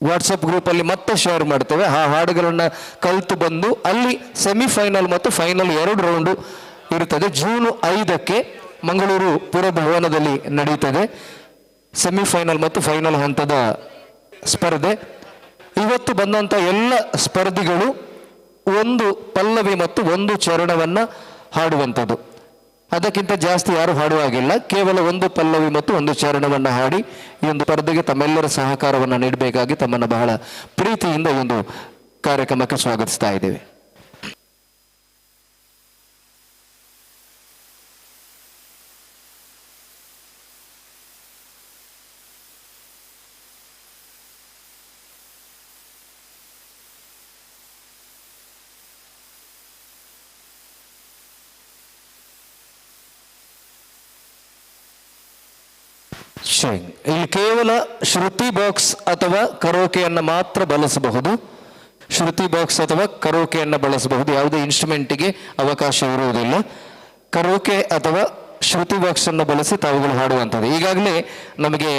WhatsApp ಗ್ರೂಪಲ್ಲಿ ಮತ್ತೆ share ಮಾಡ್ತೇವೆ. ಆ ಹಾಡುಗಳನ್ನು ಕಲಿತು ಬಂದು ಅಲ್ಲಿ ಸೆಮಿಫೈನಲ್ ಮತ್ತು ಫೈನಲ್ 2 ರೌಂಡು ಇರುತ್ತದೆ. ಜೂನ್ 5ಕ್ಕೆ ಮಂಗಳೂರು ಪುರಭವನದಲ್ಲಿ ನಡೆಯುತ್ತದೆ ಸೆಮಿಫೈನಲ್ ಮತ್ತು ಫೈನಲ್ ಹಂತದ ಸ್ಪರ್ಧೆ. ಇವತ್ತು ಬಂದಂಥ ಎಲ್ಲ ಸ್ಪರ್ಧಿಗಳು ಒಂದು ಪಲ್ಲವಿ ಮತ್ತು ಒಂದು ಚರಣವನ್ನು ಹಾಡುವಂಥದ್ದು. ಅದಕ್ಕಿಂತ ಜಾಸ್ತಿ ಯಾರು ಹಾಡುವಾಗಿಲ್ಲ. ಕೇವಲ ಒಂದು ಪಲ್ಲವಿ ಮತ್ತು ಒಂದು ಚರಣವನ್ನು ಹಾಡಿ ಈ ಒಂದು ಸ್ಪರ್ಧೆಗೆ ತಮ್ಮೆಲ್ಲರ ಸಹಕಾರವನ್ನು ನೀಡಬೇಕಾಗಿ ತಮ್ಮನ್ನು ಬಹಳ ಪ್ರೀತಿಯಿಂದ ಈ ಒಂದು ಕಾರ್ಯಕ್ರಮಕ್ಕೆ ಸ್ವಾಗತಿಸ್ತಾ ಇದ್ದೇವೆ. ಇಲ್ಲಿ ಕೇವಲ ಶ್ರುತಿ ಬಾಕ್ಸ್ ಅಥವಾ ಕರೋಕೆಯನ್ನು ಮಾತ್ರ ಬಳಸಬಹುದು. ಶ್ರುತಿ ಬಾಕ್ಸ್ ಅಥವಾ ಕರೋಕೆಯನ್ನು ಬಳಸಬಹುದು. ಯಾವುದೇ ಇನ್ಸ್ಟ್ರೂಮೆಂಟಿಗೆ ಅವಕಾಶ ಇರುವುದಿಲ್ಲ. ಕರೋಕೆ ಅಥವಾ ಶ್ರುತಿ ಬಾಕ್ಸ್ ಅನ್ನು ಬಳಸಿ ತಾವುಗಳು ಹಾಡುವಂಥದ್ದು. ಈಗಾಗಲೇ ನಮಗೆ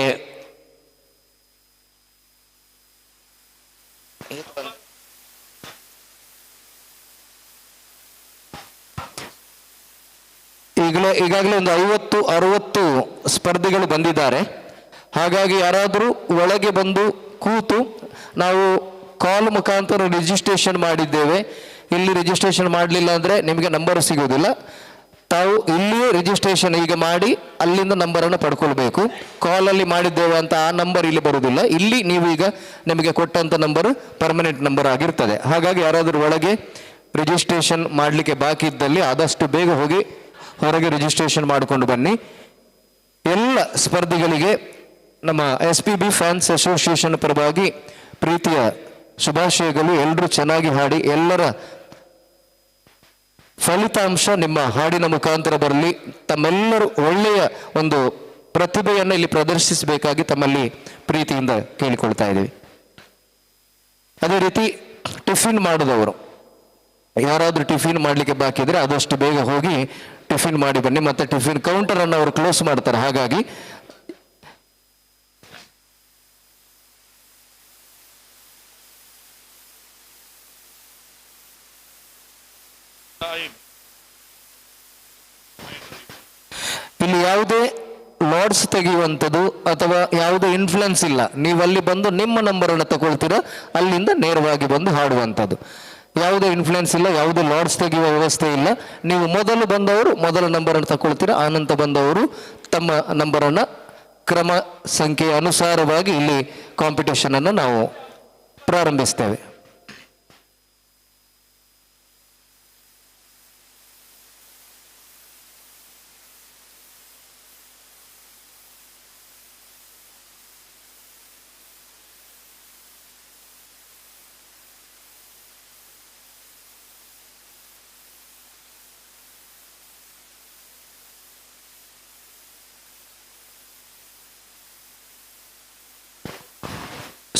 ಈಗಾಗಲೇ ಒಂದು 50-60 ಸ್ಪರ್ಧಿಗಳು ಬಂದಿದ್ದಾರೆ. ಹಾಗಾಗಿ ಯಾರಾದರೂ ಒಳಗೆ ಬಂದು ಕೂತು, ನಾವು ಕಾಲ್ ಮುಖಾಂತರ ರಿಜಿಸ್ಟ್ರೇಷನ್ ಮಾಡಿದ್ದೇವೆ, ಇಲ್ಲಿ ರಿಜಿಸ್ಟ್ರೇಷನ್ ಮಾಡಲಿಲ್ಲ ಅಂದರೆ ನಿಮಗೆ ನಂಬರ್ ಸಿಗೋದಿಲ್ಲ. ತಾವು ಇಲ್ಲಿಯೇ ರಿಜಿಸ್ಟ್ರೇಷನ್ ಈಗ ಮಾಡಿ ಅಲ್ಲಿಂದ ನಂಬರನ್ನು ಪಡ್ಕೊಳ್ಬೇಕು. ಕಾಲಲ್ಲಿ ಮಾಡಿದ್ದೇವೆ ಅಂತ ಆ ನಂಬರ್ ಇಲ್ಲಿ ಬರುವುದಿಲ್ಲ. ಇಲ್ಲಿ ನೀವು ಈಗ ನಿಮಗೆ ಕೊಟ್ಟಂಥ ನಂಬರು ಪರ್ಮನೆಂಟ್ ನಂಬರ್ ಆಗಿರ್ತದೆ. ಹಾಗಾಗಿ ಯಾರಾದರೂ ಒಳಗೆ ರಿಜಿಸ್ಟ್ರೇಷನ್ ಮಾಡಲಿಕ್ಕೆ ಬಾಕಿ ಇದ್ದಲ್ಲಿ ಆದಷ್ಟು ಬೇಗ ಹೋಗಿ ಹೊರಗೆ ರಿಜಿಸ್ಟ್ರೇಷನ್ ಮಾಡಿಕೊಂಡು ಬನ್ನಿ. ಎಲ್ಲ ಸ್ಪರ್ಧಿಗಳಿಗೆ ನಮ್ಮ SPB ಫ್ಯಾನ್ಸ್ ಅಸೋಸಿಯೇಷನ್ ಪರವಾಗಿ ಪ್ರೀತಿಯ ಶುಭಾಶಯಗಳು. ಎಲ್ಲರೂ ಚೆನ್ನಾಗಿ ಹಾಡಿ ಎಲ್ಲರ ಫಲಿತಾಂಶ ನಿಮ್ಮ ಹಾಡಿನ ಮುಖಾಂತರ ಬರಲಿ. ತಮ್ಮೆಲ್ಲರೂ ಒಳ್ಳೆಯ ಒಂದು ಪ್ರತಿಭೆಯನ್ನು ಇಲ್ಲಿ ಪ್ರದರ್ಶಿಸಬೇಕಾಗಿ ತಮ್ಮಲ್ಲಿ ಪ್ರೀತಿಯಿಂದ ಕೇಳಿಕೊಳ್ತಾ ಇದ್ದೀವಿ. ಅದೇ ರೀತಿ ಟಿಫಿನ್ ಮಾಡಿದವರು ಯಾರಾದರೂ ಟಿಫಿನ್ ಮಾಡಲಿಕ್ಕೆ ಬಾಕಿ ಇದ್ರೆ ಆದಷ್ಟು ಬೇಗ ಹೋಗಿ ಟಿಫಿನ್ ಮಾಡಿ ಬನ್ನಿ. ಮತ್ತೆ ಟಿಫಿನ್ ಕೌಂಟರನ್ನು ಅವರು ಕ್ಲೋಸ್ ಮಾಡ್ತಾರೆ. ಹಾಗಾಗಿ ಇಲ್ಲಿ ಯಾವುದೇ ಲಾರ್ಡ್ಸ್ ತೆಗೆಯುವಂಥದ್ದು ಅಥವಾ ಯಾವುದೇ ಇನ್ಫ್ಲುಯೆನ್ಸ್ ಇಲ್ಲ. ನೀವು ಅಲ್ಲಿ ಬಂದು ನಿಮ್ಮ ನಂಬರನ್ನು ತಗೊಳ್ತೀರಾ, ಅಲ್ಲಿಂದ ನೇರವಾಗಿ ಬಂದು ಹಾಡುವಂಥದ್ದು. ಯಾವುದೇ ಇನ್ಫ್ಲುಯೆನ್ಸ್ ಇಲ್ಲ, ಯಾವುದೇ ಲಾರ್ಡ್ಸ್ ತೆಗೆಯುವ ವ್ಯವಸ್ಥೆ ಇಲ್ಲ. ನೀವು ಮೊದಲು ಬಂದವರು ಮೊದಲ ನಂಬರನ್ನು ತಗೊಳ್ತೀರಾ, ಆನಂತರ ಬಂದವರು ತಮ್ಮ ನಂಬರನ್ನು ಕ್ರಮ ಸಂಖ್ಯೆಯ ಅನುಸಾರವಾಗಿ ಇಲ್ಲಿ ಕಾಂಪಿಟೇಷನನ್ನು ನಾವು ಪ್ರಾರಂಭಿಸ್ತೇವೆ.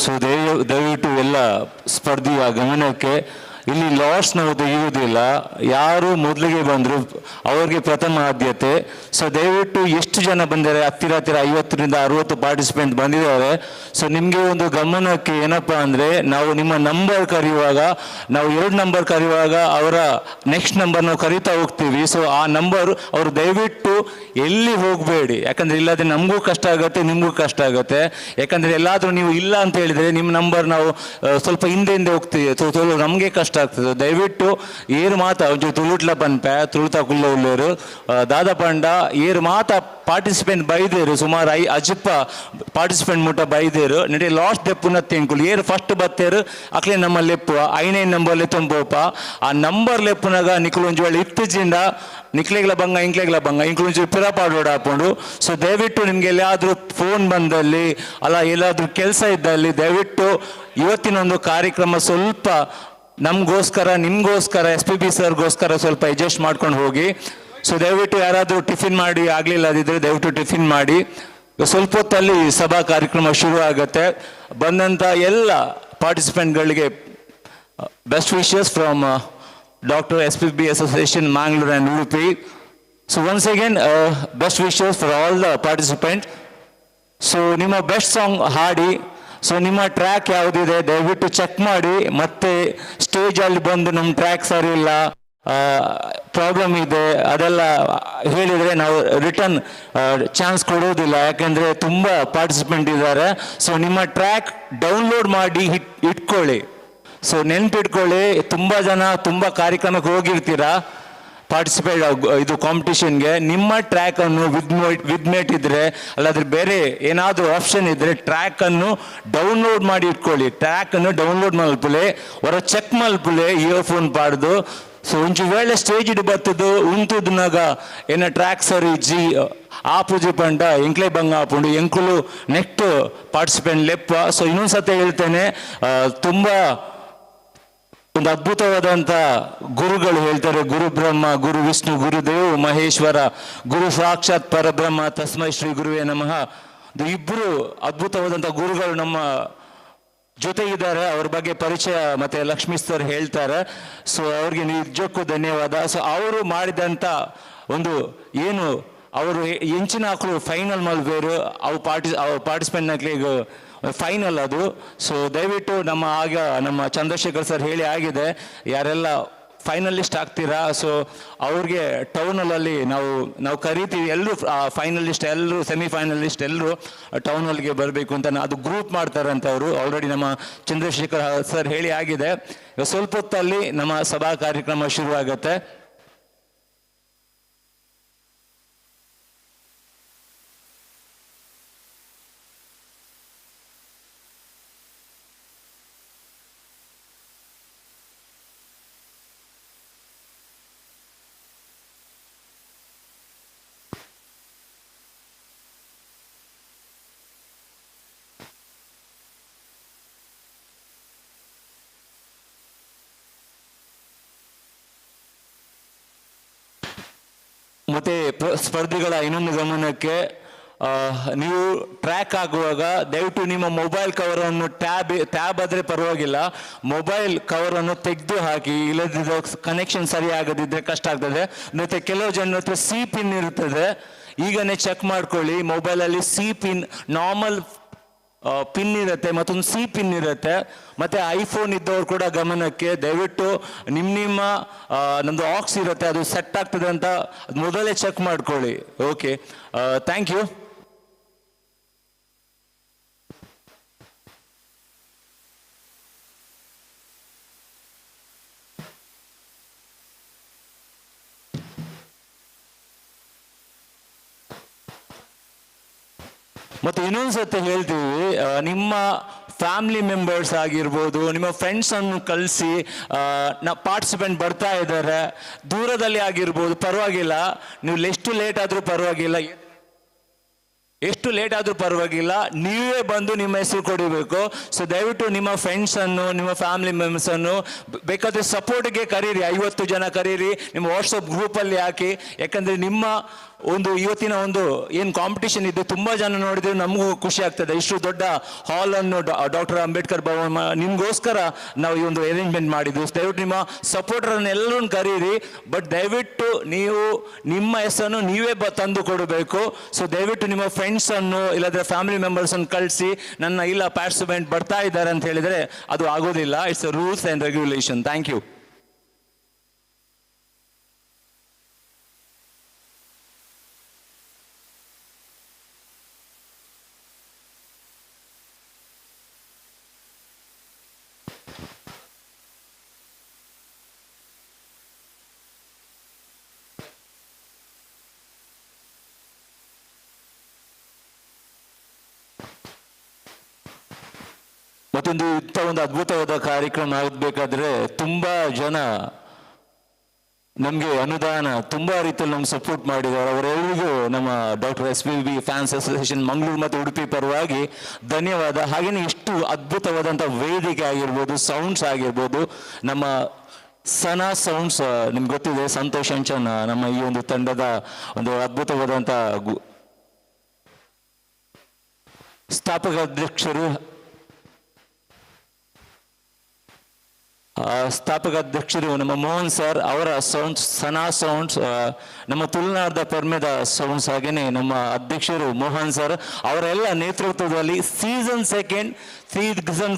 ಸೊ ದಯವಿಟ್ಟು ಎಲ್ಲ ಸ್ಪರ್ಧಿಯ ಗಮನಕ್ಕೆ, ಇಲ್ಲಿ ಲಾಸ್ ನಾವು ತೆಗೆಯುವುದಿಲ್ಲ. ಯಾರು ಮೊದಲಿಗೆ ಬಂದರು ಅವ್ರಿಗೆ ಪ್ರಥಮ ಆದ್ಯತೆ. ಸೊ ದಯವಿಟ್ಟು ಎಷ್ಟು ಜನ ಬಂದಿದ್ದಾರೆ, ಹತ್ತಿರ 50ರಿಂದ 60 ಪಾರ್ಟಿಸಿಪೆಂಟ್ ಬಂದಿದ್ದಾರೆ. ಸೊ ನಿಮಗೆ ಒಂದು ಗಮನಕ್ಕೆ ಏನಪ್ಪ ಅಂದರೆ, ನಾವು ನಿಮ್ಮ ನಂಬರ್ ಕರೆಯುವಾಗ, ನಾವು 2 ನಂಬರ್ ಕರೆಯುವಾಗ ಅವರ ನೆಕ್ಸ್ಟ್ ನಂಬರ್ ನಾವು ಕರಿತಾ ಹೋಗ್ತೀವಿ. ಸೊ ಆ ನಂಬರ್ ಅವರು ದಯವಿಟ್ಟು ಎಲ್ಲಿ ಹೋಗಬೇಡಿ, ಯಾಕಂದರೆ ಇಲ್ಲದೆ ನಮಗೂ ಕಷ್ಟ ಆಗುತ್ತೆ, ನಿಮಗೂ ಕಷ್ಟ ಆಗುತ್ತೆ. ಯಾಕಂದರೆ ಎಲ್ಲಾದರೂ ನೀವು ಇಲ್ಲ ಅಂತ ಹೇಳಿದರೆ ನಿಮ್ಮ ನಂಬರ್ ನಾವು ಸ್ವಲ್ಪ ಹಿಂದೆ ಹೋಗ್ತೀವಿ, ನಮಗೆ ಕಷ್ಟ ಆಗ್ತದೆ. ದಯವಿಟ್ಟು ಏರು ಮಾತ ಒಂಚೂರು ತುಳುಟ್ಲ ಪನ್ಪೆ ತುಳುತ ಕುಲ್ಲ ಉಳ್ಳೇರು ದಾದಾ ಪಂಡ ಏರು ಮಾತ ಪಾರ್ಟಿಸಿಪೆಂಟ್ ಬೈದೇರು ಸುಮಾರು ಅಜಿಪ್ಪ ಪಾರ್ಟಿಸಿಪೆಂಟ್ ಮುಟ್ಟ ಬೈದೇರು ನಡಿ ಲಾಸ್ಟ್ ದೆಪ್ಪುನ ತೆಂಕುಲು ಏರು ಫಸ್ಟ್ ಬತ್ತೇರು ಅಕ್ಲೆ ನಮ್ಮ ಲೆಪ್ಪು 5 ನಂಬರ್ ಲೆತ್ತೊಂಬೋಪ ಆ ನಂಬರ್ ಲೆಪ್ಪುನಾಗ ನಿಕ್ಲು ಒಂಜಿ ಒಳ್ಳೆ ಇತ್ತಿಜಿಂದ ನಿಕ್ಲೆಗ್ಲ ಬಂಗ ಇಂಕ್ಲೆಗ್ಲ ಬಂಗ ಇಂಕ್ಲೊಂಚೂರು ಪಿರಪಾಡೋಡು ಹಾಕೊಂಡು. ಸೊ ದಯವಿಟ್ಟು ನಿಮ್ಗೆ ಎಲ್ಲಾದರೂ ಫೋನ್ ಬಂದಲ್ಲಿ ಅಲ್ಲ ಎಲ್ಲಾದರೂ ಕೆಲಸ ಇದ್ದಲ್ಲಿ ದಯವಿಟ್ಟು ಇವತ್ತಿನ ಒಂದು ಕಾರ್ಯಕ್ರಮ ಸ್ವಲ್ಪ ನಮಗೋಸ್ಕರ ನಿಮಗೋಸ್ಕರ SPB ಸರ್ಗೋಸ್ಕರ ಸ್ವಲ್ಪ ಅಡ್ಜಸ್ಟ್ ಮಾಡ್ಕೊಂಡು ಹೋಗಿ. ಸೊ ದಯವಿಟ್ಟು ಯಾರಾದರೂ ಟಿಫಿನ್ ಮಾಡಿ ಆಗಲಿಲ್ಲ ಅದಿದ್ರೆ ದಯವಿಟ್ಟು ಟಿಫಿನ್ ಮಾಡಿ. ಸ್ವಲ್ಪ ಹೊತ್ತಲ್ಲಿ ಸಭಾ ಕಾರ್ಯಕ್ರಮ ಶುರು ಆಗುತ್ತೆ. ಬಂದಂಥ ಎಲ್ಲ ಪಾರ್ಟಿಸಿಪೆಂಟ್ಗಳಿಗೆ best wishes from Dr. SPB Association Mangalore and Udupi. So once again best wishes for all the participants. So ನಿಮ್ಮ ಬೆಸ್ಟ್ ಸಾಂಗ್ ಹಾಡಿ ಸೊ ನಿಮ್ಮ ಟ್ರ್ಯಾಕ್ ಯಾವುದಿದೆ ದಯವಿಟ್ಟು ಚೆಕ್ ಮಾಡಿ, ಮತ್ತೆ ಸ್ಟೇಜಲ್ಲಿ ಬಂದು ನಮ್ಮ ಟ್ರ್ಯಾಕ್ ಸರಿ ಇಲ್ಲ, ಪ್ರಾಬ್ಲಮ್ ಇದೆ ಅದೆಲ್ಲ ಹೇಳಿದರೆ ನಾವು ರಿಟರ್ನ್ ಚಾನ್ಸ್ ಕೊಡೋದಿಲ್ಲ, ಯಾಕೆಂದರೆ ತುಂಬ ಪಾರ್ಟಿಸಿಪೆಂಟ್ ಇದ್ದಾರೆ. ಸೊ ನಿಮ್ಮ ಟ್ರ್ಯಾಕ್ ಡೌನ್ಲೋಡ್ ಮಾಡಿ ಇಟ್ಕೊಳ್ಳಿ. ಸೊ ನೆನ್ಪಿಟ್ಕೊಳ್ಳಿ, ತುಂಬ ಜನ ತುಂಬ ಕಾರ್ಯಕ್ರಮಕ್ಕೆ ಹೋಗಿರ್ತೀರಾ ಪಾರ್ಟಿಸಿಪೇಟ್ ಇದು ಕಾಂಪಿಟಿಷನ್ಗೆ. ನಿಮ್ಮ ಟ್ರ್ಯಾಕನ್ನು ವಿದ್ಮೇಟ್ ಇದ್ದರೆ ಅಲ್ಲಾದ್ರೆ ಬೇರೆ ಏನಾದರೂ ಆಪ್ಷನ್ ಇದ್ದರೆ ಟ್ರ್ಯಾಕನ್ನು ಡೌನ್ಲೋಡ್ ಮಾಡಿ ಇಟ್ಕೊಳ್ಳಿ. ಟ್ರ್ಯಾಕನ್ನು ಡೌನ್ಲೋಡ್ ಮಲ್ಪಲೆ ಹೊರ ಚೆಕ್ ಮಲ್ಪಲೆ ಇಯರ್ಫೋನ್ ಪಾಡ್ದು. ಸೊ ಒಂಚು ವೇಳೆ ಸ್ಟೇಜ್ ಇಡು ಬರ್ತದು ಉಂತುದ್ನಾಗ ಏನ ಟ್ರ್ಯಾಕ್ ಸರಿ ಜಿ ಆಪುಜಿ ಪಂಡ ಎಂಕ್ಲೆ ಬಂಗ ಆಪುಂಡು ಎಂಕುಲು ನೆಕ್ಸ್ಟ್ ಪಾರ್ಟಿಸಿಪೆಂಟ್ ಲೆಪ್ಪ. ಸೊ ಇನ್ನೊಂದ್ಸತಿ ಹೇಳ್ತೇನೆ, ತುಂಬ ಒಂದು ಅದ್ಭುತವಾದಂಥ ಗುರುಗಳು ಹೇಳ್ತಾರೆ, ಗುರು ಬ್ರಹ್ಮ, ಗುರು ವಿಷ್ಣು, ಗುರುದೇವ್ ಮಹೇಶ್ವರ, ಗುರು ಸಾಕ್ಷಾತ್ ಪರಬ್ರಹ್ಮ, ತಸ್ಮೈ ಶ್ರೀ ಗುರುವೇ ನಮಃ. ಇಬ್ಬರು ಅದ್ಭುತವಾದಂಥ ಗುರುಗಳು ನಮ್ಮ ಜೊತೆಗಿದ್ದಾರೆ. ಅವ್ರ ಬಗ್ಗೆ ಪರಿಚಯ ಮತ್ತೆ ಲಕ್ಷ್ಮೀ ಸರ್ ಹೇಳ್ತಾರೆ. ಸೊ ಅವ್ರಿಗೆ ನಿಜಕ್ಕೂ ಧನ್ಯವಾದ. ಸೊ ಅವರು ಮಾಡಿದಂಥ ಒಂದು ಏನು ಅವರು ಎಂಚಿನ ಹಾಕಲು ಫೈನಲ್ ಮಲ್ಬೇರು ಅವು ಪಾರ್ಟಿಸಿಪೆಂಟ್ ಈಗ ಫೈನಲ್ ಅದು. ಸೊ ದಯವಿಟ್ಟು ನಮ್ಮ ಚಂದ್ರಶೇಖರ್ ಸರ್ ಹೇಳಿ ಆಗಿದೆ, ಯಾರೆಲ್ಲ ಫೈನಲಿಸ್ಟ್ ಆಗ್ತೀರಾ ಸೊ ಅವ್ರಿಗೆ ಟೌನಲ್ಲಿ ನಾವು ಕರಿತೀವಿ. ಎಲ್ಲರೂ ಫೈನಲಿಸ್ಟ್, ಎಲ್ಲರೂ ಸೆಮಿಫೈನಲಿಸ್ಟ್ ಎಲ್ಲರೂ ಟೌನಲ್ಲಿಗೆ ಬರಬೇಕು ಅಂತ ಅದು ಗ್ರೂಪ್ ಮಾಡ್ತಾರಂತ ಅವರು ಆಲ್ರೆಡಿ ನಮ್ಮ ಚಂದ್ರಶೇಖರ್ ಸರ್ ಹೇಳಿ ಆಗಿದೆ. ಸ್ವಲ್ಪ ಹೊತ್ತಲ್ಲಿ ನಮ್ಮ ಸಭಾ ಕಾರ್ಯಕ್ರಮ ಶುರುವಾಗುತ್ತೆ. ಮತ್ತೆ ಸ್ಪರ್ಧಿಗಳ ಇನ್ನೊಂದು ಗಮನಕ್ಕೆ, ನೀವು ಟ್ರ್ಯಾಕ್ ಆಗುವಾಗ ದಯವಿಟ್ಟು ನಿಮ್ಮ ಮೊಬೈಲ್ ಕವರನ್ನು ಟ್ಯಾಬ್ ಆದರೆ ಪರವಾಗಿಲ್ಲ, ಮೊಬೈಲ್ ಕವರನ್ನು ತೆಗೆದು ಹಾಕಿ, ಇಲ್ಲದಿದ್ದರೆ ಕನೆಕ್ಷನ್ ಸರಿ ಆಗದಿದ್ದರೆ ಕಷ್ಟ ಆಗ್ತದೆ. ಮತ್ತೆ ಕೆಲವು ಜನ ಹತ್ರ ಸಿ ಪಿನ್ ಇರ್ತದೆ, ಈಗನೇ ಚೆಕ್ ಮಾಡ್ಕೊಳ್ಳಿ. ಮೊಬೈಲಲ್ಲಿ ಸಿ ಪಿನ್ ನಾರ್ಮಲ್ ಪಿನ್ ಇರುತ್ತೆ, ಮತ್ತೊಂದು ಸಿ ಪಿನ್ ಇರುತ್ತೆ. ಮತ್ತೆ ಐಫೋನ್ ಇದ್ದವ್ರು ಕೂಡ ಗಮನಕ್ಕೆ, ದಯವಿಟ್ಟು ನಿಮ್ಮ ನಮ್ಮದು ಆಕ್ಸ್ ಇರುತ್ತೆ ಅದು ಸೆಟ್ ಆಗ್ತದೆ ಅಂತ ಮೊದಲೇ ಚೆಕ್ ಮಾಡ್ಕೊಳ್ಳಿ. Okay, thank you. ಮತ್ತು ಇನ್ನೊಂದು ಸತಿ ಹೇಳ್ತೀವಿ, ನಿಮ್ಮ ಫ್ಯಾಮಿಲಿ ಮೆಂಬರ್ಸ್ ಆಗಿರ್ಬೋದು, ನಿಮ್ಮ ಫ್ರೆಂಡ್ಸನ್ನು ಕಳಿಸಿ ಪಾರ್ಟಿಸಿಪೆಂಟ್ ಬರ್ತಾ ಇದ್ದಾರೆ, ದೂರದಲ್ಲಿ ಆಗಿರ್ಬೋದು ಪರವಾಗಿಲ್ಲ, ನೀವು ಎಷ್ಟು ಲೇಟ್ ಆದರೂ ಪರವಾಗಿಲ್ಲ, ನೀವೇ ಬಂದು ನಿಮ್ಮ ಹೆಸರು ಕೊಡಬೇಕು. ಸೊ ದಯವಿಟ್ಟು ನಿಮ್ಮ ಫ್ರೆಂಡ್ಸನ್ನು, ನಿಮ್ಮ ಫ್ಯಾಮಿಲಿ ಮೆಂಬರ್ಸನ್ನು ಬೇಕಾದರೆ ಸಪೋರ್ಟ್ಗೆ ಕರೀರಿ, 50 ಜನ ಕರೀರಿ, ನಿಮ್ಮ ವಾಟ್ಸಪ್ ಗ್ರೂಪಲ್ಲಿ ಹಾಕಿ. ಯಾಕಂದರೆ ನಿಮ್ಮ ಇವತ್ತಿನ ಏನು ಕಾಂಪಿಟೇಷನ್ ಇದೆ, ತುಂಬ ಜನ ನೋಡಿದ್ರೆ ನಮಗೂ ಖುಷಿ ಆಗ್ತದೆ. ಇಷ್ಟು ದೊಡ್ಡ ಹಾಲನ್ನು ಡಾಕ್ಟರ್ ಅಂಬೇಡ್ಕರ್ ಭವನ ನಿಮಗೋಸ್ಕರ ನಾವು ಈ ಅರೇಂಜ್ಮೆಂಟ್ ಮಾಡಿದ್ವಿ. ದಯವಿಟ್ಟು ನಿಮ್ಮ ಸಪೋರ್ಟರನ್ನು ಎಲ್ಲರೂ ಕರೀರಿ, ಬಟ್ ದಯವಿಟ್ಟು ನೀವು ನಿಮ್ಮ ಹೆಸರನ್ನು ನೀವೇ ತಂದು ಕೊಡಬೇಕು. ಸೊ ದಯವಿಟ್ಟು ನಿಮ್ಮ ಫ್ರೆಂಡ್ಸನ್ನು ಇಲ್ಲಾಂದರೆ ಫ್ಯಾಮಿಲಿ ಮೆಂಬರ್ಸನ್ನು ಕಳಿಸಿ, ಇಲ್ಲ ಪಾರ್ಟಿಸಿಪೆಂಟ್ ಬರ್ತಾ ಇದ್ದಾರೆ ಅಂತ ಹೇಳಿದರೆ ಅದು ಆಗೋದಿಲ್ಲ. It's rules and regulation. Thank you. ಇಂಥ ಒಂದು ಅದ್ಭುತವಾದ ಕಾರ್ಯಕ್ರಮ ಆಗಬೇಕಾದ್ರೆ ತುಂಬ ಜನ ನಮಗೆ ಅನುದಾನ ತುಂಬ ರೀತಿಯಲ್ಲಿ ನಮ್ಗೆ ಸಪೋರ್ಟ್ ಮಾಡಿದ್ದಾರೆ. ಅವರೆಲ್ಲರಿಗೂ ನಮ್ಮ doctor SPB fans association Mangaluru ಮತ್ತು ಉಡುಪಿ ಪರವಾಗಿ ಧನ್ಯವಾದ. ಹಾಗೆಯೇ ಇಷ್ಟು ಅದ್ಭುತವಾದಂಥ ವೇದಿಕೆ ಆಗಿರ್ಬೋದು, ಸೌಂಡ್ಸ್ ಆಗಿರ್ಬೋದು, ನಮ್ಮ ಸನಾ ಸೌಂಡ್ಸ್ ನಿಮ್ಗೆ ಗೊತ್ತಿದೆ, ಸಂತೋಷ್ ಅಂಚನ್ ನಮ್ಮ ಈ ಒಂದು ತಂಡದ ಒಂದು ಅದ್ಭುತವಾದಂಥ ಸ್ಥಾಪಕ ಅಧ್ಯಕ್ಷರು. ಸ್ಥಾಪಕ ಅಧ್ಯಕ್ಷರು ನಮ್ಮ ಮೋಹನ್ ಸರ್, ಅವರ ಸೌಂಡ್ಸ್ ಸನಾ ಸೌಂಡ್ಸ್, ನಮ್ಮ ತುಳುನಾಡದ ಪರ್ಮೆದ ಸೌಂಡ್ಸ್, ಹಾಗೆಯೇ ನಮ್ಮ ಅಧ್ಯಕ್ಷರು ಮೋಹನ್ ಸರ್ ಅವರೆಲ್ಲ ನೇತೃತ್ವದಲ್ಲಿ ಸೀಸನ್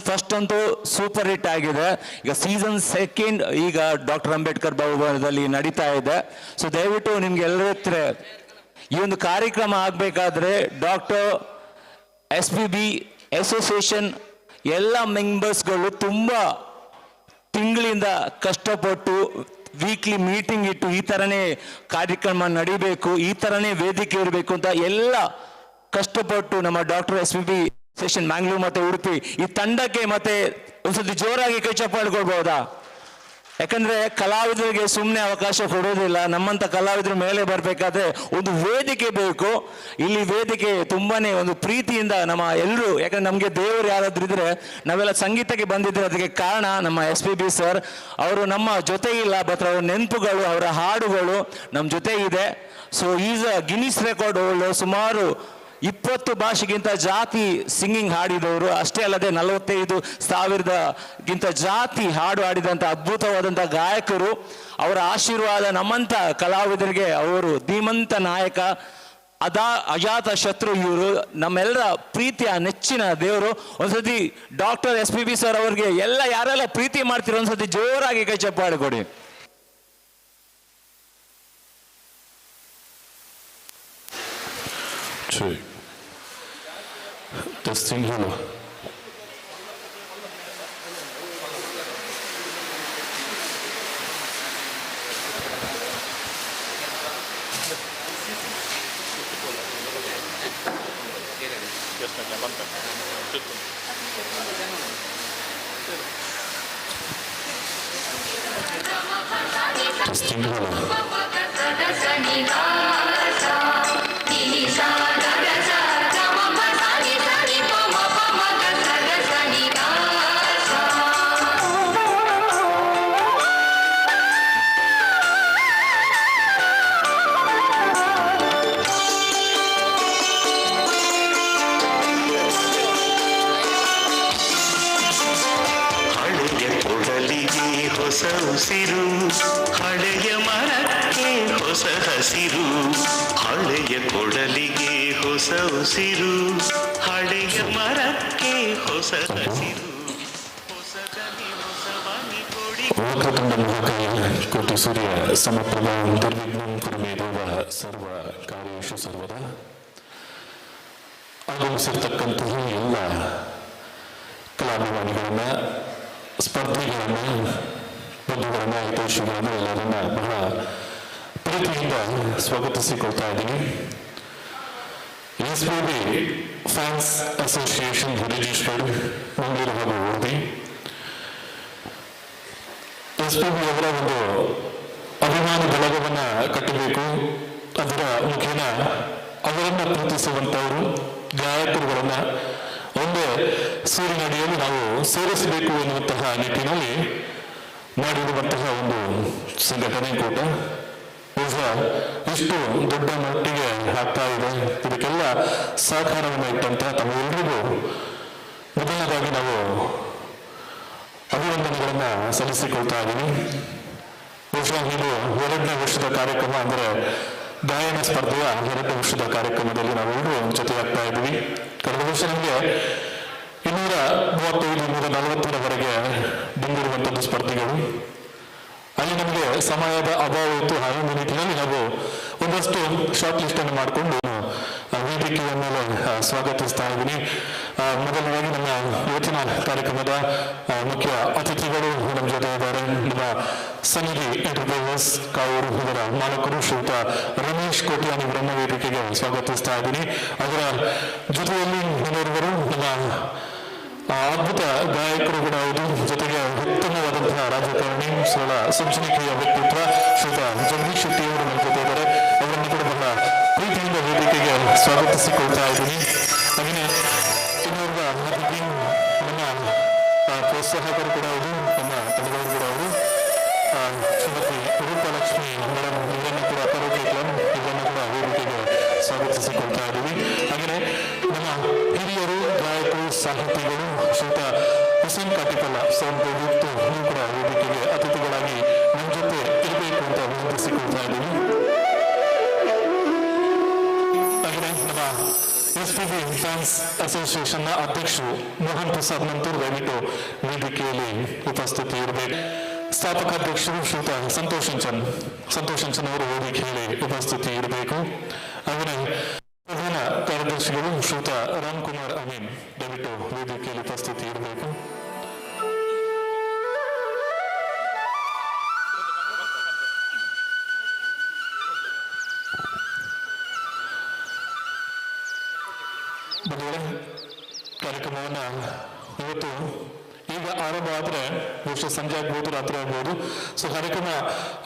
ಫಸ್ಟ್ ಅಂತೂ ಸೂಪರ್ ಹಿಟ್ ಆಗಿದೆ. ಈಗ ಸೀಸನ್ ಸೆಕೆಂಡ್ ಈಗ ಡಾಕ್ಟರ್ ಅಂಬೇಡ್ಕರ್ ಭವನದಲ್ಲಿ ನಡೀತಾ ಇದೆ. ಸೊ ದಯವಿಟ್ಟು ನಿಮ್ಗೆ ಎಲ್ಲರ ಹತ್ರ ಈ ಒಂದು ಕಾರ್ಯಕ್ರಮ ಆಗಬೇಕಾದ್ರೆ ಡಾಕ್ಟರ್ SPB ಅಸೋಸಿಯೇಷನ್ ಎಲ್ಲ ಮೆಂಬರ್ಸ್ಗಳು ತುಂಬ ತಿಂಗಳಿಂದ ಕಷ್ಟಪಟ್ಟು ವೀಕ್ಲಿ ಮೀಟಿಂಗ್ ಇಟ್ಟು ಈ ಥರನೇ ಕಾರ್ಯಕ್ರಮ ನಡಿಬೇಕು, ಈ ಥರನೇ ವೇದಿಕೆ ಇರಬೇಕು ಅಂತ ಎಲ್ಲ ಕಷ್ಟಪಟ್ಟು ನಮ್ಮ ಡಾಕ್ಟರ್ SPB ಸೆಷನ್ ಮ್ಯಾಂಗ್ಳೂರ್ ಮತ್ತು ಉಡುಪಿ ಈ ತಂಡಕ್ಕೆ ಮತ್ತೆ ಒಂದ್ಸತಿ ಜೋರಾಗಿ ಕೈ ಚಪ್ಪಾಳೆ ಕೊಡ್ಬೋದಾ? ಯಾಕಂದ್ರೆ ಕಲಾವಿದರಿಗೆ ಸುಮ್ಮನೆ ಅವಕಾಶ ಕೊಡೋದಿಲ್ಲ. ನಮ್ಮಂತ ಕಲಾವಿದ್ರ ಮೇಲೆ ಬರಬೇಕಾದ್ರೆ ಒಂದು ವೇದಿಕೆ ಬೇಕು. ಇಲ್ಲಿ ವೇದಿಕೆ ತುಂಬಾನೇ ಒಂದು ಪ್ರೀತಿಯಿಂದ ನಮ್ಮ ಎಲ್ಲರೂ, ಯಾಕಂದ್ರೆ ನಮಗೆ ದೇವರು ಯಾರಾದ್ರೂ ಇದ್ರೆ ನಾವೆಲ್ಲ ಸಂಗೀತಕ್ಕೆ ಬಂದಿದ್ರೆ ಅದಕ್ಕೆ ಕಾರಣ ನಮ್ಮ SPB ಸರ್. ಅವರು ನಮ್ಮ ಜೊತೆ ಇಲ್ಲ, ಬಟ್ ಅವರ ನೆನಪುಗಳು, ಅವರ ಹಾಡುಗಳು ನಮ್ಮ ಜೊತೆ ಇದೆ. So is a Guinness record holder. ಸುಮಾರು 20 ಭಾಷೆಗಿಂತ ಜಾತಿ ಸಿಂಗಿಂಗ್ ಹಾಡಿದವರು, ಅಷ್ಟೇ ಅಲ್ಲದೆ 45,000ಗಿಂತ ಜಾತಿ ಹಾಡು ಹಾಡಿದಂಥ ಅದ್ಭುತವಾದಂಥ ಗಾಯಕರು. ಅವರ ಆಶೀರ್ವಾದ ನಮ್ಮಂಥ ಕಲಾವಿದರಿಗೆ ಅವರು ಧೀಮಂತ ನಾಯಕ, ಅಜಾತ ಶತ್ರು. ಇವರು ನಮ್ಮೆಲ್ಲರ ಪ್ರೀತಿಯ ನೆಚ್ಚಿನ ದೇವರು. ಒಂದ್ಸತಿ ಡಾಕ್ಟರ್ SPB ಸರ್ ಅವ್ರಿಗೆ ಎಲ್ಲ ಯಾರೆಲ್ಲ ಪ್ರೀತಿ ಮಾಡ್ತಿರೋ ಒಂದ್ಸತಿ ಜೋರಾಗಿ ಕೈ ಚಪ್ಪಾಳೆ ಕೊಡಿ. Testing, hello. Testing, hello. ಹೊಸ ಉಸಿರು, ಹಳೆಯ ಮರಕ್ಕೆ ಹೊಸ ಹಸಿರು. ಹಳೆಯ ಕೊಡಲಿಗೆ ಹೊಸ ಉಸಿರು, ಹಳೆಯ ಮರಕ್ಕೆ ಹೊಸ ಹಸಿರು. ಹೊಸದನಿ ಹೊಸವನಿ ಕೊಡಿ. ವಕ್ರತುಂಡ ಮಹಾಕಾಯ ಕೋಟಿ ಸೂರ್ಯ ಸಮಪ್ರಭ ನಿರ್ವಿಘ್ನಂ ಕುರು ಮೇ ದೇವ ಸರ್ವ ಕಾರ್ಯೇಷು ಸರ್ವದಾ. ಆಗಮಿಸಿರ್ತಕ್ಕಂತಹ ಎಲ್ಲ ಕಲಾಭಿಮಾನಿಗಳನ್ನ, ಸ್ಪರ್ಧಿಗಳನ್ನ, ಬಂಧುಗಳನ್ನ, ಹಿತೈಷಿಗಳನ್ನ ಎಲ್ಲರನ್ನ ಬಹಳ ಪ್ರೀತಿಯಿಂದ ಸ್ವಾಗತಿಸಿಕೊಳ್ತಾ ಇದ್ದೀನಿ. SPB fans association registered Mangaluru ಹಾಗೂ ಉಡುಪಿ. SPB ಅವರ ಒಂದು ಅಭಿಮಾನ ಬಳಗವನ್ನ ಕಟ್ಟಬೇಕು. ಅದರ ಮುಖೇನ ಅವರನ್ನ ಪ್ರೀತಿಸುವಂತವರು ಗಾಯಕರುಗಳನ್ನ ಒಂದೇ ಸೂರಿನಡಿಯಲ್ಲಿ ನಾವು ಸೇರಿಸಬೇಕು ಎನ್ನುವಂತಹ ನಿಟ್ಟಿನಲ್ಲಿ ಮಾಡಿರುವಂತಹ ಒಂದು ಸಂಘಟನೆ ಕೂಟ ಈಗ ಇಷ್ಟು ದೊಡ್ಡ ಮಟ್ಟಿಗೆ ಆಗ್ತಾ ಇದೆ. ಇದಕ್ಕೆಲ್ಲ ಸಹಕಾರವನ್ನು ಇಟ್ಟಂತಹ ತಮ್ಮೆಲ್ಲರಿಗೂ ಮೊದಲನೇದಾಗಿ ನಾವು ಅಭಿನಂದನೆಗಳನ್ನ ಸಲ್ಲಿಸಿಕೊಳ್ತಾ ಇದ್ದೀನಿ. ಬಹುಶಃ ಇದು 2ನೇ ವರ್ಷದ ಕಾರ್ಯಕ್ರಮ, ಅಂದರೆ ಗಾಯನ ಸ್ಪರ್ಧೆಯ 2ನೇ ವರ್ಷದ ಕಾರ್ಯಕ್ರಮದಲ್ಲಿ ನಾವೆಲ್ಲರೂ ಜೊತೆಯಾಗ್ತಾ ಇದ್ದೀವಿ. ಕಳೆದ ವರ್ಷ ನಮಗೆ 235-240ರವರೆಗೆ ಬಂದಿರುವಂಥದ್ದು ಸ್ಪರ್ಧಿಗಳು. ಅಲ್ಲಿ ನಮಗೆ ಸಮಯದ ಅಭಾವ ಇತ್ತು. ಆ ಒಂದು ನಿಟ್ಟಿನಲ್ಲಿ ನಾವು ಒಂದಷ್ಟು ಶಾರ್ಟ್ ಲಿಸ್ಟ್ ಅನ್ನು ಮಾಡಿಕೊಂಡು ವೇದಿಕೆಯ ಮೇಲೆ ಸ್ವಾಗತಿಸ್ತಾ ಇದ್ದೀನಿ. ಮೊದಲನೇದಾಗಿ ನಮ್ಮ ಇವತ್ತಿನ ಕಾರ್ಯಕ್ರಮದ ಮುಖ್ಯ ಅತಿಥಿಗಳು ನಮ್ಮ ಜೊತೆ ಇದ್ದಾರೆ. ನಮ್ಮ ಸನ್ನಿಧಿ ಎಂಟರ್ಪ್ರೈಸಸ್ ಕಾವೂರು ಇದರ ಮಾಲಕರು ಶ್ರೀಯುತ ರಮೇಶ್ ಕೋಟ್ಯಾನ್ ಇವರನ್ನ ವೇದಿಕೆಗೆ ಸ್ವಾಗತಿಸ್ತಾ ಇದ್ದೀನಿ. ಅದರ ಜೊತೆಯಲ್ಲಿ ಇನ್ನೋರ್ವರು ನಮ್ಮ ಅದ್ಭುತ ಗಾಯಕರು ಕೂಡ ಹೌದು, ಜೊತೆಗೆ ಉತ್ತಮವಾದಂತಹ ರಾಜಕಾರಣಿ, ಸರಳ ಸಜ್ಜನಿಕೆಯ ವ್ಯಕ್ತಿತ್ವ ಶ್ರೀಯುತ ಜಗದೀಶ್ ಶೆಟ್ಟಿ ಅವರು ನಮ್ಮ ಜೊತೆ ಇದ್ದಾರೆ. ಅವರನ್ನು ಕೂಡ ಬಹಳ ಪ್ರೀತಿಯಿಂದ ವೇದಿಕೆಗೆ ಸ್ವಾಗತಿಸಿಕೊಳ್ತಾ ಇದ್ದೀನಿ. ಹಾಗೆಯೇ ಇನ್ನೋರ್ವ ಅತಿಥಿ ನಮ್ಮ ಪ್ರೋತ್ಸಾಹಕರು ಕೂಡ ಹೌದು, ನಮ್ಮ ತಂಡದವರು ಕೂಡ ಅವರು ಶ್ರೀಮತಿ ರೂಪಲಕ್ಷ್ಮಿ ಮೇಡಮ್, ಇವರನ್ನು ಕೂಡ ಕರೋಕೆ ಕ್ಲಬ್, ಇವರನ್ನು ಕೂಡ ವೇದಿಕೆಗೆ ಸ್ವಾಗತಿಸಿಕೊಳ್ತಾ ಇದ್ದೀವಿ. ಹಾಗೆಯೇ ನಮ್ಮ ಹಿರಿಯರು, ಗಾಯಕರು, ಸಾಹಿತಿಗಳು ಶ್ರೀಯುತ ಹುಸೇನ್ ಕಾಟಿಪಲ್ಲ ಸರ್ ದಯವಿಟ್ಟು ನೀವು ಕೂಡ ವೇದಿಕೆಗೆ ಅತಿಥಿಗಳಾಗಿ ನಮ್ಮ ಜೊತೆ ಇರಬೇಕು ಅಂತ ವಿನಂತಿಸಿಕೊಳ್ತಾ ಇದ್ದೀವಿ. ಹಾಗೆಯೇ ನಮ್ಮ SPB ಫ್ಯಾನ್ಸ್ ಅಸೋಸಿಯೇಷನ್ನ ಅಧ್ಯಕ್ಷರು ಮೋಹನ್ ಪ್ರಸಾದ್ ನಂತೂರ್ ದಯವಿಟ್ಟು ವೇದಿಕೆಯಲ್ಲಿ ಉಪಸ್ಥಿತಿ ಇರಬೇಕು. ಸ್ಥಾಪಕ ಅಧ್ಯಕ್ಷರು ಶ್ರೀಯುತ ಸಂತೋಷಂಚನ್ ಅವರು ವೇದಿಕೆಯಲ್ಲಿ ಉಪಸ್ಥಿತಿ ಇರಬೇಕು. ಹಾಗೆಯೇ ಪ್ರಧಾನ ಕಾರ್ಯದರ್ಶಿಗಳು ಶ್ರೀಯುತ ರಾಮ್ಕುಮಾರ್ ಅಮೀನ್ ದಯವಿಟ್ಟು ವೇದಿಕೆಯಲ್ಲಿ ಉಪಸ್ಥಿತಿ ಇರಬೇಕು. ಕಾರ್ಯಕ್ರಮವನ್ನ ಇವತ್ತು ಈಗ ಆರಂಭ ಆದರೆ ಬಹುಶಃ ಸಂಜೆ ಆಗ್ಬೋದು, ರಾತ್ರಿ ಆಗ್ಬೋದು. ಸೊ ಕಾರ್ಯಕ್ರಮ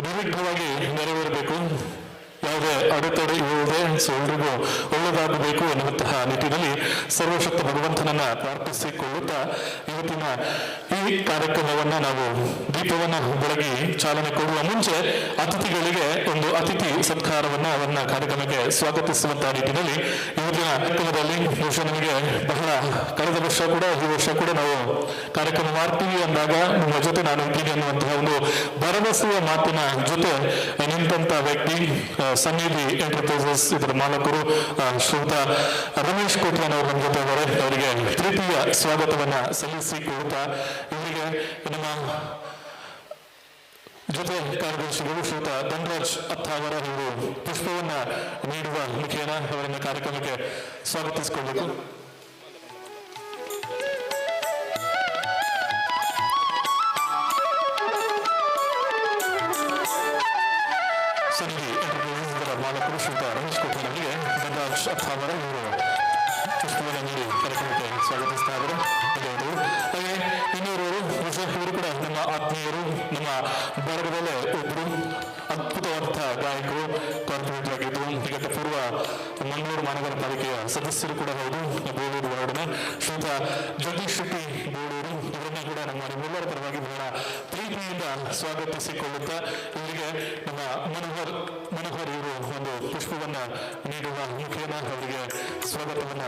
ನಿರ್ವಿಘ್ನವಾಗಿ ನೆರವೇರಬೇಕು, ಯಾವುದೇ ಅಡೆತಡೆ ಇರುವುದೇ. ಸೊ ಎಲ್ರಿಗೂ ಒಳ್ಳೆಯದಾಗಬೇಕು ಎನ್ನುವಂತಹ ನಿಟ್ಟಿನಲ್ಲಿ ಸರ್ವಶಕ್ತ ಭಗವಂತನನ್ನ ಪ್ರಾರ್ಥಿಸಿಕೊಳ್ಳುತ್ತಾ ಇವತ್ತಿನ ಈ ಕಾರ್ಯಕ್ರಮವನ್ನ ನಾವು ದೀಪವನ್ನ ಬೆಳಗಿ ಚಾಲನೆ ಕೊಡುವ ಮುಂಚೆ ಅತಿಥಿಗಳಿಗೆ ಒಂದು ಅತಿಥಿ ಸತ್ಕಾರವನ್ನ ಅವನ್ನ ಕಾರ್ಯಕ್ರಮಕ್ಕೆ ಸ್ವಾಗತಿಸುವಂತಹ ನಿಟ್ಟಿನಲ್ಲಿ ಇವತ್ತಿನ ಕಾರ್ಯಕ್ರಮದಲ್ಲಿ ಬಹುಶಃ ನಮಗೆ ಬಹಳ ಕಳೆದ ವರ್ಷ ಕೂಡ ಈ ವರ್ಷ ಕೂಡ ನಾವು ಕಾರ್ಯಕ್ರಮ ಮಾಡ್ತೀವಿ ಅಂದಾಗ ನಿಮ್ಮ ಜೊತೆ ನಾನು ಇದ್ದೀನಿ ಅನ್ನುವಂತಹ ಒಂದು ಭರವಸೆಯ ಮಾತಿನ ಜೊತೆ ನಿಂತಹ ವ್ಯಕ್ತಿ ಸನ್ನಿಧಿ ಎಂಟರ್ಪ್ರೈಸಸ್ ಇದರ ಮಾಲಕರು ಶ್ರೀಯುತ ರಮೇಶ್ ಕೋಟ್ಯಾನ್ ಅವರು ನಮ್ಮ ಜೊತೆ ಇದ್ದಾರೆ. ಅವರಿಗೆ ಪ್ರೀತಿಯ ಸ್ವಾಗತವನ್ನ ಸಲ್ಲಿಸಿಕೊಡುತ್ತಾ ಇವರಿಗೆ ನಮ್ಮ ಜೊತೆ ಕಾರ್ಯದರ್ಶಿಗಳು ಶ್ರೀಯುತ ಧನರಾಜ್ ಅತ್ತಾವರ ಇವರು ಪುಷ್ಪವನ್ನ ನೀಡುವ ಮುಖೇನ ಅವರನ್ನ ಕಾರ್ಯಕ್ರಮಕ್ಕೆ ಸ್ವಾಗತಿಸಿಕೊಳ್ಳಬೇಕು. ಸನ್ನಿಧಿ ಎಂಟರ್ಪ್ರೈಸಸ್ ಇದರ ಮಾಲಕರು ಶ್ರೀಯುತ ರಮೇಶ್ ಕೋಟ್ಯಾನ್ ಅವರಿಗೆ ಧನರಾಜ್ ಅತ್ತಾವರ ಇವರು ಪುಷ್ಪವನ್ನ ನೀಡಿ ಕಾರ್ಯಕ್ರಮಕ್ಕೆ ಸ್ವಾಗತಿಸ್ತಾ ಇದ್ದಾರೆ. ಹಾಗೆ ಇನ್ನೂರವರು ಇವರು ಕೂಡ ನಮ್ಮ ಆತ್ಮೀಯರು, ನಮ್ಮ ಬಳಗದಲ್ಲೇ ಒಬ್ಬರು ಅದ್ಭುತವಾದಂತಹ ಗಾಯಕರು, ಕಾರ್ಪೊರೇಟರ್ ಆಗಿದ್ದು ನಿಕಟಪೂರ್ವ ಮಂಗಳೂರು ಮಹಾನಗರ ಪಾಲಿಕೆಯ ಸದಸ್ಯರು ಕೂಡ ಹೌದು. ಬೋಳೂರು ವಾರ್ಡ್ನ ಶ್ರೀಯುತ ಜಗದೀಶ್ ಶೆಟ್ಟಿ ಬೋಳೂರು ಇವರನ್ನ ಕೂಡ ನಮ್ಮ ನಿಮ್ಮೆಲ್ಲರ ಪರವಾಗಿ ಬಹಳ ಪ್ರೀತಿಯಿಂದ ಸ್ವಾಗತಿಸಿಕೊಳ್ಳುತ್ತಾ ಇವರಿಗೆ ನಮ್ಮ ಮನೋಹರ್ ಇವರು ಒಂದು ಪುಷ್ಪವನ್ನ ನೀಡುವ ಮುಖೇನ ಅವರಿಗೆ ಸ್ವಾಗತವನ್ನ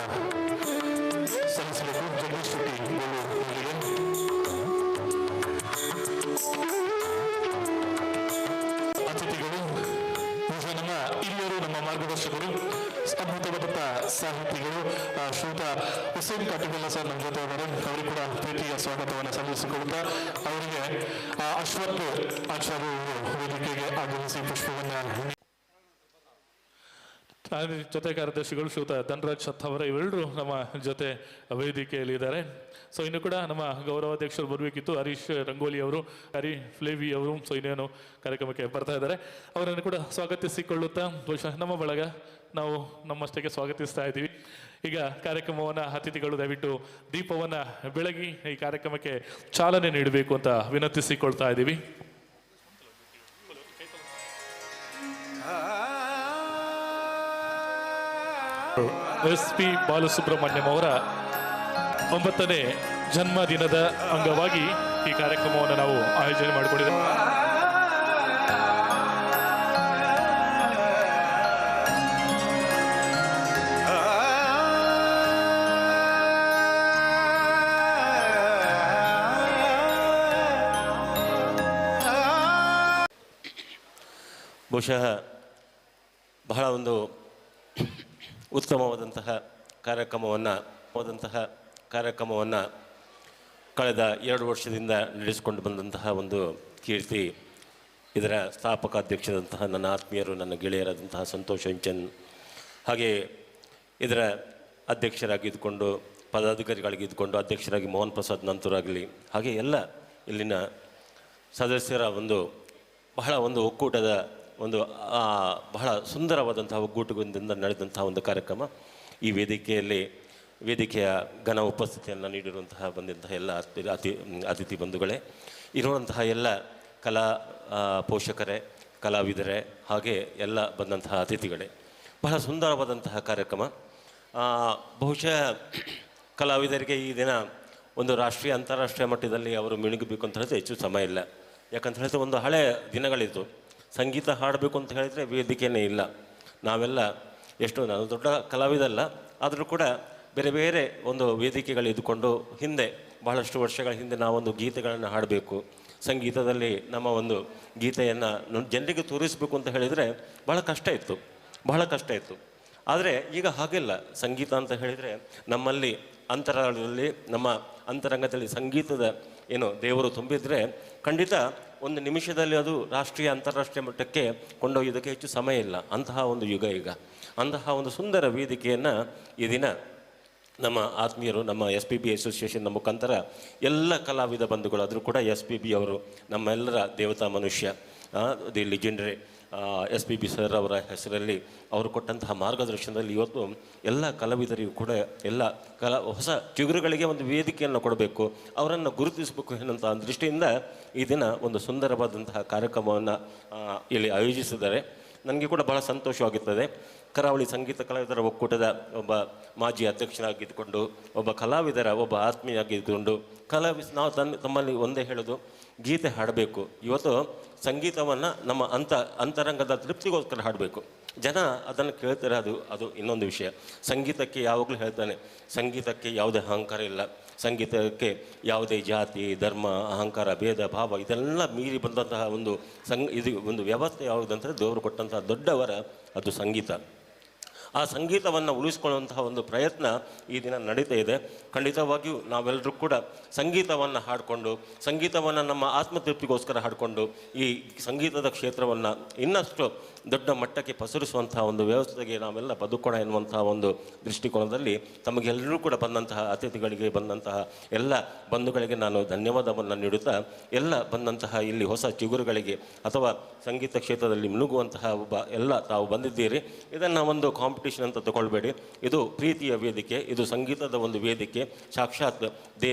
ಸಲ್ಲಿಸಬೇಕು. ಜಗದೀಶ್ ಶೆಟ್ಟಿ ಬೋಳೂರು ಅವರಿಗೆ ಅತಿಥಿಗಳು ನಮ್ಮ ಹಿರಿಯರು, ನಮ್ಮ ಮಾರ್ಗದರ್ಶಕರು, ಅದ್ಭುತವಾದಂತಹ ಸಾಹಿತಿಗಳು ಶ್ರೀಯುತ ಹುಸೇನ್ ಕಾಟಿಪಲ್ಲ ಸರ್ ನಮ್ಮ ಜೊತೆ ಇದ್ದಾರೆ. ಅವರಿಗೆ ಕೂಡ ಪ್ರೀತಿಯ ಸ್ವಾಗತವನ್ನು ಸಲ್ಲಿಸಿಕೊಳ್ಳುತ್ತಾ ಅವರಿಗೆ ಅಶ್ವಥ್ ಆಚಾರ್ಯ ಅವರು ವೇದಿಕೆಗೆ ಆಗಮಿಸಿ ಪುಷ್ಪವನ್ನ ಜೊತೆ ಕಾರ್ಯದರ್ಶಿಗಳು ಶ್ರೀಯುತ ಧನರಾಜ್ ಅತ್ತಾವರ ಇವೆಲ್ಲರೂ ನಮ್ಮ ಜೊತೆ ವೇದಿಕೆಯಲ್ಲಿ ಇದ್ದಾರೆ. ಸೊ ಇನ್ನು ಕೂಡ ನಮ್ಮ ಗೌರವಾಧ್ಯಕ್ಷರು ಬರಬೇಕಿತ್ತು, ಹರೀಶ್ ರಂಗೋಲಿ ಅವರು, ಹರಿ ಫ್ಲೇವಿ ಅವರು. ಸೊ ಇನ್ನೇನು ಕಾರ್ಯಕ್ರಮಕ್ಕೆ ಬರ್ತಾ ಇದ್ದಾರೆ, ಅವರನ್ನು ಕೂಡ ಸ್ವಾಗತಿಸಿಕೊಳ್ಳುತ್ತಾ ಬಹುಶಃ ನಮ್ಮ ಬಳಗ ನಾವು ನಮ್ಮಷ್ಟಕ್ಕೆ ಸ್ವಾಗತಿಸ್ತಾ ಇದ್ದೀವಿ. ಈಗ ಕಾರ್ಯಕ್ರಮವನ್ನು ಅತಿಥಿಗಳು ದಯವಿಟ್ಟು ದೀಪವನ್ನು ಬೆಳಗಿ ಈ ಕಾರ್ಯಕ್ರಮಕ್ಕೆ ಚಾಲನೆ ನೀಡಬೇಕು ಅಂತ ವಿನಂತಿಸಿಕೊಳ್ತಾ ಇದ್ದೀವಿ. SP ಬಾಲಸುಬ್ರಹ್ಮಣ್ಯಂ ಅವರ 9ನೇ ಜನ್ಮದಿನದ ಅಂಗವಾಗಿ ಈ ಕಾರ್ಯಕ್ರಮವನ್ನು ನಾವು ಆಯೋಜನೆ ಮಾಡಿಕೊಂಡಿದ್ದೇವೆ. ಬಹುಶಃ ಬಹಳ ಒಂದು ಉತ್ತಮವಾದಂತಹ ಕಾರ್ಯಕ್ರಮವನ್ನು ಕಳೆದ 2 ವರ್ಷದಿಂದ ನಡೆಸಿಕೊಂಡು ಬಂದಂತಹ ಒಂದು ಕೀರ್ತಿ ಇದರ ಸ್ಥಾಪಕ ಅಧ್ಯಕ್ಷರಾದಂತಹ ನನ್ನ ಆತ್ಮೀಯರು, ನನ್ನ ಗೆಳೆಯರಾದಂತಹ ಸಂತೋಷಂಚನ್, ಹಾಗೆ ಇದರ ಅಧ್ಯಕ್ಷರಾಗಿದ್ದುಕೊಂಡು ಪದಾಧಿಕಾರಿಗಳಿಗಿದ್ದುಕೊಂಡು ಅಧ್ಯಕ್ಷರಾಗಿ ಮೋಹನ್ ಪ್ರಸಾದ್ ನಂತೂರಾಗಲಿ, ಹಾಗೆ ಎಲ್ಲ ಇಲ್ಲಿನ ಸದಸ್ಯರ ಒಂದು ಬಹಳ ಒಂದು ಒಕ್ಕೂಟದ ಒಂದು ಬಹಳ ಸುಂದರವಾದಂತಹ ಒಗ್ಗೂಟದಿಂದ ನಡೆದಂತಹ ಒಂದು ಕಾರ್ಯಕ್ರಮ. ಈ ವೇದಿಕೆಯ ಘನ ಉಪಸ್ಥಿತಿಯನ್ನು ನೀಡಿರುವಂತಹ ಬಂದಂತಹ ಎಲ್ಲ ಅತಿಥಿ ಬಂಧುಗಳೇ, ಇರುವಂತಹ ಎಲ್ಲ ಕಲಾ ಪೋಷಕರೇ, ಕಲಾವಿದರೇ, ಹಾಗೆ ಎಲ್ಲ ಬಂದಂತಹ ಅತಿಥಿಗಳೇ, ಬಹಳ ಸುಂದರವಾದಂತಹ ಕಾರ್ಯಕ್ರಮ. ಬಹುಶಃ ಕಲಾವಿದರಿಗೆ ಈ ದಿನ ಒಂದು ರಾಷ್ಟ್ರೀಯ ಅಂತಾರಾಷ್ಟ್ರೀಯ ಮಟ್ಟದಲ್ಲಿ ಅವರು ಮಿಣುಗಬೇಕು ಅಂತ ಹೇಳಿದ್ರೆ ಹೆಚ್ಚು ಸಮಯ ಇಲ್ಲ. ಯಾಕಂತ ಹೇಳಿದ್ರೆ ಒಂದು ಹಳೆಯ ದಿನಗಳಿತ್ತು, ಸಂಗೀತ ಹಾಡಬೇಕು ಅಂತ ಹೇಳಿದರೆ ವೇದಿಕೆಯೇ ಇಲ್ಲ. ನಾವೆಲ್ಲ ನಾನು ದೊಡ್ಡ ಕಲಾವಿದಲ್ಲ, ಆದರೂ ಕೂಡ ಬೇರೆ ಬೇರೆ ಒಂದು ವೇದಿಕೆಗಳು ಇದ್ದುಕೊಂಡು ಹಿಂದೆ ಬಹಳಷ್ಟು ವರ್ಷಗಳ ಹಿಂದೆ ನಾವೊಂದು ಗೀತೆಗಳನ್ನು ಹಾಡಬೇಕು, ಸಂಗೀತದಲ್ಲಿ ನಮ್ಮ ಒಂದು ಗೀತೆಯನ್ನು ಜನರಿಗೆ ತೋರಿಸಬೇಕು ಅಂತ ಹೇಳಿದರೆ ಬಹಳ ಕಷ್ಟ ಇತ್ತು. ಆದರೆ ಈಗ ಹಾಗೆಲ್ಲ. ಸಂಗೀತ ಅಂತ ಹೇಳಿದರೆ ನಮ್ಮಲ್ಲಿ ಅಂತರಾಳದಲ್ಲಿ, ನಮ್ಮ ಅಂತರಂಗದಲ್ಲಿ ಸಂಗೀತದ ಏನು ದೇವರು ತುಂಬಿದರೆ ಖಂಡಿತ ಒಂದು ನಿಮಿಷದಲ್ಲಿ ಅದು ರಾಷ್ಟ್ರೀಯ ಅಂತಾರಾಷ್ಟ್ರೀಯ ಮಟ್ಟಕ್ಕೆ ಕೊಂಡೊಯ್ಯೋದಕ್ಕೆ ಹೆಚ್ಚು ಸಮಯ ಇಲ್ಲ. ಅಂತಹ ಒಂದು ಯುಗ ಈಗ. ಅಂತಹ ಒಂದು ಸುಂದರ ವೇದಿಕೆಯನ್ನು ಈ ದಿನ ನಮ್ಮ ಆತ್ಮೀಯರು, ನಮ್ಮ SPB ಅಸೋಸಿಯೇಷನ್ನ ಮುಖಾಂತರ ಎಲ್ಲ ಕಲಾವಿದ ಬಂಧುಗಳು, ಆದರೂ ಕೂಡ SPB ಅವರು ನಮ್ಮೆಲ್ಲರ ದೇವತಾ ಮನುಷ್ಯ, ದಿ ಲಿಜೆಂಡರಿ SPB ಸರ್ ಅವರ ಹೆಸರಲ್ಲಿ ಅವರು ಕೊಟ್ಟಂತಹ ಮಾರ್ಗದರ್ಶನದಲ್ಲಿ ಇವತ್ತು ಎಲ್ಲ ಕಲಾವಿದರಿಗೂ ಕೂಡ ಎಲ್ಲ ಹೊಸ ಚಿಗುರುಗಳಿಗೆ ಒಂದು ವೇದಿಕೆಯನ್ನು ಕೊಡಬೇಕು, ಅವರನ್ನು ಗುರುತಿಸಬೇಕು ಎನ್ನುವಂಥ ದೃಷ್ಟಿಯಿಂದ ಈ ದಿನ ಒಂದು ಸುಂದರವಾದಂತಹ ಕಾರ್ಯಕ್ರಮವನ್ನು ಇಲ್ಲಿ ಆಯೋಜಿಸಿದ್ದಾರೆ. ನನಗೆ ಕೂಡ ಬಹಳ ಸಂತೋಷವಾಗುತ್ತದೆ. ಕರಾವಳಿ ಸಂಗೀತ ಕಲಾವಿದರ ಒಕ್ಕೂಟದ ಒಬ್ಬ ಮಾಜಿ ಅಧ್ಯಕ್ಷನಾಗಿದ್ದುಕೊಂಡು, ಒಬ್ಬ ಕಲಾವಿದರ ಒಬ್ಬ ಆತ್ಮೀಯಾಗಿದ್ದುಕೊಂಡು, ನಾವು ತಮ್ಮಲ್ಲಿ ಒಂದೇ ಹೇಳೋದು, ಗೀತೆ ಹಾಡಬೇಕು. ಇವತ್ತು ಸಂಗೀತವನ್ನು ನಮ್ಮ ಅಂತರಂಗದ ತೃಪ್ತಿಗೋಸ್ಕರ ಹಾಡಬೇಕು. ಜನ ಅದನ್ನು ಕೇಳ್ತಾರೆ, ಅದು ಇನ್ನೊಂದು ವಿಷಯ. ಸಂಗೀತಕ್ಕೆ ಯಾವಾಗಲೂ ಹೇಳ್ತಾನೆ, ಸಂಗೀತಕ್ಕೆ ಯಾವುದೇ ಅಹಂಕಾರ ಇಲ್ಲ, ಸಂಗೀತಕ್ಕೆ ಯಾವುದೇ ಜಾತಿ ಧರ್ಮ ಅಹಂಕಾರ ಭೇದ ಭಾವ ಇದೆಲ್ಲ ಮೀರಿ ಬಂದಂತಹ ಇದು ಒಂದು ವ್ಯವಸ್ಥೆ ಯಾವುದಂದರೆ ದೇವರು ಕೊಟ್ಟಂತಹ ದೊಡ್ಡವರ ಅದು ಸಂಗೀತ. ಆ ಸಂಗೀತವನ್ನು ಉಳಿಸ್ಕೊಳ್ಳುವಂತಹ ಒಂದು ಪ್ರಯತ್ನ ಈ ದಿನ ನಡೀತಾ ಇದೆ. ಖಂಡಿತವಾಗಿಯೂ ನಾವೆಲ್ಲರೂ ಕೂಡ ಸಂಗೀತವನ್ನು ಹಾಡಿಕೊಂಡು, ಸಂಗೀತವನ್ನು ನಮ್ಮ ಆತ್ಮತೃಪ್ತಿಗೋಸ್ಕರ ಹಾಡಿಕೊಂಡು ಈ ಸಂಗೀತದ ಕ್ಷೇತ್ರವನ್ನು ಇನ್ನಷ್ಟು ದೊಡ್ಡ ಮಟ್ಟಕ್ಕೆ ಪಸರಿಸುವಂತಹ ಒಂದು ವ್ಯವಸ್ಥೆಗೆ ನಾವೆಲ್ಲ ಬದುಕೋಣ ಎನ್ನುವಂತಹ ಒಂದು ದೃಷ್ಟಿಕೋನದಲ್ಲಿ ತಮಗೆಲ್ಲರೂ ಕೂಡ ಬಂದಂತಹ ಅತಿಥಿಗಳಿಗೆ, ಬಂದಂತಹ ಎಲ್ಲ ಬಂಧುಗಳಿಗೆ ನಾನು ಧನ್ಯವಾದವನ್ನು ನೀಡುತ್ತಾ, ಎಲ್ಲ ಬಂದಂತಹ ಇಲ್ಲಿ ಹೊಸ ಚಿಗುರುಗಳಿಗೆ ಅಥವಾ ಸಂಗೀತ ಕ್ಷೇತ್ರದಲ್ಲಿ ಮುಳುಗುವಂತಹ ಎಲ್ಲ ತಾವು ಬಂದಿದ್ದೀರಿ. ಇದನ್ನು ಒಂದು ಕಾಂಪಿಟೇಷನ್ ಅಂತ ತಗೊಳ್ಬೇಡಿ. ಇದು ಪ್ರೀತಿಯ ವೇದಿಕೆ, ಇದು ಸಂಗೀತದ ಒಂದು ವೇದಿಕೆ, ಸಾಕ್ಷಾತ್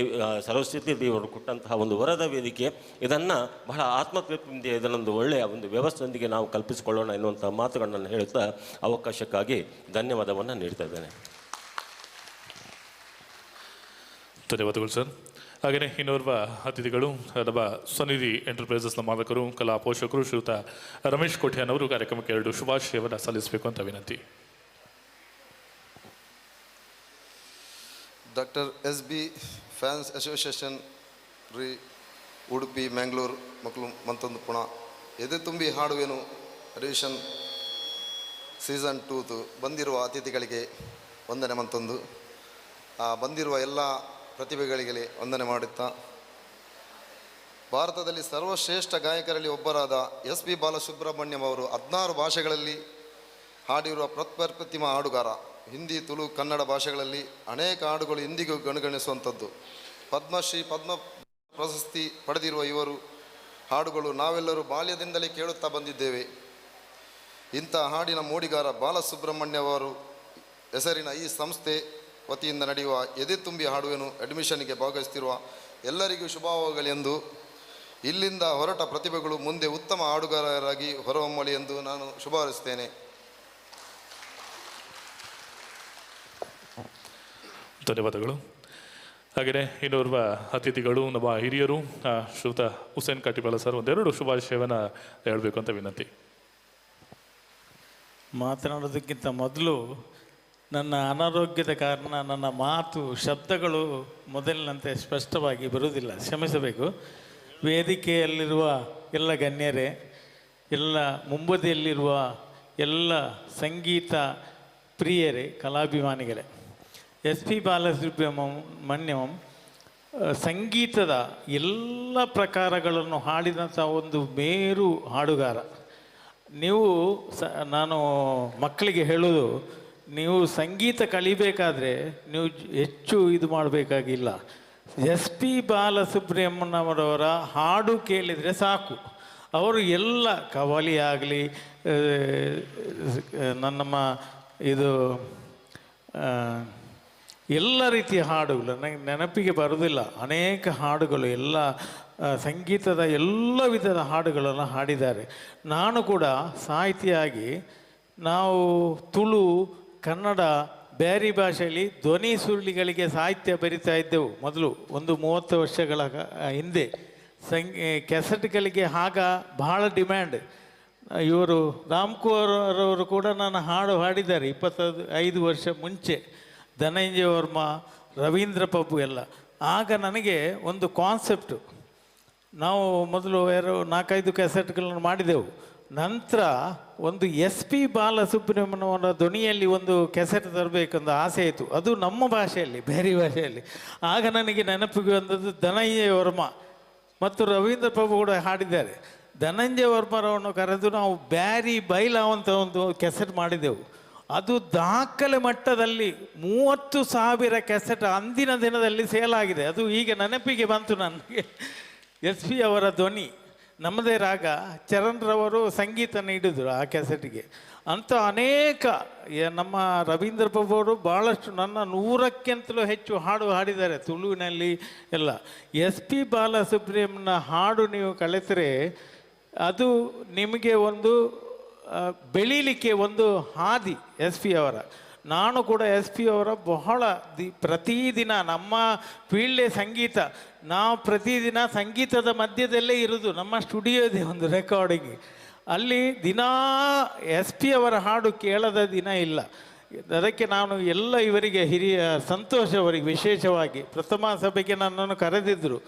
ಸರಸ್ವತಿ ದೇವರು ಕೊಟ್ಟಂತಹ ಒಂದು ವರದ ವೇದಿಕೆ. ಇದನ್ನು ಬಹಳ ಆತ್ಮತೃಪ್ತಿಯಿಂದ ಇದನ್ನೊಂದು ಒಳ್ಳೆಯ ಒಂದು ವ್ಯವಸ್ಥೆಯೊಂದಿಗೆ ನಾವು ಕಲ್ಪಿಸಿಕೊಳ್ಳೋಣ ಎನ್ನುವಂಥ ಮಾತುಗಳನ್ನು ಹೇಳುತ್ತಾ ಅವಕಾಶಕ್ಕಾಗಿ ಧನ್ಯವಾದವನ್ನು ನೀಡ್ತಾ ಇದ್ದೇನೆ. ಧನ್ಯವಾದಗಳು ಸರ್. ಹಾಗೆಯೇ ಇನ್ನೋರ್ವ ಅತಿಥಿಗಳು ನಮ್ಮ ಸ್ವನಿಧಿ ಎಂಟರ್ಪ್ರೈಸಸ್ನ ಮಾಲಕರು, ಕಲಾ ಪೋಷಕರು ಶ್ರೀಯುತ ರಮೇಶ್ ಕೋಠ್ಯಾನವರು ಕಾರ್ಯಕ್ರಮಕ್ಕೆ 2 ಶುಭಾಶಯವನ್ನು ಸಲ್ಲಿಸಬೇಕು ಅಂತ ವಿನಂತಿ. ಡಾಕ್ಟರ್ SB ಫ್ಯಾನ್ಸ್ ಅಸೋಸಿಯೇಷನ್ ರೀ ಉಡುಪಿ ಮ್ಯಾಂಗ್ಳೂರು ಮಕ್ಕಳು ಮಂತೊಂದು ಪುಣ ಎದೆ ತುಂಬಿ ಹಾಡುವೆನು ರಿವಿಷನ್ ಸೀಸನ್ 2 ಬಂದಿರುವ ಅತಿಥಿಗಳಿಗೆ ವಂದನೆ ಮಂತೊಂದು, ಬಂದಿರುವ ಎಲ್ಲ ಪ್ರತಿಭೆಗಳಿಗೆ ವಂದನೆ ಮಾಡುತ್ತಾ, ಭಾರತದಲ್ಲಿ ಸರ್ವಶ್ರೇಷ್ಠ ಗಾಯಕರಲ್ಲಿ ಒಬ್ಬರಾದ SP ಬಾಲಸುಬ್ರಹ್ಮಣ್ಯಂ ಅವರು 16 ಭಾಷೆಗಳಲ್ಲಿ ಹಾಡಿರುವ ಪ್ರಪ್ರತಿಮ ಹಾಡುಗಾರ. ಹಿಂದಿ, ತುಳು, ಕನ್ನಡ ಭಾಷೆಗಳಲ್ಲಿ ಅನೇಕ ಹಾಡುಗಳು ಇಂದಿಗೂ ಗಣಗಣಿಸುವಂಥದ್ದು. ಪದ್ಮಶ್ರೀ, ಪದ್ಮ ಪ್ರಶಸ್ತಿ ಪಡೆದಿರುವ ಇವರು ಹಾಡುಗಳು ನಾವೆಲ್ಲರೂ ಬಾಲ್ಯದಿಂದಲೇ ಕೇಳುತ್ತಾ ಬಂದಿದ್ದೇವೆ. ಇಂಥ ಹಾಡಿನ ಮೋಡಿಗಾರ ಬಾಲಸುಬ್ರಹ್ಮಣ್ಯ ಅವರು ಹೆಸರಿನ ಈ ಸಂಸ್ಥೆ ವತಿಯಿಂದ ನಡೆಯುವ ಎದೆ ತುಂಬಿ ಹಾಡುವೆನು ಅಡ್ಮಿಷನ್ಗೆ ಭಾಗವಹಿಸುತ್ತಿರುವ ಎಲ್ಲರಿಗೂ ಶುಭವಾಗಲೆಂದು, ಇಲ್ಲಿಂದ ಹೊರಟ ಪ್ರತಿಭೆಗಳು ಮುಂದೆ ಉತ್ತಮ ಹಾಡುಗಾರರಾಗಿ ಹೊರಹೊಮ್ಮಲಿ ಎಂದು ನಾನು ಶುಭ ಹಾರೈಸುತ್ತೇನೆ. ಧನ್ಯವಾದಗಳು. ಹಾಗೆಯೇ ಇನ್ನೋರ್ವ ಅತಿಥಿಗಳು ನಮ್ಮ ಹಿರಿಯರು ಶ್ರೀಯುತ ಹುಸೇನ್ ಕಟಿಪಾಲ ಸರ್ 2 ಶುಭಾಶಯವನ್ನು ಹೇಳಬೇಕು ಅಂತ ವಿನಂತಿ. ಮಾತನಾಡೋದಕ್ಕಿಂತ ಮೊದಲು ನನ್ನ ಅನಾರೋಗ್ಯದ ಕಾರಣ ನನ್ನ ಮಾತು ಶಬ್ದಗಳು ಮೊದಲಿನಂತೆ ಸ್ಪಷ್ಟವಾಗಿ ಬರುವುದಿಲ್ಲ, ಕ್ಷಮಿಸಬೇಕು. ವೇದಿಕೆಯಲ್ಲಿರುವ ಎಲ್ಲ ಗಣ್ಯರೇ, ಎಲ್ಲ ಮುಂಬದಿಯಲ್ಲಿರುವ ಎಲ್ಲ ಸಂಗೀತ ಪ್ರಿಯರೇ, ಕಲಾಭಿಮಾನಿಗಳೇ, SP ಬಾಲಸುಬ್ರಹ್ಮಣ್ಯಂ ಸಂಗೀತದ ಎಲ್ಲ ಪ್ರಕಾರಗಳನ್ನು ಹಾಡಿದಂಥ ಒಂದು ಮೇರು ಹಾಡುಗಾರ. ನೀವು ನಾನು ಮಕ್ಕಳಿಗೆ ಹೇಳೋದು, ನೀವು ಸಂಗೀತ ಕಲಿಬೇಕಾದ್ರೆ ನೀವು ಹೆಚ್ಚು ಇದು ಮಾಡಬೇಕಾಗಿಲ್ಲ. SP ಬಾಲಸುಬ್ರಹ್ಮಣ್ಯಮರವರ ಹಾಡು ಕೇಳಿದರೆ ಸಾಕು. ಅವರು ಎಲ್ಲ ಕವಾಲಿ ಆಗಲಿ, ನಮ್ಮ ಇದು ಎಲ್ಲ ರೀತಿಯ ಹಾಡುಗಳು ನನಗೆ ನೆನಪಿಗೆ ಬರೋದಿಲ್ಲ. ಅನೇಕ ಹಾಡುಗಳು, ಎಲ್ಲ ಸಂಗೀತದ ಎಲ್ಲ ವಿಧದ ಹಾಡುಗಳನ್ನು ಹಾಡಿದ್ದಾರೆ. ನಾನು ಕೂಡ ಸಾಹಿತಿಯಾಗಿ ನಾವು ತುಳು, ಕನ್ನಡ, ಬೇರೆ ಭಾಷೆಯಲ್ಲಿ ಧ್ವನಿ ಸುರುಳಿಗಳಿಗೆ ಸಾಹಿತ್ಯ ಬರಿತಾ ಇದ್ದೆವು ಮೊದಲು, ಒಂದು 30 ವರ್ಷಗಳ ಹಿಂದೆ. ಕೆಸೆಟ್ಗಳಿಗೆ ಆಗ ಬಹಳ ಡಿಮ್ಯಾಂಡ್. ಇವರು ರಾಮ್ಕುಮಾರ್ ಕೂಡ ನಾನು ಹಾಡು ಹಾಡಿದ್ದಾರೆ 25 ವರ್ಷ ಮುಂಚೆ. ಧನಂಜಯ ವರ್ಮ, ರವೀಂದ್ರ ಪ್ರಭು ಎಲ್ಲ ಆಗ ನನಗೆ ಒಂದು ಕಾನ್ಸೆಪ್ಟು, ನಾವು ಮೊದಲು 4-5 ಕ್ಯಾಸೆಟ್ಗಳನ್ನು ಮಾಡಿದೆವು. ನಂತರ ಒಂದು SP ಬಾಲಸುಬ್ರಹ್ಮಣ್ಯವರ ಧ್ವನಿಯಲ್ಲಿ ಒಂದು ಕೆಸೆಟ್ ತರಬೇಕೆಂದು ಆಸೆ ಆಯಿತು. ಅದು ನಮ್ಮ ಭಾಷೆಯಲ್ಲಿ, ಬೇರೆ ಭಾಷೆಯಲ್ಲಿ. ಆಗ ನನಗೆ ನೆನಪಿಗೆ ಬಂದದ್ದು ಧನಂಜಯ ವರ್ಮ ಮತ್ತು ರವೀಂದ್ರ ಪ್ರಭು ಕೂಡ ಹಾಡಿದ್ದಾರೆ. ಧನಂಜಯ ವರ್ಮರವನ್ನು ಕರೆದು ನಾವು ಬ್ಯಾರಿ ಬೈಲಾ ಅಂತ ಒಂದು ಕೆಸೆಟ್ ಮಾಡಿದೆವು. ಅದು ದಾಖಲೆ ಮಟ್ಟದಲ್ಲಿ 30,000 ಕೆಸೆಟ್ ಅಂದಿನ ದಿನದಲ್ಲಿ ಸೇಲ್ ಆಗಿದೆ. ಅದು ಈಗ ನೆನಪಿಗೆ ಬಂತು ನನಗೆ. SP ಅವರ ಧ್ವನಿ, ನಮ್ಮದೇ ರಾಗ, ಚರಣ್ ರವರು ಸಂಗೀತ ನೀಡಿದರು ಆ ಕೆಸೆಟ್ಗೆ. ಅಂಥ ಅನೇಕ ನಮ್ಮ ರವೀಂದ್ರ ಪ್ರಭು ಅವರು ಭಾಳಷ್ಟು, ನನ್ನ 100ಕ್ಕಿಂತಲೂ ಹೆಚ್ಚು ಹಾಡು ಹಾಡಿದ್ದಾರೆ ತುಳುವಿನಲ್ಲಿ ಎಲ್ಲ. SP ಬಾಲಸುಬ್ರಹ್ಮಣ್ಯನ ಹಾಡು ನೀವು ಕಲಿತರೆ ಅದು ನಿಮಗೆ ಒಂದು ಬೆಳೀಲಿಕ್ಕೆ ಒಂದು ಹಾದಿ. SP ಅವರ, ನಾನು ಕೂಡ SP ಅವರ ಬಹಳ ಪ್ರತಿದಿನ ನಮ್ಮ ಫೀಲ್ಡೇ ಸಂಗೀತ. ನಾವು ಪ್ರತಿದಿನ ಸಂಗೀತದ ಮಧ್ಯದಲ್ಲೇ ಇರೋದು. ನಮ್ಮ ಸ್ಟುಡಿಯೋ ಇದೆ ಒಂದು ರೆಕಾರ್ಡಿಂಗ್, ಅಲ್ಲಿ ದಿನಾ SP ಅವರ ಹಾಡು ಕೇಳದ ದಿನ ಇಲ್ಲ. ಅದಕ್ಕೆ ನಾನು ಎಲ್ಲ ಇವರಿಗೆ, ಹಿರಿಯ ಸಂತೋಷ್ ಅವರಿಗೆ ವಿಶೇಷವಾಗಿ ಪ್ರಥಮ ಸಭೆಗೆ ನನ್ನನ್ನು ಕರೆದಿದ್ದರು,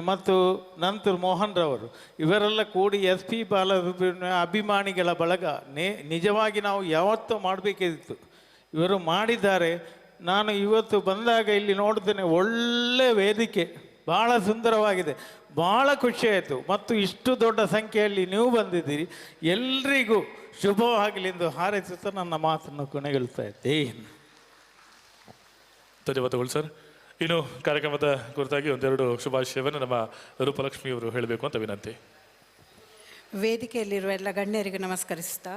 ಮತ್ತು ನಂತರ ಮೋಹನ್ ರವರು, ಇವರೆಲ್ಲ ಕೂಡಿ SP ಬಾಲಸುಬ್ರಹ್ಮಣ್ಯ ಅಭಿಮಾನಿಗಳ ಬಳಗ. ನಿಜವಾಗಿ ನಾವು ಯಾವತ್ತೂ ಮಾಡಬೇಕಿತ್ತು, ಇವರು ಮಾಡಿದ್ದಾರೆ. ನಾನು ಇವತ್ತು ಬಂದಾಗ ಇಲ್ಲಿ ನೋಡ್ತೇನೆ, ಒಳ್ಳೆ ವೇದಿಕೆ, ಭಾಳ ಸುಂದರವಾಗಿದೆ, ಭಾಳ ಖುಷಿಯಾಯಿತು. ಮತ್ತು ಇಷ್ಟು ದೊಡ್ಡ ಸಂಖ್ಯೆಯಲ್ಲಿ ನೀವು ಬಂದಿದ್ದೀರಿ, ಎಲ್ರಿಗೂ ಶುಭವಾಗಲಿ ಎಂದು ಹಾರೈಸುತ್ತಾ ನನ್ನ ಮಾತನ್ನು ಕೊನೆಗೊಳ್ತಾ ಇದ್ದೇನೆ. ಧನ್ಯವಾದಗಳು ಸರ್. ಇನ್ನು ಕಾರ್ಯಕ್ರಮದ ಕುರಿತಾಗಿ ಒಂದೆರಡು ಶುಭಾಶಯವನ್ನು ನಮ್ಮ ರೂಪಲಕ್ಷ್ಮಿಯವರು ಹೇಳಬೇಕು ಅಂತ ವಿನಂತಿ. ವೇದಿಕೆಯಲ್ಲಿರುವ ಎಲ್ಲ ಗಣ್ಯರಿಗೂ ನಮಸ್ಕರಿಸ್ತಾ,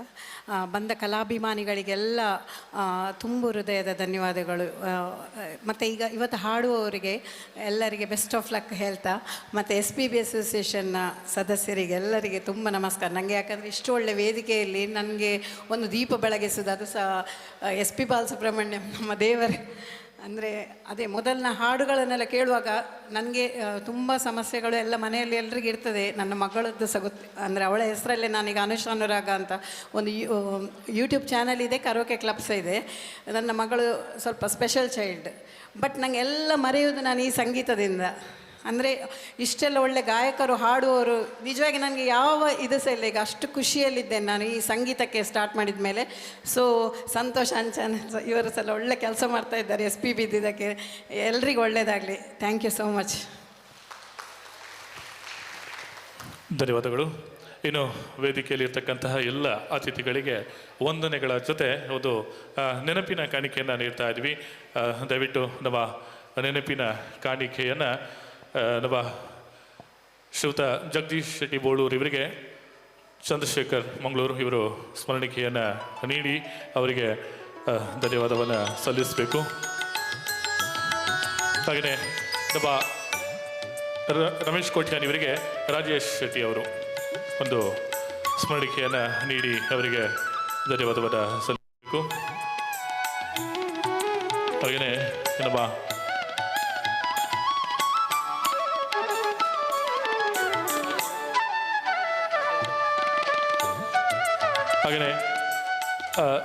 ಬಂದ ಕಲಾಭಿಮಾನಿಗಳಿಗೆಲ್ಲ ತುಂಬು ಹೃದಯದ ಧನ್ಯವಾದಗಳು. ಮತ್ತು ಇವತ್ತು ಹಾಡುವವರಿಗೆ ಎಲ್ಲರಿಗೆ ಬೆಸ್ಟ್ ಆಫ್ ಲಕ್ ಹೇಳ್ತಾ, ಮತ್ತು SPB ಅಸೋಸಿಯೇಷನ್ನ ಸದಸ್ಯರಿಗೆ ಎಲ್ಲರಿಗೆ ತುಂಬ ನಮಸ್ಕಾರ. ನನಗೆ ಯಾಕಂದರೆ ಇಷ್ಟು ಒಳ್ಳೆ ವೇದಿಕೆಯಲ್ಲಿ ನನಗೆ ಒಂದು ದೀಪ ಬೆಳಗಿಸೋದು, ಅದು ಸಹ SP ಬಾಲಸುಬ್ರಹ್ಮಣ್ಯಂ ನಮ್ಮ ದೇವರೇ. ಅಂದರೆ ಅದೇ ಮೊದಲಿನ ಹಾಡುಗಳನ್ನೆಲ್ಲ ಕೇಳುವಾಗ ನನಗೆ ತುಂಬ ಸಮಸ್ಯೆಗಳು ಎಲ್ಲ ಮನೆಯಲ್ಲಿ ಎಲ್ರಿಗೂ ಇರ್ತದೆ. ನನ್ನ ಮಗಳದ್ದು ಸಹ ಅಂದರೆ ಅವಳ ಹೆಸರಲ್ಲೇ ನಾನೀಗ ಅನುರಾಗ ಅಂತ ಒಂದು ಯೂಟ್ಯೂಬ್ ಚಾನಲ್ ಇದೆ, ಕರೋಕೆ ಕ್ಲಬ್ಸ್ ಇದೆ. ನನ್ನ ಮಗಳು ಸ್ವಲ್ಪ ಸ್ಪೆಷಲ್ ಚೈಲ್ಡ್. ಬಟ್ ನನಗೆ ಎಲ್ಲ ಮರೆಯೋದು ನಾನು ಈ ಸಂಗೀತದಿಂದ. ಅಂದರೆ ಇಷ್ಟೆಲ್ಲ ಒಳ್ಳೆ ಗಾಯಕರು ಹಾಡುವವರು, ನಿಜವಾಗಿ ನನಗೆ ಯಾವ ಇದು ಸಹ ಇಲ್ಲ. ಈಗ ಅಷ್ಟು ಖುಷಿಯಲ್ಲಿದ್ದೇನೆ ನಾನು ಈ ಸಂಗೀತಕ್ಕೆ ಸ್ಟಾರ್ಟ್ ಮಾಡಿದ ಮೇಲೆ. ಸೊ ಸಂತೋಷ್ ಅಂಚನ್ ಇವರು ಸಲ ಒಳ್ಳೆ ಕೆಲಸ ಮಾಡ್ತಾ ಇದ್ದಾರೆ SPB ಇದಕ್ಕೆ. ಎಲ್ರಿಗೂ ಒಳ್ಳೆಯದಾಗಲಿ. Thank you so much. ಧನ್ಯವಾದಗಳು. ಇನ್ನು ವೇದಿಕೆಯಲ್ಲಿ ಇರ್ತಕ್ಕಂತಹ ಎಲ್ಲ ಅತಿಥಿಗಳಿಗೆ ವಂದನೆಗಳ ಜೊತೆ ಒಂದು ನೆನಪಿನ ಕಾಣಿಕೆಯನ್ನು ನೀಡ್ತಾ ಇದ್ವಿ. ದಯವಿಟ್ಟು ನಮ್ಮ ನೆನಪಿನ ಕಾಣಿಕೆಯನ್ನು ನಮ್ಮ ಶ್ರೀಯುತ ಜಗದೀಶ್ ಶೆಟ್ಟಿ ಬೋಳೂರು ಇವರಿಗೆ ಚಂದ್ರಶೇಖರ್ ಮಂಗಳೂರು ಇವರು ಸ್ಮರಣಿಕೆಯನ್ನು ನೀಡಿ ಅವರಿಗೆ ಧನ್ಯವಾದವನ್ನು ಸಲ್ಲಿಸಬೇಕು. ಹಾಗೆಯೇ ನಮ್ಮ ರಮೇಶ್ ಕೋಟ್ಯಾನ್ ಇವರಿಗೆ ರಾಜೇಶ್ ಶೆಟ್ಟಿ ಅವರು ಒಂದು ಸ್ಮರಣಿಕೆಯನ್ನು ನೀಡಿ ಅವರಿಗೆ ಧನ್ಯವಾದವನ್ನು ಸಲ್ಲಿಸಬೇಕು. ಹಾಗೆಯೇ ನಮ್ಮ ಹಾಗೆಯೇ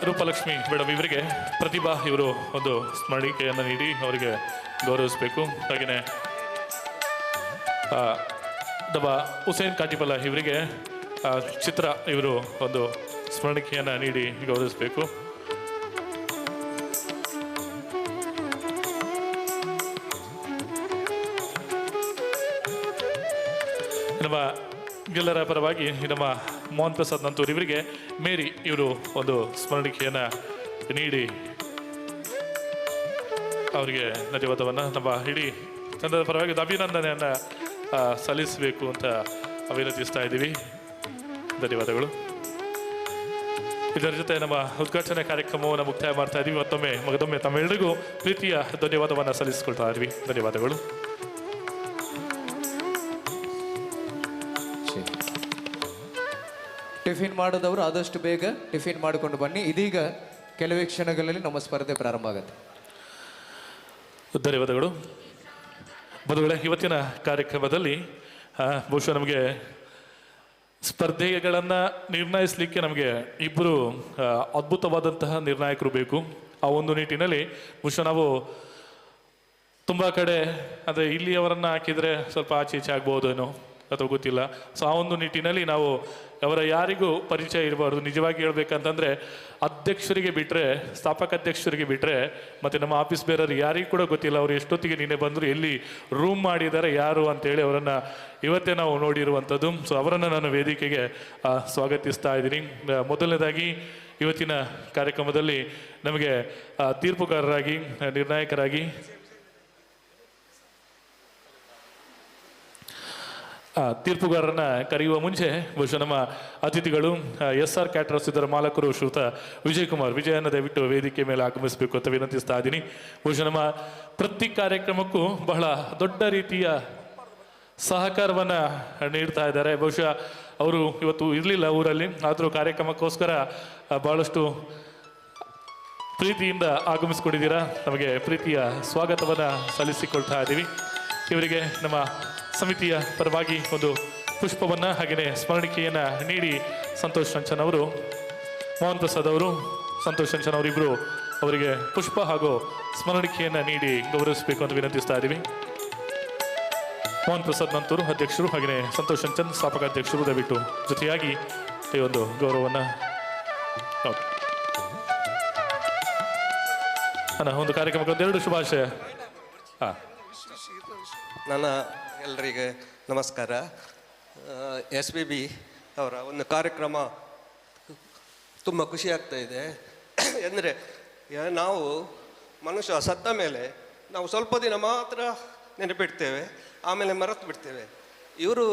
ರೂಪಲಕ್ಷ್ಮಿ ಮೇಡಮ್ ಇವರಿಗೆ ಪ್ರತಿಭಾ ಇವರು ಒಂದು ಸ್ಮರಣಿಕೆಯನ್ನು ನೀಡಿ ಅವರಿಗೆ ಗೌರವಿಸಬೇಕು. ಹಾಗೆಯೇ ನಮ್ಮ ಹುಸೇನ್ ಕಾಟಿಪಲ ಇವರಿಗೆ ಚಿತ್ರ ಇವರು ಒಂದು ಸ್ಮರಣಿಕೆಯನ್ನು ನೀಡಿ ಗೌರವಿಸಬೇಕು. ನಮ್ಮ ಎಲ್ಲರ ಪರವಾಗಿ ನಮ್ಮ ಮೋಹನ್ ಪ್ರಸಾದ್ ನಂತೂರ್ ಇವರಿಗೆ ಮೇರಿ ಇವರು ಒಂದು ಸ್ಮರಣಿಕೆಯನ್ನು ನೀಡಿ ಅವರಿಗೆ ಧನ್ಯವಾದವನ್ನು ನಮ್ಮ ಇಡೀ ತಂಡದ ಪರವಾಗಿ ಅಭಿನಂದನೆಯನ್ನು ಸಲ್ಲಿಸಬೇಕು ಅಂತ ವಿನಂತಿಸ್ತಾ ಇದ್ದೀವಿ. ಧನ್ಯವಾದಗಳು. ಇದರ ಜೊತೆ ನಮ್ಮ ಉದ್ಘಾಟನೆ ಕಾರ್ಯಕ್ರಮವನ್ನು ಮುಕ್ತಾಯ ಮಾಡ್ತಾ ಇದ್ದೀವಿ. ಮತ್ತೊಮ್ಮೆ ತಮ್ಮೆಲ್ಲರಿಗೂ ಪ್ರೀತಿಯ ಧನ್ಯವಾದವನ್ನು ಸಲ್ಲಿಸ್ಕೊಳ್ತಾ ಇದ್ವಿ. ಧನ್ಯವಾದಗಳು. ಟಿಫಿನ್ ಮಾಡೋದವರು ಆದಷ್ಟು ಬೇಗ ಟಿಫಿನ್ ಮಾಡಿಕೊಂಡು ಬನ್ನಿ. ಇದೀಗ ಕೆಲವೇ ಕ್ಷಣಗಳಲ್ಲಿ ನಮ್ಮ ಸ್ಪರ್ಧೆ ಪ್ರಾರಂಭ ಆಗುತ್ತೆ. ಧನ್ಯವಾದಗಳು. ಬಂಧುಗಳೇ, ಇವತ್ತಿನ ಕಾರ್ಯಕ್ರಮದಲ್ಲಿ ಬಹುಶಃ ನಮಗೆ ಸ್ಪರ್ಧೆಗಳನ್ನು ನಿರ್ಣಯಿಸಲಿಕ್ಕೆ ನಮಗೆ ಇಬ್ಬರು ಅದ್ಭುತವಾದಂತಹ ನಿರ್ಣಾಯಕರು ಬೇಕು. ಆ ಒಂದು ನಿಟ್ಟಿನಲ್ಲಿ ಬಹುಶಃ ನಾವು ತುಂಬ ಕಡೆ ಅಂದರೆ ಇಲ್ಲಿಯವರನ್ನು ಹಾಕಿದರೆ ಸ್ವಲ್ಪ ಆಚೆ ಈಚೆ ಆಗ್ಬೋದೇನೋ ಅಥವಾ ಗೊತ್ತಿಲ್ಲ. ಸೊ ಆ ಒಂದು ನಿಟ್ಟಿನಲ್ಲಿ ನಾವು ಅವರ ಯಾರಿಗೂ ಪರಿಚಯ ಇರಬಾರ್ದು. ನಿಜವಾಗಿ ಹೇಳ್ಬೇಕಂತಂದರೆ ಅಧ್ಯಕ್ಷರಿಗೆ ಬಿಟ್ಟರೆ, ಸ್ಥಾಪಕ ಅಧ್ಯಕ್ಷರಿಗೆ ಬಿಟ್ಟರೆ ಮತ್ತು ನಮ್ಮ ಆಫೀಸ್ ಬೇರೆಯವ್ರು ಯಾರಿಗೂ ಕೂಡ ಗೊತ್ತಿಲ್ಲ ಅವರು ಎಷ್ಟೊತ್ತಿಗೆ ನಿನ್ನೆ ಬಂದರು, ಎಲ್ಲಿ ರೂಮ್ ಮಾಡಿದ್ದಾರೆ, ಯಾರು ಅಂತೇಳಿ ಅವರನ್ನು ಇವತ್ತೇ ನಾವು ನೋಡಿರುವಂಥದ್ದು. ಸೊ ಅವರನ್ನು ನಾನು ವೇದಿಕೆಗೆ ಸ್ವಾಗತಿಸ್ತಾ ಇದ್ದೀನಿ. ಮೊದಲನೇದಾಗಿ ಇವತ್ತಿನ ಕಾರ್ಯಕ್ರಮದಲ್ಲಿ ನಮಗೆ ತೀರ್ಪುಗಾರರಾಗಿ, ನಿರ್ಣಾಯಕರಾಗಿ ತೀರ್ಪುಗಾರರನ್ನ ಕರೆಯುವ ಮುಂಚೆ ಬಹುಶಃ ನಮ್ಮ ಅತಿಥಿಗಳು SR ಕ್ಯಾಟರರ್ಸ್ ಇದರ ಮಾಲಕರು ಶ್ರೀಯುತ ವಿಜಯನ ದಯವಿಟ್ಟು ವೇದಿಕೆ ಮೇಲೆ ಆಗಮಿಸಬೇಕು ಅಂತ ವಿನಂತಿಸ್ತಾ ಇದ್ದೀನಿ. ಬಹುಶಃ ನಮ್ಮ ಪ್ರತಿ ಕಾರ್ಯಕ್ರಮಕ್ಕೂ ಬಹಳ ದೊಡ್ಡ ರೀತಿಯ ಸಹಕಾರವನ್ನು ನೀಡ್ತಾ ಇದ್ದಾರೆ. ಬಹುಶಃ ಅವರು ಇವತ್ತು ಇರಲಿಲ್ಲ ಊರಲ್ಲಿ, ಆದರೂ ಕಾರ್ಯಕ್ರಮಕ್ಕೋಸ್ಕರ ಬಹಳಷ್ಟು ಪ್ರೀತಿಯಿಂದ ಆಗಮಿಸ್ಕೊಂಡಿದ್ದೀರಾ. ನಮಗೆ ಪ್ರೀತಿಯ ಸ್ವಾಗತವನ್ನು ಸಲ್ಲಿಸಿಕೊಳ್ತಾ ಇದ್ದೀವಿ. ಇವರಿಗೆ ನಮ್ಮ ಸಮಿತಿಯ ಪರವಾಗಿ ಒಂದು ಪುಷ್ಪವನ್ನು ಹಾಗೆಯೇ ಸ್ಮರಣಿಕೆಯನ್ನು ನೀಡಿ ಸಂತೋಷ್ ಚಂಚನ್ ಅವರು, ಮೋಹನ್ ಪ್ರಸಾದ್ ಅವರು, ಸಂತೋಷ್ ಚಂಚನ್ ಅವರಿಬ್ಬರು ಅವರಿಗೆ ಪುಷ್ಪ ಹಾಗೂ ಸ್ಮರಣಿಕೆಯನ್ನು ನೀಡಿ ಗೌರವಿಸಬೇಕು ಅಂತ ವಿನಂತಿಸ್ತಾ ಇದ್ದೀವಿ. ಮೋಹನ್ ಪ್ರಸಾದ್ ನಂತೂರು ಅಧ್ಯಕ್ಷರು ಹಾಗೆಯೇ ಸಂತೋಷ್ ಚಂಚನ್ ಸ್ಥಾಪಕ ಅಧ್ಯಕ್ಷರು ದಯವಿಟ್ಟು ಜೊತೆಯಾಗಿ ಈ ಒಂದು ಗೌರವವನ್ನು ಒಂದು ಕಾರ್ಯಕ್ರಮಕ್ಕೆ ಒಂದೆರಡು ಶುಭಾಶಯ. ನನ್ನ ಎಲ್ಲರಿಗೆ ನಮಸ್ಕಾರ. SBB ಅವರ ಒಂದು ಕಾರ್ಯಕ್ರಮ ತುಂಬ ಖುಷಿ ಆಗ್ತಾ ಇದೆ. ಅಂದರೆ ನಾವು ಮನುಷ್ಯ ಸತ್ತ ಮೇಲೆ ನಾವು ಸ್ವಲ್ಪ ದಿನ ಮಾತ್ರ ನೆನಪಿಡ್ತೇವೆ, ಆಮೇಲೆ ಮರೆತು ಬಿಡ್ತೇವೆ. ಇವರು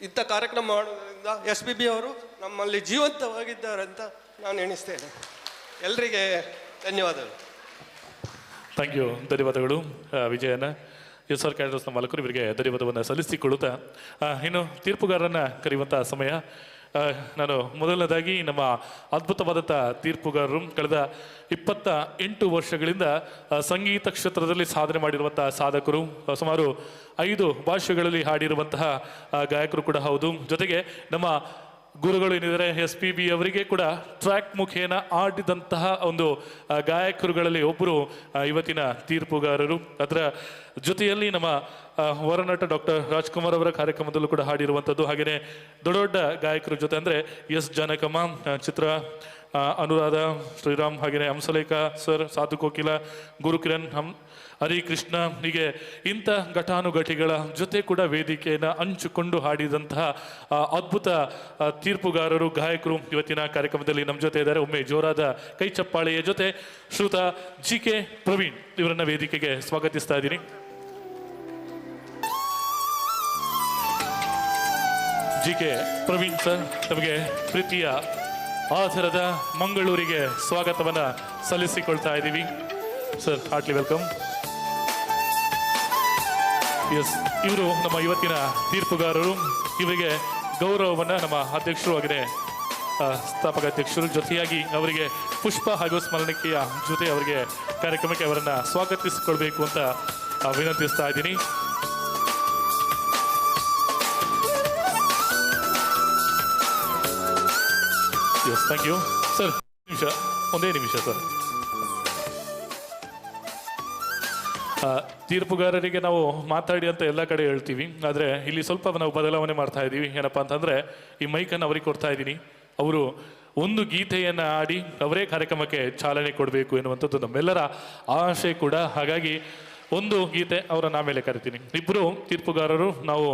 ಇಂಥ ಕಾರ್ಯಕ್ರಮ ಮಾಡೋದ್ರಿಂದ SBB ಅವರು ನಮ್ಮಲ್ಲಿ ಜೀವಂತವಾಗಿದ್ದಾರೆ ಅಂತ ನಾನು ಎಣಿಸ್ತೇನೆ. ಎಲ್ಲರಿಗೆ ಧನ್ಯವಾದಗಳು. ಥ್ಯಾಂಕ್ ಯು, ಧನ್ಯವಾದಗಳು ವಿಜಯನ. SR ಕ್ಯಾಟರರ್ಸ್ನ ಮಾಲಕರು ಇವರಿಗೆ ಧನ್ಯವಾದವನ್ನು ಸಲ್ಲಿಸಿಕೊಳ್ಳುತ್ತಾ ಇನ್ನು ತೀರ್ಪುಗಾರರನ್ನು ಕರೆಯುವಂಥ ಸಮಯ. ನಾನು ಮೊದಲನೇದಾಗಿ ನಮ್ಮ ಅದ್ಭುತವಾದಂಥ ತೀರ್ಪುಗಾರರು ಕಳೆದ 28 ವರ್ಷಗಳಿಂದ ಸಂಗೀತ ಕ್ಷೇತ್ರದಲ್ಲಿ ಸಾಧನೆ ಮಾಡಿರುವಂಥ ಸಾಧಕರು, ಸುಮಾರು 5 ಭಾಷೆಗಳಲ್ಲಿ ಹಾಡಿರುವಂತಹ ಗಾಯಕರು ಕೂಡ ಹೌದು. ಜೊತೆಗೆ ನಮ್ಮ ಗುರುಗಳು ಏನಿದ್ದಾರೆ SPB ಅವರಿಗೆ ಕೂಡ ಟ್ರ್ಯಾಕ್ ಮುಖೇನ ಆಡಿದಂತಹ ಒಂದು ಗಾಯಕರುಗಳಲ್ಲಿ ಒಬ್ಬರು ಇವತ್ತಿನ ತೀರ್ಪುಗಾರರು. ಅದರ ಜೊತೆಯಲ್ಲಿ ನಮ್ಮ ವರನಟ ಡಾಕ್ಟರ್ ರಾಜ್ಕುಮಾರ್ ಅವರ ಕಾರ್ಯಕ್ರಮದಲ್ಲೂ ಕೂಡ ಹಾಡಿರುವಂಥದ್ದು. ಹಾಗೆಯೇ ದೊಡ್ಡ ದೊಡ್ಡ ಗಾಯಕರ ಜೊತೆ ಅಂದರೆ S ಜಾನಕಮ್ಮ, ಚಿತ್ರ, ಅನುರಾಧ, ಶ್ರೀರಾಮ್, ಹಾಗೆಯೇ ಹಂಸಲೇಖ ಸರ್, ಸಾಧು ಕೋಕಿಲ, ಗುರುಕಿರಣ್, ಹರಿಕೃಷ್ಣ, ಹೀಗೆ ಇಂಥ ಘಟಾನುಘಟಿಗಳ ಜೊತೆ ಕೂಡ ವೇದಿಕೆಯನ್ನು ಹಂಚಿಕೊಂಡು ಹಾಡಿದಂತಹ ಅದ್ಭುತ ತೀರ್ಪುಗಾರರು, ಗಾಯಕರು ಇವತ್ತಿನ ಕಾರ್ಯಕ್ರಮದಲ್ಲಿ ನಮ್ಮ ಜೊತೆ ಇದ್ದಾರೆ. ಒಮ್ಮೆ ಜೋರಾದ ಕೈ ಚಪ್ಪಾಳೆಯ ಜೊತೆ ಶ್ರೀಯುತ GK ಪ್ರವೀಣ್ ಇವರನ್ನ ವೇದಿಕೆಗೆ ಸ್ವಾಗತಿಸ್ತಾ ಇದ್ದೀನಿ. GK ಪ್ರವೀಣ್ ಸರ್, ನಮಗೆ ಪ್ರೀತಿಯ ಆಧಾರದ ಮಂಗಳೂರಿಗೆ ಸ್ವಾಗತವನ್ನು ಸಲ್ಲಿಸಿಕೊಳ್ತಾ ಇದ್ದೀವಿ. Sir, heartly welcome. ಎಸ್, ಇವರು ನಮ್ಮ ಇವತ್ತಿನ ತೀರ್ಪುಗಾರರು. ಇವರಿಗೆ ಗೌರವವನ್ನು ನಮ್ಮ ಅಧ್ಯಕ್ಷರು ಹಾಗೆಯೇ ಸ್ಥಾಪಕ ಅಧ್ಯಕ್ಷರು ಜೊತೆಯಾಗಿ ಅವರಿಗೆ ಪುಷ್ಪ ಹಾಗೂ ಸ್ಮರಣಿಕೆಯ ಜೊತೆ ಅವರಿಗೆ ಕಾರ್ಯಕ್ರಮಕ್ಕೆ ಅವರನ್ನು ಸ್ವಾಗತಿಸಿಕೊಳ್ಬೇಕು ಅಂತ ವಿನಂತಿಸ್ತಾ ಇದ್ದೀನಿ. Yes, thank you sir. ಒಂದೇ ನಿಮಿಷ ಸರ್. ತೀರ್ಪುಗಾರರಿಗೆ ನಾವು ಮಾತಾಡಿ ಅಂತ ಎಲ್ಲ ಕಡೆ ಹೇಳ್ತೀವಿ, ಆದರೆ ಇಲ್ಲಿ ಸ್ವಲ್ಪ ನಾವು ಬದಲಾವಣೆ ಮಾಡ್ತಾ ಇದ್ದೀವಿ. ಏನಪ್ಪ ಅಂತಂದರೆ, ಈ ಮೈಕನ್ನು ಅವರಿಗೆ ಕೊಡ್ತಾ ಇದ್ದೀನಿ. ಅವರು ಒಂದು ಗೀತೆಯನ್ನು ಆಡಿ ಅವರೇ ಕಾರ್ಯಕ್ರಮಕ್ಕೆ ಚಾಲನೆ ಕೊಡಬೇಕು ಎನ್ನುವಂಥದ್ದು ನಮ್ಮೆಲ್ಲರ ಆಶೆ ಕೂಡ. ಹಾಗಾಗಿ ಒಂದು ಗೀತೆ ಅವರನ್ನು ಆಮೇಲೆ ಕರಿತೀನಿ. ಇಬ್ಬರು ತೀರ್ಪುಗಾರರು ನಾವು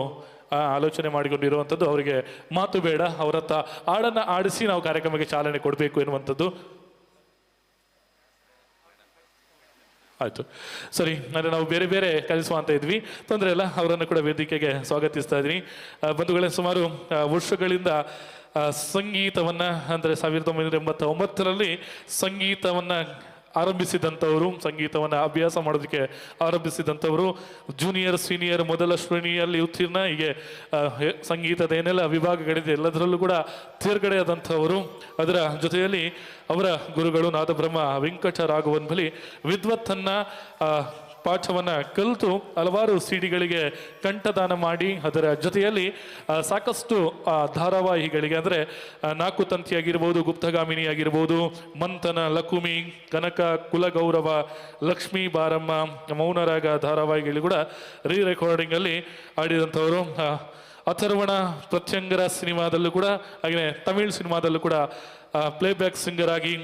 ಆಲೋಚನೆ ಮಾಡಿಕೊಂಡಿರುವಂಥದ್ದು, ಅವರಿಗೆ ಮಾತು ಬೇಡ, ಅವರತ್ತ ಹಾಡನ್ನು ಆಡಿಸಿ ನಾವು ಕಾರ್ಯಕ್ರಮಕ್ಕೆ ಚಾಲನೆ ಕೊಡಬೇಕು ಎನ್ನುವಂಥದ್ದು. ಆಯಿತು, ಸರಿ. ಅಂದರೆ ನಾವು ಬೇರೆ ಬೇರೆ ಕಲಿಸುವ ಅಂತ ಇದ್ವಿ, ತೊಂದರೆ ಇಲ್ಲ. ಅವರನ್ನು ಕೂಡ ವೇದಿಕೆಗೆ ಸ್ವಾಗತಿಸ್ತಾ ಇದ್ದೀನಿ. ಬಂಧುಗಳೇ, ಸುಮಾರು ವರ್ಷಗಳಿಂದ ಸಂಗೀತವನ್ನು ಅಂದರೆ 1989ರಲ್ಲಿ ಸಂಗೀತವನ್ನು ಆರಂಭಿಸಿದಂಥವರು, ಸಂಗೀತವನ್ನು ಅಭ್ಯಾಸ ಮಾಡೋದಕ್ಕೆ ಆರಂಭಿಸಿದಂಥವರು, ಜೂನಿಯರ್, ಸೀನಿಯರ್, ಮೊದಲ ಶ್ರೇಣಿಯಲ್ಲಿ ಉತ್ತೀರ್ಣ, ಹೀಗೆ ಸಂಗೀತದ ಏನೆಲ್ಲ ವಿಭಾಗಗಳಿದೆ ಎಲ್ಲದರಲ್ಲೂ ಕೂಡ ತೇರ್ಗಡೆಯಾದಂಥವರು. ಅದರ ಜೊತೆಯಲ್ಲಿ ಅವರ ಗುರುಗಳು ನಾದಬ್ರಹ್ಮ ವೆಂಕಟ ರಾಘವನ್ ಬಳಿ ವಿದ್ವತ್ತನ್ನು ಪಾಠವನ್ನು ಕಲಿತು ಹಲವಾರು ಸಿಡಿಗಳಿಗೆ ಕಂಠದಾನ ಮಾಡಿ ಅದರ ಜೊತೆಯಲ್ಲಿ ಸಾಕಷ್ಟು ಧಾರಾವಾಹಿಗಳಿಗೆ ಅಂದರೆ ನಾಲ್ಕು ತಂತಿ ಆಗಿರ್ಬೋದು, ಗುಪ್ತಗಾಮಿನಿ ಆಗಿರ್ಬೋದು, ಮಂಥನ, ಲಕುಮಿ, ಕನಕ, ಕುಲಗೌರವ, ಲಕ್ಷ್ಮೀ ಬಾರಮ್ಮ, ಮೌನರಾಗ ಧಾರಾವಾಹಿಗಳು ಕೂಡ ರೆಕಾರ್ಡಿಂಗಲ್ಲಿ ಆಡಿದಂಥವರು. ಅಥರ್ವಣ ಪ್ರತ್ಯಂಗರ ಸಿನಿಮಾದಲ್ಲೂ ಕೂಡ ಹಾಗೆಯೇ ತಮಿಳ್ ಸಿನಿಮಾದಲ್ಲೂ ಕೂಡ ಪ್ಲೇಬ್ಯಾಕ್ ಸಿಂಗರ್ ಆಗಿ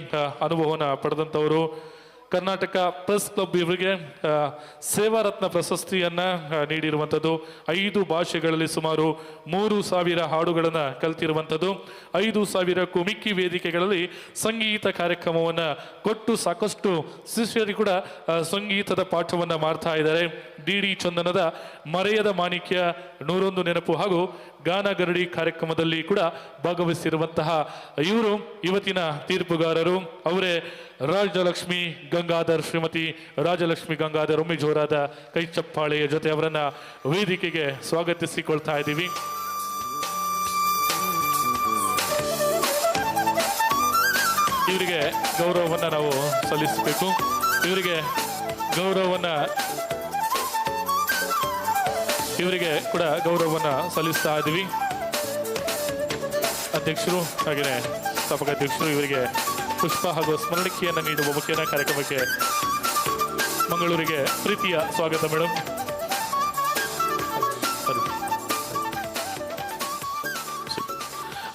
ಅನುಭವವನ್ನು ಪಡೆದಂಥವರು. ಕರ್ನಾಟಕ ಪ್ರೆಸ್ ಕ್ಲಬ್ ಇವರಿಗೆ ಸೇವಾರತ್ನ ಪ್ರಶಸ್ತಿಯನ್ನು ನೀಡಿರುವಂಥದ್ದು. 5 ಭಾಷೆಗಳಲ್ಲಿ ಸುಮಾರು 3,000 ಹಾಡುಗಳನ್ನು ಕಲಿತಿರುವಂಥದ್ದು. 5,000ಕ್ಕೂ ಮಿಕ್ಕಿ ವೇದಿಕೆಗಳಲ್ಲಿ ಸಂಗೀತ ಕಾರ್ಯಕ್ರಮವನ್ನು ಕೊಟ್ಟು ಸಾಕಷ್ಟು ಶಿಷ್ಯರಿಗೆ ಕೂಡ ಸಂಗೀತದ ಪಾಠವನ್ನು ಮಾಡ್ತಾ ಇದ್ದಾರೆ. ಡಿ ಚಂದನದ ಮರೆಯದ ಮಾಣಿಕ್ಯ, 101 ನೆನಪು ಹಾಗೂ ಗಾನಗರಡಿ ಕಾರ್ಯಕ್ರಮದಲ್ಲಿ ಕೂಡ ಭಾಗವಹಿಸಿರುವಂತಹ ಇವರು ಇವತ್ತಿನ ತೀರ್ಪುಗಾರರು. ಅವರೇ ರಾಜಲಕ್ಷ್ಮಿ ಗಂಗಾಧರ್, ಶ್ರೀಮತಿ ರಾಜಲಕ್ಷ್ಮಿ ಗಂಗಾಧರ್. ಒಮ್ಮೆ ಜೋರಾದ ಕೈ ಚಪ್ಪಾಳೆಯ ಜೊತೆ ಅವರನ್ನ ವೇದಿಕೆಗೆ ಸ್ವಾಗತಿಸಿಕೊಳ್ತಾ ಇದ್ದೀವಿ. ಇವರಿಗೆ ಗೌರವವನ್ನು ನಾವು ಸಲ್ಲಿಸಬೇಕು. ಇವರಿಗೆ ಕೂಡ ಗೌರವವನ್ನು ಸಲ್ಲಿಸ್ತಾ ಇದ್ದೀವಿ. ಅಧ್ಯಕ್ಷರು ಹಾಗೆಯೇ ಸ್ಥಾಪಕಾಧ್ಯಕ್ಷರು ಇವರಿಗೆ ಪುಷ್ಪ ಹಾಗೂ ಸ್ಮರಣಿಕೆಯನ್ನು ನೀಡುವ ಮುಖ್ಯನ ಕಾರ್ಯಕ್ರಮಕ್ಕೆ ಮಂಗಳೂರಿಗೆ ಪ್ರೀತಿಯ ಸ್ವಾಗತ ಮೇಡಮ್.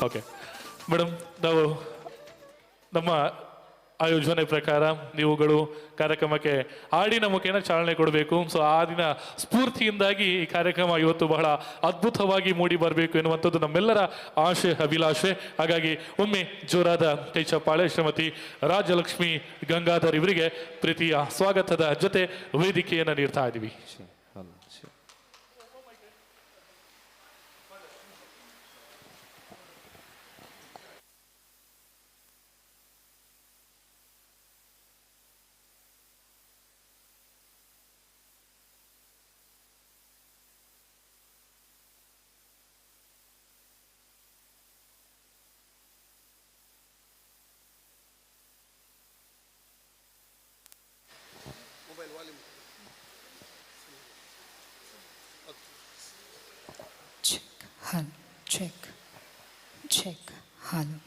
ಓಕೆ ಮೇಡಮ್, ನಾವು ನಮ್ಮ ಆಯೋಜನೆ ಪ್ರಕಾರ ನೀವುಗಳು ಕಾರ್ಯಕ್ರಮಕ್ಕೆ ಹಾಡಿನ ಮುಖೇನ ಚಾಲನೆ ಕೊಡಬೇಕು. ಸೊ ಆ ದಿನ ಸ್ಫೂರ್ತಿಯಿಂದಾಗಿ ಈ ಕಾರ್ಯಕ್ರಮ ಇವತ್ತು ಬಹಳ ಅದ್ಭುತವಾಗಿ ಮೂಡಿ ಬರಬೇಕು ಎನ್ನುವಂಥದ್ದು ನಮ್ಮೆಲ್ಲರ ಆಶೆ, ಅಭಿಲಾಷೆ. ಹಾಗಾಗಿ ಒಮ್ಮೆ ಜೋರಾದ ಕೈ ಚಪ್ಪಾಳೆ ಶ್ರೀಮತಿ ರಾಜಲಕ್ಷ್ಮಿ ಗಂಗಾಧರ್ ಇವರಿಗೆ ಪ್ರೀತಿಯ ಸ್ವಾಗತದ ಜೊತೆ ವೇದಿಕೆಯನ್ನು ನೀಡ್ತಾ ಇದ್ದೀವಿ. Check. Hello.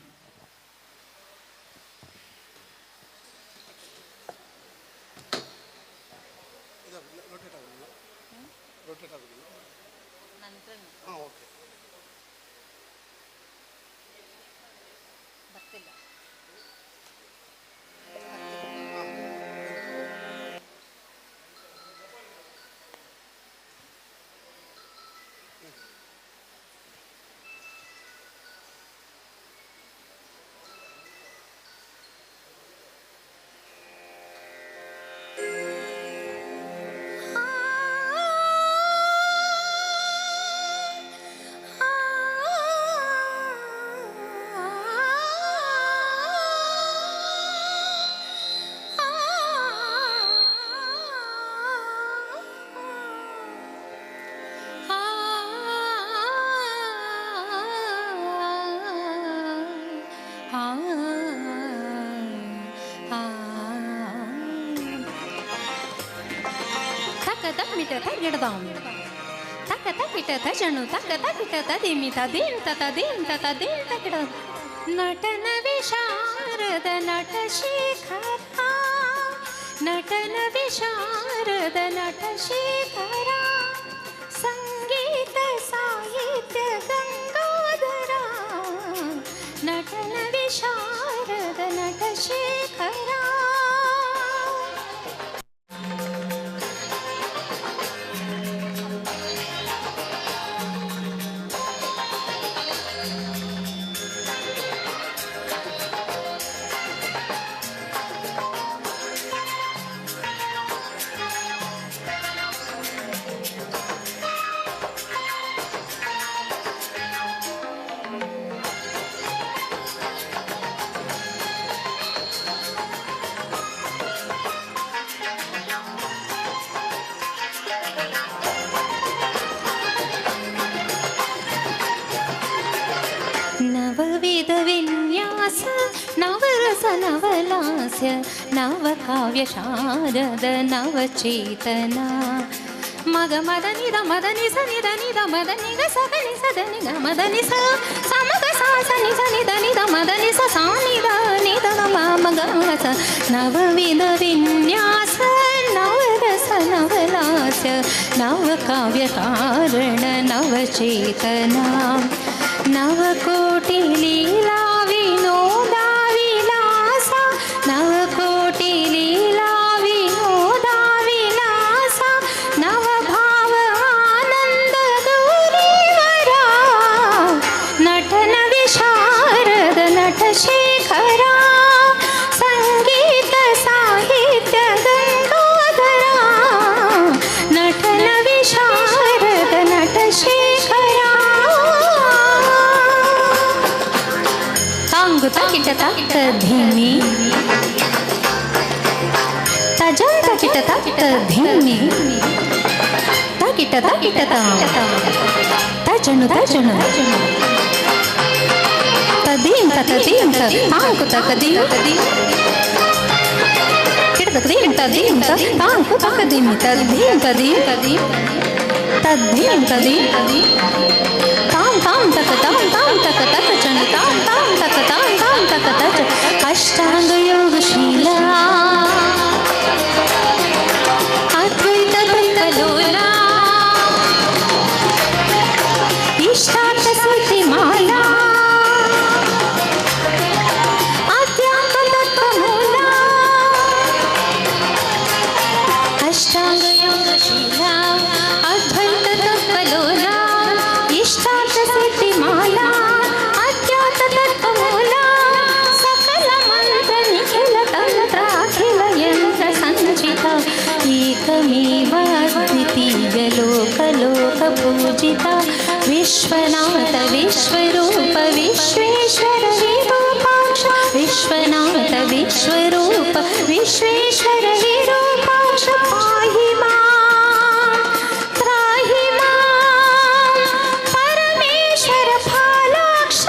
ನಟನ ವಿಶಾರದ ನಟ ಶೇಖರ, ನಟನ ವಿಶಾರದ ನಟ ಶೇಖರ, ಸಂಗೀತ ಸಾಹಿತ್ಯ ಗಂಗಾಧರ, ನಟನ ವಿಶಾರದ ನಟ ಶೇಖರ. ನವರಸ ನವಲಾಸ್ಯ ನವಕಾವ್ಯ ಶಾರದ ನವಚೇತನ ಮಗ ಮದ ನಿದ ಮದ ನಿಸ ನಿದ ನಿದ ಮದ ನಿಗ ಸದ ನಿಸದ ನಿಗ ಮದ ನಿಸ ಸಮಗ ಸಾಸ ನಿಸ ನಿದ ನಿದ ಮದ ನಿಸ ಸಾ ನಿದ ನಿದ ಮಗ ಸ ನವವಿಧ ವಿನ್ಯಾಸ ನವರಸ ನವಲಾಸ್ಯ ನವಕಾವ್ಯ ಕಾರಣ ನವಚೇತನ ನವಕೋಟಿ ಲೀಲಾ ವಿನೋದ ವಿಲಾಸ ನವಕೋಟಿ ಲೀಲಾ ವಿನೋದ ವಿಲಾಸ ನವಭಾವ ಆನಂದ ಗೌರೀವರ ನಟನ ವಿಶಾರದ ನಟಶೇಖರ ಸಂಗೀತ ಸಾಹಿತ್ಯ ಗಂಗಾಧರ ನಟನ ವಿಶಾರದ ನಟಶೇಖರ ತಾಂಗು ತಕಿಟ ತಕ್ಕ ಧಿಮಿ ತಜಂ ತಕಿಟ ತಕ್ಕ ಧಿಮಿ ತಕಿಟ ತಕಿಟ ತಜನು ತಜನು ತದೀಂ ತದೀಂ ತಾಂಕು ತಕದೀಂ ಕಿಟದೀಂ ತದೀಂ ತಾಂಕು ತಕದೀಂ ತದೀಂ ತದೀಂ ತದೀಂ ತದೀಂ ತಾಂ ತಾಂ ತಕ ತಾಂ ತಾಂ ತಕ ತಕ ಚನ ತಾಂ ತಾಂ ತಕ ತಾಂ ತಾಂ ತಕ ತಚ ಅಷ್ಟಾಂಗ ಯೋಗಶೀಲ ಅದ್ವೈತ ದ್ವೈತಲೋಲ ಇಷ್ಟಾರ್ಥ ಸ್ಮೃತಿ ಮಾಲಾ ಅಧ್ಯಾತ್ಮ ತತ್ವಮೂಲ ಅಷ್ಟಾಂಗ ಯೋಗಶೀಲ ಅದ್ವೈತ ತತ್ವಲೋಲ ಇಷ್ಟಾರ್ಥ ಸಿದ್ಧಿ ಮಾಲಾ ಅಧ್ಯಾತ್ಮ ತತ್ವಮೂಲ ಸಕಲ ಮಂತ್ರ ನಿಖಿಲ ತಂತ್ರ ಅಖಿಲ ಯಂತ್ರ ಸಂಚಿತ ಏಕಮೇವ ದ್ವಿತೀಯ ಲೋಕ ಲೋಕ ಪೂಜಿತ ವಿಶ್ವನಾಥ ವಿಶ್ವರೂಪ ವಿಶ್ವೇಶ್ವರ ವಿರೂಪಾಕ್ಷ ವಿಶ್ವನಾಥ ವಿಶ್ವರೂಪ ವಿಶ್ವೇಶ್ವರ ವಿರೂಪಾಕ್ಷ ಪಾಹಿ ಮಾಂ ತ್ರಾಹಿ ಮಾಂ ಪರಮೇಶ್ವರ ಫಾಲಾಕ್ಷ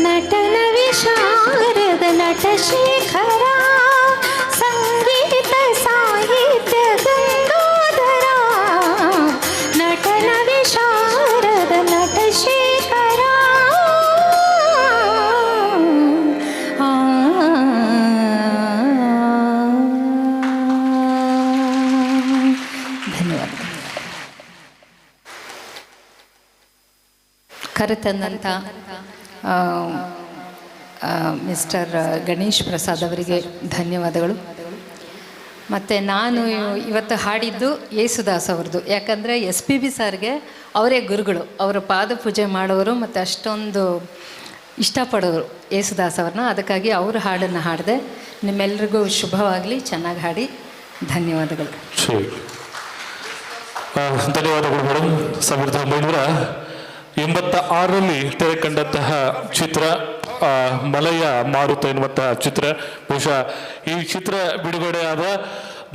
ನಟನ ವಿಶಾರದ ನಟಶೇಖರ ಸಂಗೀತ ಸಾಹಿತ್ಯ ಗಂಗಾಧರ ನಟನ ವಿಶಾರದ ನಟಶೇಖರ ಧನ್ಯವಾದ. ಕರೆತಂದಂಥ ಮಿಸ್ಟರ್ ಗಣೇಶ್ ಪ್ರಸಾದ್ ಅವರಿಗೆ ಧನ್ಯವಾದಗಳು. ಮತ್ತು ನಾನು ಇವತ್ತು ಹಾಡಿದ್ದು ಯೇಸುದಾಸ್ ಅವ್ರದ್ದು, ಯಾಕಂದರೆ SPB ಸರ್ಗೆ ಅವರೇ ಗುರುಗಳು, ಅವರ ಪಾದ ಪೂಜೆ ಮಾಡೋರು ಮತ್ತು ಅಷ್ಟೊಂದು ಇಷ್ಟಪಡೋರು ಯೇಸುದಾಸ್ ಅವ್ರನ್ನ. ಅದಕ್ಕಾಗಿ ಅವ್ರ ಹಾಡನ್ನು ಹಾಡಿದೆ. ನಿಮ್ಮೆಲ್ರಿಗೂ ಶುಭವಾಗಲಿ, ಚೆನ್ನಾಗಿ ಹಾಡಿ. ಧನ್ಯವಾದಗಳು. ಧನ್ಯವಾದಗಳು ಮೇಡಮ್. 1986ರಲ್ಲಿ ತೆರೆ ಕಂಡಂತಹ ಚಿತ್ರ ಮಲಯ ಮಾರುತ ಎನ್ನುವಂತಹ ಚಿತ್ರ. ಬಹುಶಃ ಈ ಚಿತ್ರ ಬಿಡುಗಡೆಯಾದ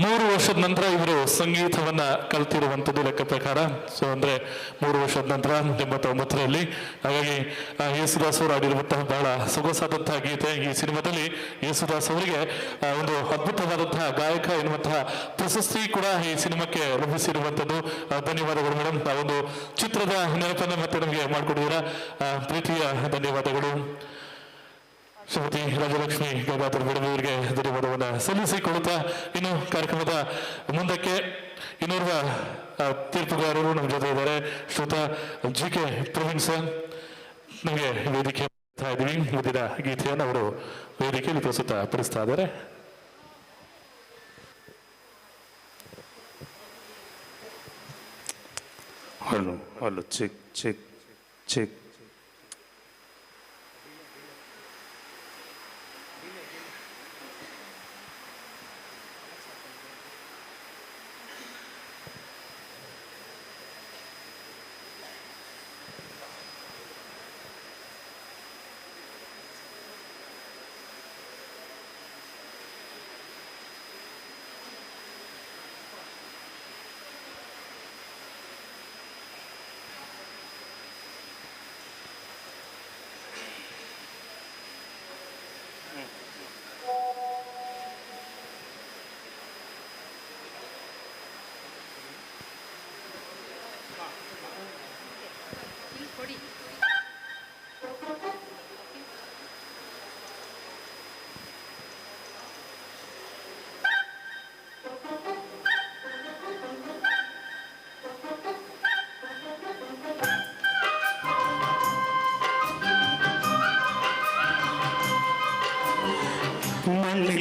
3 ವರ್ಷದ ನಂತರ ಇವರು ಸಂಗೀತವನ್ನ ಕಲ್ತಿರುವಂಥದ್ದು ಲೆಕ್ಕ ಪ್ರಕಾರ. ಸೊ ಅಂದ್ರೆ 3 ವರ್ಷದ ನಂತರ 89ರಲ್ಲಿ. ಹಾಗಾಗಿ ಯೇಸುದಾಸ್ ಅವರು ಆಡಿರುವಂತಹ ಬಹಳ ಸೊಗಸಾದಂತಹ ಗೀತೆ. ಈ ಸಿನಿಮಾದಲ್ಲಿ ಯೇಸುದಾಸ್ ಅವರಿಗೆ ಒಂದು ಅದ್ಭುತವಾದಂತಹ ಗಾಯಕ ಎನ್ನುವಂತಹ ಪ್ರಶಸ್ತಿ ಕೂಡ ಈ ಸಿನಿಮಾಕ್ಕೆ ಲಭಿಸಿರುವಂಥದ್ದು. ಧನ್ಯವಾದಗಳು ಮೇಡಮ್. ಆ ಒಂದು ಚಿತ್ರದ ನೆನಪನ್ನು ಮತ್ತೆ ನಮಗೆ ಮಾಡಿಕೊಡಿದ್ದೀರಾ. ಪ್ರೀತಿಯ ಧನ್ಯವಾದಗಳು. ಶ್ರೀಮತಿ ರಾಜಲಕ್ಷ್ಮಿ ಗಂಗಾಧರ್ ಮೇಡಮ್ ಅವರಿಗೆ ಧನ್ಯವಾದವನ್ನು ಸಲ್ಲಿಸಿಕೊಳ್ಳುತ್ತಾ ಇನ್ನು ಕಾರ್ಯಕ್ರಮದ ಮುಂದಕ್ಕೆ ಇನ್ನೋರ್ವ ತೀರ್ಪುಗಾರರು ನಮ್ಮ ಜೊತೆ ಇದ್ದಾರೆ. ಶ್ರೋತ GK ಪ್ರವೀಣ್ ಸರ್ ನಮಗೆ ವೇದಿಕೆ ಇದ್ದೀವಿ. ಮುಂದಿನ ಗೀತೆಯನ್ನು ಅವರು ವೇದಿಕೆಯಲ್ಲಿ ಪ್ರಸ್ತುತ ಪಡಿಸ್ತಾ ಇದ್ದಾರೆ. Hello check check check.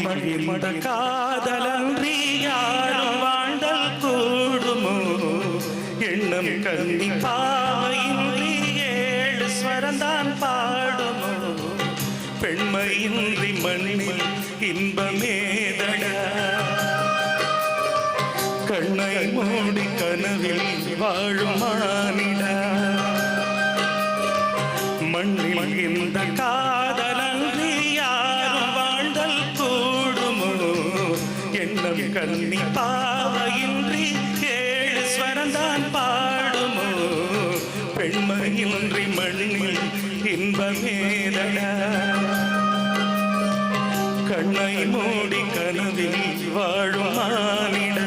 மண்ணில் காதலன்றி யாரும் வாழ்ந்தல் கூடுமோ எண்ணம் கண்ணி பாவையின்றி 7 ஸ்வரந்தான் பாடுமோ பெண்மையின்றி மண்ணில் இன்பமேதட கண்ணை மூடி கனவில் வாழும் மானிட மண்ணில் இந்த காதலன்றி யாரும் வாழ்ந்தல் கூடுமோ எண்ணம் கண்ணி பாவையின்றி 7 ஸ்வரந்தான் பாடுமோ பெண்மையின்றி மண்ணில் இன்பமேதட கண்ணை மூடி கனவில் வாழும் மானிட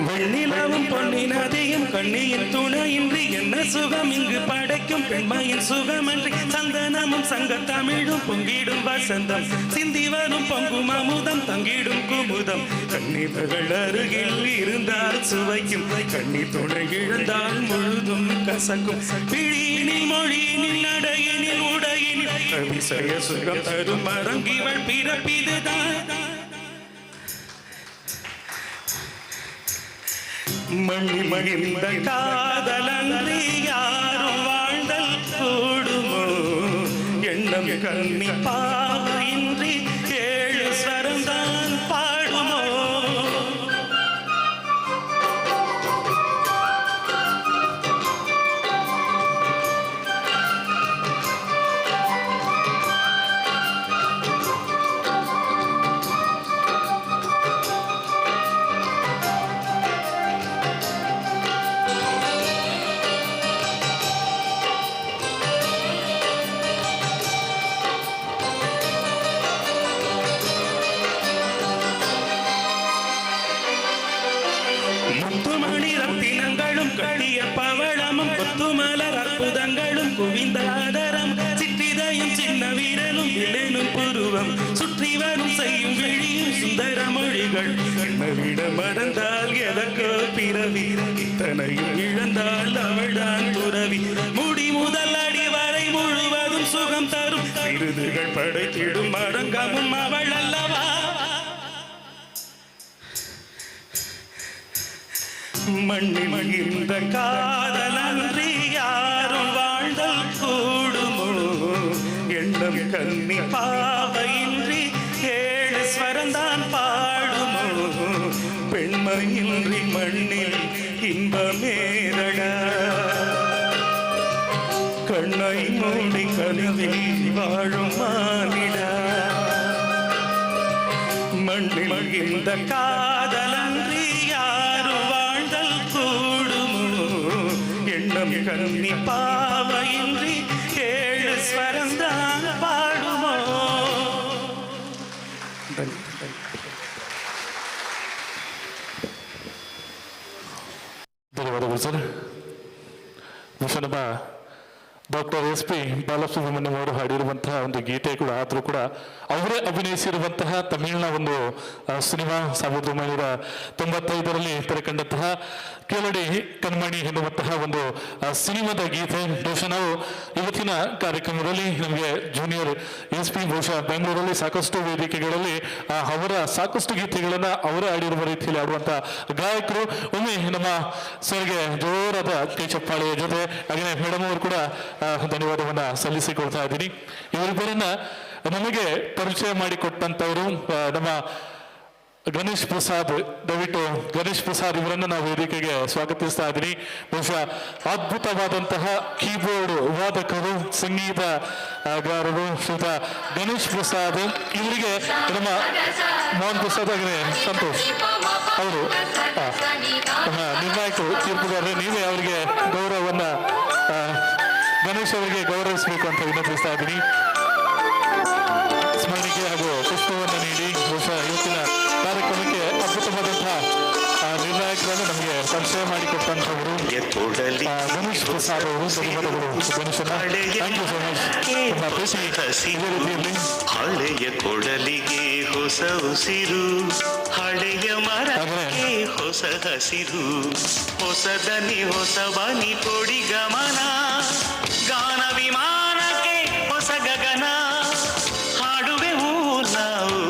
வெண்ணிலவும் பொன்னினதையும் கண்ணியின் துணையின்றி என்ன சுகம் இங்கு படைக்கும் பெண்மையின் சுகமன்றி சந்தனமும் சங்க தமிழும் பொங்கிடும் வசந்தம் சிந்தி வரும் பொங்கும் அமுதம் தங்கிடும் குமுதம் கண்ணிவர்கள் அருகில் இருந்தால் சுவைக்கும் கண்ணி துணை இழந்தால் முழுதும் கசக்கும் பிழியினில் மொழியினில் நடையினில் உடையினில் அதிசய சுகம் தரும் மரங்கிவள் பிறப்பிதுதான் மண்ணி மகிழ்ந்த காதலன்றி யாரும் வாழ்ந்தல் கூடுமோ எண்ணம் கண்ணி பாவையின்றி 7 ஸ்வரந்தான் பாடுமோ முத்துமணி ரத்தினங்களும் கட்டிய பவளமும் கொத்துமலர் அற்புதங்களும் குவிந்த ஆதரம் சிற்றிதையும் சின்ன வீரனும் இளனும் புருவம் சுற்றி வரும் செய்யும் விழியும் சுந்தர மொழிகள் விட மறந்தால் எதற்கோ பிறவி இத்தனையும் இழந்தால் அவள்தான் துறவி முடி முதல் அடி வரை முழுவதும் சுகம் தரும் விருதுகள் படைத்திடும் அரங்கமும் அவள் அல்லவா மண்ணில் இந்த காதலன்றி யாரும் வாழ்ந்தல் கூடுமோ எண்ணம் கண்ணி பாவையின்றி 7 ஸ்வரந்தான் பாடுமோ பெண்மையின்றி மண்ணில் இன்பமேதட கண்ணை மூடி கனவில் வாழும் மானிட மண்ணில் இந்த காதலன்றி யாரும் வாழ்ந்தல் கூடுமோ எண்ணம் கண்ணி பாவையின்றி 7 ஸ்வரந்தான் பாடுமோ ಧನ್ಯವಾದಗಳು ಸರ್. ಬಹುಶಃ ನಮ್ಮ ಡಾಕ್ಟರ್ SP ಬಾಲಸುಬ್ರಹ್ಮಣ್ಯಂ ಅವರು ಹಾಡಿರುವಂತಹ ಒಂದು ಗೀತೆ ಕೂಡ ಆದರೂ ಕೂಡ ಅವರೇ ಅಭಿನಯಿಸಿರುವಂತಹ ತಮಿಳಿನ ಒಂದು ಸಿನಿಮಾ 1995ರಲ್ಲಿ ತೆರೆಕಂಡಂತಹ ಕೇಳಡಿ ಕಣ್ಮಣಿ ಎನ್ನುವಂತಹ ಒಂದು ಸಿನಿಮಾದ ಗೀತೆ. ಬಹುಶಃ ನಾವು ಇವತ್ತಿನ ಕಾರ್ಯಕ್ರಮದಲ್ಲಿ ನಮಗೆ ಜೂನಿಯರ್ SP ಬಹುಶಃ ಬೆಂಗಳೂರಲ್ಲಿ ಸಾಕಷ್ಟು ವೇದಿಕೆಗಳಲ್ಲಿ ಅವರ ಸಾಕಷ್ಟು ಗೀತೆಗಳನ್ನು ಅವರೇ ಆಡಿರುವ ರೀತಿಯಲ್ಲಿ ಆಡುವಂಥ ಗಾಯಕರು. ಒಮ್ಮೆ ನಮ್ಮ ಸರ್ಗೆ ಜೋರಾದ ಕೈ ಚಪ್ಪಾಳೆಯ ಜೊತೆ ಹಾಗೆಯೇ ಮೇಡಮ್ ಅವರು ಕೂಡ ಧನ್ಯವಾದವನ್ನ ಸಲ್ಲಿಸಿಕೊಳ್ತಾ ಇದ್ದೀನಿ. ಇವರಿಬ್ಬರನ್ನ ನಮಗೆ ಪರಿಚಯ ಮಾಡಿಕೊಟ್ಟಂತವರು ನಮ್ಮ ಗಣೇಶ್ ಪ್ರಸಾದ್, ದಯವಿಟ್ಟು ಗಣೇಶ್ ಪ್ರಸಾದ್ ಇವರನ್ನು ನಾವು ವೇದಿಕೆಗೆ ಸ್ವಾಗತಿಸ್ತಾ ಇದ್ದೀನಿ. ಬಹುಶಃ ಅದ್ಭುತವಾದಂತಹ ಕೀಬೋರ್ಡ್ ವಾದಕರು, ಸಂಗೀತಗಾರರು ಶ್ರೀಯುತ ಗಣೇಶ್ ಪ್ರಸಾದ್ ಇವರಿಗೆ ನಮ್ಮ ಮೋಹನ್ ಪ್ರಸಾದ್ ಹಾಗೆ ಸಂತೋಷ್ ಅವರು ನಿರ್ಣಾಯಕರು, ತೀರ್ಪುಗಾರರು, ನೀವೇ ಅವರಿಗೆ ಗೌರವವನ್ನ ಗಣೇಶ್ ಅವರಿಗೆ ಗೌರವಿಸಬೇಕು ಅಂತ ವಿನಂತಿಸ್ತಾ ಇದ್ದೀನಿ. ಸ್ಮರಣಿಕೆ ಹಾಗೂ ಪುಷ್ಪವನ್ನು ನೀಡಿ ಬಹುಶಃ ಇವತ್ತಿನ ಕಾರ್ಯಕ್ರಮಕ್ಕೆ ಅದ್ಭುತವಾದಂತಹ ನಿರ್ಣಾಯಕರನ್ನು ನಮಗೆ ಪರಿಚಯ ಮಾಡಿಕೊಟ್ಟಂತವರು ಗಣೇಶ್ ಪ್ರಸಾದ್ ಅವರು. ಧನ್ಯವಾದಗಳು ಗಣೇಶನ. Thank you so much. ನಿಮ್ಮ ಪ್ರೀತಿ ಇದೇ ರೀತಿಯಲ್ಲಿ. ಹಳೆಯ ಕೊಡಲಿಗೆ ಹೊಸ ಉಸಿರು, ಹಳೆಯ ಮರಕ್ಕೆ ಹೊಸ ಹಸಿರು, ಹೊಸದನಿ ಹೊಸ ಬನಿ ಕೊಡಿ ಗಮನ, ಗಾನ ವಿಮಾನಕ್ಕೆ ಹೊಸ ಗಗನ, ಹಾಡುವೆವು ನಾವು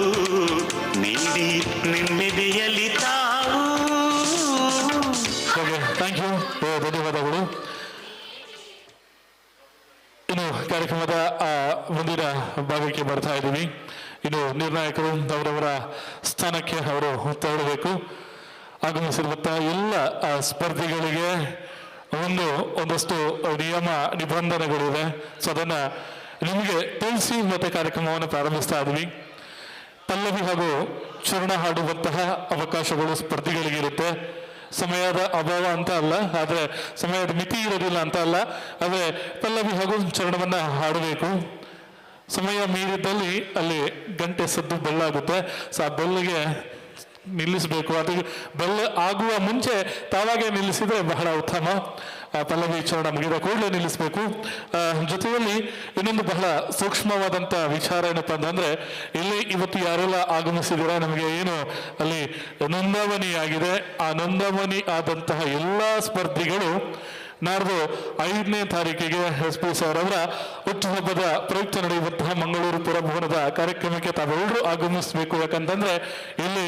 ನಿಂದಿ ನಿಮ್ಮೆದೆಯಲ್ಲಿ ತಾವು. ಥ್ಯಾಂಕ್ ಯು, ಧನ್ಯವಾದಗಳು. ಇನ್ನು ಕಾರ್ಯಕ್ರಮದ ಮುಂದಿನ ಭಾಗಕ್ಕೆ ಬರ್ತಾ ಇದ್ದೀವಿ. ಇನ್ನು ನಿರ್ಣಾಯಕರು ಅವರವರ ಸ್ಥಾನಕ್ಕೆ ಅವರು ತೆರಳಬೇಕು. ಆಗಮಿಸಿರುವಂಥ ಎಲ್ಲ ಸ್ಪರ್ಧಿಗಳಿಗೆ ಒಂದಷ್ಟು ನಿಯಮ ನಿಬಂಧನೆಗಳಿವೆ. ಸೊ ಅದನ್ನು ನಿಮಗೆ ತಿಳಿಸಿ ಮತ್ತೆ ಕಾರ್ಯಕ್ರಮವನ್ನು ಪ್ರಾರಂಭಿಸ್ತಾ ಇದ್ದೀವಿ. ಪಲ್ಲವಿ ಹಾಗೂ ಚರಣ ಹಾಡುವಂತಹ ಅವಕಾಶಗಳು ಸ್ಪರ್ಧಿಗಳಿಗೆ ಇರುತ್ತೆ. ಸಮಯದ ಅಭಾವ ಅಂತ ಅಲ್ಲ, ಆದರೆ ಸಮಯದ ಮಿತಿ ಇರೋದಿಲ್ಲ ಅಂತ ಅಲ್ಲ, ಆದರೆ ಪಲ್ಲವಿ ಹಾಗೂ ಚರಣವನ್ನ ಹಾಡಬೇಕು. ಸಮಯ ಮೀರಿದ್ದಲ್ಲಿ ಅಲ್ಲಿ ಗಂಟೆ ಸದ್ದು ಬೆಲ್ಲಾಗುತ್ತೆ. ಸೊ ಆ ಬೆಲ್ಲಿಗೆ ನಿಲ್ಲಿಸಬೇಕು. ಅದು ಬೆಲ್ಲ ಆಗುವ ಮುಂಚೆ ತಾವಾಗೆ ನಿಲ್ಲಿಸಿದ್ರೆ ಬಹಳ ಉತ್ತಮ. ಪಲ್ಲವಿ ಚರಣ ಮುಗಿದ ಕೂಡಲೇ ನಿಲ್ಲಿಸಬೇಕು. ಜೊತೆಯಲ್ಲಿ ಇನ್ನೊಂದು ಬಹಳ ಸೂಕ್ಷ್ಮವಾದಂಥ ವಿಚಾರ ಏನಪ್ಪ ಅಂತಂದ್ರೆ, ಇಲ್ಲಿ ಇವತ್ತು ಯಾರೆಲ್ಲ ಆಗಮಿಸಿದಿರ, ನಮಗೆ ಏನು ಅಲ್ಲಿ ನೋಂದಣಿ ಆಗಿದೆ, ಆ ನೋಂದಣಿ ಆದಂತಹ ಎಲ್ಲ ಸ್ಪರ್ಧಿಗಳು ನಾಡ್ದು 5ನೇ ತಾರೀಕಿಗೆ SP ಸರ್ ಅವರ ಹುಟ್ಟುಹಬ್ಬದ ಪ್ರಯುಕ್ತ ನಡೆಯುವಂತಹ ಮಂಗಳೂರು ಪುರಭವನದ ಕಾರ್ಯಕ್ರಮಕ್ಕೆ ತಾವೆಲ್ಲರೂ ಆಗಮಿಸಬೇಕು. ಯಾಕಂತಂದ್ರೆ ಇಲ್ಲಿ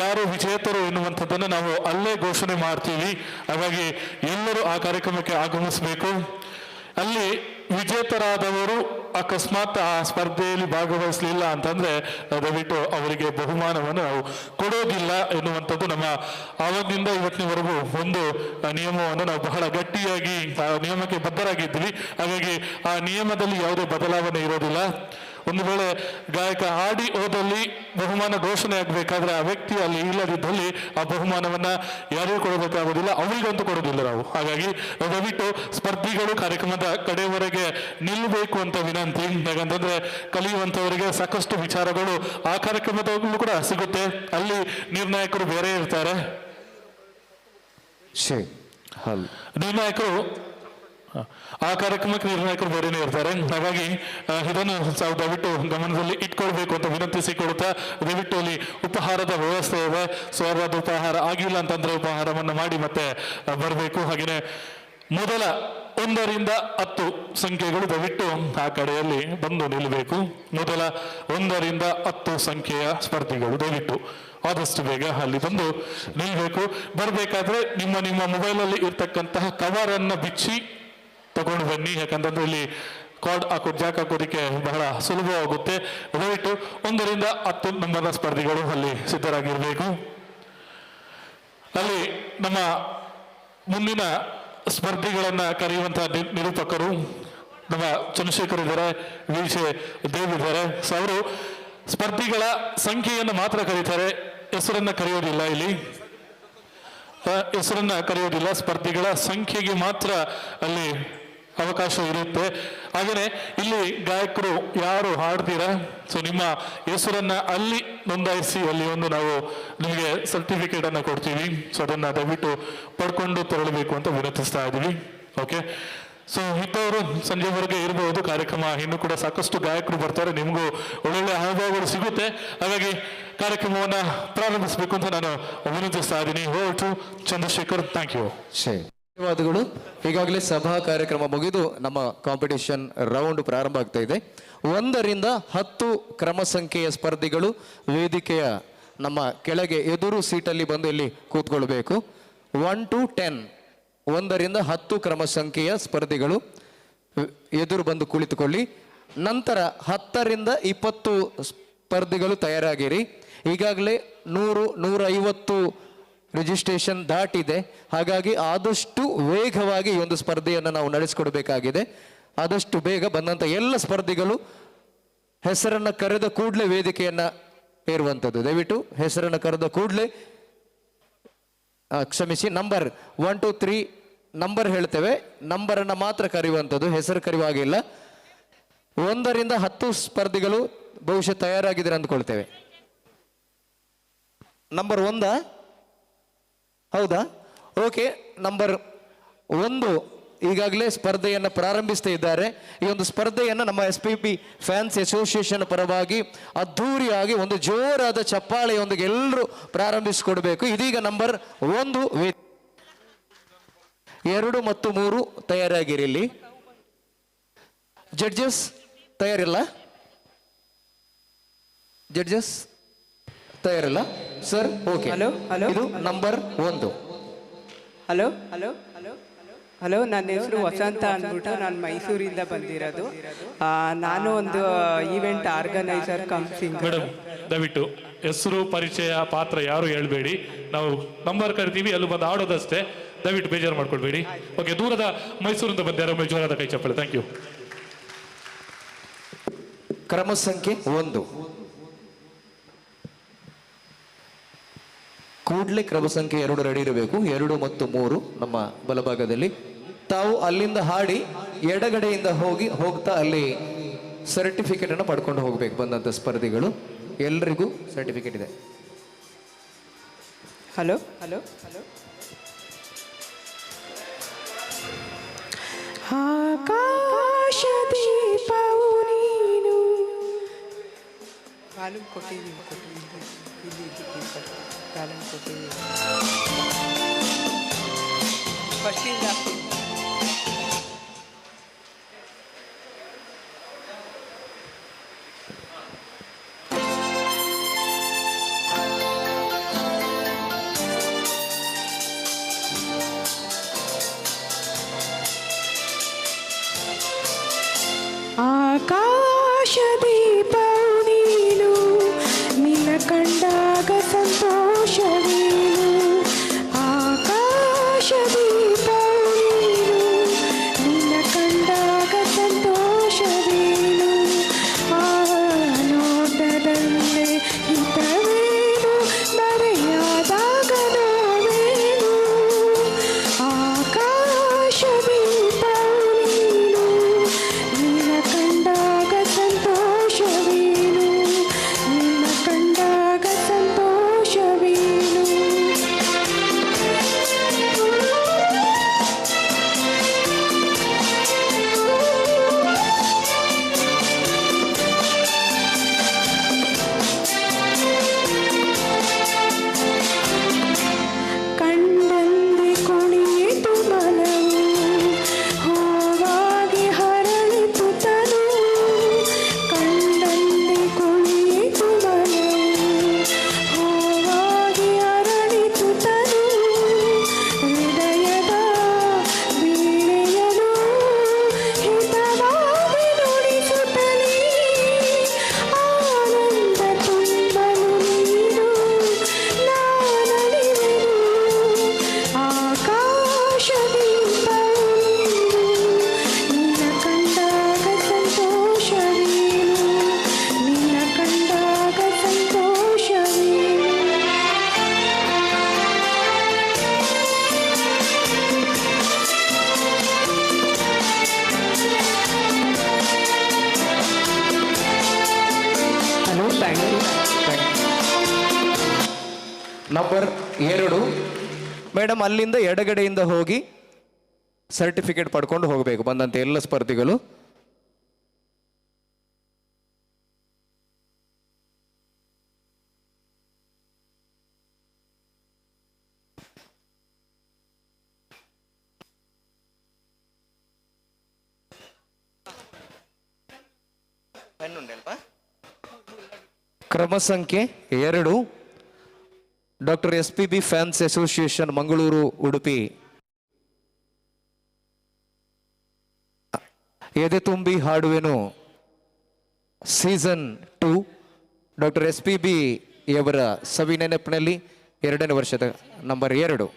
ಯಾರು ವಿಜೇತರು ಎನ್ನುವಂಥದ್ದನ್ನು ನಾವು ಅಲ್ಲೇ ಘೋಷಣೆ ಮಾಡ್ತೀವಿ. ಹಾಗಾಗಿ ಎಲ್ಲರೂ ಆ ಕಾರ್ಯಕ್ರಮಕ್ಕೆ ಆಗಮಿಸಬೇಕು. ಅಲ್ಲಿ ವಿಜೇತರಾದವರು ಅಕಸ್ಮಾತ್ ಆ ಸ್ಪರ್ಧೆಯಲ್ಲಿ ಭಾಗವಹಿಸಲಿಲ್ಲ ಅಂತಂದ್ರೆ ದಯವಿಟ್ಟು ಅವರಿಗೆ ಬಹುಮಾನವನ್ನು ನಾವು ಕೊಡೋದಿಲ್ಲ ಎನ್ನುವಂಥದ್ದು ನಮ್ಮ ಆವಾಗಿನಿಂದ ಇವತ್ತಿನವರೆಗೂ ಒಂದು ನಿಯಮವನ್ನು ನಾವು ಬಹಳ ಗಟ್ಟಿಯಾಗಿ ಆ ನಿಯಮಕ್ಕೆ ಬದ್ಧರಾಗಿದ್ವಿ. ಹಾಗಾಗಿ ಆ ನಿಯಮದಲ್ಲಿ ಯಾವುದೇ ಬದಲಾವಣೆ ಇರೋದಿಲ್ಲ. ಒಂದು ವೇಳೆ ಗಾಯಕ ಹಾಡಿ ಹೋದಲ್ಲಿ ಬಹುಮಾನ ಘೋಷಣೆ ಆಗಬೇಕಾದ್ರೆ ಆ ವ್ಯಕ್ತಿ ಅಲ್ಲಿ ಇಲ್ಲದಿದ್ದಲ್ಲಿ ಆ ಬಹುಮಾನವನ್ನ ಯಾರಿಗೂ ಕೊಡಬೇಕಾಗೋದಿಲ್ಲ, ಅವರಿಗಂತೂ ಕೊಡೋದಿಲ್ಲ ನಾವು. ಹಾಗಾಗಿ ದಯವಿಟ್ಟು ಸ್ಪರ್ಧಿಗಳು ಕಾರ್ಯಕ್ರಮದ ಕಡೆಯವರೆಗೆ ನಿಲ್ಲಬೇಕು ಅಂತ ವಿನಂತಿ. ಯಾಕಂತಂದ್ರೆ ಕಲಿಯುವಂತವರಿಗೆ ಸಾಕಷ್ಟು ವಿಚಾರಗಳು ಆ ಕಾರ್ಯಕ್ರಮದಲ್ಲೂ ಕೂಡ ಸಿಗುತ್ತೆ. ಅಲ್ಲಿ ನಿರ್ಣಾಯಕರು ಬೇರೆ ಇರ್ತಾರೆ. ನಿರ್ಣಾಯಕರು ಆ ಕಾರ್ಯಕ್ರಮಕ್ಕೆ ನಿರ್ಣಾಯಕರು ಬೇರೆನೇ ಇರ್ತಾರೆ. ಹಾಗಾಗಿ ಇದನ್ನು ದಯವಿಟ್ಟು ಗಮನದಲ್ಲಿ ಇಟ್ಕೊಳ್ಬೇಕು ಅಂತ ವಿನಂತಿಸಿಕೊಡುತ್ತಾ, ದಯವಿಟ್ಟು ಅಲ್ಲಿ ಉಪಹಾರದ ವ್ಯವಸ್ಥೆ ಇದೆ. ಸೊ ಯಾರಾದ್ರೂ ಉಪಹಾರ ಆಗಿಲ್ಲ ಅಂತಂದ್ರೆ ಉಪಹಾರವನ್ನು ಮಾಡಿ ಮತ್ತೆ ಬರಬೇಕು. ಹಾಗೆಯೇ ಮೊದಲ 1 ರಿಂದ 10 ಸಂಖ್ಯೆಗಳು ದಯವಿಟ್ಟು ಆ ಕಡೆಯಲ್ಲಿ ಬಂದು ನಿಲ್ಲಬೇಕು. ಮೊದಲ 1 ರಿಂದ 10 ಸಂಖ್ಯೆಯ ಸ್ಪರ್ಧಿಗಳು ದಯವಿಟ್ಟು ಆದಷ್ಟು ಬೇಗ ಅಲ್ಲಿ ಬಂದು ನಿಲ್ಲಬೇಕು. ಬರಬೇಕಾದ್ರೆ ನಿಮ್ಮ ಮೊಬೈಲಲ್ಲಿ ಇರ್ತಕ್ಕಂತಹ ಕವರ್ ಅನ್ನ ಬಿಚ್ಚಿ ತಗೊಂಡು ಬನ್ನಿ. ಯಾಕಂತಂದ್ರೆ ಇಲ್ಲಿ ಕಾರ್ಡ್ ಜಾಕ್ ಹಾಕೋದಕ್ಕೆ ಬಹಳ ಸುಲಭವಾಗುತ್ತೆ. ದಯವಿಟ್ಟು 1 ರಿಂದ 10 ನಂಬರ್ನ ಸ್ಪರ್ಧಿಗಳು ಅಲ್ಲಿ ಸಿದ್ಧರಾಗಿರ್ಬೇಕು. ಅಲ್ಲಿ ನಮ್ಮ ಮುಂದಿನ ಸ್ಪರ್ಧಿಗಳನ್ನ ಕರೆಯುವಂತಹ ನಿರೂಪಕರು ನಮ್ಮ ಚಂದ್ರಶೇಖರ್ ಇದ್ದಾರೆ, ವೀಸೆ ದೇವ್ ಇದ್ದಾರೆ. ಸೊ ಅವರು ಸ್ಪರ್ಧಿಗಳ ಸಂಖ್ಯೆಯನ್ನು ಮಾತ್ರ ಕರೀತಾರೆ, ಹೆಸರನ್ನ ಕರೆಯೋದಿಲ್ಲ. ಇಲ್ಲಿ ಹೆಸರನ್ನ ಕರೆಯೋದಿಲ್ಲ, ಸ್ಪರ್ಧಿಗಳ ಸಂಖ್ಯೆಗೆ ಮಾತ್ರ ಅಲ್ಲಿ ಅವಕಾಶ ಇರುತ್ತೆ. ಹಾಗೆಯೇ ಇಲ್ಲಿ ಗಾಯಕರು ಯಾರು ಹಾಡ್ತೀರಾ, ಸೊ ನಿಮ್ಮ ಹೆಸರನ್ನ ಅಲ್ಲಿ ನೋಂದಾಯಿಸಿ ಅಲ್ಲಿ ಒಂದು ನಾವು ನಿಮಗೆ ಸರ್ಟಿಫಿಕೇಟ್ ಅನ್ನ ಕೊಡ್ತೀವಿ. ಸೊ ಅದನ್ನ ದಯವಿಟ್ಟು ಪಡ್ಕೊಂಡು ತೆರಳಬೇಕು ಅಂತ ವಿನಂತಿಸ್ತಾ ಇದ್ದೀವಿ. ಓಕೆ, ಸೊ ಇದ್ದವರು ಸಂಜೆವರೆಗೆ ಇರಬಹುದು. ಕಾರ್ಯಕ್ರಮ ಇನ್ನೂ ಕೂಡ ಸಾಕಷ್ಟು ಗಾಯಕರು ಬರ್ತಾರೆ, ನಿಮಗೂ ಒಳ್ಳೊಳ್ಳೆ ಅನುಭವಗಳು ಸಿಗುತ್ತೆ. ಹಾಗಾಗಿ ಕಾರ್ಯಕ್ರಮವನ್ನ ಪ್ರಾರಂಭಿಸಬೇಕು ಅಂತ ನಾನು ವಿನಂತಿಸ್ತಾ ಇದ್ದೀನಿ. To Chandrashekar, thank you. ಧನ್ಯವಾದಗಳು. ಈಗಾಗಲೇ ಸಭಾ ಕಾರ್ಯಕ್ರಮ ಮುಗಿದು ನಮ್ಮ ಕಾಂಪಿಟೇಷನ್ ರೌಂಡ್ ಪ್ರಾರಂಭ ಆಗ್ತಾ ಇದೆ. 1 ರಿಂದ 10 ಕ್ರಮ ಸಂಖ್ಯೆಯ ಸ್ಪರ್ಧಿಗಳು ವೇದಿಕೆಯ ನಮ್ಮ ಕೆಳಗೆ ಎದುರು ಸೀಟಲ್ಲಿ ಬಂದು ಇಲ್ಲಿ ಕೂತ್ಕೊಳ್ಬೇಕು. 1 to 10, 1 ರಿಂದ 10 ಕ್ರಮ ಸಂಖ್ಯೆಯ ಸ್ಪರ್ಧಿಗಳು ಎದುರು ಬಂದು ಕುಳಿತುಕೊಳ್ಳಿ. ನಂತರ 10 ರಿಂದ 20 ಸ್ಪರ್ಧಿಗಳು ತಯಾರಾಗಿರಿ. ಈಗಾಗಲೇ 100-150 ರಿಜಿಸ್ಟ್ರೇಷನ್ ದಾಟಿದೆ. ಹಾಗಾಗಿ ಆದಷ್ಟು ವೇಗವಾಗಿ ಈ ಒಂದು ಸ್ಪರ್ಧೆಯನ್ನು ನಾವು ನಡೆಸಿಕೊಡ್ಬೇಕಾಗಿದೆ. ಆದಷ್ಟು ಬೇಗ ಬಂದಂಥ ಎಲ್ಲ ಸ್ಪರ್ಧಿಗಳು ಹೆಸರನ್ನು ಕರೆದ ಕೂಡಲೇ ವೇದಿಕೆಯನ್ನು ಏರುವಂಥದ್ದು. ದಯವಿಟ್ಟು ಹೆಸರನ್ನು ಕರೆದ ಕೂಡಲೇ, ಕ್ಷಮಿಸಿ, ನಂಬರ್ 1 2 3 ನಂಬರ್ ಹೇಳ್ತೇವೆ, ನಂಬರನ್ನು ಮಾತ್ರ ಕರೆಯುವಂಥದ್ದು, ಹೆಸರು ಕರೆಯುವಾಗಿಲ್ಲ. 1 ರಿಂದ 10 ಸ್ಪರ್ಧಿಗಳು ಬಹುಶಃ ತಯಾರಾಗಿದ್ದಾರೆ ಅಂದ್ಕೊಳ್ತೇವೆ. ನಂಬರ್ 1 ಹೌದಾ? ಓಕೆ, ನಂಬರ್ 1 ಈಗಾಗಲೇ ಸ್ಪರ್ಧೆಯನ್ನು ಪ್ರಾರಂಭಿಸ್ತಾ ಇದ್ದಾರೆ. ಈ ಒಂದು ಸ್ಪರ್ಧೆಯನ್ನು ನಮ್ಮ SPB ಫ್ಯಾನ್ಸ್ ಅಸೋಸಿಯೇಷನ್ ಪರವಾಗಿ ಅದ್ಧೂರಿಯಾಗಿ ಒಂದು ಜೋರಾದ ಚಪ್ಪಾಳೆಯೊಂದಿಗೆ ಎಲ್ಲರೂ ಪ್ರಾರಂಭಿಸಿಕೊಡ್ಬೇಕು. ಇದೀಗ ನಂಬರ್ 1 2 ಮತ್ತು 3 ತಯಾರಾಗಿರಿ. ಇಲ್ಲಿ ಜಡ್ಜಸ್ ತಯಾರಿಲ್ಲ? ಜಡ್ಜಸ್ ತಯಾರಿಲ್ಲ ಸರ್? ಓಕೆ, ಇದು number 1. Hello hello hello hello, ನನ್ನ ಹೆಸರು ವಸಂತ ಅಂದ್ಬಿಟ್ಟು, ನಾನು ಮೈಸೂರಿಂದ ಬಂದಿರೋದು. ನಾನು ಒಂದು event organiser come singer. Madam, ದಯವಿಟ್ಟು ಹೆಸರು, ಪರಿಚಯ, ಪಾತ್ರ ಯಾರು ಹೇಳ್ಬೇಡಿ. ನಾವು ನಂಬರ್ ಕರಿತೀವಿ, ಅಲ್ಲಿ ಬಂದು ಆಡೋದಷ್ಟೇ. ದಯವಿಟ್ಟು ಬೇಜಾರು ಮಾಡ್ಕೊಳ್ಬೇಡಿ. ಓಕೆ, ದೂರದ ಮೈಸೂರಿಂದ ಬಂದ್ಯಾರ ಜೋರಾದ ಕೈ ಚಪ್ಪಳೆ. Thank you. ಕ್ರಮ ಸಂಖ್ಯೆ 1 ಕೂಡಲೇ ಕ್ರಮ ಸಂಖ್ಯೆ 2 ರೆಡಿ ಇರಬೇಕು. 2 ಮತ್ತು 3 ನಮ್ಮ ಬಲಭಾಗದಲ್ಲಿ. ತಾವು ಅಲ್ಲಿಂದ ಹಾಡಿ ಎಡಗಡೆಯಿಂದ ಹೋಗ್ತಾ ಅಲ್ಲಿ ಸರ್ಟಿಫಿಕೇಟ್ ಅನ್ನು ಪಡ್ಕೊಂಡು ಹೋಗ್ಬೇಕು. ಬಂದಂಥ ಸ್ಪರ್ಧಿಗಳು ಎಲ್ರಿಗೂ ಸರ್ಟಿಫಿಕೇಟ್ ಇದೆ. Hello hello hello. ಆಕಾಶ ದೀಪವು ನೀನು. ಕಾಲಂ ಕೊಟ್ಟಿದ್ದೀನಿ, ಇಲ್ಲಿ ಕಾಲಂ ಕೊಟ್ಟಿದ್ದೀನಿ. ಫಸ್ಟಿಂದ ಆಕಾಶ ದೀಪವು ನೀನು, ನಿನ್ನ ಕಂಡಾಗ ಸಂತೋಷವೇನು. ಆಕಾಶ ದೀಪವು ನೀನು, ನಿನ್ನ ಕಂಡಾಗ ಸಂತೋಷವೇನು. ಆ ನೋಟದಲ್ಲೇ ಹಿತವೇನು, ಮರೆಯಾದಾಗ ನೋವೇನು. ಆಕಾಶ ದೀಪವು ನೀನು, ನಿನ್ನ ಕಂಡಾಗ ಸಂತೋಷವೇನು, ನಿನ್ನ ಕಂಡಾಗ ಸಂತೋಷವೇನು. ಕಂಡಂದೆ ಕುಣಿಯಿತು ಮನವು, ಹೂವಾಗಿ ಹರಳಿತು ತನು. ಕಂಡಂದೆ ಕುಣಿಯಿತು ಮನವು, ಹೂವಾಗಿ ಹರಳಿತು ತನು. ಹೃದಯದ ವೀಣೆಯನು ಹಿತವಾಗಿ ನುಡಿಸುತ್ತಲೇ, ಆನಂದ ತುಂಬಲು ನೀನು ನಾನಲಿವೆನು. ಆಕಾಶ ದೀಪವು ನೀನು, ನಿನ್ನ ಕಂಡಾಗ ಸಂತೋಷವೇನು, ನಿನ್ನ ಕಂಡಾಗ ಸಂತೋಷವೇನು. Hello, thank you. Number 2 madam, ಅಲ್ಲಿಂದ ಎಡಗಡೆಯಿಂದ ಹೋಗಿ ಸರ್ಟಿಫಿಕೇಟ್ ಪಡ್ಕೊಂಡು ಹೋಗಬೇಕು ಬಂದಂಥ ಎಲ್ಲ ಸ್ಪರ್ಧಿಗಳು. ಕ್ರಮ ಸಂಖ್ಯೆ 2 doctor SPB fans association Mangaluru Udupi. ಎದೆ ತುಂಬಿ ಹಾಡುವೆನು ಸೀಸನ್ 2 ಡಾಕ್ಟರ್ SPB ಯವರ ಸವಿನೆನಪಿನಲ್ಲಿ 2ನೇ ವರ್ಷದ ನಂಬರ್ 2.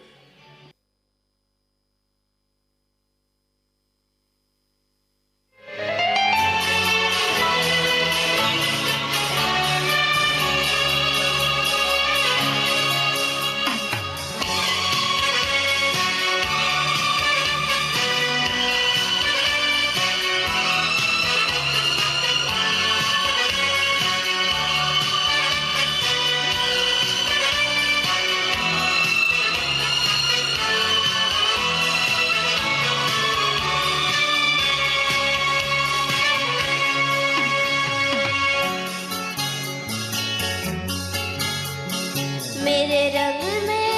मेरे रंग में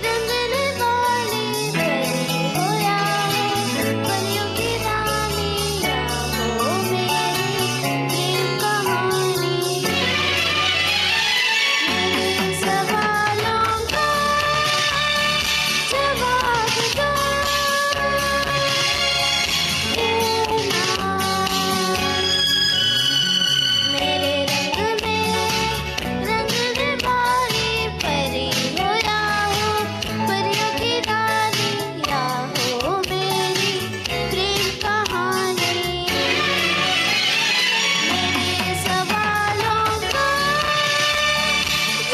रंगने वाली परी हो या हो, परियों की रानी या हो मेरी प्रेम कहानी। मेरे सवालों का जवाब दो मेरे रंग में रंगने वाली परी हो या हो, परियों की रानी या हो मेरी प्रेम कहानी। मेरे सवालों का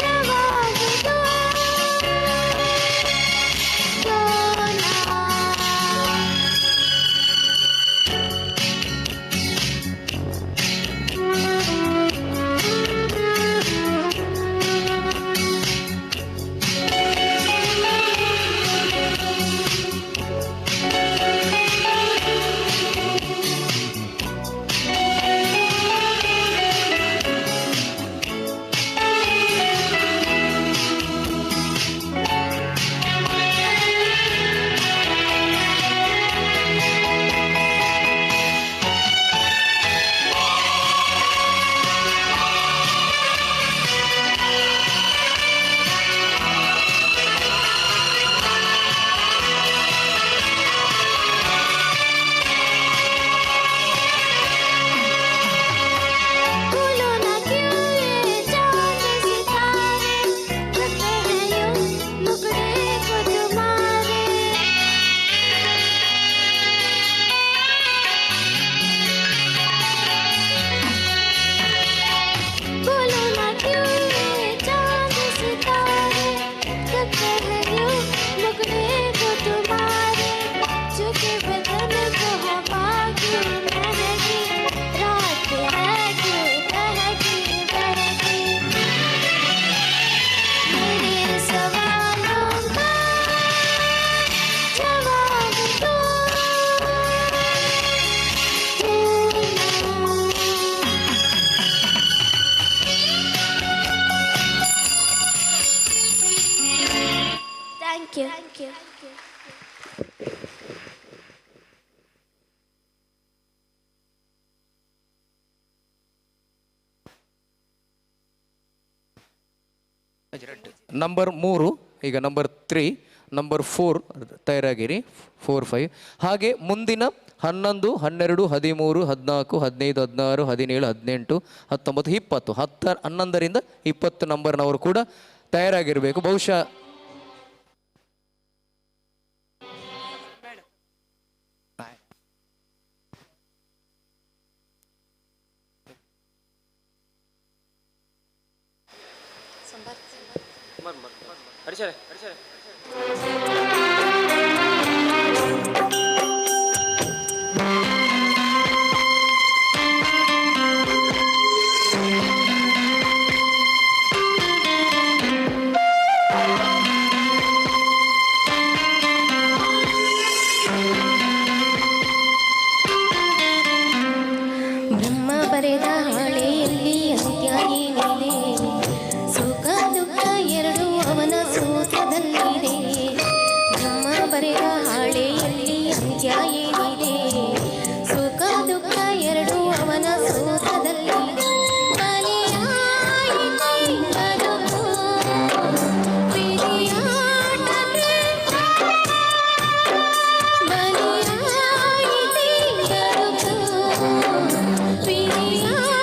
जवाब दो भूलो ना क्यों ये चांद सितारे, लगते हैं यूं मुखड़े को तुम्हारे। भूलो ना क्यों ये चांद सितारे, लगते हैं यूं मुखड़े को तुम्हारे। झुके बदन को हवा क्यों महकी, रात है क्यों बहकी बहकी। मेरे सवालों का जवाब दो Thank you. ನಂಬರ್ 3 ಈಗ ನಂಬರ್ 3, ನಂಬರ್ 4 ತಯಾರಾಗಿರಿ. 4, 5 ಹಾಗೆ ಮುಂದಿನ 11, 12, 13, 14, 15, 16, 17, 18, 19, 20 11ರಿಂದ 20 ನಂಬರ್ನವರು ಕೂಡ ತಯಾರಾಗಿರಬೇಕು. ಬಹುಶಃ ಬ್ರಹ್ಮ ಬರೆದ ಹಾಳೆಯಲ್ಲಿ ಅಂತ್ಯ ಏನಿದೆ, ಸುಖ ದುಃಖ ಎರಡು ಅವನ ಸೂತ್ರದಲ್ಲಿದೆ. ಬ್ರಹ್ಮ ಬರೆದ ಹಾಳೆಯಲ್ಲಿ ಅಂತ್ಯ ಏನಿದೆ, ಸುಖ ದುಃಖ ಎರಡು ಅವನ ಸೂತ್ರದಲ್ಲಿದೆ. ಬಲಿಯಾಯಿತೆ ಬದುಕು ವಿಧಿಯಾಟಕ್ಕೆ, ಬಲಿಯಾಯಿತೆ ಬದುಕು ವಿಧಿಯಾಟಕ್ಕೆ.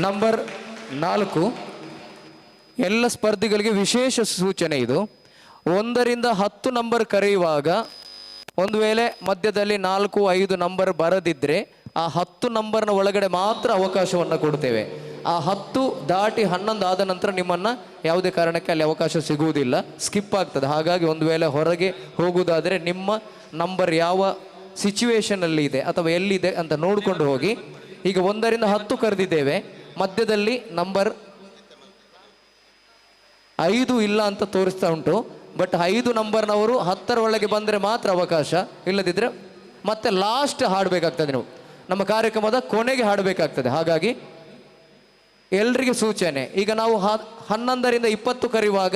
ನಂಬರ್ 4, ಎಲ್ಲ ಸ್ಪರ್ಧಿಗಳಿಗೆ ವಿಶೇಷ ಸೂಚನೆ ಇದು. 1ರಿಂದ 10 ನಂಬರ್ ಕರೆಯುವಾಗ ಒಂದು ವೇಳೆ ಮಧ್ಯದಲ್ಲಿ 4, 5 ನಂಬರ್ ಬರದಿದ್ದರೆ ಆ 10 ನಂಬರ್ನ ಒಳಗಡೆ ಮಾತ್ರ ಅವಕಾಶವನ್ನು ಕೊಡ್ತೇವೆ. ಆ 10 ದಾಟಿ 11 ಆದ ನಂತರ ನಿಮ್ಮನ್ನು ಯಾವುದೇ ಕಾರಣಕ್ಕೆ ಅಲ್ಲಿ ಅವಕಾಶ ಸಿಗುವುದಿಲ್ಲ, ಸ್ಕಿಪ್ ಆಗ್ತದೆ. ಹಾಗಾಗಿ ಒಂದು ವೇಳೆ ಹೊರಗೆ ಹೋಗುವುದಾದರೆ ನಿಮ್ಮ ನಂಬರ್ ಯಾವ ಸಿಚುವೇಶನಲ್ಲಿ ಇದೆ ಅಥವಾ ಎಲ್ಲಿದೆ ಅಂತ ನೋಡಿಕೊಂಡು ಹೋಗಿ. ಈಗ 1ರಿಂದ 10 ಕರೆದಿದ್ದೇವೆ, ಮಧ್ಯದಲ್ಲಿ ನಂಬರ್ 5 ಇಲ್ಲ ಅಂತ ತೋರಿಸ್ತಾ ಉಂಟು. ಬಟ್ 5 ನಂಬರ್ನವರು 10ರ ಒಳಗೆ ಬಂದರೆ ಮಾತ್ರ ಅವಕಾಶ, ಇಲ್ಲದಿದ್ದರೆ ಮತ್ತೆ ಲಾಸ್ಟ್ ಹಾಡಬೇಕಾಗ್ತದೆ. ನೀವು ನಮ್ಮ ಕಾರ್ಯಕ್ರಮದ ಕೊನೆಗೆ ಹಾಡಬೇಕಾಗ್ತದೆ. ಹಾಗಾಗಿ ಎಲ್ರಿಗೆ ಸೂಚನೆ, ಈಗ ನಾವು 11ರಿಂದ 20 ಕರೆಯುವಾಗ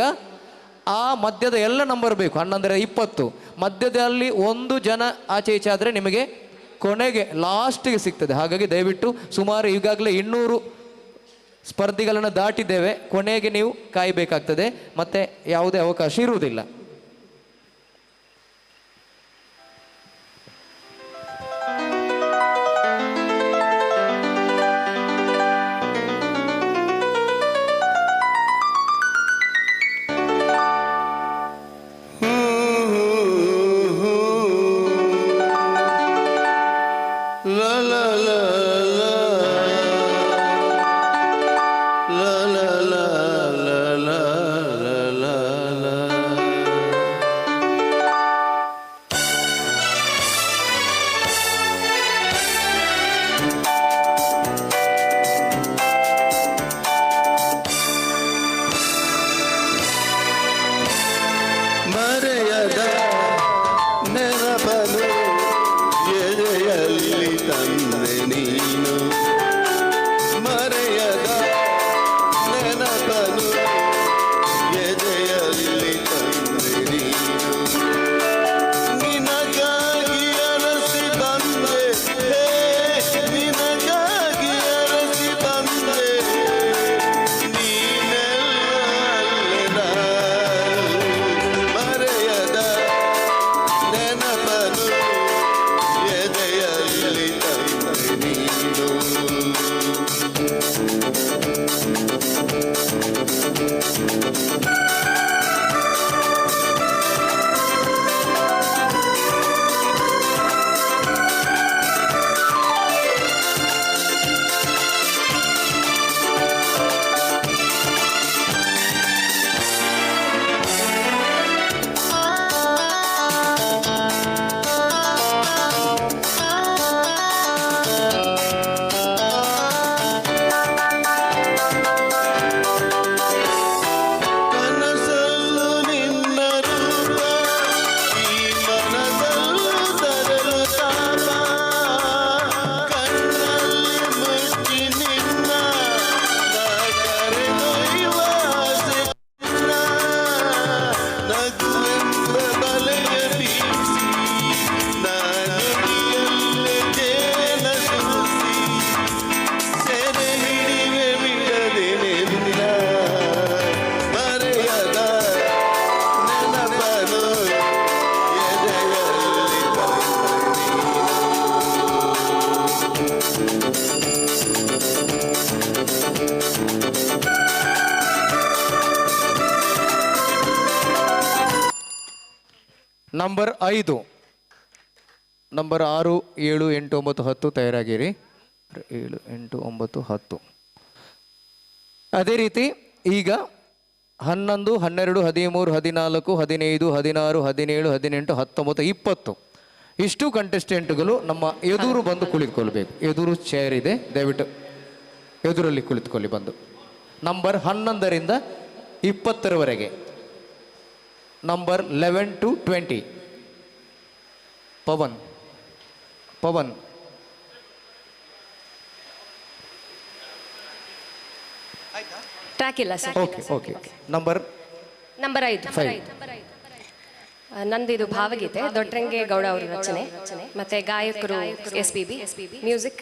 ಆ ಮಧ್ಯದ ಎಲ್ಲ ನಂಬರ್ ಬೇಕು. 11ರಿಂದ 20 ಮಧ್ಯದಲ್ಲಿ 1 ಜನ ಆಚೆ ಈಚೆ ಆದರೆ ನಿಮಗೆ ಕೊನೆಗೆ ಲಾಸ್ಟಿಗೆ ಸಿಗ್ತದೆ. ಹಾಗಾಗಿ ದಯವಿಟ್ಟು ಸುಮಾರು ಈಗಾಗಲೇ 200 ಸ್ಪರ್ಧಿಗಳನ್ನು ದಾಟಿದ್ದೇವೆ, ಕೊನೆಗೆ ನೀವು ಕಾಯಬೇಕಾಗ್ತದೆ, ಮತ್ತೆ ಯಾವುದೇ ಅವಕಾಶ ಇರುವುದಿಲ್ಲ. Number 5, number 6, 7, 8, 9, 10 ತಯಾರಾಗಿರಿ. 7, 8, 9, 10. ಅದೇ ರೀತಿ ಈಗ 11, 12, 13, 14, 15, 16, 17, 18, 19, 20 ಇಷ್ಟು ಕಂಟೆಸ್ಟೆಂಟ್ಗಳು ನಮ್ಮ ಎದುರು ಬಂದು ಕುಳಿತುಕೊಳ್ಬೇಕು. ಎದುರು ಚೇರ್ ಇದೆ, ದಯವಿಟ್ಟು ಎದುರಲ್ಲಿ ಕುಳಿತುಕೊಳ್ಳಿ ಬಂದು. ನಂಬರ್ 11ರಿಂದ 20ರವರೆಗೆ, ನಂಬರ್ 11 to 20. ಪವನ್ ಟ್ರ್ಯಾಕ್ ಇಲ್ಲ ಸರ್. ಓಕೆ. ನಂಬರ್ 5. ನಂದು ಇದು ಭಾವಗೀತೆ, ದೊಡ್ಡರಂಗೆ ಗೌಡ ಅವರ ರಚನೆ, ಮತ್ತೆ ಗಾಯಕರು SPB, music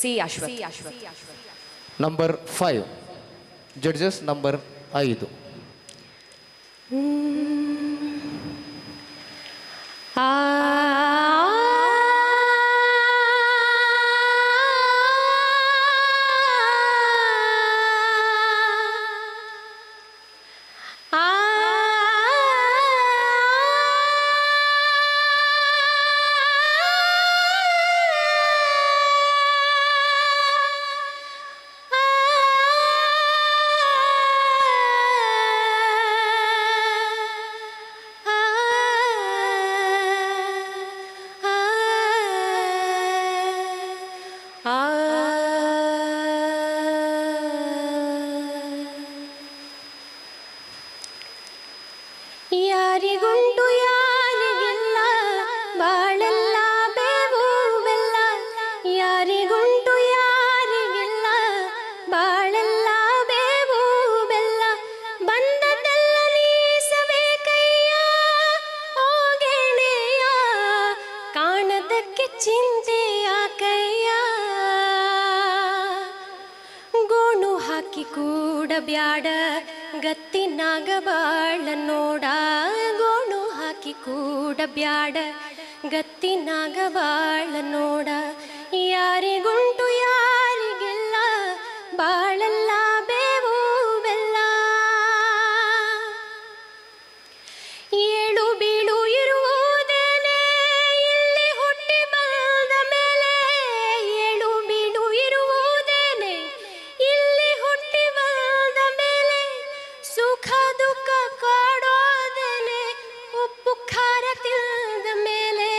C. Ashwath. Number 5 judges. Number 5 ಅದಕ್ಕೆ ಚಿಂತೆಯ ಕೈಯ ಗೋಣು ಹಾಕಿ ಕೂಡ ಬ್ಯಾಡ ಗತ್ತಿನಾಗ ಬಾಳ ನೋಡ ಗೋಣು ಹಾಕಿ ಕೂಡ ಬ್ಯಾಡ ಗತ್ತಿನಾಗ ಬಾಳ ನೋಡ ಯಾರಿಗುಂಟು ಯಾರಿಗೆಲ್ಲ ಬಾಳಲ್ಲ ಬೇವು ಬೆಲ್ಲ ಏಳು ಬೀಳು ಇರುವುದೇನೆ ಇಲ್ಲಿ ಹುಟ್ಟಿ ಬಂದ ಮೇಲೆ ಏಳು ಬೀಳು ಇರುವುದೇನೆ ಇಲ್ಲಿ ಹುಟ್ಟಿ ಬಂದ ಮೇಲೆ ಸುಖ ದುಃಖ ಕಾಡೋದೇನೆ ಉಪ್ಪು ಖಾರ ತಿಂದ ಮೇಲೆ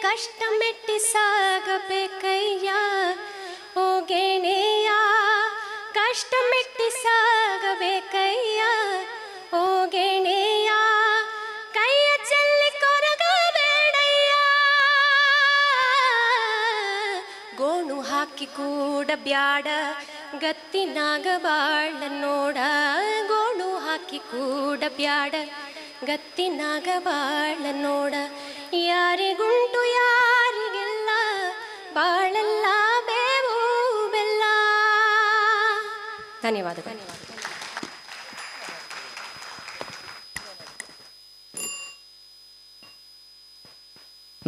ಕಷ್ಟ ಮೆಟ್ಟಿ ಸಾಗಬೇಕಯ್ಯ ಓ ಗೆಣೆಯ ಕಷ್ಟ ಮೆಟ್ಟಿ ಸಾಗಬೇಕಯ್ಯ ಓ ಗೆಣೆಯ ಕೈಯ ಚೆಲ್ಲಿ ಕೊರಗಬೇಡಯ್ಯ ಗೋಣು ಹಾಕಿ ಕೂಡ ಬ್ಯಾಡ ಗತ್ತಿನಾಗ ಬಾಳ ನೋಡ ಗೋಣು ಹಾಕಿ ಕೂಡ ಬ್ಯಾಡ ಗತ್ತಿನಾಗ ಬಾಳ ನೋಡ ಯಾರಿಗುಂಟು ಯಾರಿಗೆಲ್ಲ ಬಾಳೆಲ್ಲ ಬೇವು ಬೆಲ್ಲ. ಧನ್ಯವಾದಗಳು.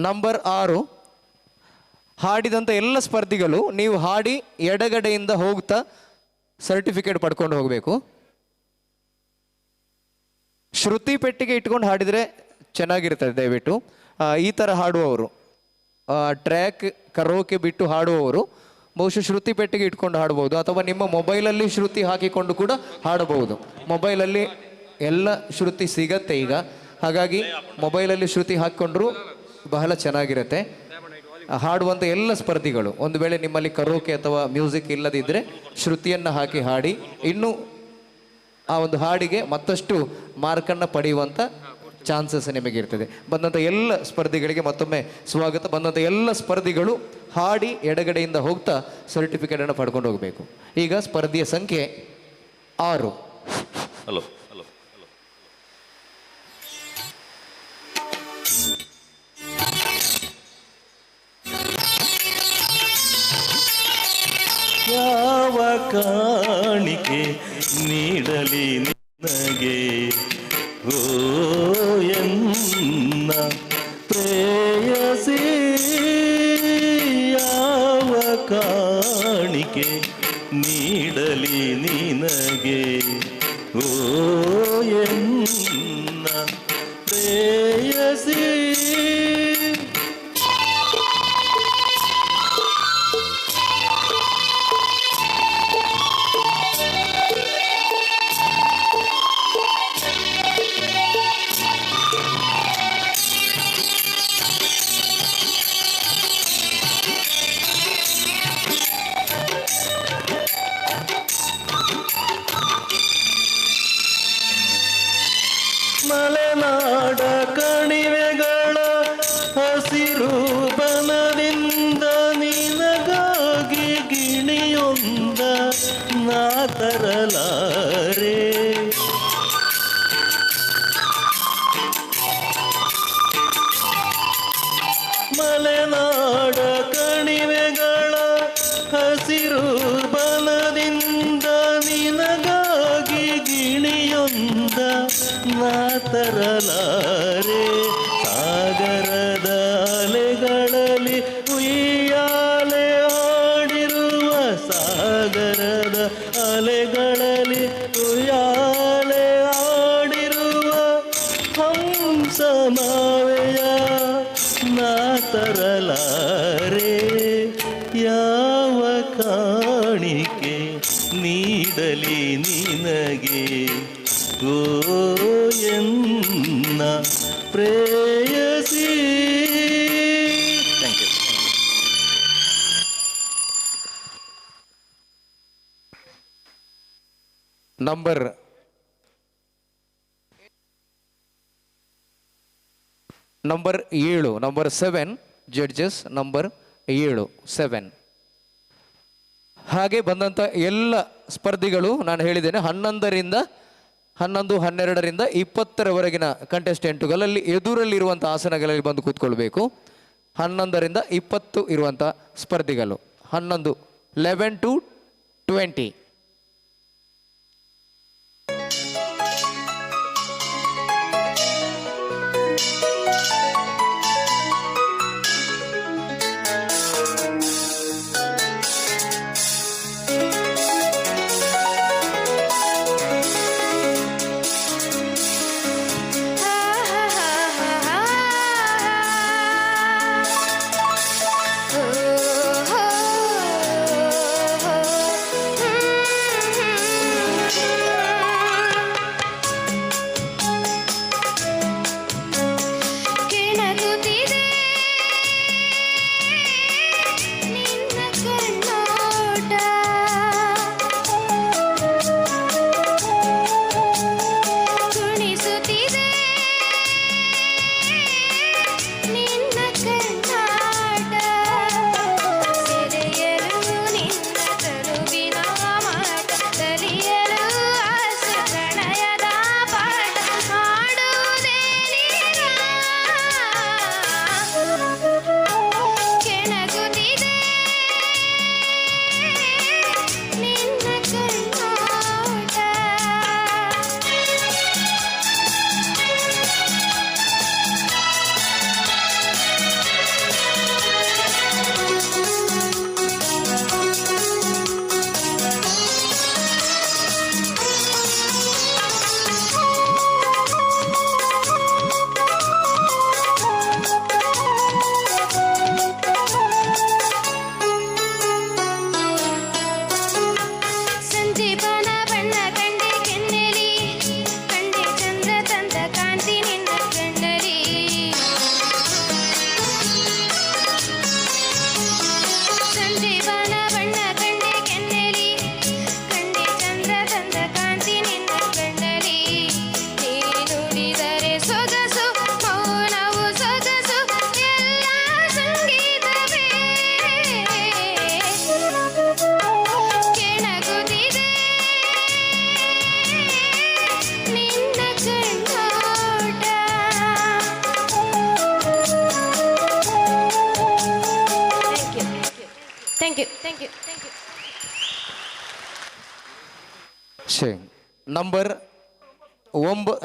ನಂಬರ್ 6 ಹಾಡಿದಂಥ ಎಲ್ಲ ಸ್ಪರ್ಧಿಗಳು ನೀವು ಹಾಡಿ ಎಡಗಡೆಯಿಂದ ಹೋಗ್ತಾ ಸರ್ಟಿಫಿಕೇಟ್ ಪಡ್ಕೊಂಡು ಹೋಗಬೇಕು. ಶ್ರುತಿ ಪೆಟ್ಟಿಗೆ ಇಟ್ಕೊಂಡು ಹಾಡಿದರೆ ಚೆನ್ನಾಗಿರ್ತದೆ. ದಯವಿಟ್ಟು ಈ ಥರ ಹಾಡುವವರು, ಟ್ರ್ಯಾಕ್ ಕರೋಕೆ ಬಿಟ್ಟು ಹಾಡುವವರು ಬಹುಶಃ ಶ್ರುತಿ ಪೆಟ್ಟಿಗೆ ಇಟ್ಕೊಂಡು ಹಾಡ್ಬೋದು, ಅಥವಾ ನಿಮ್ಮ ಮೊಬೈಲಲ್ಲಿ ಶ್ರುತಿ ಹಾಕಿಕೊಂಡು ಕೂಡ ಹಾಡಬಹುದು. ಮೊಬೈಲಲ್ಲಿ ಎಲ್ಲ ಶ್ರುತಿ ಸಿಗತ್ತೆ ಈಗ, ಹಾಗಾಗಿ ಮೊಬೈಲಲ್ಲಿ ಶ್ರುತಿ ಹಾಕ್ಕೊಂಡ್ರು ಬಹಳ ಚೆನ್ನಾಗಿರುತ್ತೆ. ಹಾಡುವಂಥ ಎಲ್ಲ ಸ್ಪರ್ಧಿಗಳು ಒಂದು ವೇಳೆ ನಿಮ್ಮಲ್ಲಿ ಕರೋಕೆ ಅಥವಾ ಮ್ಯೂಸಿಕ್ ಇಲ್ಲದಿದ್ದರೆ ಶ್ರುತಿಯನ್ನು ಹಾಕಿ ಹಾಡಿ, ಇನ್ನೂ ಆ ಒಂದು ಹಾಡಿಗೆ ಮತ್ತಷ್ಟು ಮಾರ್ಕನ್ನು ಪಡೆಯುವಂಥ ಚಾನ್ಸಸ್ ನಿಮಗಿರ್ತದೆ. ಬಂದಂಥ ಎಲ್ಲ ಸ್ಪರ್ಧಿಗಳಿಗೆ ಮತ್ತೊಮ್ಮೆ ಸ್ವಾಗತ. ಬಂದಂಥ ಎಲ್ಲ ಸ್ಪರ್ಧಿಗಳು ಹಾಡಿ ಎಡಗಡೆಯಿಂದ ಹೋಗ್ತಾ ಸರ್ಟಿಫಿಕೇಟನ್ನು ಪಡ್ಕೊಂಡು ಹೋಗಬೇಕು. ಈಗ ಸ್ಪರ್ಧೆಯ ಸಂಖ್ಯೆ 6. ಹಲೋ ಯಾವ ಕಾಣಿಕೆ ನೀಡಲಿ ನಿನಗೆ ಓ ಎನ್ನ ಪ್ರೇಯಸಿ, ಯಾವ ಕಾಣಿಕೆ ನೀಡಲಿ ನಿನಗೆ ಓ ಎನ್ನ ಪ್ರೇಯಸಿ. ಮಲೆನಾಡ ಕಣಿವೆಗಳ ಹಸಿರು ಬನದಿಂದ ನಿನಗಾಗಿ ಗಿಣಿಯೊಂದ ನಾ ತರಲಾರೆ. ಮಲೆನಾಡ ಕಣಿವೆಗಳ ಹಸಿರು ಬನದಿಂದ ನಿನಗಾಗಿ ಗಿಣಿಯೊಂದ ನಾ ತರಲಾರೆ. ಸಾಗರದ ಅಲೆಗಳಲ್ಲಿ ಉಯ್ಯಾಲೆ ಆಡಿರುವ, ಸಾಗರದ ಅಲೆಗಳಲ್ಲಿ ಉಯ್ಯಾಲೆ ಆಡಿರುವ ಹಂಸ ನಾವೆಯ ನಾ ತರಲಾರೆ. ಯಾವ ಕಾಣಿಕೆ ನೀಡಲಿ ನಿನಗೆ ಓ ಎನ್ನ ಪ್ರೇಯಸಿ. Thank you. Number 7, number 7 judges, number 7. ಹಾಗೆ ಬಂದಂಥ ಎಲ್ಲ ಸ್ಪರ್ಧಿಗಳು ನಾನು ಹೇಳಿದ್ದೇನೆ 11ರಿಂದ 12ರಿಂದ 20ರವರೆಗಿನ ಕಂಟೆಸ್ಟೆಂಟುಗಳಲ್ಲಿ ಎದುರಲ್ಲಿರುವಂಥ ಆಸನಗಳಲ್ಲಿ ಬಂದು ಕೂತ್ಕೊಳ್ಬೇಕು. 11ರಿಂದ 20 ಇರುವಂಥ ಸ್ಪರ್ಧಿಗಳು. 11 to 20. ನಂಬರ್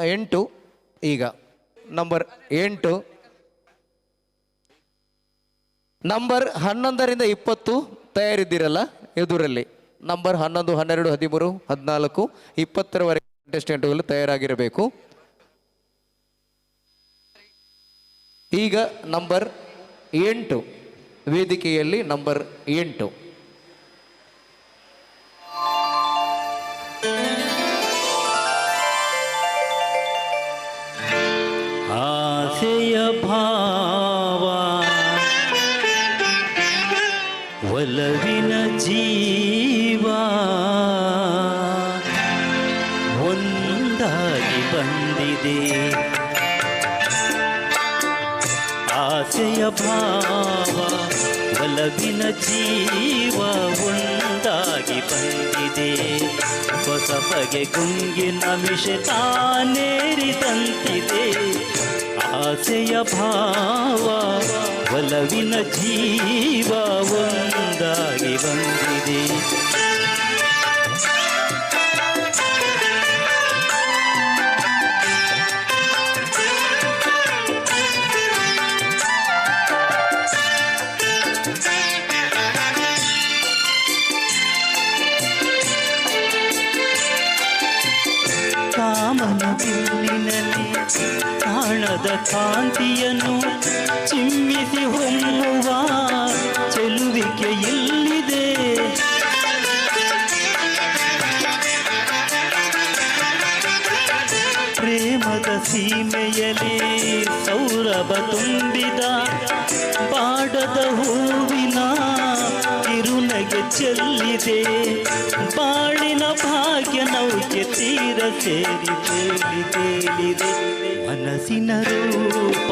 8 ಈಗ ನಂಬರ್ 8 ನಂಬರ್ 11ರಿಂದ 20 ತಯಾರಿದ್ದೀರಲ್ಲ ಎದುರಲ್ಲಿ ನಂಬರ್ 11 12 13 14 20ರವರೆಗೆ ಕಂಟೆಸ್ಟೆಂಟ್ಗಳು ತಯಾರಾಗಿರಬೇಕು. ಈಗ ನಂಬರ್ 8 ವೇದಿಕೆಯಲ್ಲಿ ನಂಬರ್ 8 ಆಸೆಯ ಭಾವ ಒಲವಿನ ಜೀವ ಒಂದಾಗಿ ಬಂದಿದೆ. ಆಸೆಯ ಭಾವ ಒಲವಿನ ಜೀವ ಒಂದಾಗಿ ಬಂದಿದೆ. ಹೊಸ ಬಗೆ ಗುಂಗಿನ ಮಿಷ ತಾನೇರಿದಂತಿದೆ. ಆಸೆಯ ಭಾವ ಒಲವಿನ ಜೀವ ಒಂದಾಗಿ ಬಂದಿದೆ. ಕಾಮನ ಬಿಲ್ಲಿನಲ್ಲಿ ಕಾಣದ ಕಾಂತಿಯನ್ನು ಚಿಮ್ಮಿಸಿ ಹೊಮ್ಮುವ ಚೆಲುವಿಕೆ ಎಲ್ಲಿದೆ. ಪ್ರೇಮದ ಸೀಮೆಯಲ್ಲಿ ಸೌರಭ ತುಂಬಿದ ಬಾಡದ ಹೂವಿನ ಕಿರುನಗೆ ಚೆಲ್ಲಿದೆ. ಬಾಳಿನ ಭಾಗ್ಯ ನೌಕೆ ತೀರ ಸೇರಿ ತೇಲಿ ತೇಲಿದೆ. ಮನಸ್ಸಿನ ರೂಪ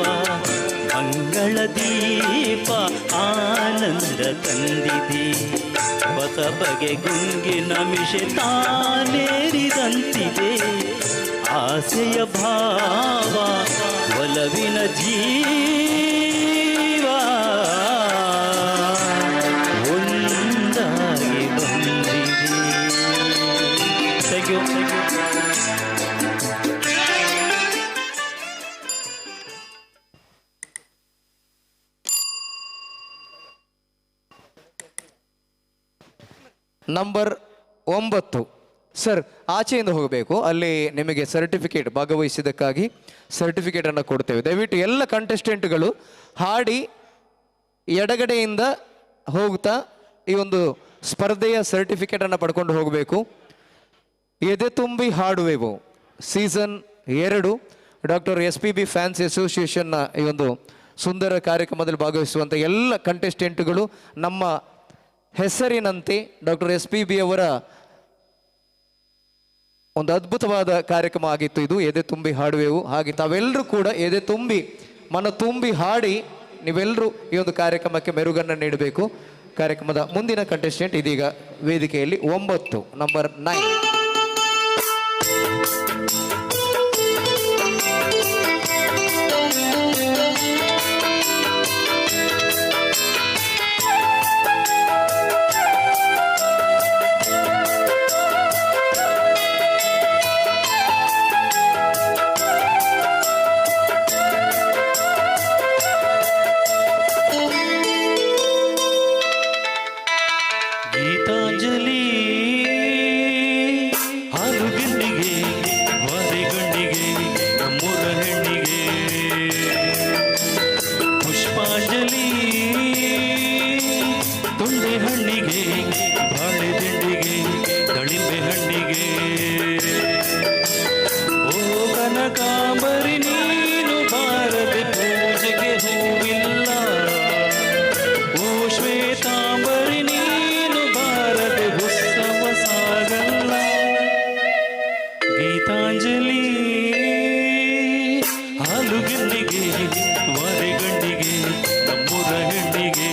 ಮಂಗಳ ದೀಪ ಆನಂದ ತಂದಿದೆ. ಹೊಸ ಬಗೆ ಗುಂಗಿನ ಮಿಷೆ ತಾನೇರಿದಂತಿದೆ. ಆಸೆಯ ಭಾವ ಒಲವಿನ ಜೀವ ನಂಬರ್ 9 ಸರ್, ಆಚೆಯಿಂದ ಹೋಗಬೇಕು. ಅಲ್ಲಿ ನಿಮಗೆ ಸರ್ಟಿಫಿಕೇಟ್, ಭಾಗವಹಿಸಿದ್ದಕ್ಕಾಗಿ ಸರ್ಟಿಫಿಕೇಟನ್ನು ಕೊಡ್ತೇವೆ. ದಯವಿಟ್ಟು ಎಲ್ಲ ಕಂಟೆಸ್ಟೆಂಟ್ಗಳು ಹಾಡಿ ಎಡಗಡೆಯಿಂದ ಹೋಗ್ತಾ ಈ ಒಂದು ಸ್ಪರ್ಧೆಯ ಸರ್ಟಿಫಿಕೇಟನ್ನು ಪಡ್ಕೊಂಡು ಹೋಗಬೇಕು. ಎದೆ ತುಂಬಿ ಹಾಡುವೆವು ಸೀಸನ್ 2 ಡಾಕ್ಟರ್ SPB ಫ್ಯಾನ್ಸ್ ಅಸೋಸಿಯೇಷನ್ನ ಈ ಒಂದು ಸುಂದರ ಕಾರ್ಯಕ್ರಮದಲ್ಲಿ ಭಾಗವಹಿಸುವಂಥ ಎಲ್ಲ ಕಂಟೆಸ್ಟೆಂಟ್ಗಳು ನಮ್ಮ ಹೆಸರಿನಂತೆ ಡಾಕ್ಟರ್ SPB ಅವರ ಒಂದು ಅದ್ಭುತವಾದ ಕಾರ್ಯಕ್ರಮ ಆಗಿತ್ತು ಇದು, ಎದೆ ತುಂಬಿ ಹಾಡುವೆವು. ಹಾಗೆ ತಾವೆಲ್ಲರೂ ಕೂಡ ಎದೆ ತುಂಬಿ ಮನ ತುಂಬಿ ಹಾಡಿ ನೀವೆಲ್ಲರೂ ಈ ಒಂದು ಕಾರ್ಯಕ್ರಮಕ್ಕೆ ಮೆರುಗನ್ನು ನೀಡಬೇಕು. ಕಾರ್ಯಕ್ರಮದ ಮುಂದಿನ ಕಂಟೆಸ್ಟೆಂಟ್ ಇದೀಗ ವೇದಿಕೆಯಲ್ಲಿ 9 ನಂಬರ್ 9. ಗೀತಾಂಜಲಿ ಹಾಲುಗಿಂಡಿಗೆ ವಾರೆಗಣ್ಣಿಗೆ ನಮ್ಮೂರ ಹೆಣ್ಣಿಗೆ ಪುಷ್ಪಾಂಜಲಿ ತೊಂಡೆ ಹಣ್ಣಿಗೆ ಬಾಳೆ ದಿಂಡಿಗೆ ದಾಳಿಂಬೆ ಹಣ್ಣಿಗೆ ಓ ಕನಕಾಂಬರಿ ನೀನು ಬಾರದೆ ಪೂಜೆಗೆ ಹೂವಿಲ್ಲ ಓ ಶ್ವೇತಾಂಬರಿ ನೀನು ಬಾರದೆ ಉತ್ಸವ ಸಾಗಲ್ಲ ಗೀತಾಂಜಲಿ ಹಾಲುಗಿಂಡಿಗೆ ವಾರೆಗಣ್ಣಿಗೆ ನಮ್ಮೂರ ಹೆಣ್ಣಿಗೆ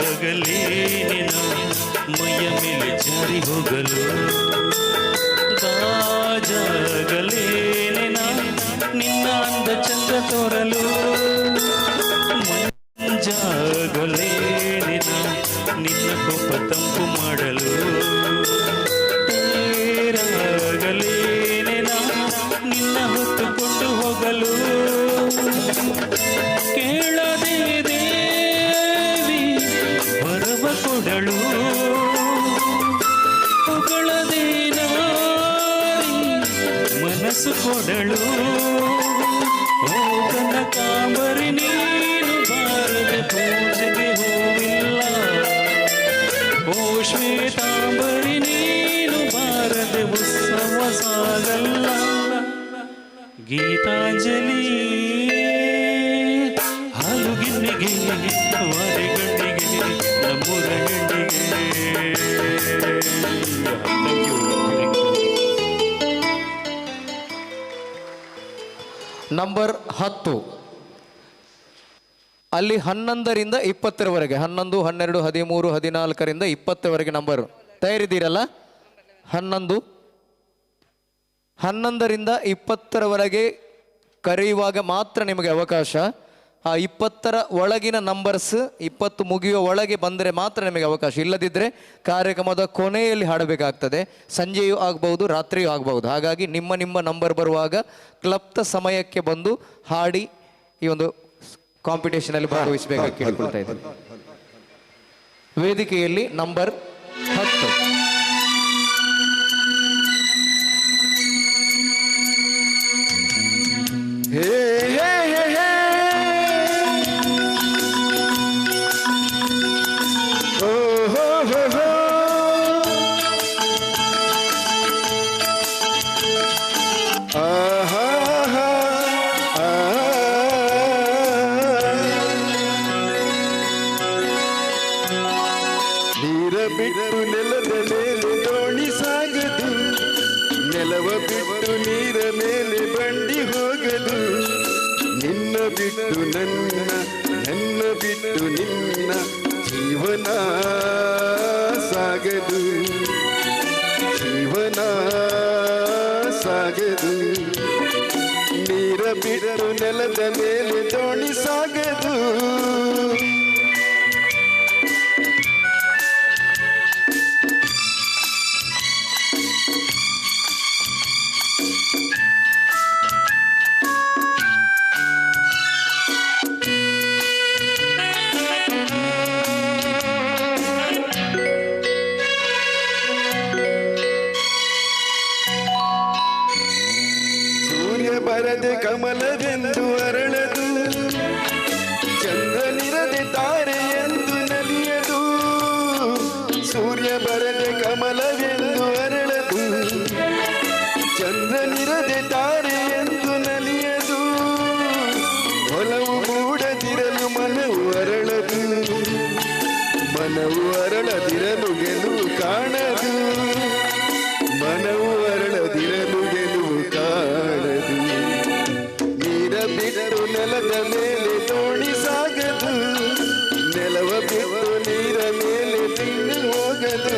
ನೀರಾಗಲೇನಿನ ಮೈಯ ಮೇಲೆ ಜಾರಿ ಹೋಗಲು ಗಾಜಾಗಲೇನಿನ ನಿನ್ನ ಅಂದ ಚಂದ ತೋರಲು ಮಂಜಾಗಲೇನಿನ ನಿನ್ನ ಕೋಪ ತಂಪು ಮಾಡಲು ತೇರಾಗಲೇನಿನ ನಿನ್ನ ಹೊತ್ತುಕೊಂಡು ಹೋಗಲು ಕೇಳದೆ ದೇವಿ ವರವ ಕೊಡಳು ಹೊಗಳದೆ ನಾರಿ ಮನಸ್ಸು ಕೊಡಳು ಓ ಕನಕಾಂಬರಿ ನೀನು ಬಾರದೆ ಪೂಜೆಗೆ ಹೂವಿಲ್ಲ ಓ ಶ್ವೇತಾಂಬರಿ ನೀನು ಬಾರದೆ ಉತ್ಸವ ಸಾಗಲ್ಲ ಗೀತಾಂಜಲಿ ಹಾಲುಗಿನ್ನಿಗೆ ವಾರೆಗಣ್ಣಿಗೆ ನಮ್ಮೂರ ಹೆಣ್ಣಿಗೆ. ನಂಬರ್ 10 ಅಲ್ಲಿ 11ರಿಂದ 20ರವರೆಗೆ 11, 12, 13, 14ರಿಂದ 20ವರೆಗೆ ನಂಬರ್ ತಯಾರಿದ್ದೀರಲ್ಲ? 11ರಿಂದ 20ರವರೆಗೆ ಕರೆಯುವಾಗ ಮಾತ್ರ ನಿಮಗೆ ಅವಕಾಶ. ಆ 20ರ ಒಳಗಿನ ನಂಬರ್ಸ್ 20 ಮುಗಿಯುವ ಒಳಗೆ ಬಂದರೆ ಮಾತ್ರ ನಿಮಗೆ ಅವಕಾಶ. ಇಲ್ಲದಿದ್ದರೆ ಕಾರ್ಯಕ್ರಮದ ಕೊನೆಯಲ್ಲಿ ಹಾಡಬೇಕಾಗ್ತದೆ. ಸಂಜೆಯೂ ಆಗ್ಬೋದು, ರಾತ್ರಿಯೂ ಆಗ್ಬೋದು. ಹಾಗಾಗಿ ನಿಮ್ಮ ನಂಬರ್ ಬರುವಾಗ ಕ್ಲಪ್ತ ಸಮಯಕ್ಕೆ ಬಂದು ಹಾಡಿ ಈ ಒಂದು ಕಾಂಪಿಟೇಷನಲ್ಲಿ ಭಾಗವಹಿಸಬೇಕಾಗಿ ಕೇಳ್ಕೊಳ್ತಾ ಇದ್ದೀನಿ. ವೇದಿಕೆಯಲ್ಲಿ ನಂಬರ್ 10. ನೀರ ಬಿಟ್ಟು ನೆಲದ ಮೇಲೆ ದೋಣಿ ಸಾಗದು, ನೆಲವ ಬಿಟ್ಟು ನೀರ ಮೇಲೆ ಬಂಡಿ ಹೋಗದು. ನಿನ್ನ ಬಿಟ್ಟು ನನ್ನ ಬಿಟ್ಟು ನಿನ್ನ ಜೀವನ ಸಾಗದು ಜೀವನ ಸಾಗದು ನೀರ ಬಿಟ್ಟು ನೆಲದ ಮೇಲೆ ದೋಣಿ ಸಾಗದು ಬರದೆ ಕಮಲವೆಂದು ಅರಳದು ಚಂದ್ರನಿರದೆ ತಾರೆಯೆಂದು ನಲಿಯದು ಸೂರ್ಯ ಬರದೆ ಕಮಲವೆಂದು ಅರಳದು ಚಂದ್ರನಿರದೆ ತಾರೆಯೆಂದು ನಲಿಯದು ಒಲವು ಮೂಡದಿರಲು ಮನವು ಅರಳದಿರಲು ಗೆಲುವು ಕಾಣದು ಮನವು ಅರಳದಿರಲು ಗೆಲುವು ಕಾಣದು ನೀರ ಬಿಟ್ಟು ನೆಲದ ಮೇಲೆ ದೋಣಿ ಸಾಗದು ನೆಲವ ಬಿಟ್ಟು ನೀರ ಮೇಲೆ ತಿಂದು ಹೋಗದು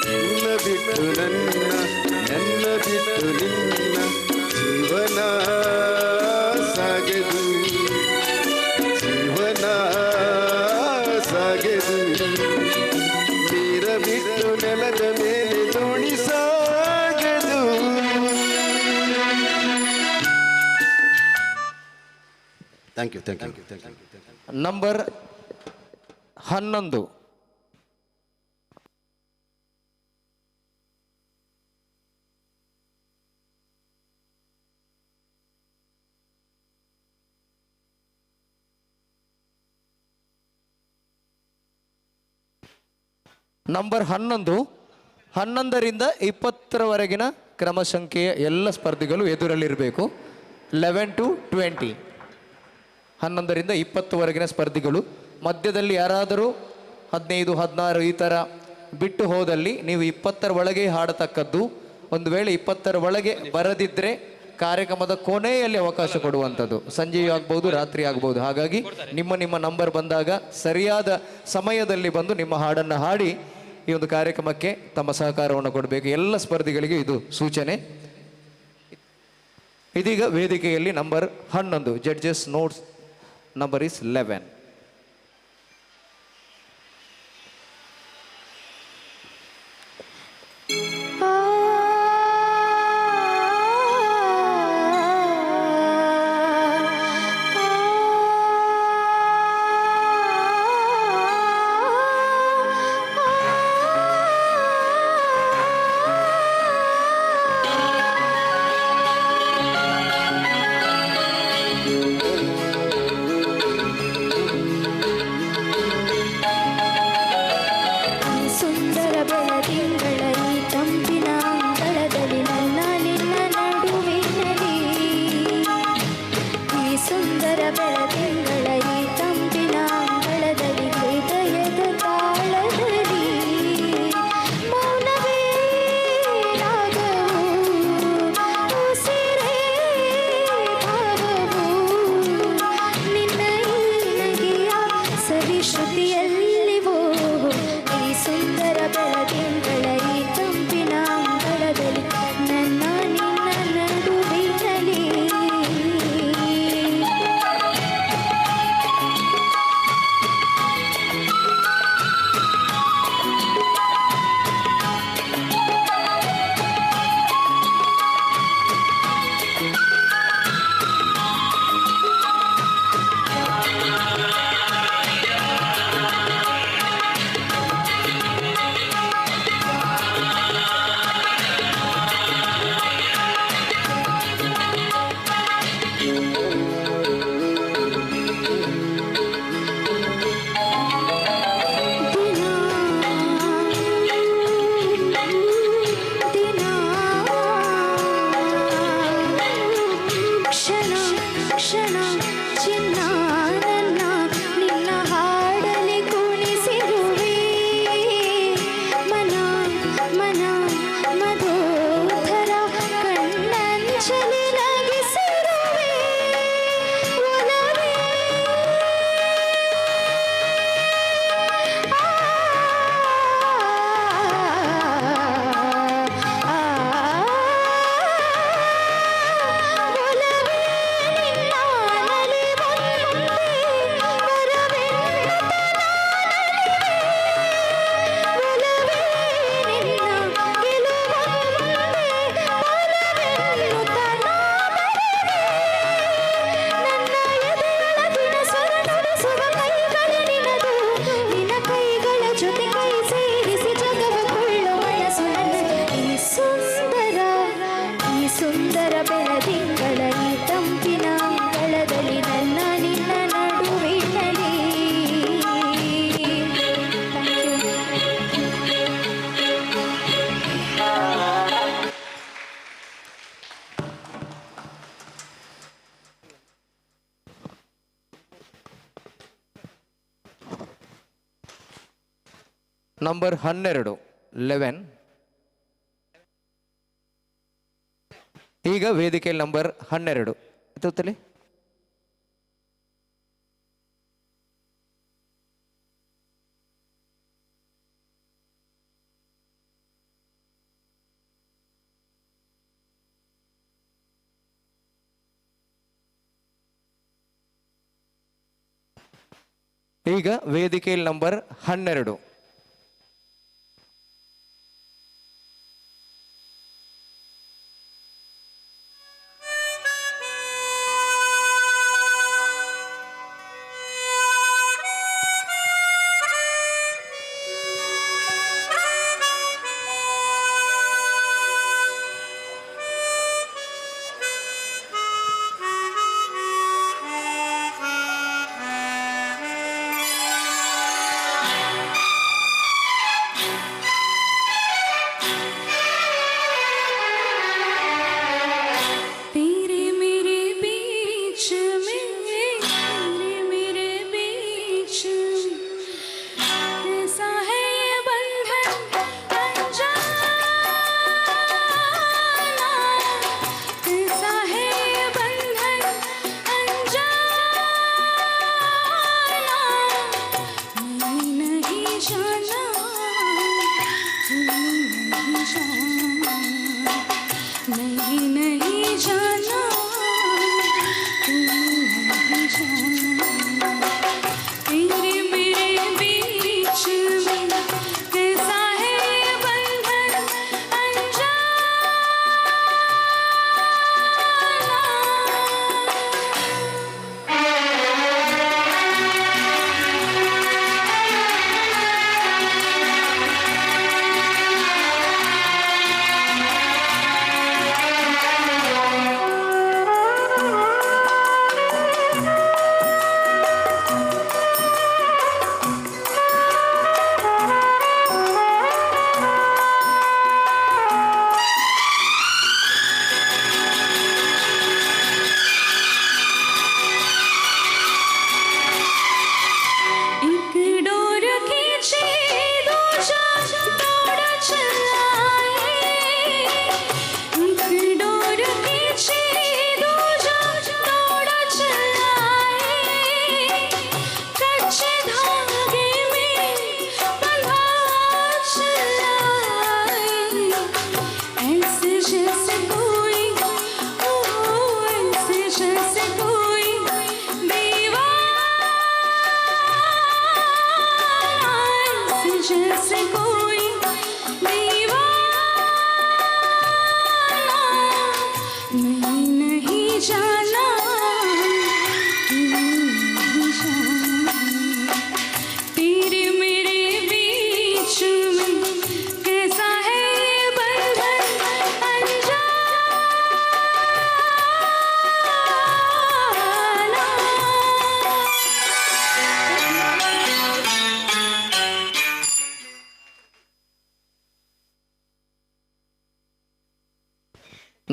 ನಿನ್ನ ಬಿಟ್ಟು ನನ್ನ ಬಿಟ್ಟು ನಿನ್ನ ಜೀವನ ಸಾಗದು ಜೀವನ ಸಾಗದು ನೀರ ಬಿಟ್ಟು ನೆಲದ ಮೇಲೆ ದೋಣಿ ಸಾಗದು. Thank you. ನಂಬರ್ 11. ನಂಬರ್ 11, 11ರಿಂದ 20ರವರೆಗಿನ ಕ್ರಮ ಸಂಖ್ಯೆಯ ಎಲ್ಲ ಸ್ಪರ್ಧಿಗಳು ಎದುರಲ್ಲಿರಬೇಕು. 11 to 20, 11ರಿಂದ 20ವರೆಗಿನ ಸ್ಪರ್ಧಿಗಳು. ಮಧ್ಯದಲ್ಲಿ ಯಾರಾದರೂ 15, 16 ಈ ಥರ ಬಿಟ್ಟು ಹೋದಲ್ಲಿ ನೀವು 20ರ ಒಳಗೆ ಹಾಡತಕ್ಕದ್ದು. ಒಂದು ವೇಳೆ 20ರ ಒಳಗೆ ಬರದಿದ್ದರೆ ಕಾರ್ಯಕ್ರಮದ ಕೊನೆಯಲ್ಲಿ ಅವಕಾಶ ಕೊಡುವಂಥದ್ದು. ಸಂಜೆಯೂ ಆಗ್ಬೋದು, ರಾತ್ರಿ ಆಗ್ಬೋದು. ಹಾಗಾಗಿ ನಿಮ್ಮ ನಂಬರ್ ಬಂದಾಗ ಸರಿಯಾದ ಸಮಯದಲ್ಲಿ ಬಂದು ನಿಮ್ಮ ಹಾಡನ್ನು ಹಾಡಿ ಈ ಒಂದು ಕಾರ್ಯಕ್ರಮಕ್ಕೆ ತಮ್ಮ ಸಹಕಾರವನ್ನು ಕೊಡಬೇಕು. ಎಲ್ಲ ಸ್ಪರ್ಧಿಗಳಿಗೆ ಇದು ಸೂಚನೆ. ಇದೀಗ ವೇದಿಕೆಯಲ್ಲಿ number 11, judges notes number is 11. ಸುಂದರ ಬೆಳದಿಂಗಳ ಈ ತಂಪಿನ ಅಂಗಳದಲ್ಲಿ ನನ್ನ ನಿನ್ನ ನಡುವಿನಲ್ಲಿ. ನಂಬರ್ 12 11. ಈಗ ವೇದಿಕೆಯಲ್ಲಿ ನಂಬರ್ 12 ಎತ್ತುತ್ತಲೇ. ಈಗ ವೇದಿಕೆಯಲ್ಲಿ ನಂಬರ್ 12.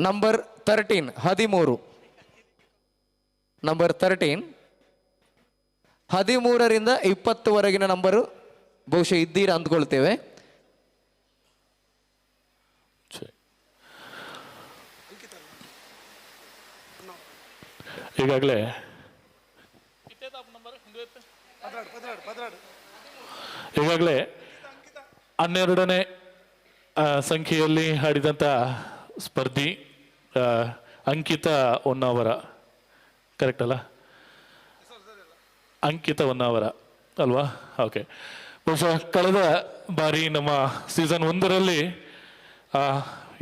ನಂಬರ್ 13 13. ನಂಬರ್ 13 13ರಿಂದ 20ವರೆಗಿನ ನಂಬರು ಬಹುಶಃ ಇದ್ದೀರಾ ಅಂದ್ಕೊಳ್ತೇವೆ. ಈಗಾಗಲೇ ಈಗಾಗಲೇ 12ನೇ ಸಂಖ್ಯೆಯಲ್ಲಿ ಹಾಡಿದಂಥ ಸ್ಪರ್ಧಿ ಅಂಕಿತಾ ಹೊನ್ನಾವರ, ಕರೆಕ್ಟ್ ಅಲ್ಲ? ಅಂಕಿತಾ ಹೊನ್ನಾವರ ಅಲ್ವಾ? ಓಕೆ. ಬಹುಶಃ ಕಳೆದ ಬಾರಿ ನಮ್ಮ ಸೀಸನ್ 1ರಲ್ಲಿ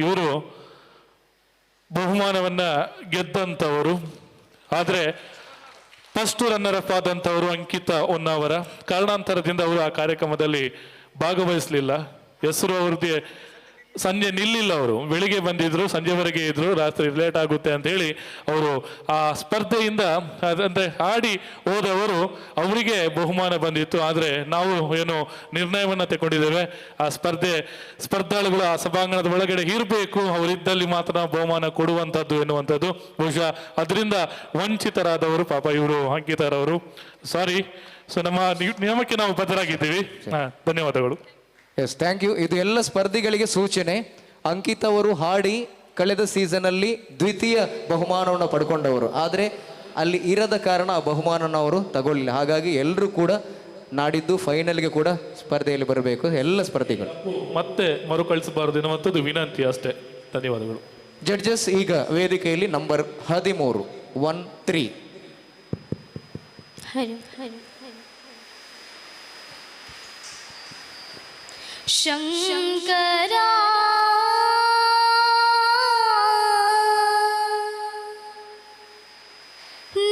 ಇವರು ಬಹುಮಾನವನ್ನು ಗೆದ್ದಂಥವರು. ಆದರೆ ಫಸ್ಟ್ ರನ್ನರ್ ಅಪ್ ಆದಂಥವರು ಅಂಕಿತಾ ಹೊನ್ನಾವರ. ಕಾರಣಾಂತರದಿಂದ ಅವರು ಆ ಕಾರ್ಯಕ್ರಮದಲ್ಲಿ ಭಾಗವಹಿಸಲಿಲ್ಲ. ಹೆಸರು ಅವ್ರದ್ದೇ ಸಂಜೆ ನಿಲ್ಲಿಲ್ಲ ಅವರು, ಬೆಳಿಗ್ಗೆ ಬಂದಿದ್ರು, ಸಂಜೆವರೆಗೆ ಇದ್ರು, ರಾತ್ರಿ ಲೇಟ್ ಆಗುತ್ತೆ ಅಂತ ಹೇಳಿ ಅವರು ಆ ಸ್ಪರ್ಧೆಯಿಂದ ಅಂದ್ರೆ ಆಡಿ ಹೋದವರು ಅವರಿಗೆ ಬಹುಮಾನ ಬಂದಿತ್ತು. ಆದರೆ ನಾವು ಏನು ನಿರ್ಣಯವನ್ನು ತಗೊಂಡಿದ್ದೇವೆ, ಆ ಸ್ಪರ್ಧಾಳುಗಳು ಆ ಸಭಾಂಗಣದ ಒಳಗಡೆ ಇರಬೇಕು, ಅವರಿದ್ದಲ್ಲಿ ಮಾತ್ರ ನಾವು ಬಹುಮಾನ ಕೊಡುವಂಥದ್ದು ಎನ್ನುವಂಥದ್ದು. ಬಹುಶಃ ಅದರಿಂದ ವಂಚಿತರಾದವರು ಪಾಪ ಇವರು ಅಂಕಿತರವರು. ಸಾರಿ. ಸೊ ನಮ್ಮ ನಿಯಮಕ್ಕೆ ನಾವು ಬದ್ಧರಾಗಿದ್ದೀವಿ. ಧನ್ಯವಾದಗಳು. Yes, thank you. ಇದು ಎಲ್ಲ ಸ್ಪರ್ಧಿಗಳಿಗೆ ಸೂಚನೆ. ಅಂಕಿತ್ ಅವರು ಹಾಡಿ ಕಳೆದ ಸೀಸನಲ್ಲಿ ದ್ವಿತೀಯ ಬಹುಮಾನವನ್ನು ಪಡ್ಕೊಂಡವರು, ಆದರೆ ಅಲ್ಲಿ ಇರದ ಕಾರಣ ಆ ಬಹುಮಾನನ ಅವರು ತಗೊಳ್ಳಿಲ್ಲ. ಹಾಗಾಗಿ ಎಲ್ಲರೂ ಕೂಡ ನಾಡಿದ್ದು ಫೈನಲ್ಗೆ ಕೂಡ ಸ್ಪರ್ಧೆಯಲ್ಲಿ ಬರಬೇಕು, ಎಲ್ಲ ಸ್ಪರ್ಧಿಗಳು. ಮತ್ತೆ ಮರುಕಳಿಸಬಾರದು ಎನ್ನುವಂಥದ್ದು ವಿನಂತಿ ಅಷ್ಟೇ. ಧನ್ಯವಾದಗಳು. ಜಡ್ಜಸ್ ಈಗ ವೇದಿಕೆಯಲ್ಲಿ ನಂಬರ್ 13 13 ಶಂಕರಾ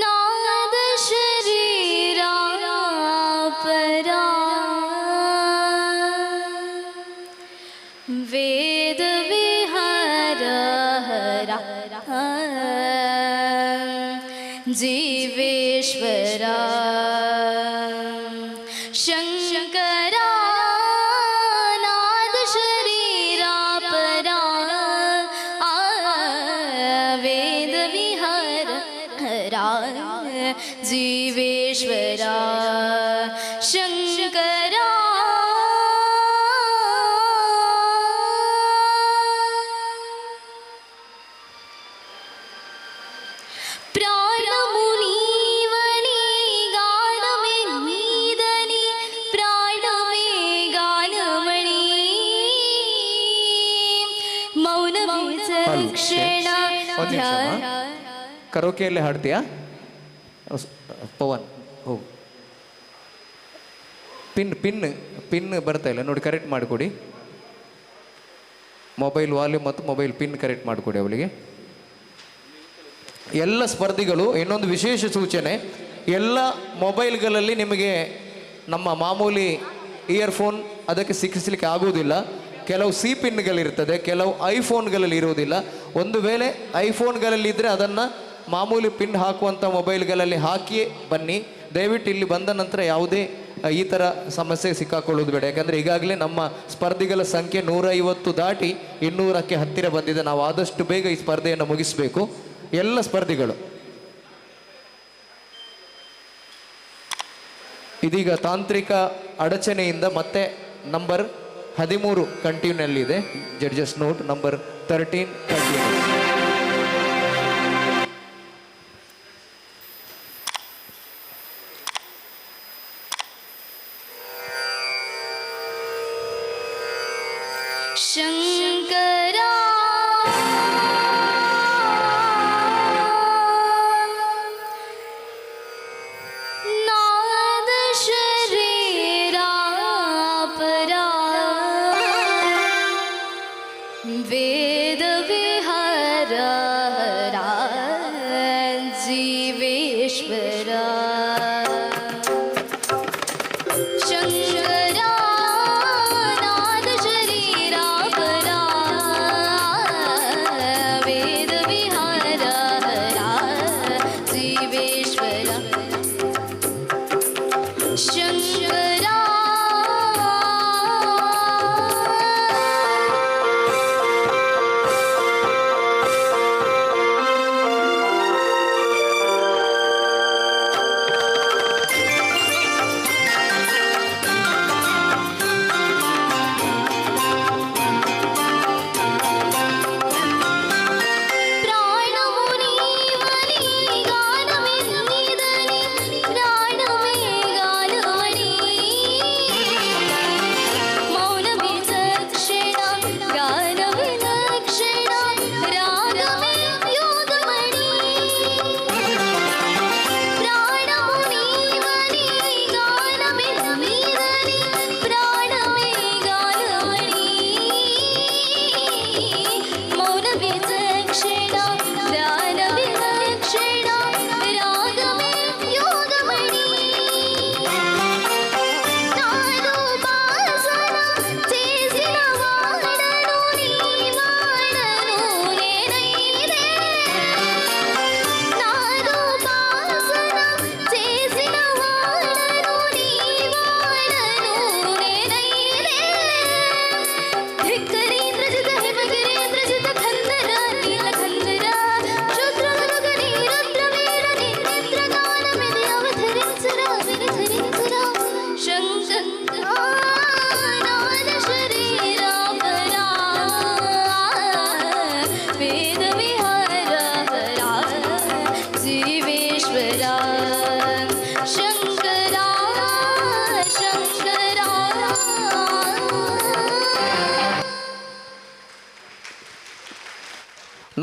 ನಾದ ಶರೀರ ಪರಾ ವೇದ ವಿಹಾರ ಹರ ಜೀವೇಶ್ವರ ಶಂಕರ ನಾದ ಶರೀರ ಪರಾ ವೇದ ವಿಹಾರ ಹರ ಜೀವೇಶ್ವರ ಶಂಕರ ಕರೋಕೆಯಲ್ಲಿ ಹಾಡ್ತೀಯಾ ಪವನ್? ಹೋಗು. ಪಿನ್ ಬರ್ತಾ ಇಲ್ಲ ನೋಡಿ, ಕರೆಕ್ಟ್ ಮಾಡಿಕೊಡಿ. ಮೊಬೈಲ್ ವಾಲ್ಯೂಮ್ ಮತ್ತು ಮೊಬೈಲ್ ಪಿನ್ ಕರೆಕ್ಟ್ ಮಾಡಿಕೊಡಿ ಅವಳಿಗೆ. ಎಲ್ಲ ಸ್ಪರ್ಧಿಗಳು ಇನ್ನೊಂದು ವಿಶೇಷ ಸೂಚನೆ, ಎಲ್ಲ ಮೊಬೈಲ್ಗಳಲ್ಲಿ ನಿಮಗೆ ನಮ್ಮ ಮಾಮೂಲಿ ಇಯರ್ಫೋನ್ ಅದಕ್ಕೆ ಸಿಕ್ಕಿಸಲಿಕ್ಕೆ ಆಗುವುದಿಲ್ಲ. ಕೆಲವು ಸಿ ಪಿನ್ಗಳಿರ್ತದೆ, ಕೆಲವು ಐಫೋನ್ಗಳಲ್ಲಿ ಇರುವುದಿಲ್ಲ. ಒಂದು ವೇಳೆ ಐಫೋನ್ಗಳಲ್ಲಿ ಇದ್ದರೆ ಅದನ್ನು ಮಾಮೂಲಿ ಪಿನ್ ಹಾಕುವಂಥ ಮೊಬೈಲ್ಗಳಲ್ಲಿ ಹಾಕಿಯೇ ಬನ್ನಿ. ದಯವಿಟ್ಟು ಇಲ್ಲಿ ಬಂದ ನಂತರ ಯಾವುದೇ ಈ ಥರ ಸಮಸ್ಯೆ ಸಿಕ್ಕಾಕೊಳ್ಳೋದು ಬೇಡ. ಯಾಕಂದರೆ ಈಗಾಗಲೇ ನಮ್ಮ ಸ್ಪರ್ಧಿಗಳ ಸಂಖ್ಯೆ 150 ದಾಟಿ 200ಕ್ಕೆ ಹತ್ತಿರ ಬಂದಿದೆ. ನಾವು ಆದಷ್ಟು ಬೇಗ ಈ ಸ್ಪರ್ಧೆಯನ್ನು ಮುಗಿಸಬೇಕು. ಎಲ್ಲ ಸ್ಪರ್ಧಿಗಳು ಇದೀಗ ತಾಂತ್ರಿಕ ಅಡಚಣೆಯಿಂದ ಮತ್ತೆ ನಂಬರ್ 13 ಕಂಟಿನ್ಯೂನಲ್ಲಿದೆ. Judges note number 13 continue. Shankara ನಾದ ಶರೀರ ಪರಾ ವೇದ ವಿಹಾರ ಹರ ಜೀವೇಶ್ವರ ಶಂಕರ ನಾದ ಶರೀರ ಪರಾ ವೇದ ವಿಹಾರ ಶಿವೇಶ್ವರ ಶಂಕರ ಶಂಕರ.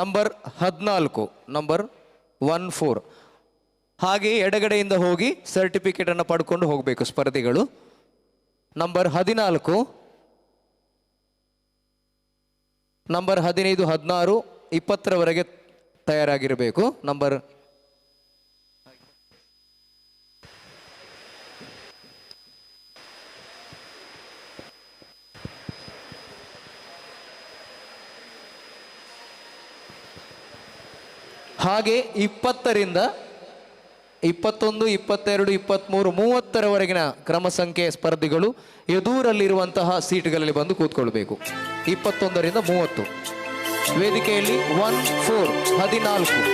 Number 14 number 14. ಹಾಗೆ ಎಡಗಡೆಯಿಂದ ಹೋಗಿ ಸರ್ಟಿಫಿಕೇಟನ್ನು ಪಡ್ಕೊಂಡು ಹೋಗಬೇಕು ಸ್ಪರ್ಧಿಗಳು. ನಂಬರ್ 14, ನಂಬರ್ 15, 16, 20ರವರೆಗೆ ತಯಾರಾಗಿರಬೇಕು. ನಂಬರ್ ಹಾಗೆ 20ರಿಂದ 21, 22, 23, 30ರವರೆಗಿನ ಕ್ರಮ ಸಂಖ್ಯೆ ಸ್ಪರ್ಧಿಗಳು ಎದುರಲ್ಲಿರುವಂತಹ ಸೀಟ್ಗಳಲ್ಲಿ ಬಂದು ಕೂತ್ಕೊಳ್ಬೇಕು. 21ರಿಂದ 30 ವೇದಿಕೆಯಲ್ಲಿ 14.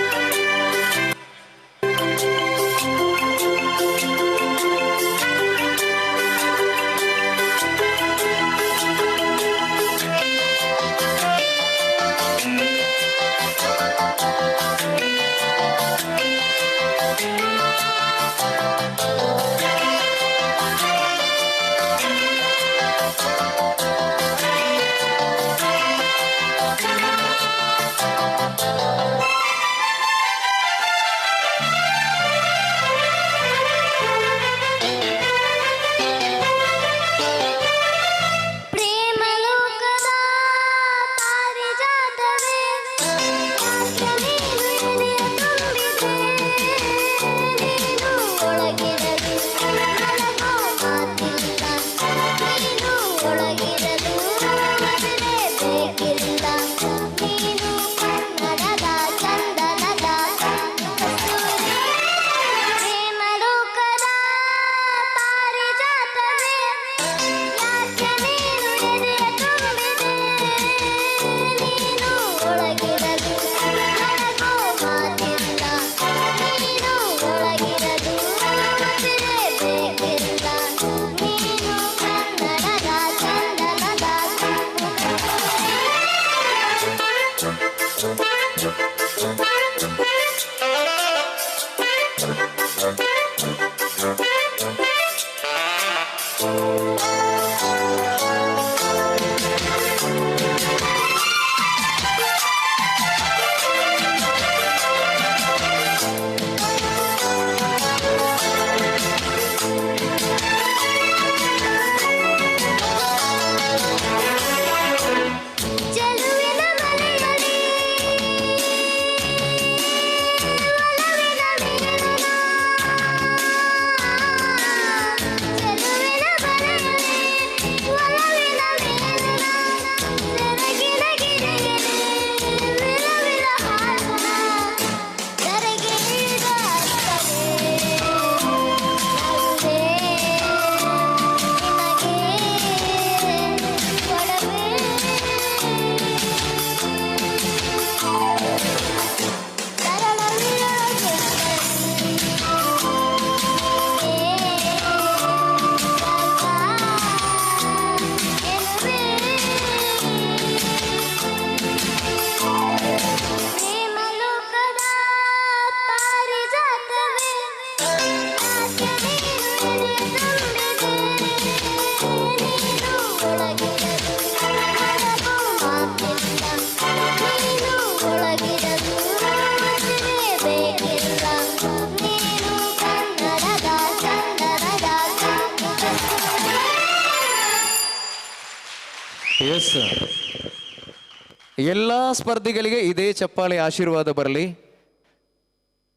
ಎಲ್ಲ ಸ್ಪರ್ಧಿಗಳಿಗೆ ಇದೇ ಚಪ್ಪಾಳೆ ಆಶೀರ್ವಾದ ಬರಲಿ.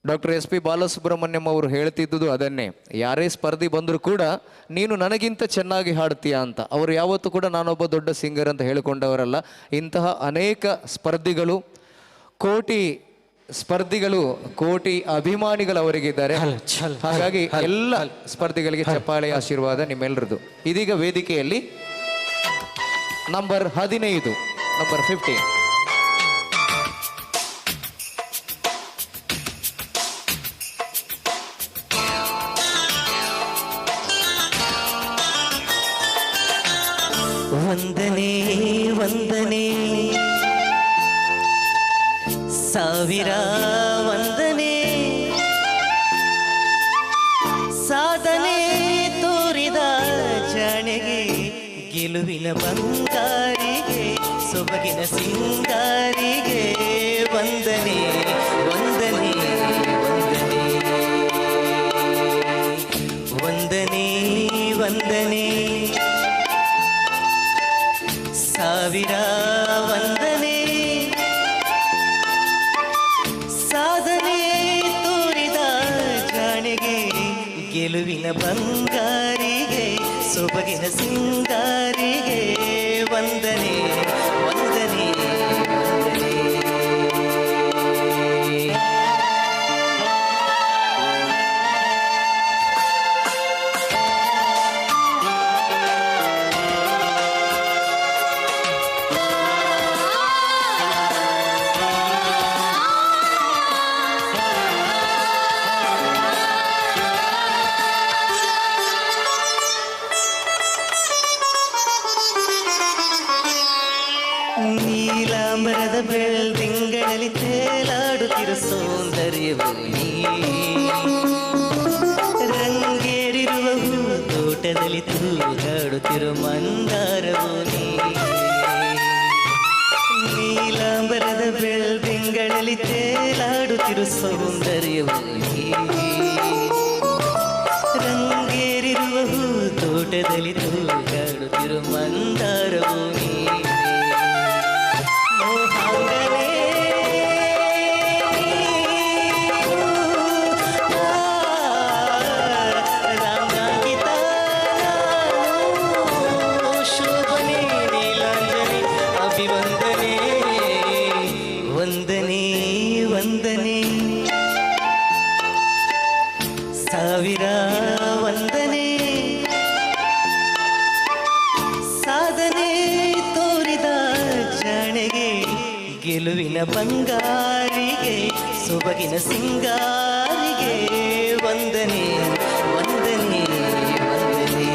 ಡಾಕ್ಟರ್ SP ಬಾಲಸುಬ್ರಹ್ಮಣ್ಯಂ ಅವರು ಹೇಳ್ತಿದ್ದುದು ಅದನ್ನೇ, ಯಾರೇ ಸ್ಪರ್ಧಿ ಬಂದರೂ ಕೂಡ ನೀನು ನನಗಿಂತ ಚೆನ್ನಾಗಿ ಹಾಡ್ತೀಯಾ ಅಂತ. ಅವರು ಯಾವತ್ತೂ ಕೂಡ ನಾನೊಬ್ಬ ದೊಡ್ಡ ಸಿಂಗರ್ ಅಂತ ಹೇಳಿಕೊಂಡವರಲ್ಲ. ಇಂತಹ ಅನೇಕ ಸ್ಪರ್ಧಿಗಳು, ಕೋಟಿ ಸ್ಪರ್ಧಿಗಳು, ಕೋಟಿ ಅಭಿಮಾನಿಗಳು ಅವರಿಗಿದ್ದಾರೆ. ಹಾಗಾಗಿ ಎಲ್ಲ ಸ್ಪರ್ಧಿಗಳಿಗೆ ಚಪ್ಪಾಳೆ ಆಶೀರ್ವಾದ ನಿಮ್ಮೆಲ್ಲರದು. ಇದೀಗ ವೇದಿಕೆಯಲ್ಲಿ ನಂಬರ್ 15, ನಂಬರ್ 15. ವಂದನೆ ವಂದನೆ ಸಾವಿರ ವಂದನೆ ಸಾಧನೆ ತೋರಿದ ಜಾಣೆಗೆ ಗೆಲುವಿನ ಬಂಗಾರಿಗೆ ಸೊಬಗಿನ ಸಿಂಗಾರಿಗೆ ವಂದನೆ ವಂದನೆ ವಂದನೆ ವಂದನೆ ಸಾವಿರ ವಂದನೆ ಸಾಧನೆ ತೋರಿದ ಜಾಣೆಗೆ ಗೆಲುವಿನ ಬಂಗಾರಿಗೆ ಸೊಬಗಿನ ಸಿಂಗಾರಿಗೆ ವಂದನೆ ವಂದನೆ ವಂದನೆ ನೀಲಾಂಬರದ ಬೆಳ್ದಿಂಗಳಲ್ಲಿ ತೇಲಾಡುತ್ತಿರೋ ಸೌಂದರ್ಯವು ನೀ ರಂಗೇರಿರುವ ಹೂ ತೋಟದಲ್ಲಿ ತೂಗಾಡುತ್ತಿರೋ ಮಂದಾರವು ನೀ ನೀಲಾಂಬರದ ಬೆಳ್ದಿಂಗಳಲ್ಲಿ ತೇಲಾಡುತ್ತಿರೋ ಸೌಂದರ್ಯವು ನೀ ರಂಗೇರಿರುವ ಹೂ ತೋಟದಲ್ಲಿ ತೂಗಾಡುತ್ತಿರೋ ಮಂದಾರವು ನೀ ವಂದನೆ ವಂದನೆ ಸಾವಿರ ವಂದನೆ ಸಾಧನೆ ತೋರಿದ ಜಾಣೆಗೆ ಗೆಲುವಿನ ಬಂಗಾರಿಗೆ ಸೊಬಗಿನ ಸಿಂಗಾರಿಗೆ ವಂದನೆ ವಂದನೆ ವಂದನೆ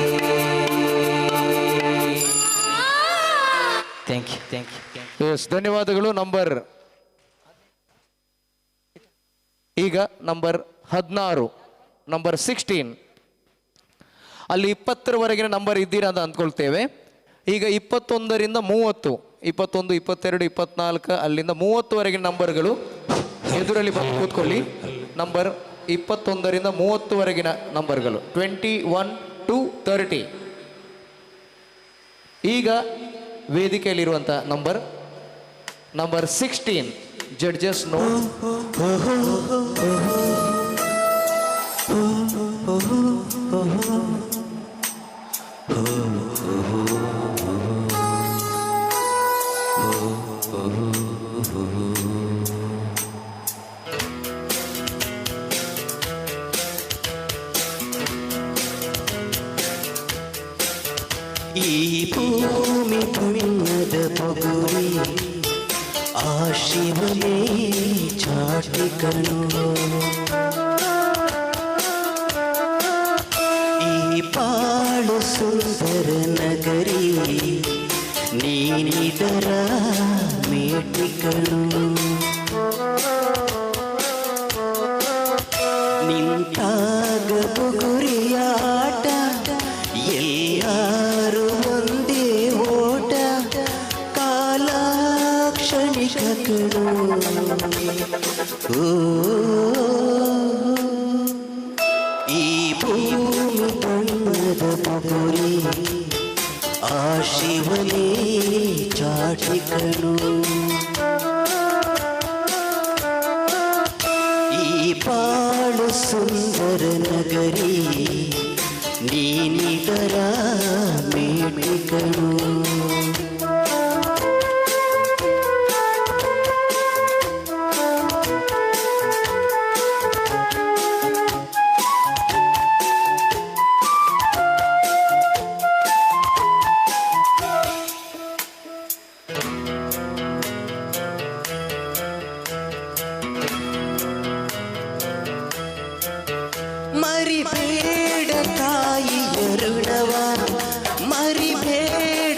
thank you thank you yes ಧನ್ಯವಾದಗಳು. ಈಗ ನಂಬರ್ 16 ನಂಬರ್ 16 ಅಲ್ಲಿ 20ರವರೆಗಿನ ನಂಬರ್ ಇದ್ದೀರಾ ಅಂತ ಅಂದ್ಕೊಳ್ತೇವೆ. ಈಗ 21ರಿಂದ 30 21 22 24 ಅಲ್ಲಿಂದ 30ವರೆಗಿನ ನಂಬರ್ಗಳು ಎದುರಲ್ಲಿ ಬಂದು ಕೂತ್ಕೊಳ್ಳಿ. ನಂಬರ್ 21ರಿಂದ 30ವರೆಗಿನ ನಂಬರ್ಗಳು 21 to 30. ಈಗ ವೇದಿಕೆಯಲ್ಲಿರುವಂಥ ನಂಬರ್ 16 ಜಡ್ಜಸ್ ನೋ. ಈ ಭೂಮಿ ಪುಣ್ಯದ ಪಗುರಿ ಆ ಶಿವನೇ ಚಾಟಿಕನು ಈ ಪಾಳು ಸುಂದರ ನಗರಿ ನೀನಿದರ ಮೇಟಿಕನು ನಿಂತಾಗ ಬುಗುರಿಯಾಟ ಎಲ್ಲಾರು ಒಂದೇ ಓಟ ಕಾಲ ಕ್ಷಣಿಕಗಳು ಈ ಭೂಮಿ ಬಣ್ಣದ ಬಗುರಿ ಆ ಶಿವನೇ ಚಾಟಿಕನು ಈ ಬಾಳು ಸುಂದರ ನಗರಿ ನೀನಿದರ ಮೇಟಿಕನು ಮರಿಬೇಡ ತಾಯಿಯ ಋಣವ ಮರಿಬೇಡ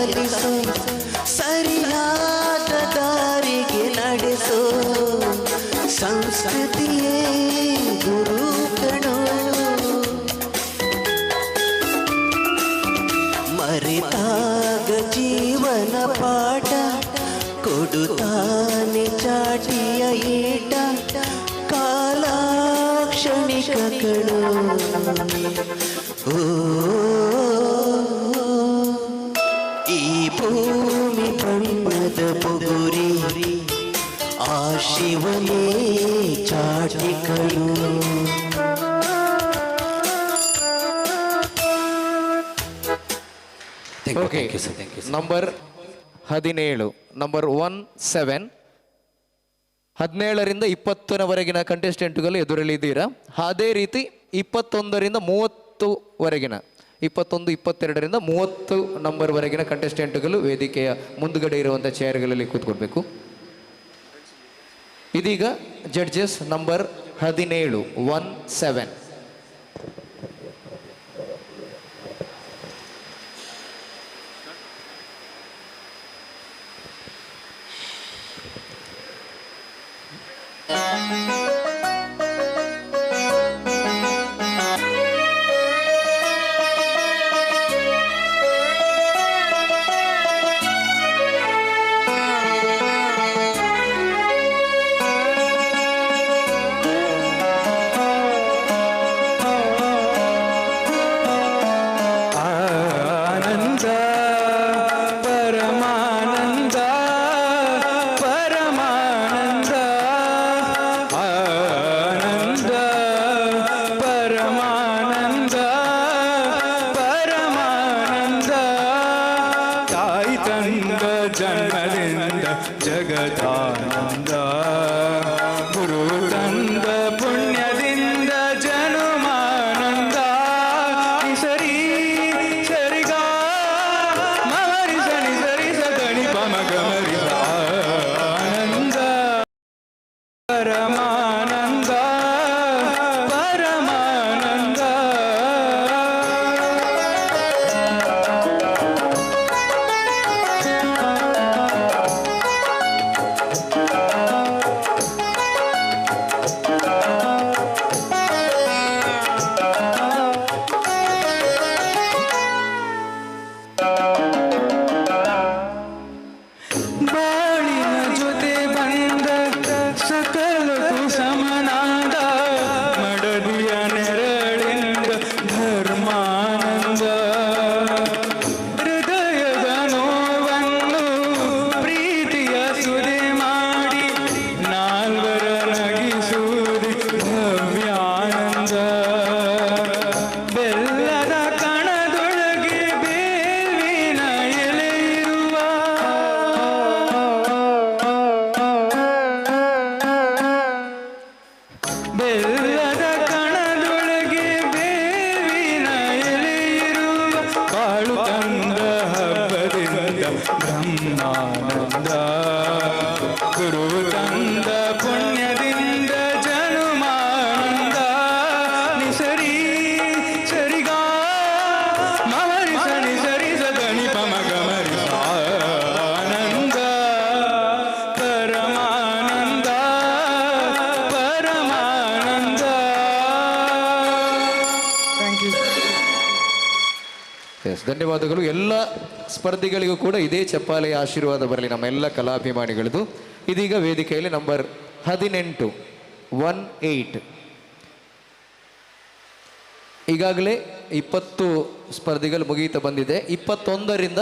ಕಲಿಸು ಸರಿಯಾದ ದಾರಿಗೆ ನಡೆಸು ಸಂಸ್ಕೃತಿಯೇ ಗುರು ಕಣೋ ಮರೆತಾಗ ಜೀವನ ಪಾಠ ಕೊಡುತ್ತಾನೆ ಚಾಟಿಯ ಏಟ ಕಾಲಾಕ್ಷಣಿಕಗಳು ಓ ಈ ಭೂಮಿ ಬಣ್ಣದ ಬುಗುರಿ ಆ ಶಿವನೇ ಚಾಟಿಗಳು ಓಕೆ, ನಂಬರ್ 17, ನಂಬರ್ 17, 17ರಿಂದ 20ವರೆಗಿನ ಕಂಟೆಸ್ಟೆಂಟ್ಗಳು ಎದುರಲ್ಲಿದ್ದೀರಾ. ಅದೇ ರೀತಿ 21ರಿಂದ 30ವರೆಗಿನ 21, 22ರಿಂದ 30 ನಂಬರ್ವರೆಗಿನ ಕಂಟೆಸ್ಟೆಂಟ್ಗಳು ವೇದಿಕೆಯ ಮುಂದುಗಡೆ ಇರುವಂಥ ಚೇರ್ಗಳಲ್ಲಿ ಕೂತ್ಕೊಳ್ಬೇಕು. ಇದೀಗ ಜಡ್ಜಸ್ ನಂಬರ್ 17, 17. ಜನ್ಮದಿಂದ ಜಗದಾನಂದ ಗುರು ತಂದ ಪುಣ್ಯದಿಂದ ಜನುಮಾನಂದ ಸರಿ ಸರಿಗ ಮರಿ ಸನಿ ಸರಿ ಸಗಣಿ ಪಮಗ ಮರಿ ಆನಂದ ಪರಮಾನಂದ ಪರಮಾನಂದ ಬಾಳಿನ ಜೊತೆ ಬಂದ ಸಕಲಕ್ಕೂ ಸಮನಾದ ಮಡದಿಯ ನೆರಳಿಂದ ಧರ್ಮಾನಂದ ಹೃದಯದ ನೋವನ್ನು ಪ್ರೀತಿಯ ಸುದೆ ಮಾಡಿ ನಾಲ್ವರ ನಗಿಸುವುದು ಭವ್ಯಾನಂದ ಬೆಲ್ಲದ ಕಣದೊಳಗೆ ಬೇವಿನ ಎಲೆ ಇರುವ ಬೆಲ್ಲದ ಕಣದೊಳಗೆ ಬೇವಿನ ಎಲೆ ಇರುವ ಬಾಳು ತಂದ ಹಬ್ಬದಿಂದ ಬ್ರಹ್ಮಾನಂದ ಗುರು ತಂದ ಪುಣ್ಯದಿಂದ ಜನುಮಾನಂದ ನಿಸರಿ ಸರಿಗ ಮರಿ ಸನಿ ಸರಿ ಸದನಿ ಪಮಗ ಮರಿ ಆನಂದ ಪರಮಾನಂದ ಪರಮಾನಂದ. Thank you. ಎಸ್, ಧನ್ಯವಾದಗಳು. ಎಲ್ಲ ಸ್ಪರ್ಧಿಗಳಿಗೂ ಕೂಡ ಇದೇ ಚಪ್ಪಾಲೆಯ ಆಶೀರ್ವಾದ ಬರಲಿ ನಮ್ಮ ಎಲ್ಲ ಕಲಾಭಿಮಾನಿಗಳದು. ಇದೀಗ ವೇದಿಕೆಯಲ್ಲಿ ನಂಬರ್ 18, 18. ಈಗಾಗಲೇ 20 ಸ್ಪರ್ಧಿಗಳು ಮುಗಿಯುತ್ತಾ ಬಂದಿದೆ. 21ರಿಂದ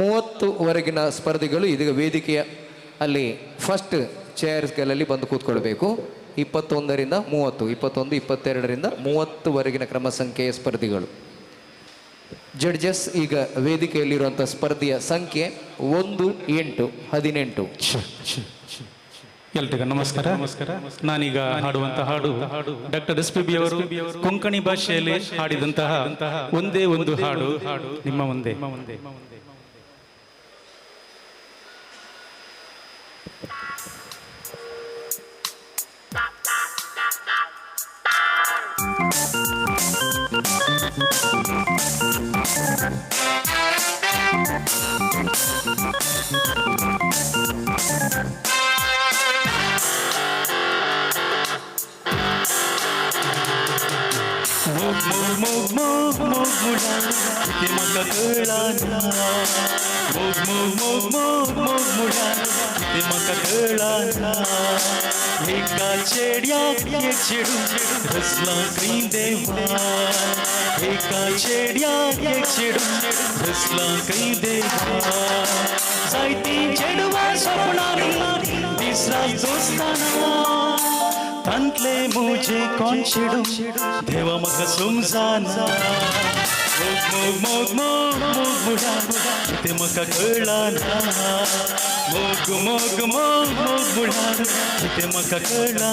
30ವರೆಗಿನ ಸ್ಪರ್ಧಿಗಳು ಇದೀಗ ವೇದಿಕೆಯ ಅಲ್ಲಿ ಫಸ್ಟ್ ಚೇರ್ಸ್ಗಳಲ್ಲಿ ಬಂದು ಕೂತ್ಕೊಳ್ಬೇಕು. 21ರಿಂದ 30, 21, 22ರಿಂದ 30ವರೆಗಿನ ಕ್ರಮ ಸಂಖ್ಯೆಯ ಸ್ಪರ್ಧಿಗಳು. ಜಡ್ಜಸ್ ಈಗ ವೇದಿಕೆಯಲ್ಲಿರುವಂಥ ಸ್ಪರ್ಧೆಯ ಸಂಖ್ಯೆ 1, 8, 18. ಎಲ್ರಿಗೂ ನಮಸ್ಕಾರ. ನಾನೀಗ ಹಾಡುವಂತಹ ಹಾಡು ಡಾಕ್ಟರ್ SPB ಅವರು ಕೊಂಕಣಿ ಭಾಷೆಯಲ್ಲಿ ಹಾಡಿದಂತಹ ಒಂದೇ ಒಂದು ಹಾಡು ನಿಮ್ಮ ಮುಂದೆ. मोग मोग मोग मुला ते म्हाका कळना मोग मोग मोग मोग मोग मुला ते म्हाका कळना एका चेड्याक एक चेडू हसला खंय देवा एका चेड्याक एक चेडू हसला खंय देवा जायतीं चेडवां स्वप्नांनी दिसरा दोस्ताना तांतले मुझे कोण चेडू देवा म्हाका समजाना मोग मोग मोग मोग मुडा ते म्हाका कळना मोग मोग मोग मोग मुडा ते म्हाका कळना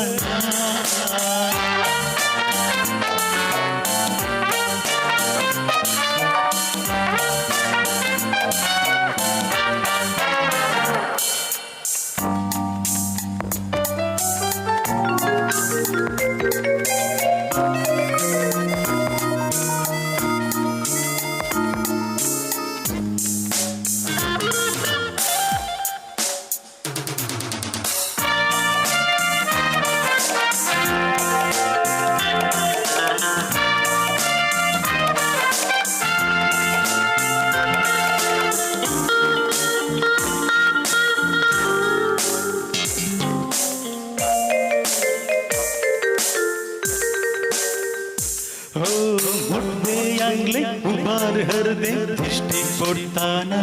उबार हरदे दिष्टी पडताना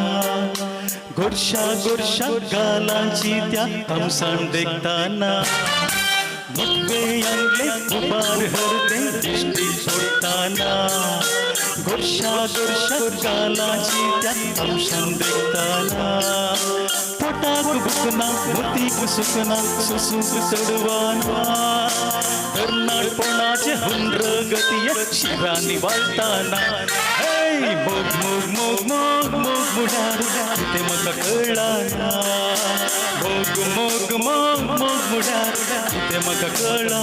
गोरशा गोरशा गालांची त्या तमसाण देखताना मुठवे अंगले उबार हरदे दिष्टी पडताना गोरशा गोरशा गालांची त्या तमसाण देखताना पोटाक बुकना मोतीक सुकना सुसूक चढवाना कर्नाटपणाचे हुंड्र गतीय शिरांनी वाळताना मोग मोग मोग मोग मोग मुडार ते म्हाका कळना मोग मोग मोग मोग मुडार ते म्हाका कळना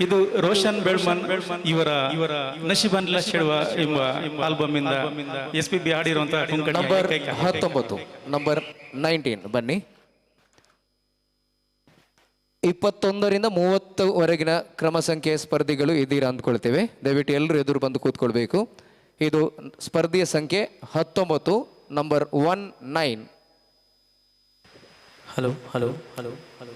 ಇದು ರೋಷನ್ ಬೆಳ್ಮನ್ ಇವರ ನಶಿಬನ್ಲ ಶೆಡುವ ಎಂಬ ಆಲ್ಬಮ್ ಇಂದ SPB ಹಾಡಿರುವಂತಹ ನಂಬರ್ 19 ನಂಬರ್ 19 ಬನ್ನಿ 21ರಿಂದ 30ವರೆಗಿನ ಕ್ರಮ ಸಂಖ್ಯೆಯ ಸ್ಪರ್ಧಿಗಳು ಇದ್ದೀರಾ ಅಂದ್ಕೊಳ್ತೇವೆ. ದಯವಿಟ್ಟು ಎಲ್ಲರೂ ಎದುರು ಬಂದು ಕೂತ್ಕೊಳ್ಬೇಕು. ಇದು ಸ್ಪರ್ಧೆಯ ಸಂಖ್ಯೆ 19 number 19. Hello hello hello hello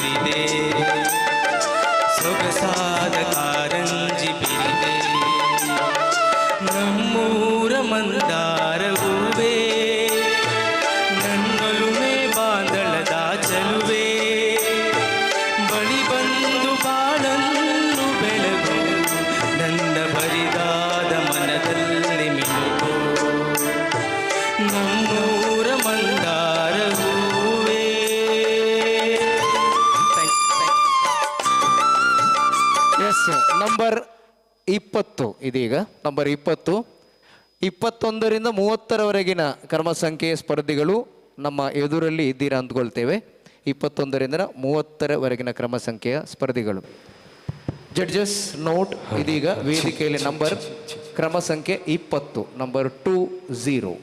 ಮುರಿದೆ ಸೊಗಸಾದ ಕಾರಂಜಿ ಬಿರಿದೆ ನಮ್ಮೂರ ಮಂದಾರ ಹೂವೇ ನನ್ನೊಲುಮೆ ಬಾಂದಳದ ಚಲುವೆ ಬಳಿ ಬಂದು ಬಾಳನ್ನು ಬೆಳಗು ನನ್ನ ಬರಿದಾದ ಮನದಲ್ಲಿ ಮಿಲುಗು ನಮ್ಮೂರ ಮಂದಾರ ಹೂವೇ. ಎಸ್, ನಂಬರ್ 20 ಇದೀಗ ನಂಬರ್ 20. 21ರಿಂದ 30ರವರೆಗಿನ ಕ್ರಮ ಸಂಖ್ಯೆಯ ಸ್ಪರ್ಧಿಗಳು ನಮ್ಮ ಎದುರಲ್ಲಿ ಇದ್ದೀರಾ ಅಂದ್ಕೊಳ್ತೇವೆ. 21ರಿಂದ 30ರವರೆಗಿನ ಕ್ರಮ ಸಂಖ್ಯೆಯ ಸ್ಪರ್ಧಿಗಳು. ಜಡ್ಜಸ್ ನೋಟ್, ಇದೀಗ ವೇದಿಕೆಯಲ್ಲಿ ನಂಬರ್ ಕ್ರಮ ಸಂಖ್ಯೆ 20 ನಂಬರ್ 20.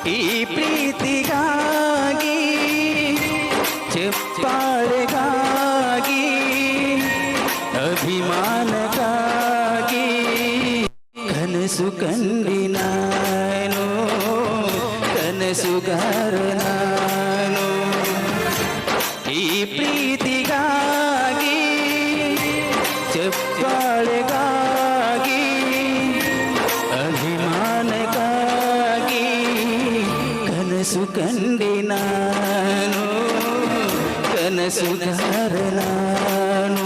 ಈ ಪ್ರೀತಿಗಾಗಿ ಚಪ್ಪಾಳೆಗಾಗಿ ಅಭಿಮಾನಕ್ಕಾಗಿ ಕನಸು ಕಂಡಿನಾನು ಕನಸುಗಾರ ನಾನು ಈ ಪ್ರೀತಿಗಾಗಿ ಚಪ್ಪಾಳೆಗಾಗಿ ಅಭಿಮಾನಕ್ಕಾಗಿ ಕನಸು ಕಂಡಿನಾನು ಕನಸುಗಾರ ನಾನು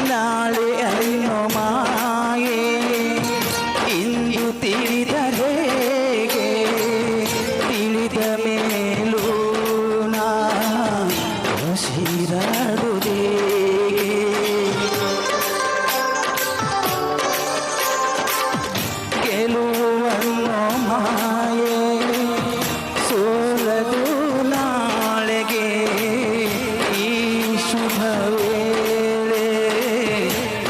ನಾಳೆ ಅನ್ನೋ ಮಾಯೆ ಇಂದು ತಿಳಿದರೆ ಹೇಗೆ ತಿಳಿದ ಮೇಲೂ ನಾ ಉಸಿರಾಡುವುದೇಗೆ ಗೆಲುವನ್ನು ಮಾಯೆ ಸೋಲದು ನಾಳೆಗೆ ಈ ಶುಭ ವೇಳೆ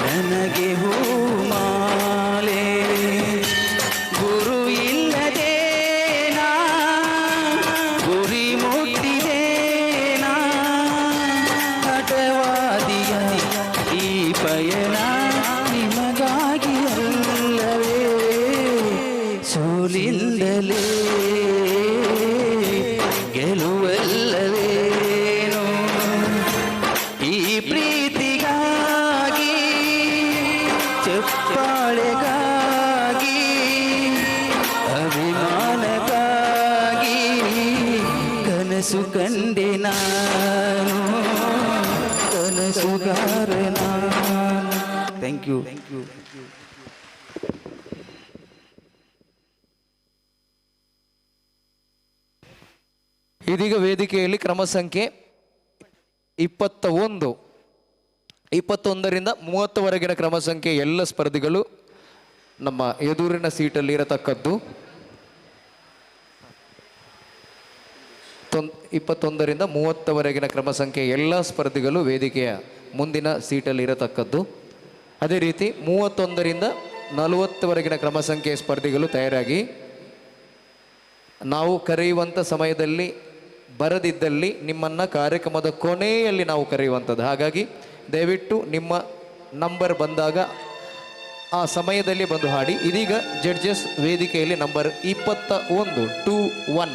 ನನಗೆ ಹೂಮಾಲೆ ಗುರು ಇಲ್ಲದೆ ನಾ ಗುರಿ ಮುಟ್ಟಿದೆ ನಾ ಹಠವಾದಿಯ ಈ ಪಯಣ ನಿಮಗಾಗಿ ಅಲ್ಲವೇ ಸೋಲಿಂದಲೇ ಗೆಲುವಲ್ಲವೇನೋ ಈ ಪ್ರೀತಿಗಾಗಿ ಚಪ್ಪಾಳೆಗಾಗಿ ಅಭಿಮಾನಕ್ಕಾಗಿ ಕನಸು ಕಂಡೆ ನಾನು ಕನಸುಗಾರ ನಾನು. Thank you. ಇದೀಗ ವೇದಿಕೆಯಲ್ಲಿ ಕ್ರಮ ಸಂಖ್ಯೆ 21. 21ರಿಂದ 30ವರೆಗಿನ ಕ್ರಮ ಸಂಖ್ಯೆ ಎಲ್ಲ ಸ್ಪರ್ಧಿಗಳು ನಮ್ಮ ಎದುರಿನ ಸೀಟಲ್ಲಿ ಇರತಕ್ಕದ್ದು. 21ರಿಂದ 30ವರೆಗಿನ ಕ್ರಮ ಸಂಖ್ಯೆ ಎಲ್ಲ ಸ್ಪರ್ಧಿಗಳು ವೇದಿಕೆಯ ಮುಂದಿನ ಸೀಟಲ್ಲಿ ಇರತಕ್ಕದ್ದು. ಅದೇ ರೀತಿ 31ರಿಂದ 40ವರೆಗಿನ ಕ್ರಮ ಸಂಖ್ಯೆಯ ಸ್ಪರ್ಧಿಗಳು ತಯಾರಾಗಿ ನಾವು ಕರೆಯುವಂಥ ಸಮಯದಲ್ಲಿ ಬರದಿದ್ದಲ್ಲಿ ನಿಮ್ಮನ್ನು ಕಾರ್ಯಕ್ರಮದ ಕೊನೆಯಲ್ಲಿ ನಾವು ಕರೆಯುವಂಥದ್ದು. ಹಾಗಾಗಿ ದಯವಿಟ್ಟು ನಿಮ್ಮ ನಂಬರ್ ಬಂದಾಗ ಆ ಸಮಯದಲ್ಲಿ ಬಂದು ಹಾಡಿ. ಇದೀಗ ಜಡ್ಜಸ್ ವೇದಿಕೆಯಲ್ಲಿ ನಂಬರ್ 21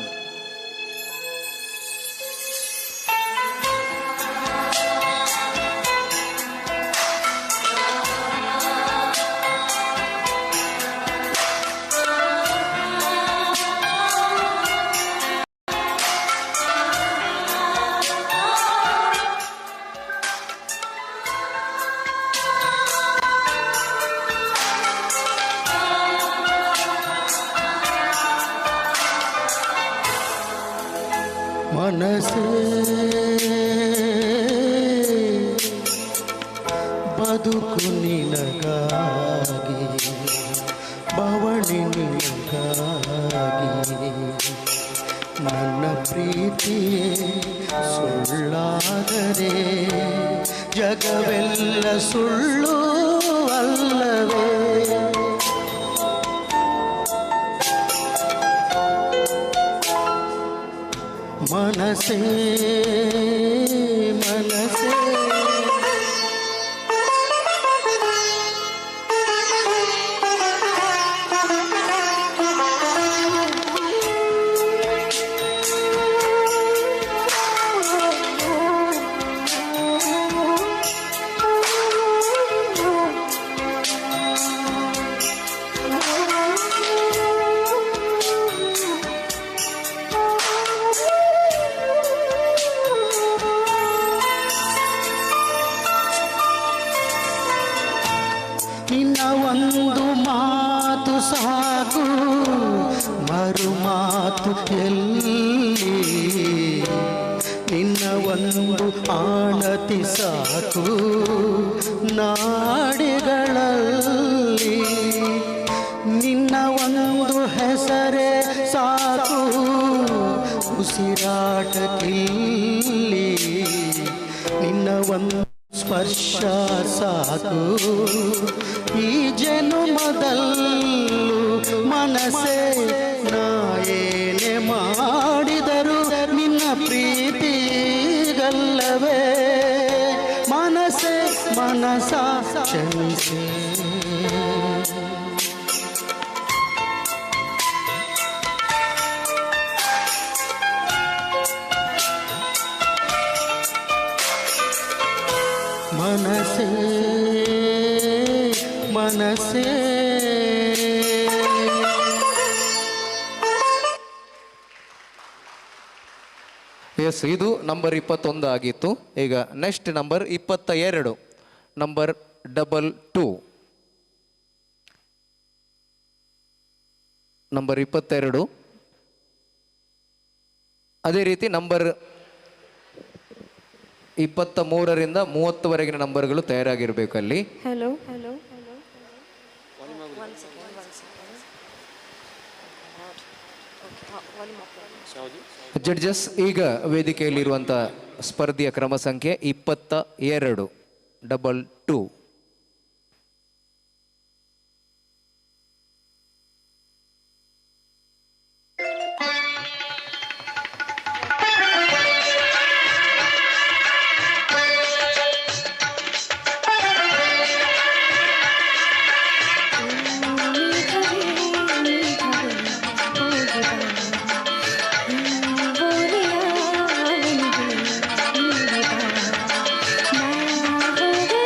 ಮನಸೇ ಬದುಕು ನಿನಗಾಗಿ, ಬವಣೆ ನಿನಗಾಗಿ, ನನ್ನ ಪ್ರೀತಿ ಸುಳ್ಳಾದರೆ ಜಗವೆಲ್ಲ ಸುಳ್ಳು ಅಲ್ಲವೇ. ಮನಸೇ ಮನಸೇ ನಿನ್ನ ಒಂದು ಮಾತು ಸಾಕು, ಮರು ಮಾತು ಎಲ್ಲಿ. ನಿನ್ನ ಒಂದು ಆಣತಿ ಸಾಕು ನಾಡಿಗಳಲ್ಲಿ. ನಿನ್ನ ಒಂದು ಹೆಸರೇ ಸಾಕು ಉಸಿರಾಟಕ್ಕಿಲ್ಲಿ. ನಿನ್ನ ಒಂದು ಸ್ಪರ್ಶ ಸಾಕು ಈ ಜನುಮದಲ್ಲೂ. ಮನಸ್ಸೇ ನಾ ಏನೇ ಮಾಡಿದರು ನಿನ್ನ ಪ್ರೀತಿಗಲ್ಲವೇ. ಮನಸ್ಸೇ ಮನಸ ಕ್ಷಮಿಸೇ. ಮನಸೇ ಮನಸೇ ಎಸ್, ಇದು ನಂಬರ್ 21 ಆಗಿತ್ತು. ಈಗ ನೆಕ್ಸ್ಟ್ ನಂಬರ್ 22, ನಂಬರ್ 22. ನಂಬರ್ 22. ಅದೇ ರೀತಿ ನಂಬರ್ 23ರಿಂದ 30ವರೆಗಿನ ನಂಬರ್ಗಳು ತಯಾರಾಗಿರ್ಬೇಕು ಅಲ್ಲಿ. ಹಲೋ ಜಡ್ಜಸ್, ಈಗ ವೇದಿಕೆಯಲ್ಲಿರುವಂಥ ಸ್ಪರ್ಧೆಯ ಕ್ರಮ ಸಂಖ್ಯೆ 22, 22. ಹೋಗಲು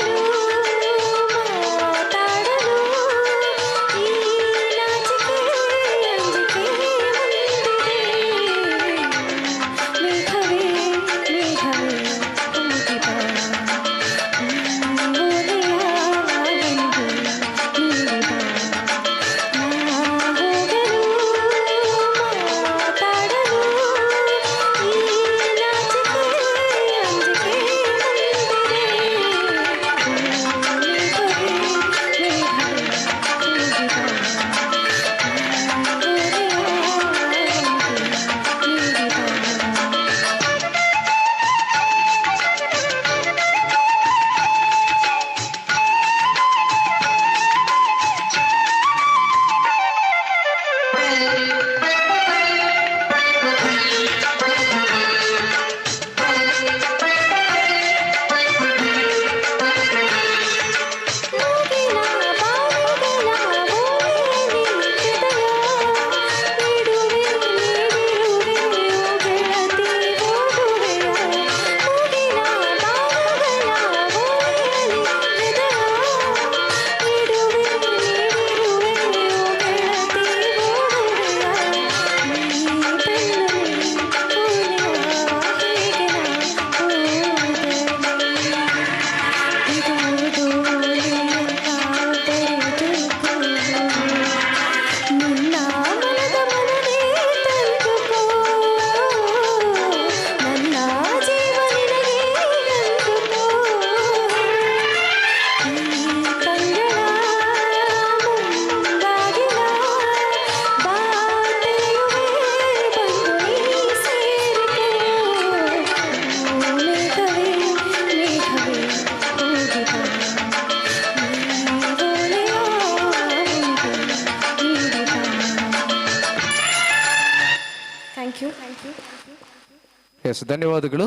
ಎಸ್, ಧನ್ಯವಾದಗಳು.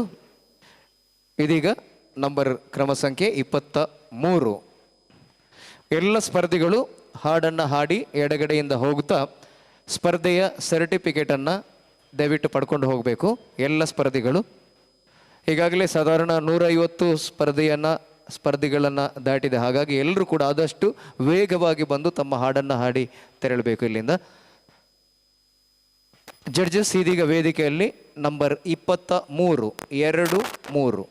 ಇದೀಗ ನಂಬರ್ ಕ್ರಮ ಸಂಖ್ಯೆ 23. ಎಲ್ಲ ಸ್ಪರ್ಧಿಗಳು ಹಾಡನ್ನು ಹಾಡಿ ಎಡಗಡೆಯಿಂದ ಹೋಗುತ್ತಾ ಸ್ಪರ್ಧೆಯ ಸರ್ಟಿಫಿಕೇಟನ್ನು ದಯವಿಟ್ಟು ಪಡ್ಕೊಂಡು ಹೋಗಬೇಕು. ಎಲ್ಲ ಸ್ಪರ್ಧಿಗಳು ಈಗಾಗಲೇ ಸಾಧಾರಣ 150 ಸ್ಪರ್ಧಿಗಳನ್ನು ದಾಟಿದೆ. ಹಾಗಾಗಿ ಎಲ್ಲರೂ ಕೂಡ ಆದಷ್ಟು ವೇಗವಾಗಿ ಬಂದು ತಮ್ಮ ಹಾಡನ್ನು ಹಾಡಿ ತೆರಳಬೇಕು ಇಲ್ಲಿಂದ. ಜಡ್ಜಸ್ ಇದೀಗ ವೇದಿಕೆಯಲ್ಲಿ ನಂಬರ್ 23 2-3.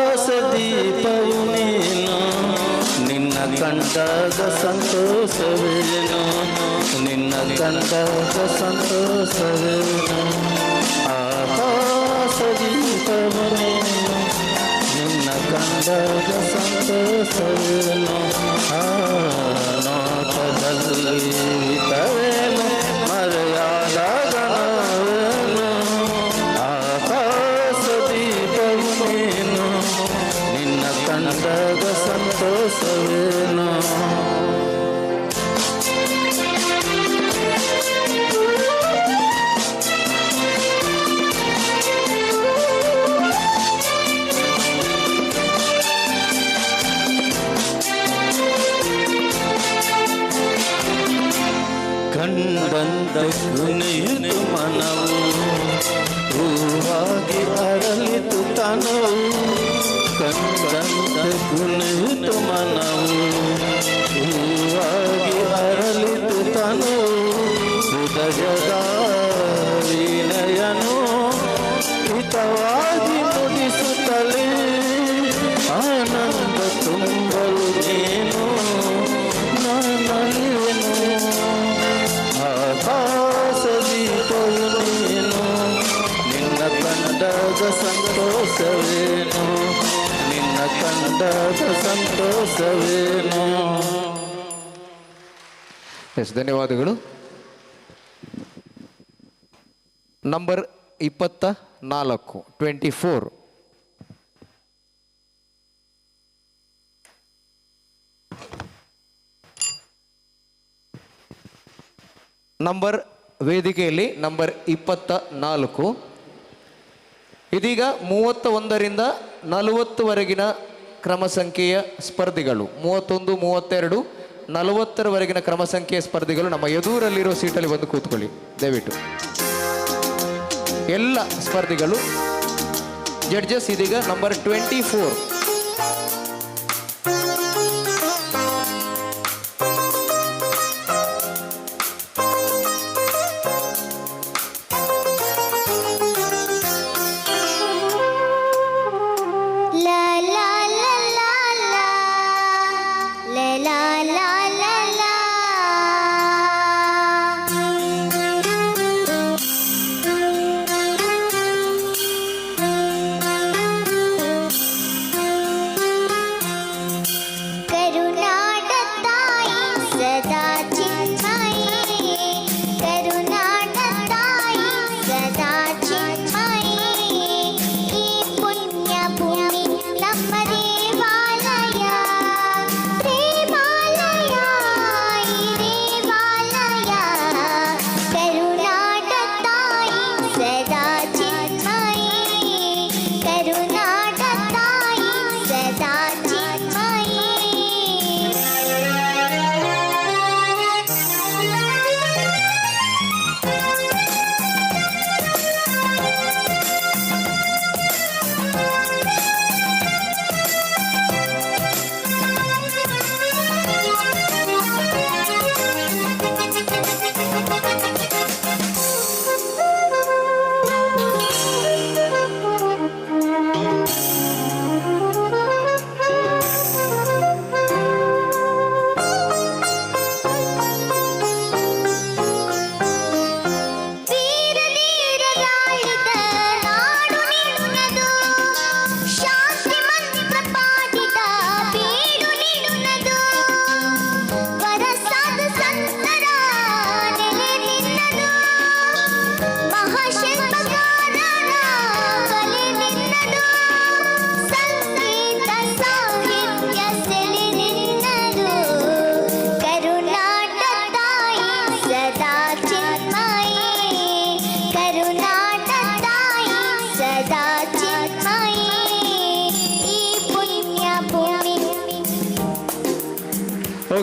ಆಕಾಶದೀಪವು ನೀನು, ನಿನ್ನ ಕಂಡಾಗ ಸಂತೋಷವೇನು, ನಿನ್ನ ಕಂಡಾಗ ಸಂತೋಷವೇನು. ಆಕಾಶದೀಪವು ನೀನು, ನಿನ್ನ ಕಂಡಾಗ ಸಂತೋಷವೇನು. ಆ ನೋಟದಲ್ಲಿ ವಿತವೇನು, ಮರೆಯಾದಾಗ ನಾವೇನು. ಆಕಾಶದೀಪವು ನೀನು, ನಿನ್ನ ಕಂಡಾಗ ಸಂತೋಷವೇನು. ಕಂಡಂತೆ ಕುಣಿಯಿತು ಮನವು, ಹೂವಾಗಿ ಅರಳಿತು ತನವು. ಕಂಡಂತೆ ಕುಣಿಯಿತು ಮನವು, ಹೂವಾಗಿ ಅರಳಿತು ತನವು. ಹೃದಯದ ವೀಣೆಯನು ಹಿತವಾಗಿ ನುಡಿಸುತ್ತಲೇ ಆನಂದ ತುಂಬಲು ನೀನು ನನ್ನಲ್ಲಿಯೇನು. ಆಕಾಶದೀಪವು ನೀನು, ನಿನ್ನ ಕಂಡಾಗ ಸಂತೋಷವೇನು, ನಿನ್ನ ಕಂಡಾಗ ಸಂತೋಷವೇನು. ಎಸ್, ಧನ್ಯವಾದಗಳು. ನಂಬರ್ 24 24. ನಂಬರ್ ವೇದಿಕೆಯಲ್ಲಿ ನಂಬರ್ 24. ಇದೀಗ 31ರಿಂದ 40ವರೆಗಿನ ಕ್ರಮ ಸಂಖ್ಯೆಯ ಸ್ಪರ್ಧಿಗಳು, 31, 32, 40ರವರೆಗಿನ ಕ್ರಮ ಸಂಖ್ಯೆಯ ಸ್ಪರ್ಧಿಗಳು ನಮ್ಮ ಎದುರಲ್ಲಿರೋ ಸೀಟಲ್ಲಿ ಬಂದು ಕೂತ್ಕೊಳ್ಳಿ ದಯವಿಟ್ಟು. ಎಲ್ಲ ಸ್ಪರ್ಧಿಗಳು. ಜಡ್ಜಸ್ ಇದೀಗ ನಂಬರ್ 24.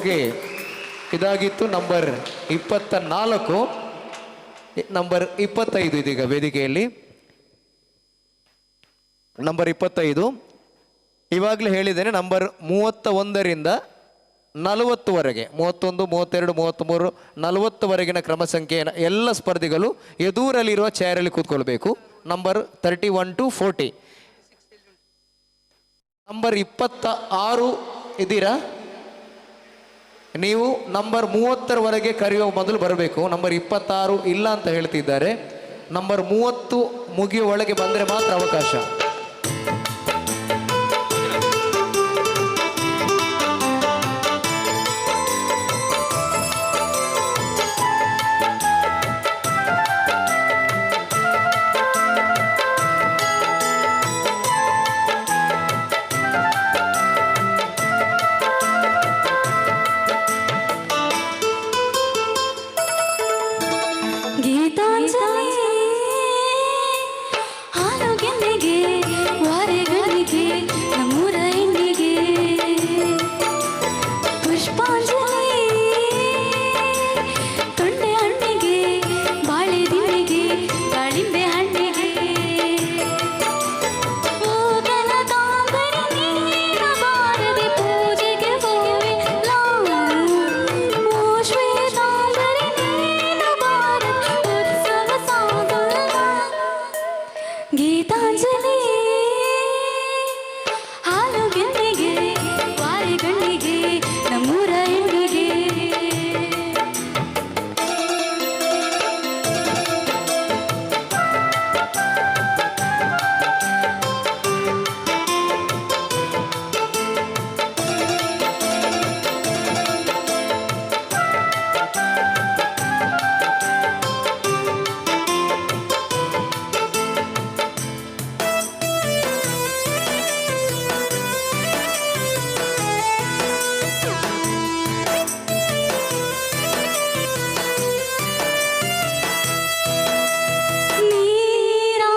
ಅವ್ರಿಗೆ ಇದಾಗಿತ್ತು ನಂಬರ್ 24. ನಂಬರ್ 25 ಇದೀಗ ವೇದಿಕೆಯಲ್ಲಿ. ನಂಬರ್ 25 ಇವಾಗಲೇ ಹೇಳಿದ್ದೇನೆ. ನಂಬರ್ 31ರಿಂದ 40ವರೆಗೆ 31, 32, 33, 40ವರೆಗಿನ ಕ್ರಮ ಸಂಖ್ಯೆಯ ಎಲ್ಲ ಸ್ಪರ್ಧಿಗಳು ಎದುರಲ್ಲಿರುವ ಚೇರಲ್ಲಿ ಕೂತ್ಕೊಳ್ಬೇಕು. Number 31 to 40. ನಂಬರ್ 26 ಇದ್ದೀರಾ? ನೀವು ನಂಬರ್ 30ರವರೆಗೆ ಕರೆಯುವ ಮೊದಲು ಬರಬೇಕು. ನಂಬರ್ 26 ಇಲ್ಲ ಅಂತ ಹೇಳ್ತಿದ್ದಾರೆ. ನಂಬರ್ 30 ಮುಗಿಯುವ ಒಳಗೆ ಬಂದರೆ ಮಾತ್ರ ಅವಕಾಶ. ಗೀತಾಂಜಲಿ ಹಾಲು ಗೆನ್ನೆಗೆ ವಾರೆಗಳಿಗೆ ನಮ್ಮೂರ ಹೆಣ್ಣಿಗೆ ಪುಷ್ಪಾಂಜಲಿ ತೊಂಡೆ ಹಣ್ಣಿಗೆ ಬಾಳೆ ದಿನಿಗೆ ದಾಳಿಂಬೆ ಹಣ್ಣಿಗೆ ಹೋಗನ ಕಾಂಬರಿ ನೀನು ಬಾರದೆ ಪೂಜೆಗೆ ಹೋವೆ ಶ್ವೇತಾಂಬರಿ ನೀನು ಬಾರದೆ ಉತ್ಸವ ಸಾಗಲ್ಲ ಗೀತಾಂಜಲಿ ಹಾಲು ಗೆನ್ನೆಗೆ ವಾರೆಗಳಿಗೆ ನಮ್ಮೂರ ಹೆಣ್ಣಿಗೆ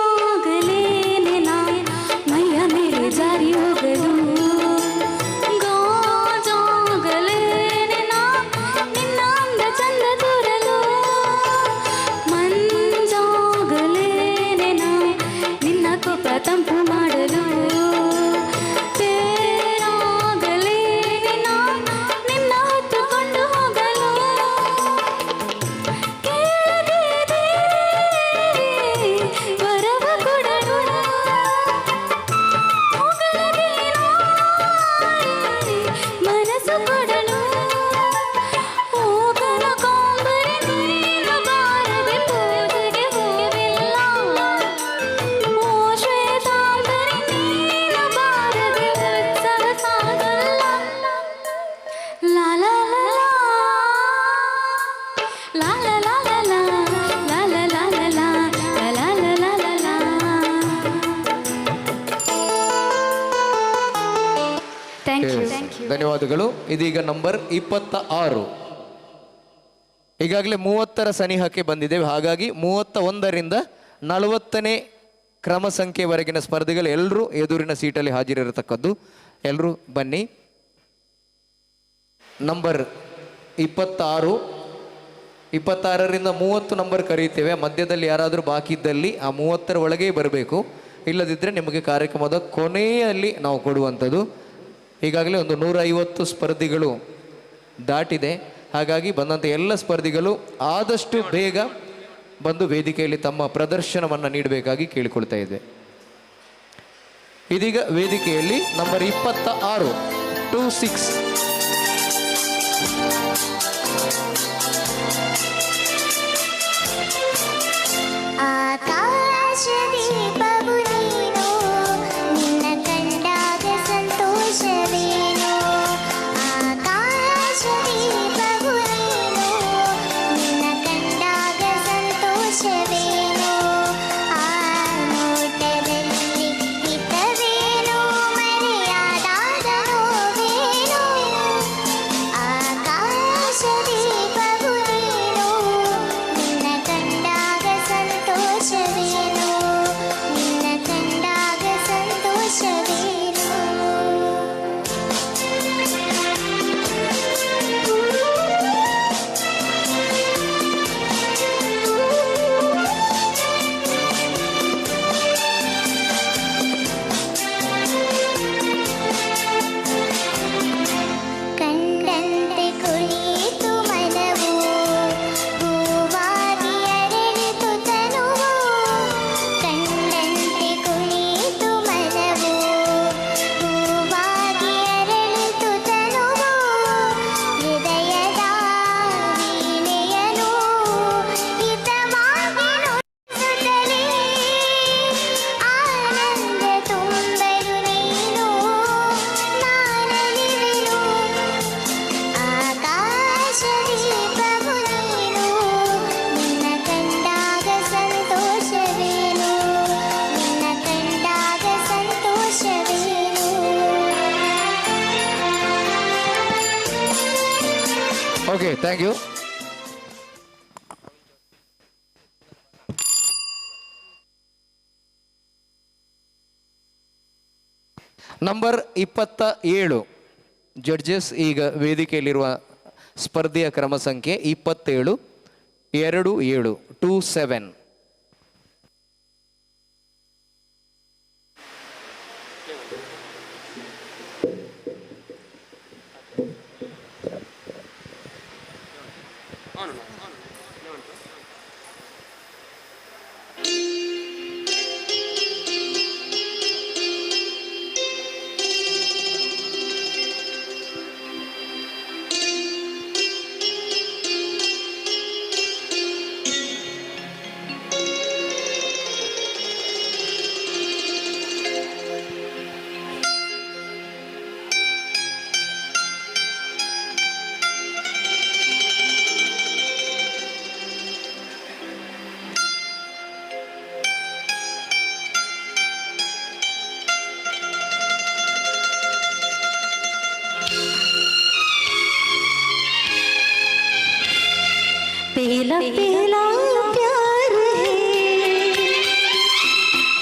ನೀರಾಗಲೇನೆ ನಾ ಮೈಯ ಮೇಲೆ ಜಾರಿ ಹೋಗಲು ಗಾಜಾಗಲೇನೆ ನಾ ನಿನ್ನ ಅಂದ ಚಂದ ತೋರಲು ಮಂಜಾಗಲೇನೆ ನಾ ನಿನ್ನ ಕೋಪ ತಂಪು ಮಾಡಲು ತೇರಾಗಲೇನೆ ನಾ ನಿನ್ನ ಹೊತ್ತುಕೊಂಡು ಹೋಗಲು ಕೇಳದೆ ವರವ ಕೊಡಲು ಹೊಗಳದೆ ಮನಸ್ಸು ಕೊಡಲು ಹೋಗನ ಕಾಂಬರಿ ನೀನು ಬಾರದೆ ಪೂಜೆಗೆ ಹೋಗಿಲ್ಲ ಓ ಶ್ವೇತಾಂಬರಿ ನೀನು ಬಾರದೆ ಉತ್ಸವ ಸಾಗಲ್ಲ ಲಾ ಲಾ ಲಾ ಲಾ ಲಾ ಲಾ ಲಾ ಲಾ ಲಾ ಲಾ ಲಾ ಲಾ ಲಾ ಲಾ ಲಾ ಲಾ ಲಾ ಲಾ. Thank you. ಧನ್ಯವಾದಗಳು. ಇದೀಗ ನಂಬರ್ 26. ಈಗಾಗಲೇ 30ರ ಸನಿಹಕ್ಕೆ ಬಂದಿದ್ದೇವೆ. ಹಾಗಾಗಿ 31ರಿಂದ 40ನೇ ಕ್ರಮ ಸಂಖ್ಯೆವರೆಗಿನ ಸ್ಪರ್ಧಿಗಳು ಎಲ್ಲರೂ ಎದುರಿನ ಸೀಟಲ್ಲಿ ಹಾಜರಿರತಕ್ಕದ್ದು. ಎಲ್ಲರೂ ಬನ್ನಿ. ನಂಬರ್ 26, 26ರಿಂದ 30 ನಂಬರ್ ಕರೀತೇವೆ. ಮಧ್ಯದಲ್ಲಿ ಯಾರಾದರೂ ಬಾಕಿ ಇದ್ದಲ್ಲಿ ಆ 30ರ ಒಳಗೆ ಬರಬೇಕು. ಇಲ್ಲದಿದ್ದರೆ ನಿಮಗೆ ಕಾರ್ಯಕ್ರಮದ ಕೊನೆಯಲ್ಲಿ ನಾವು ಕೊಡುವಂಥದ್ದು. ಈಗಾಗಲೇ ಒಂದು 150 ಸ್ಪರ್ಧಿಗಳು ದಾಟಿದೆ. ಹಾಗಾಗಿ ಬಂದಂಥ ಎಲ್ಲ ಸ್ಪರ್ಧಿಗಳು ಆದಷ್ಟು ಬೇಗ ಬಂದು ವೇದಿಕೆಯಲ್ಲಿ ತಮ್ಮ ಪ್ರದರ್ಶನವನ್ನು ನೀಡಬೇಕಾಗಿ ಕೇಳಿಕೊಳ್ತಾ ಇದೆ. ಇದೀಗ ವೇದಿಕೆಯಲ್ಲಿ ನಂಬರ್ 26 26 ಆಕಾಶದೀಪವು ನೀನು ನಿನ್ನ ಕಂಡಾಗ ಸಂತೋಷವೇನು ಆಕಾಶದೀಪವು ನೀನು ನಿನ್ನ ಕಂಡಾಗ ಸಂತೋಷವೇನು ಆ ನೋಟದಲ್ಲಿ ಹಿತವೇನು ಮರೆಯಾದಾಗ ನೋವೇನು right, thank you. Number 27 judges ಈಗ ವೇದಿಕೆಯಲ್ಲಿರುವ ಸ್ಪರ್ಧೆಯ ಕ್ರಮ ಸಂಖ್ಯೆ 27 27. पहला पहला प्यार है,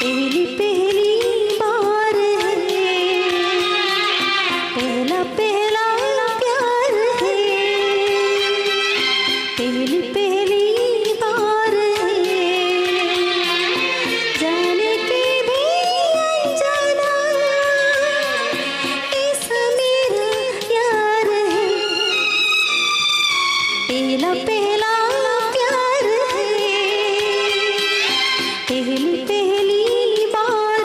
पहली पहली बार है, पहला पहला प्यार है, पहली पहली बार है, जाने के भी अनजाना ऐसा मेरा यार है, पहला पहला पहली बार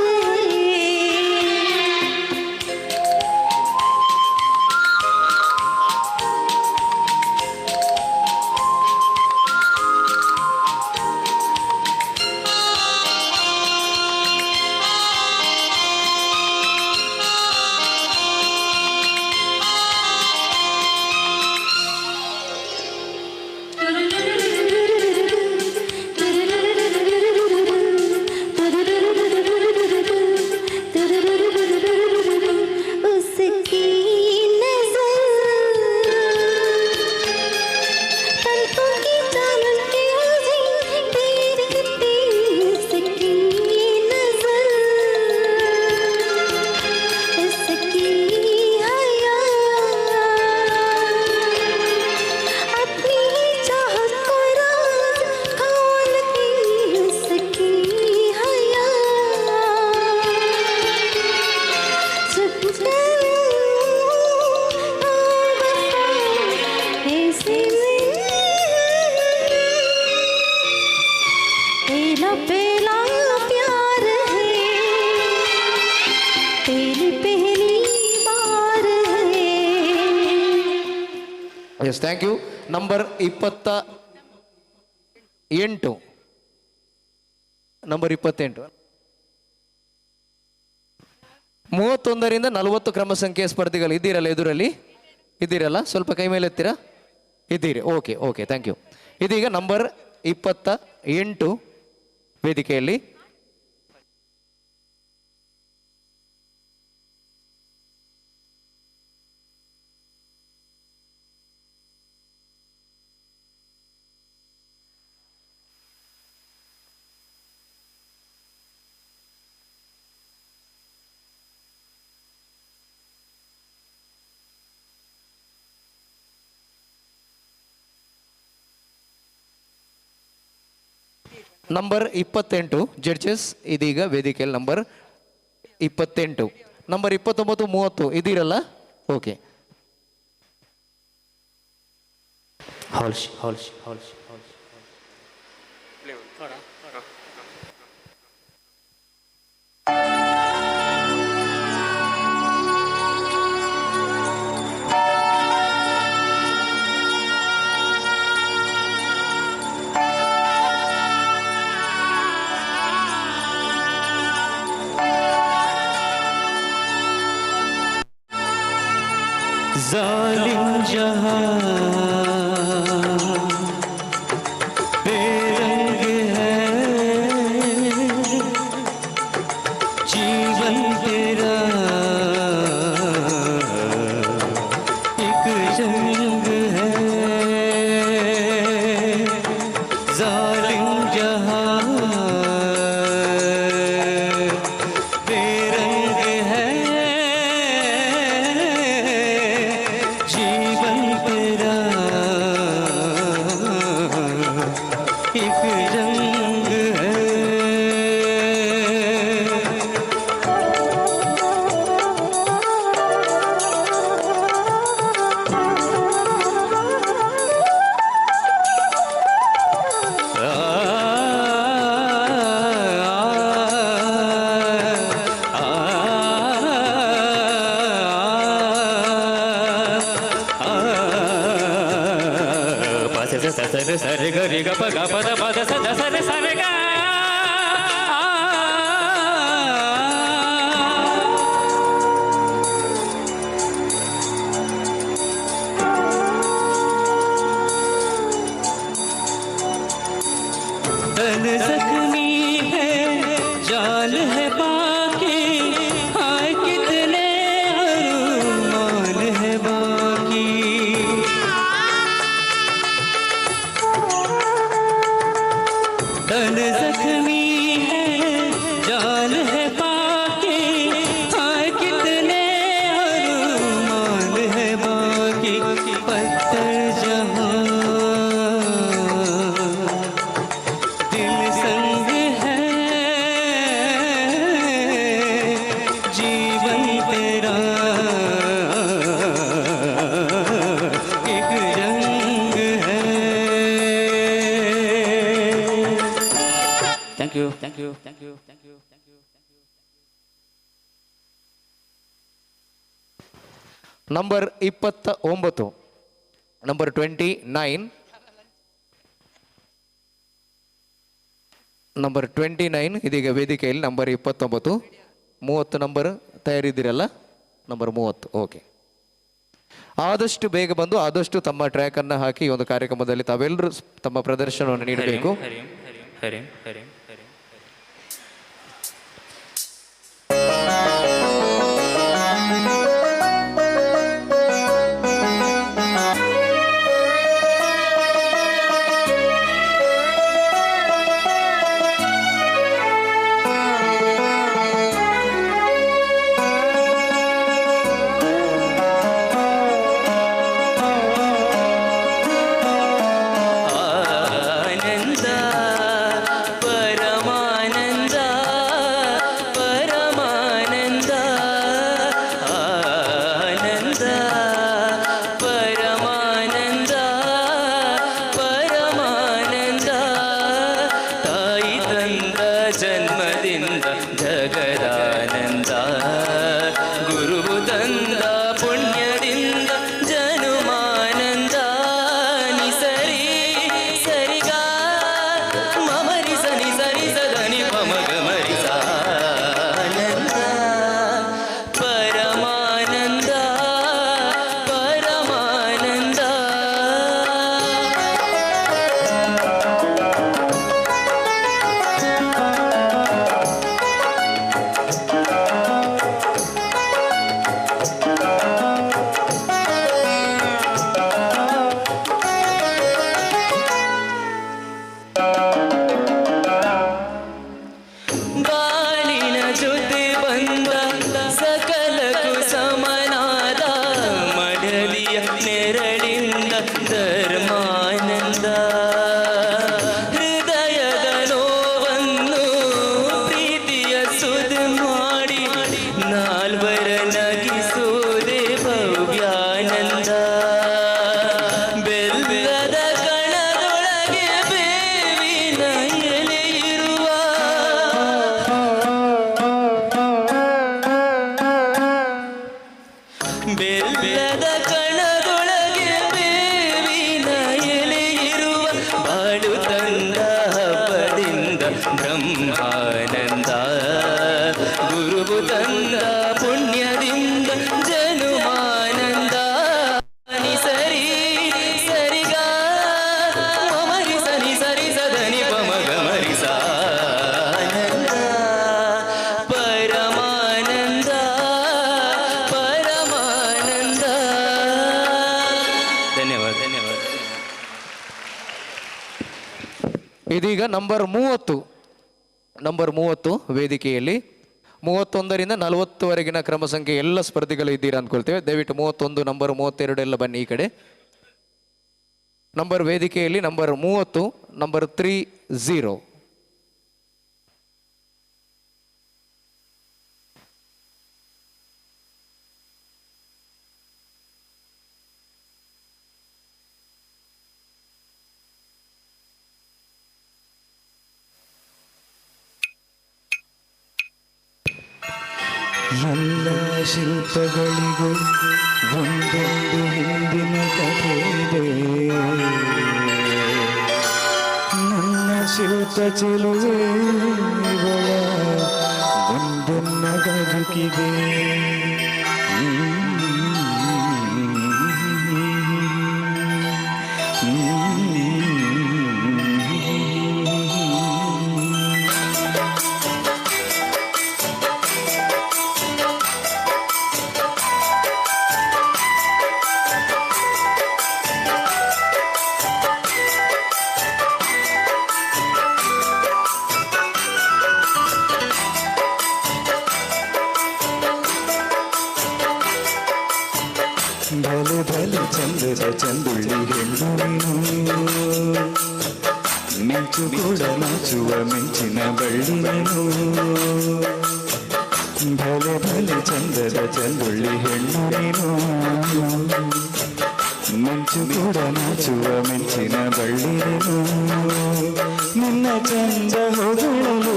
पहला पहला प्यार है, पहली पहली बार है. Yes, thank you. Number 28 number 28 31ರಿಂದ 40 ಕ್ರಮ ಸಂಖ್ಯೆಯ ಸ್ಪರ್ಧಿಗಳು ಇದ್ದೀರಲ್ಲ, ಎದುರಲ್ಲಿ ಇದ್ದೀರಲ್ಲ, ಸ್ವಲ್ಪ ಕೈ ಮೇಲೆ ಎತ್ತೀರಾ? ಇದ್ದೀರಿ, ಓಕೆ ಓಕೆ, ಥ್ಯಾಂಕ್ ಯು. ಇದೀಗ ನಂಬರ್ 28 ವೇದಿಕೆಯಲ್ಲಿ ನಂಬರ್ 28 ಜಡ್ಜಸ್ ಇದೀಗ ವೇದಿಕೆಯಲ್ಲಿ ನಂಬರ್ 28. Number 29 30 ಇದೀರಲ್ಲ, okay. जालिम जहां बेरंग है, जीवन तेरा एक जंग है. ಸರೆ ಸರೆ ಗರಿ ಗ ಪ ಗ ಪದ ಪದ ಸದ ಸರೆ ಸರೆ ಗ तन जख्मी है जान है बाकी हाय कितने अरमान है बाकी तन जख्मी है जान है बाकी हाय कितने अरमान है बाकी पत्थर जहां दिल संग है जीवन तेरा एक रंग है thank you thank you thank you thank you thank you number 29, number 29, number 29 ಇದೀಗ ವೇದಿಕೆಯಲ್ಲಿ ನಂಬರ್ 29, 30 ನಂಬರ್ ತಯಾರಿದ್ದೀರಲ್ಲ, ನಂಬರ್ 30. ಓಕೆ, ಆದಷ್ಟು ಬೇಗ ಬಂದು ಆದಷ್ಟು ತಮ್ಮ ಟ್ರ್ಯಾಕನ್ನು ಹಾಕಿ ಈ ಒಂದು ಕಾರ್ಯಕ್ರಮದಲ್ಲಿ ತಾವೆಲ್ಲರೂ ತಮ್ಮ ಪ್ರದರ್ಶನವನ್ನು ನೀಡಬೇಕು. ಹರಿಂ ಹರಿಂ ಹರಿಂ ಹರಿಂ ಆನಂದ ಪರಮಾನಂದ ಪರಮಾನಂದ ಆನಂದ ಪರಮಾನಂದ ಪರಮಾನಂದ ತಾಯಿ ತಂದ ಜನ್ಮದಿಂದ ಜಗದಾನಂದ ಗುರುವು ತಂದ ಪುಣ್ಯದಿಂದ ಜನುಮಾನಂದ ನಿಸರಿ ಸರಿಗ ಮಮರಿ ಸನಿ ಸರಿ ಸದನಿ ಪಮಗ ಮರಿ ಸಾನಂದ ಪರಮಾನಂದ ಪರಮಾನಂದ ಬಾಳಿನ ಜೊತೆ ಬಂದ ಸಕಲಕ್ಕೂ ಸಮನಾದ ಮಡಲಿಯ ನೆರಳಿಂದ ಧರ್ಮಾನಂದ ಹೃದಯದ ನೋವನ್ನು ಪ್ರೀತಿಯ ಸುದು ಮಾಡಿ ನಾಲ್ವರ ನಗಿಸೋದೆ ಭವ್ಯಾನಂದ ಬೆಲ್ಲದ ಕಣದೊಳಗೆ ಬೇವಿನ ಎಲೆ ಇರುವ ಬೆಲ್ಲದ ಕಣದೊಳಗೆ ಬೇವಿನ ಎಲೆ ಇರುವ ಬಾಳು ತಂದ ಹಬ್ಬದಿಂದ ಬ್ರಹ್ಮಾನಂದ ಗುರುವು ತಂದ ಪುಣ್ಯದಿಂದ ಜನುಮಾನಂದ ನಿಸರಿ ಸರಿಗ ಮಮರಿ ಸನಿ ಸರಿ ಸದನಿ ಪಮಗ ಮರಿ ಸಾನಂದ ಪರಮಾನಂದ ಪರಮಾನಂದ. ಧನ್ಯವಾದ ಧನ್ಯವಾದ. ಇದೀಗ ನಂಬರ್ 30, ನಂಬರ್ 30 ವೇದಿಕೆಯಲ್ಲಿ 31ರಿಂದ 40ವರೆಗಿನ ಕ್ರಮ ಸಂಖ್ಯೆ ಎಲ್ಲ ಸ್ಪರ್ಧಿಗಳು ಇದ್ದೀರಾ ಅಂದ್ಕೊಳ್ತೇವೆ. ದಯವಿಟ್ಟು 31, ನಂಬರ್ 32 ಎಲ್ಲ ಬನ್ನಿ ಈ ಕಡೆ. ನಂಬರ್ ವೇದಿಕೆಯಲ್ಲಿ ನಂಬರ್ 30, ನಂಬರ್ 30. ಎಲ್ಲ ಶಿಲ್ಪಗಳಿಗೂ ಒಂದೊಂದು ಹಿಂದಿನ ಕಥೆ ಇದೆ. ಶಿಲ್ಪ ಚೆಲುವೆ ಇವಳ ಮುಂದೆನ್ನ ಬದುಕಿದೆ. ಭಲೆ ಭಲೆ ಚಂದದ ಚಂದುಳ್ಳಿ ಹೆಣ್ಣು ನೀನು, ಮಿಂಚು ಕೂಡ ನಾಚುವ ಮಿಂಚಿನ ಬಳ್ಳಿ ನೀನು. ಭಲೆ ಭಲೆ ಚಂದದ ಚಂದುಳ್ಳಿ ಹೆಣ್ಣು ನೀನು, ಮಿಂಚು ಕೂಡ ನಾಚುವ ಮಿಂಚಿನ ಬಳ್ಳಿ ನೀನು. ನಿನ್ನ ಚಂದ ಹೊಗಳಲು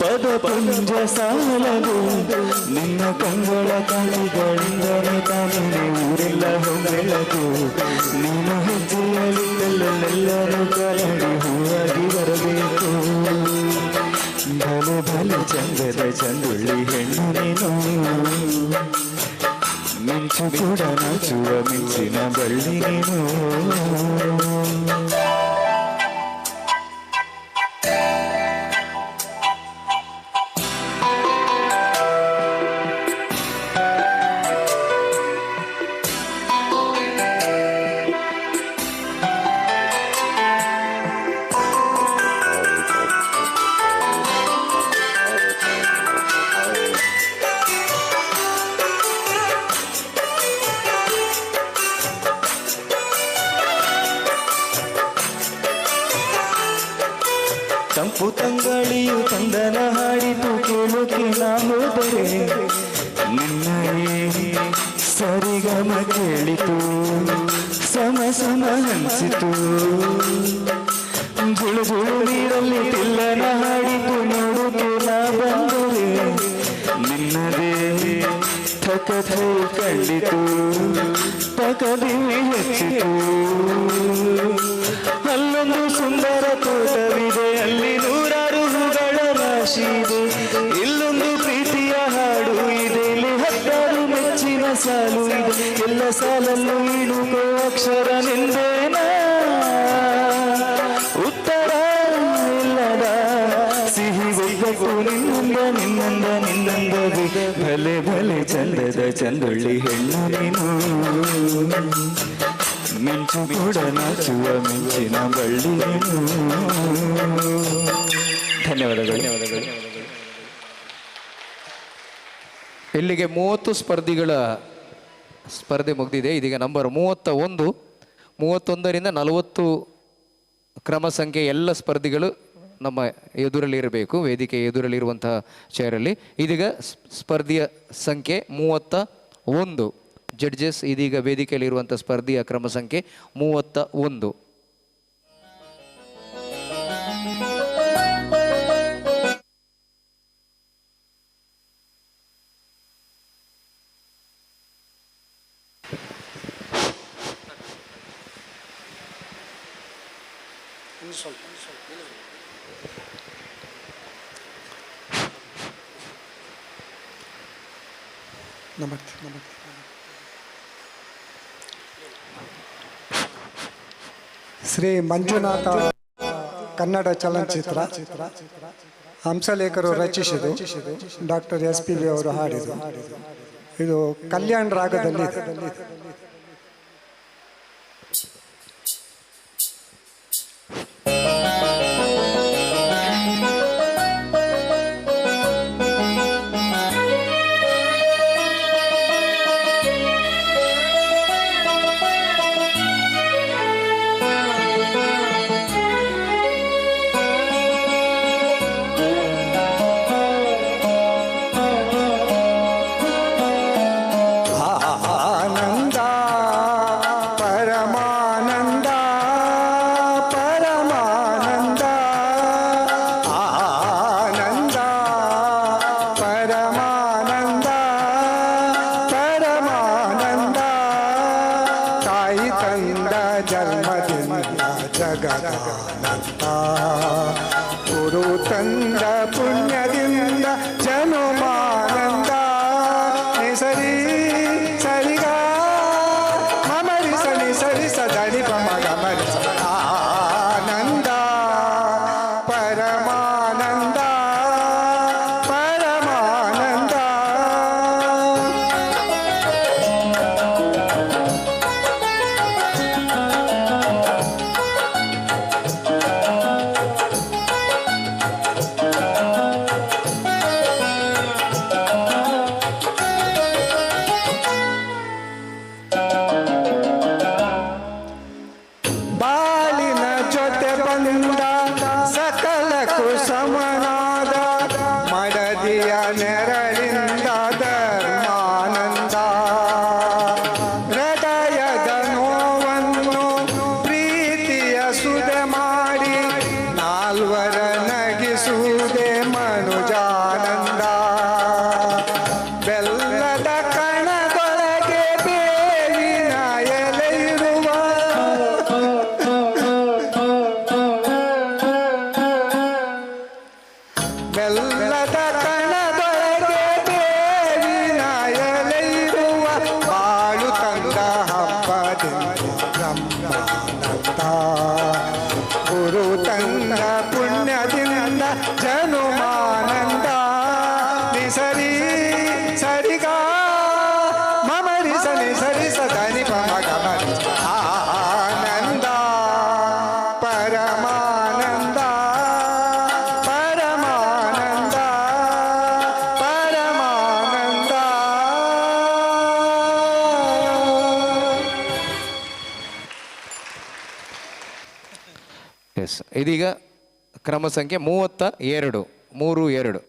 ಪದ ಪುಂಜ ಸಾಲಲು, ನಿನ್ನ ಕಂಗಳ ಕಣಿಗಳಿಂದಲೇ ತಾನೇ ಊರೆಲ್ಲ ಹೊಂಗೆಳಕು. ನೀನು ಹೆಜ್ಜೆಯಲ್ಲಿದ್ದಲ್ಲೆಲ್ಲರೂ ಕರಡಿ ಹೂವಾಗಿ ಬರಬೇಕು. ಭಲೆ ಭಲೆ ಚಂದದ ಚಂದುಳ್ಳಿ ಹೆಣ್ಣು ನೀನು, ಮಿಂಚು ಕೂಡ ನಾಚುವ ಮಿಂಚಿನ ಬಳ್ಳಿ ನೀನು. ತಂಪು ತಂಗಳಿಯು ತಂದನ ಹಾಡಿತು ಕೇಳೋಕೆ ನಾ ಹೋದರೆ, ನಿನ್ನ ಸರಿಗಮ ಕೇಳಿತು ಸಮ ಸಮ ಹಂಚಿತು. ಜುಳು ಜುಳು ನೀರಲ್ಲಿ ತಿಲ್ಲನ ಹಾಡಿತು ನೋಡೋಕೆ ನಾ ಬಂದರೆ, ನಿನ್ನದೇ ಥಕ ಥೈ ಕಂಡಿತು ತಕದಿ ಹೆಚ್ಚಿತು. ಅಲ್ಲೊಂದು ಸುಂದರ ತೋಟವಿದೆ, ಅಲ್ಲಿ ನೂರಾರು ಹೂಗಳ ರಾಶಿ ಇದೆ. ಇಲ್ಲೊಂದು ಪ್ರೀತಿಯ ಹಾಡು ಇದೆ, ಇಲ್ಲಿ 10 ಮೆಚ್ಚಿನ ಸಾಲು ಇದೆ. ಎಲ್ಲ ಸಾಲಲ್ಲೂ ಇಣುಕೋ ಅಕ್ಷರ ನಿಂದೇನ, ಉತ್ತರ ಇಲ್ಲದ ಸಿಹಿ ಒಗ್ಗಟ್ಟು ನಿನ್ನಂದ ನಿನ್ನಂದ ನಿನ್ನಂದದೆ. ಭಲೆ ಭಲೆ ಚಂದದ ಚಂದುಳ್ಳಿ ಹೆಣ್ಣು ನೀನು, ಮಿಂಚು ಕೂಡ ನಾಚುವ ಮಿಂಚಿನ ಬಳ್ಳಿ ನೀನು. ಧನ್ಯವಾದಗಳು. ಇಲ್ಲಿಗೆ 30 ಸ್ಪರ್ಧಿಗಳ ಸ್ಪರ್ಧೆ ಮುಗಿದಿದೆ. ಇದೀಗ ನಂಬರ್ 31ರಿಂದ 40 ಕ್ರಮ ಸಂಖ್ಯೆ ಎಲ್ಲ ಸ್ಪರ್ಧಿಗಳು ನಮ್ಮ ಎದುರಲ್ಲಿ ಇರಬೇಕು, ವೇದಿಕೆ ಎದುರಲ್ಲಿರುವಂತಹ ಚೇರಲ್ಲಿ. ಇದೀಗ ಸ್ಪರ್ಧೆಯ ಸಂಖ್ಯೆ 31. ಜಡ್ಜಸ್ ಇದೀಗ ವೇದಿಕೆಯಲ್ಲಿರುವಂಥ ಸ್ಪರ್ಧೆಯ ಕ್ರಮ ಸಂಖ್ಯೆ 31. ನಮಸ್ತೆ. ಶ್ರೀ ಮಂಜುನಾಥ ಕನ್ನಡ ಚಲನಚಿತ್ರ ಹಂಸಲೇಖರು ರಚಿಸಿದ್ದು, ಡಾಕ್ಟರ್ SPB ಅವರು ಹಾಡಿದರು. ಇದು ಕಲ್ಯಾಣ ರಾಗದಲ್ಲಿ. ಆನಂದ ಬೆಳಕಿಯ ನೆರಳಿಂದ ಧರ್ಮಾನಂದ ಹೃದಯದ ನೋವನ್ನು ಪ್ರೀತಿಯ ಸುದೆ ಮಾಡಿ ನಾಲ್ವರ ನಗಿಸುವುದೇ ಮನುಜಾನಂದ ಬೆಲ್ಲದ ಕಣದೊಳಗೆ ಬೇವಿನ ಎಲೆ ಇರುವ ಬೆಲ್ಲದ ಕಣದೊಳಗೆ ಬೇವಿನ ಎಲೆ ಇರುವ ಬಾಳು ತಂದ ಹಬ್ಬದಿಂದ ಬ್ರಹ್ಮಾನಂದ ಗುರು ತಂದ ಪುಣ್ಯದಿಂದ ಜನುಮಾನಂದ ನಿಸರಿ ಸರಿಗ ಮಮರಿ ಸನಿ ಸರಿ ಸದನಿ ಪಮಗ ಆನಂದ ಪರಮಾನಂದ ಪರಮಾನಂದ ಪರಮಾನಂದ. ಎಸ್, ಇದೀಗ ಕ್ರಮ ಸಂಖ್ಯೆ 32 32.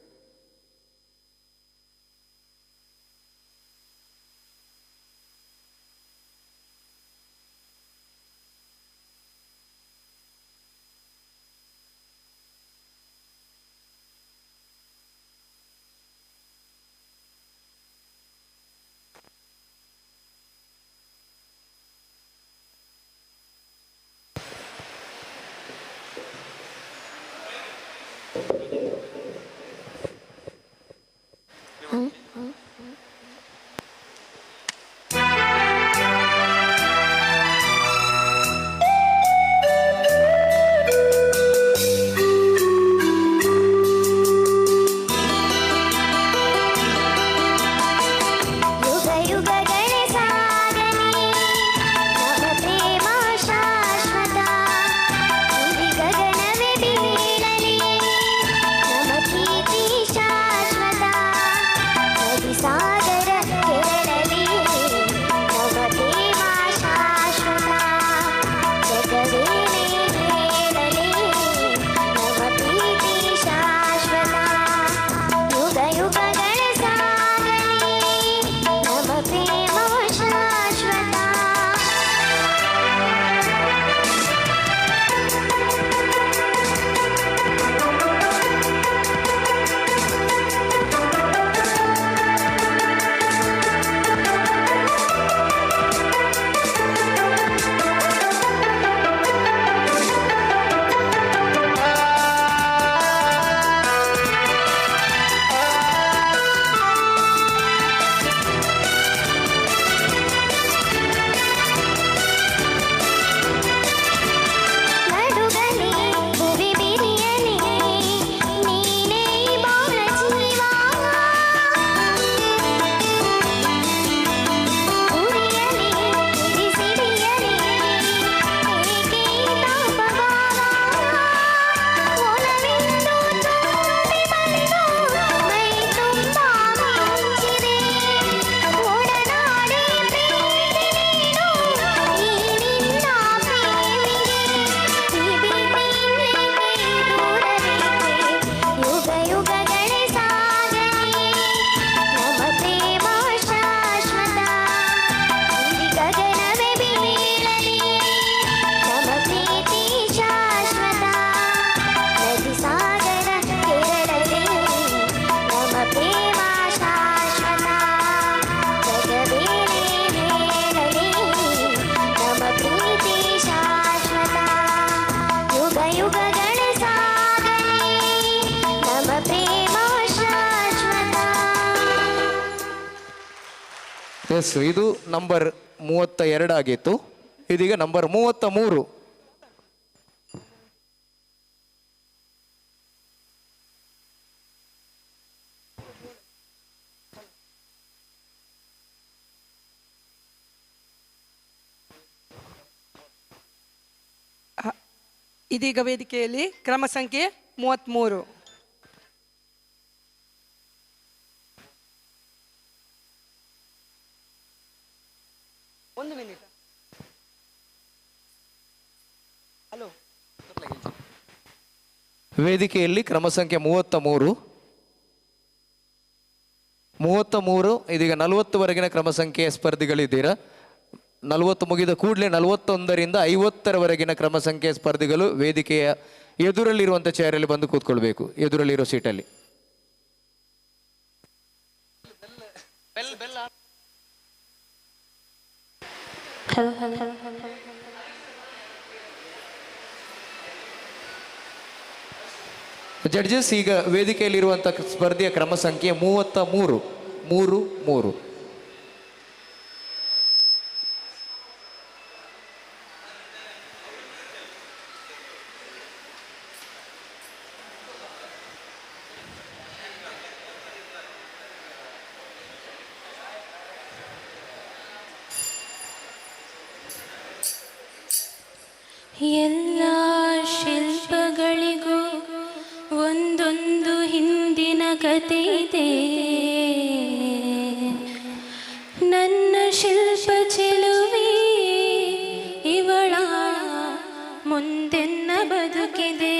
ಎಸ್, ಇದು ನಂಬರ್ 32 ಆಗಿತ್ತು. ಇದೀಗ ನಂಬರ್ 33. ಇದೀಗ ವೇದಿಕೆಯಲ್ಲಿ ಕ್ರಮ ಸಂಖ್ಯೆ 33. ಒಂದು ಮಿನಿಟ್. ಹಲೋ, ವೇದಿಕೆಯಲ್ಲಿ ಕ್ರಮ ಸಂಖ್ಯೆ 33. 33 ಇದೀಗ 40ವರೆಗಿನ ಕ್ರಮ ಸಂಖ್ಯೆಯ ಸ್ಪರ್ಧಿಗಳಿದ್ದೀರಾ. 40 ಮುಗಿದ ಕೂಡಲೇ 41ರಿಂದ 50ರವರೆಗಿನ ಕ್ರಮ ಸಂಖ್ಯೆಯ ಸ್ಪರ್ಧಿಗಳು ವೇದಿಕೆಯ ಎದುರಲ್ಲಿರುವಂಥ ಚೇರಲ್ಲಿ ಬಂದು ಕೂತ್ಕೊಳ್ಬೇಕು, ಎದುರಲ್ಲಿರೋ ಸೀಟಲ್ಲಿ. ಜಡ್ಜಸ್, ಈಗ ವೇದಿಕೆಯಲ್ಲಿರುವಂಥ ಸ್ಪರ್ಧೆಯ ಕ್ರಮ ಸಂಖ್ಯೆ 33. ಎಲ್ಲ ಶಿಲ್ಪಗಳಿಗೂ ಒಂದೊಂದು ಹಿಂದಿನ ಕತೆ ಇದೆ. ನನ್ನ ಶಿಲ್ಪ ಚೆಲುವೆ ಇವಳ ಮುಂದೆನ್ನ ಬದುಕಿದೆ.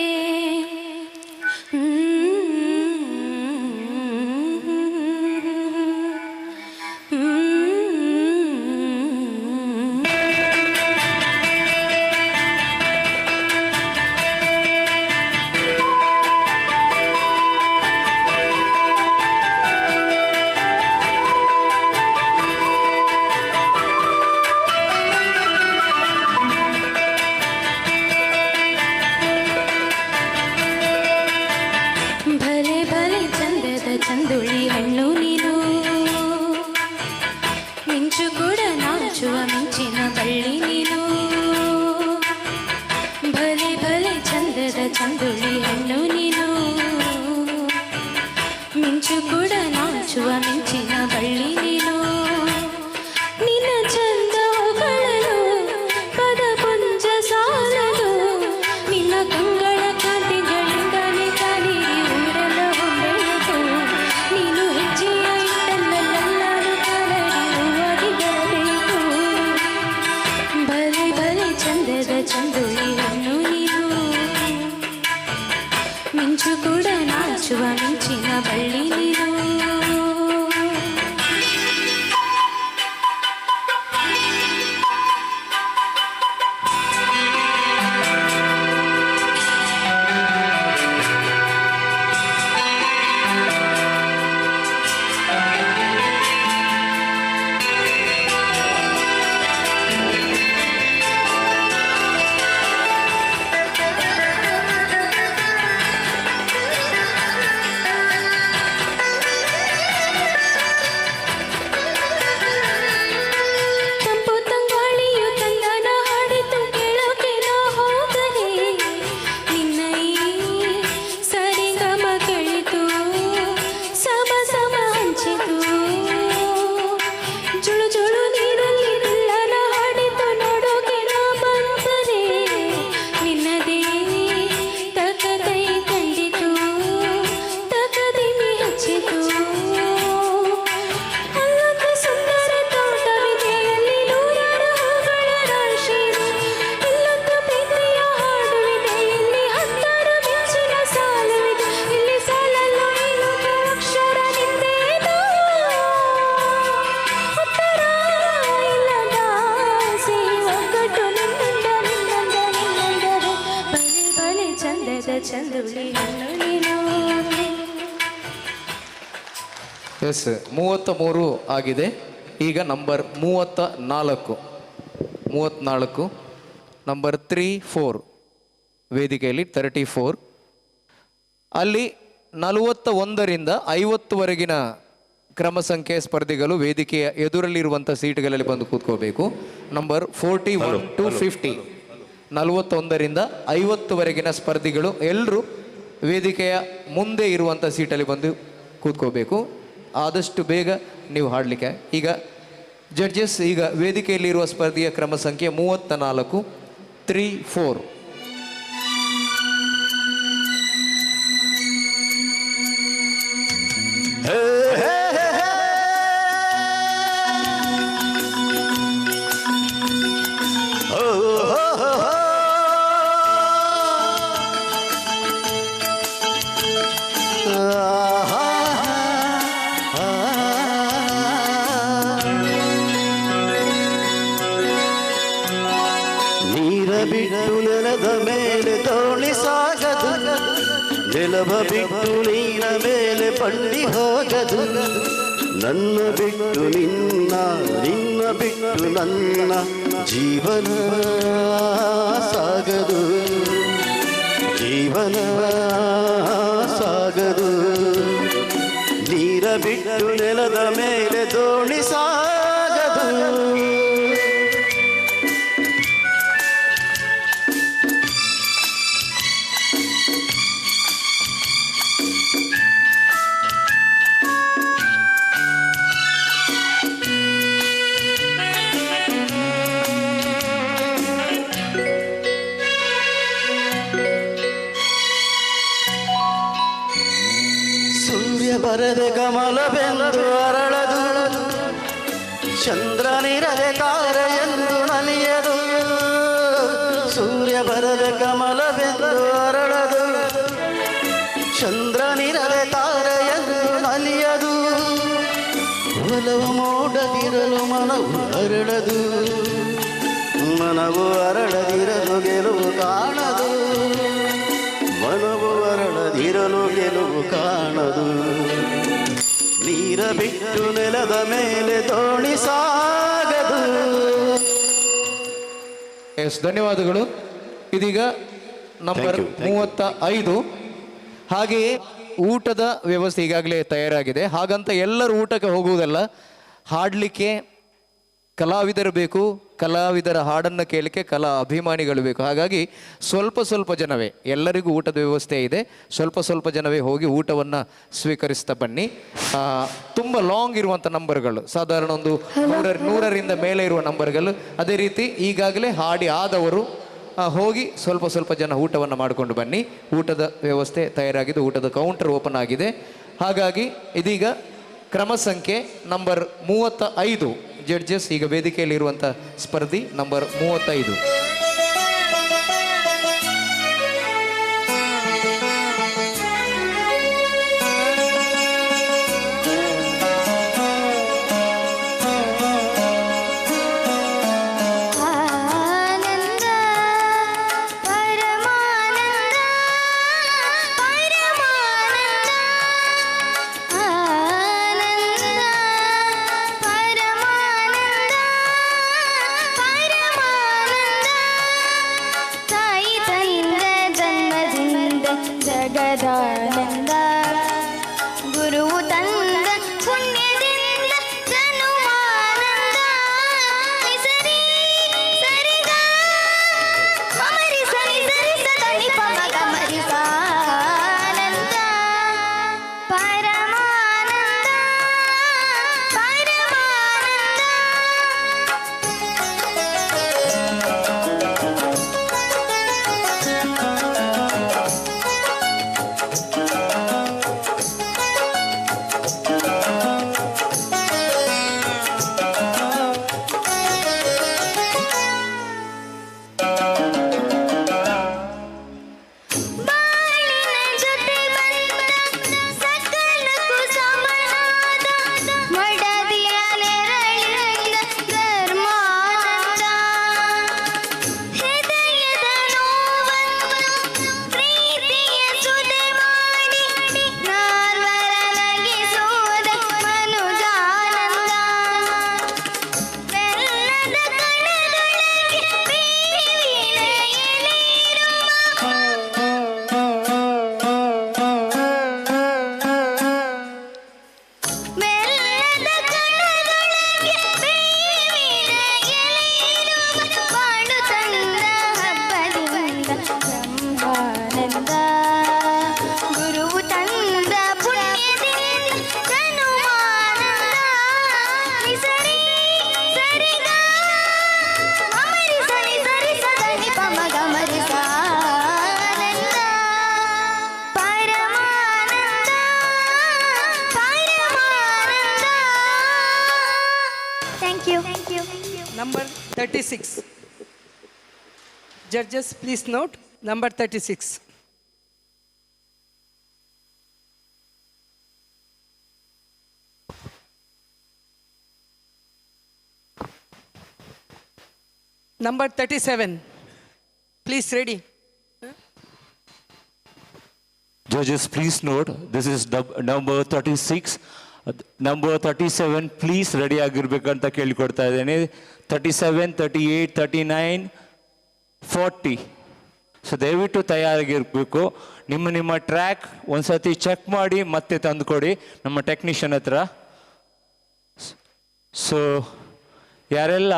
ಚಂದುಳಿ ಹಣ್ಣು ನೀನು, ಮಿಂಚು ಕೂಡ ನಾಚುವ ಮಿಂಚಿನ ಬಳ್ಳಿ ನೀನು. ಭಲೆ ಭಲೆ ಚಂದದ ಚಂದುಳಿ ಹಣ್ಣು ನೀನು, ಮಿಂಚು ಕೂಡ ನಾಚುವ ಮಿಂಚಿನ ಬಳ್ಳಿ ನೀನು. ನಿನ್ನ ಚಂದ ಹೊಗಳಲು ಪದ ಪುಂಜ ಸಾಲದು, ನಿನ್ನ ಕಂಗಳ ಕಾಂತಿಗಳಿಂದಲೇ ಕಾಲಿಗೆ ಊರೆಲ್ಲ ಹೊಂಬೆಳೆದು. ನೀನು ಹೆಜ್ಜೆಯ ಇಟ್ಟಲ್ಲೆಲ್ಲಾರು ಕಾಲಡಿ ಹೂವಾಗಿ ಬರಬೇಕು. ಭಲೆ ಭಲೆ ಚಂದದ ಚಂದುಳಿ ಹಣ್ಣು ನೀನು, ಮಿಂಚು ಕೂಡ ನಾಚುವ ಮಿಂಚಿನ ಬಳ್ಳಿ ನೀನು. ಎಸ್, 33 ಆಗಿದೆ. ಈಗ ನಂಬರ್ 34 ನಂಬರ್ 34 ವೇದಿಕೆಯಲ್ಲಿ 34. ಅಲ್ಲಿ 41ರಿಂದ 50ವರೆಗಿನ ಕ್ರಮ ಸಂಖ್ಯೆ ಸ್ಪರ್ಧಿಗಳು ವೇದಿಕೆಯ ಎದುರಲ್ಲಿರುವಂಥ ಸೀಟ್ಗಳಲ್ಲಿ ಬಂದು ಕೂತ್ಕೋಬೇಕು. ನಂಬರ್ 41 to 50, 41ರಿಂದ 50ವರೆಗಿನ ಸ್ಪರ್ಧಿಗಳು ಎಲ್ಲರೂ ವೇದಿಕೆಯ ಮುಂದೆ ಇರುವಂಥ ಸೀಟಲ್ಲಿ ಬಂದು ಕೂತ್ಕೋಬೇಕು. ಆದಷ್ಟು ಬೇಗ ನೀವು ಹಾಡಲಿಕ್ಕೆ. ಈಗ ಜಡ್ಜಸ್, ಈಗ ವೇದಿಕೆಯಲ್ಲಿರುವ ಸ್ಪರ್ಧೆಯ ಕ್ರಮ ಸಂಖ್ಯೆ 34, 34. ಆ ನೆಲವ ಬಿಟ್ಟು ನೀನ ಮೇಲೆ ಬಂಡಿ ಹೋಗದು ನನ್ನ ಬಿಟ್ಟು ನಿನ್ನ ನಿನ್ನ ಬಿಟ್ಟು ನನ್ನ ಜೀವನ ಸಾಗದು ಜೀವನ ಸಾಗದು ನೀರ ಬಿಟ್ಟು ನೆಲದ ಮೇಲೆ ದೋಣಿ ಸಾಗದು ಸೂರ್ಯ ಬರದೆ ಕಮಲವೆಂದು ಅರಳದು ಚಂದ್ರನಿರದೆ ತಾರೆಯೆಂದು ನಲಿಯದು ಸೂರ್ಯ ಬರದೆ ಕಮಲವೆಂದು ಅರಳದು ಚಂದ್ರನಿರದೆ ತಾರೆಯೆಂದು ನಲಿಯದು ಒಲವು ಮೂಡದಿರಲು ಮನವು ಅರಳದು ಮನವು ಅರಳದಿರಲು ಗೆಲುವು ಕಾಣದು ಮನವು ಅರಳದಿರಲು ಗೆಲುವು ಕಾಣದು ನೀರ ಬಿಟ್ಟು ನೆಲದ ಮೇಲೆ ದೋಣಿ ಸಾಗದು. ಎಸ್, ಧನ್ಯವಾದಗಳು. ಇದೀಗ ನಂಬರ್ 35. ಹಾಗೆಯೇ ಊಟದ ವ್ಯವಸ್ಥೆ ಈಗಾಗಲೇ ತಯಾರಾಗಿದೆ. ಹಾಗಂತ ಎಲ್ಲರೂ ಊಟಕ್ಕೆ ಹೋಗುವುದಲ್ಲ, ಹಾಡಲಿಕ್ಕೆ ಕಲಾವಿದರು ಬೇಕು, ಕಲಾವಿದರ ಹಾಡನ್ನು ಕೇಳಲಿಕ್ಕೆ ಕಲಾ ಅಭಿಮಾನಿಗಳು ಬೇಕು. ಹಾಗಾಗಿ ಸ್ವಲ್ಪ ಸ್ವಲ್ಪ ಜನವೇ, ಎಲ್ಲರಿಗೂ ಊಟದ ವ್ಯವಸ್ಥೆ ಇದೆ, ಸ್ವಲ್ಪ ಸ್ವಲ್ಪ ಜನವೇ ಹೋಗಿ ಊಟವನ್ನು ಸ್ವೀಕರಿಸ್ತಾ ಬನ್ನಿ. ತುಂಬ ಲಾಂಗ್ ಇರುವಂಥ ನಂಬರ್ಗಳು, ಸಾಧಾರಣ ಒಂದು 100ರಿಂದ ಮೇಲೆ ಇರುವ ನಂಬರ್ಗಳು. ಅದೇ ರೀತಿ ಈಗಾಗಲೇ ಹಾಡಿ ಆದವರು ಹೋಗಿ ಸ್ವಲ್ಪ ಸ್ವಲ್ಪ ಜನ ಊಟವನ್ನು ಮಾಡಿಕೊಂಡು ಬನ್ನಿ. ಊಟದ ವ್ಯವಸ್ಥೆ ತಯಾರಾಗಿದೆ, ಊಟದ ಕೌಂಟರ್ ಓಪನ್ ಆಗಿದೆ. ಹಾಗಾಗಿ ಇದೀಗ ಕ್ರಮ ಸಂಖ್ಯೆ ನಂಬರ್ 35 ಜಡ್ಜಸ್, ಈಗ ವೇದಿಕೆಯಲ್ಲಿರುವಂಥ ಸ್ಪರ್ಧಿ ನಂಬರ್ 35. ಜಗದಾನಂದ ಗುರುವು ತಂದ ಪುಣ್ಯದಿಂದ ಜನುಮಾನಂದ ಸರಿ ಸರಿಗ ಮಮರಿ ಸರಿ ಸರಿ ಸದನಿ ಪಮಗ ಮರಿಸಾನಂದ ಪರಮಾನಂದ Number 36. Judges, please note, number 36. Number 37. Please ready. Judges, please note, this is number 36. Number 37, please ready ಆಗಿರ್ಬೇಕಂತ ಕೇಳಿಕೊಡ್ತಾ ಇದ್ದೇನೆ. 37, 38, 39, 40. ಸೊ ದಯವಿಟ್ಟು ತಯಾರಾಗಿರ್ಬೇಕು. ನಿಮ್ಮ ಟ್ರ್ಯಾಕ್ ಒಂದ್ಸತಿ ಚೆಕ್ ಮಾಡಿ ಮತ್ತೆ ತಂದುಕೊಡಿ ನಮ್ಮ ಟೆಕ್ನಿಷಿಯನ್ ಹತ್ರ. ಸೊ ಯಾರೆಲ್ಲ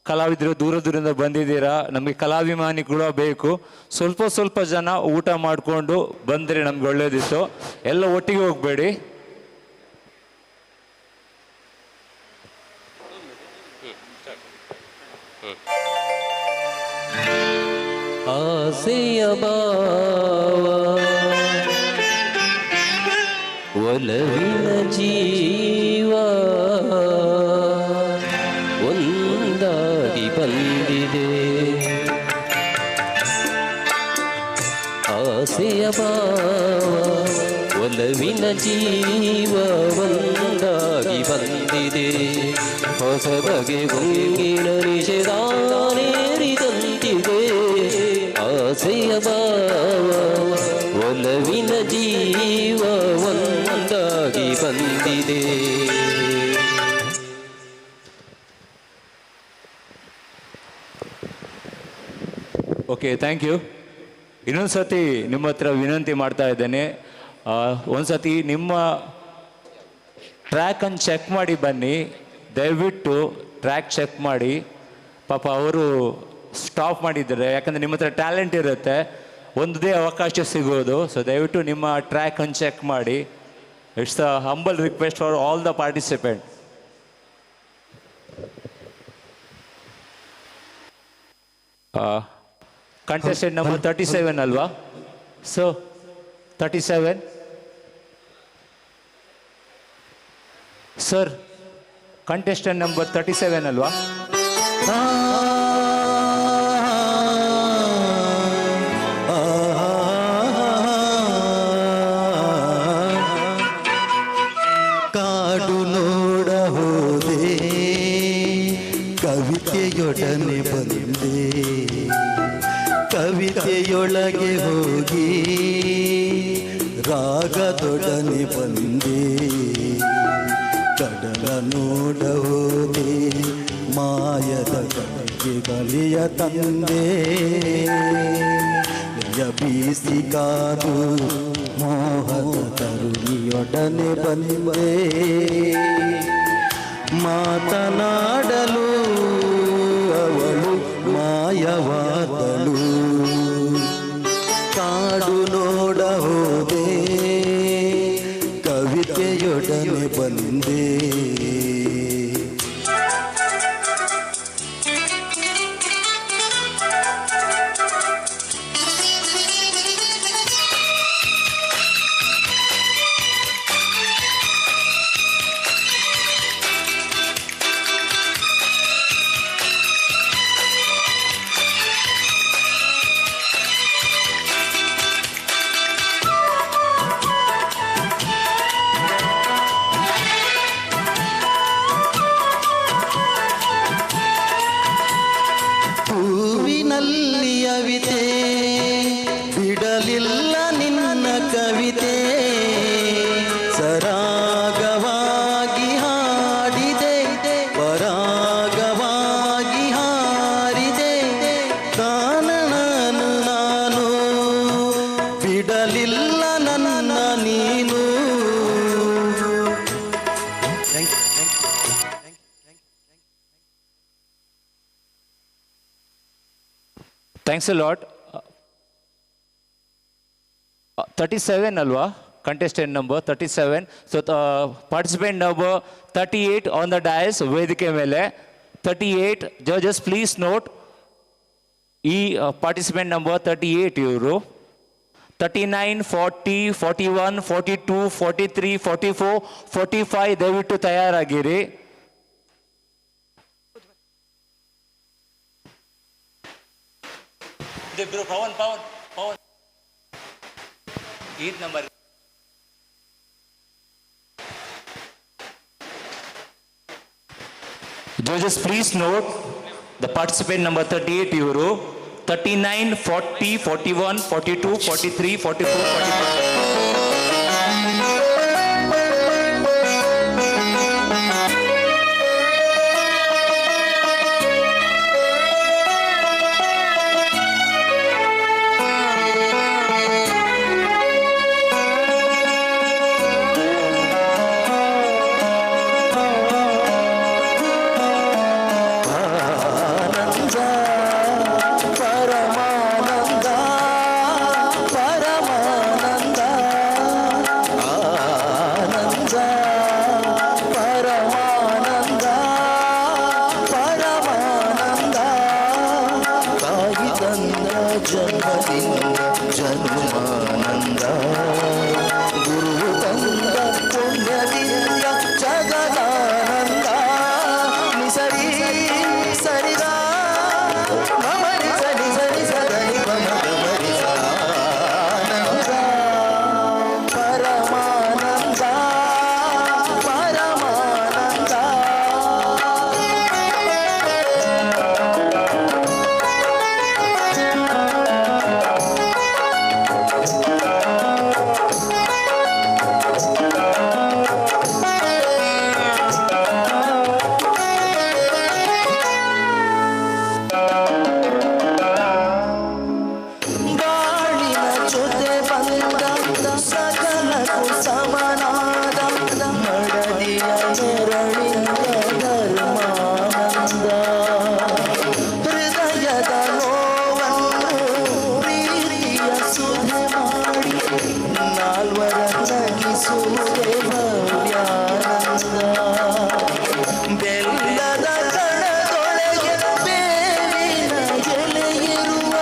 ಕಲಾವಿದರು ದೂರದಿಂದ ಬಂದಿದ್ದೀರಾ, ನಮಗೆ ಕಲಾಭಿಮಾನಿ ಕೂಡ ಬೇಕು. ಸ್ವಲ್ಪ ಜನ ಊಟ ಮಾಡಿಕೊಂಡು ಬಂದರೆ ನಮ್ಗೆ ಒಳ್ಳೇದಿತ್ತು. ಎಲ್ಲ ಒಟ್ಟಿಗೆ ಹೋಗಬೇಡಿ. ಆಸೆಯ ಭಾವ ಒಲವಿನ ಜೀವ ಒಂದಾಗಿ ಬಂದಿದೆ. ಆಸೆಯ ಭಾವ ಒಲವಿನ ಜೀವ ಒಂದಾಗಿ ಬಂದಿದೆ. ಹೊಸ ಬಗೆ ಗುಂಗಿನ ನಿಷೇಧಾನೇರಿದಂತಿದೆ. ಆಸೆಯ ಭಾವ ಒಲವಿನ ಜೀವ ಒಂದಾಗಿ ಬಂದಿದೆ. Okay, thank you. ಇನ್ನೊಂದು ಸತಿ ನಿಮ್ಮ ಹತ್ರ ವಿನಂತಿ ಮಾಡ್ತಾ ಇದ್ದೇನೆ, ಒಂದ್ಸತಿ ನಿಮ್ಮ ಟ್ರ್ಯಾಕನ್ನು ಚೆಕ್ ಮಾಡಿ ಬನ್ನಿ. ದಯವಿಟ್ಟು ಟ್ರ್ಯಾಕ್ ಚೆಕ್ ಮಾಡಿ. ಪಾಪ ಅವರು ಸ್ಟಾಪ್ ಮಾಡಿದ್ದಾರೆ, ಯಾಕಂದರೆ ನಿಮ್ಮ ಹತ್ರ ಟ್ಯಾಲೆಂಟ್ ಇರುತ್ತೆ, ಒಂದೇ ಅವಕಾಶ ಸಿಗೋದು. ಸೊ ದಯವಿಟ್ಟು ನಿಮ್ಮ ಟ್ರ್ಯಾಕನ್ನು ಚೆಕ್ ಮಾಡಿ. It's a humble request for all the participant. Contestant number 37 ಅಲ್ವಾ? ಸೊ 37 ಸರ್, ಕಂಟೆಸ್ಟೆಂಟ್ ನಂಬರ್ 37 ಅಲ್ವಾ? ಕಾಡು ನೋಡ ಹೋದೆ, ಕವಿತೆಯೊಡನೆ ಬಂದೆ, ಕವಿತೆಯೊಳಗೆ ಹೋಗಿ ರಾಗದೊಡನೆ ಬಂದೆ. ಕಡಲ ನೋಡ ಹೋದೆ, ಮಾಯದ ಕಡೆಗೆ ಬಲಿಯ ತಂದೆ. ಬೀಸಿ ಕಾದು ಮೋಹದ ತರುಣಿಯೊಡನೆ ಬಂದೆ. ಮಾತನಾಡಲು ಅವಳು ಮಾಯವಾದಳು. ಕಾಡು ನೋಡ ಹೋದೆ, ಕವಿತೆಯೊಡನೆ ಬಂದೆ. ಹೂವಿನಲ್ಲಿ ಅವಿತೆ ಬಿಡಲಿಲ್ಲ ನಿನ್ನ ಕವಿತೆ. ಸರಾಗವಾಗಿ ಹಾಡಿದೆ, ಪರಾಗವಾಗಿ ಹಾರಿದೆ. ಕಾರಣನು ನಾನು, ಬಿಡಲಿಲ್ಲ ನನ್ನ ನೀನು. Thanks a lot. 37 ಅಲ್ವಾ? Contestant number 37. So participant number 38 on the dais, ವೇದಿಕೆ ಮೇಲೆ 38. ಜಡ್ಜಸ್ ಪ್ಲೀಸ್ ನೋಟ್, ಈ ಪಾರ್ಟಿಸಿಪೆಂಟ್ ನಂಬರ್ 38 ಇವರು. 39, 40, 41, 42, 43, 44, 45 ದಯವಿಟ್ಟು ತಯಾರಾಗಿರಿ. ಪವನ್ ಈದ್ number. Judges, please note, the participant number 38 ಇವರು. 39, 40, 41, 42, 43, 44, 45. ಜನ್ಮಾನಂದ ಗುರು ತಂದ ಪುಣ್ಯದಿಂದ ಜಗದಾನಂದ ನಿಸರಿ ಸರಿಗ ಮಮರಿ ಸರಿ ಸರಿ ಸರಿ ಮಮರಿ ಆನಂದ ಪರಮಾನಂದ ಪರಮಾನಂದ ಗಾಳಿನ ಜೊತೆ ಬಂದ ಸಕಲಕ್ಕೂ ಸಮನಾದ ಮಡದಿಯ ನೆರಳಿನ ಧರ್ಮಾನಂದ ಹೃದಯದ ನೋವನ್ನು ಪ್ರೀತಿಯ ಸುಧೆ ಮಾಡಿ ನಾಲ್ವರ ನಗಿಸುವುದೇ ಭವ್ಯಾನಂದ ಬೆಲ್ಲದ ಕಣದೊಳಗೆ ಬೇವಿನ ಎಲೆಯಿರುವ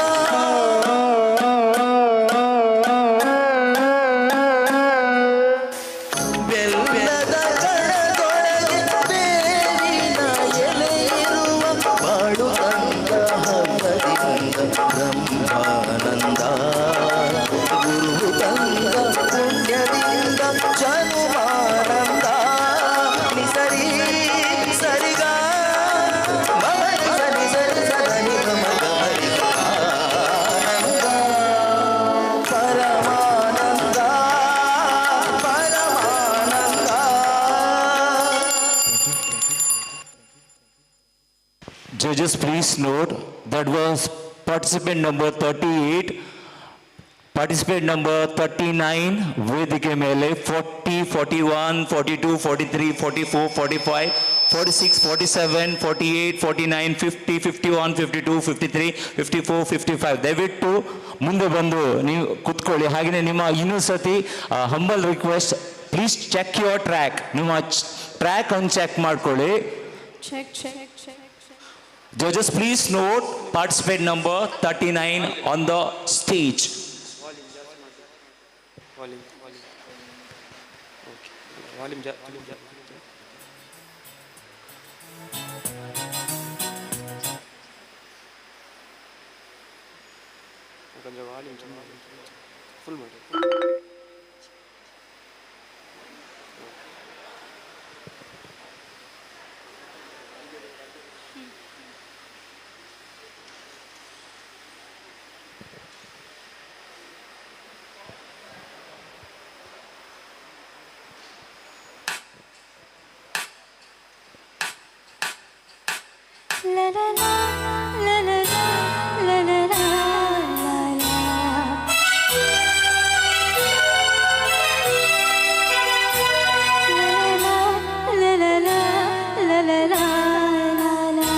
ಬೆಲ್ಲದ ಕಣದೊಳಗೆ ಬೇವಿನ ಎಲೆಯಿರುವ ಬಾಳು ತಂದ ಹಬ್ಬದಿಂದ ಬ್ರಹ್ಮಾನಂದ ಗುರು ತಂದ ಪುಣ್ಯದಿಂದ ಜನುಮಾನಂದ ನಿಸರಿ ಸರಿಗ ಮಮರಿ ಸರಿ ಸರಿ ಸರಿ ಮಮರಿ ಆನಂದ ಪರಮಾನಂದ ಪರಮಾನಂದ. Judges, please note that was participant number 38, participant number 39, Vedike Mele, 40, 41, 42, 43, 44, 45, 46, 47, 48, 49, 50, 51, 52, 53, 54, 55. ದಯವಿಟ್ಟು ಮುಂದೆ ಬಂದು ನೀವು ಕುತ್ಕೊಳ್ಳಿ. ಹಾಗೆಯೇ ನಿಮ್ಮ ಇನ್ನೊಂದು ಸತಿ humble request, please check your track. ನಿಮ್ಮ ಟ್ರ್ಯಾಕ್ ಅನ್ನು ಚೆಕ್ ಮಾಡ್ಕೊಳ್ಳಿ. Judges, please note participant number 39 on the stage. La la la la la la la la la la. La la la la la la la.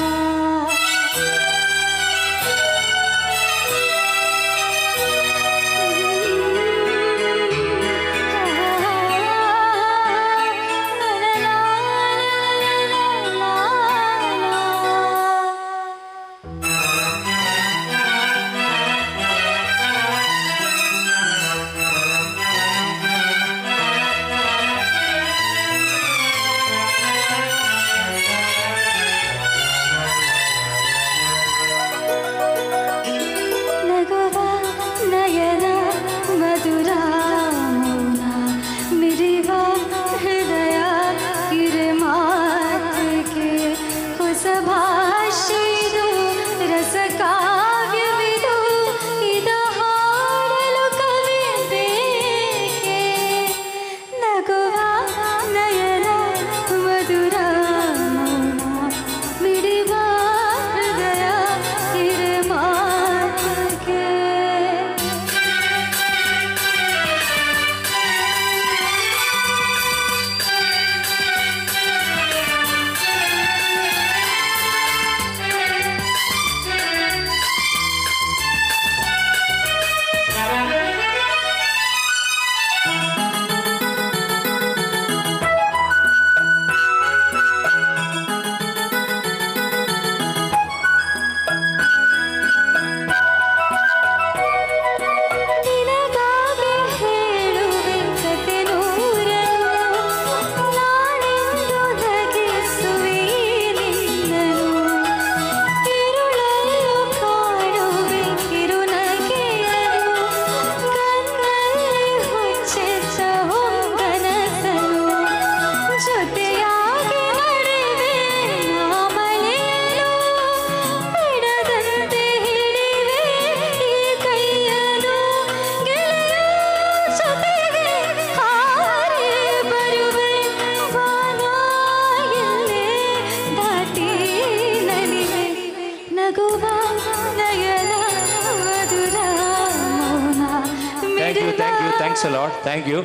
Thanks a lot. Thank you.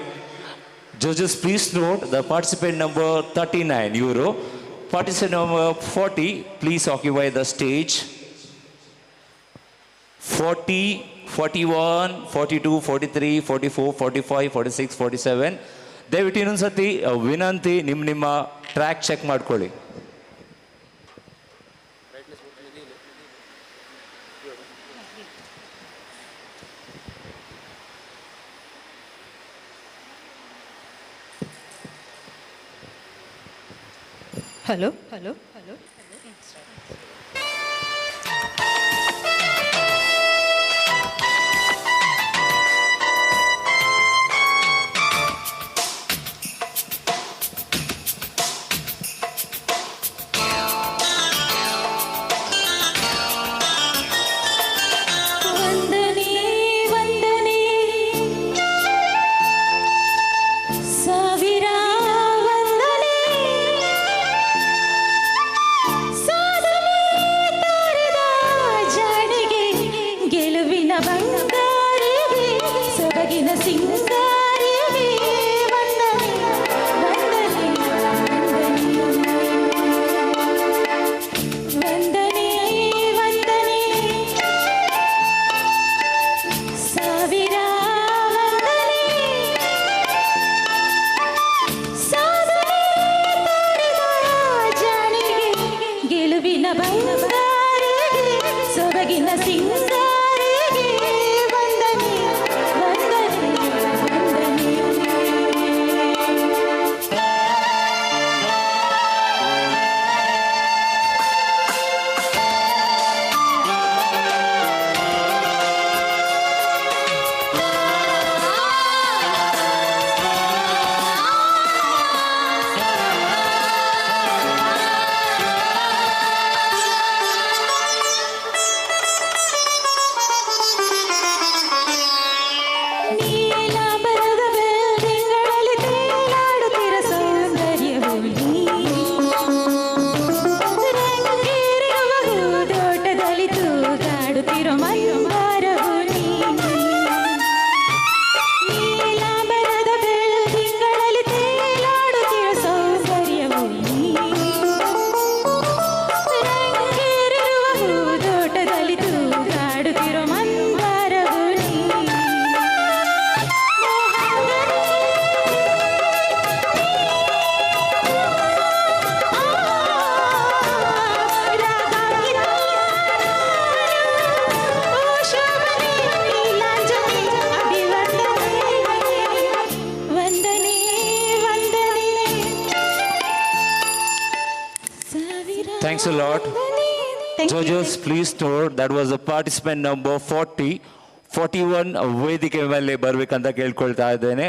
Judges, please note the participant number 39 euro. Participant number 40, please occupy the stage. 40, 41, 42, 43, 44, 45, 46, 47. ದಯವಿಟ್ಟು ಇನ್ನೊಂದು ಸತಿ ವಿನಂತಿ, ನಿಮ್ಮ track check ಮಾಡ್ಕೊಳ್ಳಿ. Hello. Thanks a lot. Judges, please note that was the participant number 40. 41 ವೇದಿಕೆ ಮೇಲೆ ಬರಬೇಕಂತ ಕೇಳ್ಕೊಳ್ತಾ ಇದ್ದೇನೆ.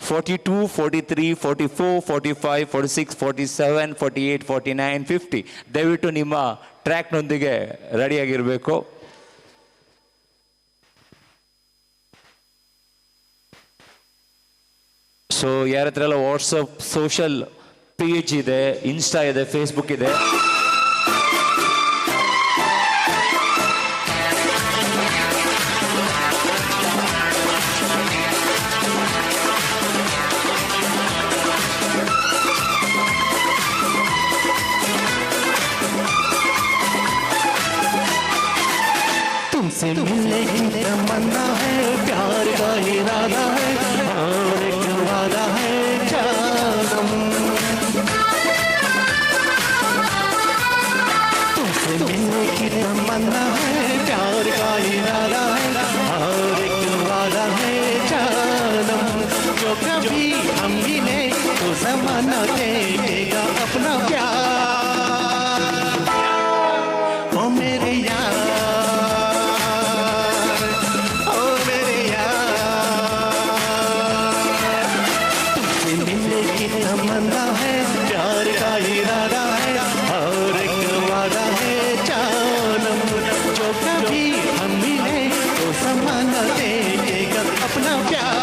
42, 43, 44, 45, 46, 47, 48, 49, 50. ದಯವಿಟ್ಟು ನಿಮ್ಮ ಟ್ರ್ಯಾಕ್ನೊಂದಿಗೆ ರೆಡಿಯಾಗಿರಬೇಕು. ಸೊ ಯಾರ ಹತ್ರ ಎಲ್ಲ ವಾಟ್ಸಪ್ ಸೋಷಲ್ ಪೇಜ್ ಇದೆ, ಇನ್ಸ್ಟಾ ಇದೆ, ಫೇಸ್ಬುಕ್ ಇದೆ, तुमसे मिलने की तमन्ना है, प्यार का इरादा है, और एक वादा है जानम। तुमसे मिलने की तमन्ना है, प्यार का इरादा है, और एक वादा है जानम। जो कभी हम मिले तो ज़माना देगा अपना प्यार। ओ मेरे यार, तमन्ना है, प्यार का इरादा है, और एक वादा है जानम। जो कभी हम मिले तो ज़माना देगा अपना प्यार।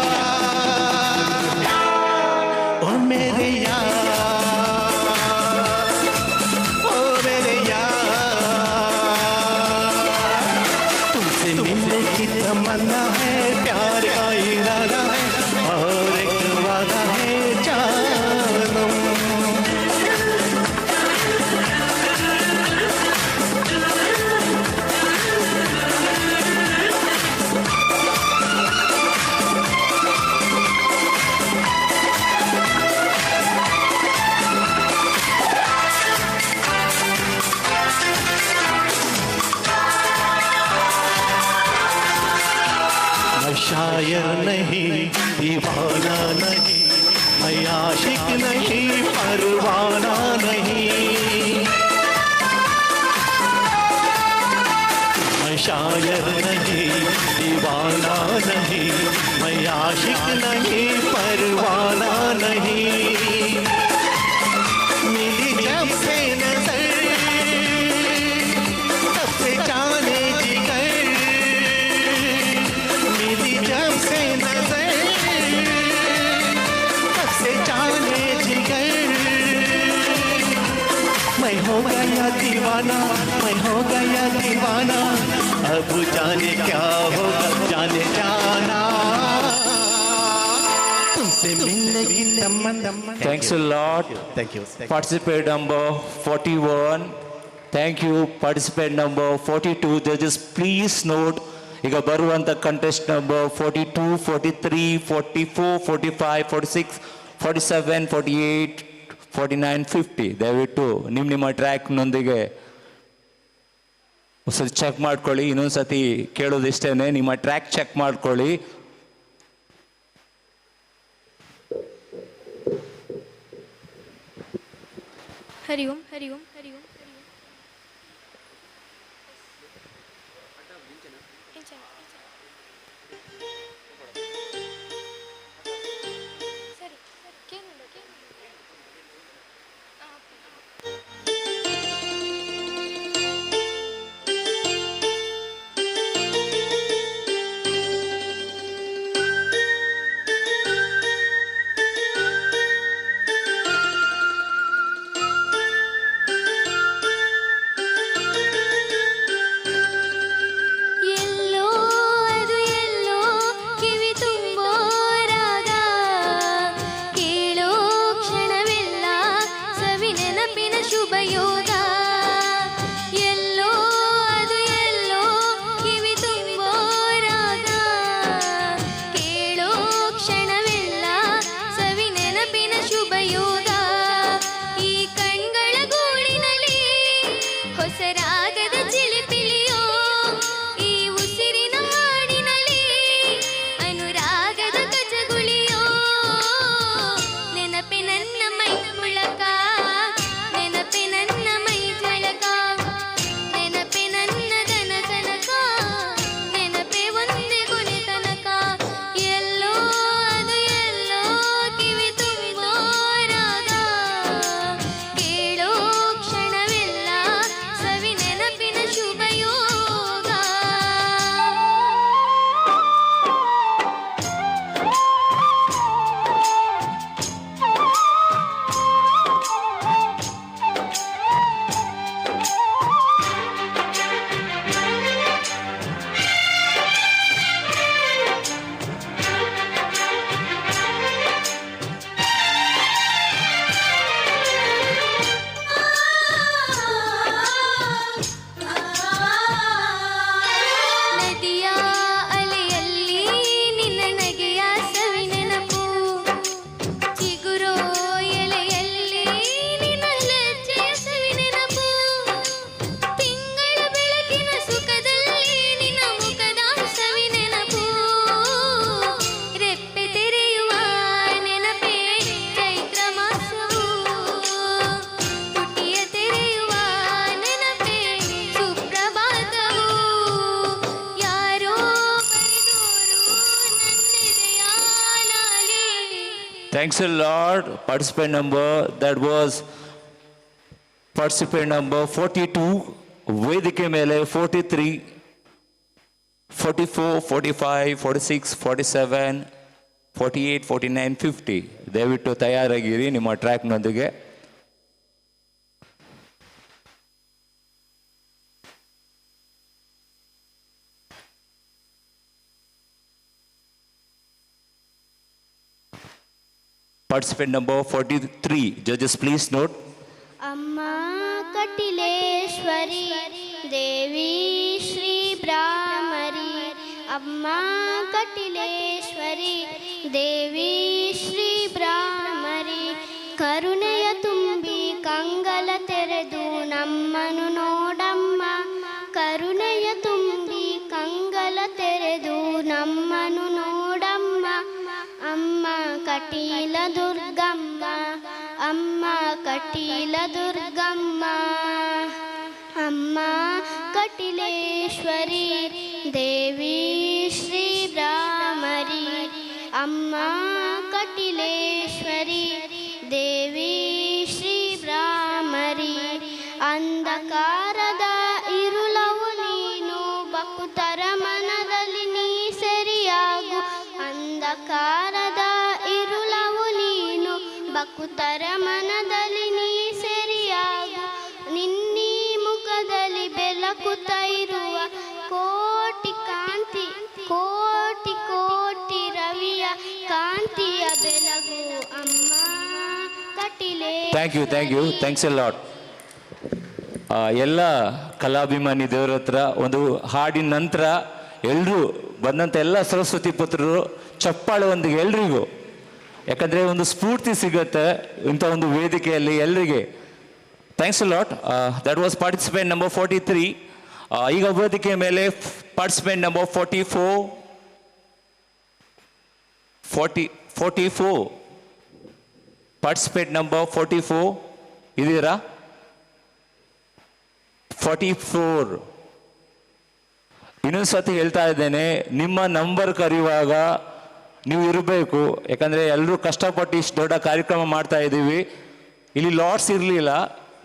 ओ मेरे यार, ओ मेरे यार, तुमसे मिलने की तमन्ना है, प्यार का इरादा है, नहीं परवाना नहीं, मैं शायर नहीं दीवाना नहीं, मैं आशिक नहीं परवाना नहीं। मिली जब से नजर तब से जाने जिगर, मिली जब से नजर तब से जाने जिगर। मैं हो गया दीवाना, मैं हो गया दीवाना, अब जाने क्या होगा जाने जाना, तुमसे मिलने की तमन्ना। Thanks a lot. Thank you. Participant number 41. Thank you. Participant number 42. Judges, please note, ಈಗ ಬರುವಂಥ ಕಂಟೆಸ್ಟ್ ನಂಬರ್ 42, 43, 44, 45, 46, 47, 48, 49, 50. ದಯವಿಟ್ಟು ನಿಮ್ಮ ಟ್ರ್ಯಾಕ್ನೊಂದಿಗೆ ಒಂದ್ಸತಿ ಚೆಕ್ ಮಾಡ್ಕೊಳ್ಳಿ. ಇನ್ನೊಂದು ಸತಿ ಕೇಳೋದಿಷ್ಟೇ, ನಿಮ್ಮ ಟ್ರ್ಯಾಕ್ ಚೆಕ್ ಮಾಡ್ಕೊಳ್ಳಿ. हरि ओम हरि ओम हरि ओम। Thanks a lot. Participant number, that was participant number 42. ವೇದಿಕೆ ಮೇಲೆ 43, 44, 45, 46, 47, 48, 49, 50. ದಯವಿಟ್ಟು ತಯಾರಾಗಿರಿ ನಿಮ್ಮ ಟ್ರ್ಯಾಕ್ನೊಂದಿಗೆ. Participant number 43. Judges, please note. अम्मा कटिलेश्वरी देवी श्री ब्राह्मरी, अम्मा कटिलेश्वरी देवी श्री ब्राह्मरी, ಕರುಣೆಯ ತುಂಬಿ ಕಂಗಲ ತೆರೆದು ನಮ್ಮನು ನೋಡಮ್ಮ, ಕರುಣೆಯ ತುಂಬಿ ಕಂಗಲ ತೆರೆದು ನಮ್ಮನು ನೋಡಮ್ಮ, ಅಮ್ಮ ಕಟೀಲ ದುರ್ಗಮ್ಮ, ಕಟೀಲ ದುರ್ಗಮ್ಮ ಅಮ್ಮ ಕಟಿಲೇಶ್ವರಿ ದೇವಿ ಶ್ರೀ ಭ್ರಾಮರಿ ಅಮ್ಮ ಕಟಿಲೇಶ್ವರಿ ದೇವಿ ಶ್ರೀ ಭ್ರಾಮರಿ ಅಂಧಕಾರದ ಇರುಳವು ನೀನು ಭಕ್ತರ ಮನದಲ್ಲಿ ನೀ ಸರಿಯಾಗು ಅಂಧಕಾರದ ಇರುಳವು ನೀನು ಭಕ್ತರ ಮನದಲ್ಲಿ ನೀ ಸರಿಯಾಗು ನಿನ್ನೀ ಮುಖದಲ್ಲಿ ಬೆಳಕುತ್ತ ಇರುವ ಕೋಟಿ ಕಾಂತಿ ಕೋಟಿ ಕೋಟಿ ರವಿಯ ಕಾಂತಿಯ ಬೆಳಗು ಅಮ್ಮ ಕಟಿಲೆ. Thank you thanks a lot. ಎಲ್ಲ ಕಲಾಭಿಮಾನಿ ದೇವರ ಹತ್ರ ಒಂದು ಹಾಡಿನ ನಂತರ ಎಲ್ಲರೂ ಬಂದಂಥ ಎಲ್ಲ ಸರಸ್ವತಿ ಪುತ್ರರು ಚಪ್ಪಾಳೆ ಒಂದಿಗೆ ಎಲ್ರಿಗೂ, ಯಾಕಂದರೆ ಒಂದು ಸ್ಫೂರ್ತಿ ಸಿಗುತ್ತೆ ಇಂಥ ಒಂದು ವೇದಿಕೆಯಲ್ಲಿ ಎಲ್ರಿಗೆ. Thanks a lot. That was participant number 43. ಈಗ ವೇದಿಕೆ ಮೇಲೆ ಪಾರ್ಟಿಸಿಪೆಂಟ್ ನಂಬರ್ 44 ಪಾರ್ಟಿಸಿಪೇಟ್ ನಂಬರ್ 44 ಇದೀರಾ? 44. ಇನ್ನೊಂದು ಸತಿ ಹೇಳ್ತಾ ಇದ್ದೇನೆ, ನಿಮ್ಮ ನಂಬರ್ ಕರೆಯುವಾಗ ನೀವು ಇರಬೇಕು. ಯಾಕಂದರೆ ಎಲ್ಲರೂ ಕಷ್ಟಪಟ್ಟು ಇಷ್ಟು ದೊಡ್ಡ ಕಾರ್ಯಕ್ರಮ ಮಾಡ್ತಾ ಇದ್ದೀವಿ. ಇಲ್ಲಿ ಲಾಟ್ಸ್ ಇರಲಿಲ್ಲ.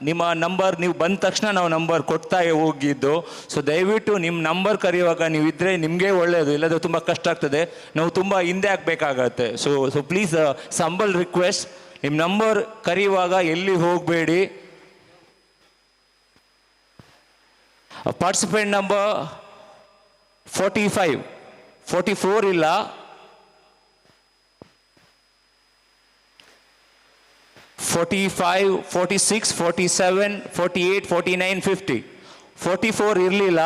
ನಿಮ್ಮ ನಂಬರ್ ನೀವು ಬಂದ ತಕ್ಷಣ ನಾವು ನಂಬರ್ ಕೊಡ್ತಾ ಹೋಗಿದ್ದು. ಸೊ ದಯವಿಟ್ಟು ನಿಮ್ಮ ನಂಬರ್ ಕರೆಯುವಾಗ ನೀವು ಇದ್ದರೆ ನಿಮಗೆ ಒಳ್ಳೆಯದು, ಇಲ್ಲದ್ರೆ ತುಂಬ ಕಷ್ಟ ಆಗ್ತದೆ, ನಾವು ತುಂಬ ಹಿಂದೆ ಆಗಬೇಕಾಗತ್ತೆ. ಸೊ ಪ್ಲೀಸ್ ಸಂಬಲ್ ರಿಕ್ವೆಸ್ಟ್, ನಿಮ್ಮ ನಂಬರ್ ಕರೆಯುವಾಗ ಎಲ್ಲಿ ಹೋಗಬೇಡಿ. ಪಾರ್ಟಿಸಿಪೆಂಟ್ ನಂಬರ್ 45, 44 ಇಲ್ಲ, 45, 46, 47, 48, 49, 50. 44 ಇರಲಿಲ್ಲ.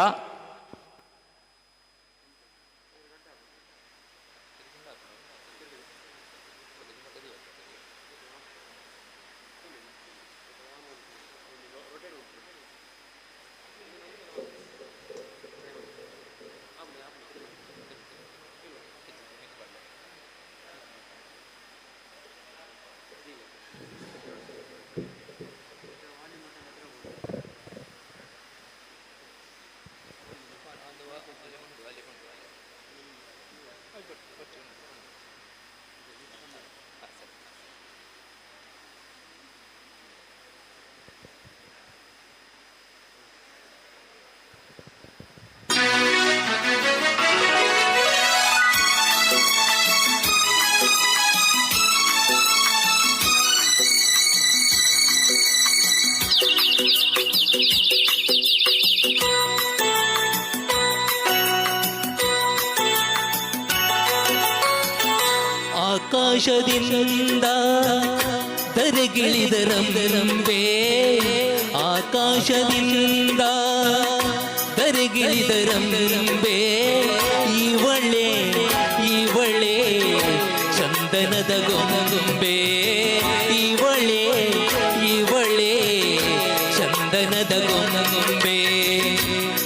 ಆಕಾಶದಿಂದ ಧರೆಗಿಳಿದರಂಬೆ, ಆಕಾಶದಿಂದ ಧರೆಗಿಳಿದರಂಬೆ, ಇವಳೆ ಚಂದನದ ಗೊಂಬೆ, ಇವಳೆ ಚಂದನದ ಗೊಂಬೆ,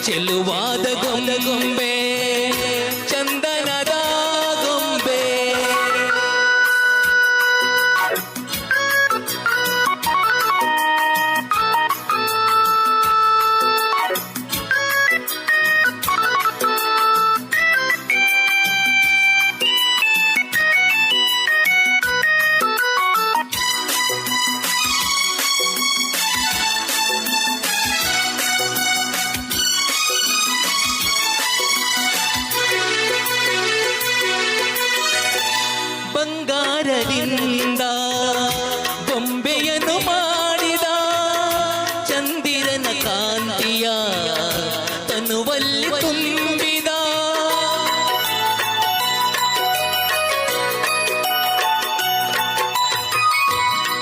ಚೆಲುವಾದ ಗೊಂಬೆ, ಚಂದನದ ಗೊಂಬೆ. ಬಂಗಾರದಿಂದ ಗೊಂಬೆಯನ್ನು ಮಾಡಿದ, ಚಂದಿರನ ಕಾಂತಿಯ ತನುವಲ್ಲಿ ತುಂಬಿದ,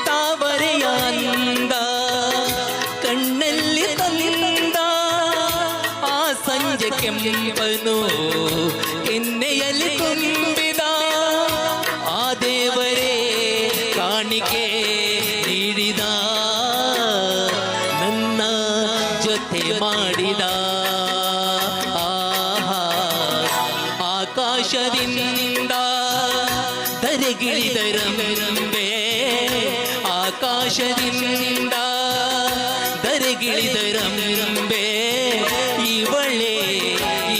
ತಾವರೆಯ ಅಂದ ಕಣ್ಣಲ್ಲಿ ತಂದ, ಆ ಸಂಜೆ ಕೆಂಪನು ಎಣ್ಣೆಯಲ್ಲಿ ತುಂಬಿದ, ಆ ದೇವರೇ ಕಾಣಿಕೆ ನೀಡಿದ, ನನ್ನ ಜೊತೆ ಮಾಡಿದ. ಆಕಾಶದಿಂದ ಧರೆಗಿಳಿದರಂಬೆ, ಆಕಾಶ ಆಕಾಶದಿಂದ ಧರೆಗಿಳಿದರಂಬೆ ಇವಳೆ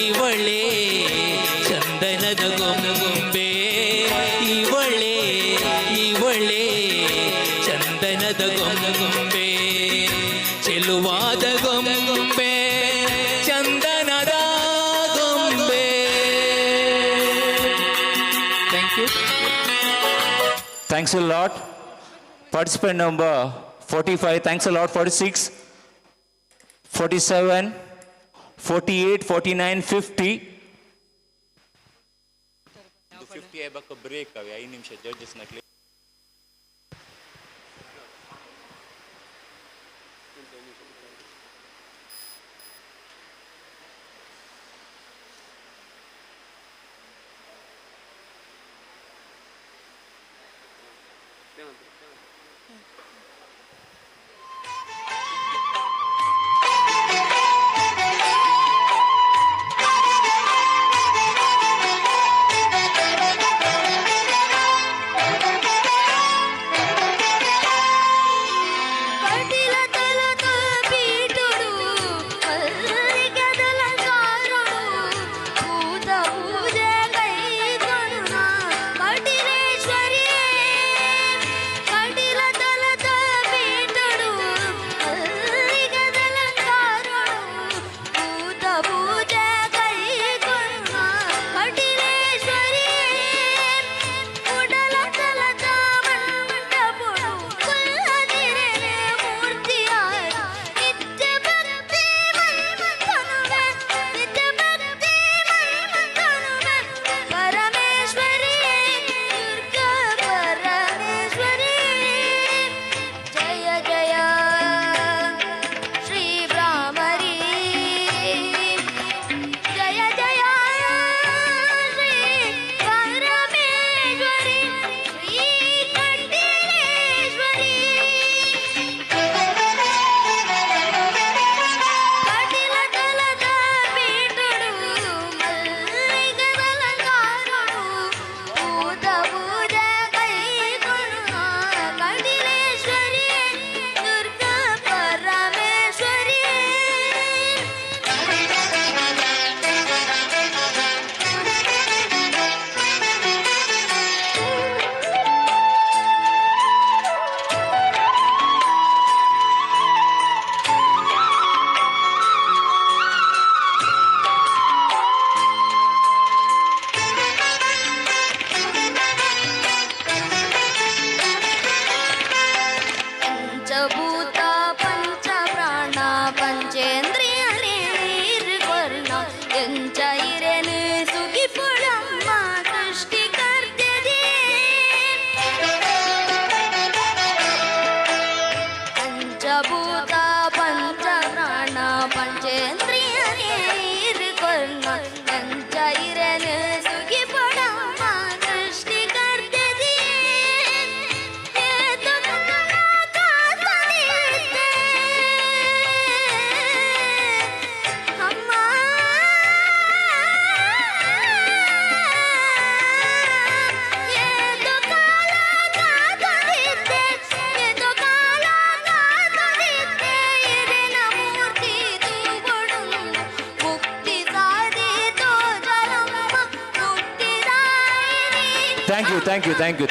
ಇವಳೆ ಚಂದನದ ಗೊಂಬೆ ಇವಳೆ ಇವಳೆ ಚಂದನದ ಗೊಂಬೆ ಚೆಲುವಾದ ಗೊಂಬೆ ಚಂದನದ ಗೊಂಬೆ. Thank you. Thanks a lot. Participant number 45, thanks a lot. 46, 47, 48, 49, 50. 50 ಆಗಬೇಕು ಬ್ರೇಕ್ ಅವೆ 5 ನಿಮಿಷ ಜಡ್ಜಸ್ನ clear.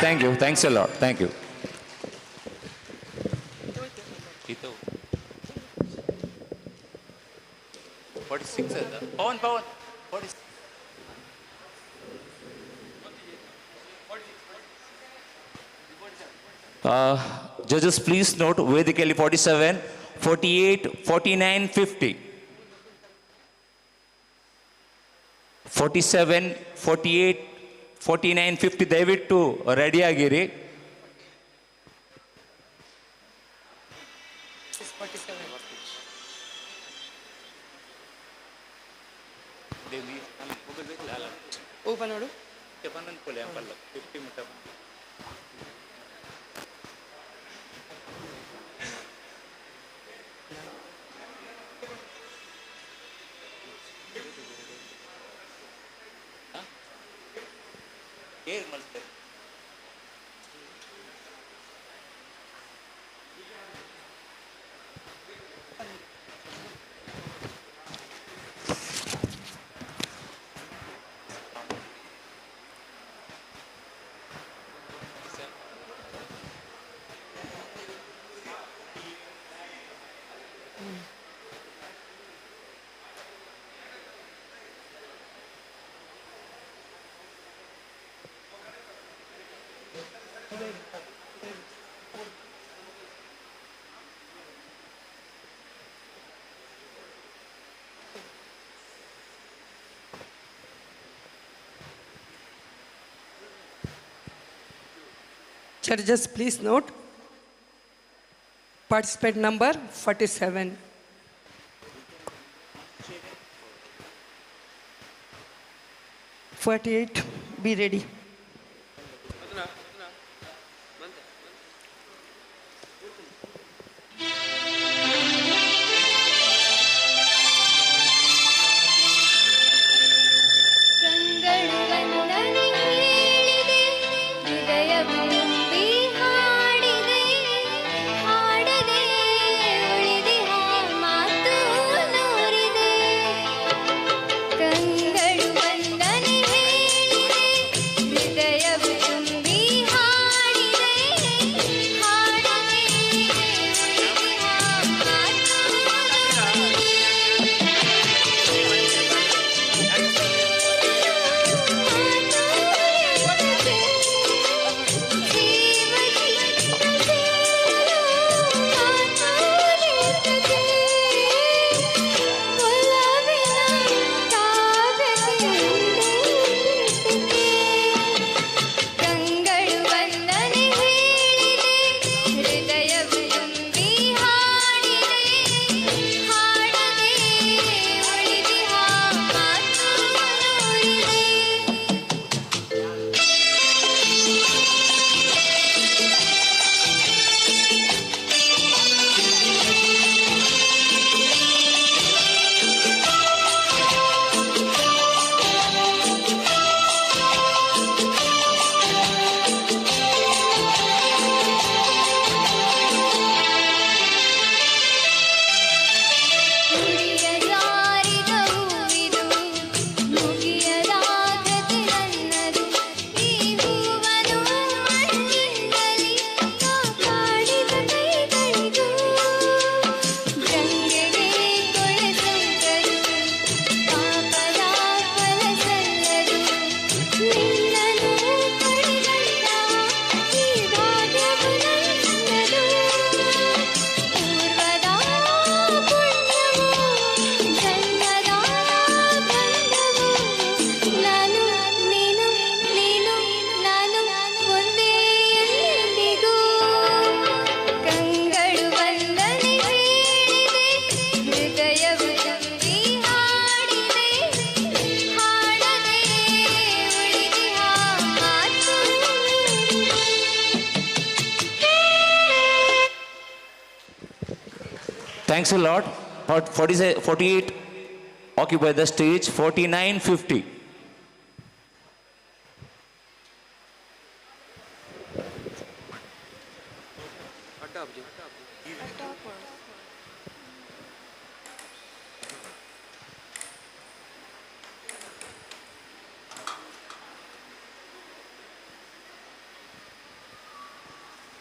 Thank you. Thanks a lot. Thank you. ಇದು 46 ಅಲ್ಲ Pavan 46. Judges, please note Vedikali 47, 48, 49, 50. 47, 48, 49, 50 ದಯವಿಟ್ಟು ರೆಡಿ ಆಗಿರಿ. ಓಪನ್ ನೋಡು. 50 ಮುಟ್ಟ Judges, please note. Participant number 47. Be ready. Thanks a lot. 48 occupy the stage. 49, 50.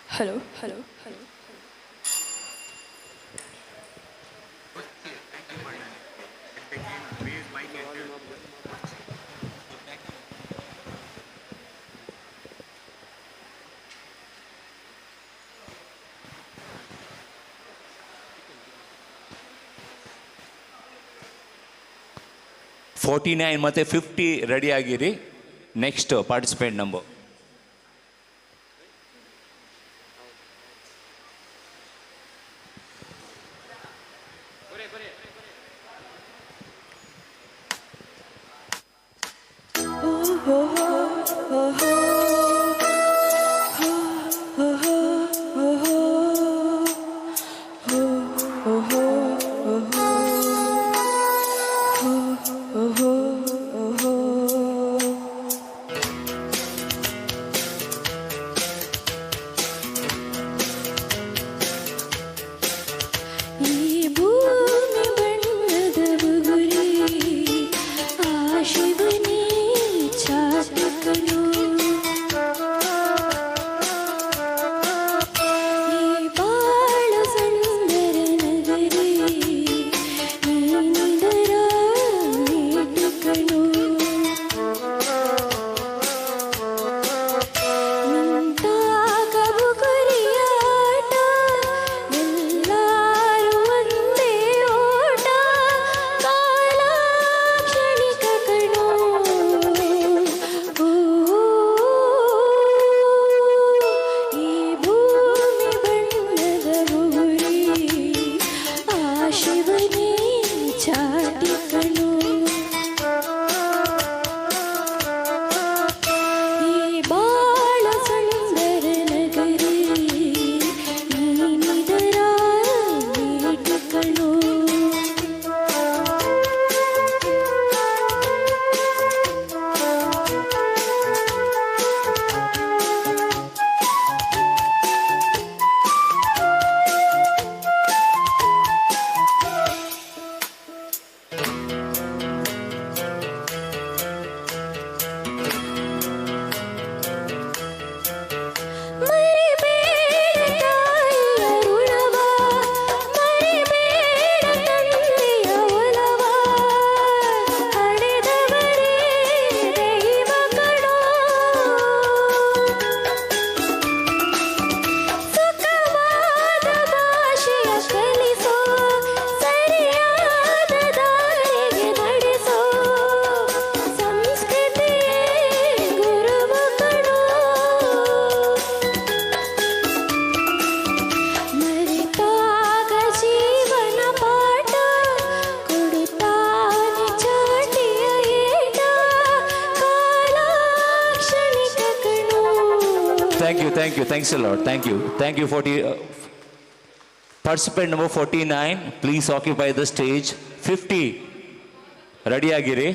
Hello. Forty-nine ಮತ್ತು 50 ರೆಡಿ ಆಗಿರಿ. Next participate number. ಶಿವನೇ ಚಾಚ you. Thanks a lot. Thank you. Thank you. Participant number 49, please occupy the stage. 50. Ready agiri.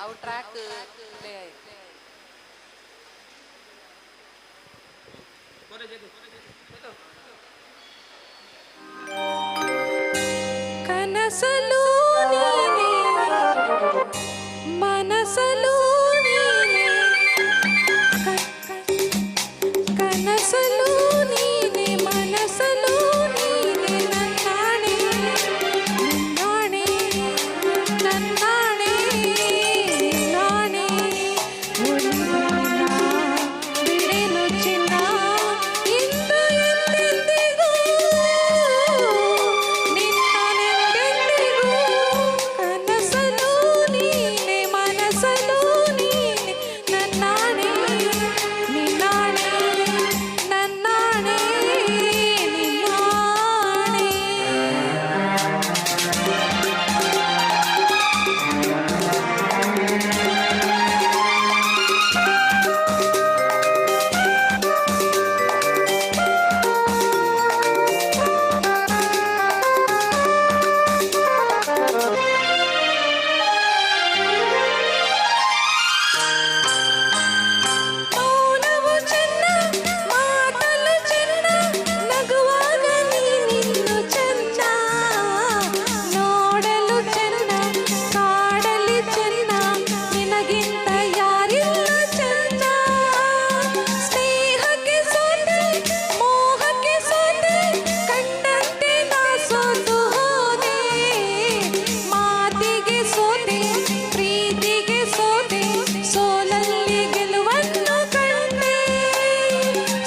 our track play ಆಯ್ತು ಕನಸಲು ನೀನೆ ಮನಸಲು ನೀನೆ ಕನಸಲು ನೀನೆ ಮನಸಲು ನೀನೆ ನನ್ನಾಣೆ ನಿನ್ನಾಣೆ ನನ್ನಾಣೆ ನಿನ್ನಾಣೆ ಬಿಡೆನು ಚಿನ್ನ ಇಂದು ಎಂದೆಂದಿಗೂ ನಿನ್ನನೆಂದೆಂದಿಗೂ ಕನಸಲು ನೀನೆ ಮನಸಲು ನೀನೆ ನನ್ನಾಣೆ ನಿನ್ನಾಣೆ ನನ್ನಾಣೆ ನಿನ್ನಾಣೆ ಮೌನವು ಚೆನ್ನ ಮಾತಲು ಚೆನ್ನ ನಗುವಾಗ ನೀನಿನ್ನು ಚೆನ್ನ ನೋಡಲು ಚೆನ್ನ ಕಾಡಲಿ ಚೆನ್ನ ನಿನಗಿಂತ ಯಾರಿಲ್ಲ ಚೆನ್ನ ಸ್ನೇಹಕ್ಕೆ ಸೋತೆ ಮೋಹಕ್ಕೆ ಸೋತೆ ಕಂಡಂತೆ ನಾ ಸೋತು ಹೋದೆ ಮಾತಿಗೆ ಸೋತೆ ಪ್ರೀತಿಗೆ ಸೋತೆ ಸೋಲಲ್ಲಿ ಗೆಲುವನ್ನು ಕಂಡೆ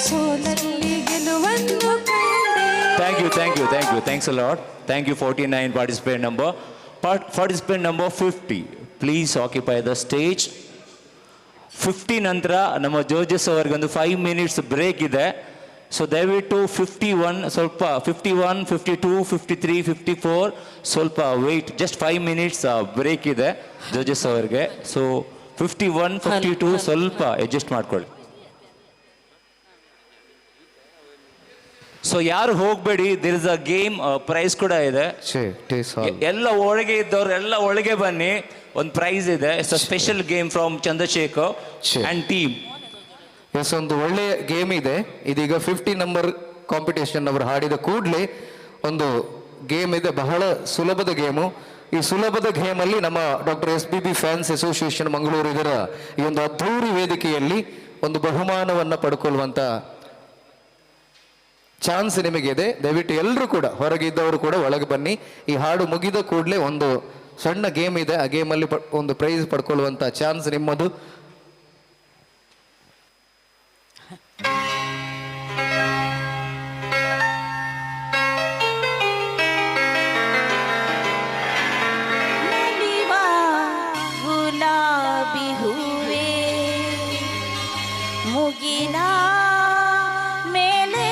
ಸೋಲಲ್ಲಿ ಗೆಲುವನ್ನು ಕಂಡೆ. Thank you. Thanks a lot. Thank you, 49 participant number. Participant number 50, please occupy the stage. 50 ನಂತರ ನಮ್ಮ ಜೋಜಸ್ ಅವರಿಗೊಂದು 5 minutes ಬ್ರೇಕ್ ಇದೆ. ಸೊ ದಯವಿಟ್ಟು 51 ಸ್ವಲ್ಪ 51, 52, 53, 54 ಸ್ವಲ್ಪ ವೆಯ್ಟ್, ಜಸ್ಟ್ 5 minutes ಬ್ರೇಕ್ ಇದೆ ಜೋಜಸ್ ಅವರಿಗೆ. ಸೊ 51, 52 ಸ್ವಲ್ಪ ಅಡ್ಜಸ್ಟ್ ಮಾಡ್ಕೊಳ್ಳಿ. ಸೊ ಯಾರು ಹೋಗಬೇಡಿ, there is a game, prize ಕೂಡ ಇದೆ. ಎಲ್ಲ ಒಳಗೆ ಇದ್ದವ್ರು ಎಲ್ಲ ಒಳಗೆ ಬನ್ನಿ, ಒಂದು ಪ್ರೈಸ್ ಇದೆ. It's a special game from Chandrashekar and team. Yes, ಒಂದು ಒಳ್ಳೆಯ ಗೇಮ್ ಇದೆ. ಇದೀಗ 50 ನಂಬರ್ ಕಾಂಪಿಟೇಷನ್ ಅವರು ಹಾಡಿದ ಕೂಡಲೇ ಒಂದು ಗೇಮ್ ಇದೆ, ಬಹಳ ಸುಲಭದ ಗೇಮು. ಈ ಸುಲಭದ ಗೇಮಲ್ಲಿ ನಮ್ಮ doctor SPB fans association Mangaluru ಇದರ ಈ ಒಂದು ಅದ್ಧೂರಿ ವೇದಿಕೆಯಲ್ಲಿ ಒಂದು ಬಹುಮಾನವನ್ನು ಪಡ್ಕೊಳ್ಳುವಂಥ ಚಾನ್ಸ್ ನಿಮಗಿದೆ. ದಯವಿಟ್ಟು ಎಲ್ಲರೂ ಕೂಡ, ಹೊರಗೆ ಇದ್ದವರು ಕೂಡ ಒಳಗೆ ಬನ್ನಿ. ಈ ಹಾಡು ಮುಗಿದ ಕೂಡಲೇ ಒಂದು ಸಣ್ಣ ಗೇಮ್ ಇದೆ, ಆ ಗೇಮಲ್ಲಿ ಒಂದು ಪ್ರೈಸ್ ಪಡ್ಕೊಳ್ಳುವಂಥ ಚಾನ್ಸ್ ನಿಮ್ಮದು. ಗುಲಾಬಿ ಹೂವೇ ಮುಗಿನ ಮೇಲೆ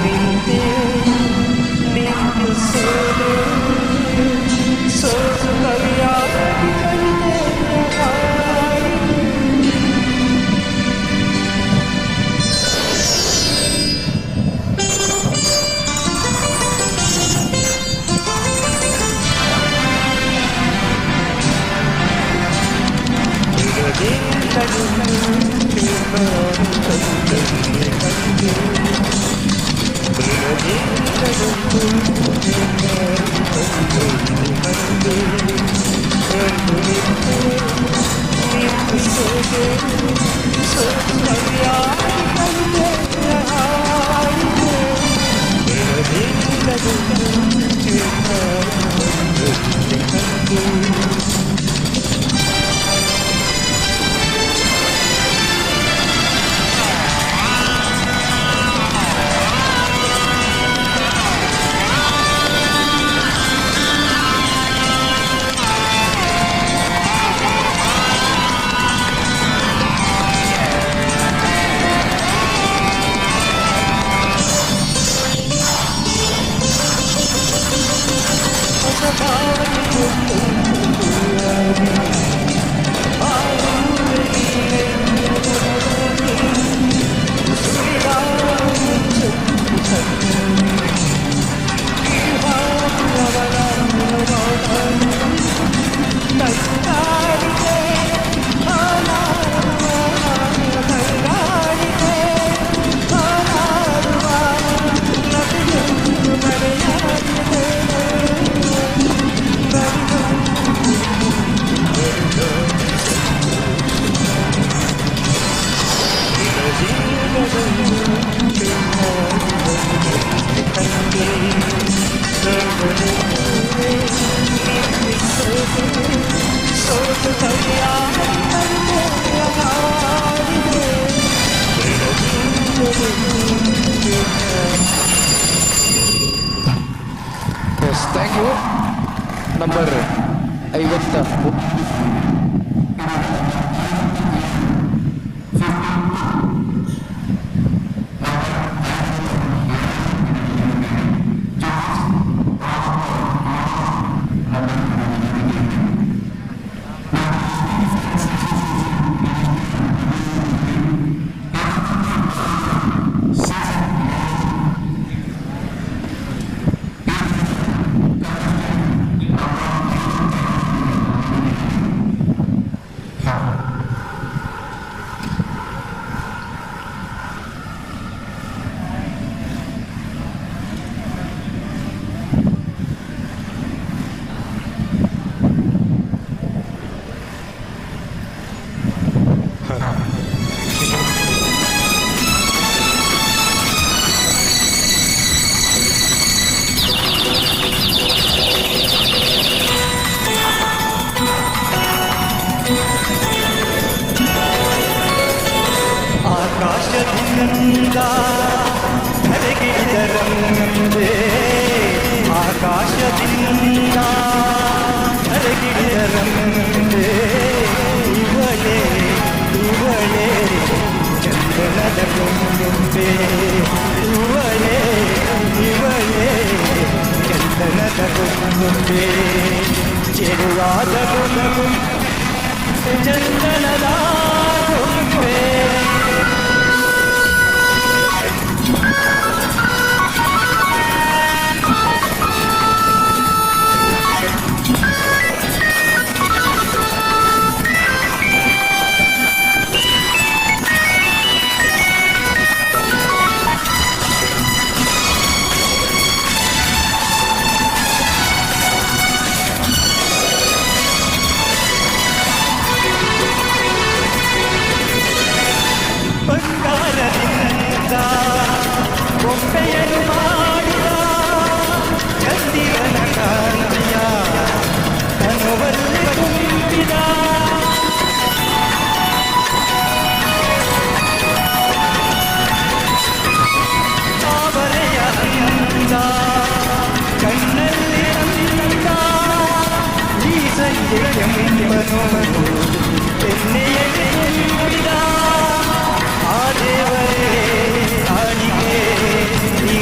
ನಿಂತೆ ನಿಂತು ಸೋಲು ಸೋಲು ಕವಿಯಾಗಿ ಎಸ್ ಥ್ಯಾಂಕ್ ಯು. ನಂಬರ್ 50 ಆಕಾಶದಿಂದ ಧರೆಗಿಳಿದರಂತೆ ಆಕಾಶದಿಂದ ಧರೆಗಿಳಿದರಂತೆ ಇವಳೇ ಇವಳೇ ಚಂದನದ ಗೊಂಬೆ ಇವಳೇ ಇವಳೇ ಚಂದನದ ಗೊಂಬೆ ಚೆರುವಾದ ಗೊಂಬೆ ಚಂದನದ ಗೊಂಬೆ ಬಂಗಾರದಿಂದ ಗೊಂಬೆಯನ್ನು ಮಾಡಿದ ಚಂದಿರನ ಕಾಂತಿಯ ಕನವಲ್ಲಿ ತುಂಬಿದ ತಾವರೆಯ ಅಂದ ಕಣ್ಣಲ್ಲಿ ಅಂದ ಈ ಸಂಜೆ ಕೆಂಪನು ಎಣ್ಣೆಯಲ್ಲಿ ತುಂಬಿದ ಆ ದೇವರೇ ತಾಳಿಗೆ ಈ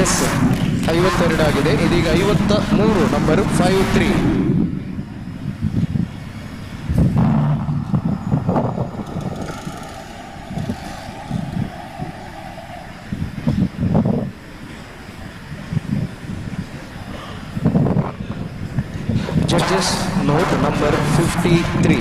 ಎಸ್ 52 ಆಗಿದೆ. ಇದೀಗ 53 number 53. Judges note number 53.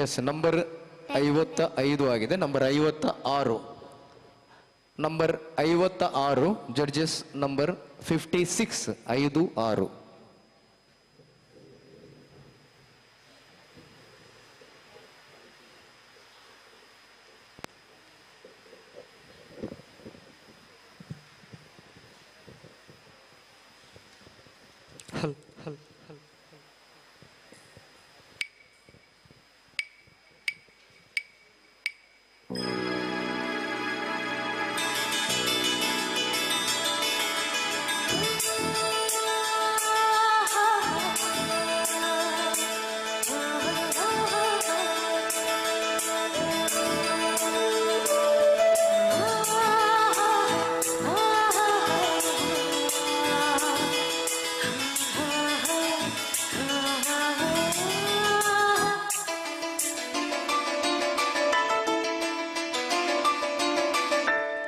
Yes, number 55 ಆಗಿದೆ. Number 56, number 56 judges number 56, 56.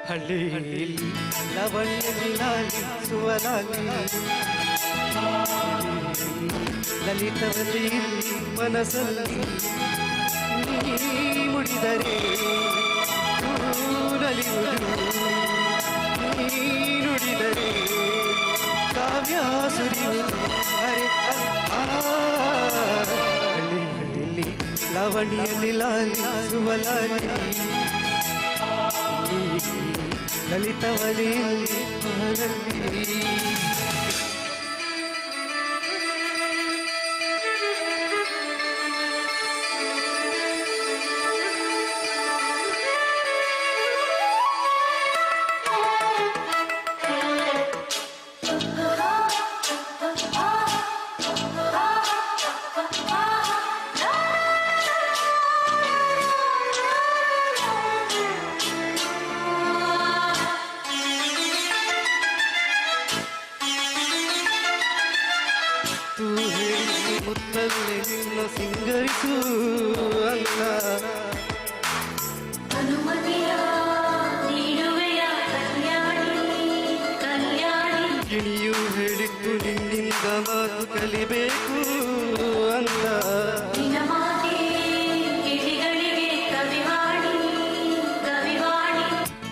ಹಳ್ಳಿಯಲ್ಲಿ ಲವಣಿಯಲ್ಲಿ ಲಾಲಿಸುವಲಾಗಿ ಲಲಿತವಲ್ಲಿ ಮನಸ್ಸಲ್ಲಿ ನೀ ಮುಡಿದರೆ ನಲಿಯುವುದು, ನೀ ನುಡಿದರೆ ಕಾವ್ಯ ಸುರಿಯುವುದು. ಹಳ್ಳಿಯಲ್ಲಿ ಲವಣಿಯಲ್ಲಿ ಲಾಲಿಸುವಲಾಗಿ ಲಲಿತವಲಿಯಲ್ಲಿ ಮುತ್ತಲ್ಲೇ ನಿನ್ನ ಸಿಂಗರಿಸು ಅಲ್ಲ ಗಿಣಿಯು ಹೇಳಿದ್ದು ನಿನ್ನಿಂದ ಮಾತು ಕಲಿಬೇಕು ಅಲ್ಲ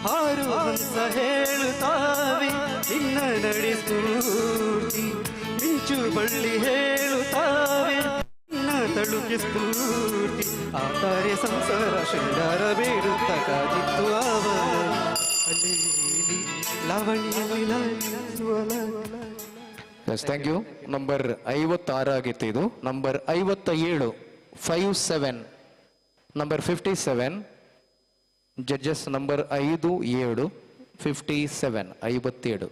ಹಾರು ಹಂಸ ಹೇಳುತ್ತಾವೆ ನಿನ್ನ ನಡೆಸ್ಫೂರ್ತಿ, ಮಿಂಚು ಬಳ್ಳಿ ಹೇಳುತ್ತಾವೆ ನಿನ್ನ ತಳುಕೆ ಸ್ಫೂರ್ತಿ. ಆತಾರೆ ಸಂಸಾರ ಶೃಂಗಾರ ಬೇಡುತ್ತ ಕಾದಿತ್ತು ಅವರ ಲಾವಣಿಯಲ್ಲಿ ಲಾಲಿಸುವಲ. Yes, thank you. ನಂಬರ್ 56 ಆಗಿತ್ತು ಇದು. Number 57, 57, number 57 judges number 5, 7, 57, 57.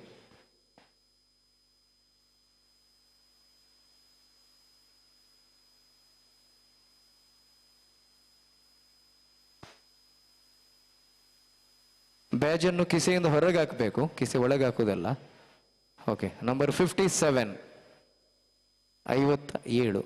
ಬ್ಯಾಜನ್ನು ಕಿಸೆಯಿಂದ ಹೊರಗೆ ಹಾಕಬೇಕು, ಕಿಸೆ ಒಳಗೆ ಹಾಕೋದಲ್ಲ. Okay, number 57, 57.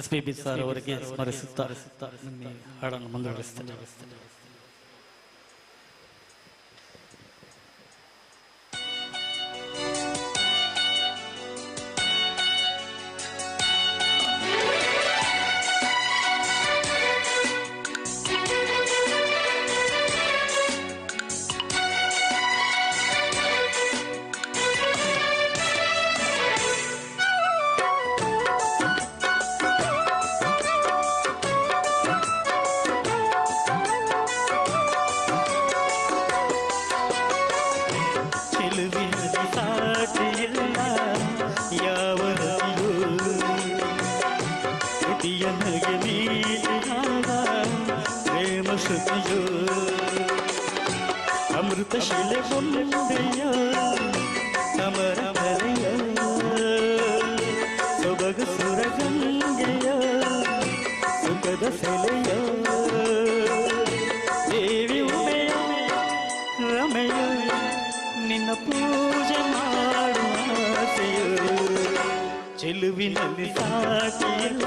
SPB ಸರ್ ಅವರಿಗೆ ಸ್ಮರಿಸುತ್ತಾ ನನ್ನ ಹಾಡನ್ನು ಮುಂದುವರಿಸ್ತೇನೆ. ಅಮೃತ ಶಿಲೆ ಬೊಂಬೆಯ ಸಮರ ಬರೆಯ ಸೊಬಗು ಸುರಗಂಗೆಯ ಸುಖದ ಸೆಲೆಯ ದೇವಿ ಉಮೆಯ ರಮೆಯ ನಿನ್ನ ಪೂಜೆ ಚೆಲುವಿನಲ್ಲಿ ಸಾಟಿಯಿಲ್ಲ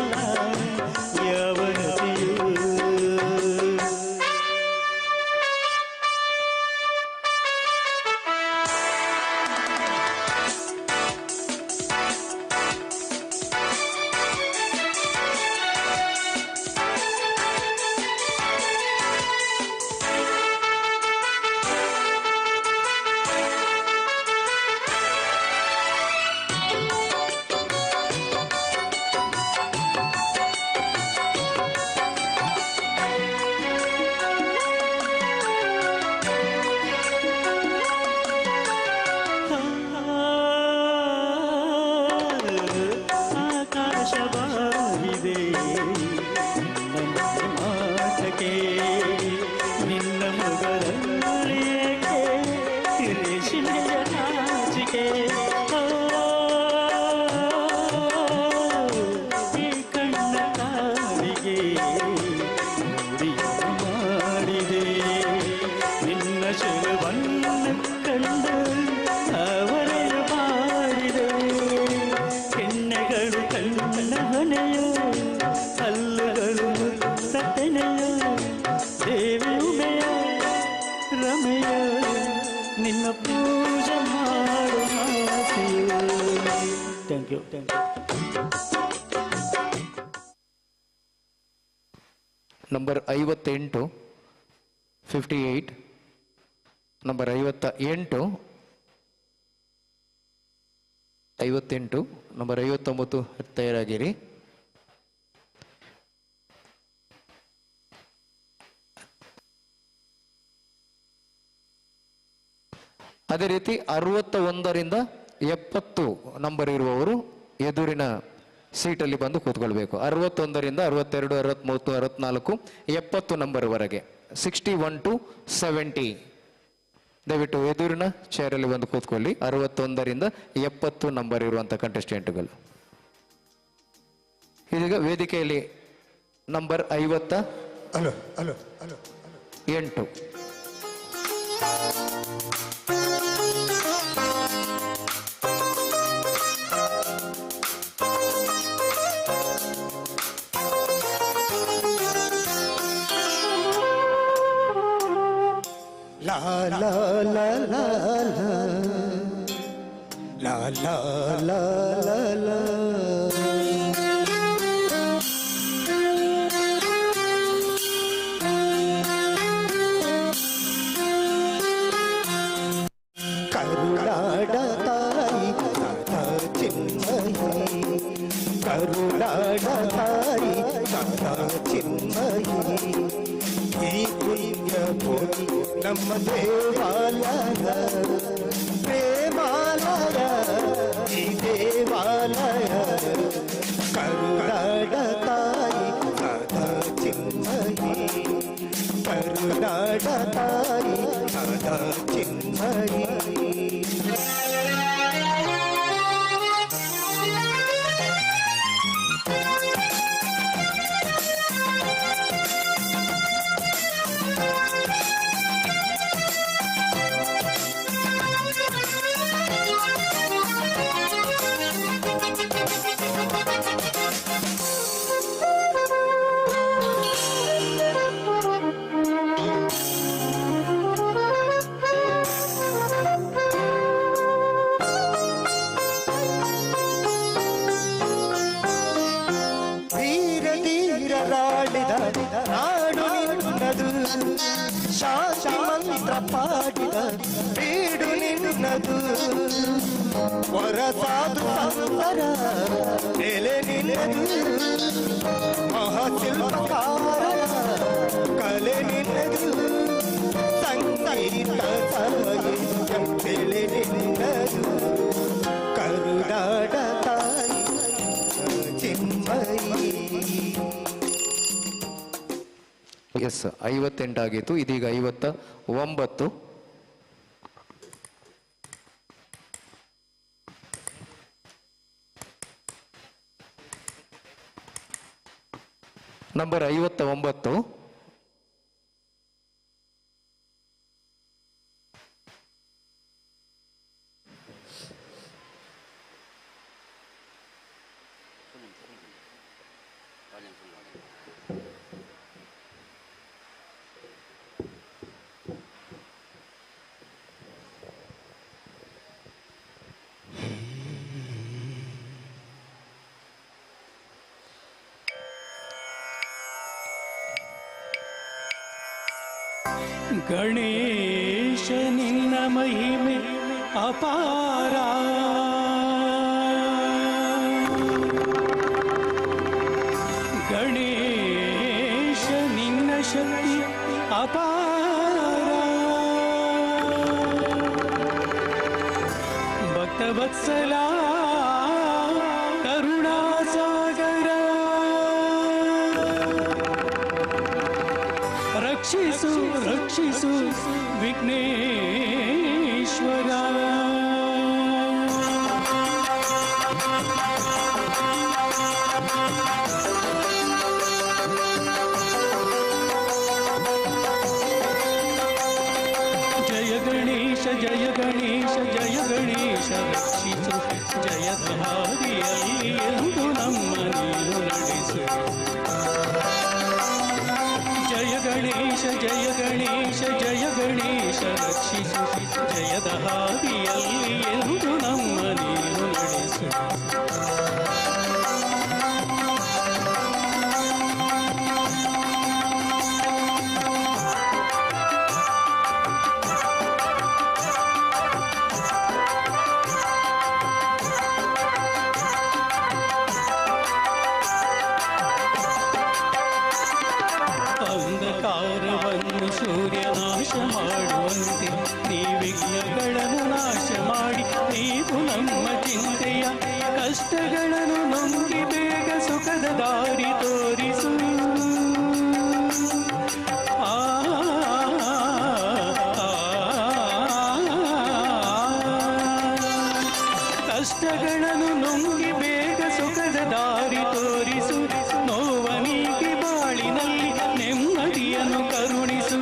ಯಾವನದಿಯೂ. ಆಕಾಶವಾಗಿದೆ ನಿನ್ನ ಮಾತಕ್ಕೆ ನಿನ್ನ ಮಗರಲ್ಲೇಕೆ ರೇಷ್ಮೆಯ ನಾಚಿಕೆ ಈ ಕಣ್ಣ ಕಾಲಿಗೆ ಮೂಡಿಯನ್ನು ಮಾಡಿದೆ ನಿನ್ನ ಶರವನ್ನು ಕಂಡು ಅವರೆಯ ಮಾಡಿದೆ ಕೆನ್ನೆಗಳು ಕಣ್ಣ ಹೊನೆಯೋ ಹಲ್ಲುಗಳು ಸತೆನೆಯೋ ದೇವಿ ಉಮೆಯೋ ರಮೆಯೋ ನಿನ್ನ ಪೂಜೆ ಮಾಡುವ ಆಸೆಯೋ. Thank you. Number 58 58 number 58 number 59 ತಯಾರಾಗಿರಿ. ಅದೇ ರೀತಿ 61ರಿಂದ 70 ನಂಬರ್ ಇರುವವರು ಎದುರಿನ ಸೀಟಲ್ಲಿ ಬಂದು ಕೂತ್ಕೊಳ್ಬೇಕು. 61ರಿಂದ 62 63 64 70 ನಂಬರ್ವರೆಗೆ 61 to 70 ದಯವಿಟ್ಟು ಎದುರಿನ ಚೇರಲ್ಲಿ ಬಂದು ಕೂತ್ಕೊಳ್ಳಿ. 61ರಿಂದ 70 ನಂಬರ್ ಇರುವಂಥ ಕಂಟೆಸ್ಟೆಂಟ್ಗಳು. ಇದೀಗ ವೇದಿಕೆಯಲ್ಲಿ number 58 La la la la la la la la la la. ಕರುನಾಡ ತಾಯಿ ಸದಾ ಚಿನ್ಮಯಿ, ಕರುನಾಡ ತಾಯಿ ಸದಾ ಚಿನ್ಮಯಿ. ಈ ಪುಣ್ಯ ಭೂಮಿ ನಮ್ಮ ದೇವಾಲಯ, ಪ್ರೇಮಾಲಯ ಈ ದೇವಾಲಯ. ಕರುನಾಡ ತಾಯಿ ಸದಾ ಚಿನ್ಮಯಿ, ಕರುನಾಡ ತಾಯಿ ಸದಾ ಚಿನ್ಮಯಿ. ನಾಡು ನಿನ್ನದು, ಶಾಂತಿ ಮಂತ್ರ ಪಾಡಿದ ಬೀಡು ನಿನ್ನದು. ವರಸಾದು ಸಂತರ ಎಲೆ ನಿನ್ನದು, ಮಹಾಶಿಲ್ಪಕಾರ ಕಲೆ ನಿನ್ನದು. ಸಂಗೀತ ಸಾಹಿತ್ಯ ನಿನ್ನದು. ಕರುನಾಡ ತಾಯಿ ಚಿನ್ಮಯಿ. ಎಸ್ 58 ಆಗಿತ್ತು. ಇದೀಗ 59 ನಂಬರ್ 59 La ಗಣೇಶ ನಿನ್ನ ಮಹಿಮೆ ಅಪಾರ ಗಣೇಶ ನಿನ್ನ ಶಕ್ತಿ ಅಪಾರ ಭಕ್ತವತ್ಸಲ ಕರುಣಾಸಾಗರ ರಕ್ಷಿಸು ರಕ್ಷಿಸು ವಿಘ್ನೇಶ್ವರ ಜಯ ಗಣೇಶ ಜಯ ಗಣೇಶ ಜಯ ಗಣೇಶ ರಕ್ಷಿಸು ಜಯದ ಹಾದಿಯಲ್ಲಿ ಎಂದು ನಮ್ಮ ನೀನು ನಡೆಸು ಜಯ ಗಣೇಶ ಜಯ ಗಣೇಶ ಜಯ ಗಣೇಶ ರಕ್ಷಿಸು ಜಯದ ಹಾದಿಯಲ್ಲಿ ಎಂದು ನಮ್ಮ ನೀನು ನಡೆಸು ಅಂಧಕಾರವನ್ನು ಸೂರ್ಯ ನಾಶ ಮಾಡುವಂತೆ ನೀ ವಿಘ್ನಗಳನ್ನು ನಾಶ ಮಾಡಿ ನೀವು ನಮ್ಮ ಚಿಂತೆಯ ಕಷ್ಟಗಳನ್ನು ನುಂಗಿ ಬೇಗ ಸುಖದ ದಾರಿ ತೋರಿಸು ಕಷ್ಟಗಳನ್ನು ನುಂಗಿ ಬೇಗ ಸುಖದ ದಾರಿ ತೋರಿಸು ನೋವನಿಗೆ ಬಾಳಿನಲ್ಲಿ ನೆಮ್ಮದಿಯನ್ನು ಕರುಣಿಸು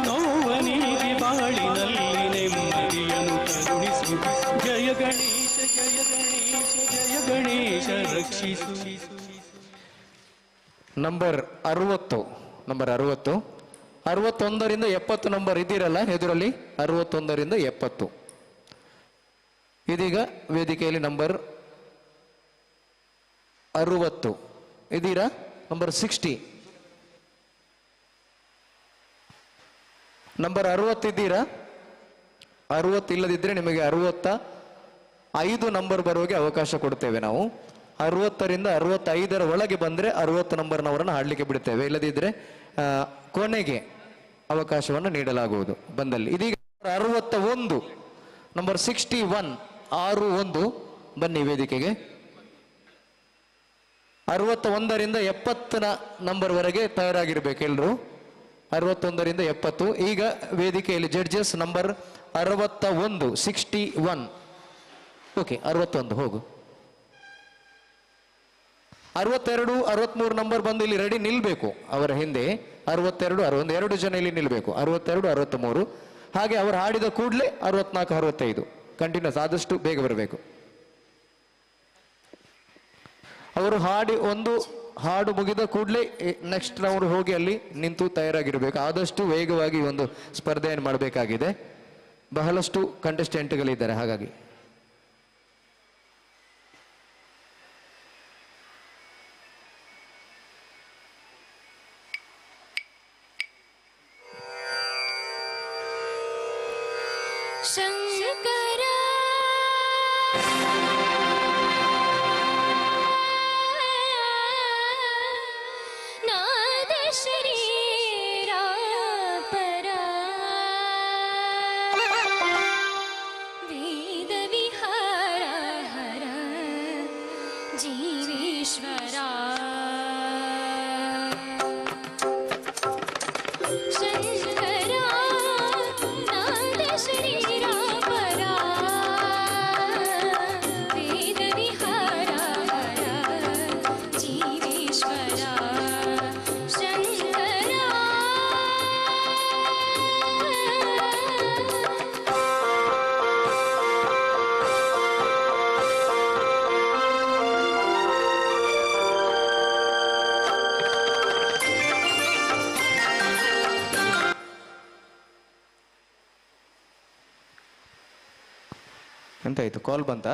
ನೋವನಿಗೆ ಬಾಳಿನಲ್ಲಿ ನೆಮ್ಮದಿಯನ್ನು ಕರುಣಿಸು ಜಯ ಗಣೇಶ ಜಯ ಗಣೇಶ ಜಯ ಗಣೇಶ ರಕ್ಷಿಸು ನಂಬರ್ 60 61ರಿಂದ 70 ನಂಬರ್ ಇದ್ದೀರಲ್ಲ ಎದುರಲ್ಲಿ 61ರಿಂದ 70 ಇದೀಗ ವೇದಿಕೆಯಲ್ಲಿ ನಂಬರ್ 60 ಇದ್ದೀರಾ ನಂಬರ್ 60 ನಂಬರ್ 60 ಇದ್ದೀರಾ 60 ಇಲ್ಲದಿದ್ದರೆ ನಿಮಗೆ 65 ನಂಬರ್ ಬರುವಾಗೆ ಅವಕಾಶ ಕೊಡ್ತೇವೆ ನಾವು 60ರಿಂದ 65ರ ಒಳಗೆ ಬಂದರೆ 60 ನಂಬರ್ನವರನ್ನು ಹಾಡಲಿಕ್ಕೆ ಬಿಡ್ತೇವೆ ಇಲ್ಲದಿದ್ದರೆ ಕೊನೆಗೆ ಅವಕಾಶವನ್ನು ನೀಡಲಾಗುವುದು ಬಂದಲ್ಲಿ ಇದೀಗ 61 ನಂಬರ್ 61 ಬನ್ನಿ ವೇದಿಕೆಗೆ 61ರಿಂದ 70ನ ನಂಬರ್ವರೆಗೆ ತಯಾರಾಗಿರ್ಬೇಕು ಎಲ್ಲರೂ 61ರಿಂದ 70 ಈಗ ವೇದಿಕೆಯಲ್ಲಿ ಜಡ್ಜಸ್ ನಂಬರ್ 61 ಓಕೆ 61 ಹೋಗು 62 63 ನಂಬರ್ ಬಂದು ಇಲ್ಲಿ ರೆಡಿ ನಿಲ್ಬೇಕು ಅವರ ಹಿಂದೆ 62 61 2 ಜನ ಇಲ್ಲಿ ನಿಲ್ಬೇಕು 62 63 ಹಾಗೆ ಅವರು ಹಾಡಿದ ಕೂಡಲೇ 64 65 ಕಂಟಿನ್ಯೂಸ್ ಆದಷ್ಟು ಬೇಗ ಬರಬೇಕು ಅವರು ಒಂದು ಹಾಡು ಮುಗಿದ ಕೂಡಲೇ ನೆಕ್ಸ್ಟ್ ರೌಂಡ್ ಹೋಗಿ ಅಲ್ಲಿ ನಿಂತು ತಯಾರಾಗಿರಬೇಕು ಆದಷ್ಟು ವೇಗವಾಗಿ ಒಂದು ಸ್ಪರ್ಧೆಯನ್ನು ಮಾಡಬೇಕಾಗಿದೆ ಬಹಳಷ್ಟು ಕಂಟೆಸ್ಟೆಂಟ್ಗಳಿದ್ದಾರೆ ಹಾಗಾಗಿ ಶಂಕರ ನಾದ ಶರೀರ ಪರ ವೇದ ವಿಹಾರ ಹರ ಜೀವೇಶ್ವರ ಶಂಕರ ನಾದ ಶರೀರ ಪರ ವೇದ ವಿಹಾರ ಹರ ಜೀವೇಶ್ವರ ಶಂಕರ ಎಂತಾಯ್ತು ಕಾಲ್ ಬಂತಾ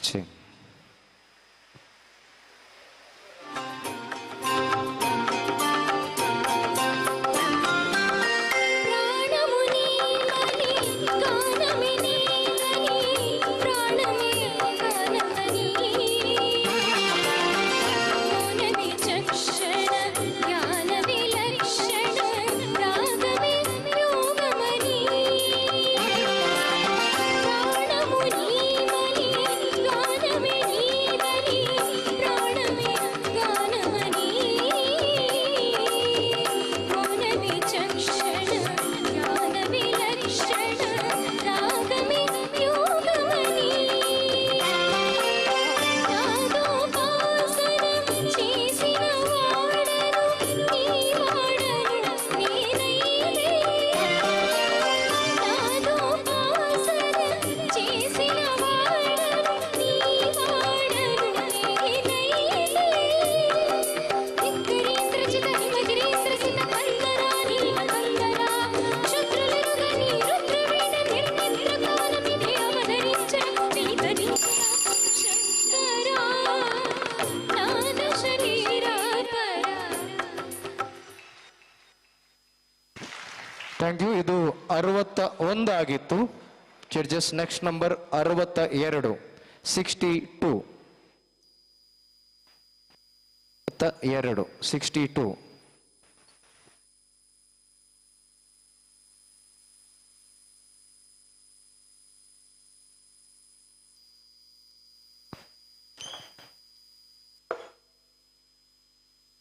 ಛೇ ಥ್ಯಾಂಕ್ ಯು. ಇದು 61 ಆಗಿತ್ತು. Judges next number 62 62 62.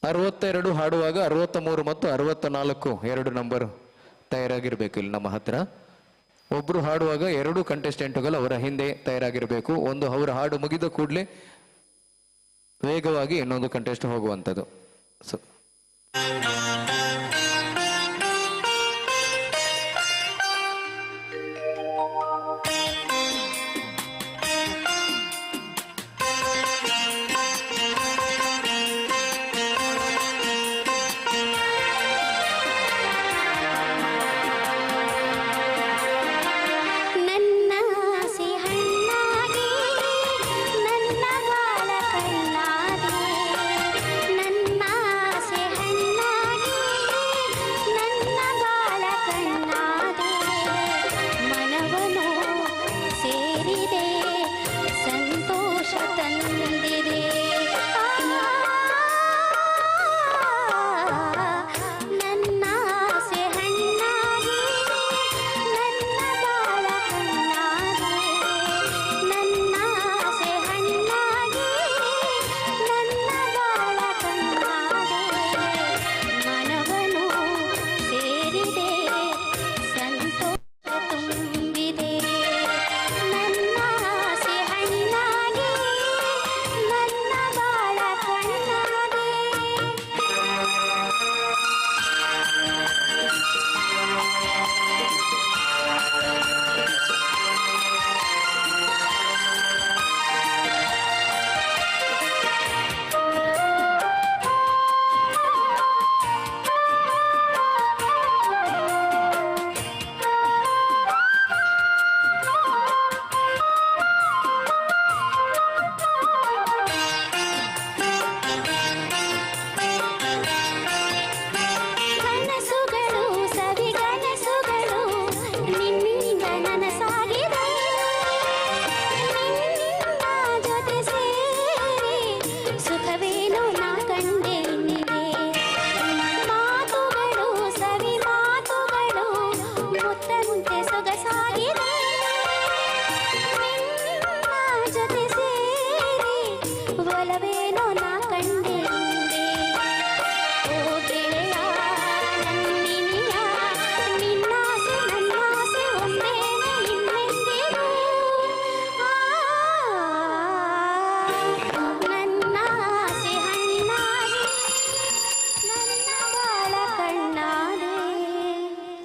ಅರವತ್ತೆರಡು ಹಾಡುವಾಗ 63 ಮತ್ತು 64 ಎರಡು ನಂಬರ್ ತಯಾರಾಗಿರ್ಬೇಕು. ಇಲ್ಲಿ ನಮ್ಮ ಹತ್ರ ಒಬ್ರು ಹಾಡುವಾಗ 2 ಕಂಟೆಸ್ಟೆಂಟ್ಗಳು ಅವರ ಹಿಂದೆ ತಯಾರಾಗಿರಬೇಕು. ಒಂದು ಅವರ ಹಾಡು ಮುಗಿದ ಕೂಡಲೇ ವೇಗವಾಗಿ ಇನ್ನೊಂದು ಕಂಟೆಸ್ಟ್ ಹೋಗುವಂಥದ್ದು. ಸೊ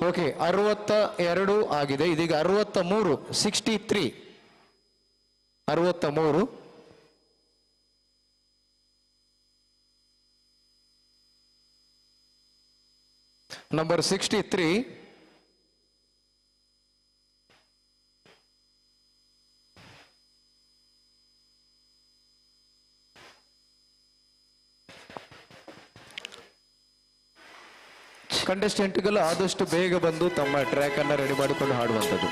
ಓಕೆ, 62 ಆಗಿದೆ. ಇದೀಗ 63 63 63 ನಂಬರ್ 63 ಕಂಟೆಸ್ಟೆಂಟ್ಗಳು ಆದಷ್ಟು ಬೇಗ ಬಂದು ತಮ್ಮ ಟ್ರ್ಯಾಕ್ ಅನ್ನ ರೆಡಿ ಮಾಡಿಕೊಂಡು ಹಾಡುವಂಥದ್ದು.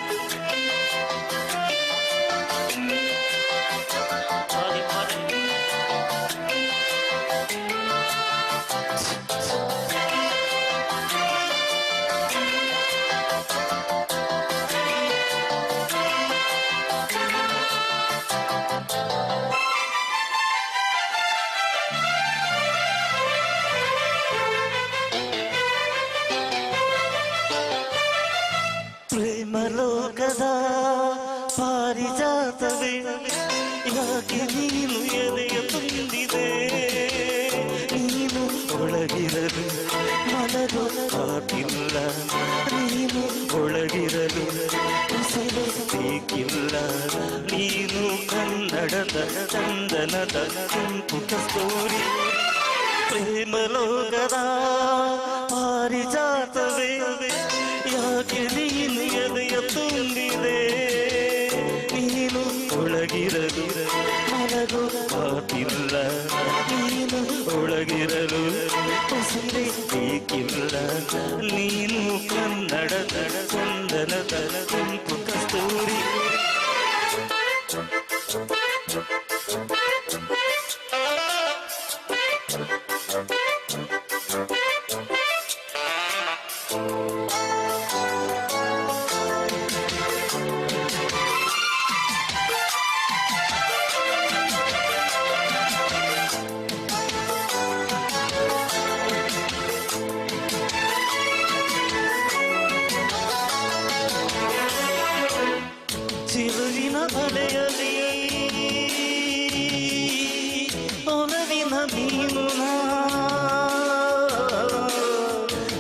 ಪ್ರೇಮಲೋಕದ ಪಾರಿಜಾತವೇ ಯಾಕೆ ನೀನು ಎದೆಯ ತುಂಬಿದೆ, ನೀನು ಒಳಗಿರಲು ಮನದು ಕಾತಿಲ್ಲ, ನೀನು ಒಳಗಿರಲು ಉಸಿರು ಬೇಕಿಲ್ಲ, ನೀನು ಕನ್ನಡದ ಚಂದನದ ಕೆಂಪು ಕಸ್ತೂರಿ. ಪ್ರೇಮಲೋಕದ ಪಾರಿಜಾತವೇ ಯಾಕೆ ನೀನು ಎದೆಯ ತುಂಬಿದೆ, ನೀನು ಒಳಗಿರಲು ಮನದು ಕಾತಿಲ್ಲ, ನೀನು ಒಳಗಿರಲು ಉಸಿರೇ ಬೇಕಿಲ್ಲ ನೀನು ಕನ್ನಡದ ಚಂದನದ ಕೆಂಪು ಕಸ್ತೂರಿ ಚಿರುವಿನ ಬಲೆಯಲ್ಲಿ ಒಲವಿನ ಮೀನುನ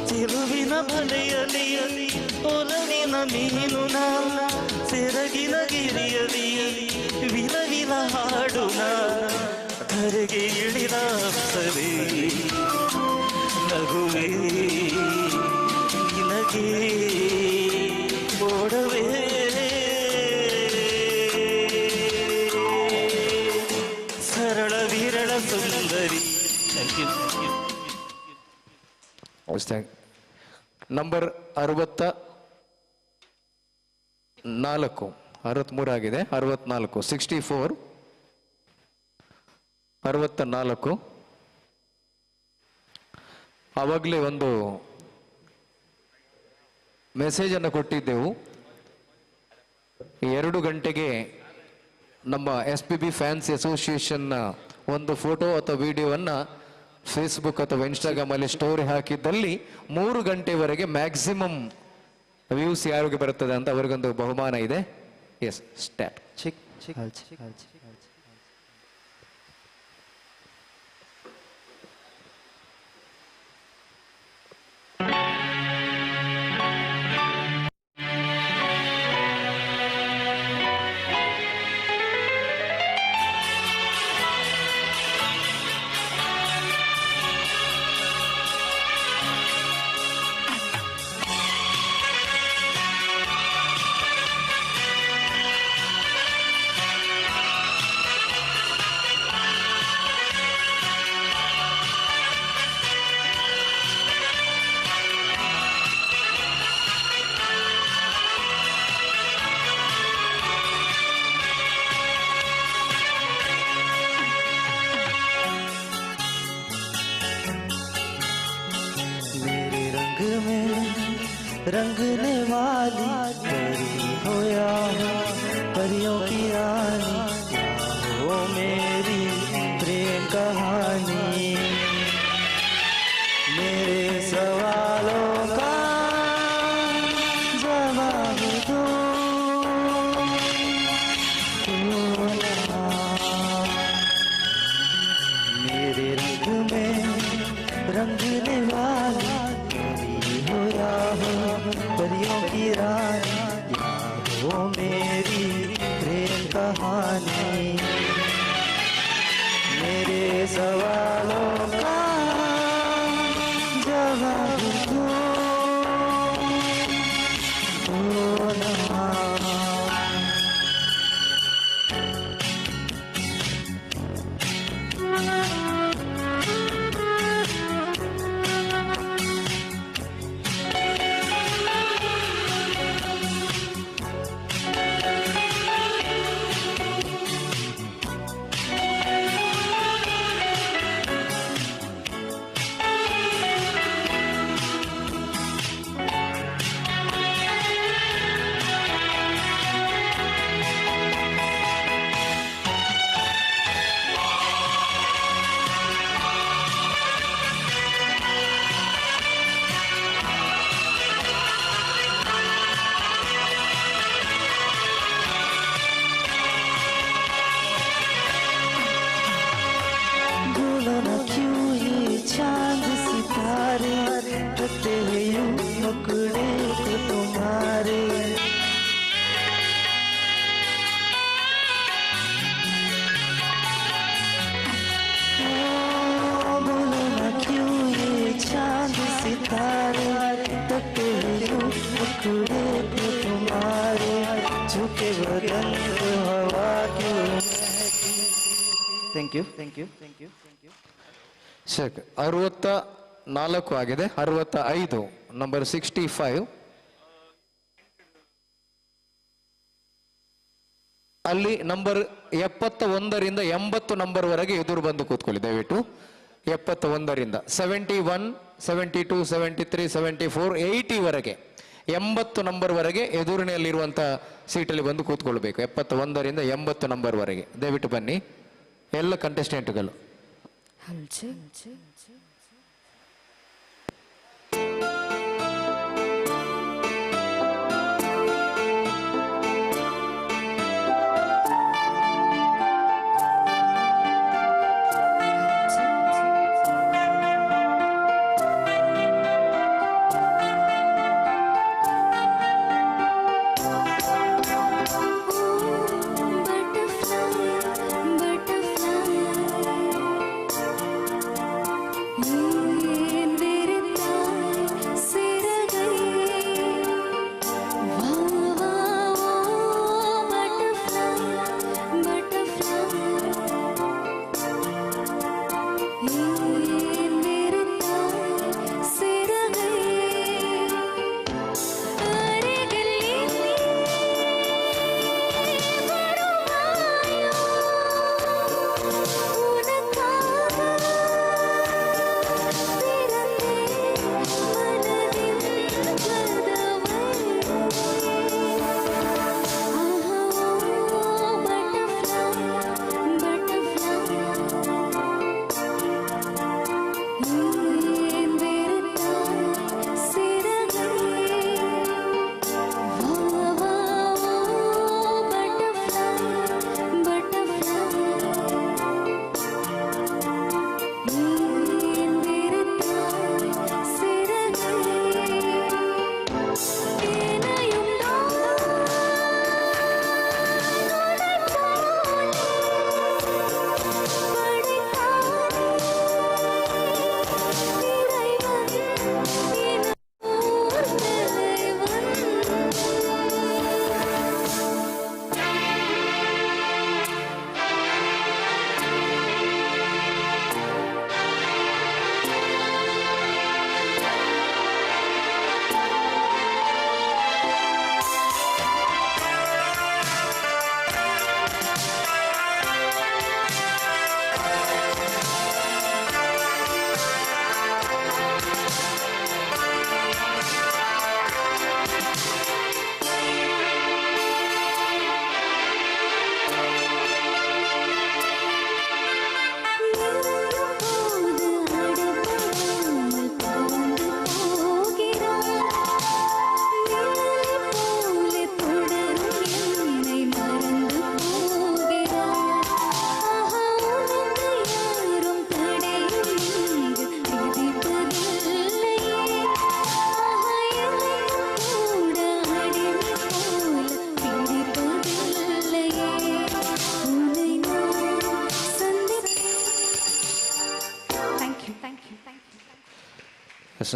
ಚಿರುವಿನ ಬಲೆಯಲ್ಲಿ ಒಲವಿನ ಮೀನುನ ಸೆರಗಿನ ಗಿರಿಯಲಿ ವಿಲವಿಲ ಹಾಡುನ ಧರೆಗೆ ಇಳಿದ ಸರಿ ನಗುವೆ ನಿನಗೆ ಓಡವೇ ಸರಳ ವಿರಳ ಸುಂದರಿ. ನಂಬರ್ 63 ಆಗಿದೆ. 64 64 64. ಆವಾಗಲೇ ಒಂದು ಮೆಸೇಜನ್ನು ಕೊಟ್ಟಿದ್ದೆವು. 2 ಗಂಟೆಗೆ ನಮ್ಮ SPB ಫ್ಯಾನ್ಸ್ ಅಸೋಸಿಯೇಷನ್ನ ಒಂದು ಫೋಟೋ ಅಥವಾ ವಿಡಿಯೋವನ್ನು ಫೇಸ್ಬುಕ್ ಅಥವಾ ಇನ್ಸ್ಟಾಗ್ರಾಮಲ್ಲಿ ಸ್ಟೋರಿ ಹಾಕಿದ್ದಲ್ಲಿ 3 ಗಂಟೆವರೆಗೆ ಮ್ಯಾಕ್ಸಿಮಮ್ ವ್ಯೂಸ್ ಯಾರಿಗೆ ಬರ್ತದೆ ಅಂತ ಅವರಿಗೊಂದು ಬಹುಮಾನ ಇದೆ. Yes start. रंगने वाली परी हो या हो परियों की रानी हो मेरी प्रेम कहानी मेरे सवालों का जवाब दो मेरे रंग में रंगने वाली हो या हो परियों की रानी या हो मेरी प्रेम कहानी मेरे सवालों का जवाब दो चांद सितारे करते हुए यूं मुकड़े को तुम्हारे बोलो ना क्यों ये चांद सितारे करते हुए यूं मुकड़े को तुम्हारे झुके बदन को हवा क्यों. Thank you. ಚೆಕ್. 64 ಆಗಿದೆ. 65 ನಂಬರ್ 65. ಅಲ್ಲಿ ನಂಬರ್ 71ರಿಂದ 80 ನಂಬರ್ ವರೆಗೆ ಎದುರು ಬಂದು ಕೂತ್ಕೊಳ್ಳಿ ದಯವಿಟ್ಟು. 71ರಿಂದ 71, 72, 73, 74, 80 ವರೆಗೆ 80 ನಂಬರ್ ವರೆಗೆ ಎದುರಿನಲ್ಲಿರುವಂಥ ಸೀಟಲ್ಲಿ ಬಂದು ಕೂತ್ಕೊಳ್ಬೇಕು. 71ರಿಂದ 80 ನಂಬರ್ ವರೆಗೆ ದಯವಿಟ್ಟು ಬನ್ನಿ ಎಲ್ಲ ಕಂಟೆಸ್ಟೆಂಟ್ಗಳು.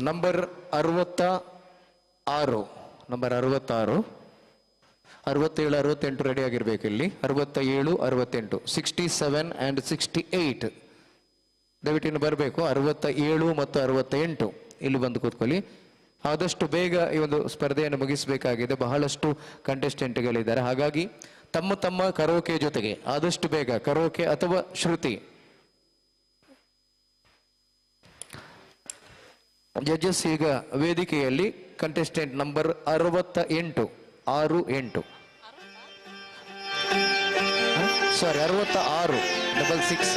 ನಂಬರ್ 66 ನಂಬರ್ 66 67 68 ರೆಡಿ ಆಗಿರ್ಬೇಕು ಇಲ್ಲಿ. 67 68 67 ಆ್ಯಂಡ್ 68 ದಯವಿಟ್ಟು ಇನ್ನು ಬರಬೇಕು. 67 ಮತ್ತು 68 ಇಲ್ಲಿ ಬಂದು ಕೂತ್ಕೊಳ್ಳಿ. ಆದಷ್ಟು ಬೇಗ ಈ ಒಂದು ಸ್ಪರ್ಧೆಯನ್ನು ಮುಗಿಸಬೇಕಾಗಿದೆ. ಬಹಳಷ್ಟು ಕಂಟೆಸ್ಟೆಂಟ್ಗಳಿದ್ದಾರೆ. ಹಾಗಾಗಿ ತಮ್ಮ ತಮ್ಮ ಕರೋಕೆ ಜೊತೆಗೆ ಆದಷ್ಟು ಬೇಗ ಕರೋಕೆ ಅಥವಾ ಶ್ರುತಿ. ಜಡ್ಜಸ್ ಈಗ ವೇದಿಕೆಯಲ್ಲಿ ಕಂಟೆಸ್ಟೆಂಟ್ ನಂಬರ್ 68 66 66.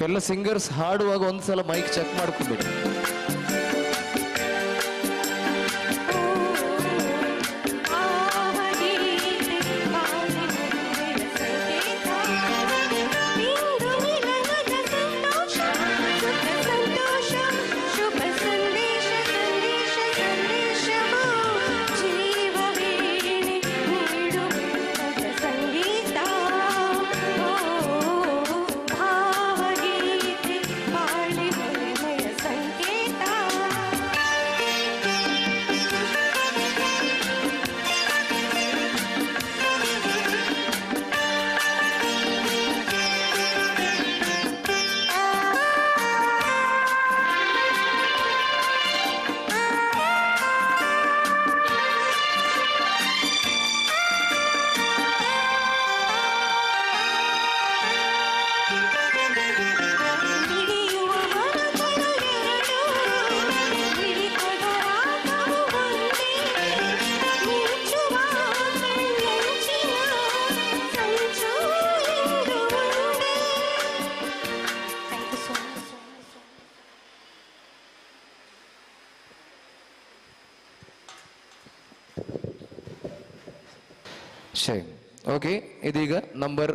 ಎಲ್ಲ ಸಿಂಗರ್ಸ್ ಹಾಡುವಾಗ ಒಂದ್ಸಲ ಮೈಕ್ ಚೆಕ್ ಮಾಡ್ಕೊಂಡ್ಬಿಡಿ. ಸರಿ, ಓಕೆ. ಇದೀಗ ನಂಬರ್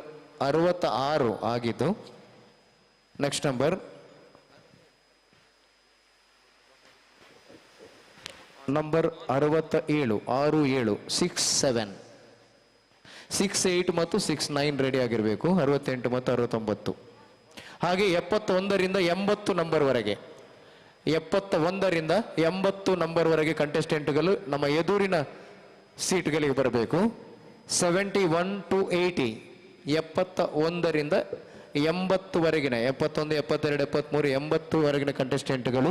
66 ಆಗಿದ್ದು. ನೆಕ್ಸ್ಟ್ ನಂಬರ್ ನಂಬರ್ 67, 67, 67, 68 ಮತ್ತು 69 ರೆಡಿ ಆಗಿರಬೇಕು. 68 ಮತ್ತು 69. ಹಾಗೆ 71ರಿಂದ 80 ನಂಬರ್ವರೆಗೆ, 71ರಿಂದ 80 ನಂಬರ್ವರೆಗೆ ಕಂಟೆಸ್ಟೆಂಟ್ಗಳು ನಮ್ಮ ಎದುರಿನ ಸೀಟ್ಗಳಿಗೆ ಬರಬೇಕು. 71 to 80, 71ರಿಂದ 80ವರೆಗಿನ, 71, 72, 73, 80ವರೆಗಿನ ಕಂಟೆಸ್ಟೆಂಟ್ಗಳು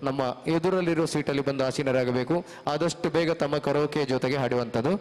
ನಮ್ಮ ಎದುರಲ್ಲಿರೋ ಸೀಟಲ್ಲಿ ಬಂದು ಆಸೀನರಾಗಬೇಕು. ಆದಷ್ಟು ಬೇಗ ತಮ್ಮ ಕರೋಕೆ ಜೊತೆಗೆ ಹಾಡುವಂಥದ್ದು.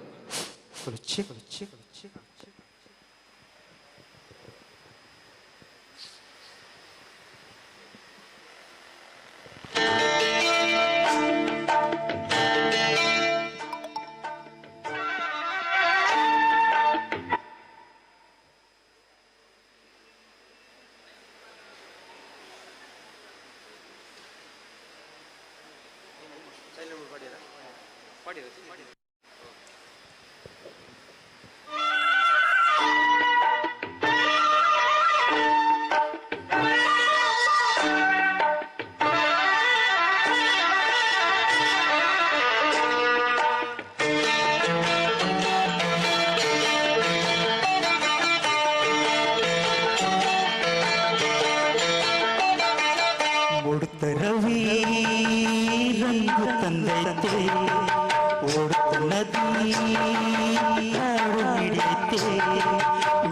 ರವಿ ರಂಗು ತಂದೈತೆ, ಓಡುತ್ತ ನದಿ ಹಾಡು ಹಿಡಿಯೈತೆ.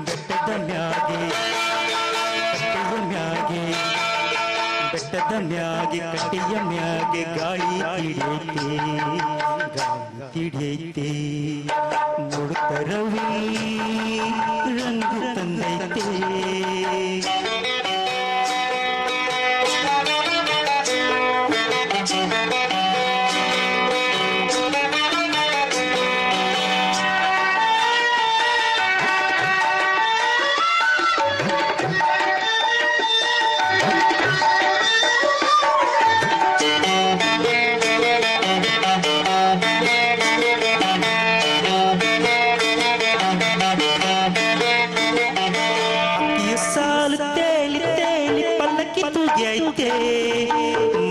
ಬೆಟ್ಟದ ಮ್ಯಾಗೆ ಕಟ್ಟೆಯ ಮ್ಯಾಗೆ, ಬೆಟ್ಟದ ಮ್ಯಾಗೆ ಕಟ್ಟೆಯ ಮ್ಯಾಗೆ ಗಾಳಿ ಹಿಡಿಯೈತೆ, ಗಾಳಿ ಹಿಡಿಯೈತೆ. ನೋಡುತ್ತ ರವಿ ರಂಗು ತಂದೈತೆ.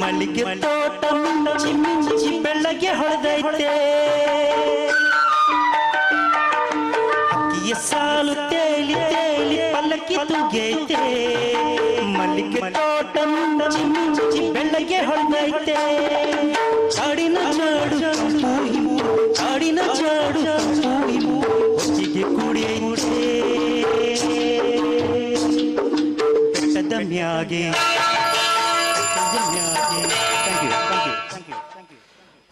ಮಲ್ಲಿಗೆ ತೋಟ ಮಿಂಚಿ ಮಿಂಚಿ ಬೆಳ್ಳಗೆ ಹೊಳೆದೈತೆ. ಅಕ್ಕಿಯ ಸಾಲು ತೇಲಿ ತೇಲಿ ಪಲ್ಲಕ್ಕಿ ತೂಗೈತೆ. ಮಲ್ಲಿಗೆ ತೋಟ ಮಿಂಚಿ ಮಿಂಚಿ ಬೆಳ್ಳಗೆ ಹೊಳೆದೈತೆ. ಕಾಡಿನ ಜಾಡು ಕಾಡಿನ ಜಾಡು ಒಚ್ಚಿಗೆ ಕುಡಿಯೈತೆ. ಬೆಟ್ಟದ ಮ್ಯಾಗೆ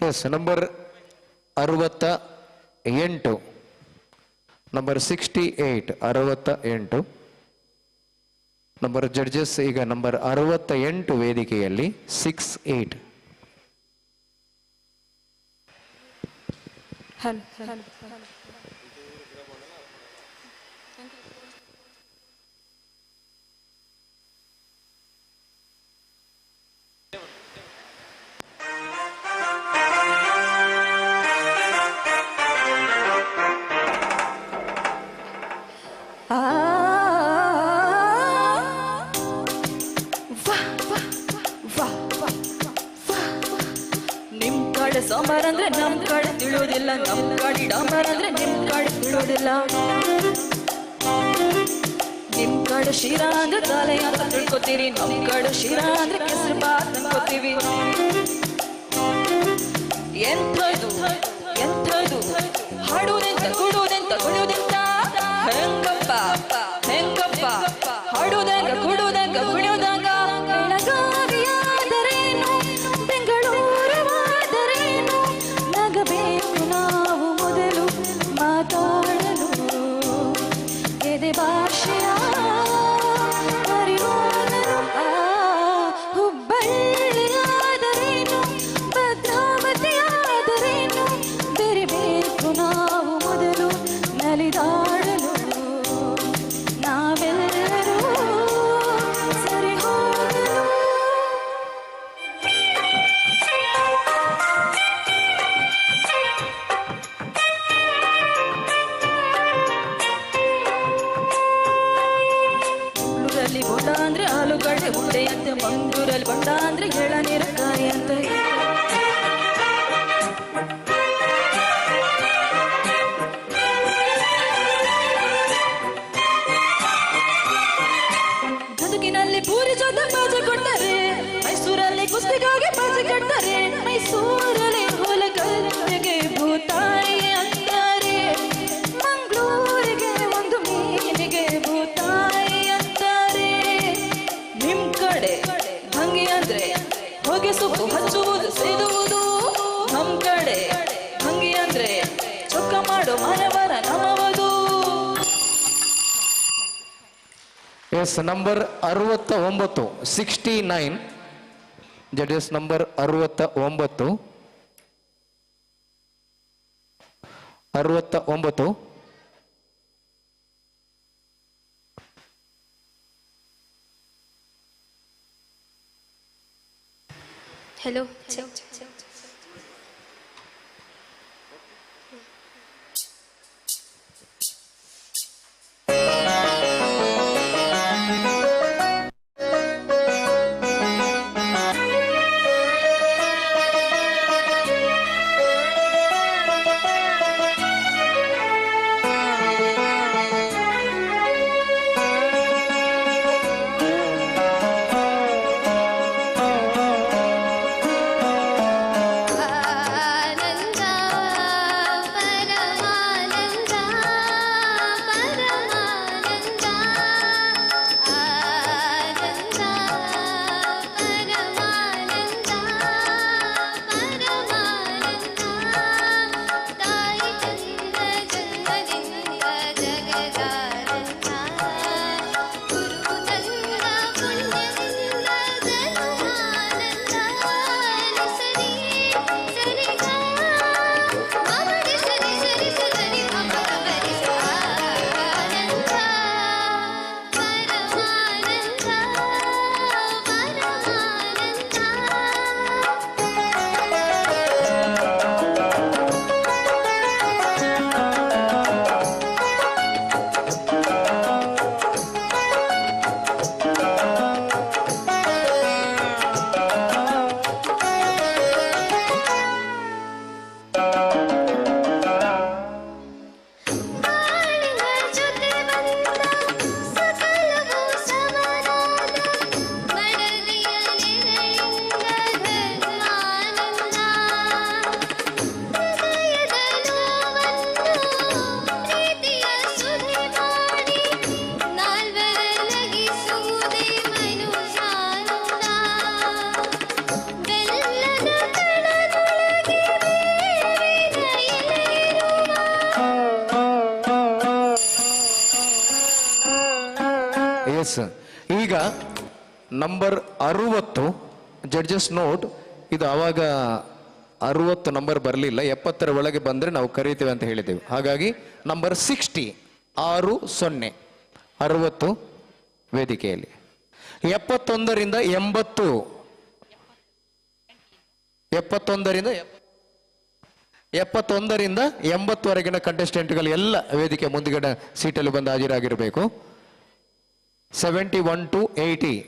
yes, number 68, number 68, 68. Number judges ಈಗ ನಂಬರ್ 68 ವೇದಿಕೆಯಲ್ಲಿ 68. ಸಾಂಬಾರ್ ಅಂದ್ರೆ ನಮ್ ಕಡೆ ತಿಳಿಯೋದಿಲ್ಲ, ನಮ್ ಕಡೆ ಡಾಂಬಾರ್ ಅಂದ್ರೆ ನಿಮ್ ಕಡೆ ತಿಳಿಯೋದಿಲ್ಲ. ನಿಮ್ ಕಡೆ ಶಿರಾ ಅಂದ್ರೆ ಕಾಲೆ ಅಂತ ತಿಳ್ಕೊತೀರಿ, ನಮ್ ಕಡೆ ಶಿರಾ ಅಂದ್ರೆ ಕೆಸರು ಬಾತ್ ಅನ್ಕೋತೀವಿ. ಎಂಥದು ಎಂಥದು ಹಾಡುವುದೆಂತ ಕುಡುವುದೆಂತ ಕುಣಿಯುವುದೆಂತ, ಹೆಂಗಪ್ಪ ಹೆಂಗಪ್ಪ ಹಾಡುವುದಂಗ ಕುಡುವುದಂಗ ಕುಣಿಯುವುದಂಗ. ಬೆಳಗಾವಿಯಾದರೇನು ಬೆಂಗಳೂರವಾದರೇನು, ನಗಬೇಕು ನಾವು ಮೊದಲು ಮಾತಾಡಲು. ಎದೆ ಭಾಷೆಯ ಅರಿವಾಗಲು. ಹುಬ್ಬಳ್ಳಿಯಾದರೇನು ಭದ್ರಾವತಿಯಾದರೇನು, ಬೇರೆ ಬೇರೆ yes number 69 69 judges number 69 Hello. Yes ಈಗ ನಂಬರ್ 60 ಜಡ್ಜಸ್ ನೋಟ್ ಇದು ಆವಾಗ 60 ನಂಬರ್ ಬರಲಿಲ್ಲ 70 ಒಳಗೆ ಬಂದರೆ ನಾವು ಕರೀತೇವೆ ಅಂತ ಹೇಳಿದ್ದೇವೆ ಹಾಗಾಗಿ ನಂಬರ್ 60 60 ವೇದಿಕೆಯಲ್ಲಿ 71ರಿಂದ 80 71ರಿಂದ 80ವರೆಗಿನ ಕಂಟೆಸ್ಟೆಂಟ್ಗಳು ಎಲ್ಲ ವೇದಿಕೆ ಮುಂದುಗಡೆ ಸೀಟಲ್ಲಿ ಬಂದು ಹಾಜರಾಗಿರಬೇಕು 71 to 80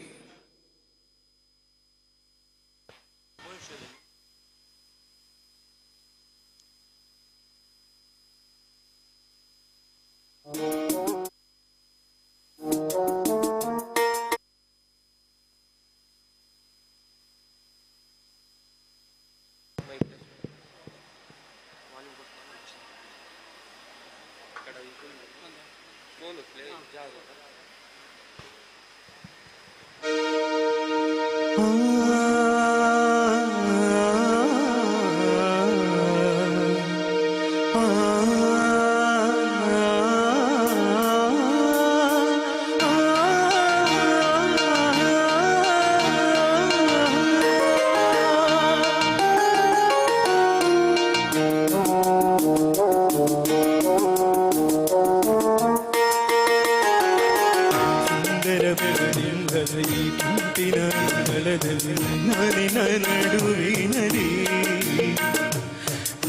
ನಡುವಿನಲಿ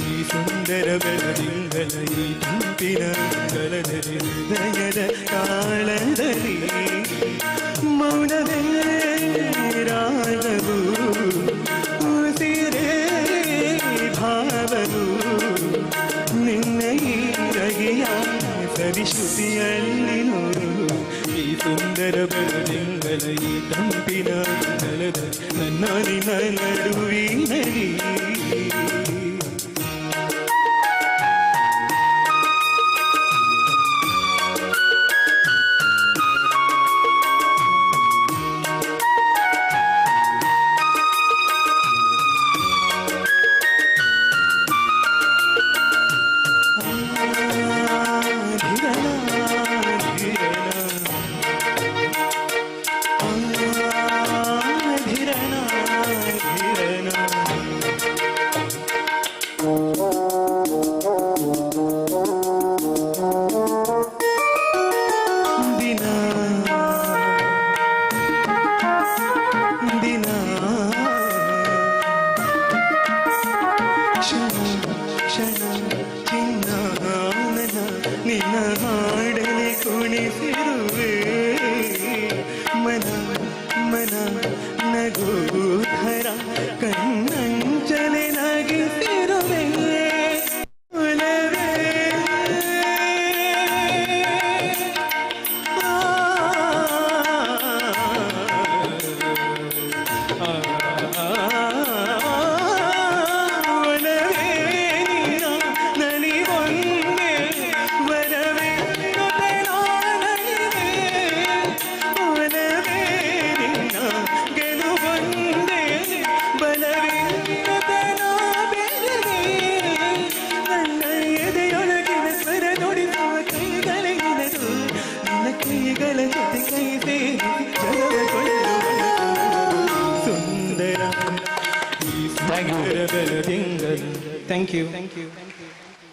ಈ ಸುಂದರ ಬೆಳದಿಂಗಳ ಈ ತಂಪಿನ ಗಲದಲ್ಲಿ ಹೃದಯದ ತಾಳದಲ್ಲಿ ಮೌನವೇ ರಾಗವು ಉಸಿರೇ ಭಾವವು ನಿನ್ನ ಈ ರಗಿಯ ಸರಿಶ್ರುತಿಯಲ್ಲಿ ನೋಡು ಈ ಸುಂದರ ಬೆಳದಿಂಗಳ ಈ ತಂಪಿನ ಗಲದ ನನ್ನ ನಡುವಿನಲಿ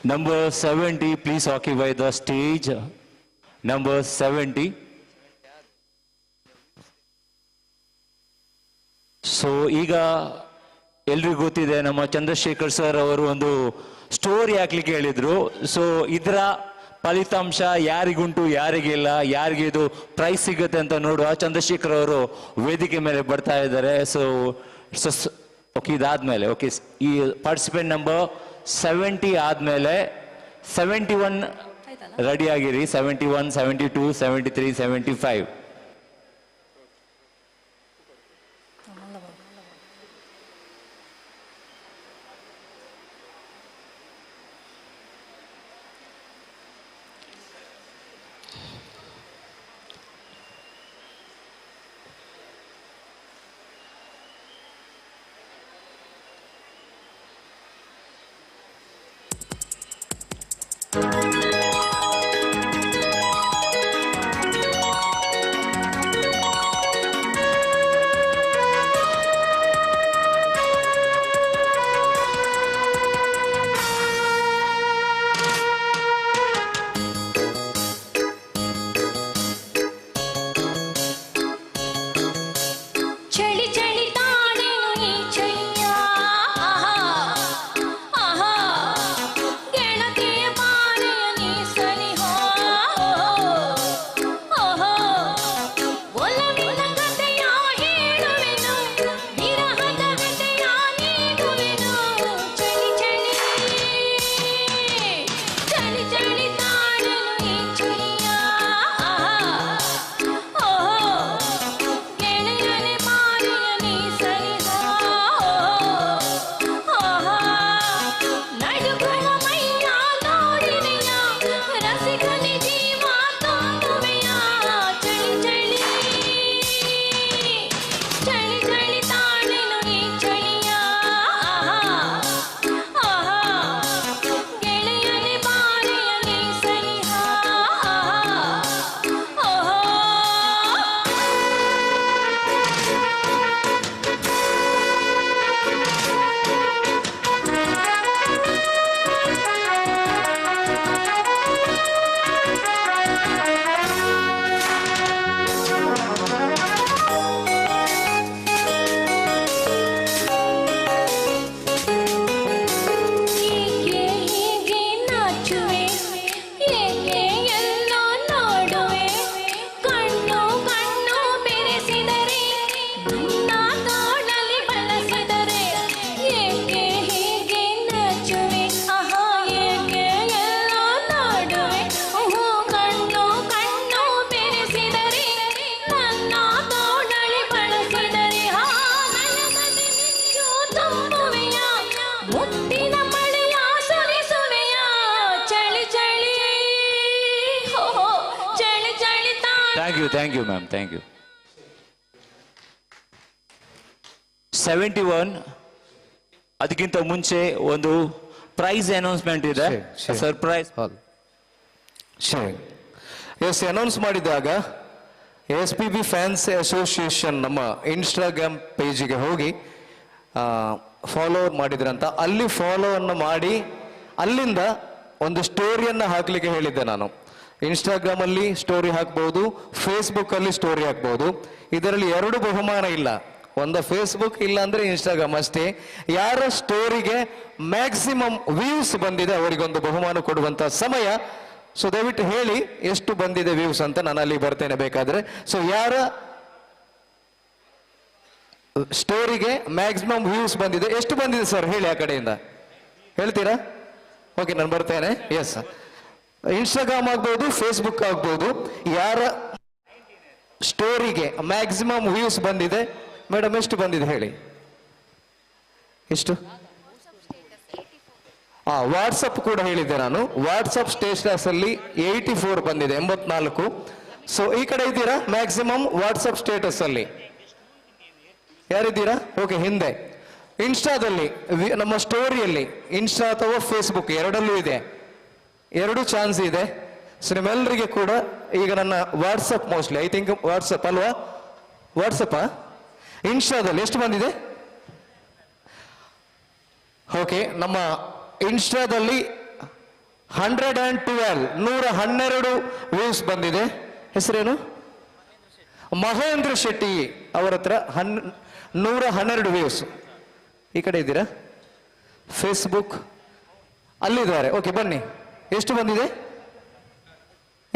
Number 70, please occupy the stage. Number 70. So ಈಗ ಎಲ್ರಿಗೂ ಗೊತ್ತಿದೆ, ನಮ್ಮ ಚಂದ್ರಶೇಖರ್ ಸರ್ ಅವರು ಒಂದು ಸ್ಟೋರಿ ಹಾಕ್ಲಿಕ್ಕೆ ಹೇಳಿದ್ರು. ಸೊ ಇದರ ಫಲಿತಾಂಶ ಯಾರಿಗುಂಟು ಯಾರಿಗಿಲ್ಲ, ಯಾರಿಗೆ ಇದು ಪ್ರೈಸ್ ಸಿಗುತ್ತೆ ಅಂತ ನೋಡುವ. ಚಂದ್ರಶೇಖರ್ ಅವರು ವೇದಿಕೆ ಮೇಲೆ ಬರ್ತಾ ಇದ್ದಾರೆ. ಸೊ ಓಕೆ, ಇದಾದ್ಮೇಲೆ ಓಕೆ, ಈ ಪಾರ್ಟಿಸಿಪೆಂಟ್ ನಂಬರ್ 70 ಆದ್ಮೇಲೆ 71 ರೆಡಿ ಆಗಿರಿ. 71, 72, 73, 75. Thank you, ma'am. Thank you. 71. ಅದಕ್ಕಿಂತ ಮುಂಚೆ ಒಂದು ಪ್ರೈಸ್ ಅನೌನ್ಸ್ಮೆಂಟ್ ಇದೆ. ಸರ್ಪ್ರೈಸ್. ಎಸ್, ಅನೌನ್ಸ್ ಮಾಡಿದಾಗ SPB ಫ್ಯಾನ್ಸ್ ಅಸೋಸಿಯೇಷನ್ ನಮ್ಮ ಇನ್ಸ್ಟಾಗ್ರಾಮ್ ಪೇಜಿಗೆ ಹೋಗಿ ಫಾಲೋ ಮಾಡಿದ್ರಂತ. ಅಲ್ಲಿ ಫಾಲೋ ಅನ್ನು ಮಾಡಿ ಅಲ್ಲಿಂದ ಒಂದು ಸ್ಟೋರಿಯನ್ನು ಹಾಕ್ಲಿಕ್ಕೆ ಹೇಳಿದ್ದೆ ನಾನು. ಇನ್ಸ್ಟಾಗ್ರಾಮ್ ಅಲ್ಲಿ ಸ್ಟೋರಿ ಹಾಕ್ಬಹುದು, ಫೇಸ್ಬುಕ್ ಅಲ್ಲಿ ಸ್ಟೋರಿ ಹಾಕ್ಬಹುದು. ಇದರಲ್ಲಿ 2 ಬಹುಮಾನ ಇಲ್ಲ. ಒಂದು ಫೇಸ್ಬುಕ್, ಇಲ್ಲ ಅಂದ್ರೆ ಇನ್ಸ್ಟಾಗ್ರಾಮ್ ಅಷ್ಟೇ. ಯಾರ ಸ್ಟೋರಿಗೆ ಮ್ಯಾಕ್ಸಿಮಮ್ ವ್ಯೂಸ್ ಬಂದಿದೆ ಅವರಿಗೊಂದು ಬಹುಮಾನ ಕೊಡುವಂತ ಸಮಯ. ಸೊ ದಯವಿಟ್ಟು ಹೇಳಿ ಎಷ್ಟು ಬಂದಿದೆ ವ್ಯೂಸ್ ಅಂತ, ನಾನು ಅಲ್ಲಿ ಬರ್ತೇನೆ ಬೇಕಾದ್ರೆ. ಸೊ ಯಾರ ಸ್ಟೋರಿಗೆ ಮ್ಯಾಕ್ಸಿಮಮ್ ವ್ಯೂಸ್ ಬಂದಿದೆ, ಎಷ್ಟು ಬಂದಿದೆ ಸರ್ ಹೇಳಿ, ಆ ಕಡೆಯಿಂದ ಹೇಳ್ತೀರಾ? ಓಕೆ, ನಾನು ಬರ್ತೇನೆ. ಎಸ್, ಇನ್ಸ್ಟಾಗ್ರಾಮ್ ಆಗ್ಬೋದು, ಫೇಸ್ಬುಕ್ ಆಗ್ಬೋದು. ಯಾರ ಸ್ಟೋರಿಗೆ ಮ್ಯಾಕ್ಸಿಮಮ್ ವ್ಯೂಸ್ ಬಂದಿದೆ ಮೇಡಮ್, ಎಷ್ಟು ಬಂದಿದೆ ಹೇಳಿ? ಎಷ್ಟು? ವಾಟ್ಸಪ್ ಕೂಡ ಹೇಳಿದ್ದೆ ನಾನು. ವಾಟ್ಸಪ್ ಸ್ಟೇಟಸ್ ಅಲ್ಲಿ 84 ಬಂದಿದೆ, 84. ಸೊ ಈ ಕಡೆ ಇದ್ದೀರಾ ಮ್ಯಾಕ್ಸಿಮಮ್ ವಾಟ್ಸಪ್ ಸ್ಟೇಟಸ್ ಅಲ್ಲಿ ಯಾರಿದ್ದೀರಾ? ಓಕೆ, ಹಿಂದೆ ಇನ್ಸ್ಟಾದಲ್ಲಿ ನಮ್ಮ ಸ್ಟೋರಿಯಲ್ಲಿ, ಇನ್ಸ್ಟಾ ಅಥವಾ ಫೇಸ್ಬುಕ್ ಎರಡಲ್ಲೂ ಇದೆ, 2 ಚಾನ್ಸ್ ಇದೆ. ಸೊ ನಿಮ್ಮೆಲ್ಲರಿಗೆ ಕೂಡ ಈಗ ನನ್ನ WhatsApp, mostly I think WhatsApp ಅಲ್ವಾ? ವಾಟ್ಸಪ್ ಇನ್ಸ್ಟಾದಲ್ಲಿ ಎಷ್ಟು ಬಂದಿದೆ? ಓಕೆ, ನಮ್ಮ ಇನ್ಸ್ಟಾದಲ್ಲಿ 112 ವ್ಯೂಸ್ ಬಂದಿದೆ. ಹೆಸರೇನು? ಮಹೇಂದ್ರ ಶೆಟ್ಟಿ ಅವರ ಹತ್ರ 112 ವ್ಯೂಸ್. ಈ ಕಡೆ ಇದ್ದೀರಾ? ಫೇಸ್ಬುಕ್ ಅಲ್ಲಿದ್ದಾರೆ. ಓಕೆ, ಬನ್ನಿ. ಎಷ್ಟು ಬಂದಿದೆ?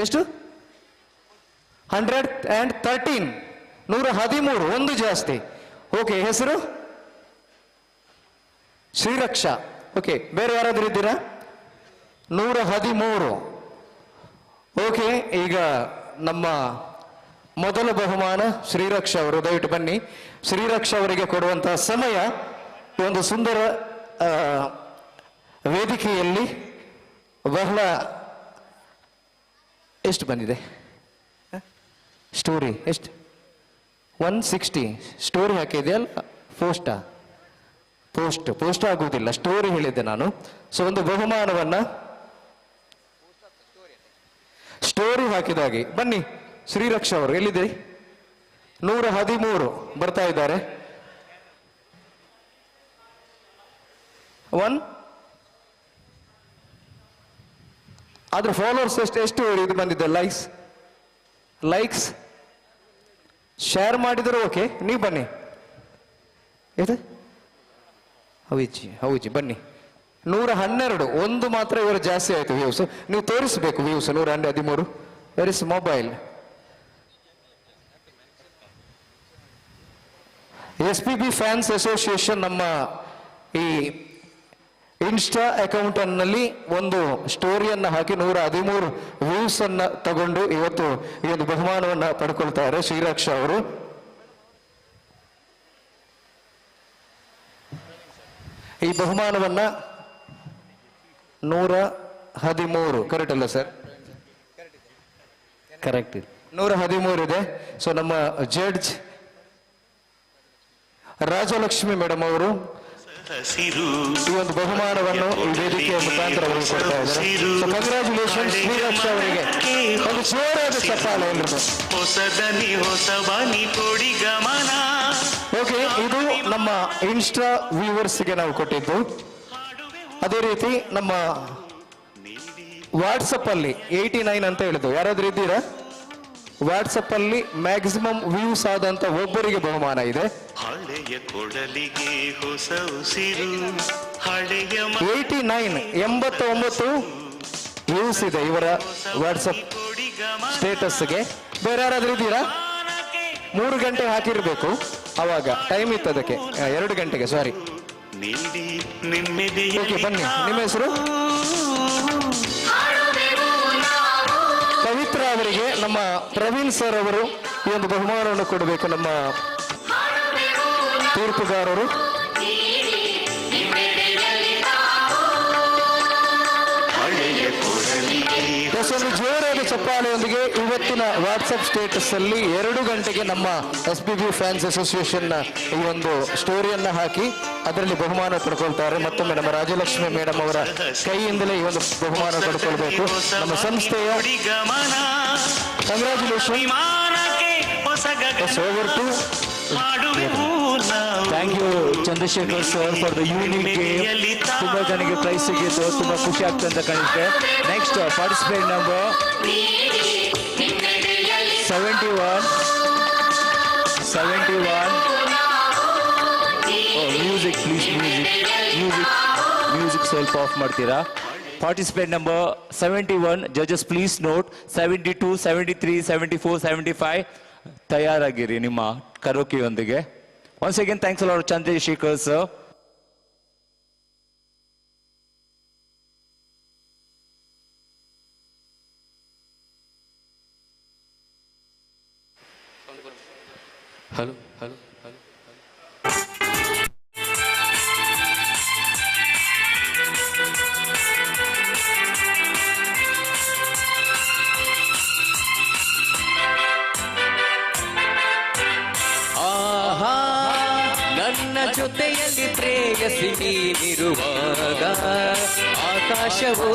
ಎಷ್ಟು? 113, 113, ಒಂದು ಜಾಸ್ತಿ. ಓಕೆ, ಹೆಸರು ಶ್ರೀರಕ್ಷಾ. ಓಕೆ, ಬೇರೆ ಯಾರಾದ್ರೂ ಇದ್ದೀರಾ? 113. ಓಕೆ, ಈಗ ನಮ್ಮ ಮೊದಲ ಬಹುಮಾನ ಶ್ರೀರಕ್ಷಾ ಅವರು. ದಯವಿಟ್ಟು ಬನ್ನಿ. ಶ್ರೀರಕ್ಷಾ ಅವರಿಗೆ ಕೊಡುವಂತಹ ಸಮಯ ಈ ಒಂದು ಸುಂದರ ವೇದಿಕೆಯಲ್ಲಿ ಬಹಳ. ಎಷ್ಟು ಬಂದಿದೆ ಸ್ಟೋರಿ? ಎಷ್ಟು? 160 ಸ್ಟೋರಿ ಹಾಕಿದೆಯಲ್ಲ? ಪೋಸ್ಟ್ ಆಗುವುದಿಲ್ಲ, ಸ್ಟೋರಿ ಹೇಳಿದ್ದೆ ನಾನು. ಸೊ ಒಂದು ಬಹುಮಾನವನ್ನ ಸ್ಟೋರಿ ಹಾಕಿದಾಗೆ. ಬನ್ನಿ ಶ್ರೀರಕ್ಷಾ ಅವರು, ಎಲ್ಲಿದ್ದೀರಿ? 113 ಬರ್ತಾ ಇದ್ದಾರೆ. ಆದ್ರೆ ಫಾಲೋವರ್ಸ್ ಎಷ್ಟು ಇದು ಬಂದಿದೆ? ಲೈಕ್ಸ್ ಶೇರ್ ಮಾಡಿದ್ರು. ಓಕೆ, ನೀವು ಬನ್ನಿ. ಇದು ಹೌಜಿ ಬನ್ನಿ. 112, ಒಂದು ಮಾತ್ರ ಇವರು ಜಾಸ್ತಿ ಆಯ್ತು ವ್ಯೂಸ್. ನೀವು ತೋರಿಸಬೇಕು views. 113. Where is mobile? SPB fans association ನಮ್ಮ ಈ ಇನ್ಸ್ಟಾ ಅಕೌಂಟ್ ನಲ್ಲಿ ಒಂದು ಸ್ಟೋರಿಯನ್ನ ಹಾಕಿ 113 ವ್ಯೂಸ್ ಅನ್ನ ತಗೊಂಡು ಇವತ್ತು ಈ ಒಂದು ಬಹುಮಾನವನ್ನ ಪಡ್ಕೊಳ್ತಾರೆ ಶ್ರೀರಕ್ಷಾ ಅವರು. ಈ ಬಹುಮಾನವನ್ನ 113 ಕರೆಕ್ಟ್ ಅಲ್ಲ ಸರ್? ಕರೆಕ್ಟ್, 113 ಇದೆ. ಸೊ ನಮ್ಮ ಜಡ್ಜ್ ರಾಜಲಕ್ಷ್ಮಿ ಮೇಡಮ್ ಅವರು ಈ ಒಂದು ಬಹುಮಾನವನ್ನು ಈ ವೇದಿಕೆಯ ಮುಖಾಂತರ ಅವರಿಗೆ ಕೊಡ್ತಾ ಇದ್ದಾರೆ. ಸೊ ಕಂಗ್ರ್ಯಾಚುಲೇಷನ್ ಶ್ರೀರಕ್ಷಾ ಅವರಿಗೆ. ಒಂದು ಜೋರಾದ ಚಪ್ಪಾಳೆ ಎಲ್ರಿಗೂ. ಓಕೆ, ಇದು ನಮ್ಮ ಇನ್ಸ್ಟಾ ವ್ಯೂವರ್ಸ್ಗೆ ನಾವು ಕೊಟ್ಟಿದ್ದು. ಅದೇ ರೀತಿ ನಮ್ಮ ವಾಟ್ಸಪ್ ಅಲ್ಲಿ 89 ಅಂತ ಹೇಳಿದ್ದು. ಯಾರಾದ್ರೂ ಇದ್ದೀರಾ? ವಾಟ್ಸಪ್ ಅಲ್ಲಿ ಮ್ಯಾಕ್ಸಿಮಮ್ ವ್ಯೂಸ್ ಆದಂತ ಒಬ್ಬರಿಗೆ ಬಹುಮಾನ ಇದೆ. 89 ವ್ಯೂಸ್ ಇದೆ ಇವರ ವಾಟ್ಸಪ್ ಸ್ಟೇಟಸ್ಗೆ. ಬೇರೆ ಯಾರಾದ್ರೂ ಇದ್ದೀರಾ? 3 ಗಂಟೆ ಹಾಕಿರ್ಬೇಕು, ಅವಾಗ ಟೈಮ್ ಇತ್ತು ಅದಕ್ಕೆ. 2 ಗಂಟೆಗೆ, ಸಾರಿ. ಓಕೆ, ಬನ್ನಿ. ನಿಮ್ಮ ಹೆಸರು? ಪವಿತ್ರ ಅವರಿಗೆ ನಮ್ಮ ಪ್ರವೀಣ್ ಸರ್ ಅವರು ಈ ಒಂದು ಬಹುಮಾನವನ್ನು ಕೊಡಬೇಕು. ನಮ್ಮ ತೀರ್ಪುಗಾರರು. ಒಂದು ಜೋರಾದ ಚಪ್ಪಾಳೆಯೊಂದಿಗೆ ಇವತ್ತಿನ ವಾಟ್ಸಪ್ ಸ್ಟೇಟಸ್ ಅಲ್ಲಿ 2 ಗಂಟೆಗೆ ನಮ್ಮ SPB ಫ್ಯಾನ್ಸ್ ಅಸೋಸಿಯೇಷನ್ ಈ ಒಂದು ಸ್ಟೋರಿಯನ್ನ ಹಾಕಿ ಅದರಲ್ಲಿ ಬಹುಮಾನ ಪಡ್ಕೊಳ್ತಾರೆ. ಮತ್ತೊಮ್ಮೆ ನಮ್ಮ ರಾಜಲಕ್ಷ್ಮಿ ಮೇಡಮ್ ಅವರ ಕೈಯಿಂದಲೇ ಈ ಒಂದು ಬಹುಮಾನ ಪಡ್ಕೊಳ್ಬೇಕು. ನಮ್ಮ ಸಂಸ್ಥೆಯ congratulation. Over to thank you Chandrashekar sir for the unique game. ತುಂಬಾ ಜನಕ್ಕೆ ಪ್ರೈಸ್ ಸಿಕ್ಕಿತ್ತು, ತುಂಬಾ ಖುಷಿ ಆಗ್ತದೆ ಅಂತ ಕಾಣಿಸುತ್ತೆ. Next participate number 71. Music please, music ಸ್ವಲ್ಪ ಆಫ್ ಮಾಡ್ತೀರಾ? Participate number 71. ಜಜಸ್ ಪ್ಲೀಸ್ ನೋಟ್ 72, 73, 74, 75 ತಯಾರಾಗಿರಿ ನಿಮ್ಮ ಕರೋಕೆಯೊಂದಿಗೆ. Once again, thanks a lot, Chandrasekhar sir. Hello. ನನ್ನ ಜೊತೆಯಲ್ಲಿ ಪ್ರೇಯಸಿ ನೀನಿರುವಾಗ ಆಕಾಶವು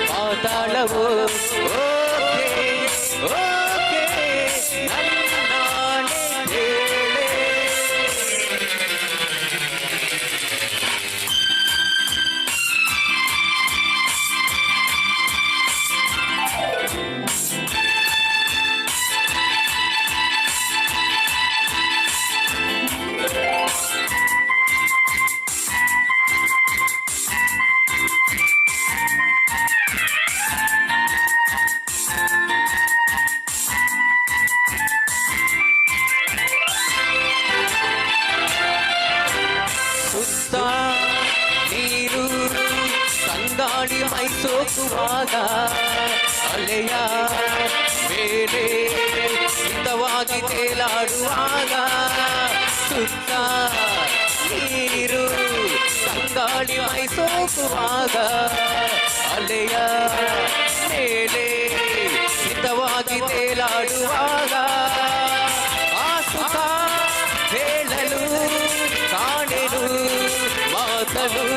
ಪಾತಾಳವು ಓಕೆ ನನ್ನಾಣೆ ಕೇಳೆ. ಅಲೆಯ ಮೇಲೆ ಹಿತವಾಗಿ ತೇಲಾಡುವಾಗ ಸುತ್ತ ನೀರು ತಂಗಾಳಿ ಮೈ ಸೋಕುವಾಗ ಅಲೆಯ ಮೇಲೆ ಹಿತವಾಗಿ ತೇಲಾಡುವಾಗ ಆ ಸುಖ ಹೇಳಲು ಕಾಣೆನು ಮಾತನು.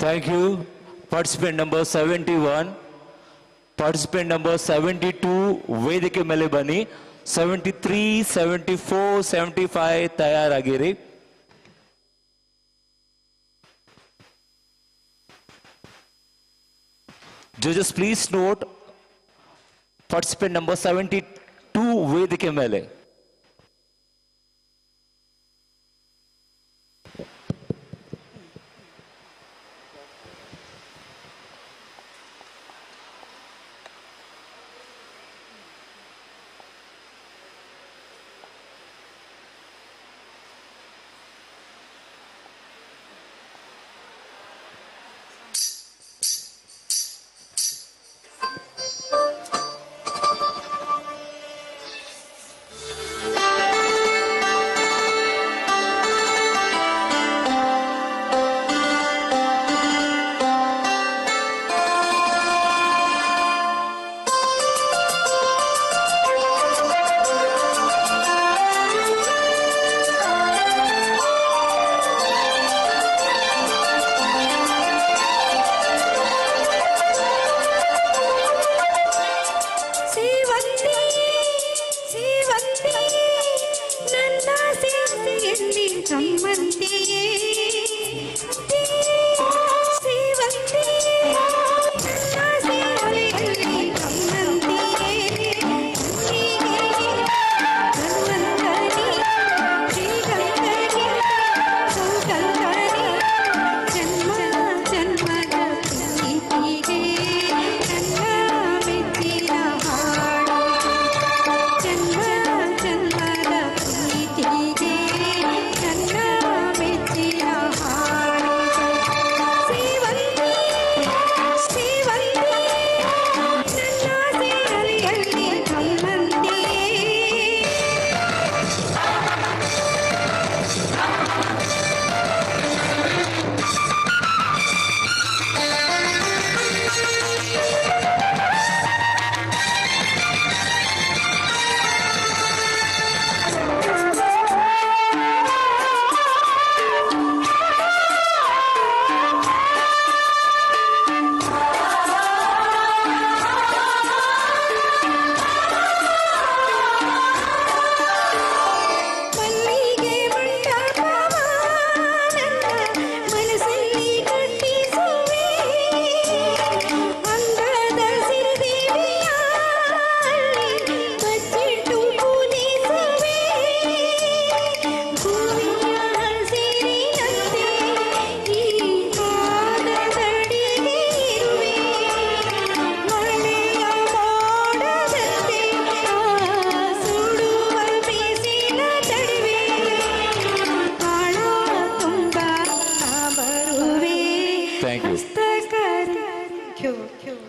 Thank you. Participant number 71. Participant number 72 ವೇದಿಕೆ ಮೇಲೆ ಬನ್ನಿ. 73, 74, 75 ತಯಾರಾಗಿರಿ. Judges, please note participant number 72 ವೇದಿಕೆ ಮೇಲೆ.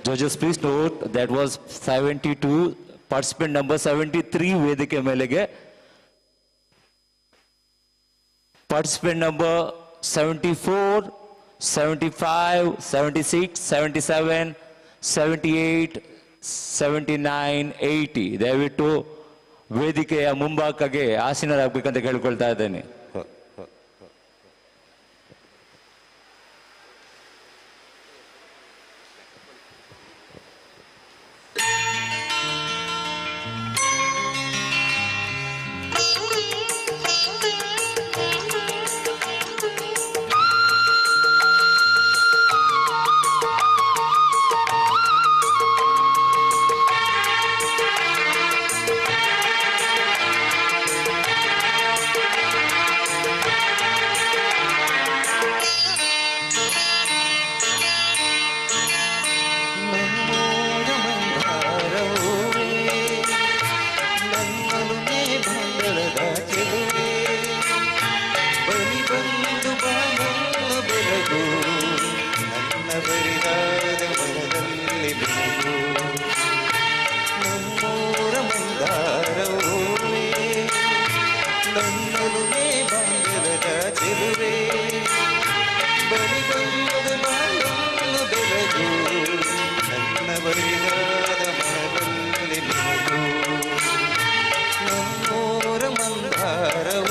Judges, please note that was 72. Participant number 73 ವೇದಿಕೆ ಮೇಲೆಗೆ. Participant number 74, 75, 76, 77, 78, 79, 80. ದಯವಿಟ್ಟು ವೇದಿಕೆಯ ಮುಂಭಾಗಕ್ಕೆ ಆಸೀನರಾಗಬೇಕಂತ ಕೇಳ್ಕೊಳ್ತಾ ಇದ್ದೇನೆ. ಬಲಿ ಬಂದು ಬಾನೋ ಬೆಳಗು ಬರಿದಾದ ಮನದಲ್ಲಿ ಬೆಳೆದು ನಮ್ಮೂರ ಮಂದಾರವೇ ನನ್ನನು ಮೇ ಬಾಂಗಲದ ಚೆಲುವೆ ಬಲಿಗೊಂದು ಬಾಳನ್ನು ಬೆಳೆದು ನನ್ನ ಬರಿದಾದ ಮನದಲ್ಲಿ ಬೆಳೆದು ನಮ್ಮೂರ ಮಂದಾರವೇ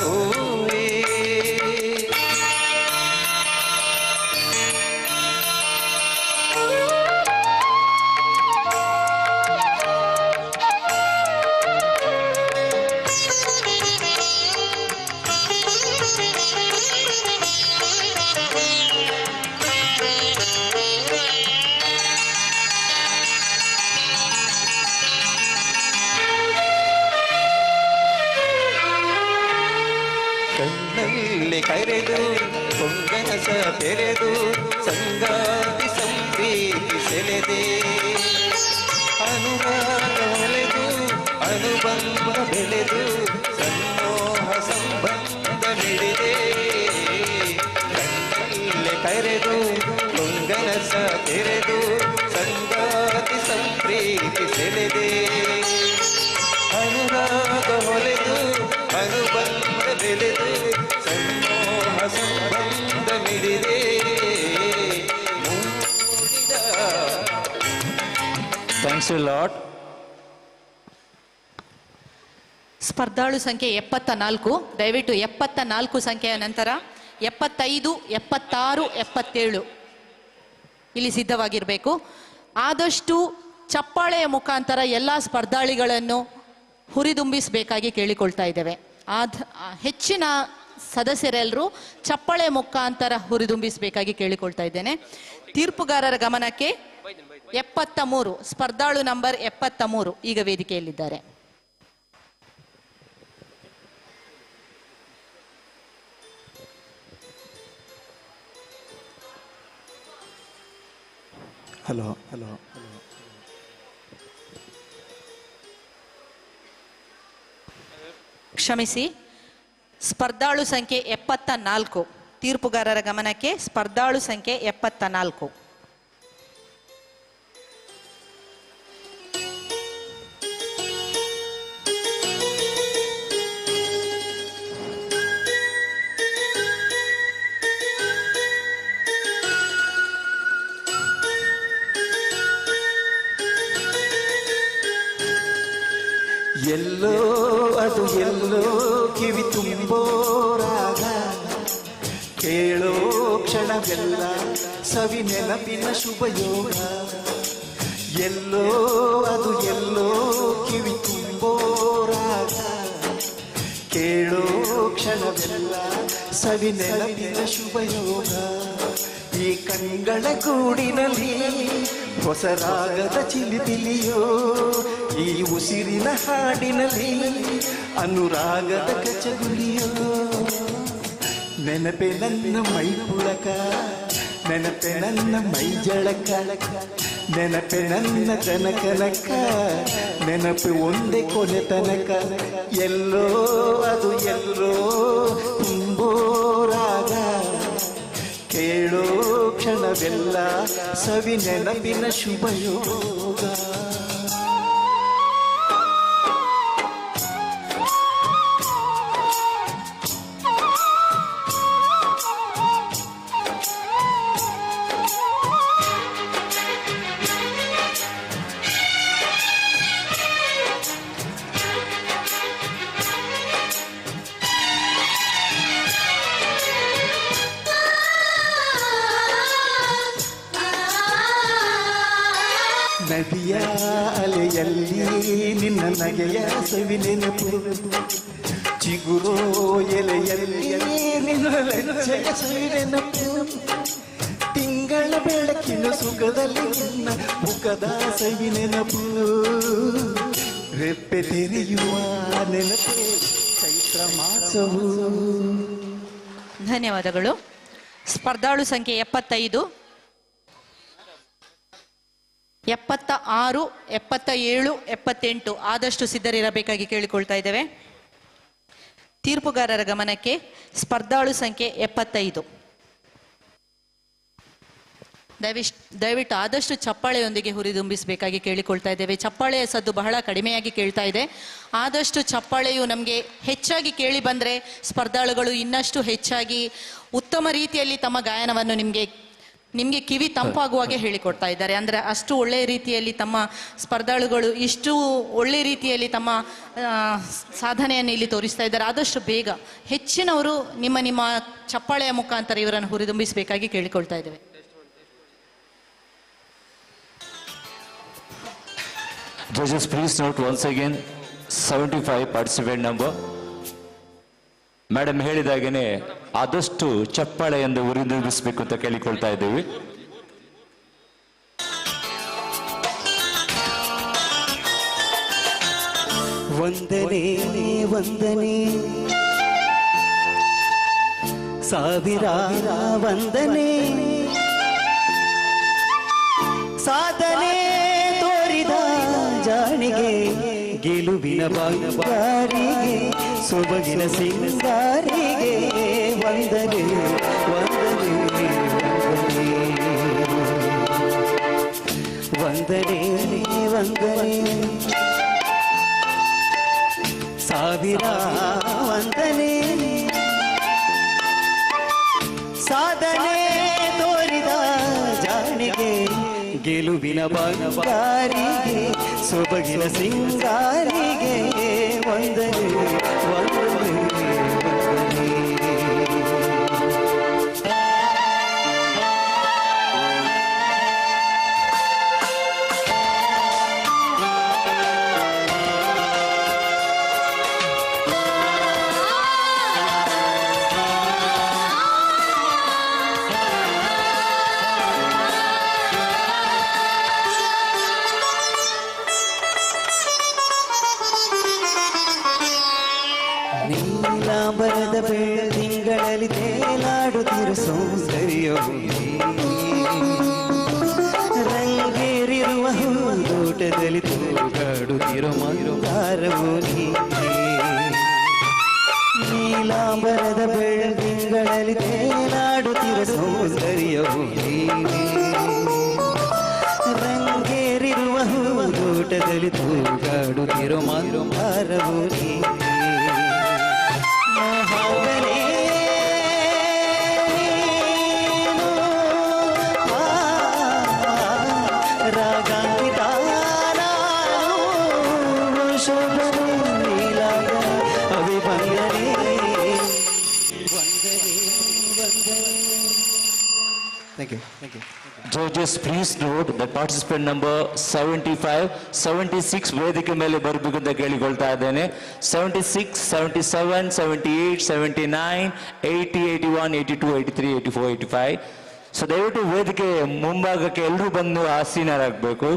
ಕಣ್ಣಲ್ಲಿ ಕರೆದು ಕೊಂಗನಸ ತೆರೆದು ಸಂಗಾತಿ ಸಂಪ್ರೀತಿ ಸೆಳೆದೆ ಅನುರಾಗ ಒಲೆದು ಅನುಬಂಧ ಬೆಳೆದು ಸನ್ನೋಹ ಸಂಬಂಧ ಮಿಡಿದೆ ಕಣ್ಣಲ್ಲಿ ಕರೆದು ಕೊಂಗನಸ ತೆರೆದು ಸಂಗಾತಿ ಸಂಪ್ರೀತಿ ಸೆಳೆದೆ ಅನುರಾಗ ಹೊಲೆದು ಅನುಬಂಧ ಬೆಳೆದು ಸನ್ನೋಹ ಸಂಬಂಧ ಮಿಡಿದೆ ಥ್ಯಾಂಕ್ಸ್ ಯು ಲಾಟ್. ಸ್ಪರ್ಧಾಳು ಸಂಖ್ಯೆ 74. ದಯವಿಟ್ಟು 74 ಸಂಖ್ಯೆಯ ನಂತರ 75, 76, 77 ಇಲ್ಲಿ ಸಿದ್ಧವಾಗಿರಬೇಕು. ಆದಷ್ಟು ಚಪ್ಪಾಳೆಯ ಮುಖಾಂತರ ಎಲ್ಲ ಸ್ಪರ್ಧಾಳಿಗಳನ್ನು ಹುರಿದುಂಬಿಸಬೇಕಾಗಿ ಕೇಳಿಕೊಳ್ತಾ ಇದ್ದೇವೆ. ಹೆಚ್ಚಿನ ಸದಸ್ಯರೆಲ್ಲರೂ ಚಪ್ಪಾಳೆ ಮುಖಾಂತರ ಹುರಿದುಂಬಿಸಬೇಕಾಗಿ ಕೇಳಿಕೊಳ್ತಾ ಇದ್ದೇನೆ. ತೀರ್ಪುಗಾರರ ಗಮನಕ್ಕೆ 73 ಸ್ಪರ್ಧಾಳು ನಂಬರ್ 73 ಈಗ ವೇದಿಕೆಯಲ್ಲಿದ್ದಾರೆ. ಹಲೋ ಹಲೋ ಕ್ಷಮಿಸಿ, ಸ್ಪರ್ಧಾಳು ಸಂಖ್ಯೆ 74 ತೀರ್ಪುಗಾರರ ಗಮನಕ್ಕೆ ಸ್ಪರ್ಧಾಳು ಸಂಖ್ಯೆ 74. ಎಲ್ಲೋ ಅದು ಎಲ್ಲೋ ಕಿವಿ ತುಂಬೋ ರಾಗ ಕೇಳೋ ಕ್ಷಣವೆಲ್ಲ ಸವಿ ನೆನಪಿನ ಶುಭಯೋಗ. ಎಲ್ಲೋ ಅದು ಎಲ್ಲೋ ಕಿವಿ ತುಂಬೋ ರಾಗ ಕೇಳೋ ಕ್ಷಣವೆಲ್ಲ ಸವಿ ನೆನಪಿನ ಶುಭಯೋಗ. ಈ ಕಣ್ಗಳ ಗೂಡಿನಲ್ಲಿ ಹೊಸ ರಾಗದ ಚಿಲಿಪಿಲಿಯೋ, ಈ ಉಸಿರಿನ ಹಾಡಿನಲ್ಲಿ ಅನುರಾಗದ ಕಚಗುಲಿಯೋ. ನೆನಪೆ ನನ್ನ ಮೈ ಪುಳಕ, ನೆನಪೆ ನನ್ನ ಮೈ ಜಳಕ, ನೆನಪೆ ನನ್ನ ಕನಕನಕ, ನೆನಪು ಒಂದೇ ಕೊನೆ ತನಕ. ಎಲ್ಲೋ ಅದು ಎಲ್ಲೋ ತುಂಬೋ ರಾಗ ಕೇಳೋ ಕ್ಷಣವೆಲ್ಲ ಸವಿ ನೆನಪಿನ ಶುಭಯೋಗ. ನದಿಯ ಅಲೆಯಲ್ಲಿ ನಿನ್ನ ನಗೆಯ ಸವಿ ನೆನಪು, ಚಿಗುರೋ ಎಲೆಯಲ್ಲಿ ನಿನ್ನ ಲಜ್ಜೆಯ ಸವಿ ನೆನಪು. ತಿಂಗಳ ಬೆಳಕಿನ ಸುಖದಲ್ಲಿ ನಿನ್ನ ಮುಖದ ಸವಿ ನೆನಪು, ರೆಪ್ಪೆ ತೆರೆಯುವ ನೆನಪೆ ಚೈತ್ರ ಮಾಸವು. ಧನ್ಯವಾದಗಳು. ಸ್ಪರ್ಧಾಳು ಸಂಖ್ಯೆ 75, 76, 77, 78 ಆದಷ್ಟು ಸಿದ್ಧರಿರಬೇಕಾಗಿ ಕೇಳಿಕೊಳ್ತಾ ಇದ್ದೇವೆ. ತೀರ್ಪುಗಾರರ ಗಮನಕ್ಕೆ ಸ್ಪರ್ಧಾಳು ಸಂಖ್ಯೆ 75. ದಯವಿಟ್ಟು ಆದಷ್ಟು ಚಪ್ಪಾಳೆಯೊಂದಿಗೆ ಹುರಿದುಂಬಿಸಬೇಕಾಗಿ ಕೇಳಿಕೊಳ್ತಾ ಇದ್ದೇವೆ. ಚಪ್ಪಾಳೆಯ ಸದ್ದು ಬಹಳ ಕಡಿಮೆಯಾಗಿ ಕೇಳ್ತಾ ಇದೆ. ಆದಷ್ಟು ಚಪ್ಪಾಳೆಯು ನಮಗೆ ಹೆಚ್ಚಾಗಿ ಕೇಳಿ ಬಂದರೆ ಸ್ಪರ್ಧಾಳುಗಳು ಇನ್ನಷ್ಟು ಹೆಚ್ಚಾಗಿ ಉತ್ತಮ ರೀತಿಯಲ್ಲಿ ತಮ್ಮ ಗಾಯನವನ್ನು ನಿಮಗೆ ಕಿವಿ ತಂಪಾಗುವಾಗೆ ಹೇಳಿಕೊಡ್ತಾ ಇದ್ದಾರೆ. ಅಂದರೆ ಅಷ್ಟು ಒಳ್ಳೆಯ ರೀತಿಯಲ್ಲಿ ತಮ್ಮ ಸ್ಪರ್ಧಾಳುಗಳು ಇಷ್ಟು ಒಳ್ಳೆಯ ರೀತಿಯಲ್ಲಿ ತಮ್ಮ ಸಾಧನೆಯನ್ನು ಇಲ್ಲಿ ತೋರಿಸ್ತಾ ಇದ್ದಾರೆ. ಆದಷ್ಟು ಬೇಗ ಹೆಚ್ಚಿನವರು ನಿಮ್ಮ ಚಪ್ಪಾಳೆಯ ಮುಖಾಂತರ ಇವರನ್ನು ಹುರಿದುಂಬಿಸಬೇಕಾಗಿ ಕೇಳಿಕೊಳ್ತಾ ಇದ್ದೇವೆ. Judges, please note once again 75 participant number. Madam ಹೇಳಿದಾಗೇನೆ ಆದಷ್ಟು ಚಪ್ಪಾಳೆಯನ್ನು ಹುರಿದುಂಬಿಸಬೇಕು ಅಂತ ಕೇಳಿಕೊಳ್ತಾ ಇದ್ದೀವಿ. ವಂದನೆ ವಂದನೆ ಸಾವಿರ ವಂದನೆ ಸಾಧನೆ ತೋರಿದ ಜಾಣಿಗೆ ಗೆಲುವಿನ ಬಾರಿಗೆ ಸೊಬಗಿನ ಸಿಂಗಾರಿಗೆ ವಂದನೆ ವಂದನೆ ವಂದನೆ ವಂದನೆ ಸಾವಿರ ವಂದನೆ ಸಾಧನೆ ತೋರಿದ ಜಾಣಿಗೆ ಗೆಲುವಿನ ಬಾರಿಗೆ ಸೊಬಗಿನ ಸಿಂಗಾರಿಗೆ ವಂದನೆ ವಂದನೆ ನೀಲಾಂಬರದ ಬೆಳದಿಂಗಳಲ್ಲಿ ತೇಲಾಡುತ್ತಿರೋ ಸೌಂದರ್ಯವು ರಂಗೇರಿರುವ ಹೂದೋಟದಲ್ಲಿ ತೂಗಾಡುತ್ತಿರೋ ಮಂದಾರವು ನೀಲಾಂಬರದ ಬೆಳದಿಂಗಳಲ್ಲಿ ತೇಲಾಡುತ್ತಿರೋ ಸೌಂದರ್ಯವು ರಂಗೇರಿರುವ ಹೂದೋಟದಲ್ಲಿ ತೂಗಾಡುತ್ತಿರೋ ಮಂದಾರವು ಮಹಾಗಣೇ ರಾಗಾಂಕಿತ ಶೋಭನೆ ನೀಲಾಗ ಅಭಿವಂದನೆ ವಂದನೆ ವಂದನೆ. Thank you. Thank you. Judges, please note the participant number 75, 76 ವೇದಿಕೆ ಮೇಲೆ ಬರಬೇಕು ಅಂತ ಕೇಳಿಕೊಳ್ತಾ ಇದ್ದೇನೆ. 76, 77, 78, 79, 80, 81, 82, 83, 84, 85. ಸೊ ದಯವಿಟ್ಟು ವೇದಿಕೆ ಮುಂಭಾಗಕ್ಕೆ ಎಲ್ಲರೂ ಬಂದು ಆಸೀನರಾಗಬೇಕು.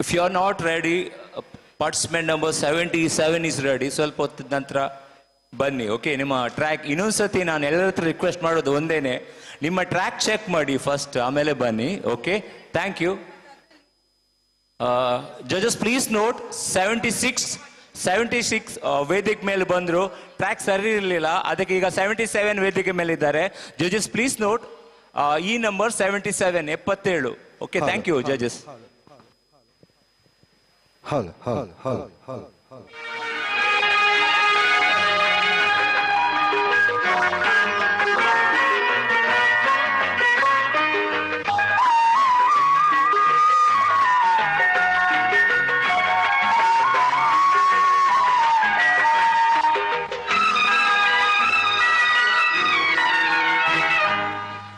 If you are not ready, participant number 77 is ready. ಸ್ವಲ್ಪ ಹೊತ್ತಿದ ನಂತರ ಬನ್ನಿ. ಓಕೆ, ನಿಮ್ಮ ಟ್ರ್ಯಾಕ್ ಇನ್ನೊಂದ್ಸತಿ ನಾನು ಎಲ್ಲರ ಹತ್ರ ರಿಕ್ವೆಸ್ಟ್ ಮಾಡೋದು ಒಂದೇನೆ, ನಿಮ್ಮ ಟ್ರ್ಯಾಕ್ ಚೆಕ್ ಮಾಡಿ ಫಸ್ಟ್, ಆಮೇಲೆ ಬನ್ನಿ. Okay, thank you. ಜಜಸ್ ಪ್ಲೀಸ್ ನೋಟ್ 76 ವೇದಿಕೆ ಮೇಲೆ ಬಂದರು, ಟ್ರ್ಯಾಕ್ ಸರಿ ಇರಲಿಲ್ಲ, ಅದಕ್ಕೆ ಈಗ 77 ವೇದಿಕೆ ಮೇಲೆ ಇದ್ದಾರೆ. ಜಜಸ್ ಪ್ಲೀಸ್ ನೋಟ್ ಈ ನಂಬರ್ 77 77. ಓಕೆ, ಥ್ಯಾಂಕ್ ಯು ಜಜಸ್.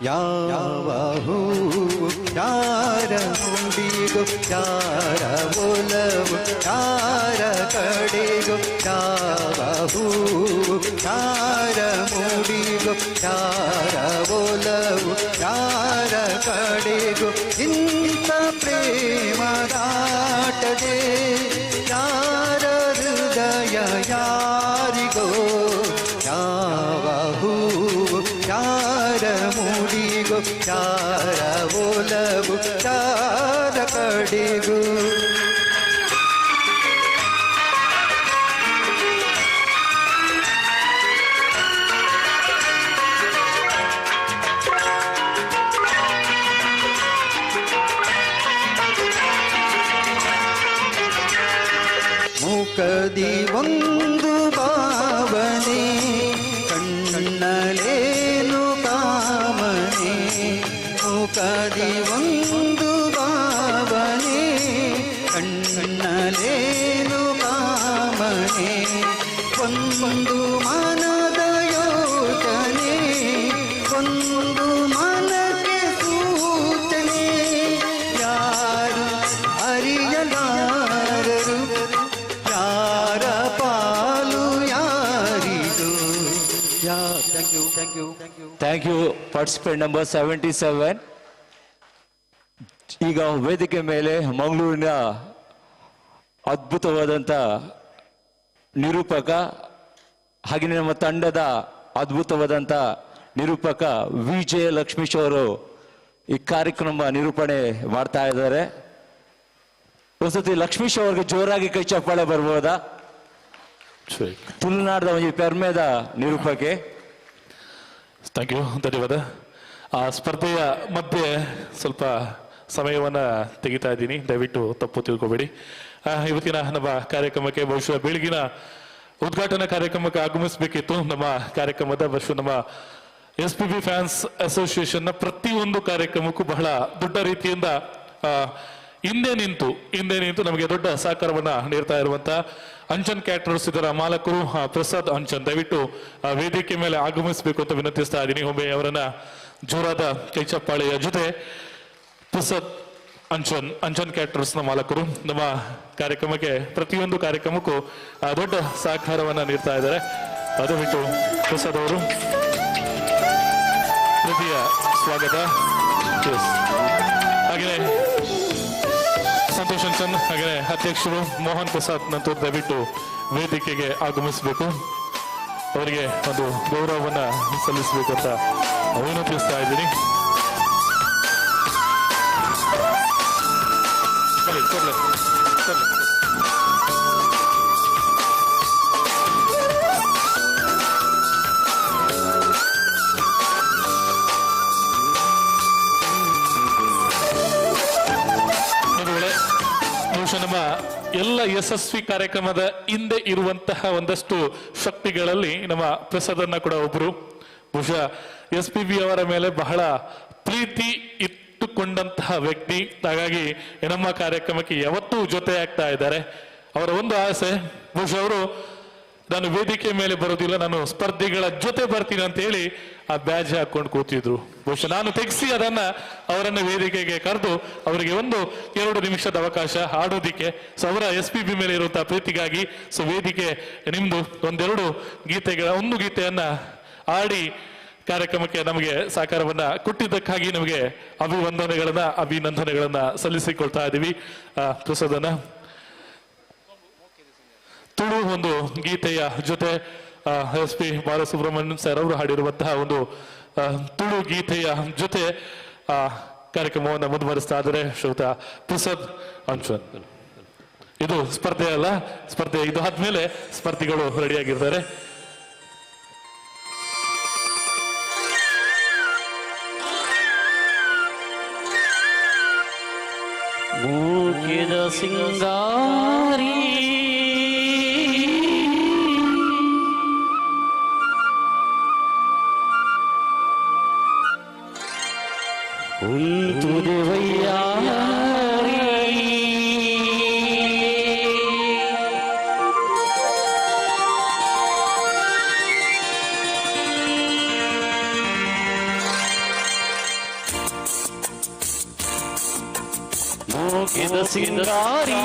ಯಾವ ಹೂವು ಯಾರ ಮುಂಡಿಗೋ, ಯಾರ ಒಲವು ಯಾರ ಕಡೆಗೋ, ಯಾವ ಹೂವು ಯಾರ ಮುಂಡಿಗೋ, ಯಾರ ಒಲವು ಯಾರ ಕಡೆಗೋ, ಇಂಥ ಪ್ರೇಮದಾಟದೆ ಯಾರ ಹೃದಯ ಯಾರಿಗೋ, ಯಾವ ಹೂವು ಯಾರ ಮೂಡಿಗೋ, ಯಾರ ಒಲವು ಯಾರ ಕಡೆಗೋ. ಮುಖದಿ ಒಂದು ಭಾವನೆ, ಕಣ್ಣಲೇನು ಕಾಮನೆ, ಮುಖದಿ ಒಂದು ಭಾವನೆ, ಕಣ್ಣಲೇನು ಕಾಮನೆ, ಒಂದು ಮನದ ಯೋಚನೆ, ಒಂದು ಮನಕ್ಕೆ ಸೂಚನೆ, ಯಾರು ಅರಿಯಲಾರರು ಯಾರ ಪಾಲು ಯಾರಿದು. Thank you participant number 77. ಈಗ ವೇದಿಕೆ ಮೇಲೆ ಮಂಗಳೂರಿನ ಅದ್ಭುತವಾದಂಥ ನಿರೂಪಕ ಹಾಗೆ ನಮ್ಮ ತಂಡದ ಅದ್ಭುತವಾದಂಥ ನಿರೂಪಕ ವಿಜಯ ಲಕ್ಷ್ಮೀಶ್ ಅವರು ಈ ಕಾರ್ಯಕ್ರಮ ನಿರೂಪಣೆ ಮಾಡ್ತಾ ಇದ್ದಾರೆ. ಒಂದ್ಸತಿ ಲಕ್ಷ್ಮೀಶ್ ಅವ್ರಿಗೆ ಜೋರಾಗಿ ಕೈ ಚಪ್ಪಾಳೆ ಬರ್ಬೋದಾ? ತುಳುನಾಡದ ಒಂದು ಪೆರ್ಮೆದ ನಿರೂಪಕೆ. ಥ್ಯಾಂಕ್ ಯು, ಧನ್ಯವಾದ. ಆ ಸ್ಪರ್ಧೆಯ ಮಧ್ಯೆ ಸ್ವಲ್ಪ ಸಮಯವನ್ನು ತೆಗಿತಾ ಇದ್ದೀನಿ, ದಯವಿಟ್ಟು ತಪ್ಪು ತಿಳ್ಕೊಬೇಡಿ. ಇವತ್ತಿನ ನಮ್ಮ ಕಾರ್ಯಕ್ರಮಕ್ಕೆ ಬಹುಶಃ ಬೆಳಗಿನ ಉದ್ಘಾಟನಾ ಕಾರ್ಯಕ್ರಮಕ್ಕೆ ಆಗಮಿಸಬೇಕಿತ್ತು. ನಮ್ಮ ಕಾರ್ಯಕ್ರಮದ ಬಹುಶಃ ನಮ್ಮ SPB ಫ್ಯಾನ್ಸ್ ಅಸೋಸಿಯೇಷನ್ನ ಪ್ರತಿಯೊಂದು ಕಾರ್ಯಕ್ರಮಕ್ಕೂ ಬಹಳ ದೊಡ್ಡ ರೀತಿಯಿಂದ ಹಿಂದೆ ನಿಂತು ನಮಗೆ ದೊಡ್ಡ ಸಹಕಾರವನ್ನ ನೀಡ್ತಾ ಇರುವಂತ ಅಂಚನ್ ಕ್ಯಾಟರರ್ಸ್ ಇದರ ಮಾಲಕರು ಪ್ರಸಾದ್ ಅಂಚನ್, ದಯವಿಟ್ಟು ವೇದಿಕೆ ಮೇಲೆ ಆಗಮಿಸಬೇಕು ಅಂತ ವಿನಂತಿಸ್ತಾ ಇದ್ದೀನಿ. ಒಮ್ಮೆ ಅವರನ್ನ ಜೋರಾದ ಕೈ ಚಪ್ಪಾಳೆಯ ಜೊತೆ ಪ್ರಸಾದ್ ಅಂಚನ್ ಕ್ಯಾಟರರ್ಸ್ ನ ಮಾಲಕರು ನಮ್ಮ ಕಾರ್ಯಕ್ರಮಕ್ಕೆ ಪ್ರತಿಯೊಂದು ಕಾರ್ಯಕ್ರಮಕ್ಕೂ ದೊಡ್ಡ ಸಹಕಾರವನ್ನ ನೀಡ್ತಾ ಇದ್ದಾರೆ. ದಯವಿಟ್ಟು ಪ್ರಸಾದ್ ಅವರು ಪ್ರೀತಿಯ ಸ್ವಾಗತ. ಹಾಗೆಯೇ ಸಂತೋಷ್ ಅಂಚನ್ ಹಾಗೆ ಅಧ್ಯಕ್ಷರು ಮೋಹನ್ ಪ್ರಸಾದ್ ನಂತರ ದಯವಿಟ್ಟು ವೇದಿಕೆಗೆ ಆಗಮಿಸಬೇಕು, ಅವರಿಗೆ ಒಂದು ಗೌರವವನ್ನ ಸಲ್ಲಿಸಬೇಕು ಅಂತ ವಿನಂತಿಸ್ತಾ ಇದ್ದೀನಿ. ನಮ್ಮ ಎಲ್ಲ ಯಶಸ್ವಿ ಕಾರ್ಯಕ್ರಮದ ಹಿಂದೆ ಇರುವಂತಹ ಒಂದಷ್ಟು ಶಕ್ತಿಗಳಲ್ಲಿ ನಮ್ಮ ಪ್ರಸಾದನ್ನ ಕೂಡ ಒಬ್ರು. ಬಹುಶಃ SPB ಅವರ ಮೇಲೆ ಬಹಳ ಪ್ರೀತಿ ಇಟ್ಟುಕೊಂಡಂತಹ ವ್ಯಕ್ತಿ, ಹಾಗಾಗಿ ನಮ್ಮ ಕಾರ್ಯಕ್ರಮಕ್ಕೆ ಯಾವತ್ತೂ ಜೊತೆ ಆಗ್ತಾ ಇದ್ದಾರೆ. ಅವರ ಒಂದು ಆಸೆ, ಬಹುಶಃ ಅವರು ನಾನು ವೇದಿಕೆ ಮೇಲೆ ಬರೋದಿಲ್ಲ, ನಾನು ಸ್ಪರ್ಧಿಗಳ ಜೊತೆ ಬರ್ತೀನಿ ಅಂತ ಹೇಳಿ ಆ ಬ್ಯಾಜ್ ಹಾಕೊಂಡು ಕೂತಿದ್ರು. ಬಹುಶಃ ನಾನು ತೆಗೆಸಿ ಅದನ್ನ ಅವರನ್ನ ವೇದಿಕೆಗೆ ಕರೆದು ಅವರಿಗೆ 1-2 ನಿಮಿಷದ ಅವಕಾಶ ಆಡೋದಿಕ್ಕೆ. ಸೊ ಅವರ SPB ಮೇಲೆ ಇರುವಂತಹ ಪ್ರೀತಿಗಾಗಿ ಸೊ ವೇದಿಕೆ ನಿಮ್ದು ಒಂದು ಗೀತೆಯನ್ನ ಆಡಿ ಕಾರ್ಯಕ್ರಮಕ್ಕೆ ನಮಗೆ ಸಹಕಾರವನ್ನ ಕೊಟ್ಟಿದ್ದಕ್ಕಾಗಿ ನಮಗೆ ಅಭಿನಂದನೆಗಳನ್ನ ಸಲ್ಲಿಸಿಕೊಳ್ತಾ ಇದ್ದೀವಿ. ಪ್ರಸಾದನ ತುಳು ಒಂದು ಗೀತೆಯ ಜೊತೆ ಎಸ್ ಪಿ ಬಾಲಸುಬ್ರಹ್ಮಣ್ಯಂ ಸರ್ ಅವರು ಹಾಡಿರುವಂತಹ ಒಂದು ತುಳು ಗೀತೆಯ ಜೊತೆ ಕಾರ್ಯಕ್ರಮವನ್ನು ಮುಂದುವರಿಸ್ತಾ ಇದ್ದಾರೆ ಶ್ರೀಯುತ ಪ್ರಸಾದ್ ಅನ್ಶನ್. ಇದು ಸ್ಪರ್ಧೆ ಅಲ್ಲ, ಸ್ಪರ್ಧೆ ಇದು ಆದ್ಮೇಲೆ ಸ್ಪರ್ಧಿಗಳು ರೆಡಿಯಾಗಿರ್ತಾರೆ. ಮೂಕಿದ ಸಿಂಗಾರಿ ಉಂಟುದೆ ವಯ್ಯಾರಿ ಮೂಕಿದ ಸಿಂಗಾರಿ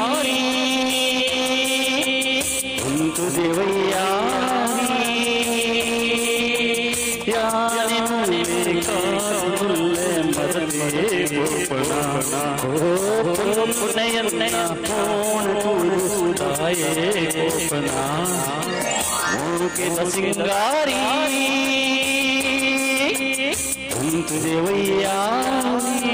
ಉಂಟುದೆ ವಯ್ಯಾರಿ ಯಾನಿ ಕಾದುಲ್ಲೆ ಮರದೆ ಗೋಪನ ಪುನಯನ್ನ ಪೋಣ ತುಳುದಾಯೇ ಗೋಪನ ಮೂಕಿದ ಸಿಂಗಾರಿ ಉಂಟುದೆ ವಯ್ಯಾರಿ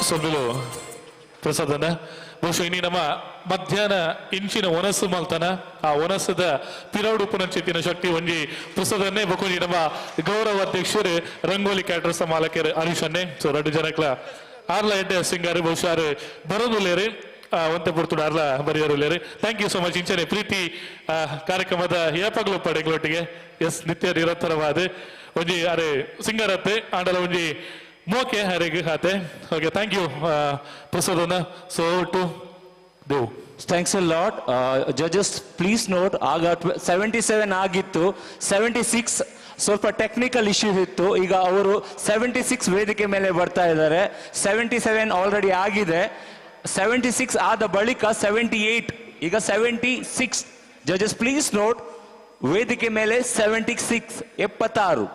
ಸೊಂಬಿಲು ಪ್ರಸಾದನ ಬಹುಶಃ ಇನ್ನಿ ನಮ್ಮ ಮಧ್ಯಾಹ್ನ ಇಂಚಿನ ಒನಸು ಮಲ್ತನ ಆ ಒನಸದ ಪಿರೌಡು ಪುನಶ್ಚೇತಿನ ಶಕ್ತಿ ಒಂಜಿ ಪ್ರಸಾದನ್ನೇ ಬಕೊಂಜಿ ನಮ್ಮ ಗೌರವ ಅಧ್ಯಕ್ಷರು ರಂಗೋಲಿ ಕ್ಯಾಟರ್ಸ್ ಮಾಲಕರು ಹರೀಶನ್ನೇ ಸೊ 2 ಜನಕ್ಲ ಆರ್ಲ ಎಡ್ಡೆ ಸಿಂಗಾರು ಬಹುಶಃ ಬರೋದುಲ್ಲೇರಿ ಒಂತೆ ಪುರ್ತುಡು ಆರ್ಲ ಬರೆಯೋರುಲ್ಲೇರಿ. Thank you so much. ಇಂಚನೆ ಪ್ರೀತಿ ಕಾರ್ಯಕ್ರಮದ ಏಪಗ್ಲು ಪಡೆಗಳೊಟ್ಟಿಗೆ ಎಸ್ ನಿತ್ಯ ನಿರಂತರವಾದ ಒಂಜಿ ಅರೆ ಸಿಂಗಾರತ್ತೆ ಆಂಡಲ ಒಂಜಿ ಮೋಕೆ ಹರೆಗೆ ಖಾತೆ. ಓಕೆ, ಥ್ಯಾಂಕ್ ಯು ಪ್ರಸಾದನ. So to Dev. Thanks a lot. Judges please note, ಆಗ 77 ಆಗಿತ್ತು, 76 ಸ್ವಲ್ಪ ಟೆಕ್ನಿಕಲ್ ಇಶ್ಯೂಸ್ ಇತ್ತು. ಈಗ ಅವರು 76 ವೇದಿಕೆ ಮೇಲೆ ಬರ್ತಾ ಇದ್ದಾರೆ. 77 ಆಲ್ರೆಡಿ ಆಗಿದೆ. 76 ಆದ ಬಳಿಕ 78, ಈಗ 76. ಜಡ್ಜಸ್ ಪ್ಲೀಸ್ ನೋಟ್, ವೇದಿಕೆ ಮೇಲೆ 76, 76.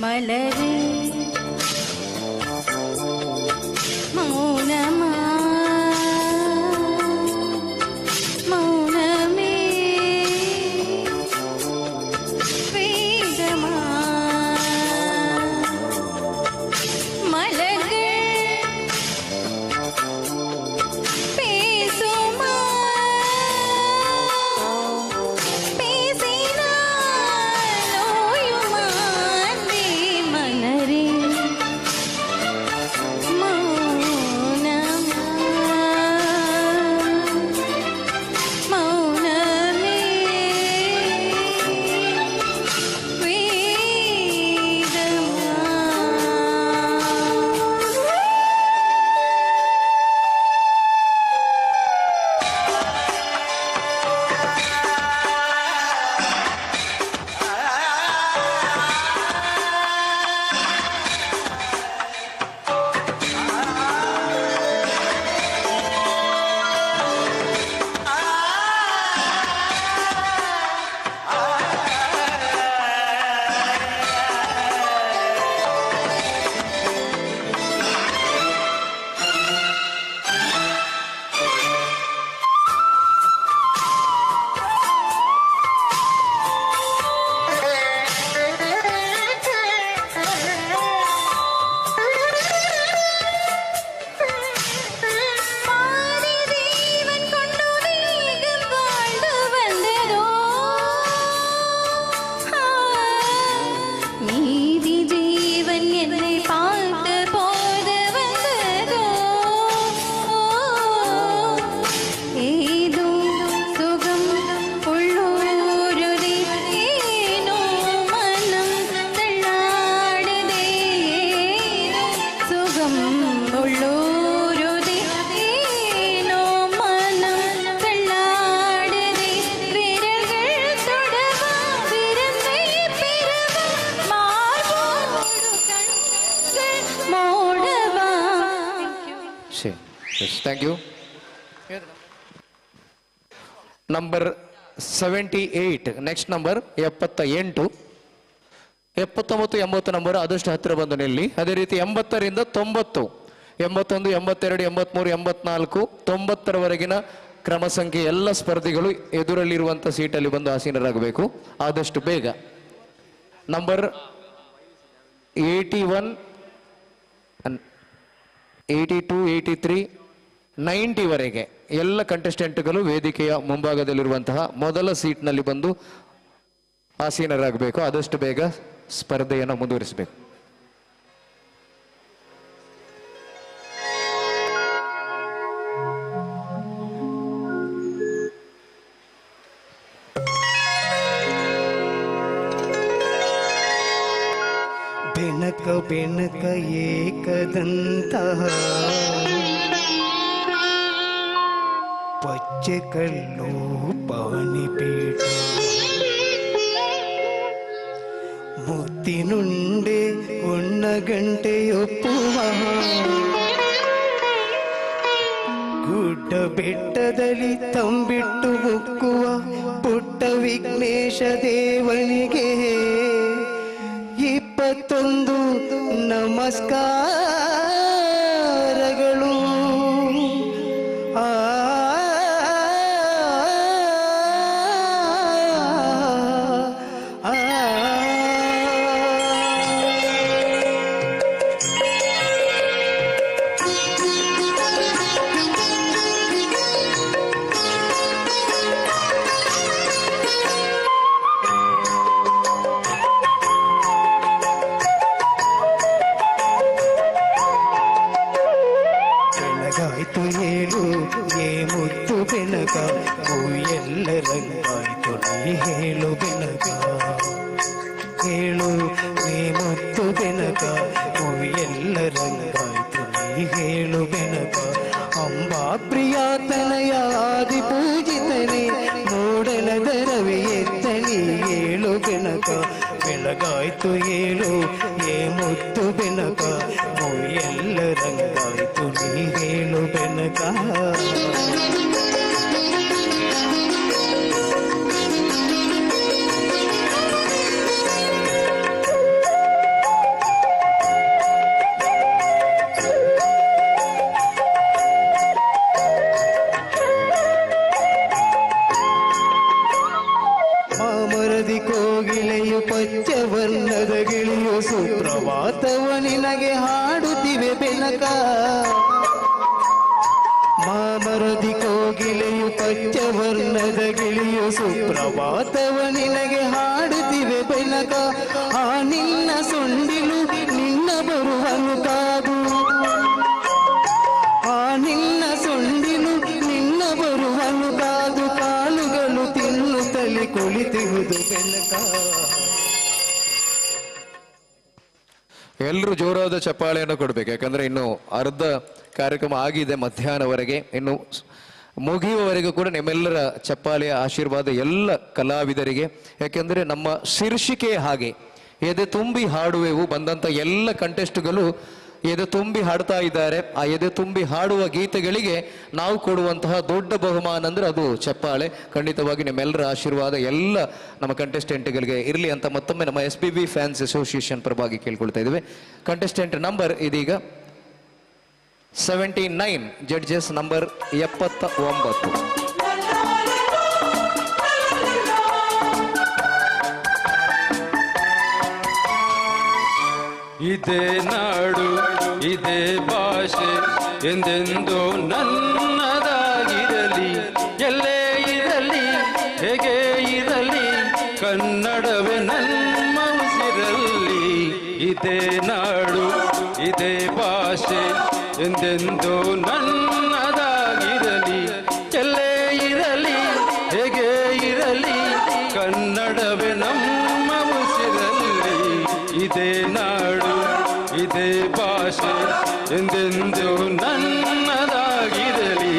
மலரே மௌனமா மௌனமே வேதமா மலர்கள் பேசுமா Thank you. Number 78, next number 78. 79, 80 number ಆದಷ್ಟು ಹತ್ತಿರ ಬಂದು ನಿಲ್ಲಿ. ಅದೇ ರೀತಿ 80ರಿಂದ 90, 81, 82, 83, 84, 90ರವರೆಗಿನ ಕ್ರಮ ಸಂಖ್ಯೆ ಎಲ್ಲ ಸ್ಪರ್ಧಿಗಳು ಎದುರಲ್ಲಿರುವಂಥ ಸೀಟಲ್ಲಿ ಬಂದು ಆಸೀನರಾಗಬೇಕು ಆದಷ್ಟು ಬೇಗ. ನಂಬರ್ 81, 82, 83, 90ವರೆಗೆ ಎಲ್ಲ ಕಂಟೆಸ್ಟೆಂಟ್ಗಳು ವೇದಿಕೆಯ ಮುಂಭಾಗದಲ್ಲಿರುವಂತಹ ಮೊದಲ ಸೀಟ್ನಲ್ಲಿ ಬಂದು ಆಸೀನರಾಗಬೇಕು. ಆದಷ್ಟು ಬೇಗ ಸ್ಪರ್ಧೆಯನ್ನು ಮುಂದುವರಿಸಬೇಕು. ಬೆನಕ ಬೆನಕ ಏಕದಂತಹ ಪಚ್ಚೆ ಕಲ್ಲು ಪಾಣಿಪೀಠ ಮುತ್ತಿನುಂಡೆ ಹೊನ್ನಗಂಟೆಯೊಪ್ಪುವ ಗುಡ್ಡ ಬೆಟ್ಟದಲ್ಲಿ ತಂಬಿಟ್ಟು ಮುಕ್ಕುವ ಪುಟ್ಟ ವಿಘ್ನೇಶ ದೇವನಿಗೆ 21 ನಮಸ್ಕಾರಗಳು. ಬೆಳಗಾಯ್ತು ಹೇಳು ಏ ಮುತ್ತು ಬೆನಕ ಎಲ್ಲ ರಂಗಾಯ್ತು ನೀ ಹೇಳು ಬೆನಕ ಹೇಳು ನೀ ಮುತ್ತು ಬೆನಕ ಎಲ್ಲ ರಂಗಾಯ್ತು ನೀ ಹೇಳು ಬೆನಕ ಅಂಬಾ ಪ್ರಿಯ ತನಯ ಆದಿ ಪೂಜಿತನೆ ಮೂಡಲದ ರವಿ ಎತ್ತನಿ ಹೇಳು ಬೆನಕ ಬೆಳಗಾಯ್ತು ಹೇಳು ಏ ಮುತ್ತು ಬೆನಕ ಎಲ್ಲ ರಂಗಾಯ್ತು ನೀ ಹೇಳು ಬೆನಕ ಮಾಮರದಿ ಕೋಗಿಲೆಯು ಪಂಚವರ್ಣದ ಗಿಳಿಯು ಸುಪ್ರಭಾತವ ನಿನಗೆ ಹಾಡುತ್ತಿವೆ ಬೆನಕ ಮಾಮರದಿ ಕೋಗಿಲೆಯು ಪಂಚವರ್ಣದ ಗಿಳಿಯು ಸುಪ್ರಭಾತವ ನಿನಗೆ ಹಾಡುತ್ತಿವೆ ಬೆನಕ ಆ ನಿನ್ನ ಸೊಂಡಿಲು ನಿನ್ನ ಬರುವನು ಕಾದು ಆ ನಿನ್ನ ಸೊಂಡಿಲು ನಿನ್ನ ಬರುವನು ಕಾದು ಕಾಲುಗಳು ತಿನ್ನುತ್ತಲೇ ಕುಳಿತಿರುವುದು ಬೆನಕ. ಎಲ್ಲರೂ ಜೋರಾದ ಚಪ್ಪಾಳೆಯನ್ನು ಕೊಡ್ಬೇಕು, ಯಾಕಂದ್ರೆ ಇನ್ನು ಅರ್ಧ ಕಾರ್ಯಕ್ರಮ ಆಗಿದೆ ಮಧ್ಯಾಹ್ನವರೆಗೆ. ಇನ್ನು ಮುಗಿಯುವವರೆಗೂ ಕೂಡ ನಿಮ್ಮೆಲ್ಲರ ಚಪ್ಪಾಳೆಯ ಆಶೀರ್ವಾದ ಎಲ್ಲ ಕಲಾವಿದರಿಗೆ, ಯಾಕೆಂದ್ರೆ ನಮ್ಮ ಶೀರ್ಷಿಕೆ ಹಾಗೆ ಎದೆ ತುಂಬಿ ಹಾಡುವೆವು. ಬಂದಂತ ಎಲ್ಲ ಕಂಟೆಸ್ಟ್ಗಳು ಎದೆ ತುಂಬಿ ಹಾಡ್ತಾ ಇದ್ದಾರೆ. ಆ ಎದೆ ತುಂಬಿ ಹಾಡುವ ಗೀತೆಗಳಿಗೆ ನಾವು ಕೊಡುವಂತಹ ದೊಡ್ಡ ಬಹುಮಾನ ಅಂದ್ರೆ ಅದು ಚಪ್ಪಾಳೆ. ಖಂಡಿತವಾಗಿ ನಿಮ್ಮೆಲ್ಲರ ಆಶೀರ್ವಾದ ಎಲ್ಲ ನಮ್ಮ ಕಂಟೆಸ್ಟೆಂಟ್ಗಳಿಗೆ ಇರಲಿ ಅಂತ ಮತ್ತೊಮ್ಮೆ ನಮ್ಮ SPB ಫ್ಯಾನ್ಸ್ ಅಸೋಸಿಯೇಷನ್ ಪರವಾಗಿ ಕೇಳ್ಕೊಳ್ತಾ ಇದ್ದೇವೆ. ಕಂಟೆಸ್ಟೆಂಟ್ ನಂಬರ್ ಇದೀಗ 79, ಜಡ್ಜಸ್ ನಂಬರ್ 79. ಇದೇ ನಾಡು ಇದೇ ಭಾಷೆ ಎಂದೆಂದು ನನ್ನದಾಗಿರಲಿ, ಎಲ್ಲೇ ಇರಲಿ ಹೇಗೆ ಇರಲಿ ಕನ್ನಡವೇ ನಮ್ಮ ಉಸಿರಲ್ಲಿ. ಇದೇ ನಾಡು ಇದೇ ಭಾಷೆ ಎಂದೆಂದು ನನ್ನದಾಗಿರಲಿ, ಎಲ್ಲೇ ಇರಲಿ ಹೇಗೆ ಇರಲಿ ಕನ್ನಡವೇ ನಮ್ಮ ಉಸಿರಲ್ಲಿ. ಇದೇ ನಾಡು ಇದೇ ಭಾಷೆ ಎಂದೆಂದು ನನ್ನದಾಗಿರಲಿ.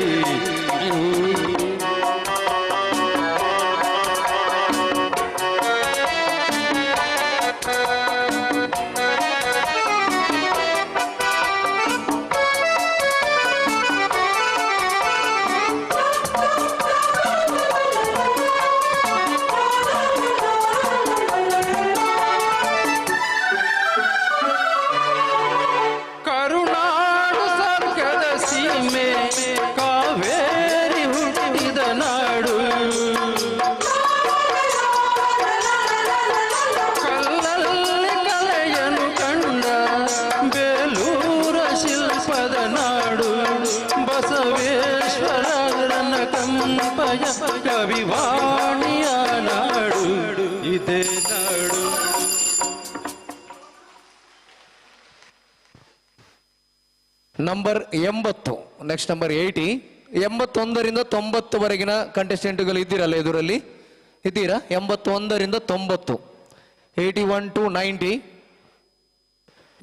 ಕರುನಾಡು ಸ್ವರ್ಗದ ಸೀಮೆ ಕಾವೇರಿ ಹುಟ್ಟಿದ ನಾಡು, ಕಲ್ಲಲ್ಲಿ ಕಲೆಯನ್ನು ಕಂಡ ಬೇಲೂರ ಶಿಲ್ಪದ ನಾಡು, ಬಸವೇಶ್ವರನ ಕಂಪಯ ಕವಿವಾಣಿಯ ನಾಡು. ಇದೇ ನಾಡು. Number 80, next number 80. 81ರಿಂದ 90ವರೆಗಿನ ಕಂಟೆಸ್ಟೆಂಟ್ಗಳು ಇದ್ದೀರಲ್ಲ ಎದುರಲ್ಲಿ? ಇದ್ದೀರಾ? 81ರಿಂದ 90, 81 to 90.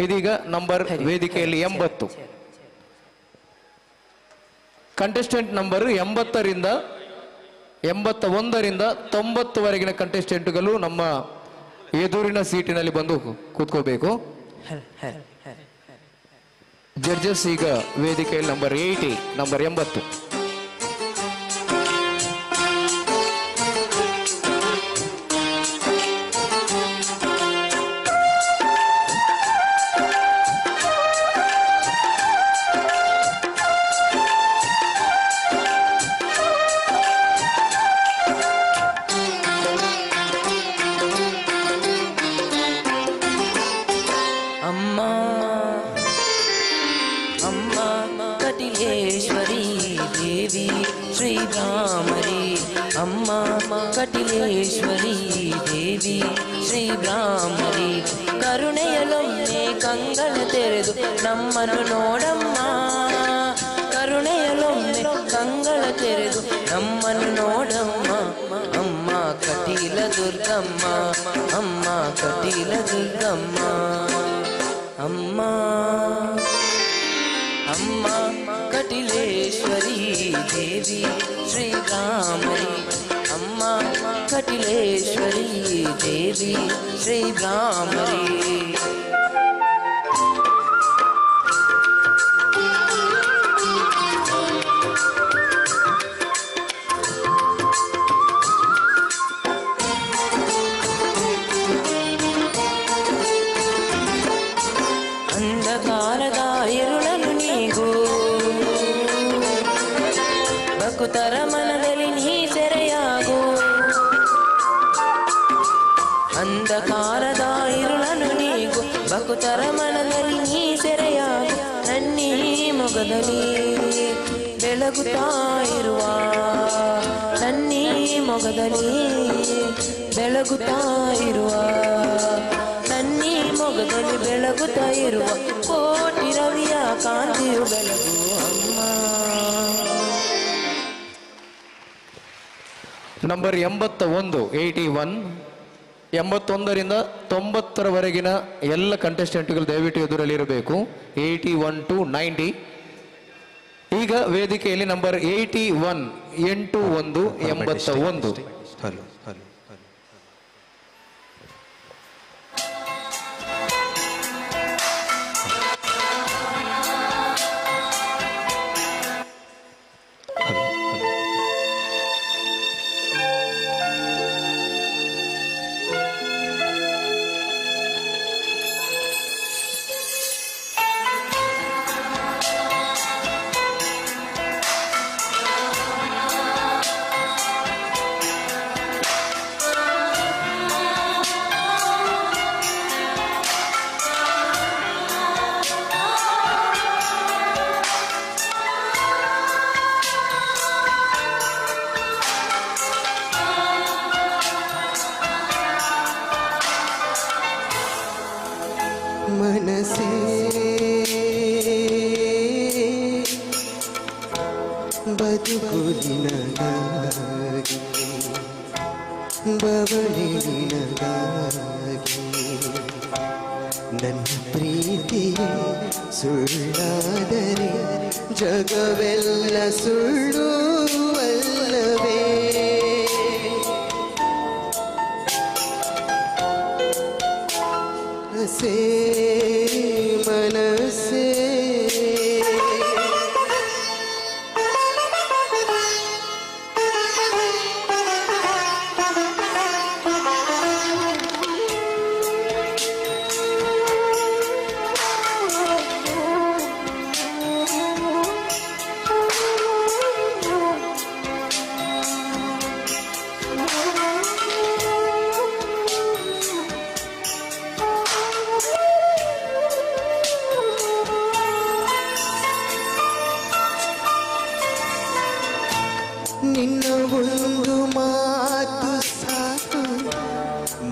ಇದೀಗ ನಂಬರ್ ವೇದಿಕೆಯಲ್ಲಿ 80. ಕಂಟೆಸ್ಟೆಂಟ್ ನಂಬರ್ 80ರಿಂದ 81ರಿಂದ 90ವರೆಗಿನ ಕಂಟೆಸ್ಟೆಂಟ್ಗಳು ನಮ್ಮ ಎದುರಿನ ಸೀಟಿನಲ್ಲಿ ಬಂದು ಕೂತ್ಕೋಬೇಕು. ಜಡ್ಜಸ್ ಈಗ ವೇದಿಕೆಯಲ್ಲಿ ನಂಬರ್ 80, ನಂಬರ್ 80. ಅಮ್ಮ ಕಟಿಲೇಶ್ವರಿ ದೇವಿ ಶ್ರೀಬ್ರಾಹ್ಮರಿ, ಕರುಣೆಯಲೊಮ್ಮೆ ಕಂಗಳ ತೆರೆದು ನಮ್ಮನ್ನು ನೋಡಮ್ಮ, ಕರುಣೆಯಲೊಮ್ಮೆ ಕಂಗಳ ತೆರೆದು ನಮ್ಮನ್ನು ನೋಡಮ್ಮ. ಅಮ್ಮ ಕಟೀಲ ದುರ್ಗಮ್ಮ ಅಮ್ಮ ಕಟೀಲ ದುರ್ಗಮ್ಮ ಅಮ್ಮ ಅಮ್ಮ ಕಟಿಲೇಶ್ವರಿ ದೇವಿ ಶ್ರೀರಾಮರಿ ಅಮ್ಮ ಕಟಿಲೇಶ್ವರಿ ದೇವಿ ಶ್ರೀರಾಮರಿ ಅಂಧಕಾರದ ಇರುಳನು ನೀಗು ಭಕ್ತರ ಮನದಲ್ಲಿ ನೀ ಸೆರೆಯಾಗು ಅಂಧಕಾರದ ಇರುಳನು ನೀಗು ಭಕ್ತರ ಮನದಲ್ಲಿ ನೀ ಸೆರೆಯಾಗು ನನ್ನೀ ಮೊಗದಲ್ಲಿ ಬೆಳಗುತ್ತಾ ಇರುವ ನನ್ನೀ ಮೊಗದಲ್ಲಿ ಬೆಳಗುತ್ತಾ ಇರುವ ನನ್ನೀ ಮೊಗದಲ್ಲಿ ಬೆಳಗುತ್ತಾ ಇರುವ ಕೋಟಿ ರವಿಯ ಕಾಂತಿಯು ಬೆಳಗು ಅಮ್ಮ. ನಂಬರ್ 81 81ರಿಂದ 90ರವರೆಗಿನ ಎಲ್ಲ ಕಂಟೆಸ್ಟೆಂಟ್ಗಳು ದಯವಿಟ್ಟು ಎದುರಲ್ಲಿರಬೇಕು. 81 to 90. ಈಗ ವೇದಿಕೆಯಲ್ಲಿ ನಂಬರ್ 81 81. ಮನಸೇ ಬದುಕುಲಿನಗಾಗಿ ಬವಳಿನಗಾಗಿ ನನ್ನ ಪ್ರೀತಿಯೇ ಸುಳ್ಳಾದರೆ ಜಗವೆಲ್ಲ ಸುಳ್ಳು ಅಲ್ಲವೇ ಮನಸೇ ಮನಸೇ ನಿನ್ನ ಒಂದು ಮಾತು ಸಾಕು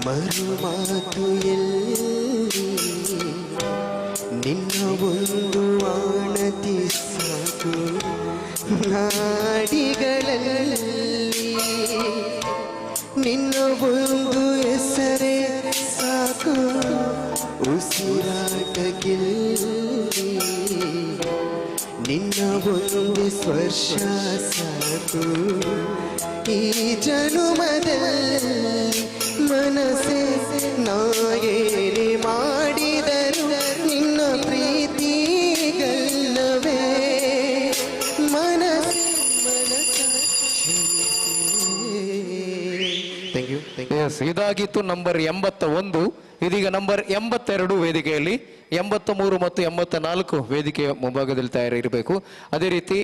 ಮರು ಮಾತು ಎಲ್ಲಿ ನಿನ್ನ ಒಂದು ಆಣತಿ ಸಾಕು ನಾಡಿಗಳಲ್ಲಿ ನಿನ್ನ ಒಂದು ಹೆಸರೇ ಸಾಕು ಉಸಿರಾಟಕ್ಕಿಲ್ಲಿ ನಿನ್ನ ಒಂದು ಸ್ಪರ್ಶ ಸಾಕು ಈ ಜನುಮದಲ್ಲಿ ಮನಸ್ಸೇ ನಾಯೇನೆ ಮಾಡಿದರು ನಿನ್ನ ಪ್ರೀತಿಗಲ್ಲವೇ ಎಸ್, ಇದಾಗಿತ್ತು ನಂಬರ್ 81. ಇದೀಗ ನಂಬರ್ 82 ವೇದಿಕೆಯಲ್ಲಿ, 83 ಮತ್ತು 84 ವೇದಿಕೆಯ ಮುಂಭಾಗದಲ್ಲಿ ತಯಾರಿರಬೇಕು. ಅದೇ ರೀತಿ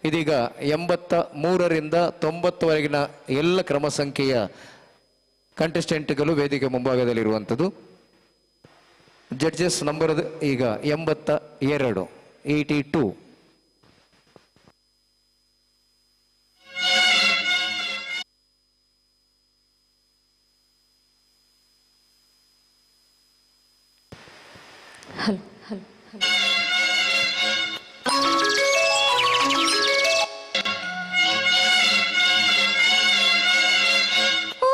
ಇದೀಗ 83ರಿಂದ 90ವರೆಗಿನ ಎಲ್ಲ ಕ್ರಮ ಸಂಖ್ಯೆಯ ಕಂಟೆಸ್ಟೆಂಟ್ಗಳು ವೇದಿಕೆ ಮುಂಭಾಗದಲ್ಲಿರುವಂಥದ್ದು. ಜಡ್ಜಸ್ ನಂಬರ್ ಈಗ 82, 82. ಓ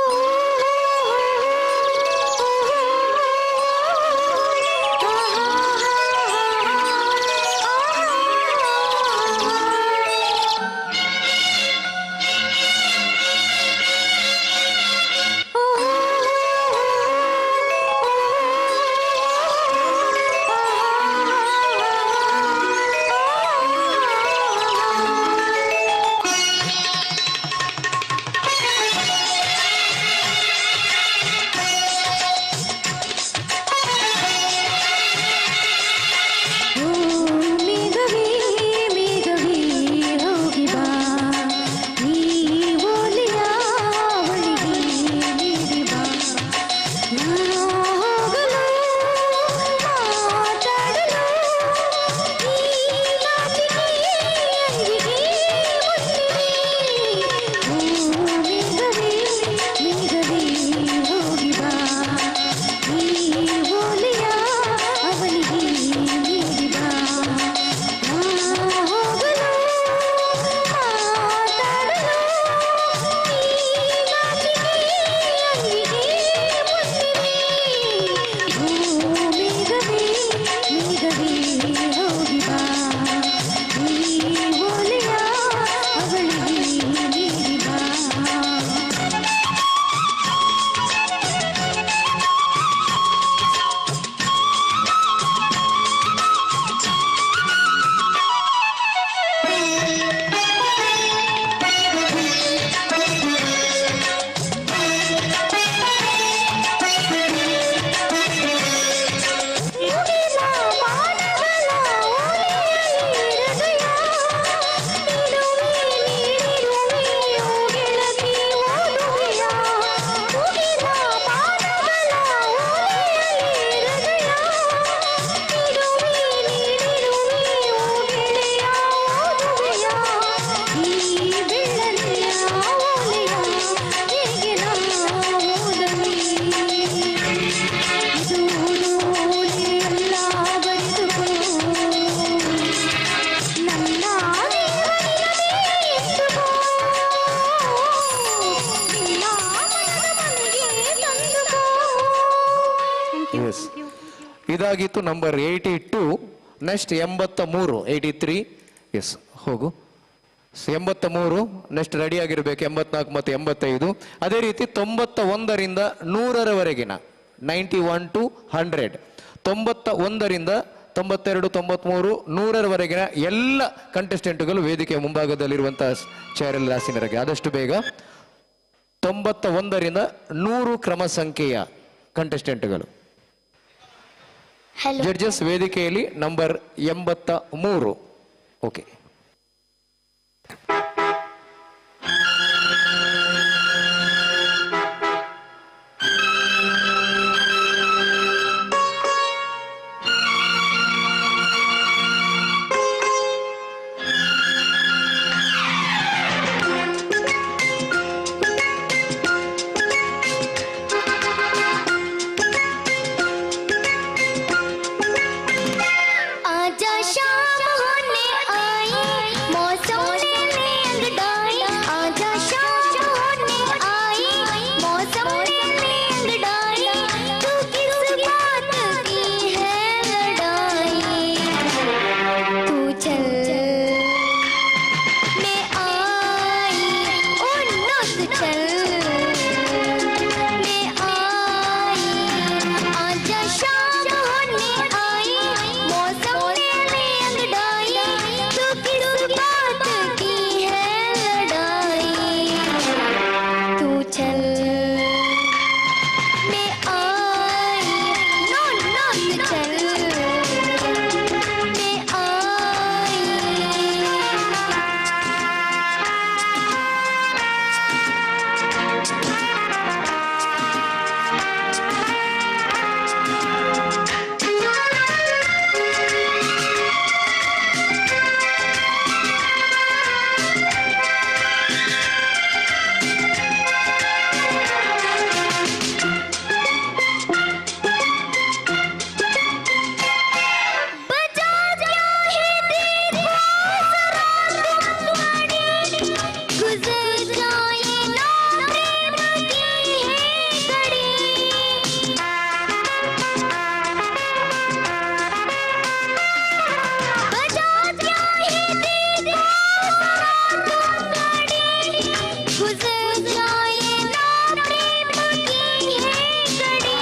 ಎಸ್, ಇದಾಗಿತ್ತು ನಂಬರ್ 82. ನೆಕ್ಸ್ಟ್ 83, 83. ಎಸ್, ಹೋಗು. 83 ನೆಕ್ಸ್ಟ್ ರೆಡಿ ಆಗಿರ್ಬೇಕು. 84 ಮತ್ತು 85. ಅದೇ ರೀತಿ 91ರಿಂದ 100ರವರೆಗಿನ 91 to 100, 91ರಿಂದ 92, 93, 100ರವರೆಗಿನ ಎಲ್ಲ ಕಂಟೆಸ್ಟೆಂಟ್ಗಳು ವೇದಿಕೆಯ ಮುಂಭಾಗದಲ್ಲಿರುವಂತಹ ಚೇರಲ್ಲಿ ಆಸೀನರಾಗಿ ಆದಷ್ಟು ಬೇಗ 91ರಿಂದ 100 ಕ್ರಮ ಸಂಖ್ಯೆಯ ಕಂಟೆಸ್ಟೆಂಟ್ಗಳು. ಜಡ್ಜಸ್ ವೇದಿಕೆಯಲ್ಲಿ ನಂಬರ್ 83. ಓಕೆ, आजा शाम होने आई, मौसम ने अंगड़ाई। आजा शाम होने आई, मौसम ने अंगड़ाई। तू किस बात की है लड़ाई? तू चल मैं आई, ओ नो तू चल मैं आई। आजा शाम होने आई, मौसम ने अंगड़ाई। तू किस बात की है लड़ाई? तू चल मैं आई, नो नो तू चल मैं आई। बजा क्या है देखो जरा तुम गाड़ी, गुजर जाए ना प्रेम की है घड़ी। बजा क्या है देखो जरा तुम गाड़ी, गुजर जाए ना प्रेम की है घड़ी।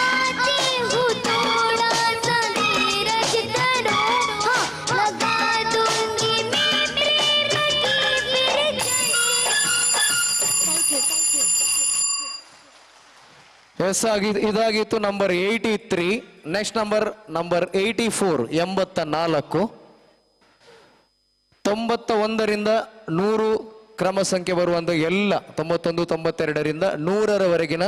आती हूँ थोड़ा सा धीरज करो, हाँ लगा दूंगी मैं प्रेम की ಎಸ್ ಇದಾಗಿತ್ತು ನಂಬರ್ 83. Next number 84, 84. 91ರಿಂದ 100 ಕ್ರಮ ಸಂಖ್ಯೆ ಬರುವಂತ ಎಲ್ಲ 91, 92ರಿಂದ 100ರವರೆಗಿನ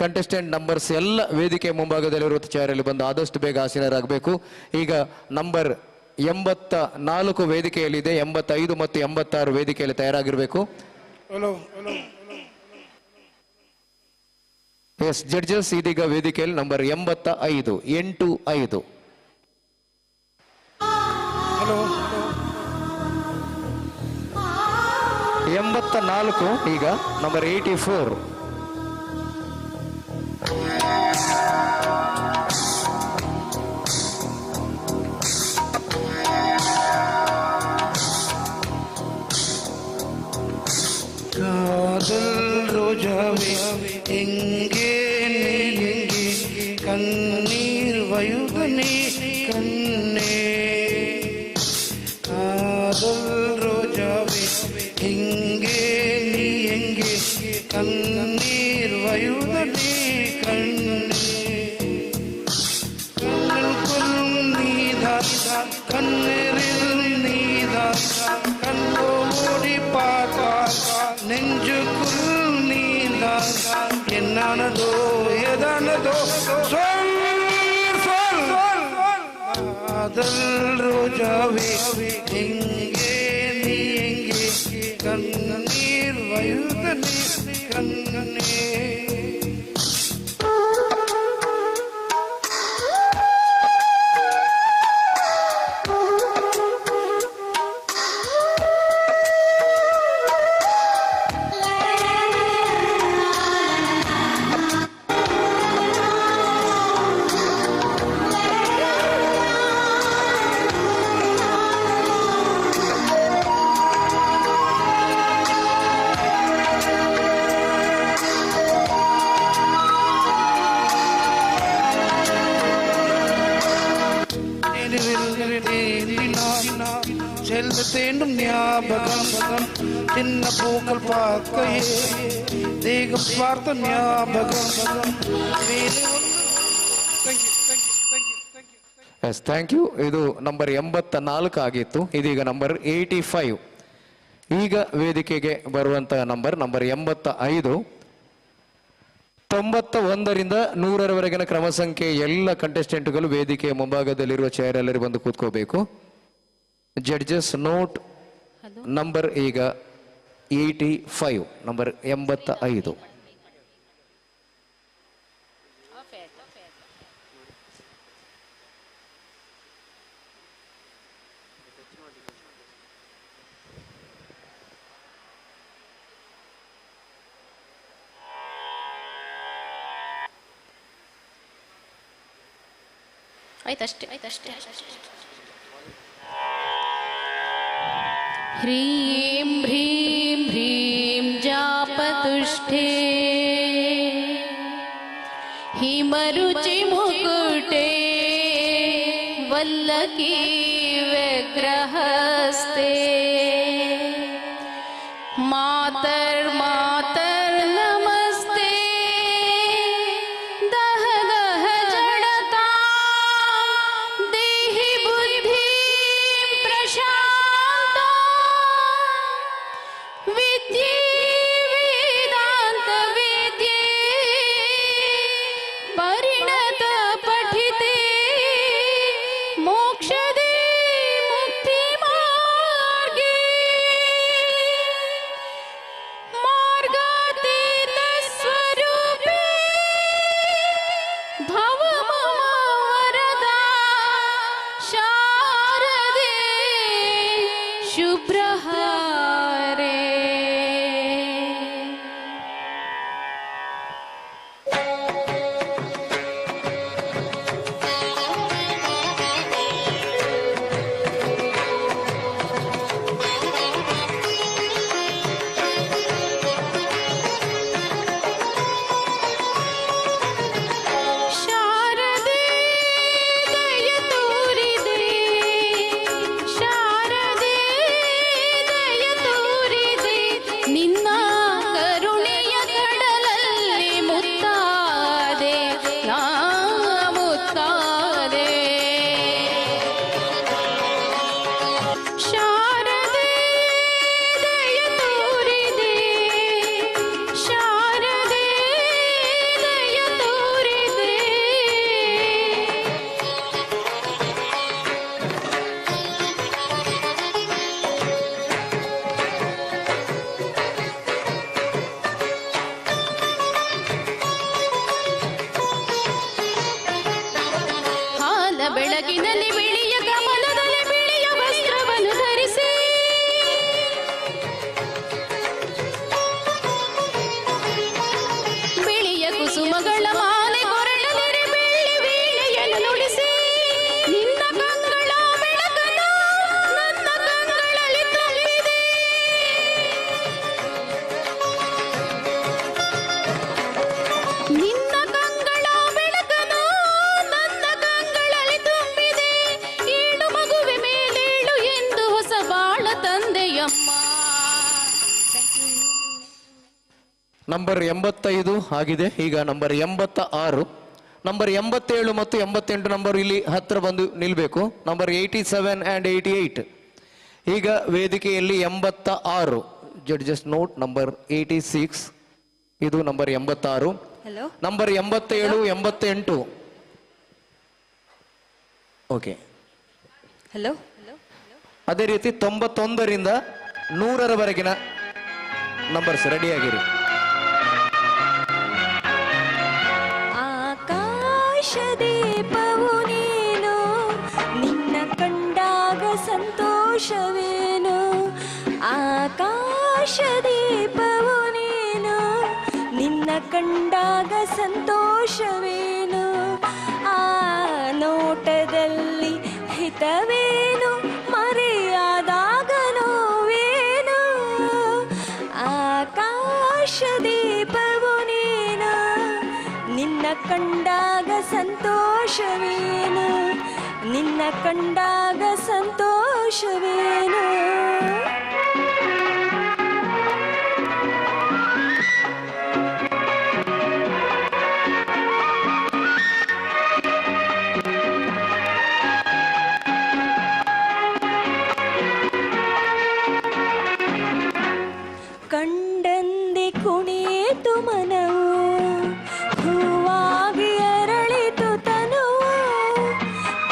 ಕಂಟೆಸ್ಟೆಂಟ್ ನಂಬರ್ಸ್ ಎಲ್ಲ ವೇದಿಕೆ ಮುಂಭಾಗದಲ್ಲಿರುವ ಚಾರಲ್ಲಿ ಬಂದು ಆದಷ್ಟು ಬೇಗ ಆಸೀನರಾಗಬೇಕು. ಈಗ ನಂಬರ್ 84 ವೇದಿಕೆಯಲ್ಲಿದೆ, 85 ಮತ್ತು 86 ವೇದಿಕೆಯಲ್ಲಿ ತಯಾರಾಗಿರಬೇಕು. ಎಸ್, ಜಡ್ಜಸ್ ಇದೀಗ ವೇದಿಕೆಯಲ್ಲಿ ನಂಬರ್ 85, 85. 84 ಈಗ ನಂಬರ್ 84. காதல் ரோஜாவே எங்கே நீ எங்கே கண்ணீர் வயுதனே கண்ணே. காதல் ரோஜாவே எங்கே நீ எங்கே கண்ணீர் வயுதனே கண்ணே. கண்ணுக்குள் நீதான், கண்ணீரில் நீதான், கண்ணோடி பார்த்தால் நெஞ்சுக்குள் நீதான். என்னானதோ ஏதானதோ சொல் சொல். காதல் ரோஜாவே எங்கே நீ எங்கே கண்ணீர் வயுதனே கண்ணே. மெல்ல தேண்டும் ஞாபகம் சின்ன பூக்கள் பார்க்கையே தேகம் பார்த்த ஞாபகம் ಎಸ್ ಥ್ಯಾಂಕ್ ಯು. ಇದು ನಂಬರ್ 84 ಆಗಿತ್ತು, ಇದೀಗ ನಂಬರ್ 85. ಈಗ ವೇದಿಕೆಗೆ ಬರುವಂತಹ ನಂಬರ್ 85. 91ರಿಂದ 100ರವರೆಗಿನ ಕ್ರಮ ಸಂಖ್ಯೆ ಎಲ್ಲ ಕಂಟೆಸ್ಟೆಂಟ್ಗಳು ವೇದಿಕೆಯ ಮುಂಭಾಗದಲ್ಲಿರುವ ಚೇರ್ ಎಲ್ಲರೂ ಬಂದು ಕೂತ್ಕೋಬೇಕು. ಜಡ್ಜಸ್ ನೋಟ್ ನಂಬರ್ ಈಗ 85, ನಂಬರ್ 85. ಆಯ್ತಷ್ಟೇ. ಹ್ರೀಂ ಹ್ರೀಂ ಹ್ರೀಂ ಜಾಪತುಷ್ಠೇ ಹಿಮರುಚಿ ಮುಕುಟೇ ವಲ್ಲಕಿ ವ್ಯಗ್ರಹಸ್ತೆ ಮಾತರ್ ಮಾತರ್ ನಮಸ್ತೆ ದಹ ದಹ ಜಡತಾ ದೇಹಿ ಬುದ್ಧಿ ಪ್ರಶಾಂತ ವಿದ್ಯೆ ವೇದಾಂತ ವಿದ್ಯೆ ಪರಿಣತ ಪಠಿತೆ ಮೋಕ್ಷದೇ ಮುಕ್ತಿ ಮಾರ್ಗೇ ಮಾರ್ಗಾತೀತ ಸ್ವರೂಪೇ ಭವ ಮಮ ವರದಾ ಶಾರದೆ ಶುಭ್ರಹಾರೇ. ಶಾರದೆ ದಯ ತೋರಿದೆ, ಶಾರದೆ ದಯ ತೋರಿದೆ, ನಿನ್ನ ಕರುಣೆಯ ಕಡಲಲ್ಲಿ ಮುತ್ತಾದೆ ನಾ ಮುತ್ತಾದೆ. ಶಾರದೆ ದಯ ತೋರಿದೆ, ಶಾರದೆ ದಯ ತೋರಿದೆ. ಹಾಲ ಬೆಳಗಿನಲ್ಲಿ ಬಿಳಿಯ ಕಮಲದಲ್ಲಿ ಬಿಳಿಯ ವಸ್ತ್ರವನ್ನು ಧರಿಸಿ ಬಿಳಿಯ ಕುಸುಮಗಳ ಮಾಲೆ ಕೊರಳದಲ್ಲಿ ಬೆಳ್ಳಿ ವೀಣೆಯನ್ನು ನುಡಿಸಿ ನಿನ್ನ ಕಂಗಳ ಬೆಳಕನ್ನು ನನ್ನ ಕಂಗಳಲ್ಲಿ ತುಂಬಿದೆ. ನಿನ್ನ ಕಂಗಳ ಬೆಳಕನ್ನು ನನ್ನ ಕಂಗಳಲ್ಲಿ ತುಂಬಿದೆ. ಏಳು ಮಗುವೆ ಮೇಲೇಳು ಎಂದು ಹೊಸ ಬಾಳ ತಂದೆಯಮ್ಮ. ನಂಬರ್ 85 ಆಗಿದೆ, ಈಗ ನಂಬರ್ 86. ನಂಬರ್ 87 ಮತ್ತು 88 ನಂಬರ್ ಇಲ್ಲಿ ಹತ್ರ ಬಂದು ನಿಲ್ಬೇಕು. Number 87 and 88. ಈಗ ವೇದಿಕೆಯಲ್ಲಿ 86. ಜಡ್ಜಸ್ ನೋಟ್ ನಂಬರ್ 86, ಇದು number 86. Hello number 87, 88. Okay, hello ಅದೇ ರೀತಿ 91ರಿಂದ 100ರವರೆಗಿನ ನಂಬರ್ಸ್ ರೆಡಿಯಾಗಿರಿ. ಆಕಾಶದೀಪವು ನೀನು, ನಿನ್ನ ಕಂಡಾಗ ಸಂತೋಷವೇನು. ಆಕಾಶದೀಪವು ನೀನು, ನಿನ್ನ ಕಂಡಾಗ ಸಂತೋಷವೇನು. ಆ ನೋಟದಲ್ಲಿ ಹಿತವೇನು, ಮರೆಯಾದಾಗ ನೋವೇನು. ಆಕಾಶದೀಪವು ನೀನು, ನಿನ್ನ ಕಂಡಾಗ ಸಂತೋಷವೇನು. ನಿನ್ನ ಕಂಡಾಗ ಸಂತೋಷವೇನು ಕಂಡಂದಿ ಕುಣಿಯಿತು ಮನವು ಹೂವಾಗಿ ಅರಳಿತು ತನುವು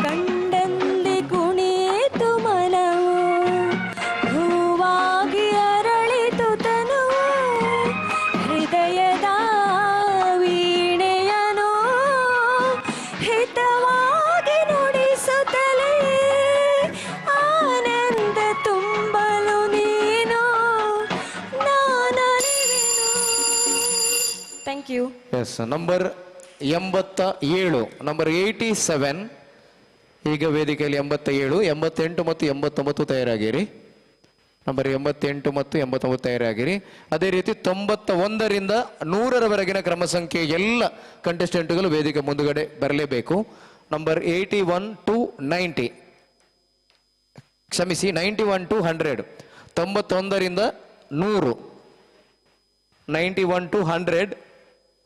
ಕಂಡಂದಿ ಕುಣಿಯಿತು ಮನವು ಹೂವಾಗಿ ಅರಳಿತು ತನುವು ಹೃದಯದ ವೀಣೆಯನು ಹಿತವಾಗಿ ನುಡಿಸುತ್ತಲೇ ಆನಂದ ತುಂಬಲು ನೀನು thank you. Yes, number 87, number 87 ಈಗ ವೇದಿಕೆಯಲ್ಲಿ 87, 88 ಮತ್ತು 89 ತಯಾರಾಗಿರಿ. ನಂಬರ್ 88 ಮತ್ತು 89 ತಯಾರಾಗಿರಿ. ಅದೇ ರೀತಿ 91ರಿಂದ 100ರವರೆಗಿನ ಕ್ರಮ ಸಂಖ್ಯೆ ಎಲ್ಲ ಕಂಟೆಸ್ಟೆಂಟ್ಗಳು ವೇದಿಕೆ ಮುಂದುಗಡೆ ಬರಲೇಬೇಕು. ನಂಬರ್ 81 to 90, ಕ್ಷಮಿಸಿ 91 to 100, 91ರಿಂದ 100, 91 to 100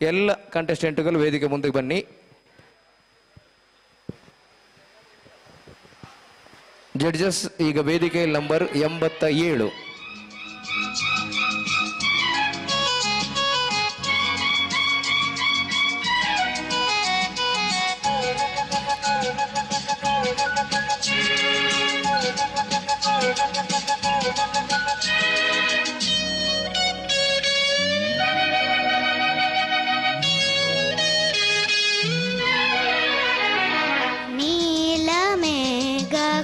ಎಲ್ಲ ಕಂಟೆಸ್ಟೆಂಟ್ಗಳು ವೇದಿಕೆ ಮುಂದೆ ಬನ್ನಿ. ಜಡ್ಜಸ್ ಈಗ ವೇದಿಕೆಯಲ್ಲಿ ನಂಬರ್ 87.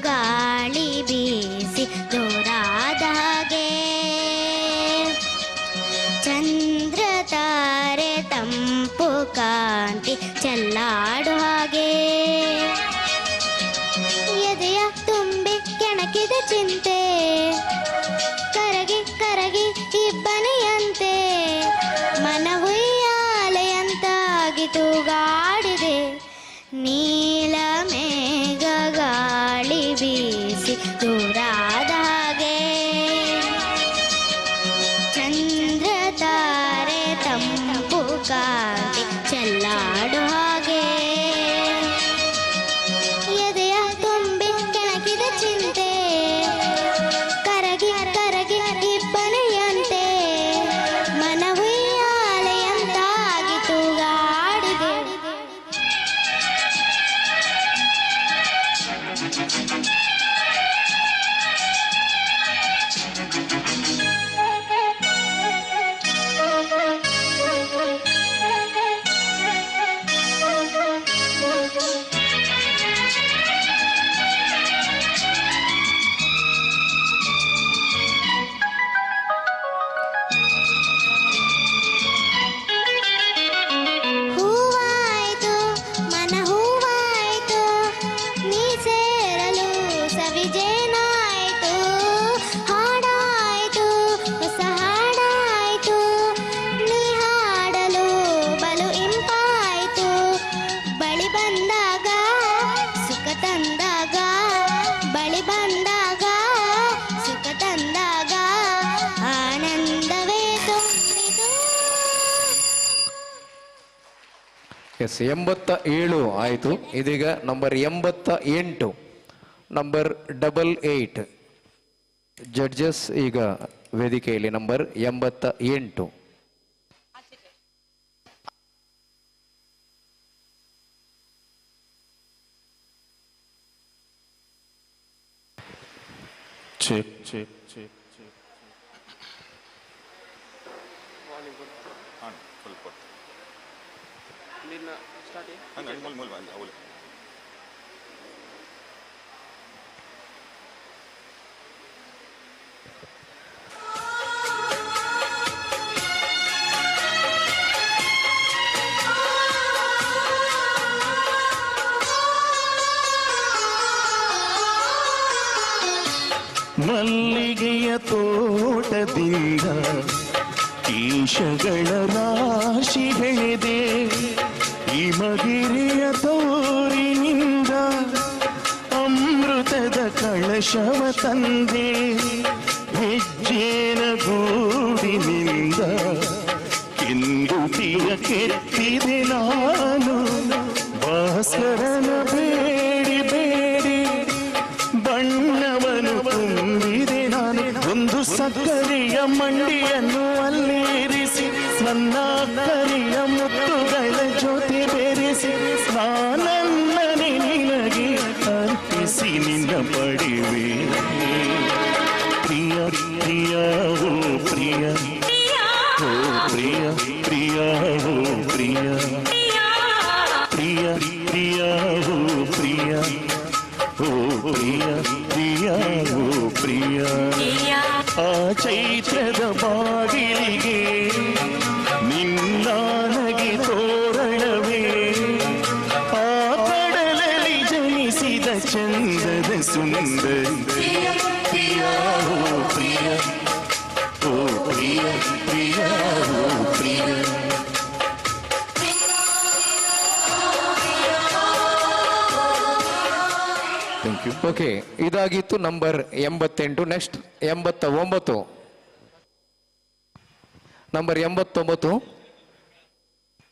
ಗಾಳಿ ಬೀಸಿ ದೂರಾದ ಹಾಗೆ ಚಂದ್ರ ತಾರೆ ತಂಪು ಕಾಂತಿ ಚೆಲ್ಲಾಡು ಹಾಗೆ ಎದೆಯ ತುಂಬಿ ಕೆಣಕಿದ ಚಿಂತೆ ಕರಗಿ ಕರಗಿ ಇಬ್ಬನಿಯಂತೆ ಮನವುಯ್ಯಾಲೆಯಂತಾಗಿ ತೂಗಾಡಿದೆ ನೀಲ ಮೇಘ ಗಾಳಿ ಬೀಸಿ ದೂರಾದ ಹಾಗೆ ಚಂದ್ರ ತಾರೆ ತಂಪು ಕಾಂತಿ ಚೆಲ್ಲಾಡು ಹಾಗೆ ಎದೆಯ ತುಂಬಿ ಕೆಣಕಿದ ಚಿಂತೆ ಕರಗಿ ಕರಗಿ ಇಬ್ಬನಿಯಂತೆ ಮನವುಯ್ಯಾಲೆಯಂತಾಗಿ ತೂಗಾಡಿದೆ ಹೂವಾಯ್ತು ಮನ ಹೂವಾಯ್ತು ನೀ ಸೇರಲು ಸವಿಜೇನಾಯ್ತು ಹಾಡಾಯ್ತು ಹೊಸ ಹಾಡಾಯ್ತು ನೀ ಹಾಡಲು ಬಲು ಇಂಪಾಯ್ತು ಬಳಿ ಬಂದಾಗ ಸುಖ ತಂದಾಗ ಬಳಿ ಬಂದಾಗ ಸುಖ ತಂದಾಗ ಆನಂದವೇ ತುಂಬಿತು. ಎಸ್, 87 ಆಯಿತು. ಇದೀಗ ನಂಬರ್ 88, ನಂಬರ್ 88 ಜಡ್ಜಸ್ ಈಗ ವೇದಿಕೆಯಲ್ಲಿ number 88. Check check check check ಮಲ್ಲಿಗೆಯ ತೋಟದಿಂದ ಕೇಶಗಳ ರಾಶಿ ಬೆಳೆದೆ ಹಿಮಗಿರಿಯ ತೋರಿನಿಂದ ತಂದೆ ಹೆಜ್ಜೆನ ಗೂಡಿನಿಂದ ಕಿಂದುಟಿಯ ಕೆತ್ತಿದೆ ನಾನು ಭಾಸ್ಕರನ ಬೇಡಿ ಬೇಡಿ ಬಣ್ಣವನು ತುಂಬಿದೆ ನಾನು ಒಂದು ಸಕ್ಕರೆಯ ಮಂಡಿಯನ್ನು ಅಲ್ಲೇರಿಸಿ ನನ್ನ ಕರಿಯ ಮುತ್ತುಗಳ ಜೊತೆ ಬೆರೆಸಿ ನಾನನ್ನೇ ನಿನಗೆ ಅರ್ಪಿಸಿ ನಿನ್ನ ಪಡೆವೆ ಪ್ರಿಯ ಪ್ರಿಯ ಓ ಪ್ರಿಯ ಓ ಪ್ರಿಯ ಪ್ರಿಯ ಓ ಪ್ರಿಯ ಪ್ರಿಯ ಪ್ರಿಯ ಓ ಪ್ರಿಯ ಓ ಪ್ರಿಯ ಪ್ರಿಯ ಓ ಪ್ರಿಯ ಆ ಚೈತ್ರದ ಬಾಗಿಲಿಗೆ ನಿನ್ನಾನಗೆ ತೋರಣವೇ ಆ ಕಡಲಲ್ಲಿ ಜನಿಸಿದ ಚಂದದ ಸುಂದರಿ ಪ್ರಿಯ ಓ ಪ್ರಿಯ ಓ ಪ್ರಿಯ ಪ್ರಿಯ ಓ ಪ್ರಿಯ ಥ್ಯಾಂಕ್ ಯು. ಓಕೆ, ಇದಾಗಿತ್ತು ನಂಬರ್ 88. ನೆಕ್ಸ್ಟ್ 89. ನಂಬರ್ 89,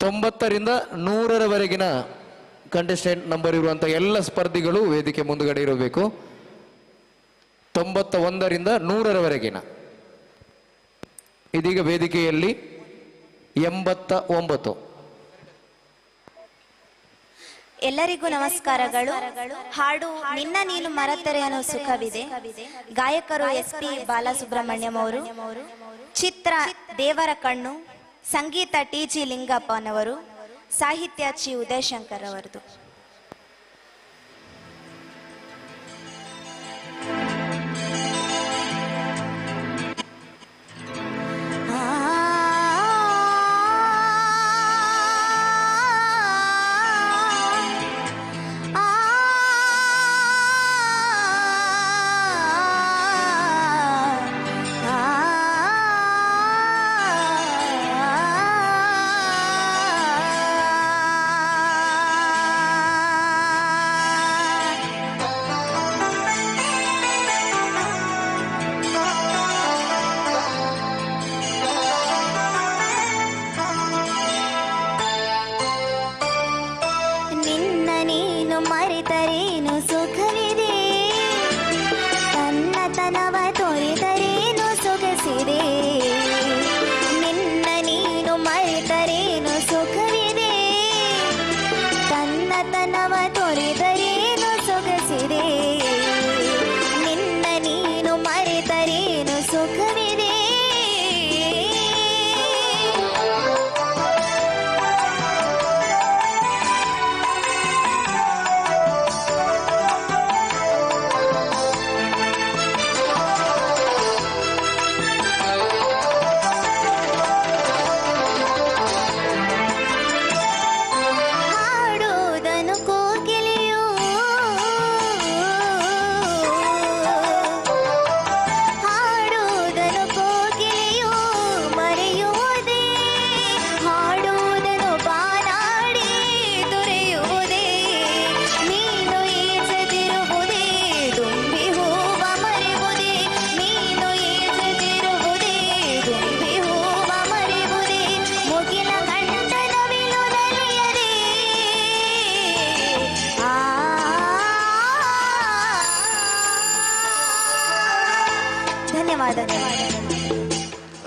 90ರಿಂದ 100ರವರೆಗಿನ ಕಂಟೆಸ್ಟೆಂಟ್ ನಂಬರ್ ಇರುವಂಥ ಎಲ್ಲ ಸ್ಪರ್ಧಿಗಳು ವೇದಿಕೆ ಮುಂದುಗಡೆ ಇರಬೇಕು. 91ರಿಂದ 100ರವರೆಗಿನ. ಇದೀಗ ವೇದಿಕೆಯಲ್ಲಿ 89. ಎಲ್ಲರಿಗೂ ನಮಸ್ಕಾರಗಳು. ಹಾಡು ನಿನ್ನ ನೀನು ಮರೆತರೆ ಅನ್ನೋ ಸುಖವಿದೆ. ಗಾಯಕರು SP ಬಾಲಸುಬ್ರಹ್ಮಣ್ಯಂ ಅವರು, ಚಿತ್ರ ದೇವರ ಕಣ್ಣು, ಸಂಗೀತ TG ಲಿಂಗಪ್ಪನವರು, ಸಾಹಿತ್ಯ ಚಿ ಉದಯಶಂಕರ್ ಅವರದು.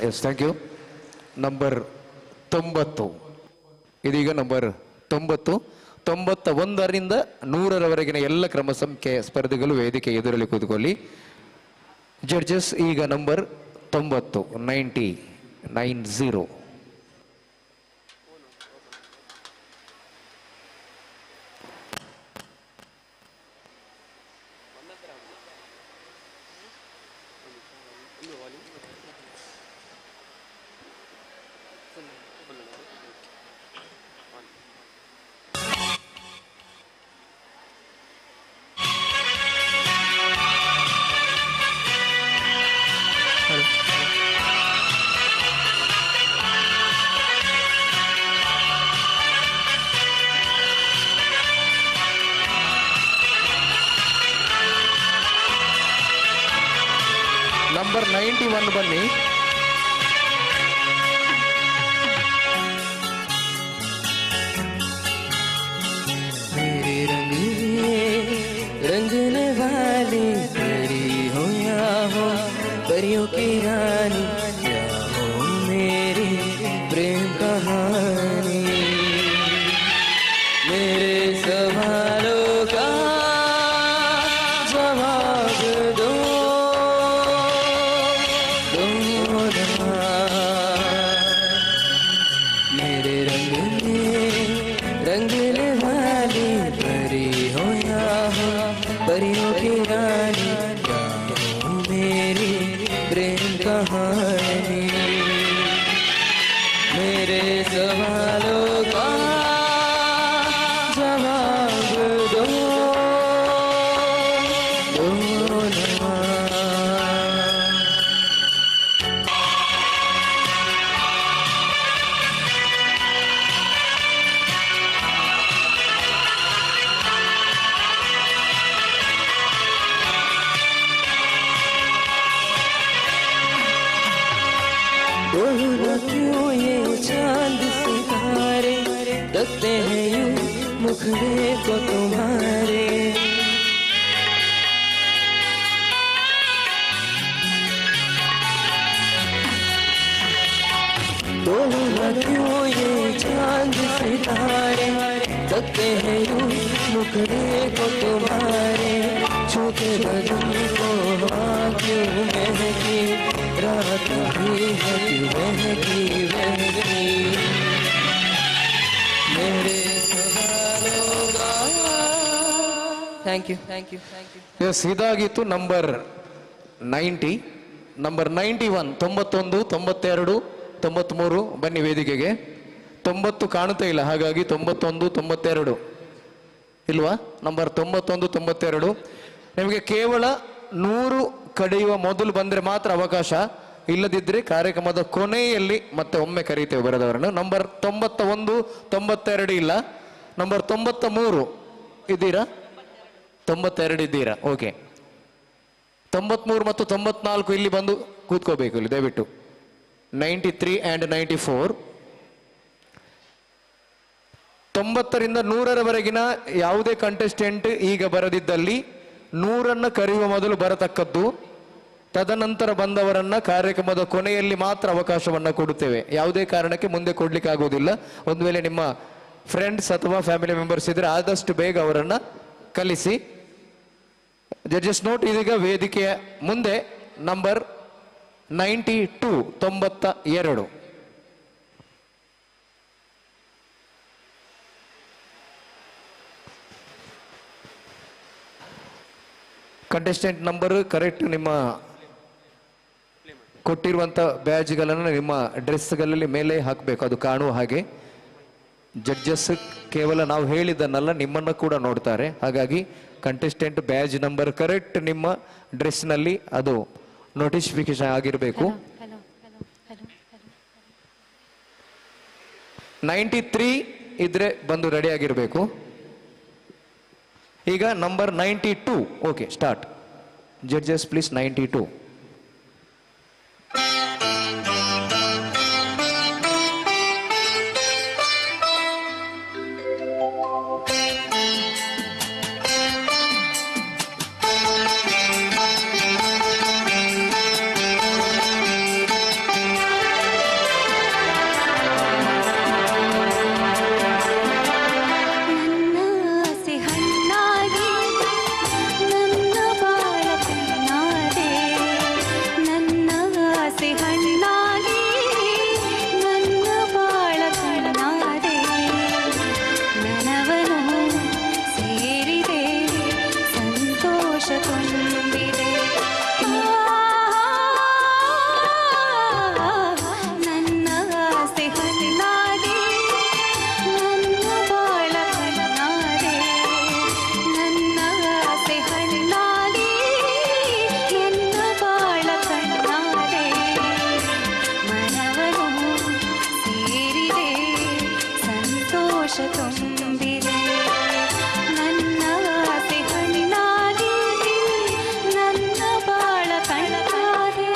Yes, thank you. ನಂಬರ್ 90. ಇದೀಗ ನಂಬರ್ 90. 91ರಿಂದ 100ರವರೆಗಿನ ಎಲ್ಲ ಕ್ರಮ ಸಂಖ್ಯೆಯ ಸ್ಪರ್ಧಿಗಳು ವೇದಿಕೆ ಎದುರಲ್ಲಿ ಕೂತ್ಕೊಳ್ಳಿ. ಜಡ್ಜಸ್ ಈಗ ನಂಬರ್ 90. ನಂಬರ್ 91 ಬನ್ನಿ. रंगने वाली परी हो या हो परियों की रानी या हो मेरी प्रेम कहानी मेरे सवालों का जवाब दो मेरे रंगने वाली परी हो या हो परियों की रानी क्या हो मेरी प्रेम कहानी मेरे सवालों का जवाब दो ना। बोलो क्यों ये चांद सितारे लगते हैं यूं मुखड़े को तुम्हारे बोलो क्यों ये चांद सितारे लगते हैं यूं मुखड़े को तुम्हारे छूते बदन को हवा क्यों महकी रात भी है क्यों बहकी बहकी मेरे सवालों का थैंक यू ಎಸ್, ಇದಾಗಿತ್ತು ನಂಬರ್ 90. ನಂಬರ್ 91 91 92 93 ಬನ್ನಿ ವೇದಿಕೆಗೆ. 90 ಕಾಣುತ್ತಾ ಇಲ್ಲ, ಹಾಗಾಗಿ 91 92 ಇಲ್ವಾ? ನಂಬರ್ 91 92. ನಿಮಗೆ ಕೇವಲ 100 ಕಡಿಯುವ ಮೊದಲು ಬಂದರೆ ಮಾತ್ರ ಅವಕಾಶ, ಇಲ್ಲದಿದ್ದರೆ ಕಾರ್ಯಕ್ರಮದ ಕೊನೆಯಲ್ಲಿ ಮತ್ತೆ ಒಮ್ಮೆ ಕರೀತೇವೆ ಬರೆದವರನ್ನು. ನಂಬರ್ 91 92 ಇಲ್ಲ. ನಂಬರ್ 93 ಇದ್ದೀರಾ? 92 ಇದ್ದೀರಾ? ಓಕೆ. 93 ಮತ್ತು 94 ಇಲ್ಲಿ ಬಂದು ಕೂತ್ಕೋಬೇಕು ಇಲ್ಲಿ ದಯವಿಟ್ಟು. 93 ಆ್ಯಂಡ್ 94. 90ರಿಂದ 100ರವರೆಗಿನ ಯಾವುದೇ ಕಂಟೆಸ್ಟೆಂಟ್ ಈಗ ಬರದಿದ್ದಲ್ಲಿ 100ಅನ್ನು ಕರೆಯುವ ಮೊದಲು ಬರತಕ್ಕದ್ದು. ತದನಂತರ ಬಂದವರನ್ನ ಕಾರ್ಯಕ್ರಮದ ಕೊನೆಯಲ್ಲಿ ಮಾತ್ರ ಅವಕಾಶವನ್ನು ಕೊಡುತ್ತೇವೆ. ಯಾವುದೇ ಕಾರಣಕ್ಕೆ ಮುಂದೆ ಕೊಡ್ಲಿಕ್ಕೆ ಆಗುವುದಿಲ್ಲ. ಒಂದು ವೇಳೆ ನಿಮ್ಮ ಫ್ರೆಂಡ್ಸ್ ಅಥವಾ ಫ್ಯಾಮಿಲಿ ಮೆಂಬರ್ಸ್ ಇದ್ರೆ ಆದಷ್ಟು ಬೇಗ ಅವರನ್ನ ಕಲಿಸಿ. ಜಡ್ಜಸ್ ನೋಟ್, ಇದೀಗ ವೇದಿಕೆಯ ಮುಂದೆ ನಂಬರ್ 92 92. ಕಂಟೆಸ್ಟೆಂಟ್ ನಂಬರ್ ಕರೆಕ್ಟ್ ನಿಮ್ಮ ಕೊಟ್ಟಿರುವಂಥ ಬ್ಯಾಜ್ಗಳನ್ನು ನಿಮ್ಮ ಡ್ರೆಸ್ಗಳಲ್ಲಿ ಮೇಲೆ ಹಾಕಬೇಕು, ಅದು ಕಾಣುವ ಹಾಗೆ. ಜಡ್ಜಸ್ ಕೇವಲ ನಾವು ಹೇಳಿದ್ದನ್ನಲ್ಲ, ನಿಮ್ಮನ್ನು ಕೂಡ ನೋಡ್ತಾರೆ. ಹಾಗಾಗಿ ಕಂಟೆಸ್ಟೆಂಟ್ ಬ್ಯಾಜ್ ನಂಬರ್ ಕರೆಕ್ಟ್ ನಿಮ್ಮ ಡ್ರೆಸ್ನಲ್ಲಿ ಅದು ನೋಟಿಫಿಕೇಶನ್ ಆಗಿರಬೇಕು. 93 ಇದ್ರೆ ಬಂದು ರೆಡಿ ಆಗಿರಬೇಕು. ಈಗ number 92. Okay, start. Judges please. 92. ನನ್ನ ಆಸೆ ಹಣ್ಣಾಗಿ ನನ್ನ ಬಾಳ ಕಣ್ಣಾದೆ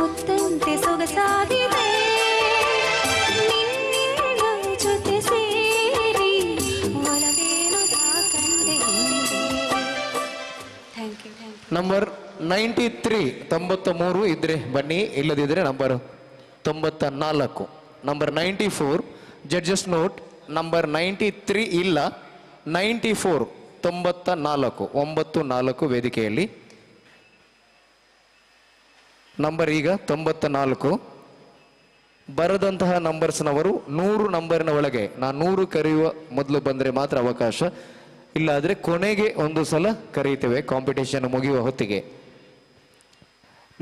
ಮುತ್ತಂತೆ ಸೊಗಸಾಗಿದೆ ನಿನ್ನಿಂದ ಜೊತೆ ಸೇರಿ ಒಲವೇನು ತಾಕಂದೆ ಥ್ಯಾಂಕ್ ಯು ನಂಬರ್ 93 93 ಇದ್ರೆ ಬನ್ನಿ, ಇಲ್ಲದಿದ್ರೆ number 94. Number 94 judges note. Number 93 ಇಲ್ಲ, 94 94 94 ವೇದಿಕೆಯಲ್ಲಿ. ನಂಬರ್ ಈಗ 94. ಬರದಂತಹ ನಂಬರ್ಸ್ನವರು 100 ನಂಬರ್ನ ಒಳಗೆ, ನಾನು 100 ಕರೆಯುವ ಮೊದಲು ಬಂದರೆ ಮಾತ್ರ ಅವಕಾಶ, ಇಲ್ಲಾದರೆ ಕೊನೆಗೆ ಒಂದು ಸಲ ಕರೀತೇವೆ ಕಾಂಪಿಟೇಷನ್ ಮುಗಿಯುವ ಹೊತ್ತಿಗೆ.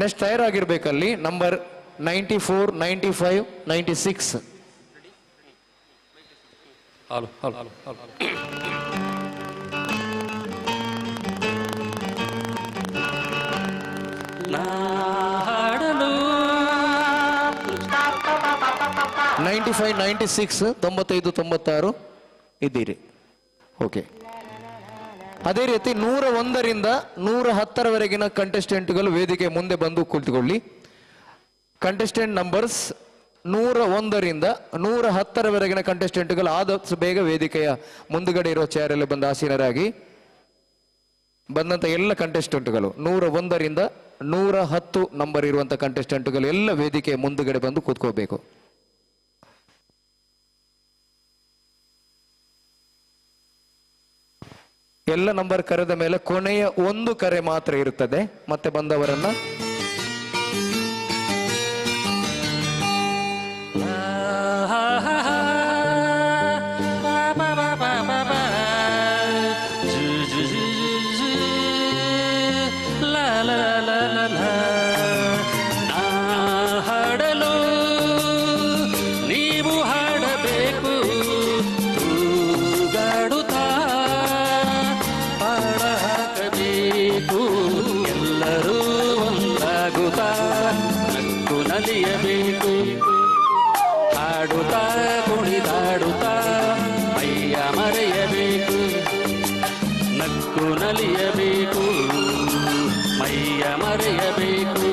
ನೆಕ್ಸ್ಟ್ ತಯಾರಾಗಿರ್ಬೇಕಲ್ಲಿ ನಂಬರ್ 94, 95, 96. ಹಾಡಲು 95, 96, 95, 96 ಇದ್ದೀರಿ. ಓಕೆ. ಅದೇ ರೀತಿ 101ರಿಂದ 110ರವರೆಗಿನ ಕಂಟೆಸ್ಟೆಂಟ್ಗಳು ವೇದಿಕೆ ಮುಂದೆ ಬಂದು ಕುಳಿತುಕೊಳ್ಳಿ. ಕಂಟೆಸ್ಟೆಂಟ್ ನಂಬರ್ಸ್ 101ರಿಂದ 110ರವರೆಗಿನ ಕಂಟೆಸ್ಟೆಂಟ್ಗಳು ಆದಷ್ಟು ಬೇಗ ವೇದಿಕೆಯ ಮುಂದುಗಡೆ ಇರೋ ಚೇರಲ್ಲಿ ಬಂದು ಆಸೀನರಾಗಿ. ಬಂದಂಥ ಎಲ್ಲ ಕಂಟೆಸ್ಟೆಂಟ್ಗಳು 101ರಿಂದ 110 ನಂಬರ್ ಇರುವಂಥ ಕಂಟೆಸ್ಟೆಂಟ್ಗಳು ಎಲ್ಲ ವೇದಿಕೆಯ ಮುಂದುಗಡೆ ಬಂದು ಕೂತ್ಕೋಬೇಕು. ಎಲ್ಲ ನಂಬರ್ ಕರೆದ ಮೇಲೆ ಕೊನೆಯ ಒಂದು ಕರೆ ಮಾತ್ರ ಇರುತ್ತದೆ. ಮತ್ತೆ ಬಂದವರನ್ನ ಹಾಡಲು ನೀವು ಹಾಡಬೇಕು, ತೂಗಾಡುತ್ತಾ ಹಾಡ ಹಾಕಬೇಕು, ಎಲ್ಲರೂ ಒಂದಾಗುತ್ತಾ ನಕ್ಕು ನಲಿಯಬೇಕು, ಹಾಡುತ್ತಾ ಕುಣಿದಾಡುತ್ತಾ ಮೈಯ ಮರೆಯಬೇಕು, ನಕ್ಕು ನಲಿಯಬೇಕು, ಮೈಯ ಮರೆಯಬೇಕು.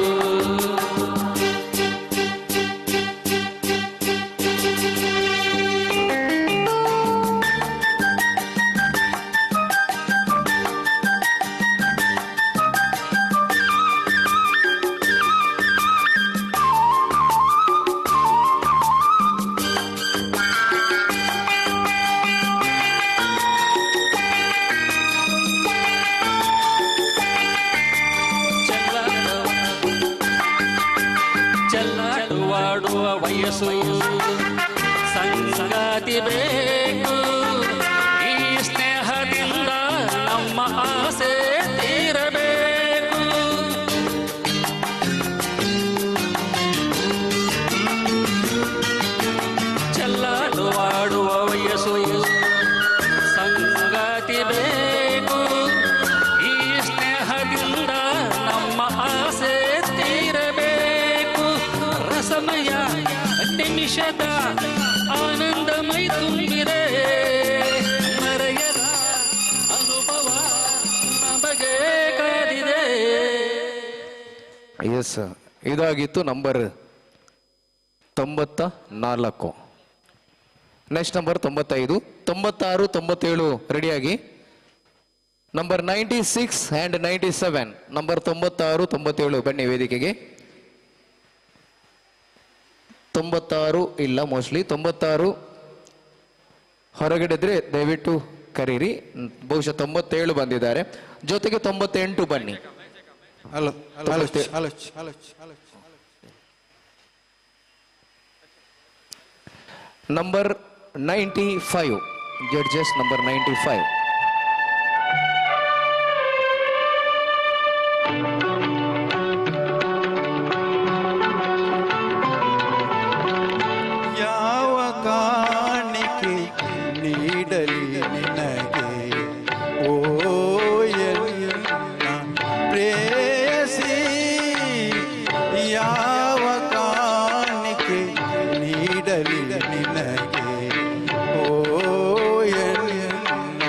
ಚೆಲ್ಲಾಡುವಾಡುವ ವಯಸ್ಸು ಸಂಗಾತಿ ಬೇಕು, ಈ ಸ್ನೇಹದಿಂದ ನಮ್ಮ ಆಸೆ ತೀರಬೇಕು. ಚೆಲ್ಲಾಡುವಾಡುವ ವಯಸ್ಸು ಸಂಗಾತಿ ಬೇಕು, ಈ ಸ್ನೇಹದಿಂದ ನಮ್ಮ ಆಸೆ ತೀರಬೇಕು. ರಸಮಯ ನಿಮಿಷದ ಆನಂದಮೈ ತುಂಬಿದೆ, ಮರೆಯದ ಅನುಭವ ನಮಗೆ ಕಾದಿದೆ. ಎಸ್, ಇದಾಗಿತ್ತು ನಂಬರ್ 94. ನೆಕ್ಸ್ಟ್ ನಂಬರ್ 95, 96, 97 ರೆಡಿಯಾಗಿ. ನಂಬರ್ 96 ಆ್ಯಂಡ್ 97, ನಂಬರ್ 96, 97 ಬನ್ನಿ ವೇದಿಕೆಗೆ. 96 ಇಲ್ಲ, ಮೋಸ್ಟ್ಲಿ 96 ಹೊರಗಡೆ ಇದ್ರೆ ದಯವಿಟ್ಟು ಕರೀರಿ. ಬಹುಶಃ 97 ಬಂದಿದ್ದಾರೆ, ಜೊತೆಗೆ 98 ಬನ್ನಿ. Number 95 judges, number 95. ಯಾವ ಕಾಣಿಕೆ ನೀಡಲಿ ನಿನಗೆ ಓ ಎನ್ನ ಪ್ರೇಯಸಿ, ಯಾವ ಕಾಣಿಕೆ ನೀಡಲಿ ನಿನಗೆ ಓ ಎನ್ನ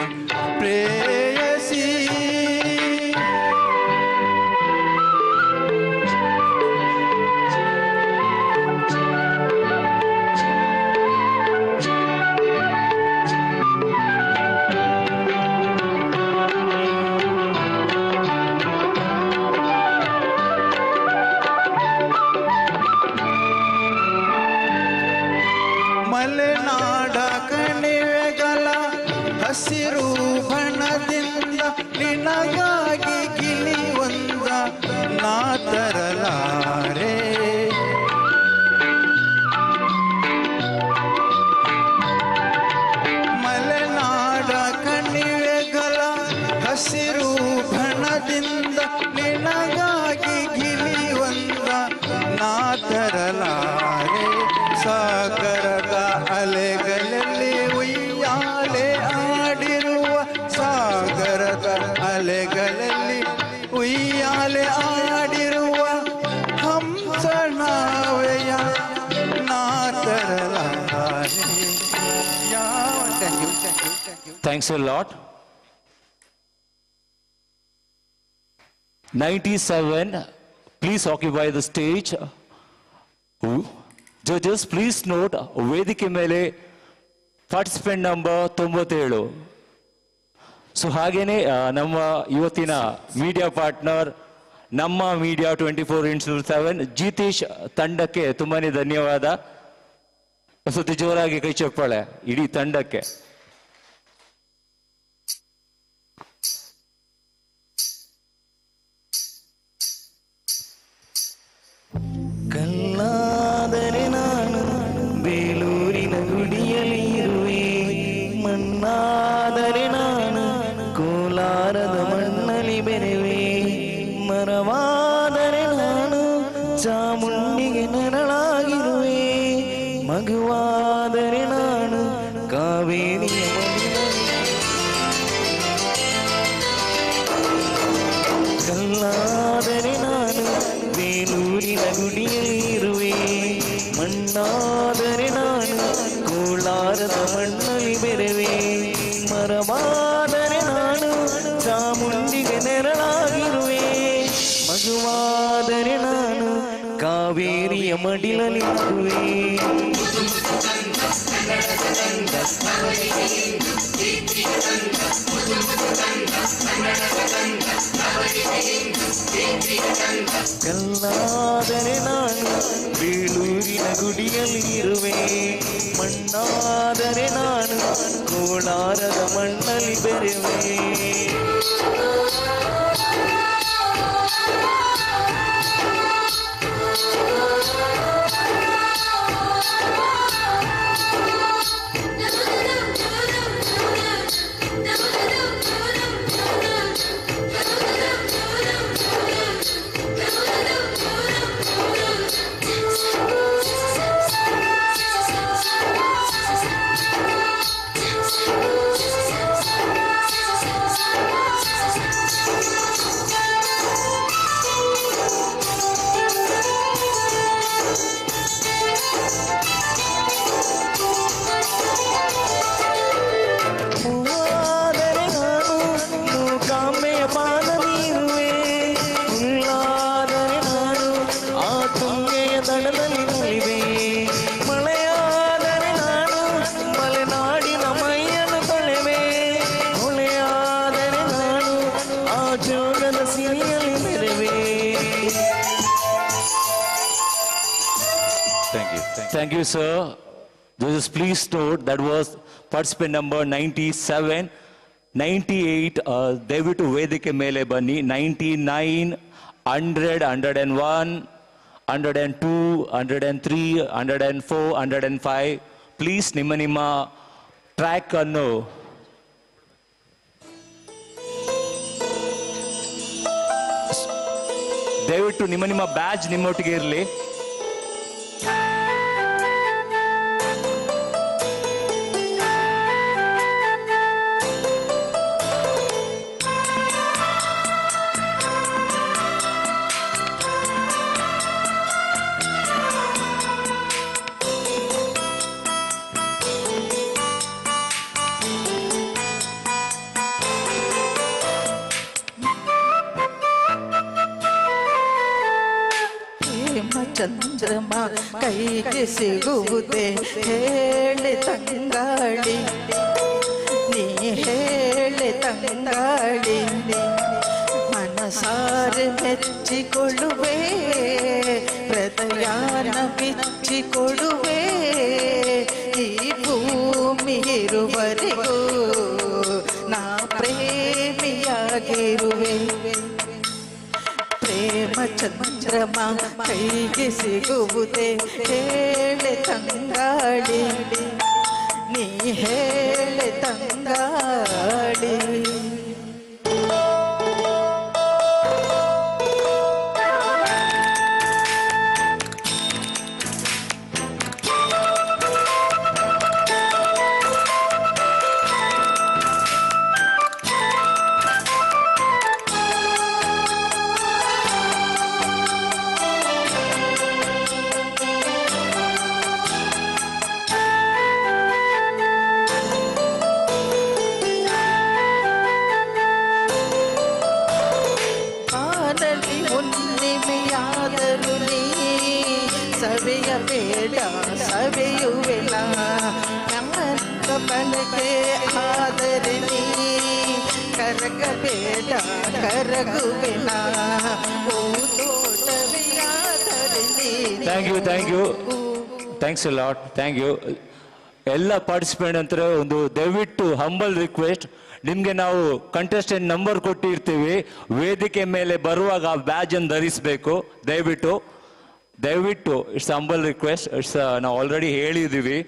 ಮಲೆನಾಡ ಕಣಿವೆಗಳ ಹಸಿರು ಬಣದಿಂದ ನಿನಗಾಗಿ ಗಿಳಿ ಒಂದ ನಾ ತರಲಾರೆ. ಮಲೆನಾಡ ಕಣಿವೆಗಳ ಹಸಿರು ಬಣದಿಂದ ನಿನಗಾಗಿ ಗಿಳಿ ಒಂದ ನಾ ತರಲಾರೆ. ಸಾಗರದ ಅಲೆಗಳಲ್ಲಿ ಉಯ್ಯಾಲೆ ಆಡಿರುವ ಸಾಗರದ ಅಲೆಗಳಲ್ಲಿ ಉಯ್ಯಾಲೆ ಆಡಿರುವ ಹಂಸನಾವೆಯ ನಾ ತರಲಾರೆ. Thanks a lot. 97, please occupy the stage. Judges, please note, ವೇದಿಕೆ ಮೇಲೆ ಪಾರ್ಟಿಸಿಪೆಂಟ್ ನಂಬರ್ 97. ಸೊ ಹಾಗೇನೆ ನಮ್ಮ ಇವತ್ತಿನ ಮೀಡಿಯಾ ಪಾರ್ಟ್ನರ್ ನಮ್ಮ ಮೀಡಿಯಾ 24x7 ಜಿತೇಶ್ ತಂಡಕ್ಕೆ ತುಂಬಾನೇ ಧನ್ಯವಾದ. ಸತಿ ಜೋರಾಗಿ ಕೈ ಚಪ್ಪಾಳೆ ಇಡೀ ತಂಡಕ್ಕೆ. ಕಲ್ಲಾದರೆ ನಾನು ಬೇಲೂರಿನ ಗುಡಿಯಲ್ಲಿ ಇರುವೆ, ಮಣ್ಣಾದರೆ ನಾನು ಕೋಲಾರದ ಮಣ್ಣಲ್ಲಿ ಬೆರೆವೆ, ಮರವಾದರೆ ನಾನು ಚಾಮುಂಡಿಗೆ ನೆರಳಾಗಿರುವೆ, ಮಗುವಾದರೆ ನಾನು ಕಾವೇರಿಯ ಕಲ್ಲಾದರೆ ನಾನು ಬೇಲೂರಿನ ಗುಡಿಯಲ್ಲಿ ಇರುವೆ, ಮಣ್ಣಾದರೆ ನಾನು ಕೋಲಾರದ ಮಣ್ಣಲ್ಲಿ ಬೆರೆವೆ, ಮರವಾದರೆ ನಾನು ಚಾಮುಂಡಿಗೆ ನೆರಳಾಗಿರುವೆ, ಮಗುವಾದರೆ ನಾನು ಕಾವೇರಿಯ ಮಡಿಲಲ್ಲಿರುವೆ. ಕಲ್ಲಾದರೆ ನಾನು ಬೇಲೂರಿನ ಗುಡಿಯಲ್ಲಿ ಇರುವೆ, ಮಣ್ಣಾದರೆ ನಾನು ಕೋಲಾರದ ಮಣ್ಣಲ್ಲಿ ಬೆರೆವೆ. Thank you, sir. Judges, please note that was participant number 97. 98, ದಯವಿಟ್ಟು ವೇದಿಕೆ ಮೇಲೆ ಬನ್ನಿ. 99, 100, 101, 102, 103, 104, 105. ಪ್ಲೀಸ್ ನಿಮ್ಮ ಟ್ರ್ಯಾಕ್ ಅನ್ನು ದಯವಿಟ್ಟು ನಿಮ್ಮ ಬ್ಯಾಜ್ ನಿಮ್ಮೊಟ್ಟಿಗೆ ಇರಲಿ. ಚಂದ್ರಮ ಕೈಗೆ ಸಿಗುವುದೇ ಹೇಳಿ ತಂಗಾಳಿ, ನೀ ಹೇಳಿ ತಂಗಾಳಿ, ಮನಸಾರೆ ಮೆಚ್ಚಿಕೊಳ್ಳುವೆ, ಹೃದಯಾನ ಬಿಚ್ಚಿಕೊಡುವೆ, ಈ ಚಂದ್ರಮ ಕೈಗೆ ಸಿಗುವುದೇ ಹೇಳೆ ತಂಗಾಳಿ ನೀ ಹೇಳೆ ತಂಗಾಳಿ ಹುಣ್ಣಿಮೆಯಾದರೂ ನೀ ಸವೆಯಬೇಡ ಸವೆಯುವೆನ ನನ್ನ ಬಳಕೆ ಆದರೆ ನೀ ಕರಗಬೇಡ ಕರಗುವೆನ ತೋಟವೆಯಾದರೆ ನೀ thank you thanks a lot thank you. ಎಲ್ಲ ಪಾರ್ಟಿಸಿಪೇಟ್ ಅಂತ ಒಂದು ದಯವಿಟ್ಟು ಹಂಬಲ್ ರಿಕ್ವೆಸ್ಟ್, ನಿಮಗೆ ನಾವು ಕಂಟೆಸ್ಟೆಂಟ್ ನಂಬರ್ ಕೊಟ್ಟಿರ್ತೀವಿ, ವೇದಿಕೆ ಮೇಲೆ ಬರುವಾಗ ಆ ಬ್ಯಾಜ್ ಅನ್ನು ಧರಿಸಬೇಕು ದಯವಿಟ್ಟು ಇಟ್ಸ್ ಹಂಬಲ್ ರಿಕ್ವೆಸ್ಟ್. ನಾವು ಆಲ್ರೆಡಿ ಹೇಳಿದ್ದೀವಿ.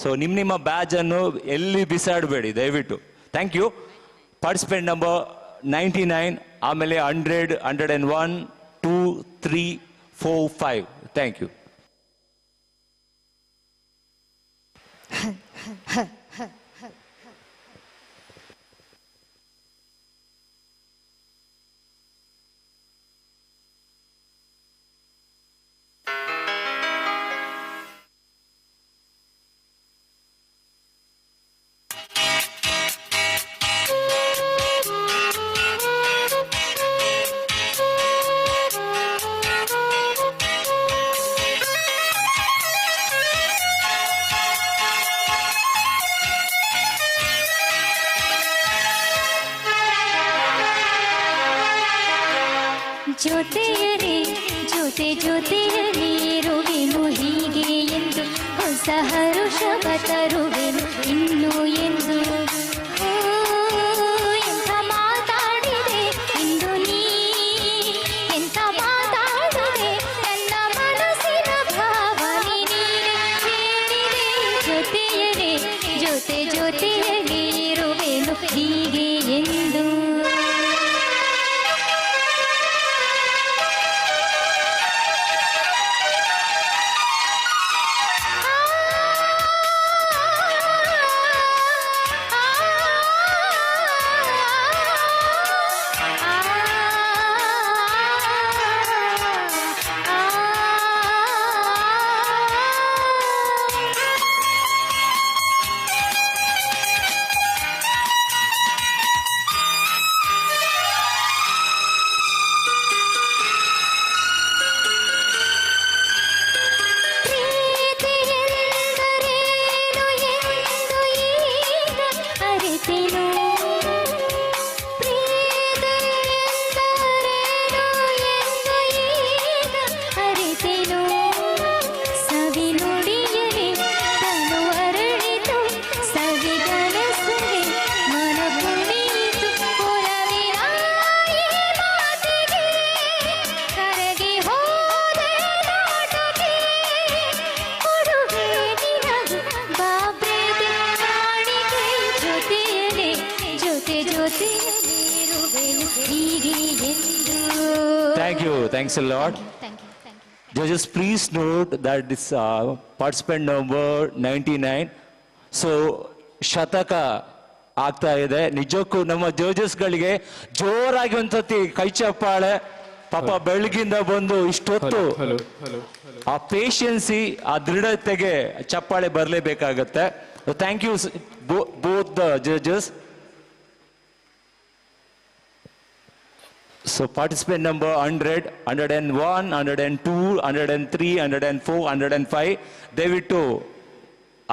ಸೊ ನಿಮ್ಮ ಬ್ಯಾಜ್ ಅನ್ನು ಎಲ್ಲಿ ಬಿಸಾಡಬೇಡಿ ದಯವಿಟ್ಟು. Thank you. ಪಾರ್ಟಿಸಿಪೆಂಟ್ ನಂಬರ್ 99, ಆಮೇಲೆ 100, 101, 2, 3, 4, 5. Thank you. ಜೊತೆಯರೇ ಜೊತೆಯರೇ ಇರುವೆನು ಹೀಗೆ ಎಂದು ಹೊಸ ಹರುಷವ ತರುವೆನು ಇನ್ನು ಎಂದು. ಎಂಥ ಮಾತಾಡಿದೆ ಇಂದು ನೀ, ಎಂಥ ಮಾತಾಡಿದೆ ನನ್ನ ಮನಸ್ಸಿನ ಭಾವನೆ ನೀನೇ ಹೇಳಿದೆ. ಜೊತೆಯರೇ ಇರುವೆನು ಹೀಗೆ ಎಂದು. Thanks a lot. Thank you. Judges, please note that this participant number 99. So, ಶತಕ ಆಗ್ತಾ ಇದೆ. ನಿಜಕ್ಕೂ ನಮ್ಮ ಜಡ್ಜಸ್ಗಳಿಗೆ ಜೋರಾಗಿ ಒಂದ್ಸತಿ ಕೈ ಚಪ್ಪಾಳೆ. ಪಾಪ ಬೆಳಗಿಂದ ಬಂದು ಇಷ್ಟೊತ್ತು ಆ ಪೇಷನ್ಸಿ, ಆ ದೃಢತೆಗೆ ಚಪ್ಪಾಳೆ ಬರಲೇಬೇಕಾಗತ್ತೆ. Thank you both the judges. So participant number 100, 101, 102, 103, 104, 105 ದಯವಿಟ್ಟು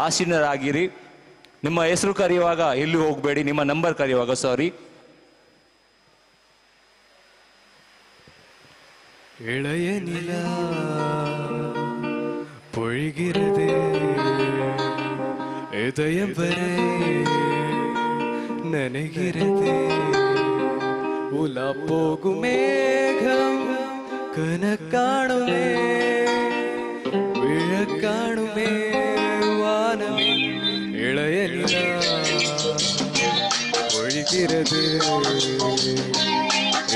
ಆಸೀನರಾಗಿರಿ. ನಿಮ್ಮ ಹೆಸರು ಕರೆಯುವಾಗ ಎಲ್ಲಿ ಹೋಗಬೇಡಿ, ನಿಮ್ಮ ನಂಬರ್ ಕರೆಯುವಾಗ ಸಾರಿ. இளைய நிலா பொழிகிறது இதயம் வரை நனைகிறது உலா போகும் மேகம் കനക്കാണുമേ വിഴക്കാണുമേ വാനമേ ഇളയ നില ഒഴുകിരത്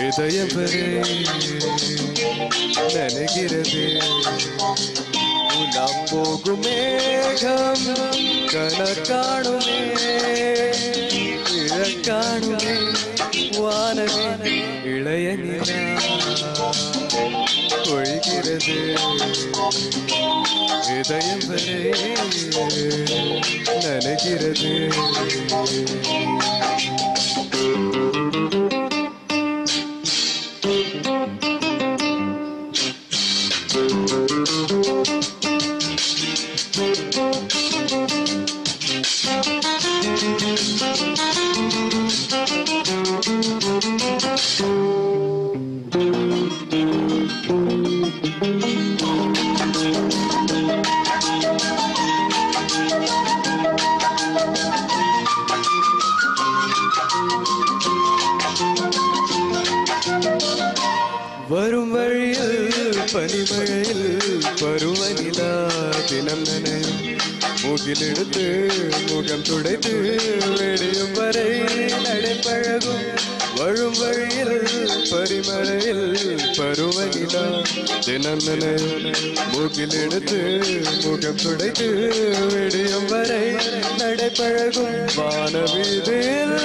இதயம் வரை நனைகிறது உலாம் போகும் மேகம் கனக்காணுமே இழக்காணுமே வானமே இளைய நிலா ஒழுகிறது இதயம் வரை நனைகிறது வரும் வழியில் பனிமழையில் பருவநிலா தினம் நனையும் மூகிலெடுத்து முகம் துடைத்து வெடியும் வரை நடைபழகும் வரும் வழியில் பரிமழையில் பருவநிலா தினம் நனையும் மூகிலெடுத்து முகம் துடைத்து வெடியும் வரை நடைபழகும் வானவீதியில்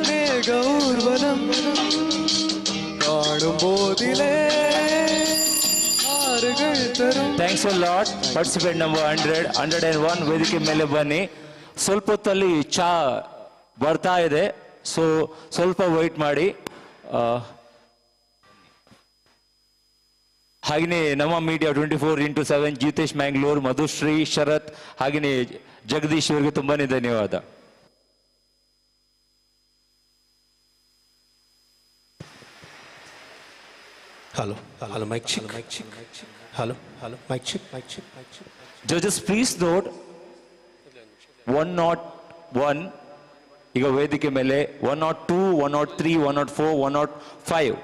மேக ஊர்வலம் thanks a lot. Participate number 101 ವೇದಿಕೆ ಮೇಲೆ ಬನ್ನಿ. ಸ್ವಲ್ಪ ಹೊತ್ತಲ್ಲಿ ಚಾ ಬರ್ತಾ ಇದೆ, ಸೊ ಸ್ವಲ್ಪ ವೆಯ್ಟ್ ಮಾಡಿ. ಹಾಗೆಯೇ ನಮ್ಮ ಮೀಡಿಯಾ 24x7 ಜಿತೇಶ್ ಮ್ಯಾಂಗ್ಳೂರ್, ಮಧುಶ್ರೀ, ಶರತ್ ಹಾಗೆಯೇ ಜಗದೀಶ್ ಇವರಿಗೆ ತುಂಬಾನೇ ಧನ್ಯವಾದ. Hello, hello, mic check. Hello, hello, mic check. Judges, please note 101 ಈಗ ವೇದಿಕೆ ಮೇಲೆ 102, 103, 104, 105.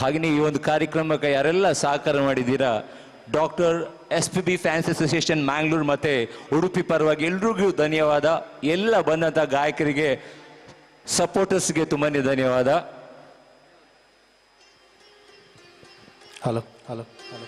ಹಾಗೆಯೇ ಈ ಒಂದು ಕಾರ್ಯಕ್ರಮಕ್ಕೆ ಯಾರೆಲ್ಲ ಸಹಕಾರ ಮಾಡಿದ್ದೀರಾ, doctor SPB fans association Mangalore ಮತ್ತೆ ಉಡುಪಿ ಪರವಾಗಿ ಎಲ್ರಿಗೂ ಧನ್ಯವಾದ. ಎಲ್ಲ ಬಂದಂಥ ಗಾಯಕರಿಗೆ, ಸಪೋರ್ಟರ್ಸ್ಗೆ ತುಂಬಾನೇ ಧನ್ಯವಾದ. ಹಲೋ ಹಲೋ ಹಲೋ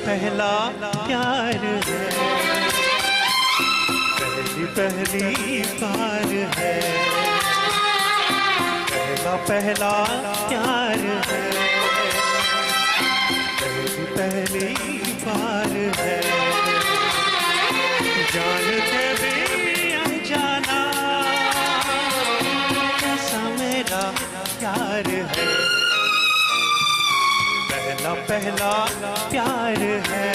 पहला प्यार है, पहली पहली बार है, पहला प्यार है, पहली पहली बार है, जानते भी अनजाना कैसा मेरा प्यार है, पहला पहला प्यार है,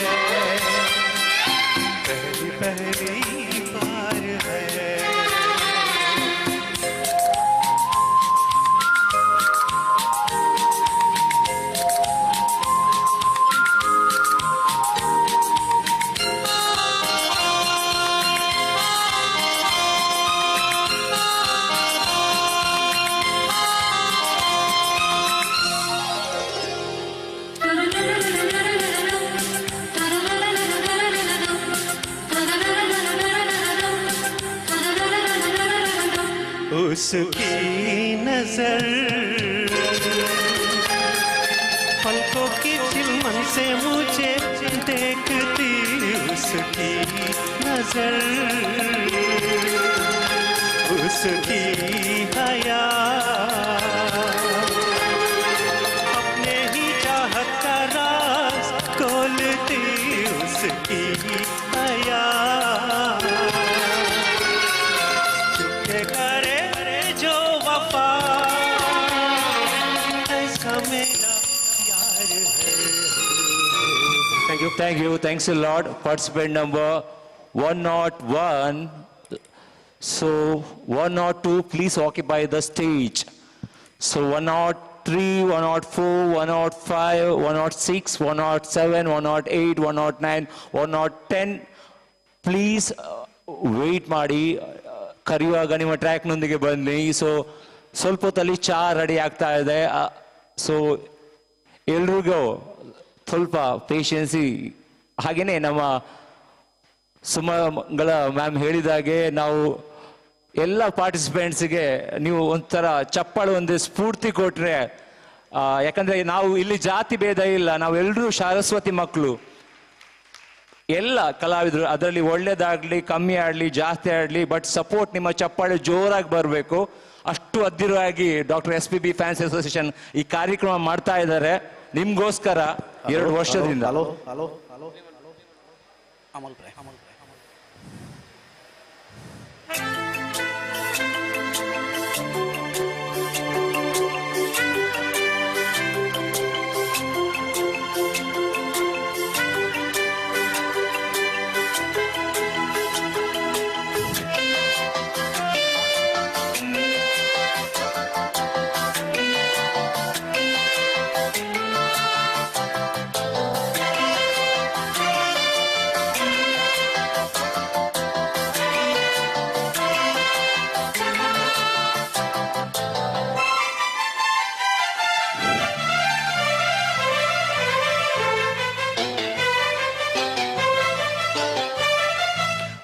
पहली पहली बार है। उसकी नजर पलकों की चिलमन से मुझे देखती उसकी नजर, उसकी हया अपने ही चाहत का राज खोलती उसकी हया, चुपके करे जो वफा ऐसा मेरा यार है। Thank you, thanks a lot. Participant number 101. So 102, please occupy the stage. So 103, 104, 105, 106, 107, 108, 109, 110. Please wait ಮಾಡಿ, ಕರೆಯುವಾಗ ನಿಮ್ಮ ಟ್ರ್ಯಾಕ್ನೊಂದಿಗೆ ಬನ್ನಿ. ಸೊ ಸ್ವಲ್ಪ ಹೊತ್ತಲ್ಲಿ ಚಾ ರೆಡಿ ಆಗ್ತಾ ಇದೆ. ಸೊ ಎಲ್ರಿಗೂ ಸ್ವಲ್ಪ ಪೇಷನ್ಸಿ. ಹಾಗೆಯೇ ನಮ್ಮ ಸುಮಂಗಳ ಮ್ಯಾಮ್ ಹೇಳಿದಾಗೆ ನಾವು ಎಲ್ಲ ಪಾರ್ಟಿಸಿಪೆಂಟ್ಸ್ಗೆ ನೀವು ಒಂಥರ ಚಪ್ಪಾಳೆ ಒಂದು ಸ್ಫೂರ್ತಿ ಕೊಟ್ರೆ, ಯಾಕಂದ್ರೆ ನಾವು ಇಲ್ಲಿ ಜಾತಿ ಭೇದ ಇಲ್ಲ, ನಾವೆಲ್ಲರೂ ಸರಸ್ವತಿ ಮಕ್ಕಳು, ಎಲ್ಲ ಕಲಾವಿದರು. ಅದರಲ್ಲಿ ಒಳ್ಳೇದಾಗ್ಲಿ ಕಮ್ಮಿ ಆಡ್ಲಿ ಜಾಸ್ತಿ ಆಡ್ಲಿ, ಬಟ್ ಸಪೋರ್ಟ್ ನಿಮ್ಮ ಚಪ್ಪಾಳೆ ಜೋರಾಗಿ ಬರಬೇಕು. ಅಷ್ಟು ಅದ್ದಿರವಾಗಿ ಡಾಕ್ಟರ್ SPB ಫ್ಯಾನ್ಸ್ ಅಸೋಸಿಯೇಷನ್ ಈ ಕಾರ್ಯಕ್ರಮ ಮಾಡ್ತಾ ಇದ್ದಾರೆ ನಿಮ್ಗೋಸ್ಕರ 2 ವರ್ಷದಿಂದ.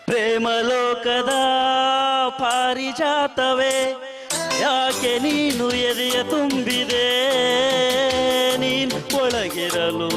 ಪ್ರೇಮಲೋಕದ ಪಾರಿಜಾತವೇ ಯಾಕೆ ನೀನು ಎದೆಯ ತುಂಬಿದೆ, ನೀನು ಒಳಗಿರಲು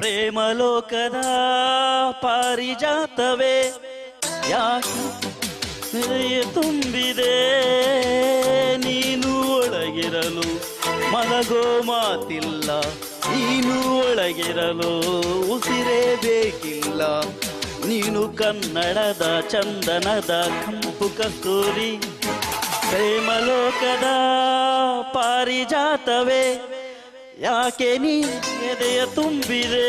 ಪ್ರೇಮಲೋಕದ ಪಾರಿಜಾತವೇ ಯಾಕೆ ಎದೆಯ ತುಂಬಿದೆ, ನೀನು ಒಳಗಿರಲು ಮಲಗೋ ಮಾತಿಲ್ಲ, ನೀನು ಒಳಗಿರಲು ಉಸಿರೇ ಬೇಕಿಲ್ಲ, ನೀನು ಕನ್ನಡದ ಚಂದನದ ಕಂಪು ಕಸ್ತೂರಿ. ಪ್ರೇಮಲೋಕದ ಪಾರಿಜಾತವೇ ಯಾಕೆ ನೀ ಎದೆಯ ತುಂಬಿದೆ,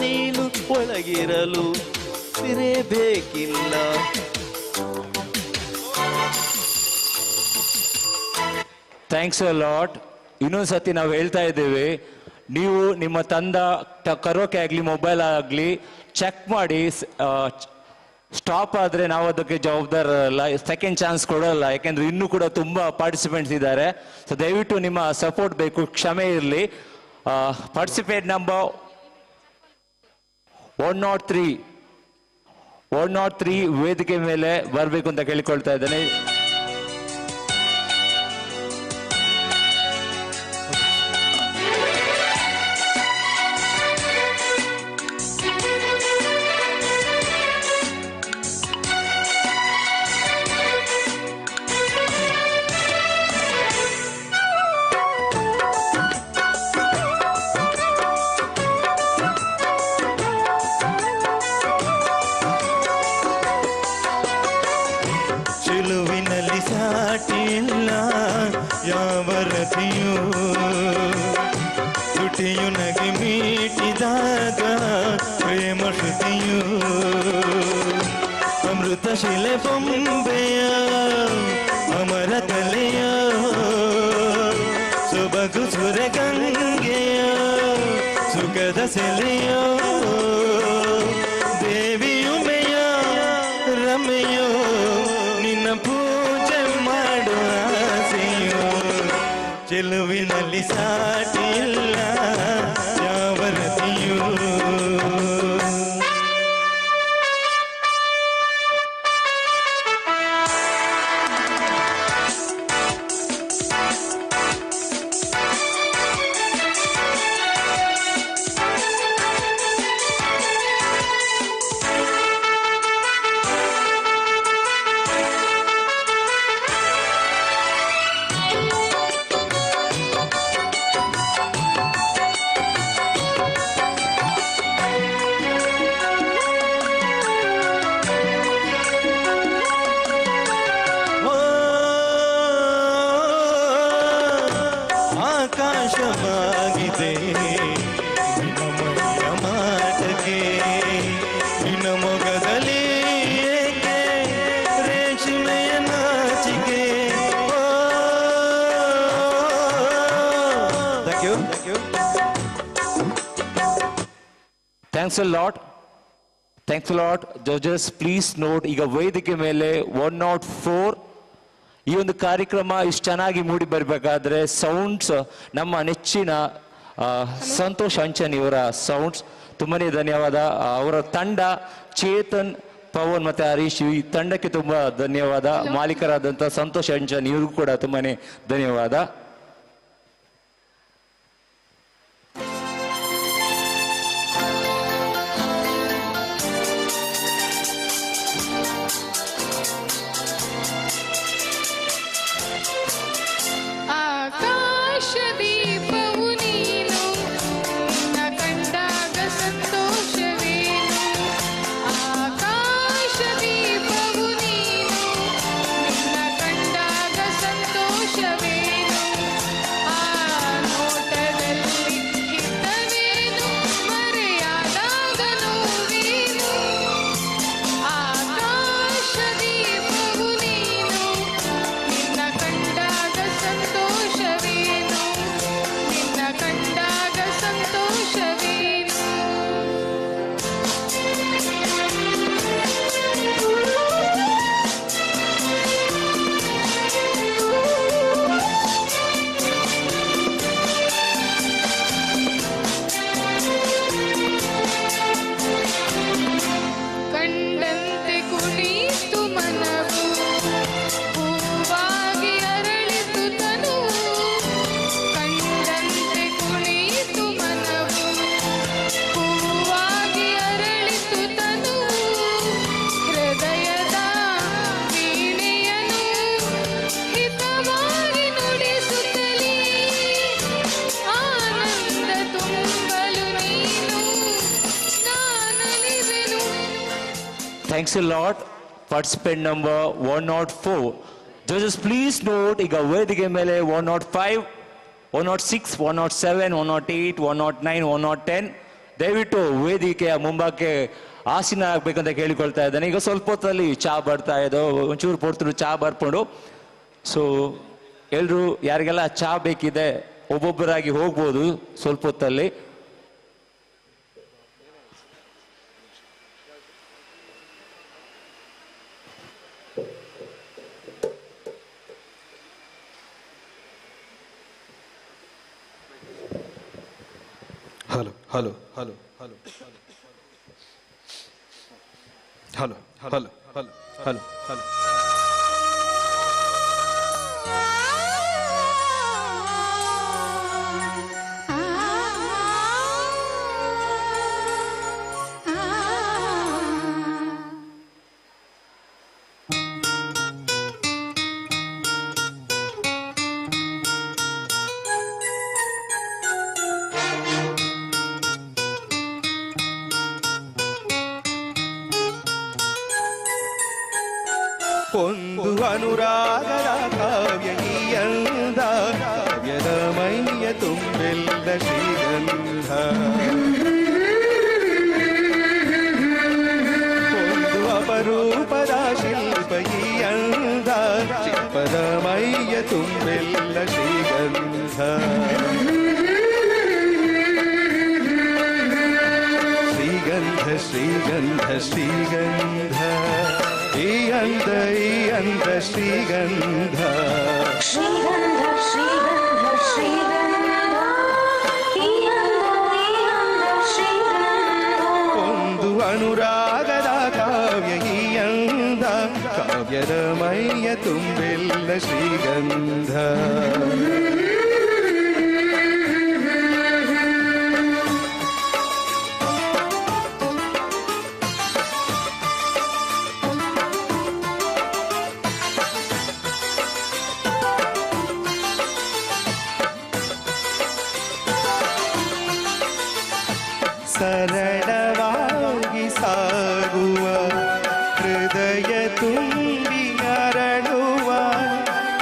ನೀನು ಒಳಗಿರಲು ಉಸಿರೇ ಬೇಕಿಲ್ಲ. Thanks a lot. ಇನ್ನೊಂದು ಸತಿ ನಾವು ಹೇಳ್ತಾ ಇದ್ದೇವೆ, ನೀವು ನಿಮ್ಮ ತಂದ ಕರೋಕೆ ಆಗಲಿ ಮೊಬೈಲ್ ಆಗಲಿ ಚೆಕ್ ಮಾಡಿ, ಸ್ಟಾಪ್ ಆದರೆ ನಾವು ಅದಕ್ಕೆ ಜವಾಬ್ದಾರರಲ್ಲ, ಸೆಕೆಂಡ್ ಚಾನ್ಸ್ ಕೊಡೋಲ್ಲ, ಯಾಕೆಂದ್ರೆ ಇನ್ನೂ ಕೂಡ ತುಂಬ ಪಾರ್ಟಿಸಿಪೆಂಟ್ಸ್ ಇದ್ದಾರೆ. ಸೊ ದಯವಿಟ್ಟು ನಿಮ್ಮ ಸಪೋರ್ಟ್ ಬೇಕು, ಕ್ಷಮೆ ಇರಲಿ. ಪಾರ್ಟಿಸಿಪೇಟ್ ನಂಬರ್ 103 ವೇದಿಕೆ ಮೇಲೆ ಬರಬೇಕು ಅಂತ ಕೇಳಿಕೊಳ್ತಾ ಇದ್ದೇನೆ. ಸಾಟಿಲ್ಲ ಯಾವ ರತಿಯೂ ತುಟಿಯು ನಗೆ ಮೀಟಿದಾಗ ಪ್ರೇಮ ಶ್ರುತಿಯು ಅಮೃತ ಶಿಲೆ ಬೊಂಬೆಯ ಅಮರ ಕಲೆಯ ಸೊಬಗು ಸುರಗಂಗೆಯ ಸುಖದ ಸೆಲೆಯ ದೇವಿಯುಮೆಯ ರಮೆಯೋ ನಿನ್ನ ಪೂಜೆ ಮಾಡುವ ಆಸೆಯೋ ಚೆಲುವಿನಲ್ಲಿ ಸಾಟಿಲ್ಲ ಯಾವ ರತಿಯೂ ಆಕಾಶವಾಗಿದೆ ನಿನ್ನ ಮಾಟಕ್ಕೆ ನಿನ್ನ ಮೊಗದಲ್ಲಿ ಏಕೆ ರೇಷ್ಮೆಯ ನಾಚಿಕೆ thank you thanks a lot thanks a lot judges please note ಈಗ ವೇದಿಕೆ ಮೇಲೆ 104 ಈ ಒಂದು ಕಾರ್ಯಕ್ರಮ ಇಷ್ಟು ಚೆನ್ನಾಗಿ ಮೂಡಿ ಬರಬೇಕಾದ್ರೆ ಸೌಂಡ್ಸ್ ನಮ್ಮ ನೆಚ್ಚಿನ ಸಂತೋಷ್ ಅಂಚನ್ ಇವರ ಸೌಂಡ್ಸ್ ತುಂಬಾನೇ ಧನ್ಯವಾದ ಅವರ ತಂಡ ಚೇತನ್ ಪವನ್ ಮತ್ತೆ ಹರೀಶ್ ಈ ತಂಡಕ್ಕೆ ತುಂಬಾ ಧನ್ಯವಾದ ಮಾಲೀಕರಾದಂಥ ಸಂತೋಷ್ ಅಂಚನ್ ಇವ್ರಿಗೂ ಕೂಡ ತುಂಬಾನೇ ಧನ್ಯವಾದ Thanks a lot. Participant number 104. Judges, please note, ಈಗ ವೇದಿಕೆ ಮೇಲೆ 105, 106, 107, 108, 109, 110. ದಯವಿಟ್ಟು ವೇದಿಕೆಯ ಮುಂಭಾಗಕ್ಕೆ ಆಸೀನ ಆಗ್ಬೇಕಂತ ಕೇಳಿಕೊಳ್ತಾ ಇದ್ದಾನೆ. ಈಗ ಸ್ವಲ್ಪ ಹೊತ್ತಲ್ಲಿ ಚಾ ಬರ್ತಾ ಇದ್ದೋ, ಒಂಚೂರು ಪೊರ್ತರು ಚಾ ಬರ್ಕೊಂಡು. ಸೊ ಎಲ್ಲರೂ ಯಾರಿಗೆಲ್ಲ ಚಾ ಬೇಕಿದೆ ಒಬ್ಬೊಬ್ಬರಾಗಿ ಹೋಗ್ಬೋದು ಸ್ವಲ್ಪ ಹೊತ್ತಲ್ಲಿ. Hello, hello, hello, hello, hello, hello, hello, hello, hello. ಒಂದು ಅನುರಾಗದ ಕಾವ್ಯ ಈ ಅಂದ ಕಾವ್ಯದ ಮೈಯ ತುಂಬೆಲ್ಲ ಶ್ರೀಗಂಧ ಒಂದು ಅಪರೂಪದ ಶಿಲ್ಪ ಈ ಅಂದ ಶಿಲ್ಪದ ಮೈಯ ತುಂಬೆಲ್ಲ ಶ್ರೀಗಂಧ ಶ್ರೀಗಂಧ ಶ್ರೀಗಂಧ ಶ್ರೀಗಂಧ ಈ ಅಂದ ಶ್ರೀಗಂಧ ಶ್ರೀಗಂಧ ಶ್ರೀಗಂಧ ಶ್ರೀಗಂಧ ಈ ಅಂದ ಶ್ರೀಗಂಧ ಒಂದು ಅನುರಾಗದ ಕಾವ್ಯ ಈ ಅಂದ ಕಾವ್ಯದ ಮೈಯ ತುಂಬೆಲ್ಲ ಶ್ರೀಗಂಧ ಸರಳವಾಗಿ ಸಾಗುವ ಹೃದಯ ತುಂಬಿ ಅರಳುವ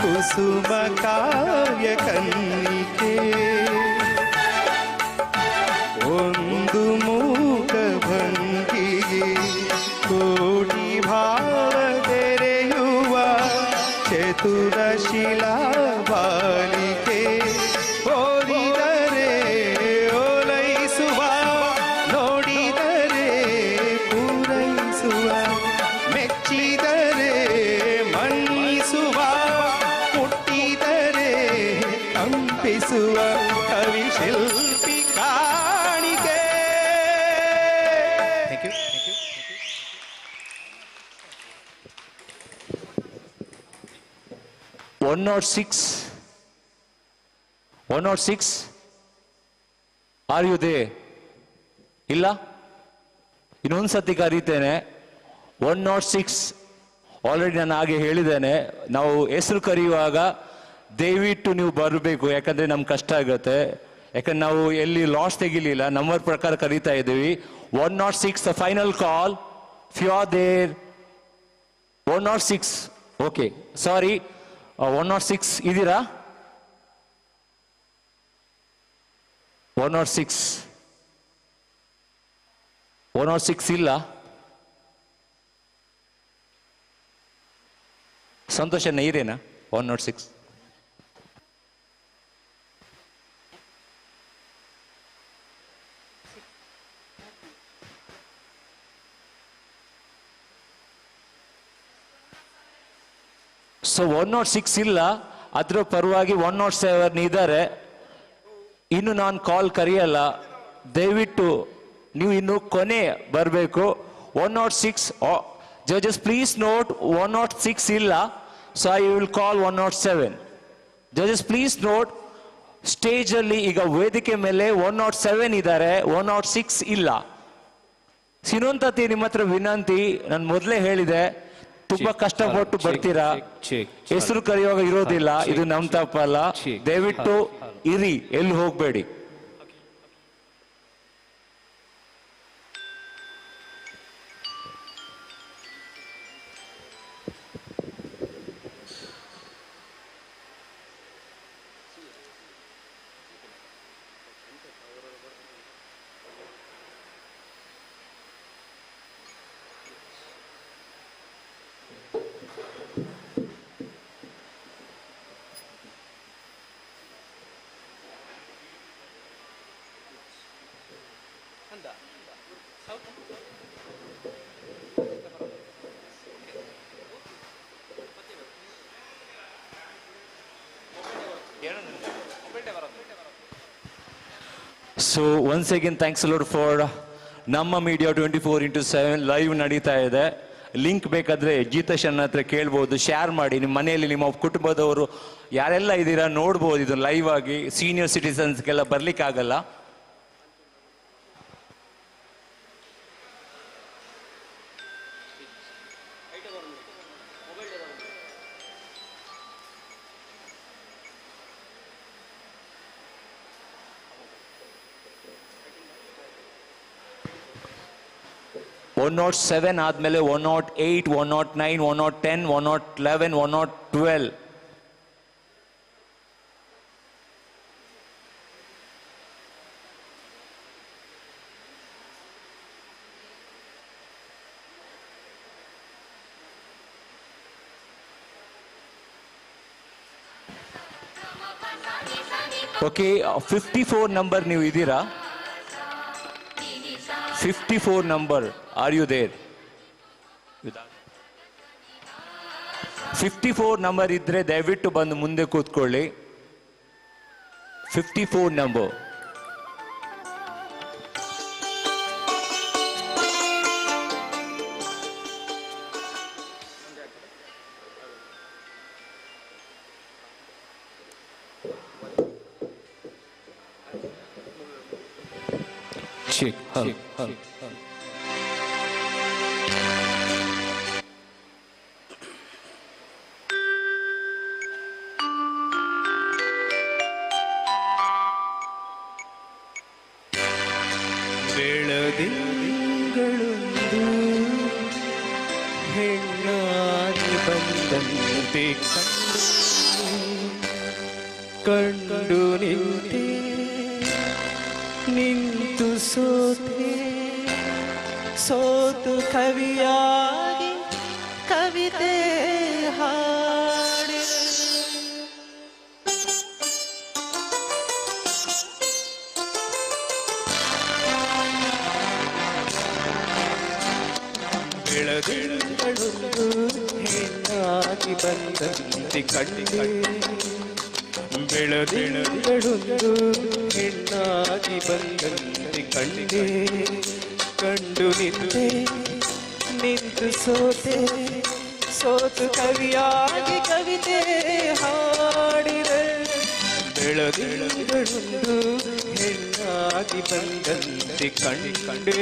ಕುಸುಮ ಕಾವ್ಯ ಕನ್ನಿಕೆ ಒಂದು ಮೂಕ ಭಂಗಿಗೆ ಕೋಟಿ ಭಾವ ತೆರೆಯುವ ಚತುರ ಶಿಲಾ ಬಾಲಿಕೆ ಓದಿದರೆ ಓಲೈಸುವ ನೋಡಿದರೆ ಪೂರೈಸುವ ಮೆಚ್ಚಿದರೆ ಮನ್ನಿಸುವ ಮುಟ್ಟಿದರೆ ಕಂಪಿಸುವ ಕವಿ ಶಿಲ್ಪಿ ಕಾಣಿಕೆ. Thank you. 106. 106. Are you there? ಇಲ್ಲ? ಇನ್ನೊಂದು ಸತಿ ಕರೀತೇನೆ. 106. ಆಲ್ರೆಡಿ ನಾನು ಹಾಗೆ ಹೇಳಿದ್ದೇನೆ. ನಾವು ಹೆಸರು ಕರೆಯುವಾಗ ದಯವಿಟ್ಟು ನೀವು ಬರಬೇಕು, ಯಾಕಂದ್ರೆ ನಮ್ಗೆ ಕಷ್ಟ ಆಗುತ್ತೆ. ಯಾಕಂದ್ರೆ ನಾವು ಎಲ್ಲಿ ಲಾಸ್ ತೆಗಿಲಿಲ್ಲ, ನಂಬರ್ ಪ್ರಕಾರ ಕರೀತಾ ಇದ್ದೀವಿ. 106 the final call. If you are there 106. Okay, sorry. 106 ಇದೀರಾ? 106. 106 ಇಲ್ಲ. ಸಂತೋಷನ ಇರೇನಾ? 106. ಸೊ 106 ಇಲ್ಲ, ಅದ್ರ ಪರವಾಗಿ 107 ಇದ್ದಾರೆ. ಇನ್ನು ನಾನು ಕಾಲ್ ಕರೆಯಲ್ಲ, ದಯವಿಟ್ಟು ನೀವು ಇನ್ನು ಕೊನೆ ಬರಬೇಕು. 106 ಜಡ್ಜಸ್ ಪ್ಲೀಸ್ ನೋಟ್ 106 ಇಲ್ಲ, so I will call 107. Judges please note, ಸ್ಟೇಜಲ್ಲಿ ಈಗ ವೇದಿಕೆ ಮೇಲೆ 107 ಇದ್ದಾರೆ, 106 ಇಲ್ಲ. ಇನ್ನೊಂದು ನಿಮ್ಮ ಹತ್ರ ವಿನಂತಿ, ನಾನು ಮೊದಲೇ ಹೇಳಿದೆ, ತುಂಬಾ ಕಷ್ಟಪಟ್ಟು ಬರ್ತೀರಾ, ಹೆಸರು ಕರೆಯುವಾಗ ಇರೋದಿಲ್ಲ, ಇದು ನಮ್ ತಪ್ಪಲ್ಲ. ದಯವಿಟ್ಟು ಇರಿ, ಎಲ್ಲಿ ಹೋಗ್ಬೇಡಿ. So once again thanks a lot for ನಮ್ಮ ಮೀಡಿಯಾ 24x7 ಲೈವ್ ನಡೀತಾ ಇದೆ. ಲಿಂಕ್ ಬೇಕಾದ್ರೆ ಗೀತೇಶನ್ ಹತ್ರ ಕೇಳ್ಬೋದು, ಶೇರ್ ಮಾಡಿ. ನಿಮ್ಮ ಮನೆಯಲ್ಲಿ ನಿಮ್ಮ ಕುಟುಂಬದವರು ಯಾರೆಲ್ಲ ಇದ್ದೀರಾ ನೋಡ್ಬೋದು ಇದು ಲೈವ್ ಆಗಿ. ಸೀನಿಯರ್ ಸಿಟಿಸನ್ಸ್ಗೆಲ್ಲ ಬರ್ಲಿಕ್ಕಾಗಲ್ಲ. 107 ಆದಮೇಲೆ 108, 109, 110, 111, 112. ಓಕೆ, 54 ನಂಬರ್ ನೀವು ಇದ್ದೀರಾ? 54 number, are you there? 54 number ಇದ್ರೆ ದಯವಿಟ್ಟು ಬಂದು ಮುಂದೆ ಕೂತ್ಕೊಳ್ಳಿ. 54 ನಂಬರ್. Check. ಬೆಳದಿಂಗಳೊಂದು ಹೆಣ್ಣಾಗಿ ಬಂದಂತೆ ಕಂಡು ನಿಂತೆ ನಿಂತು ಸೋತು ಕವಿಯಾಗಿ ಕವಿತೆ ಹಾಡಿ ಬೆಳದಿಂಗಳೊಂದು ಹೆಣ್ಣಾಗಿ ಬಂದಂತೆ ಕಂಡೆ ಬೆಳದಿಂಗಳೊಂದು ಹೆಣ್ಣಾಗಿ ಬಂದಂತೆ ಕಂಡು ನಿಂತು ಸೋತು ಕವಿಯಾಗಿ ಕವಿತೆ ಹಾಡಿದೆ. ಬೆಳದಿಂಗಳೊಂದು ಹೆಣ್ಣಾಗಿ ಬಂದಂತೆ ಕಂಡೆ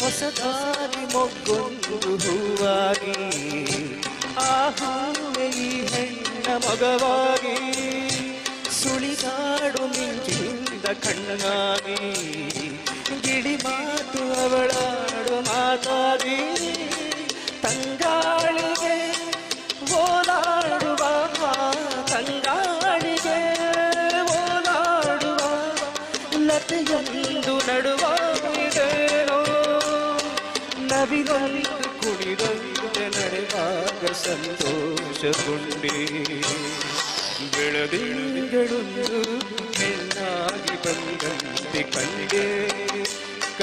ಹೊಸದಾಗಿ ಮೊಗ್ಗೊಂದು ಹೂವಾಗಿ ಆ ಹೂವೆ ಈ ಹೆಣ್ಣ ಮಗವಾಗಿ ಸುಳಿದಾಡು ಮಿಂಚಿಂದ ಕಣ್ಣಾಗಿ ಗಿಳಿ ಮಾತು ಅವಳಾಡು ಮಾತಾಗಿ ತಂಗಾಳಿಗೆ ಓಲಾಡುವ ತಂಗಾಳಿಗೆ ಓಲಾಡುವ ಲತೆಯೊಂದು ನಡುವ ನವಿಲೊಂದು ಕುಣಿದಂತೆ ನಡೆವಾಗ ಸಂತೋಷಗೊಂಡೆ. ಬೆಳದಿಂಗಳೊಂದು ಹೆಣ್ಣಾಗಿ ಬಂದಂತೆ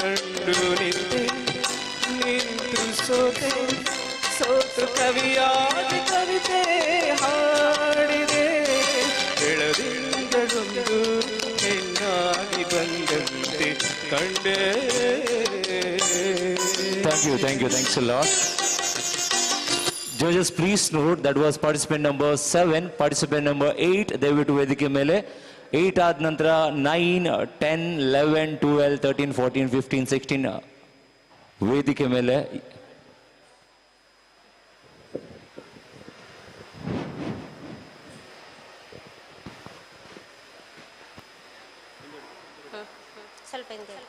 ಕಂಡು ನಿಂತು ಸೋತು ಕವಿಯಾಗಿ ಕವಿತೆ ಹಾಡಿದೆ. ಬೆಳದಿಂಗಳೊಂದು ಹೆಣ್ಣಾಗಿ ಬಂದಂತೆ ಕಂಡೆ. Thanks a lot. Judges, please note that was participant number 7, participant number 8, ದಯವಿಟ್ಟು ವೇದಿಕೆ ಮೇಲೆ. 8 ಆದ ನಂತರ 9, 10, 11, 12, 13, 14, 15, 16 ವೇದಿಕೆ ಮೇಲೆ. ಸ್ವಲ್ಪ ಚಿಂತೆ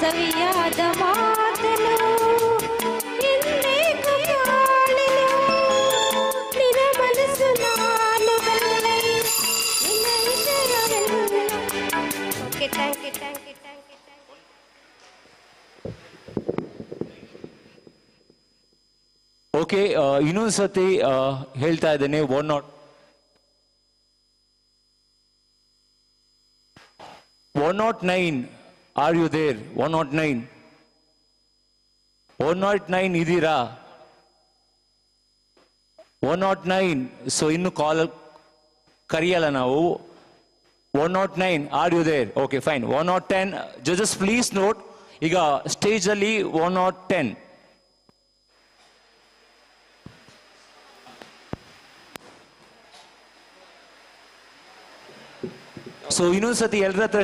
ಸವಿಯಾದ ಮಾತನು ಎಂದೇಕು ಕಾಣೆನು ನಿನ್ನ ಮನಸ್ಸು ನಾನು ಬಲ್ಲೆ ನಿನ್ನ ವಿಷಯವೆಲ್ಲ. Okay, thank you, thank you, thank you. Okay, ಇನ್ನೊಂದು ಸತಿ ಹೇಳ್ತಾ ಇದ್ದೇನೆ. 109, ಆರ್ ಯು ದೇರ್? 109 109 ಇದೀರಾ? 109. ಸೊ ಇನ್ನು ಕಾಲ್ ಕರೆಯಲ್ಲ ನಾವು. 109, are you there? Okay, fine. 110 ಜಜಸ್ ಪ್ಲೀಸ್ ನೋಟ್. ಈಗ ಸ್ಟೇಜ್ ಅಲ್ಲಿ 110. ಸೊ ಇನ್ನೊಂದ್ಸತಿ ಎಲ್ಲರ ಹತ್ರ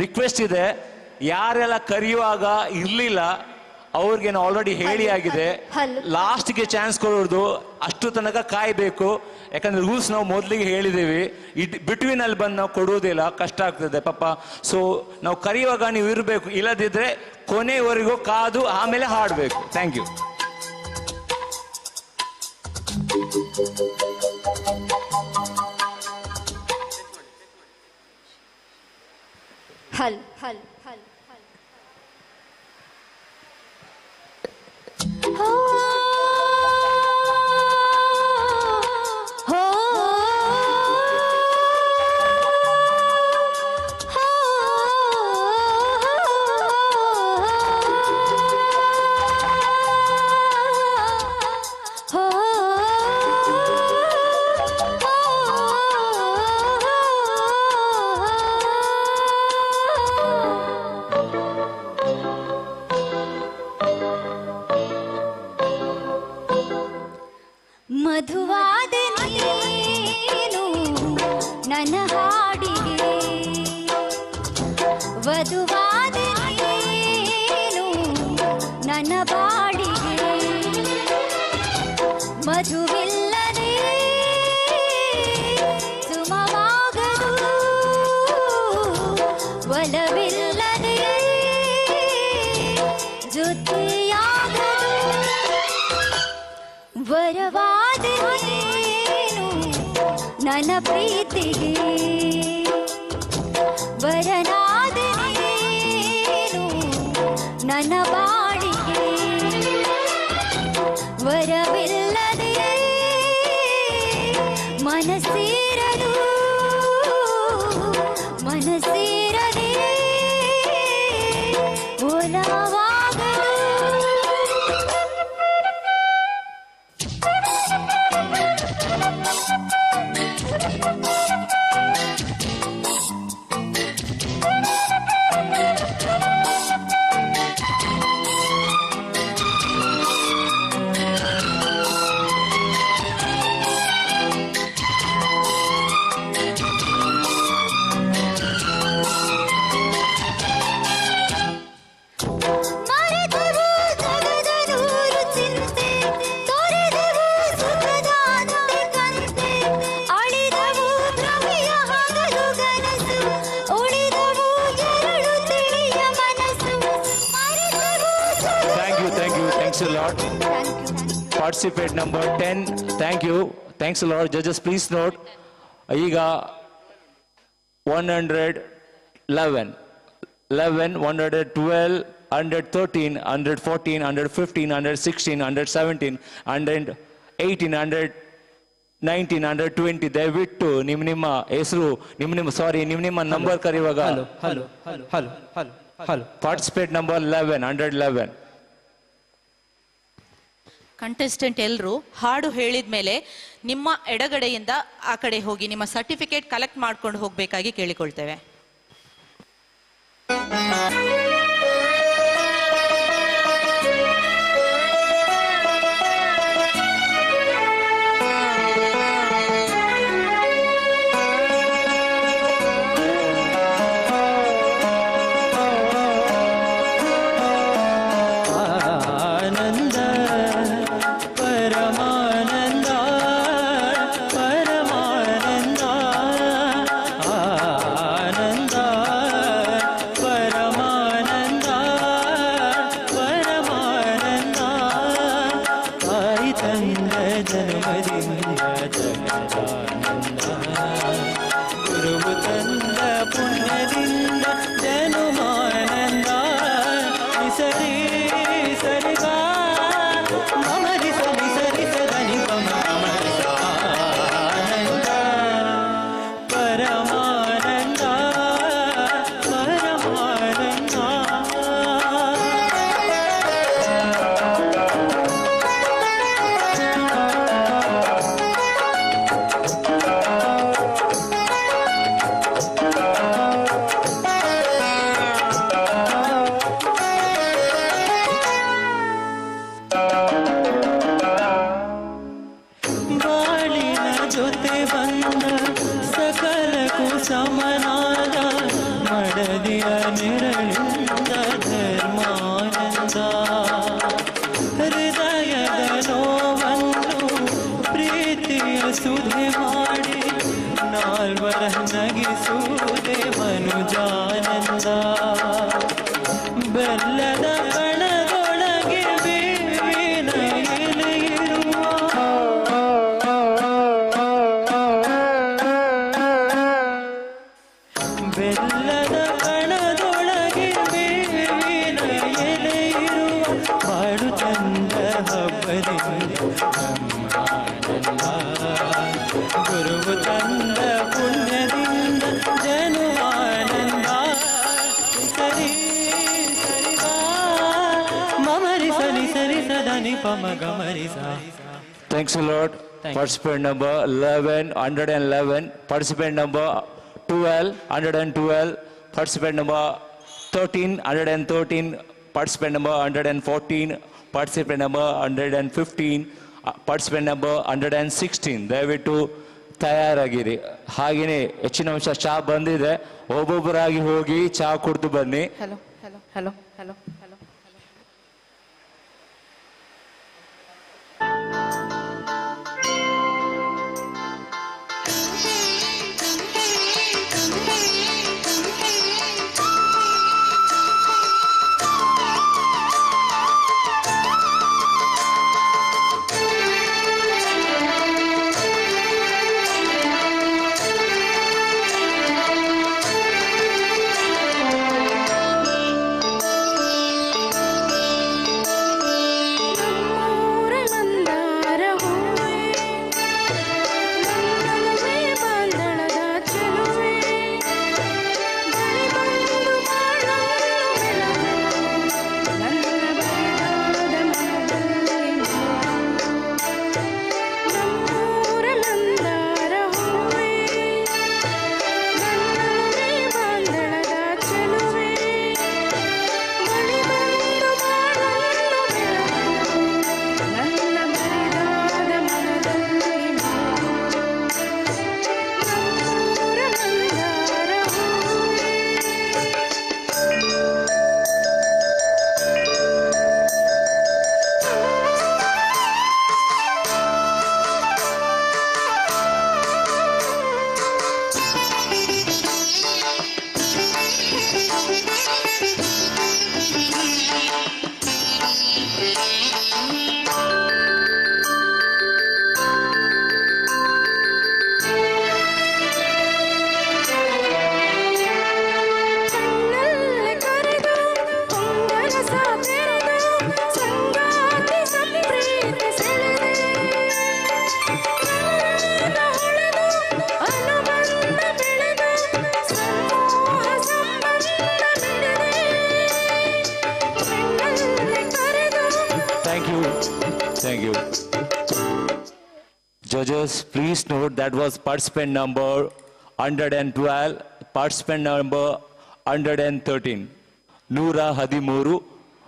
ರಿಕ್ವೆಸ್ಟ್ ಇದೆ, ಯಾರೆಲ್ಲ ಕರೆಯುವಾಗ ಇರ್ಲಿಲ್ಲ ಅವ್ರಿಗೆ ನಾವು ಆಲ್ರೆಡಿ ಹೇಳಿ ಆಗಿದೆ. ಲಾಸ್ಟ್ಗೆ ಚಾನ್ಸ್ ಕೊಡೋದು, ಅಷ್ಟು ತನಕ ಕಾಯ್ಬೇಕು. ಯಾಕಂದ್ರೆ ರೂಲ್ಸ್ ನಾವು ಮೊದಲಿಗೆ ಹೇಳಿದ್ದೀವಿ. ಬಿಟ್ವೀನ್ ಅಲ್ಲಿ ಬಂದು ನಾವು ಕೊಡುವುದಿಲ್ಲ, ಕಷ್ಟ ಆಗ್ತದೆ ಪಾಪ. ಸೊ ನಾವು ಕರೆಯುವಾಗ ನೀವು ಇರಬೇಕು, ಇಲ್ಲದಿದ್ರೆ ಕೊನೆಯವರೆಗೂ ಕಾದು ಆಮೇಲೆ ಹಾಡಬೇಕು. Thank you. ಹಲ್ ಹಲ್ ಹಲ್ ಹಲ್ ಹೋ ಹೋ ಮಧುವಾದ ನೀನು ನನ್ನ ಹಾಡಿಗೆ, ವಧುವಾದ ನೀನು ನನ್ನ ಬಾಡಿಗೆ. ಮಧುವಿಲ್ಲದೆ ಸುಮವಾಗದು, ಒಲವಿಲ್ಲದೆ ಜೊತೆಯಾಗದು. ವರವಾದ ನೀನು ನನ್ನ ಪ್ರೀತಿಗೆ, ವರನಾದ ನೀನು ನನ್ನ ಬಾಳಿಗೆ. ವರವಿಲ್ಲದೆ ಮನಸ್ಸಿರದು, ಮನಸ್ಸಿರದೆ ಒಲವಾಗದು. ಮರೆತೆವು ಜಗದ ನೂರು ಚಿಂತೆ, ತೊರೆದೆವು ಸುಖದಾಂತೆ ಕಂತೆ, ಅಳಿದವು ಭ್ರಮೆಯ ಹಗಲು ಗನಸು, ಉಳಿದವು ಎರಡು ತಿಳಿಯ ಮನಸ್ಸು. ಮರೆತೆವು thank you, thank you, thanks a lot. Participate number 10. Thank you, thanks a lot. ಜಜಸ್ ಪ್ಲೀಸ್ ನೋಟ್. ಈಗ 111, 112, 113, 114, 115, 116, 117, 118, 119, 120. ದಯವಿಟ್ಟು ನಿಮ್ಮ ಹೆಸರು, ನಿಮ್ಮ ನಂಬರ್ ಕರೆಯುವಾಗ ಪಾರ್ಟಿಸಿಪೇಟ್ ನಂಬರ್ 111. ಕಂಟೆಸ್ಟೆಂಟ್ ಎಲ್ಲರೂ ಹಾಡು ಹೇಳಿದ ಮೇಲೆ ನಿಮ್ಮ ಎಡಗಡೆಯಿಂದ ಆ ಕಡೆ ಹೋಗಿ ನಿಮ್ಮ ಸರ್ಟಿಫಿಕೇಟ್ ಕಲೆಕ್ಟ್ ಮಾಡ್ಕೊಂಡು ಹೋಗಬೇಕಾಗಿ ಕೇಳಿಕೊಳ್ತೇವೆ. ಆನಂದ ಪರಮಾನಂದ ಪರಮಾನಂದ, ಆನಂದ ಪರಮಾನಂದ ಬೆಲ್ಲದ ಕಣದೊಳಗೆ ಬೇವಿನ ಎಲೆಯಿರುವ ಬೆಲ್ಲದ ಕಣದೊಳಗೆ ಬೇವಿನ ಎಲೆಯಿರುವ ಬಾಳು ಚಂದ ಹಬ್ಬದಿಂದ ಗುರುವು ತಂದ ಪುಣ್ಯದಿಂದ ಜನು ಆನಂದ ಸರಿ ಸರಿಗ ಮಮರಿ ಸರಿ ಸರಿ ಸದನಿ ಪಮ ಗಮರಿಸ. Thanks a lot. Participant number 11, 111. Participant number 12, 112. Participant number 13, 113. Participant number 114. Participant number 115. Participant number 116. ದಯವಿಟ್ಟು ತಯಾರಾಗಿರಿ. ಹಾಗೆಯೇ ಹೆಚ್ಚಿನ ಅಂಶ ಚಹಾ ಬಂದಿದೆ, ಒಬ್ಬೊಬ್ಬರಾಗಿ ಹೋಗಿ ಚಹಾ ಕುಡಿದು ಬನ್ನಿ. Hello hello hello hello hello Thank you. Judges, please note that was participant number 112, participant number 113. 113,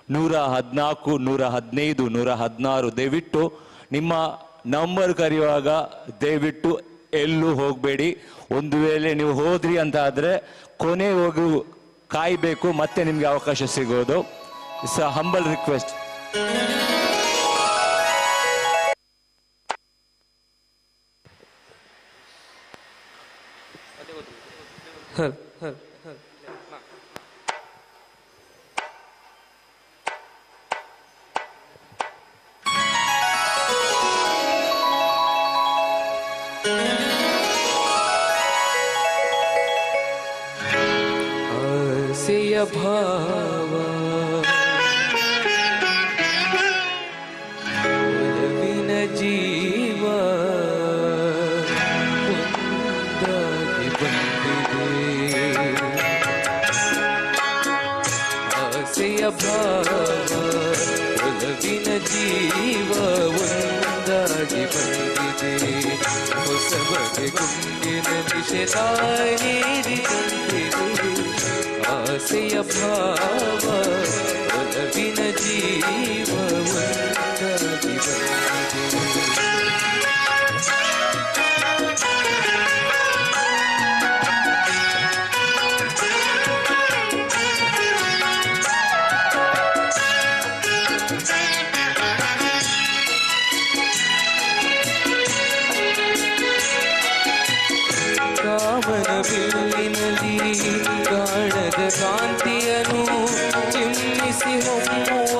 114, 115, 116. ದಯವಿಟ್ಟು ನಿಮ್ಮ ನಂಬರ್ ಕರೆಯುವಾಗ ದಯವಿಟ್ಟು ಎಲ್ಲೂ ಹೋಗಬೇಡಿ. ಒಂದು ವೇಳೆ ನೀವು ಹೋದ್ರಿ ಅಂತ ಆದರೆ ಕೊನೆ ಹೋಗಿ ಕಾಯಬೇಕು, ಮತ್ತೆ ನಿಮಗೆ ಅವಕಾಶ ಸಿಗೋದು. It's a humble request. ಆಸೆಯ ಭಾವ ಒಲವಿನ ಜೀವ ಒಂದಾಗಿ ಬಂದಿದೆ. ಆಸೆಯ ಭಾವ ಒಲವಿನ ಜೀವ ಒಂದಾಗಿ ಬಂದಿದೆ. ಹೊಸ ಬಗೆ ಗುಂಡಿನ ದಿಶೆ ತಾನೇರಿ ತಂದಿದೆ. ಆಸೆಯ ಭಾವ ಒಲವಿನ ಜೀವ ಒಂದಾಗಿ ಬಂದಿದೆ. ಕಾಮನ ಬಿಲ್ಲಿನಲ್ಲಿ ಕಾಣದ ಕಾಂತಿಯನು ಚಿಮ್ಮ ಹೊಮ್ಮುವ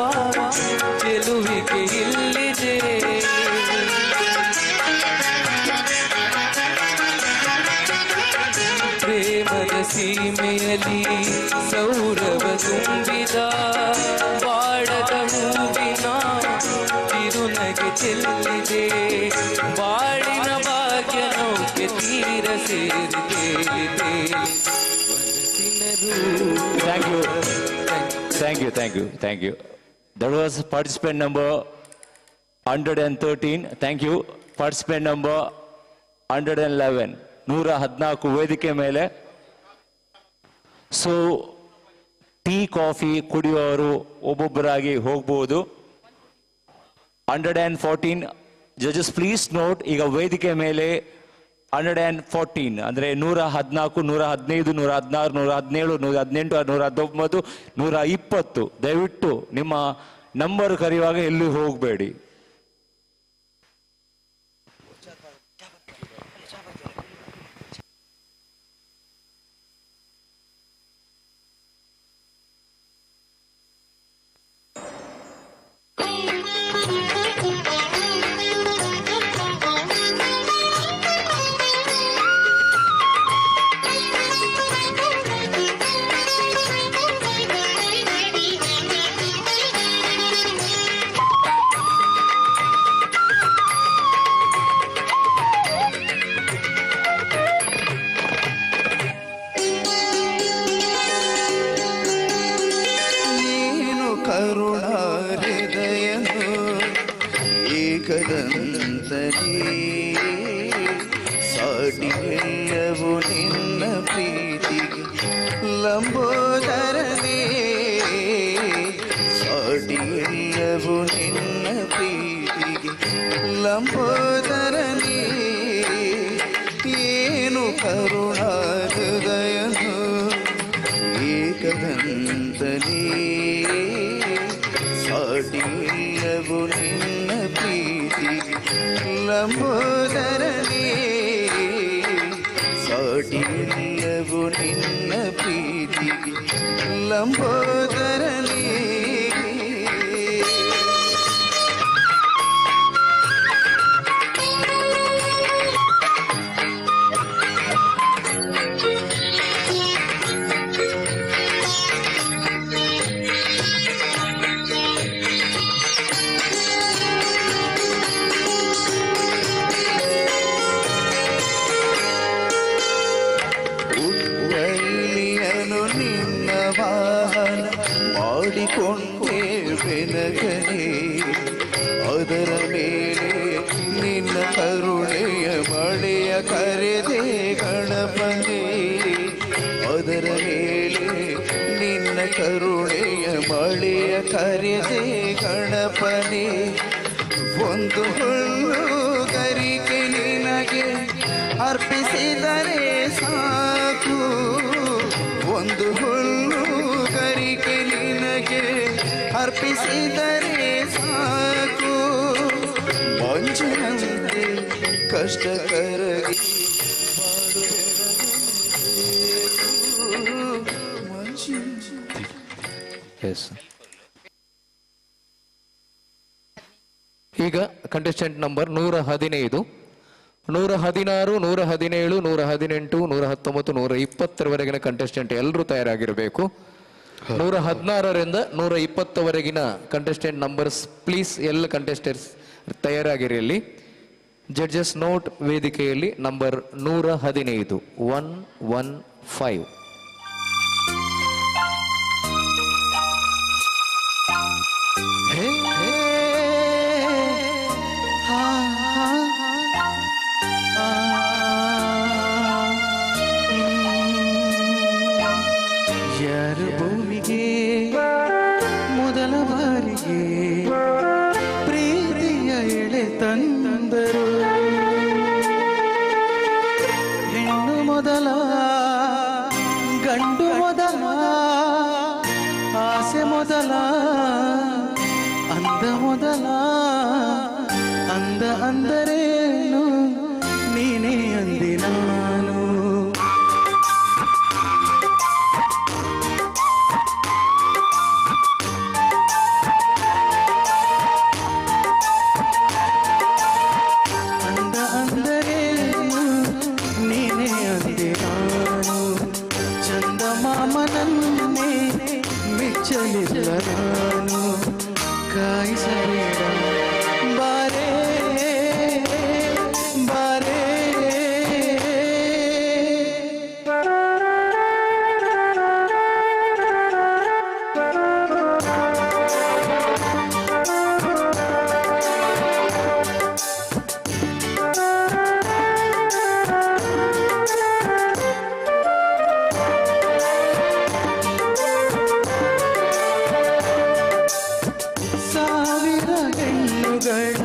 ಗೆಲುವಿಗೆ ಇಲ್ಲಿದೆ. ಪ್ರೇಮದ ಸೀಮೆಯಲ್ಲಿ ಸೌರವ ತುಂಬಿದ ಬಾಡದ ಹೂವಿನ ತಿರುನಗೆ ಚೆಲ್ಲಿದೆ. ಬಾಳಿನ ಭಾಗ್ಯ ನೌಕೆ ತೀರ ಸೇರಿ ತೇಲಿದೆ. Thank you. That was participant number 113. Thank you. Participant number 111. 114 ವೇದಿಕೆ ಮೇಲೆ. ಸೊ ಟೀ ಕಾಫಿ ಕುಡಿಯೋರು ಒಬ್ಬೊಬ್ಬರಾಗಿ ಹೋಗ್ಬೋದು. 114 ಜಡ್ಜಸ್ ಪ್ಲೀಸ್ ನೋಟ್, ಈಗ ವೇದಿಕೆ ಮೇಲೆ 114 ಅಂದರೆ 114, 115, 116, 117, 118, 119, 120. ದಯವಿಟ್ಟು ನಿಮ್ಮ ನಂಬರ್ ಕರೆಯುವಾಗ ಎಲ್ಲೂ ಹೋಗಬೇಡಿ. ಸಾಟಿಗೆಲ್ಲವೂ ನಿನ್ನ ಪ್ರೀತಿಗೆ ಲಂಬೋದರನೇ, ಸಾಟಿಗೆಲ್ಲವೂ ನಿನ್ನ ಪ್ರೀತಿಗೆ ಲಂಬೋದರನೇ. ಏನು ಕರುಣಾ ಹೃದಯನು ಏಕದಂತನೇ, ಸಾಟಿಗೆಲ್ಲವೂ ನಿನ್ನ ಪ್ರೀತಿಗೆ ಲಂಬೋದರನೇ, ಸಾಟಿಲ್ಲವೂ ನಿನ್ನ ಪ್ರೀತಿಗೆ ಲಂಬೋದರನೇ. ಮಾಡಿಕೊಂಡೆ ಬೆನಕನೆ, ಅದರ ಮೇಲೆ ನಿನ್ನ ಕರುಣೆಯ ಮಳೆಯ ಕರೆದೆ ಗಣಪನೆ, ಅದರ ಮೇಲೆ ನಿನ್ನ ಕರುಣೆಯ ಮಳೆಯ ಕರೆದೆ ಗಣಪನೆ. ಒಂದು ಹುಲ್ಲು ಗರಿಕೆ ನಿನಗೆ ಅರ್ಪಿಸಿದರೆ ಸಾಕು, ಒಂದು ಹುಲ್ಲು ಗರಿಕೆ ನಿನಗೆ ಅರ್ಪಿಸಿದರೆ ಸಾಕು. ಮಂಜಿನಂತೆ ಕಷ್ಟ ಕರಗಿ ಈಗ ಕಂಟೆಸ್ಟೆಂಟ್ ನಂಬರ್ 115, 116, 117, 118, 119, 120 ಕಂಟೆಸ್ಟೆಂಟ್ ಎಲ್ಲರೂ ತಯಾರಾಗಿರಬೇಕು. 116ರಿಂದ 120ವರೆಗಿನ ಕಂಟೆಸ್ಟೆಂಟ್ ನಂಬರ್ಸ್ ಪ್ಲೀಸ್ ಎಲ್ಲ ಕಂಟೆಸ್ಟೆಂಟ್ಸ್ ತಯಾರಾಗಿರಿ. ಅಲ್ಲಿ ಜಡ್ಜಸ್ ನೋಟ್ ವೇದಿಕೆಯಲ್ಲಿ ನಂಬರ್ 115 115. ಯಾರು ಭೂಮಿಗೆ ಮೊದಲ ಬಾರಿಗೆ ಪ್ರೀತಿಯ ಎಳೆ ತಂದರು, ಹೆಣ್ಣು ಮೊದಲ ಗಂಡು ಮೊದಲ ಆಸೆ ಮೊದಲ ಅಂದ ಮೊದಲ, ಅಂದ ಅಂದರೇನು ನೀನೇ ಅಂದಿ ನಾನು. ಕಾಯಿಸಲಿಲ್ಲ ನಾನು ಕಾಯಿಸಬೇಡ ಬಾರೇ ಬಾರೇ ಸಾವಿರ ಹೆಣ್ಣುಗಳ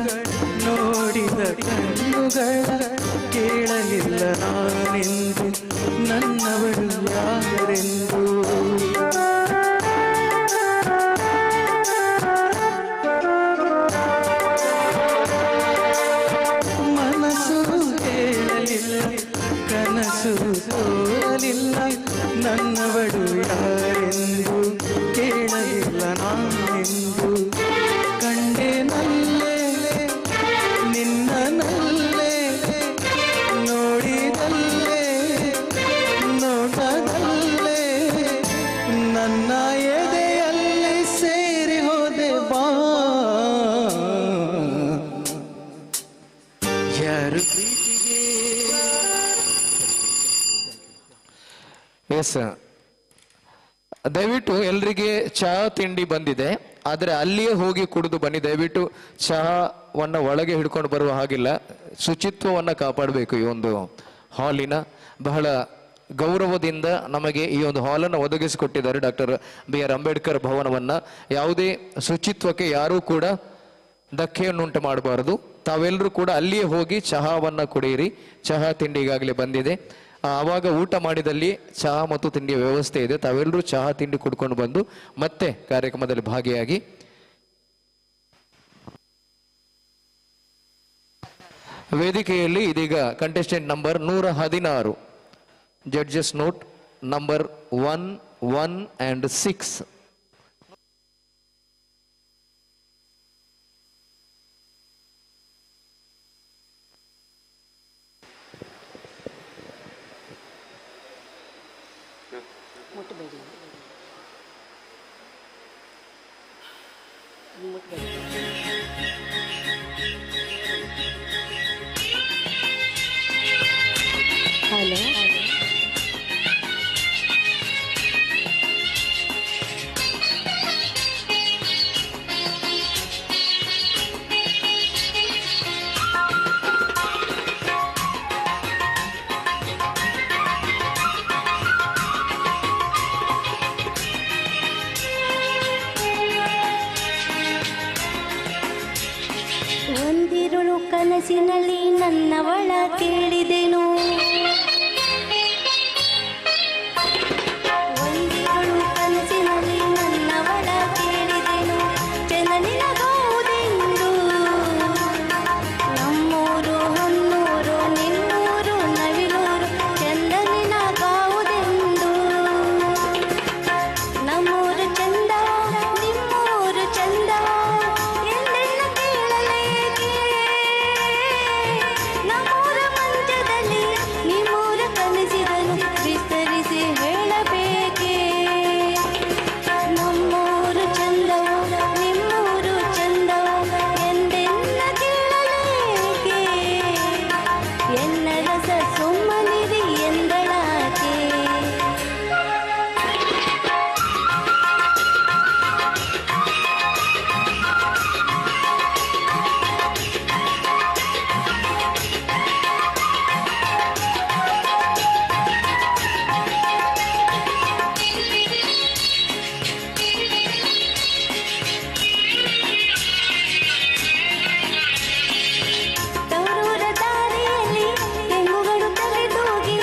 ನೋಡಿದ ಕಣ್ಣುಗಳ ಕೇಳಲಿಲ್ಲ ನಾನೆಂದು ನನ್ನವಳು ಯಾರೆಂದು ಮನಸ್ಸು ಹೇಳಲಿಲ್ಲ ಕನಸು ತೋರಲಿಲ್ಲ ನನ್ನವಳು ಯಾರೆಂದು ಕೇಳಲಿಲ್ಲ ನಾನೆಂದು ಕಂಡೆ ನಲ್ಲೇ ನಿನ್ನ ನಲ್ಲೇ ನೋಡಿದಲ್ಲೇ ನೋಟದಲ್ಲೇ ನನ್ನ ಎದೆಯಲ್ಲಿ ಸೇರಿ ಹೋದೆ ಬಾ ಯಾರು ಎಸ್, ದಯವಿಟ್ಟು ಎಲ್ರಿಗೆ ಚಹಾ ತಿಂಡಿ ಬಂದಿದೆ, ಆದರೆ ಅಲ್ಲಿಯೇ ಹೋಗಿ ಕುಡಿದು ಬನ್ನಿ. ದಯವಿಟ್ಟು ಚಹಾವನ್ನ ಒಳಗೆ ಹಿಡ್ಕೊಂಡು ಬರುವ ಹಾಗಿಲ್ಲ. ಶುಚಿತ್ವವನ್ನು ಕಾಪಾಡಬೇಕು. ಈ ಒಂದು ಹಾಲಿನ ಬಹಳ ಗೌರವದಿಂದ ನಮಗೆ ಈ ಒಂದು ಹಾಲನ್ನು ಒದಗಿಸಿಕೊಟ್ಟಿದ್ದಾರೆ ಡಾಕ್ಟರ್ BR ಅಂಬೇಡ್ಕರ್ ಭವನವನ್ನ. ಯಾವುದೇ ಶುಚಿತ್ವಕ್ಕೆ ಯಾರೂ ಕೂಡ ಧಕ್ಕೆಯನ್ನುಂಟು ಮಾಡಬಾರದು. ತಾವೆಲ್ಲರೂ ಕೂಡ ಅಲ್ಲಿಯೇ ಹೋಗಿ ಚಹಾವನ್ನ ಕುಡಿಯಿರಿ. ಚಹಾ ತಿಂಡಿ ಈಗಾಗಲೇ ಬಂದಿದೆ. ಆವಾಗ ಊಟ ಮಾಡಿದಲ್ಲಿ ಚಹಾ ಮತ್ತು ತಿಂಡಿಯ ವ್ಯವಸ್ಥೆ ಇದೆ. ತಾವೆಲ್ಲರೂ ಚಹಾ ತಿಂಡಿ ಕುಡ್ಕೊಂಡು ಬಂದು ಮತ್ತೆ ಕಾರ್ಯಕ್ರಮದಲ್ಲಿ ಭಾಗಿಯಾಗಿ. ವೇದಿಕೆಯಲ್ಲಿ ಇದೀಗ contestant number 116, judges note number 1, 1 and 6. Hello, ಒಂದಿರುಳು ಕನಸಿನಲ್ಲಿ ನನ್ನವಳ ಕೇಳಿದೆನು, ಒಂದಿರುಳು ಕನಸಿನಲ್ಲಿ ನನ್ನವಳ ಕೇಳಿದೆನು, ಜನನಿನಗೌದೆಂದು ನಮ್ಮೂರು ಹೊನ್ನೂರು ನಿನ್ನೂರು ನವಿಲೂರು ಚಂದನಿನಗೌದೆಂದು, ನಮ್ಮೂರು ಚಂದ ನಿಮ್ಮೂರು ಚಂದ ಎಂದೆಲ್ಲ ಕೇಳಲೇಕೆ, ನಮ್ಮೂರ ಮಂಚದಲ್ಲಿ ನಿಮ್ಮೂರ ಕನಸಿದನು ವಿಸ್ತರಿಸಿ ಹೇಳಬೇಕೆ, ನಮ್ಮೂರು ಚಂದವು ನಿಮ್ಮೂರು ಚಂದವು ಎಂದೆಲ್ಲ ಕೇಳಲೇಕೆ, ಎನ್ನ ರಸ ಸುಮ್ಮನಿರಿ ಎಂದಳಾಕೆ. ತವರೂರ ದಾರಿಯಲ್ಲಿ ತೆಂಗುಗಳು ತಲೆದೂಗಿ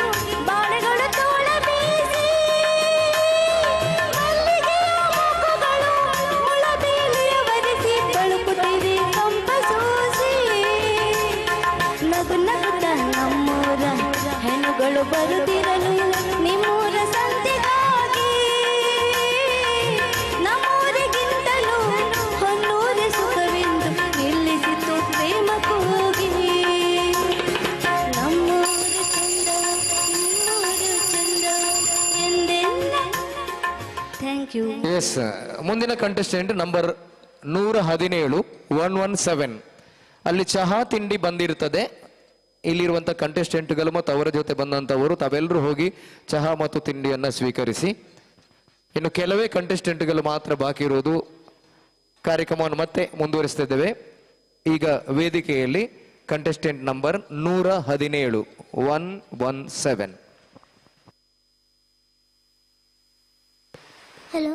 ಬಾಳೆಗಳು ತೋಳ ಬೀಸಿ, ಮಲ್ಲಿಗೆಯ ಮೊಗ್ಗುಗಳು ಮುಳಬೇಲಿಯ ಒರೆಸಿ ಬಳುಕುತ್ತಿದೆ ಕಂಪ ಸೂಸಿ, ನಗು ನಗುತ್ತ ನಮ್ಮೂರ ಹೆಣ್ಣುಗಳು ಬರುತ್ತಿರಲು ನಿಮ್ಮೂರ ಸಂತೆಗಾಗಿ, ನಮ್ಮೂರಿಗಿಂತಲೂ ಹೊನ್ನೂರ ಸುಖವೆಂದು ನಿಲ್ಲಿಸಿತು ಪ್ರೇಮ ಕೂಗಿ, ನಮ್ಮೂರು ಚಂದ ನಿಮ್ಮೂರು ಚಂದ ಎಂದೆಲ್ಲ. Thank you. ಎಸ್, ಮುಂದಿನ ಕಂಟೆಸ್ಟೆಂಟ್ ನಂಬರ್ 117 117. ಅಲ್ಲಿ ಚಹಾ ತಿಂಡಿ ಬಂದಿರ್ತದೆ. ಇಲ್ಲಿರುವಂಥ ಕಂಟೆಸ್ಟೆಂಟ್ಗಳು ಮತ್ತು ಅವರ ಜೊತೆ ಬಂದಂಥವರು ತಾವೆಲ್ಲರೂ ಹೋಗಿ ಚಹಾ ಮತ್ತು ತಿಂಡಿಯನ್ನು ಸ್ವೀಕರಿಸಿ. ಇನ್ನು ಕೆಲವೇ ಕಂಟೆಸ್ಟೆಂಟ್ಗಳು ಮಾತ್ರ ಬಾಕಿ ಇರುವುದು. ಕಾರ್ಯಕ್ರಮವನ್ನು ಮತ್ತೆ ಮುಂದುವರಿಸ್ತಿದ್ದೇವೆ. ಈಗ ವೇದಿಕೆಯಲ್ಲಿ ಕಂಟೆಸ್ಟೆಂಟ್ ನಂಬರ್ 117 117. Hello.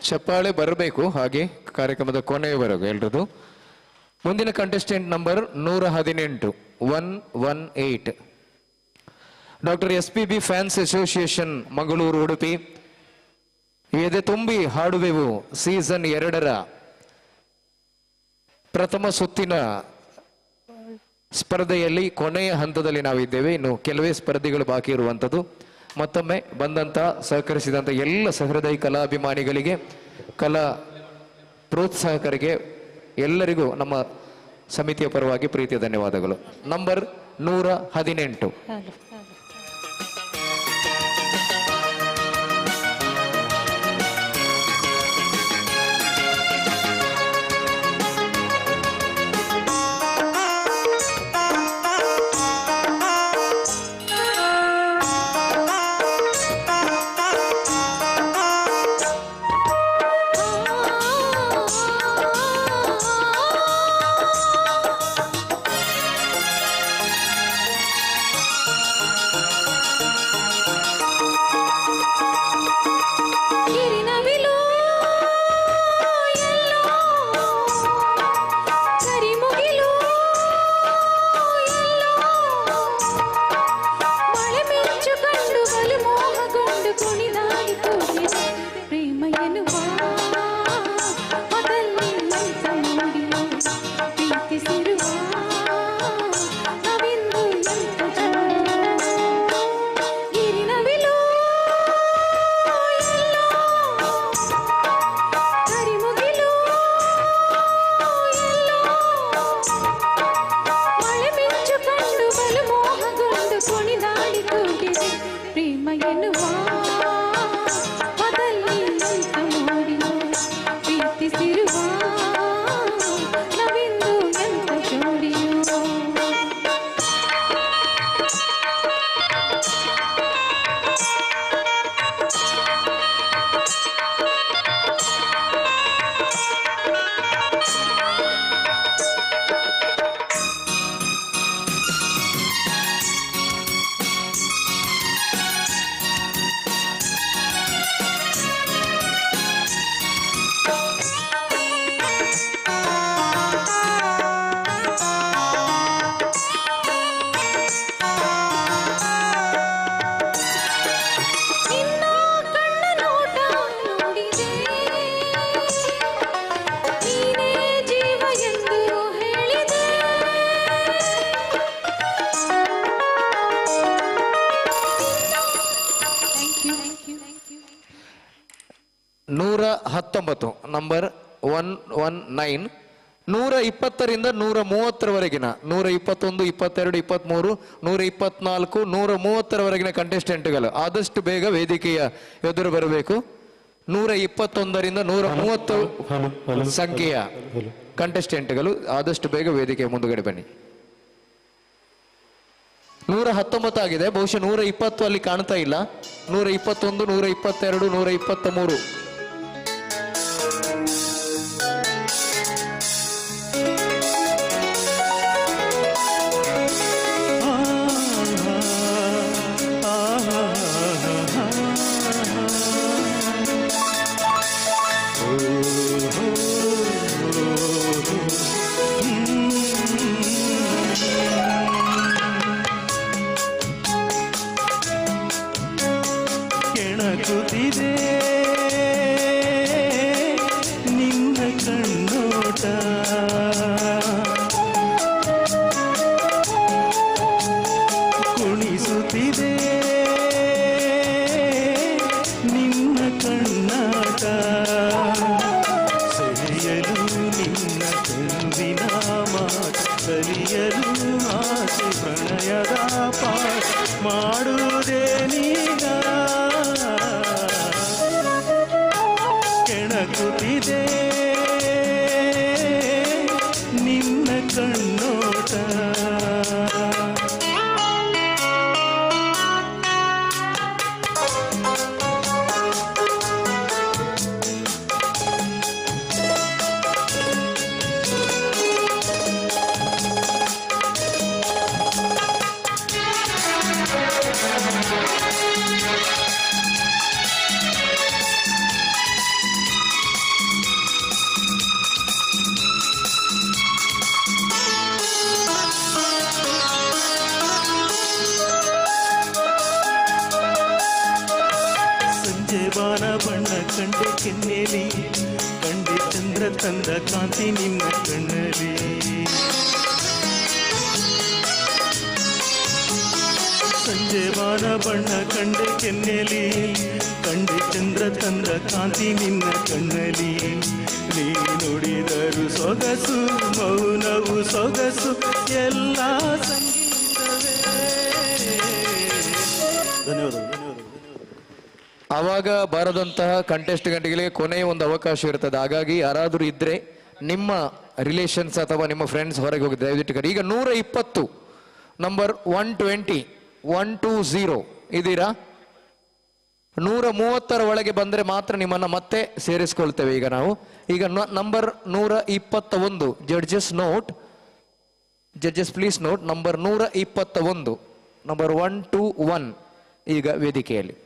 ಚಪ್ಪಾಳೆ ಬರಬೇಕು ಹಾಗೆ ಕಾರ್ಯಕ್ರಮದ ಕೊನೆಯವರೆಗೂ ಎಲ್ರದು. ಮುಂದಿನ contestant number 118 118. Doctor SPB fans association Mangaluru Udupi. ಎದೆ ತುಂಬಿ ಹಾಡುವೆವು ಸೀಸನ್ 2ರ ಪ್ರಥಮ ಸುತ್ತಿನ ಸ್ಪರ್ಧೆಯಲ್ಲಿ ಕೊನೆಯ ಹಂತದಲ್ಲಿ ನಾವಿದ್ದೇವೆ. ಇನ್ನು ಕೆಲವೇ ಸ್ಪರ್ಧೆಗಳು ಬಾಕಿ ಇರುವಂಥದ್ದು. ಮತ್ತೊಮ್ಮೆ ಬಂದಂಥ ಸಹಕರಿಸಿದಂಥ ಎಲ್ಲ ಸಹೃದಯ ಕಲಾಭಿಮಾನಿಗಳಿಗೆ, ಕಲಾ ಪ್ರೋತ್ಸಾಹಕರಿಗೆ ಎಲ್ಲರಿಗೂ ನಮ್ಮ ಸಮಿತಿಯ ಪರವಾಗಿ ಪ್ರೀತಿಯ ಧನ್ಯವಾದಗಳು. ನಂಬರ್ 118. ಪ್ರೇಮ ಎನ್ನುವ ಮೊದಲಿನಂತ ಮೂಡಿಯೋ 19 ನಂಬರ್ 119 120ರಿಂದ 130ರವರೆಗಿನ 121, 22, 23, 124, 130ರವರೆಗಿನ ಕಂಟೆಸ್ಟೆಂಟ್ಗಳು ಆದಷ್ಟು ಬೇಗ ವೇದಿಕೆಯ ಎದುರು ಬರಬೇಕು. 121ರಿಂದ 130 ಸಂಖ್ಯೆಯ ಕಂಟೆಸ್ಟೆಂಟ್ಗಳು ಆದಷ್ಟು ಬೇಗ ವೇದಿಕೆಯ ಮುಂದುಗಡೆ ಬನ್ನಿ. 119 ಆಗಿದೆ, ಬಹುಶಃ 120 ಅಲ್ಲಿ ಕಾಣ್ತಾ ಇಲ್ಲ. 121, 122, 123. ಕೆಣಕುತ್ತಿದೆ ನಿನ್ನ ಕಣ್ಣೋಟ, ಕುಣಿಸುತ್ತಿದೆ ನಿನ್ನ ಕಣ್ಣಾಟ, ಸೆಳೆಯಲು ನಿನ್ನ ಕಣ್ಣಿನ ಮಾಟ, ಕಲಿಯಲು ಆಸೆ ಪ್ರಣಯದ ಪಾಠ ಮಾಡುವುದೇ ನೀಗ. ಕೆಣಕುತ್ತಿದೆ ನಿನ್ನ ಕಣ್ಣೋಟ. ಸಂಜೆ ಬಾನ ಬಣ್ಣ ಕಂಡೆ ಕೆನ್ನೆಲಿ, ಕಂಡೆ ಚಂದ್ರ ತಂದ ಕಾಂತಿ ನಿನ್ನ ಕಣ್ಣಲಿ. ಸಂಜೆ ಬಾನ ಬಣ್ಣ ಕಂಡೆ ಕೆನ್ನೆಲಿ, ಕಂಡೆ ಚಂದ್ರ ತಂದ ಕಾಂತಿ ನಿನ್ನ ಕಣ್ಣಲಿ. ನೀ ನುಡಿದರು ಸೊಗಸು, ಮೌನವು ಸೊಗಸು, ಎಲ್ಲ ಸಂಗೀತವೇ. ಧನ್ಯವಾದ. ಆವಾಗ ಬಾರದಂತಹ ಕಂಟೆಸ್ಟೆಂಟ್ಗಳಿಗೆ ಕೊನೆಯ ಒಂದು ಅವಕಾಶ ಇರ್ತದೆ. ಹಾಗಾಗಿ ಯಾರಾದರೂ ಇದ್ರೆ ನಿಮ್ಮ ರಿಲೇಷನ್ಸ್ ಅಥವಾ ನಿಮ್ಮ ಫ್ರೆಂಡ್ಸ್ ಹೊರಗೆ ಹೋಗಿ ದಯವಿಟ್ಟು ಕರಿ. ಈಗ 120 ನಂಬರ್ 120, 120 ಇದ್ದೀರಾ? 130ರ ಒಳಗೆ ಬಂದರೆ ಮಾತ್ರ ನಿಮ್ಮನ್ನು ಮತ್ತೆ ಸೇರಿಸ್ಕೊಳ್ತೇವೆ. ಈಗ number 121, judges note, judges please note, number 121, number 121 ಈಗ ವೇದಿಕೆಯಲ್ಲಿ.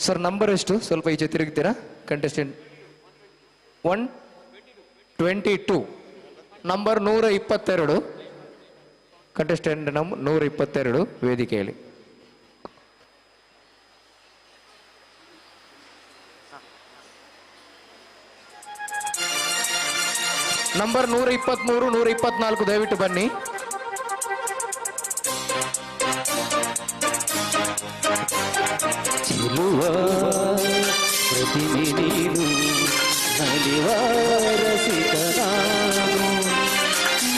ಸರ್ ನಂಬರ್ ಎಷ್ಟು ಸ್ವಲ್ಪ ಈಚೆ ತಿರುಗ್ತೀರಾ ಕಂಟೆಸ್ಟೆಂಟ್ 122 ನಂಬರ್ 122 ಕಂಟೆಸ್ಟೆಂಟ್ ನಂಬರ್ 122 ವೇದಿಕೆಯಲ್ಲಿ. ನಂಬರ್ 123 124 ದಯವಿಟ್ಟು ಬನ್ನಿ. ಚೆಲುವ ಪ್ರತಿಮೆ ನೀನು ನಲಿವಾರಸಿತ ನಾನು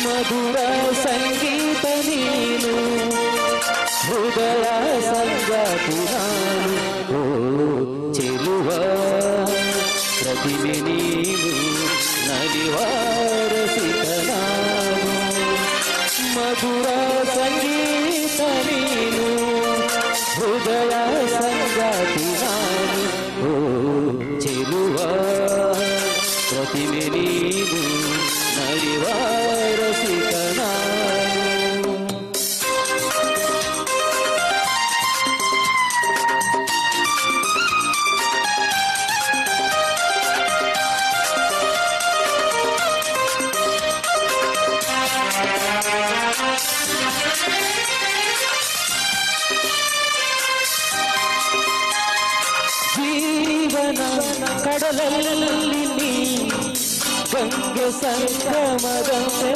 ಮಧುರ ಸಂಗೀತ ನೀನು ಹೃದಯ ಸಂಗಾತಿ ನಾನು ಓ ಚೆಲುವ ಪ್ರತಿಮೆ ನೀನು ನಲಿವಾರಸಿತ ನಾನು ಮಧುರ ಸಂಗೀತ ನೀನು ಹೃದಯ ಸಂಗಾತಿ ನಾನು ಓ ಚೆಲುವ ಪ್ರತಿಮೆ ನೀನು ನಲಿವ ರಸಿಕ ನಾನು. ಜೀವನ ಕಡಲಲ್ಲಿ ನೀ ಗಂಗೆ ಸಂಗಮದಂತೆ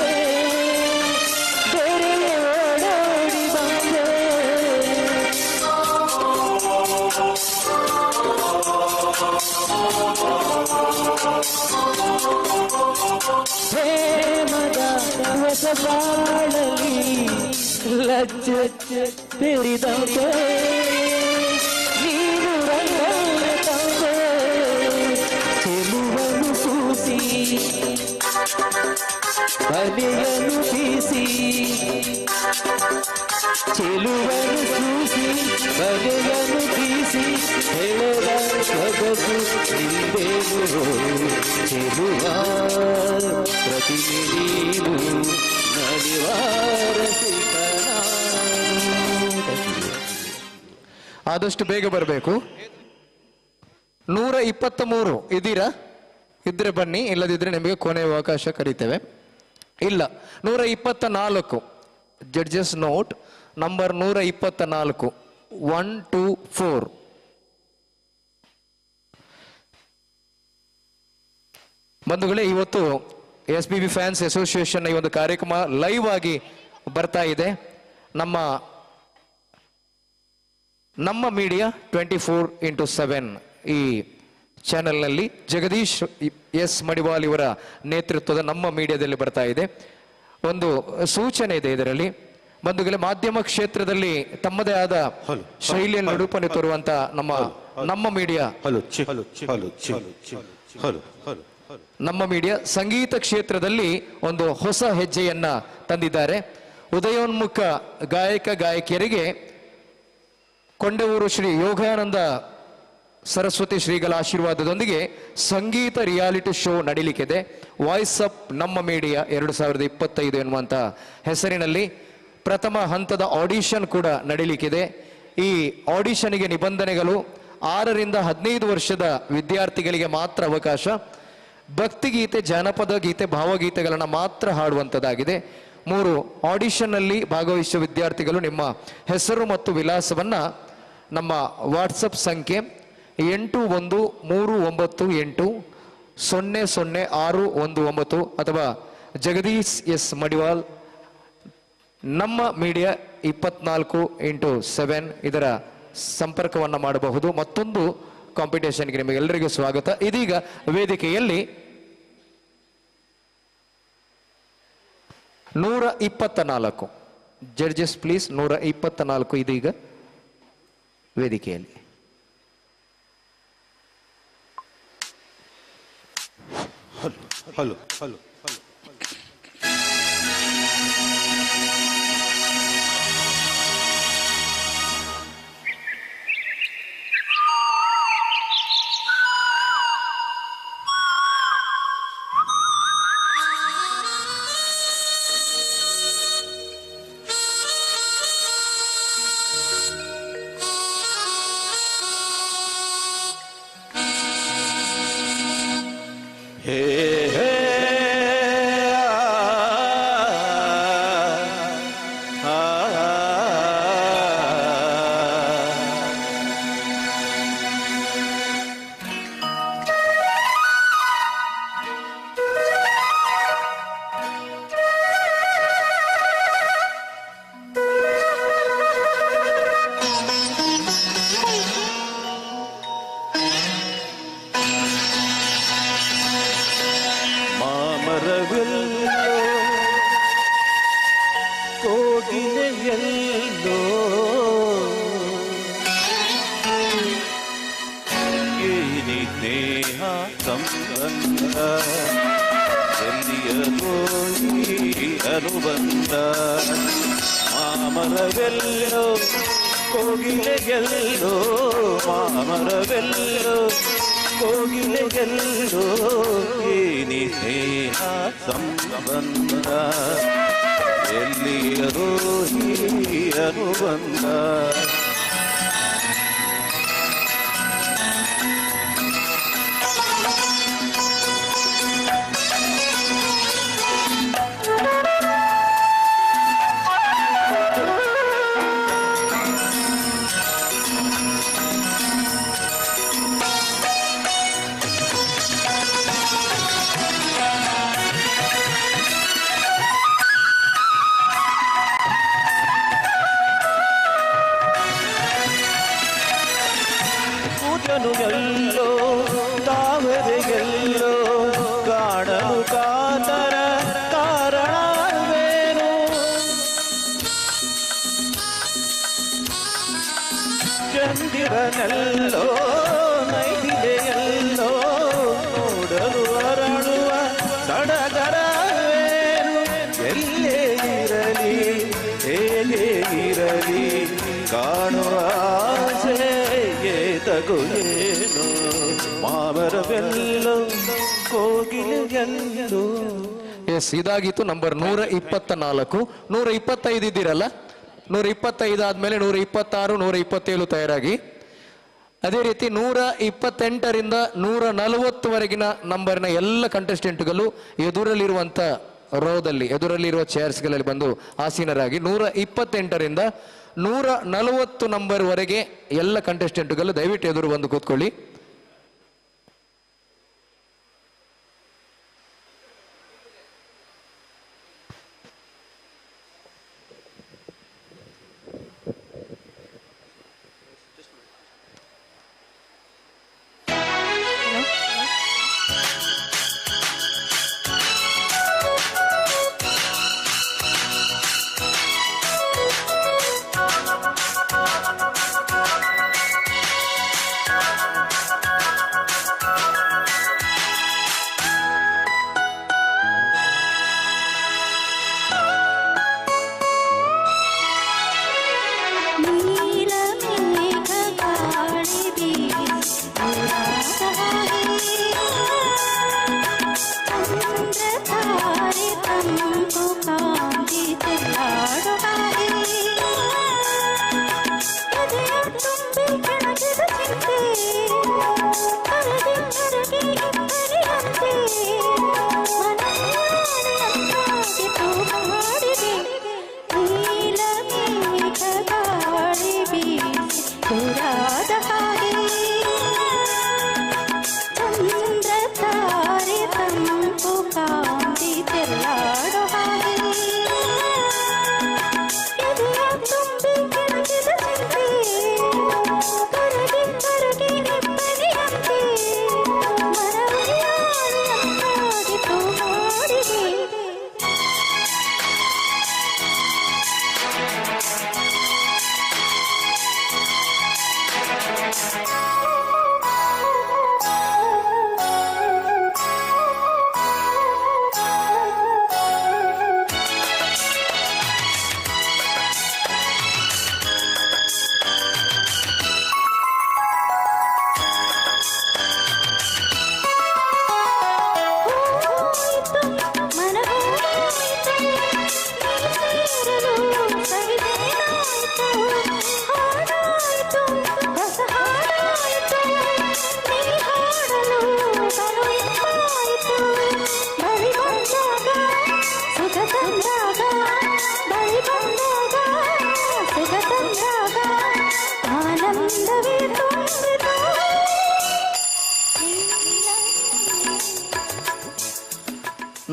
ಬೆರೆಯ ಓಡೋಡಿ ಬಂದೆ ಪ್ರೇಮದ ಹೊಸಬಾಳಲಿ ಲಜ್ಜೆ ಬೆರಿದಂತೆ ನೀನು ರಂಗನ ತಂದೆ ಚೆಲುವನ್ನು ಸೂಸಿ ಬಲೆಯನ್ನು ಬೀಸಿ ಚೆಲುವನ್ನು ಸೂಸಿ ಬಲೆಯನ್ನು ಬೀಸಿ ಹೇಳದ ಸೊಗಸು ಹಿಂದೇನು ಚೆಲುವ ಪ್ರತಿಮೆ ನೀನು ನಲಿವಾರಸಿಕ ಆದಷ್ಟು ಬೇಗ ಬರಬೇಕು. 123 ಇದ್ದೀರಾ? ಇದ್ರೆ ಬನ್ನಿ, ಇಲ್ಲದಿದ್ರೆ ನಿಮಗೆ ಕೊನೆಯ ಅವಕಾಶ ಕರೀತೇವೆ. ಇಲ್ಲ 124 ಜಡ್ಜಸ್ ನೋಟ್ ನಂಬರ್ 124 124 ಬಂಧುಗಳೇ, ಇವತ್ತು SPB ಫ್ಯಾನ್ಸ್ ಅಸೋಸಿಯೇಷನ್ ಈ ಒಂದು ಕಾರ್ಯಕ್ರಮ ಲೈವ್ ಆಗಿ ಬರ್ತಾ ಇದೆ. ನಮ್ಮ ಮೀಡಿಯಾ 24x7 ಈ ಚಾನೆಲ್ನಲ್ಲಿ ಜಗದೀಶ್ ಎಸ್ ಮಡಿವಾಲ್ ಇವರ ನೇತೃತ್ವದ ನಮ್ಮ ಮೀಡಿಯಾದಲ್ಲಿ ಬರ್ತಾ ಇದೆ. ಒಂದು ಸೂಚನೆ ಇದೆ ಇದರಲ್ಲಿ ಬಂಧುಗಳೇ, ಮಾಧ್ಯಮ ಕ್ಷೇತ್ರದಲ್ಲಿ ತಮ್ಮದೇ ಆದ ಶೈಲಿಯನ್ನು ನಿರೂಪಣೆ ತೋರುವಂತ ನಮ್ಮ ಮೀಡಿಯಾ ನಮ್ಮ ಮೀಡಿಯಾ ಸಂಗೀತ ಕ್ಷೇತ್ರದಲ್ಲಿ ಒಂದು ಹೊಸ ಹೆಜ್ಜೆಯನ್ನ ತಂದಿದ್ದಾರೆ. ಉದಯೋನ್ಮುಖ ಗಾಯಕ ಗಾಯಕಿಯರಿಗೆ ಕೊಂಡವೂರು ಶ್ರೀ ಯೋಗಾನಂದ ಸರಸ್ವತಿ ಶ್ರೀಗಳ ಆಶೀರ್ವಾದದೊಂದಿಗೆ ಸಂಗೀತ ರಿಯಾಲಿಟಿ ಶೋ ನಡೀಲಿಕ್ಕಿದೆ. ವಾಯ್ಸ್ ಅಪ್ ನಮ್ಮ ಮೀಡಿಯಾ 2025 ಎನ್ನುವಂತ ಹೆಸರಿನಲ್ಲಿ ಪ್ರಥಮ ಹಂತದ ಆಡಿಷನ್ ಕೂಡ ನಡೀಲಿಕ್ಕಿದೆ. ಈ ಆಡಿಷನ್ಗೆ ನಿಬಂಧನೆಗಳು 6ರಿಂದ 15 ವರ್ಷದ ವಿದ್ಯಾರ್ಥಿಗಳಿಗೆ ಮಾತ್ರ ಅವಕಾಶ. ಭಕ್ತಿಗೀತೆ, ಜಾನಪದ ಗೀತೆ, ಭಾವಗೀತೆಗಳನ್ನು ಮಾತ್ರ ಹಾಡುವಂಥದ್ದಾಗಿದೆ. 3 ಆಡಿಷನ್ನಲ್ಲಿ ಭಾಗವಹಿಸುವ ವಿದ್ಯಾರ್ಥಿಗಳು ನಿಮ್ಮ ಹೆಸರು ಮತ್ತು ವಿಳಾಸವನ್ನ ನಮ್ಮ ವಾಟ್ಸಪ್ ಸಂಖ್ಯೆ 8139800619 ಅಥವಾ ಜಗದೀಶ್ ಎಸ್ ಮಡಿವಾಲ್ ನಮ್ಮ ಮೀಡಿಯಾ 24x7 ಇದರ ಸಂಪರ್ಕವನ್ನ ಮಾಡಬಹುದು. ಮತ್ತೊಂದು ಕಾಂಪಿಟೇಷನ್ಗೆ ನಿಮಗೆಲ್ಲರಿಗೂ ಸ್ವಾಗತ. ಇದೀಗ ವೇದಿಕೆಯಲ್ಲಿ 124 ಜಡ್ಜಸ್ ಪ್ಲೀಸ್ 124 ಇದೀಗ ವೇದಿಕೆಯಲ್ಲಿ. ಹಲೋ ಹಲೋ ಸ್ನೇಹ ಸಂಬಂಧ ಎಲ್ಲಿಯದೋ ಈ ಅನುಬಂಧ ಮಾಮರವೆಲ್ಲೋ ಕೋಗಿಲೆಗೆಲ್ಲೋ ಮಾಮರವೆಲ್ಲೋ ಕೋಗಿಲೆಗೆಲ್ಲೋ ಏನಿ ಸ್ನೇಹ ಸಂಬಂಧ ಎಲ್ಲಿಯದೋ ಈ ಅನುಬಂಧ ಎಲ್ಲೋ ತಾವರೆಗೆಲ್ಲೋ ಕಾಣಲು ಕಾತರ ಕಾರಣವೇನು ಚಂದಿರನೆಲ್ಲೋ ನೈದಿಲೆಯಲ್ಲೋ ನೋಡಲು ಅರಳುವ ಸಡಗರವೇನು ಎಲ್ಲೇ ಇರಲಿ ಹೇಗೆ ಇರಲಿ ಕಾಣುವ ಆಸೆ ತಗುಲೇನು ಮಾಮರವೆಲ್ಲೋ ಕೋಗಿಲೆಗೆಲ್ಲೋ. ಎಸ್, ಇದಾಗಿತ್ತು ನಂಬರ್ 124. 125 ಇದ್ದೀರಲ್ಲ, 125 ಆದ್ಮೇಲೆ 126, 127 ತಯಾರಾಗಿ. ಅದೇ ರೀತಿ 128ರಿಂದ 140ವರೆಗಿನ ನಂಬರ್ನ ಎಲ್ಲ ಕಂಟೆಸ್ಟೆಂಟ್ಗಳು ಎದುರಲ್ಲಿರುವಂತ ರೋದಲ್ಲಿ ಎದುರಲ್ಲಿರುವ ಚೇರ್ಸ್ಗಳಲ್ಲಿ ಬಂದು ಆಸೀನರಾಗಿ 128ರಿಂದ 140 ನಂಬರ್ ವರೆಗೆ ಎಲ್ಲ ಕಂಟೆಸ್ಟೆಂಟ್ಗಳು ದಯವಿಟ್ಟು ಎದುರು ಬಂದು ಕೂತ್ಕೊಳ್ಳಿ.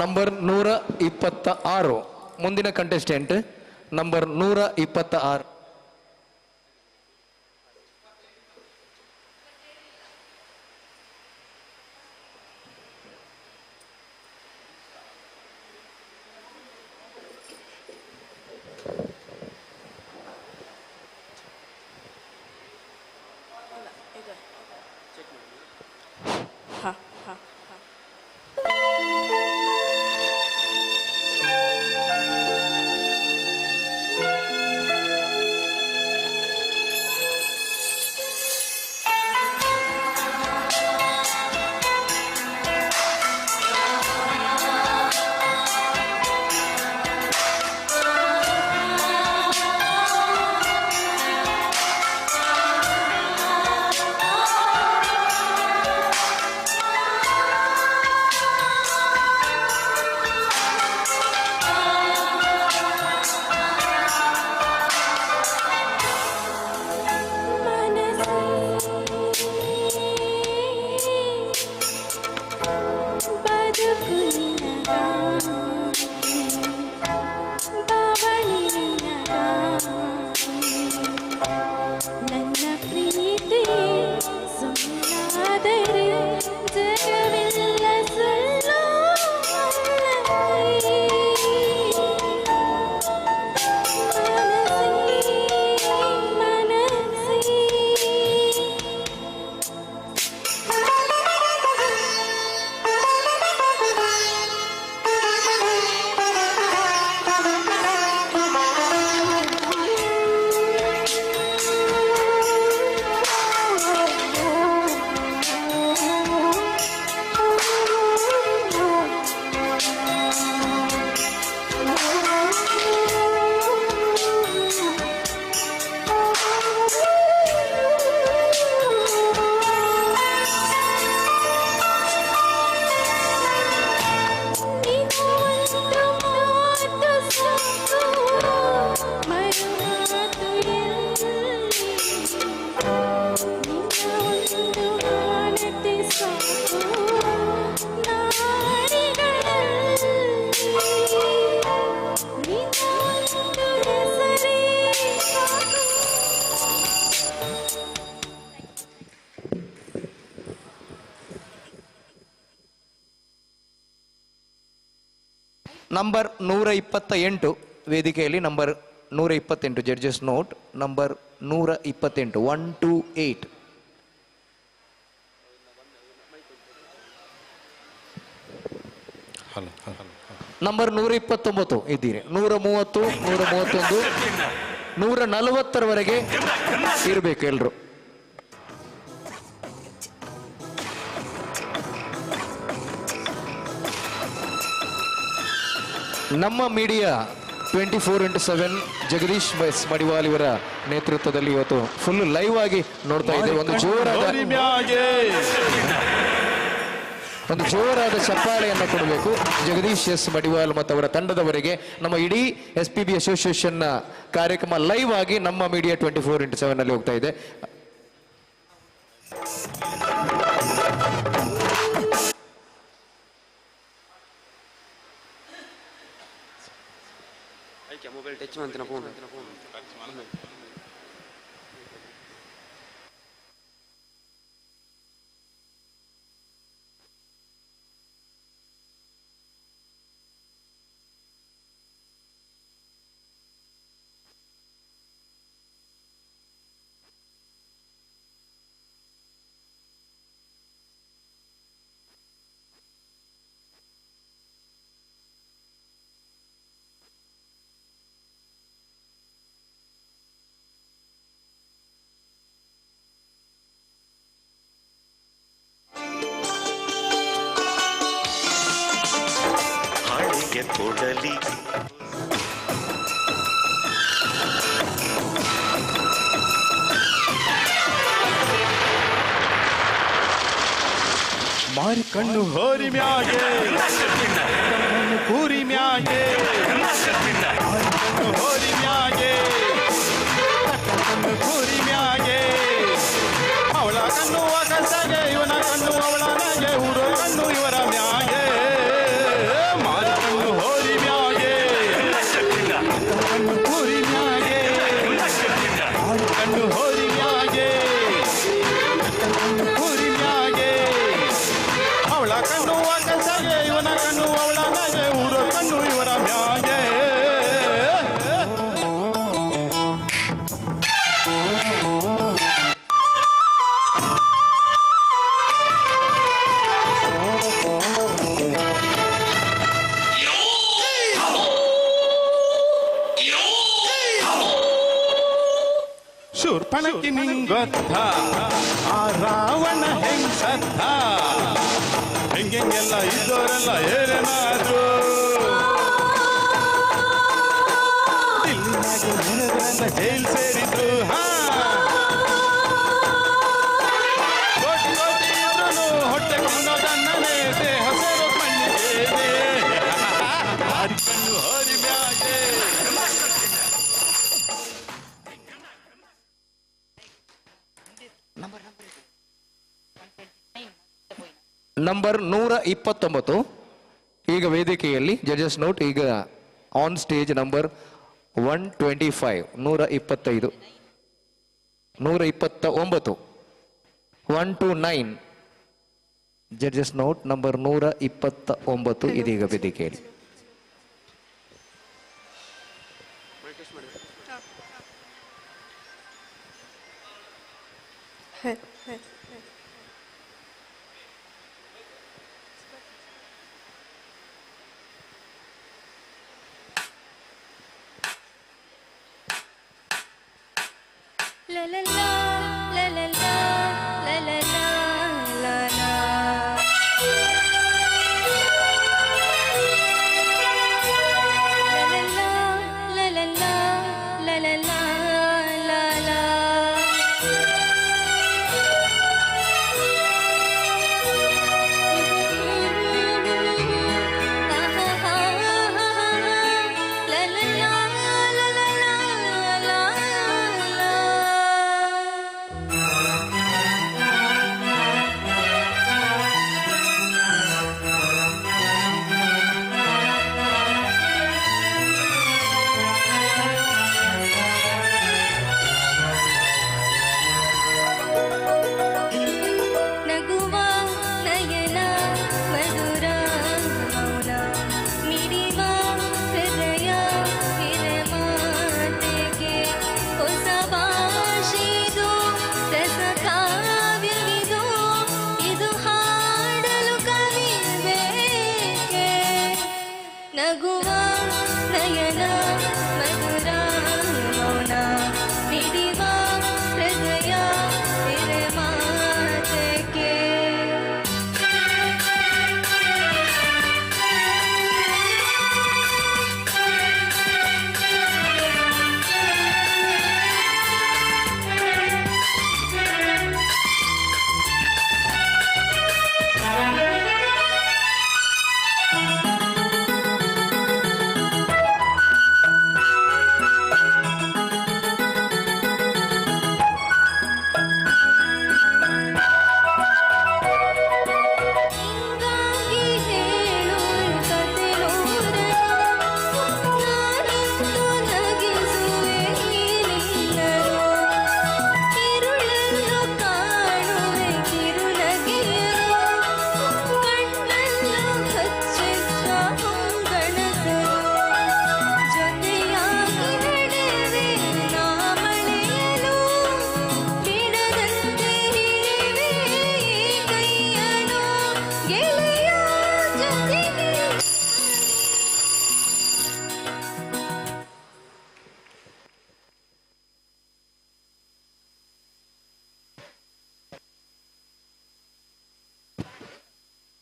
ನಂಬರ್ 126 ಮುಂದಿನ ಕಂಟೆಸ್ಟೆಂಟ್ ನಂಬರ್ 126. हाँ ನಂಬರ್ 128 ವೇದಿಕೆಯಲ್ಲಿ number 128 judges note number 128 128. Number 129 ಇದ್ದೀರಿ. 130 131 140ರವರೆಗೆ ಇರಬೇಕು ಎಲ್ರು. ನಮ್ಮ ಮೀಡಿಯಾ 24x7 ಜಗದೀಶ್ ಎಸ್ ಮಡಿವಾಲ್ ಇವರ ನೇತೃತ್ವದಲ್ಲಿ ಇವತ್ತು ಫುಲ್ ಲೈವ್ ಆಗಿ ನೋಡ್ತಾ ಇದ್ದೇವೆ. ಒಂದು ಜೋರಾದ ಚಪ್ಪಾಳೆಯನ್ನು ಕೊಡಬೇಕು ಜಗದೀಶ್ ಎಸ್ ಮಡಿವಾಲ್ ಮತ್ತು ಅವರ ತಂಡದವರಿಗೆ. ನಮ್ಮ ಇಡೀ SPB ಅಸೋಸಿಯೇಷನ್ನ ಕಾರ್ಯಕ್ರಮ ಲೈವ್ ಆಗಿ ನಮ್ಮ ಮೀಡಿಯಾ 24x7 ನಲ್ಲಿ ಹೋಗ್ತಾ ಇದೆ. ಮೊಬೈಲ್ ಟಚ್ ಮಾಡ್ತೀನಿ ಫೋನ್. ಕೊಡಲಿ ಮಾರಿ ಕಣ್ಣು ಹೋರಿ ಮ್ಯಾಗೆ ಕಣ್ಣು ಕೂರಿ ಮ್ಯಾಗೆ ಕಣ್ಣು ಹೋರಿ ಮ್ಯಾಗೆ ಕಣ್ಣು ಕೂರಿ ಮ್ಯಾಗೆ ಅವಳ ಕಣ್ಣು ಆಕಾಶಗೆ ಇವನ ಕಣ್ಣು ಅವಳ ಮ್ಯಾಗೆ ಊರೋ ಕಣ್ಣು ಇವರ ಮ್ಯಾಗೆ ಮಾರಿ ಕಣ್ಣು ಹೋರಿ ಮ್ಯಾಗೆ ಕಣ್ಣು ಕೂರಿ ಮ್ಯಾಗೆ ಮಾರಿ ಕಣ್ಣು ಹೋರಿ ಮ್ಯಾಗೆ ಕಣ್ಣು ಕೂರಿ ಮ್ಯಾಗೆ ಅವಳ ಕಣ್ಣು ಆಕಾಶಗೆ ಇವನ ಕಣ್ಣು ಅವಳ ಮ್ಯಾಗೆ ಊರೋ ಕಣ್ಣು ಇವರ ಮ್ಯಾಗೆ ಶೂರ್ಪಣಕ್ಕಿ ನಿಂಗೊತ್ತ ಆ ರಾವಣ ಹೆಂಗ್ ಸತ್ತ ಹೆಂಗೆಲ್ಲ ಇದ್ದವರೆಲ್ಲ ಏನೇನಾದ್ರು ಇಲ್ಲಿನಾಗೆ ನೆನೆದ್ರೆಲ್ಲ ಜೈಲ್ ಸೇರಿದ್ರು ಕೋಟಿ ಕೋಟಿ ಇದ್ರು ಹೊಟ್ಟೆ ಕೊಂಡೋದನ್ನೇ ದೇಹ ಸೇರೋ ಮಣ್ಣಿಗೆ ಹಾರಿ ಕಣ್ಣು ಹೋರಿ ಮ್ಯಾಗೆ ನಂಬರ್ 129 ಈಗ ವೇದಿಕೆಯಲ್ಲಿ ಜಡ್ಜಸ್ ನೋಟ್. ಈಗ on stage number 125 129 129 judges note number 129 ಇದೀಗ ವೇದಿಕೆಯಲ್ಲಿ. La la la la la la la la la la la. La la la la la la la la. ಮಧುರ ಮೌನ ಮಿಡಿವ ಹೃದಯ ತೆರೆ ಮಾತಕ್ಕೆ ಹಿಂಗಾಗಿ ಹೇಳು ಕತೆ ನೂರನು ನಾನೆಂದು ನಗಿಸುವೆ ನೀನಿಲ್ಲರು ಕಿರುಳನ್ನು ಕಾಣುವೆ ಕಿರುನಗೆಯರು ಕಣ್ಣನ್ನು ಹಚ್ಚಿದ್ದ ಹೊಂಗಣಸರು ಜೊತೆಯಾಗಿ ನಡೆವೆ ನಾ ಮಳೆಯಲು ಬಿಡದಂತೆ ಹಿಡಿವೆ ಈ ಕೈಯನು ಗೆಳೆಯ ಜೊತೆಗೆ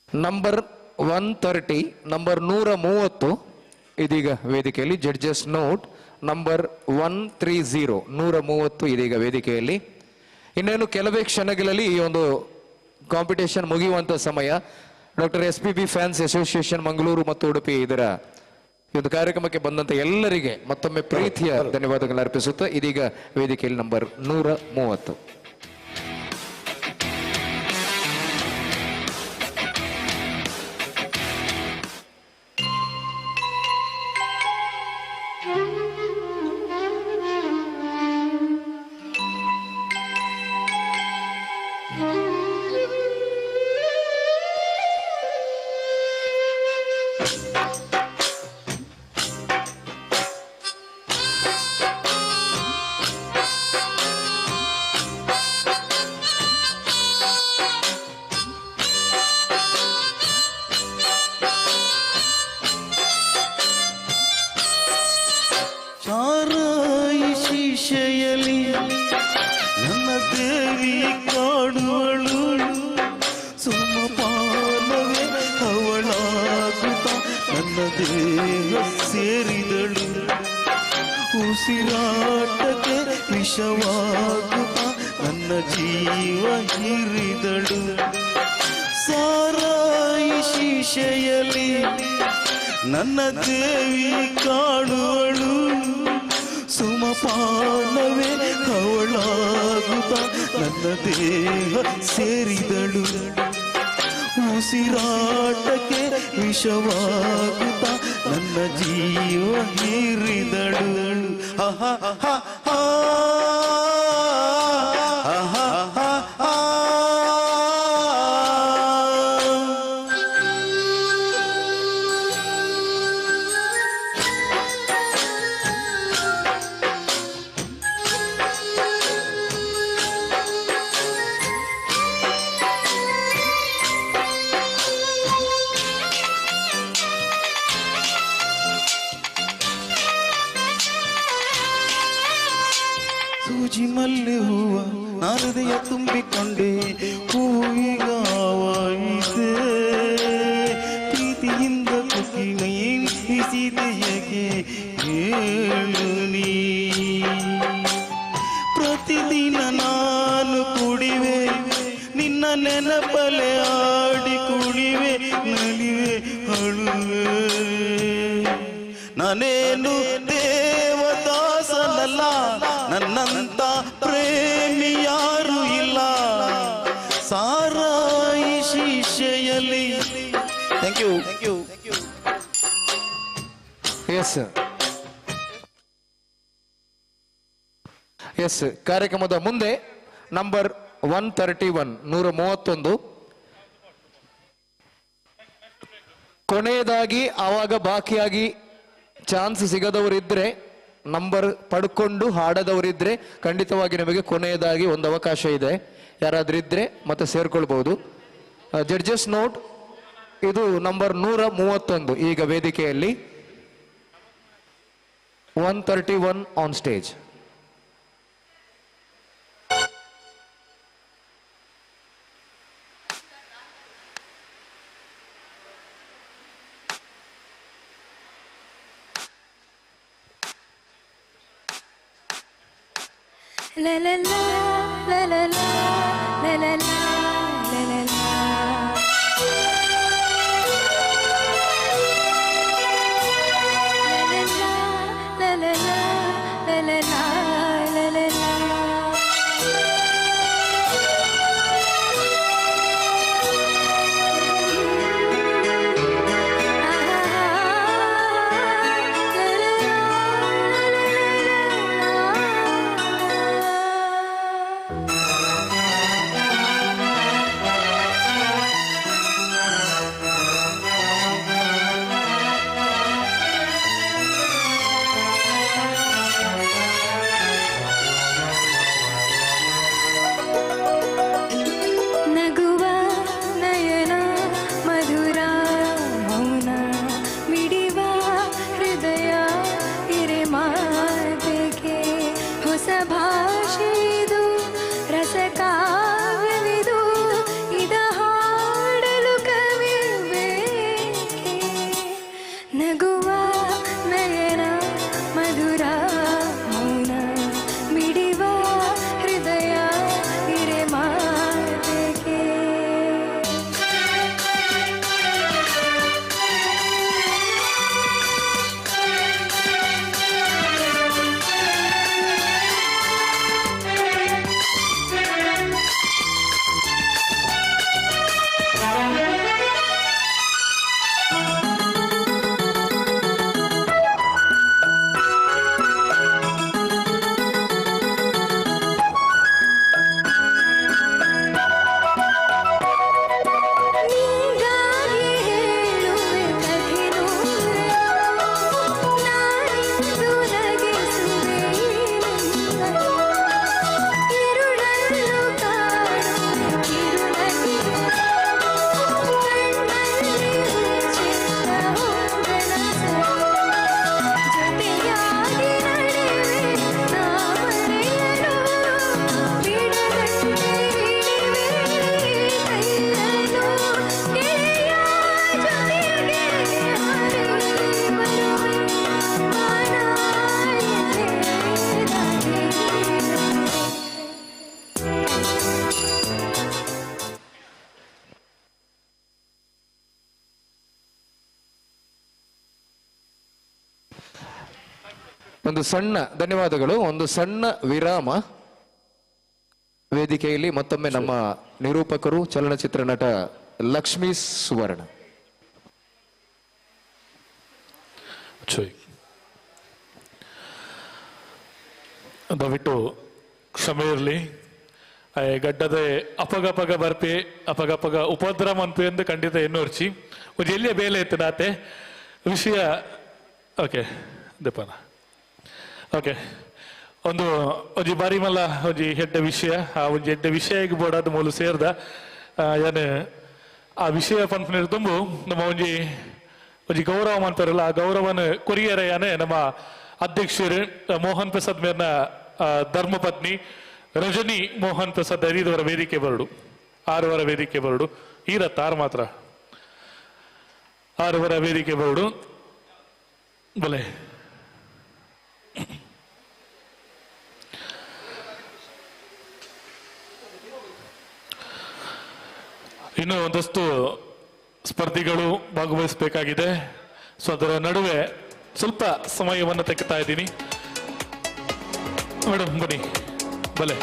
ನಂಬರ್ 130 ನಂಬರ್ 130 ಇದೀಗ ವೇದಿಕೆಯಲ್ಲಿ. ಜಡ್ಜಸ್ ನೋಟ್ ನಂಬರ್ 130 130 ಇದೀಗ ವೇದಿಕೆಯಲ್ಲಿ. ಇನ್ನೇನು ಕೆಲವೇ ಕ್ಷಣಗಳಲ್ಲಿ ಈ ಒಂದು ಕಾಂಪಿಟೇಷನ್ ಮುಗಿಯುವಂತ ಸಮಯ. Doctor SPB fans association Mangaluru ಮತ್ತು ಉಡುಪಿ ಇದರ ಈ ಒಂದು ಕಾರ್ಯಕ್ರಮಕ್ಕೆ ಬಂದಂತ ಎಲ್ಲರಿಗೆ ಮತ್ತೊಮ್ಮೆ ಪ್ರೀತಿಯ ಧನ್ಯವಾದಗಳನ್ನು ಅರ್ಪಿಸುತ್ತಾ ಇದೀಗ ವೇದಿಕೆಯಲ್ಲಿ ನಂಬರ್ 130. ಸಾರಾಯಿ ಶೀಶೆಯಲ್ಲಿ ನನ್ನ ದೇವಿ ಕಾಡುವಳು ಸುಮಪಾನವೇ ಅವಳಾಗುತ್ತ ನನ್ನ ದೇಹ ಸೇರಿದಳು ಉಸಿರಾಟಕ್ಕೆ ವಿಷವಾಗುತ್ತ ನನ್ನ ಜೀವ ಹೀರಿದಳು ಸಾರಾಯಿ ಶೀಶೆಯಲ್ಲಿ ನನ್ನ ದೇವಿ ಕಾಡುವಳು ಸುಮಪಾನವೇ ಅವಳಾಗುತ್ತ ನನ್ನ ದೇಹ ಸೇರಿದಳು ಉಸಿರಾಟಕ್ಕೆ ವಿಷವಾಗುತ್ತ ನನ್ನ ಜೀವ ಹೀರಿದಳು ಸೂಜಿ ಮಲ್ಲೆ ಹೂವ ನಾರದೆಯ ತುಂಬಿಕೊಂಡೆ ಹೂವಿಗಾವಾಯಿತೆ ಪ್ರೀತಿಯಿಂದ ಕುಕ್ಕಿನ ಎನಿಸಿದೆಯಗೆ ಹೇಳು ನೀ ಪ್ರತಿದಿನ ನಾನು ಕುಡಿವೆ ನಿನ್ನ ನೆನಪಲೆ ಆಡಿ ಕುಡಿವೆ ನಲಿವೆ ಅಳುವೆ ನಾನೇನು ದೇವದಾಸನಲ್ಲ ನನ್ನಂತ ಪ್ರೇಮಿ ಯಾರು ಇಲ್ಲ ಸಾರಾಯಿ ಶೀಶೆಯಲ್ಲಿ. Thank you. ಎಸ್ ಎಸ್ ಕಾರ್ಯಕ್ರಮದ ಮುಂದೆ ನಂಬರ್ 131 131 ಕೊನೆಯದಾಗಿ ಆವಾಗ ಬಾಕಿಯಾಗಿ ಚಾನ್ಸ್ ಸಿಗದವರಿದ್ರೆ ನಂಬರ್ ಪಡ್ಕೊಂಡು ಹಾಡದವರಿದ್ರೆ ಖಂಡಿತವಾಗಿ ನಿಮಗೆ ಕೊನೆಯದಾಗಿ ಒಂದು ಅವಕಾಶ ಇದೆ. ಯಾರಾದ್ರೂ ಇದ್ರೆ ಮತ್ತೆ ಸೇರ್ಕೊಳ್ಬಹುದು. ಜಡ್ಜಸ್ ನೋಟ್ ಇದು ನಂಬರ್ 131 ಈಗ ವೇದಿಕೆಯಲ್ಲಿ. 131 on stage. La la la la la la la la la la la la. La la la la la la la la. ನಗುವ ನಯನ ಮಧುರ ಮೌನ ಮಿಡಿವ ಹೃದಯ ಹಿರೆ ಮಾತಿಗೆ ಹೊಸ ಭಾಷೆದು ರಸಕಾವ್ಯವಿದು ಇದ ಹಾಡಲು ಕವಿ ಬೇಕೆ ನಗುವ ನಯನ ಮಧುರ ಮೌನ ಮಿಡಿವ ಹೃದಯ ಹಿರೆ ಮಾತಿಗೆ ನಿಂಗಾಗಿ ಹೇಳುವೆ ಕಥೆ ನೂರ ನಾನಿಂದು ನಗಿಸುವೆ ഇരുളನ್ನು ಕಾಣುವೆ ಕಿರುನಗೆ ಕಣ್ಣಲ್ಲಿ ಚಿತ್ತ ಹೊಂದನಸ ಜೊತೆಯಾಗಿ ನಡೆವೆ ನಾ ಮರೆಯಲು ಬಿಡದಂತೆ ಹಿಡಿವೆ ಕೈಯನ್ನು ಗೆಳೆಯ ಜೊತೆಗೆ ಹರಿಯುವೆ ಬರುವೆ ಮಾನಾಯಿತೆ ಒಂದು ಸಣ್ಣ ಧನ್ಯವಾದಗಳು. ಒಂದು ಸಣ್ಣ ವಿರಾಮ. ವೇದಿಕೆಯಲ್ಲಿ ಮತ್ತೊಮ್ಮೆ ನಮ್ಮ ನಿರೂಪಕರು ಚಲನಚಿತ್ರ ನಟ ಲಕ್ಷ್ಮೀ ಸುವರ್ಣ. ದಯವಿಟ್ಟು ಕ್ಷಮೆ ಇರಲಿ. ಗಡ್ಡದ ಅಪಗಪಗ ಬರ್ಪೆ ಅಪಗಪಗ ಉಪದ್ರವ ಅನ್ಪೆ ಎಂದು ಖಂಡಿತ ಎನ್ನೋರ್ಚಿ ಒಂದು ಎಲ್ಲಿಯ ಬೇಲೆ ಇತ್ತು ನಾತೆ ವಿಷಯ. ಓಕೆ ದೀಪನ ಓಕೆ ಒಂದು ಒಂಜಿ ಬಾರಿ ಮಲ್ಲ ಒಂಜಿ ಹೆಡ್ಡ ವಿಷಯ ಆ ಒಂಜಿ ಹೆಡ್ಡ ವಿಷಯಕ್ಕೆ ಬೋಡಾದ ಮೂಲ ಸೇರ್ದ ಏನು ಆ ವಿಷಯ ಪನ್ಪನಿರ್ ತುಂಬು ನಮ್ಮ ಒಂಜಿ ಗೌರವ ಮಾಡ್ತಾರಲ್ಲ ಆ ಗೌರವನ ಕೊರಿಯರೆಯಾನೆ ನಮ್ಮ ಅಧ್ಯಕ್ಷರು ಮೋಹನ್ ಪ್ರಸಾದ್ ಮೇರ್ನ ಧರ್ಮಪತ್ನಿ ರಜನಿ ಮೋಹನ್ ಪ್ರಸಾದ್ 5 ವೇದಿಕೆ ಬರಡು 6 ವೇದಿಕೆ ಬರಡು ಈರತ್ತ 6 ಮಾತ್ರ 6 ವೇದಿಕೆ ಬರಡು ಬಲೆ ಇನ್ನು ಒಂದಷ್ಟು ಸ್ಪರ್ಧಿಗಳು ಭಾಗವಹಿಸಬೇಕಾಗಿದೆ. ಸೊ ಅದರ ನಡುವೆ ಸ್ವಲ್ಪ ಸಮಯವನ್ನು ತೆಗೆತಾ ಇದ್ದೀನಿ. ಮೇಡಮ್ ಬನ್ನಿ ಬಲೆ.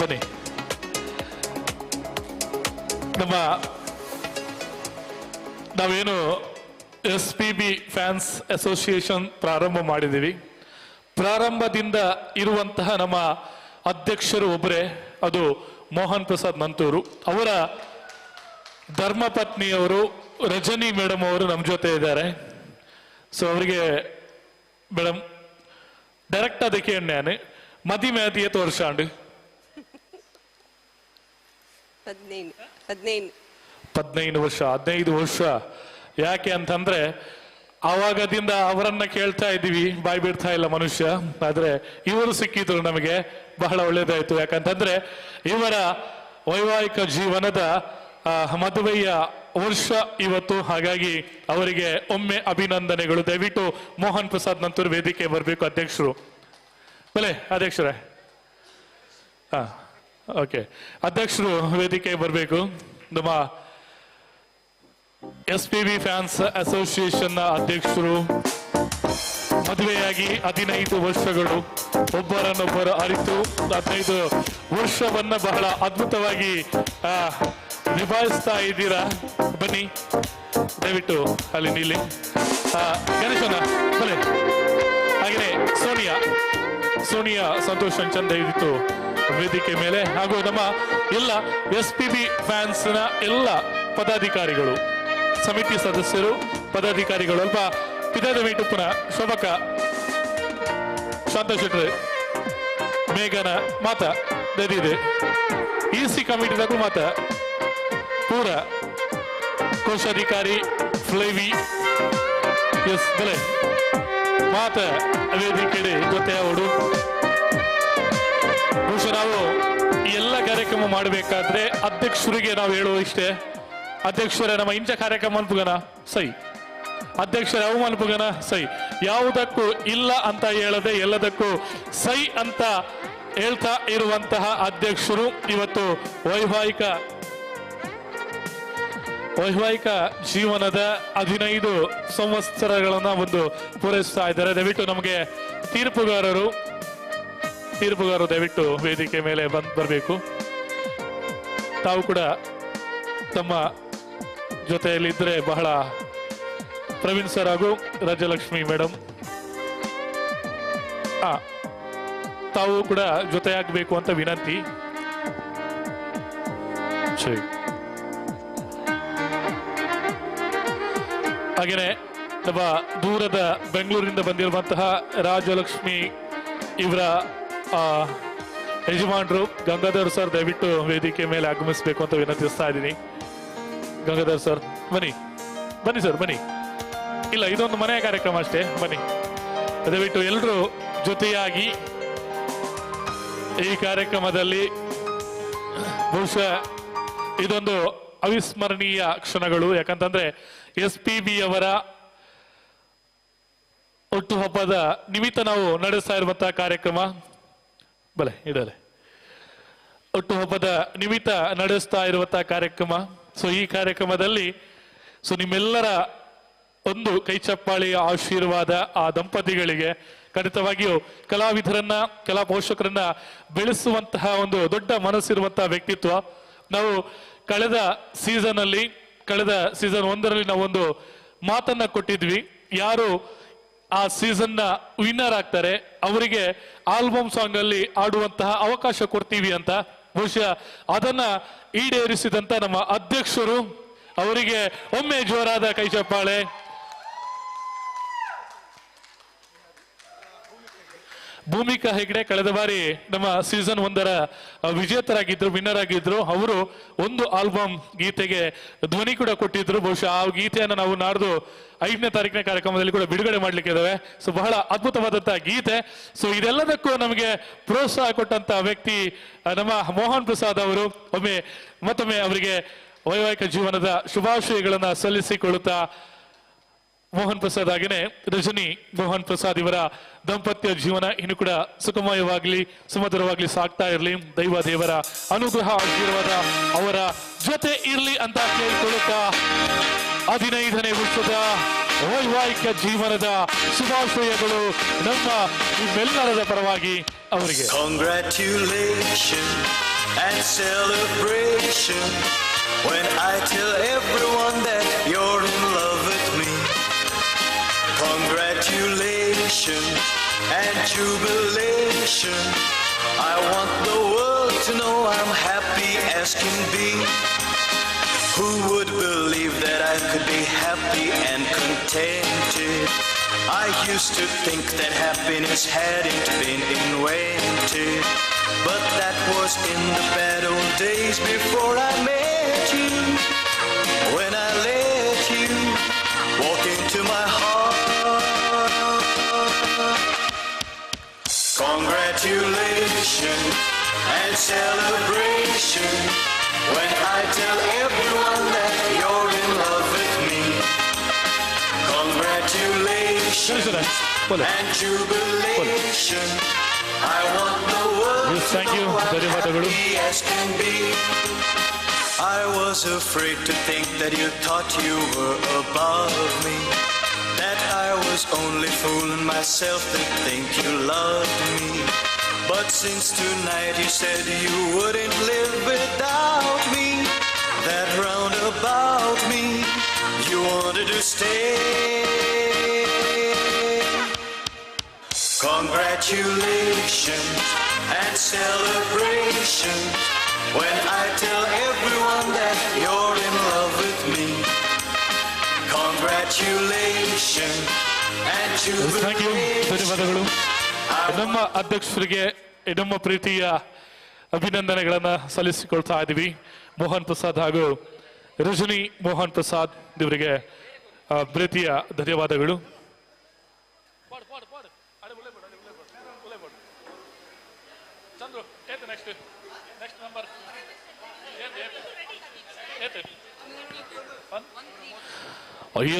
ಬನ್ನಿ. ನಾವೇನು SPB ಫ್ಯಾನ್ಸ್ ಅಸೋಸಿಯೇಷನ್ ಪ್ರಾರಂಭ ಮಾಡಿದ್ದೀವಿ. ಪ್ರಾರಂಭದಿಂದ ಇರುವಂತಹ ನಮ್ಮ ಅಧ್ಯಕ್ಷರು ಒಬ್ಬರೇ, ಅದು ಮೋಹನ್ ಪ್ರಸಾದ್ ನಂತೂರು. ಅವರ ಧರ್ಮಪತ್ನಿಯವರು ರಜನಿ ಮೇಡಮ್ ಅವರು ನಮ್ಮ ಜೊತೆ ಇದ್ದಾರೆ. ಸೊ ಅವರಿಗೆ ಮೇಡಮ್ ಡೈರೆಕ್ಟ್ ಅದಕ್ಕೆ ನಾನು ಮದಿಮೆ ಅದು 8 ವರ್ಷ ಅಂಡು 15 ವರ್ಷ 15 ವರ್ಷ ಯಾಕೆ ಅಂತಂದ್ರೆ ಆವಾಗದಿಂದ ಅವರನ್ನ ಕೇಳ್ತಾ ಇದ್ದೀವಿ, ಬಾಯಿ ಬಿಡ್ತಾ ಇಲ್ಲ ಮನುಷ್ಯ. ಆದ್ರೆ ಇವರು ಸಿಕ್ಕಿದ್ರು ನಮಗೆ, ಬಹಳ ಒಳ್ಳೇದಾಯ್ತು. ಯಾಕಂತಂದ್ರೆ ಇವರ ವೈವಾಹಿಕ ಜೀವನದ ಮದುವೆಯ ವರ್ಷ ಇವತ್ತು. ಹಾಗಾಗಿ ಅವರಿಗೆ ಒಮ್ಮೆ ಅಭಿನಂದನೆಗಳು. ದಯವಿಟ್ಟು ಮೋಹನ್ ಪ್ರಸಾದ್ ನಂತೂರು ವೇದಿಕೆ ಬರಬೇಕು. ಅಧ್ಯಕ್ಷರು ಬಲೆ ಅಧ್ಯಕ್ಷರೇ, ಓಕೆ, ಅಧ್ಯಕ್ಷರು ವೇದಿಕೆ ಬರಬೇಕು. ನಮ್ಮ SPB ಫ್ಯಾನ್ಸ್ ಅಸೋಸಿಯೇಷನ್ ಅಧ್ಯಕ್ಷರು, ಮದುವೆಯಾಗಿ 15 ವರ್ಷಗಳು, ಒಬ್ಬರನ್ನೊಬ್ಬರು ಅರಿತು 15 ವರ್ಷವನ್ನ ಬಹಳ ಅದ್ಭುತವಾಗಿ ನಿಭಾಯಿಸ್ತಾ ಇದ್ದೀರಾ. ಬನ್ನಿ ದಯವಿಟ್ಟು ಅಲ್ಲಿ ನಿಲ್ಲಿ. ಗಣೇಶನ ಬಲೆ. ಹಾಗೆಯೇ ಸೋನಿಯಾ ಸಂತೋಷ್ ಅಂಚನ್ ದಯವಿಟ್ಟು ವೇದಿಕೆ ಮೇಲೆ, ಹಾಗೂ ನಮ್ಮ ಎಲ್ಲ SPB ಫ್ಯಾನ್ಸ್ ನ ಎಲ್ಲ ಪದಾಧಿಕಾರಿಗಳು, ಸಮಿತಿ ಸದಸ್ಯರು, ಪದಾಧಿಕಾರಿಗಳು, ಅಲ್ಪ ಪಿದಾದ ಮೀಟು ಪುನಃ ಶೋಭಕ ಶಾಂತ ಶೆಟ್ಟಿ ಮೇಘನ ಮಾತ ದದಿದೆ EC ಕಮಿಟಿದಾಗೂ ಮಾತ ಪೂರ ಕೋಶಾಧಿಕಾರಿ ಫ್ಲೇವಿ ಎಸ್ ಬಲೆ ಮಾತ ವೇದಿಕೆ ಜೊತೆ ಅವಡು. ಬಹುಶಃ ನಾವು ಈ ಎಲ್ಲ ಕಾರ್ಯಕ್ರಮ ಮಾಡಬೇಕಾದ್ರೆ ಅಧ್ಯಕ್ಷರಿಗೆ ನಾವು ಹೇಳುವ ಇಷ್ಟೇ, ಅಧ್ಯಕ್ಷರೇ ನಮ್ಮ ಇಂಚ ಕಾರ್ಯಕ್ರಮ ಅನ್ಪುಗನ ಸೈ, ಅಧ್ಯಕ್ಷರ ಅವು ಅನ್ಪುಗನ ಸೈ, ಯಾವುದಕ್ಕೂ ಇಲ್ಲ ಅಂತ ಹೇಳದೆ ಎಲ್ಲದಕ್ಕೂ ಸೈ ಅಂತ ಹೇಳ್ತಾ ಇರುವಂತಹ ಅಧ್ಯಕ್ಷರು ಇವತ್ತು ವೈವಾಹಿಕ ಜೀವನದ 15 ಸಂವತ್ಸರಗಳನ್ನ ಒಂದು ಪೂರೈಸ್ತಾ ಇದ್ದಾರೆ. ದಯವಿಟ್ಟು ನಮಗೆ ತೀರ್ಪುಗಾರರು ದಯವಿಟ್ಟು ವೇದಿಕೆ ಮೇಲೆ ಬರಬೇಕು. ತಾವು ಕೂಡ ತಮ್ಮ ಜೊತೆಯಲ್ಲಿದ್ದರೆ ಬಹಳ, ಪ್ರವೀಣ್ ಸರ್ ಹಾಗೂ ರಾಜಲಕ್ಷ್ಮಿ ಮೇಡಮ್ ತಾವು ಕೂಡ ಜೊತೆಯಾಗಬೇಕು ಅಂತ ವಿನಂತಿ. ಸರಿ, ಹಾಗೇನೆ ನಮ್ಮ ದೂರದ ಬೆಂಗಳೂರಿಂದ ಬಂದಿರುವಂತಹ ರಾಜಲಕ್ಷ್ಮಿ ಇವರ ಯಜಮಾನರು ಗಂಗಾಧರ್ ಸರ್ ದಯವಿಟ್ಟು ವೇದಿಕೆ ಮೇಲೆ ಆಗಮಿಸಬೇಕು ಅಂತ ವಿನಂತಿಸ್ತಾ ಇದ್ದೀನಿ. ಗಂಗಾಧರ್ ಸರ್ ಬನ್ನಿ ಸರ್ ಬನ್ನಿ. ಇಲ್ಲ, ಇದೊಂದು ಮನೆಯ ಕಾರ್ಯಕ್ರಮ ಅಷ್ಟೇ, ಬನ್ನಿ. ದಯವಿಟ್ಟು ಎಲ್ಲರೂ ಜೊತೆಯಾಗಿ ಈ ಕಾರ್ಯಕ್ರಮದಲ್ಲಿ, ಬಹುಶಃ ಇದೊಂದು ಅವಿಸ್ಮರಣೀಯ ಕ್ಷಣಗಳು. ಯಾಕಂತಂದ್ರೆ SPB ಅವರ ಹುಟ್ಟುಹಬ್ಬದ ನಿಮಿತ್ತ ನಾವು ನಡೆಸ್ತಾ ಇರುವಂತಹ ಕಾರ್ಯಕ್ರಮ, ಬಲೆ ಇಡಲೆ ಹುಟ್ಟುಹಬ್ಬದ ನಿಮಿತ್ತ ನಡೆಸ್ತಾ ಇರುವಂತಹ ಕಾರ್ಯಕ್ರಮ. ಸೊ ಈ ಕಾರ್ಯಕ್ರಮದಲ್ಲಿ ನಿಮ್ಮೆಲ್ಲರ ಒಂದು ಕೈ ಚಪ್ಪಾಳಿಯ ಆಶೀರ್ವಾದ ಆ ದಂಪತಿಗಳಿಗೆ, ಖಂಡಿತವಾಗಿಯೂ ಕಲಾವಿದರನ್ನ, ಕಲಾ ಪೋಷಕರನ್ನ ಬೆಳೆಸುವಂತಹ ಒಂದು ದೊಡ್ಡ ಮನಸ್ಸಿರುವಂತಹ ವ್ಯಕ್ತಿತ್ವ. ನಾವು ಕಳೆದ ಸೀಸನ್ 1ರಲ್ಲಿ ನಾವೊಂದು ಮಾತನ್ನ ಕೊಟ್ಟಿದ್ವಿ, ಯಾರು ಆ ಸೀಸನ್ ನ ವಿನ್ನರ್ ಆಗ್ತಾರೆ ಅವರಿಗೆ ಆಲ್ಬಮ್ ಸಾಂಗ್ ಅಲ್ಲಿ ಆಡುವಂತಹ ಅವಕಾಶ ಕೊಡ್ತೀವಿ ಅಂತ. ಬಹುಶಃ ಅದನ್ನ ಈಡೇರಿಸಿದಂತ ನಮ್ಮ ಅಧ್ಯಕ್ಷರು, ಅವರಿಗೆ ಒಮ್ಮೆ ಜೋರಾದ ಕೈ ಚಪ್ಪಾಳೆ. ಭೂಮಿಕಾ ಹೆಗ್ಡೆ ಕಳೆದ ಬಾರಿ ನಮ್ಮ ಸೀಸನ್ 1ರ ವಿಜೇತರಾಗಿದ್ರು, ವಿನ್ನರ್ ಆಗಿದ್ರು. ಅವರು ಒಂದು ಆಲ್ಬಮ್ ಗೀತೆಗೆ ಧ್ವನಿ ಕೂಡ ಕೊಟ್ಟಿದ್ರು. ಬಹುಶಃ ಆ ಗೀತೆಯನ್ನು ನಾವು ನಾಡ್ದು 5ನೇ ತಾರೀಕಿನ ಕಾರ್ಯಕ್ರಮದಲ್ಲಿ ಕೂಡ ಬಿಡುಗಡೆ ಮಾಡ್ಲಿಕ್ಕೆ ಇದ್ದಾವೆ. ಸೊ ಬಹಳ ಅದ್ಭುತವಾದಂತಹ ಗೀತೆ. ಸೊ ಇದೆಲ್ಲದಕ್ಕೂ ನಮಗೆ ಪ್ರೋತ್ಸಾಹ ಕೊಟ್ಟಂತ ವ್ಯಕ್ತಿ ನಮ್ಮ ಮೋಹನ್ ಪ್ರಸಾದ್ ಅವರು. ಮತ್ತೊಮ್ಮೆ ಅವರಿಗೆ ವೈವಾಹಿಕ ಜೀವನದ ಶುಭಾಶಯಗಳನ್ನ ಸಲ್ಲಿಸಿಕೊಳ್ಳುತ್ತಾ, ಮೋಹನ್ ಪ್ರಸಾದ್ ಹಾಗೇನೆ ರಜನಿ ಮೋಹನ್ ಪ್ರಸಾದ್ ಇವರ ದಾಂಪತ್ಯ ಜೀವನ ಇನ್ನು ಕೂಡ ಸುಖಮಯವಾಗ್ಲಿ, ಸುಮಧುರವಾಗ್ಲಿ ಸಾಗ್ತಾ ಇರಲಿ. ದೇವರ ಅನುಗ್ರಹ, ಆಶೀರ್ವಾದ ಅವರ ಜೊತೆ ಇರ್ಲಿ ಅಂತ ಕೇಳಿಕೊಳ್ಳುತ್ತಾ 15ನೇ ವರ್ಷದ ವೈವಾಹಿಕ ಜೀವನದ ಶುಭಾಶಯಗಳು ನಮ್ಮ ನಿಮ್ಮೆಲ್ಲರ ಪರವಾಗಿ ಅವರಿಗೆ. Congratulations and celebration when I tell everyone that you're in love with me. Congratulations and jubilation. I want the world to know I'm happy as can be. Who would believe that I could be happy and contented? I used to think that happiness hadn't been invented, but that was in the bad old days before I met you. When I let you Congratulations and celebration when I tell everyone that you're in love with me. Congratulations and jubilation. I want the world Yes, thank you. to know I'm ಧನ್ಯವಾದಗಳು. happy as can be. I was afraid to think that you thought you were above me, that I was only fooling myself to think you loved me. But since tonight you said you wouldn't live without me, that round about me you wanted to stay. Congratulations and celebration when I tell everyone that you're in love with me. Congratulations and thank you ಧನ್ಯವಾದಗಳು. jubilation. ನಮ್ಮ ಅಧ್ಯಕ್ಷರಿಗೆ ನಮ್ಮ ಪ್ರೀತಿಯ ಅಭಿನಂದನೆಗಳನ್ನ ಸಲ್ಲಿಸಿಕೊಳ್ತಾ ಇದ್ದೀವಿ. ಮೋಹನ್ ಪ್ರಸಾದ್ ಹಾಗೂ ರಜನಿ ಮೋಹನ್ ಪ್ರಸಾದ್ ಇವರಿಗೆ ಪ್ರೀತಿಯ ಧನ್ಯವಾದಗಳು.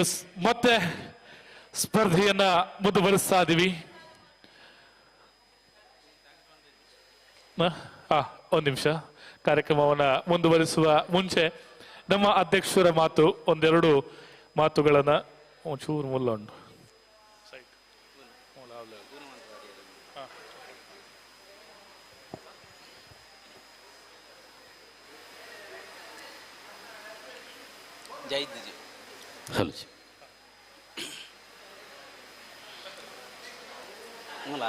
ಎಸ್, ಮತ್ತೆ ಸ್ಪರ್ಧೆಯನ್ನ ಮುಂದುವರಿಸ್ತಾ ಇದ್ದೀವಿ. ಒಂದು ನಿಮಿಷ, ಕಾರ್ಯಕ್ರಮವನ್ನ ಮುಂದುವರಿಸುವ ಮುಂಚೆ ನಮ್ಮ ಅಧ್ಯಕ್ಷರ ಮಾತು, ಒಂದೆರಡು ಮಾತುಗಳನ್ನ ಒಂಚೂರು ಮುಲ್ಲೊಂಡು ಹಲೋ ಮೂಲ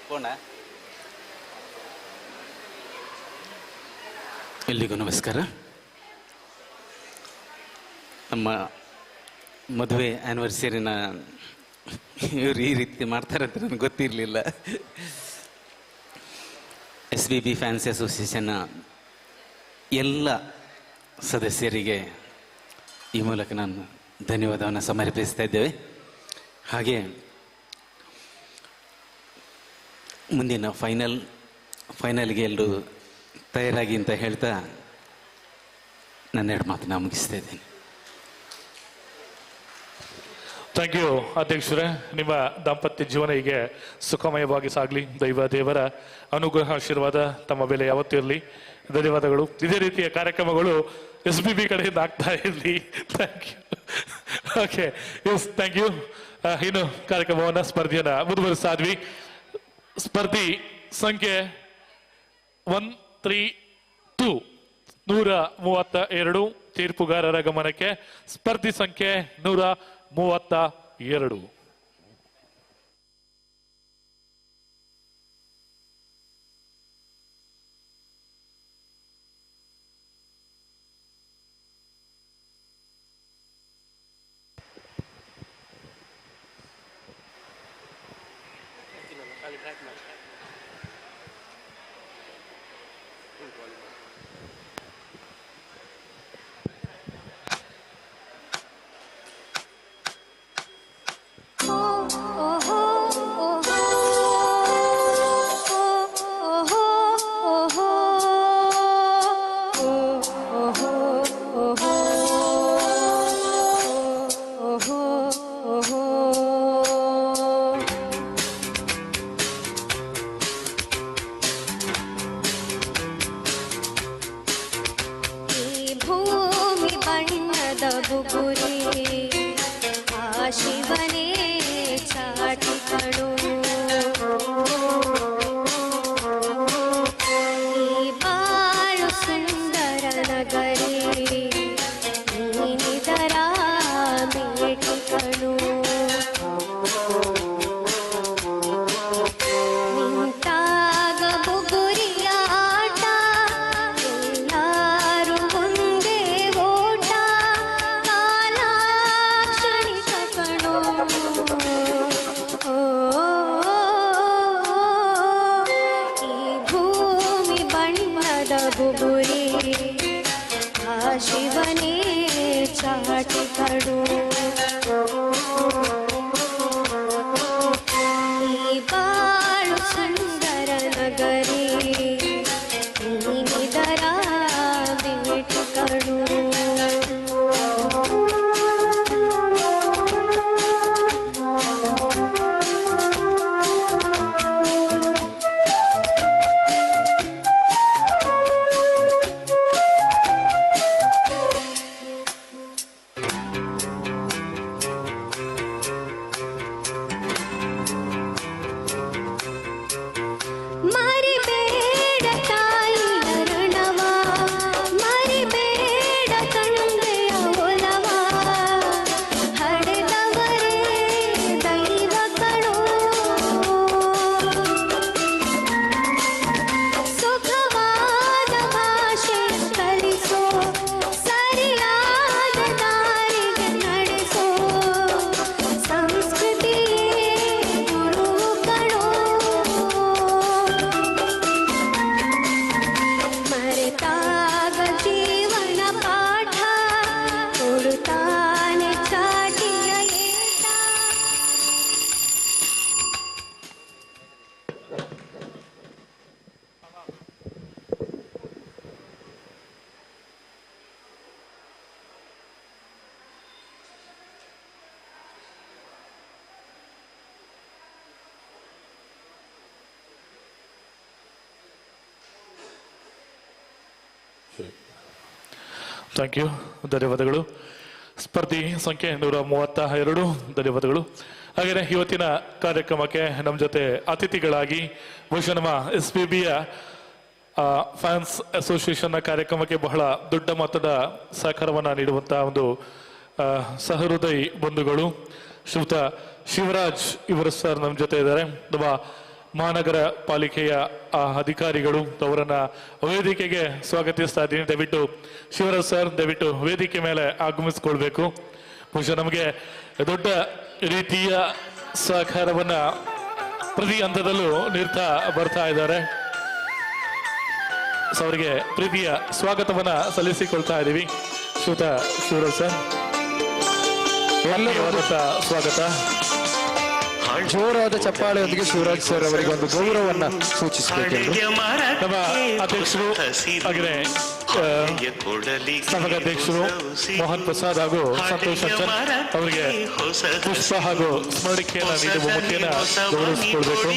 ಕೋಣ ಎಲ್ಲಿಗೂ ನಮಸ್ಕಾರ. ನಮ್ಮ ಮದುವೆ ಆ್ಯನಿವರ್ಸರಿನ ಇವರು ಈ ರೀತಿ ಮಾಡ್ತಾರೆ ಅಂತ ನನಗೆ ಗೊತ್ತಿರಲಿಲ್ಲ. SBB ಫ್ಯಾನ್ಸಿ ಅಸೋಸಿಯೇಷನ್ನ ಎಲ್ಲ ಸದಸ್ಯರಿಗೆ ಈ ಮೂಲಕ ನಾನು ಧನ್ಯವಾದವನ್ನು ಸಮರ್ಪಿಸ್ತಾ ಇದ್ದೇವೆ. ಹಾಗೆ ಮುಂದಿನ ಫೈನಲ್ಗೆ ಎಲ್ಲರೂ ತಯಾರಾಗಿ ಅಂತ ಹೇಳ್ತಾ ನನ್ನೆರಡು ಮಾತನ್ನ ಮುಗಿಸ್ತಾ ಇದ್ದೇನೆ. ಥ್ಯಾಂಕ್ ಯು ಅಧ್ಯಕ್ಷರೇ. ನಿಮ್ಮ ದಾಂಪತ್ಯ ಜೀವನ ಹೀಗೆ ಸುಖಮಯವಾಗಿ ಸಾಗಲಿ. ದೇವರ ಅನುಗ್ರಹ ಆಶೀರ್ವಾದ ತಮ್ಮ ಮೇಲೆ ಯಾವತ್ತೂ ಇರಲಿ. ಧನ್ಯವಾದಗಳು. ಇದೇ ರೀತಿಯ ಕಾರ್ಯಕ್ರಮಗಳು SBB ಕಡೆಯಿಂದ ಆಗ್ತಾ ಇರಲಿ. Thank you. Okay, yes, thank you. ಇನ್ನು ಕಾರ್ಯಕ್ರಮವನ್ನು ಸ್ಪರ್ಧೆಯನ್ನ ಮುಂದುವರಿಸ್ತಾ ಇದ್ವಿ. ಸ್ಪರ್ಧಿ ಸಂಖ್ಯೆ 132 132 ತೀರ್ಪುಗಾರರ ಗಮನಕ್ಕೆ. ಸ್ಪರ್ಧಿ ಸಂಖ್ಯೆ 132. ಶಿವನೇ ಚಾಟಿಗಳು ಈ ಬಾಳು ಸುಂದರ ನಗರಿ ನೀನಿದರ ಮೇಟಿಗಳು ನಿಂತಾಗ ಬುಗುರಿಯ ಆಟ ಎಲ್ಲಾರು ಮುಂದೆ ಓಟ ಕಾಲಾಕ್ಷಣಿಕ ಕಣೋ ಈ ಭೂಮಿ ಬಣ್ಣದ ಬುಗುರಿ ಆ ಶಿವನೇ ಚಾಟಿಗಳು ಈ ಬಾಳು ಸುಂದರ ಥ್ಯಾಂಕ್ ಯು, ಧನ್ಯವಾದಗಳು. ಸ್ಪರ್ಧಿ ಸಂಖ್ಯೆ 132, ಧನ್ಯವಾದಗಳು. ಹಾಗೆಯೇ ಇವತ್ತಿನ ಕಾರ್ಯಕ್ರಮಕ್ಕೆ ನಮ್ಮ ಜೊತೆ ಅತಿಥಿಗಳಾಗಿ ಬಹುಶಃ ನಮ್ಮ SPBಯ ಫ್ಯಾನ್ಸ್ ಅಸೋಸಿಯೇಷನ್ನ ಕಾರ್ಯಕ್ರಮಕ್ಕೆ ಬಹಳ ದೊಡ್ಡ ಮೊತ್ತದ ಸಹಕಾರವನ್ನು ನೀಡುವಂತಹ ಒಂದು ಸಹೃದಯಿ ಬಂಧುಗಳು ಶ್ರೀಯುತ ಶಿವರಾಜ್ ಇವರು ಸರ್ ನಮ್ಮ ಜೊತೆ ಇದ್ದಾರೆ. ನಮ್ಮ ಮಹಾನಗರ ಪಾಲಿಕೆಯ ಅಧಿಕಾರಿಗಳು, ಅವರನ್ನ ವೇದಿಕೆಗೆ ಸ್ವಾಗತಿಸ್ತಾ ಇದ್ದೀನಿ. ದಯವಿಟ್ಟು ಶಿವರಾಜ್ ಸರ್ ದಯವಿಟ್ಟು ವೇದಿಕೆ ಮೇಲೆ ಆಗಮಿಸ್ಕೊಳ್ಬೇಕು. ಬಹುಶಃ ನಮಗೆ ದೊಡ್ಡ ರೀತಿಯ ಸಹಕಾರವನ್ನ ಪ್ರತಿ ಹಂತದಲ್ಲೂ ನೀಡ್ತಾ ಬರ್ತಾ ಇದ್ದಾರೆ. ಅವರಿಗೆ ಪ್ರೀತಿಯ ಸ್ವಾಗತವನ್ನ ಸಲ್ಲಿಸಿಕೊಳ್ತಾ ಇದ್ದೀವಿ. ಶ್ರೀಯುತ ಶಿವರಾಜ್ ಸರ್, ಎಲ್ಲರಿಗೂ ಸ್ವಾಗತ. ಜೋರಾದ ಚಪ್ಪಾಳೆಯೊಂದಿಗೆ ಶಿವರಾಜ್ ಸರ್ ಅವರಿಗೆ ಒಂದು ಗೌರವವನ್ನ ಸೂಚಿಸಬೇಕು. ನಮ್ಮ ಅಧ್ಯಕ್ಷರು ಹಾಗೆಯೇ ಸಭಾಧ್ಯಕ್ಷರು ಮೋಹನ್ ಪ್ರಸಾದ್ ಹಾಗೂ ಸಂತೋಷ್ ಅಂಚನ್ ಅವರಿಗೆ ಪುಷ್ಪ ಹಾಗೂ ಸ್ಮರಣಿಕೆಯನ್ನು ನೀಡುವ ಮುಖೇನ ಗೌರವಿಸಿಕೊಳ್ಬೇಕು.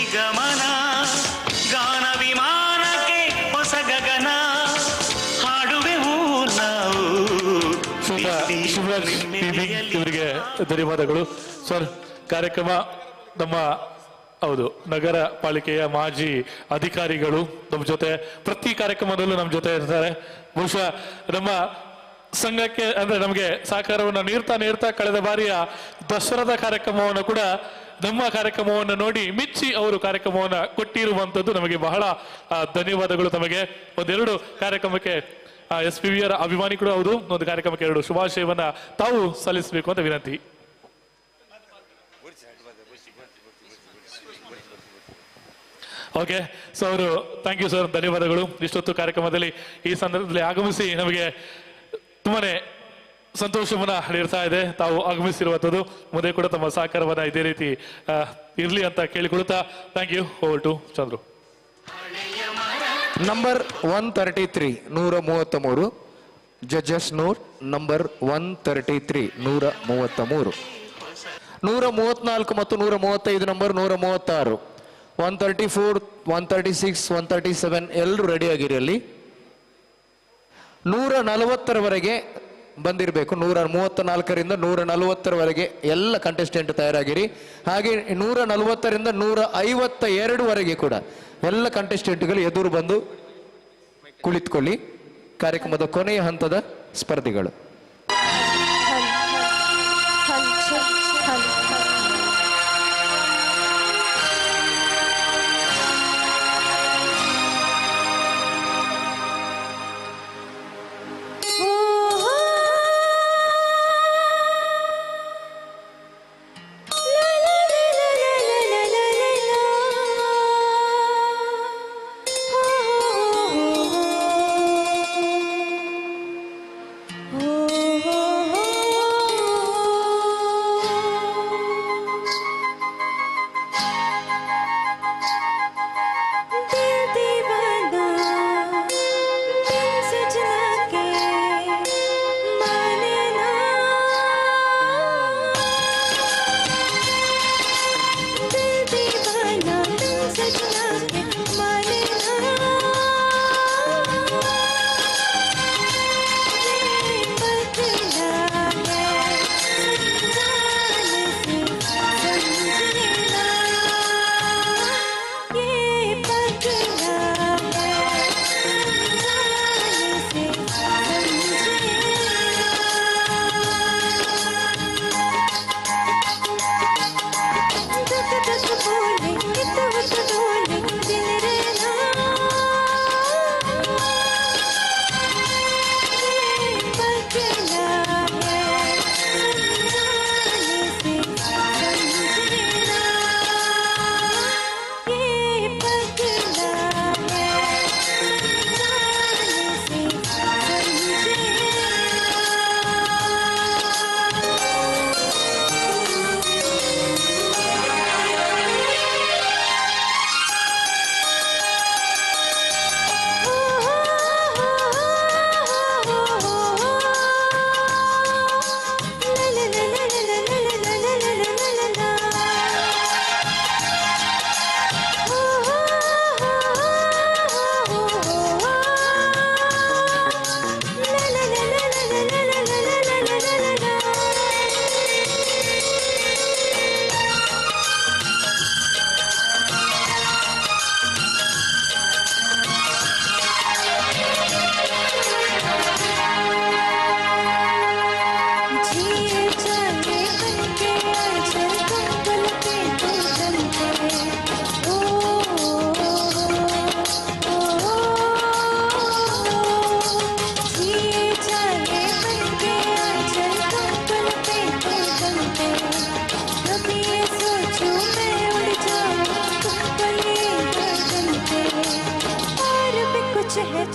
ಗಾನ ವಿಮಾನಕ್ಕೆ ಹೊಸ ಗಗನ ಹಾಡುವೆವು ನಾವು. ಶಿವರಾಜ್ ಇವರಿಗೆ ಧನ್ಯವಾದಗಳು ಸರ್. ಕಾರ್ಯಕ್ರಮ ನಮ್ಮ ನಗರ ಪಾಲಿಕೆಯ ಮಾಜಿ ಅಧಿಕಾರಿಗಳು ನಮ್ಮ ಜೊತೆ ಪ್ರತಿ ಕಾರ್ಯಕ್ರಮದಲ್ಲೂ ನಮ್ಮ ಜೊತೆ ಇರ್ತಾರೆ. ಬಹುಶಃ ನಮ್ಮ ಸಂಘಕ್ಕೆ ಅಂದ್ರೆ ನಮಗೆ ಸಹಕಾರವನ್ನು ನೀಡ್ತಾ ಕಳೆದ ಬಾರಿಯ ದಸರಾದ ಕಾರ್ಯಕ್ರಮವನ್ನು ಕೂಡ ನಮ್ಮ ಕಾರ್ಯಕ್ರಮವನ್ನು ನೋಡಿ ಮೆಚ್ಚಿ ಅವರು ಕಾರ್ಯಕ್ರಮವನ್ನು ಕೊಟ್ಟಿರುವಂತದ್ದು ನಮಗೆ ಬಹಳ ಧನ್ಯವಾದಗಳು. ತಮಗೆ ಒಂದೆರಡು ಕಾರ್ಯಕ್ರಮಕ್ಕೆ SPBಯರ ಅಭಿಮಾನಿ ಕೂಡ ಹೌದು, ಒಂದು ಕಾರ್ಯಕ್ರಮಕ್ಕೆ 2 ಶುಭಾಶಯವನ್ನ ತಾವು ಸಲ್ಲಿಸಬೇಕು ಅಂತ ವಿನಂತಿ. ಓಕೆ, ಸೊ ಅವರು ಥ್ಯಾಂಕ್ ಯು ಸರ್, ಧನ್ಯವಾದಗಳು. ಇಷ್ಟೊತ್ತು ಕಾರ್ಯಕ್ರಮದಲ್ಲಿ ಈ ಸಂದರ್ಭದಲ್ಲಿ ಆಗಮಿಸಿ ನಮಗೆ ತುಂಬಾನೇ ಸಂತೋಷವನ್ನ ನೀಡ್ತಾ ಇದೆ. ತಾವು ಆಗಮಿಸಿರುವಂಥದ್ದು ಮುಂದೆ ಕೂಡ ತಮ್ಮ ಸಹಕಾರವನ್ನ ಇದೇ ರೀತಿ ಇರ್ಲಿ ಅಂತ ಕೇಳಿಕೊಳ್ತಾ thank you. Over to Chandru. Number 133 133 judges note number 133 133 134 ಮತ್ತು 135 ನಂಬರ್ 136 134 136 137 ಎಲ್ಲರೂ ರೆಡಿ ಆಗಿರಿ. ಅಲ್ಲಿ 140ರವರೆಗೆ ಬಂದಿರಬೇಕು. 134ರಿಂದ 140ರವರೆಗೆ ಎಲ್ಲ ಕಂಟೆಸ್ಟೆಂಟ್ ತಯಾರಾಗಿರಿ. ಹಾಗೆ 140ರಿಂದ 152ವರೆಗೆ ಕೂಡ ಎಲ್ಲ ಕಂಟೆಸ್ಟೆಂಟ್ಗಳು ಎದುರು ಬಂದು ಕುಳಿತುಕೊಳ್ಳಿ. ಕಾರ್ಯಕ್ರಮದ ಕೊನೆಯ ಹಂತದ ಸ್ಪರ್ಧಿಗಳು. Oh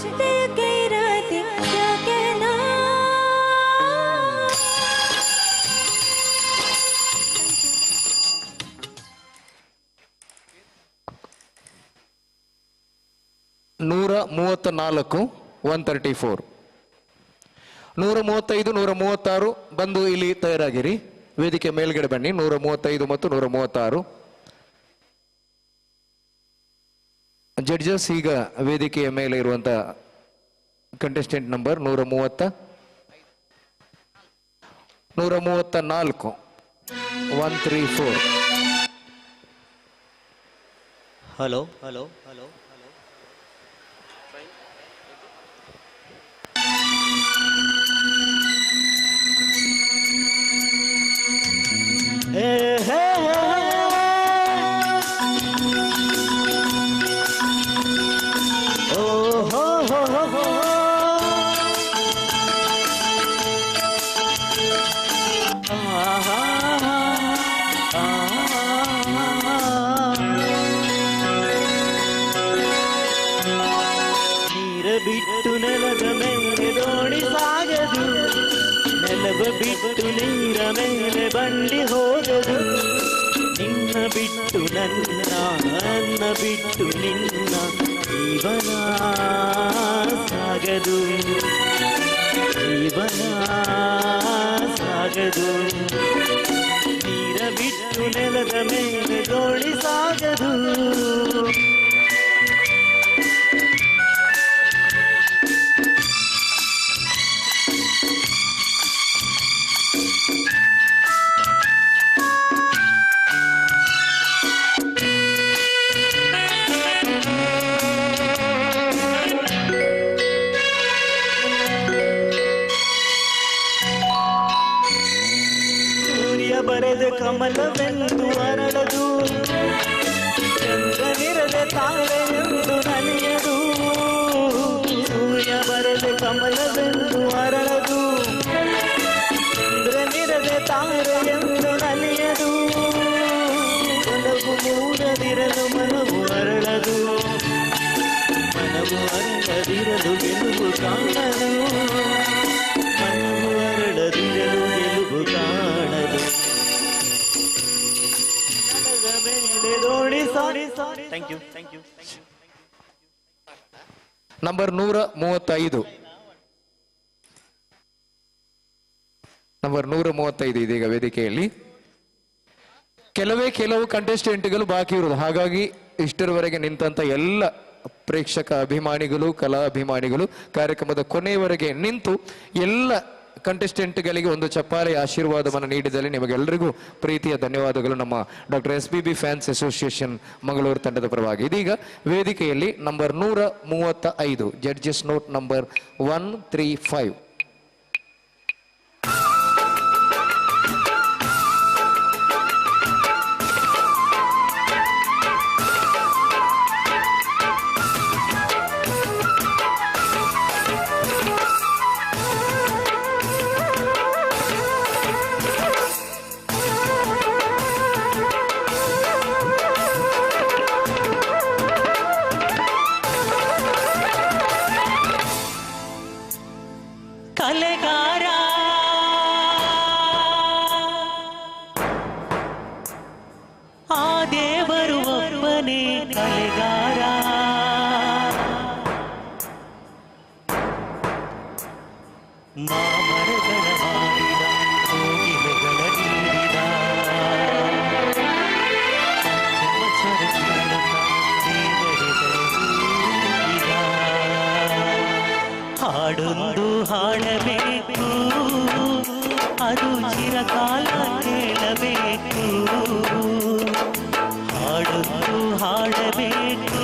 दिल के इरादे क्या कहना। ನೂರ 34 134 135 136 ಬಂದು ಇಲ್ಲಿ ತಯಾರಾಗಿರಿ. ವೇದಿಕೆ ಮೇಲ್ಗಡೆ ಬನ್ನಿ. 135 ಮತ್ತು 136 ಜಡ್ಜಸ್. ಈಗ ವೇದಿಕೆಯ ಮೇಲೆ ಇರುವಂತ contestant number 134 134. Hello hello hello ಬಿಟ್ಟು ನೆಲದ ಮೇಲೆ ದೋಣಿ ಸಾಗದು, ನೆಲವ ಬಿಟ್ಟು ನೀರ ಮೇಲೆ ಬಂಡಿ ಹೋಗದು. ನಿನ್ನ ಬಿಟ್ಟು ನನ್ನ ಬಿಟ್ಟು ನಿನ್ನ ಜೀವನ ಸಾಗದು, ಜೀವನ ಸಾಗದು. ನೀರ ಬಿಟ್ಟು ನೆಲದ ಮೇಲೆ ದೋಣಿ ಸಾಗದು. ಬರೆದ ಕಮಲವೆಂದು ಅರಳದು, ಚಂದ್ರನಿರದ ತಾರೆಯೆಂದು ನಲಿಯದು. ಸೂರ್ಯ ಬರೆದ ಕಮಲವೆಂದು ಅರಳದು, ಚಂದ್ರನಿರದ ತಾರೆಯೆಂದು ನಲಿಯದು. ಒಲವು ಮೂಡದಿರಲು ಮನವು ಅರಳದು, ಮನವು ಅರಳದಿರಲು ಗೆಲುವು ಕಾಣದು. ಮನವು ಅರಳದಿರಲು ಗೆಲುವು ಕಾಣದು. ನಂಬರ್ 135 ನಂಬರ್ 135 ಇದೀಗ ವೇದಿಕೆಯಲ್ಲಿ. ಕೆಲವು ಕಂಟೆಸ್ಟೆಂಟ್ಗಳು ಬಾಕಿ ಇರುವುದು. ಹಾಗಾಗಿ ಇಷ್ಟರವರೆಗೆ ನಿಂತ ಎಲ್ಲ ಪ್ರೇಕ್ಷಕ ಅಭಿಮಾನಿಗಳು, ಕಲಾ ಅಭಿಮಾನಿಗಳು ಕಾರ್ಯಕ್ರಮದ ಕೊನೆಯವರೆಗೆ ನಿಂತು ಎಲ್ಲ ಕಂಟೆಸ್ಟೆಂಟ್ಗಳಿಗೆ ಒಂದು ಚಪ್ಪಾಳೆ ಆಶೀರ್ವಾದವನ್ನು ನೀಡಿದಲ್ಲಿ ನಿಮಗೆಲ್ಲರಿಗೂ ಪ್ರೀತಿಯ ಧನ್ಯವಾದಗಳು ನಮ್ಮ doctor SBB fans association Mangaluru ತಂಡದ ಪರವಾಗಿ. ಇದೀಗ ವೇದಿಕೆಯಲ್ಲಿ ನಂಬರ್ 135 ಜಡ್ಜಸ್ ನೋಟ್ ನಂಬರ್ 135. ಕಲೆಗಾರ ಆ ದೇವರು ಒಬ್ಬನೇ ಕಲೆಗಾರ. ಮಾಮರಗಳ ಮಾಡಿದ ಕೋಗಿಲೆಗಳ ನೀಡಿದ ಪಂಚಮಸ್ವರ ದೇವರೆಗಳ ನೀಡಿದ. ಹಾಡೊಂದು ಹಾಡಬೇಕು, ಅದು ಚಿರಕಾಲ ಕೇಳಬೇಕು. ಹಾಡೊಂದು ಹಾಡಬೇಕು,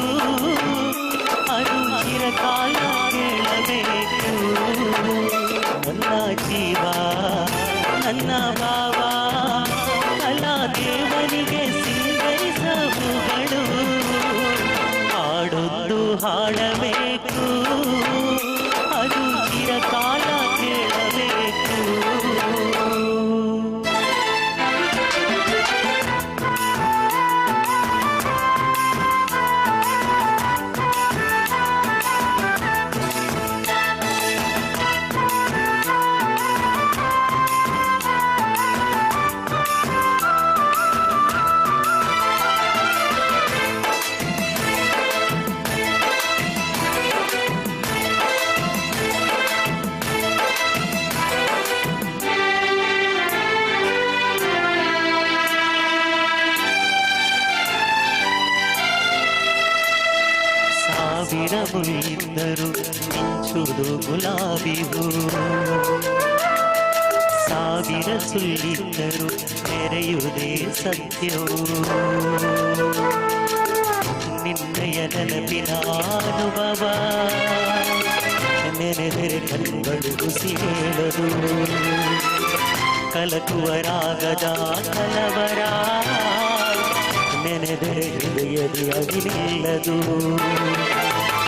ಅದು ಚಿರಕಾಲ ಕೇಳಬೇಕು. ನನ್ನ ಜೀವ ನನ್ನ ಭಾವ ಕಲಾ ದೇವನಿಗೆ ಸಿಂಗರಿಸವುಗಳು. ಹಾಡೊಂದು ಹಾಡಬೇಕು, ಅದು ಚಿರಕಾಲ ಕೇಳಬೇಕು. ಸಾವಿರ ಮುಳ್ಳಿದ್ದರು ಮಿಂಚುವುದು ಗುಲಾಬಿ ಹೂ ಸಾವಿರ ಸುಳ್ಳಿದ್ದರು ಮೆರೆಯುವುದೇ ಸತ್ಯವು ನಿನ್ನಯ ನೆನಪಿನ ಅನುಭವ ನೆನೆದರೆ ಕಣ್ಗಳು ಹುಸಿ ಹೇಳದು ಕಲಕುವ ರಾಗದ ಕಲವರ ನೆನೆದರೆ ಹೃದಯದ ಅಗಿಲಿಲ್ಲದು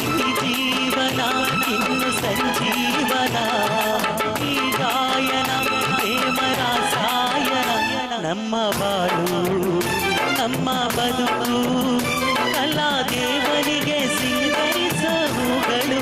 ಈ ಜೀವನ ಇನ್ನು ಸಂಜೀವನ ಈ ಗಾಯನ ಪ್ರೇಮ ರಾಸಾಯನ ನಮ್ಮ ಬಾಳು ನಮ್ಮ ಬದುಕು ಕಲಾ ದೇವರಿಗೆ ಸಿಂಗರಿಸವುಗಳು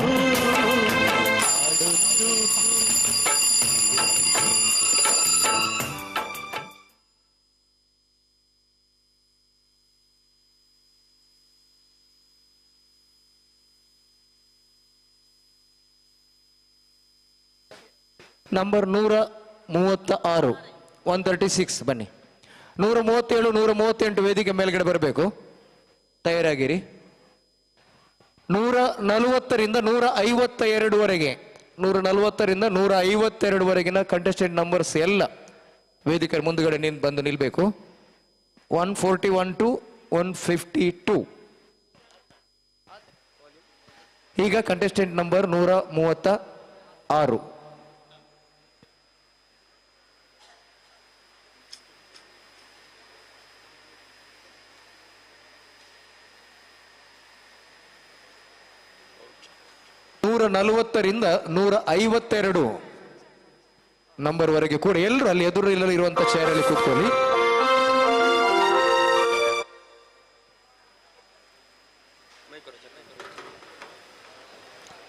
ನಂಬರ್ 136 136 ಬನ್ನಿ. 137 138 ವೇದಿಕೆ ಮೇಲ್ಗಡೆ ಬರಬೇಕು. ತಯಾರಾಗಿರಿ. 140ರಿಂದ 152ವರೆಗೆ 140ರಿಂದ 152ವರೆಗಿನ ಕಂಟೆಸ್ಟೆಂಟ್ ನಂಬರ್ಸ್ ಎಲ್ಲ ವೇದಿಕೆ ಮುಂದುಗಡೆ ಬಂದು ನಿಲ್ಬೇಕು. 141 to 152. ಈಗ ಕಂಟೆಸ್ಟೆಂಟ್ ನಂಬರ್ 136. ನೂರ 140ರಿಂದ 152 ನಂಬರ್ ವರೆಗೆ ಕೂಡ ಎಲ್ಲರೂ ಅಲ್ಲಿ ಎದುರು ಇರುವಂತ ಚೇರ್ ಅಲ್ಲಿ ಕೂತ್ಕೊಳ್ಳಿ.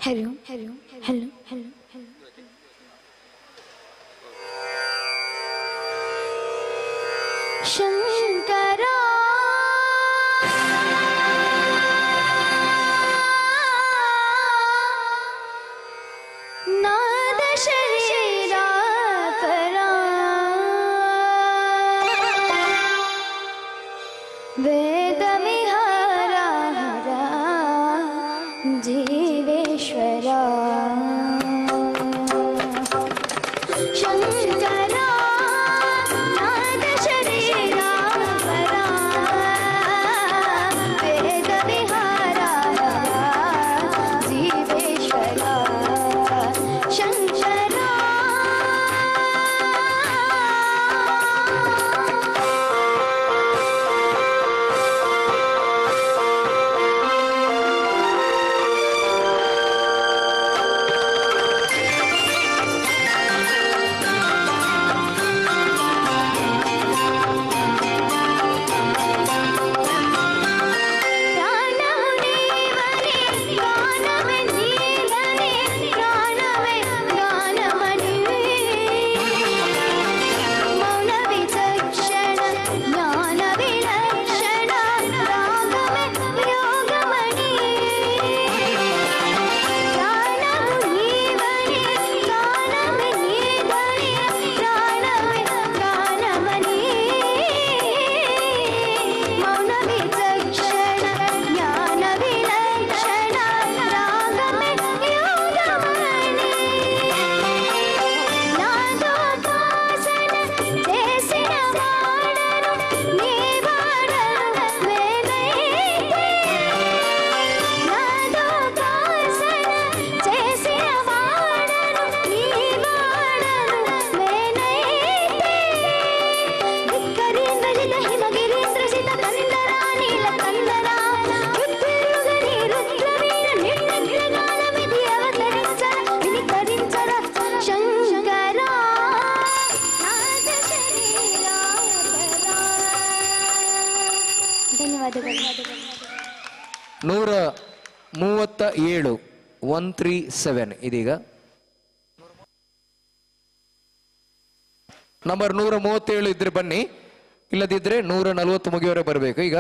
Hello hello hello hello hello Shankara नाद शरीरा परा वेद विहारा हरा जीवेश्वरा शंकरा नाद शरीरा परा वेद विहारा जीवेश्वरा शंकरा ಧನ್ಯವಾದಗಳು. 137 137 ಇದೀಗ ನಂಬರ್ 137 ಇದ್ರೆ ಬನ್ನಿ, ಇಲ್ಲದಿದ್ರೆ 140 ಮುಗಿಯವರೆ ಬರಬೇಕು. ಈಗ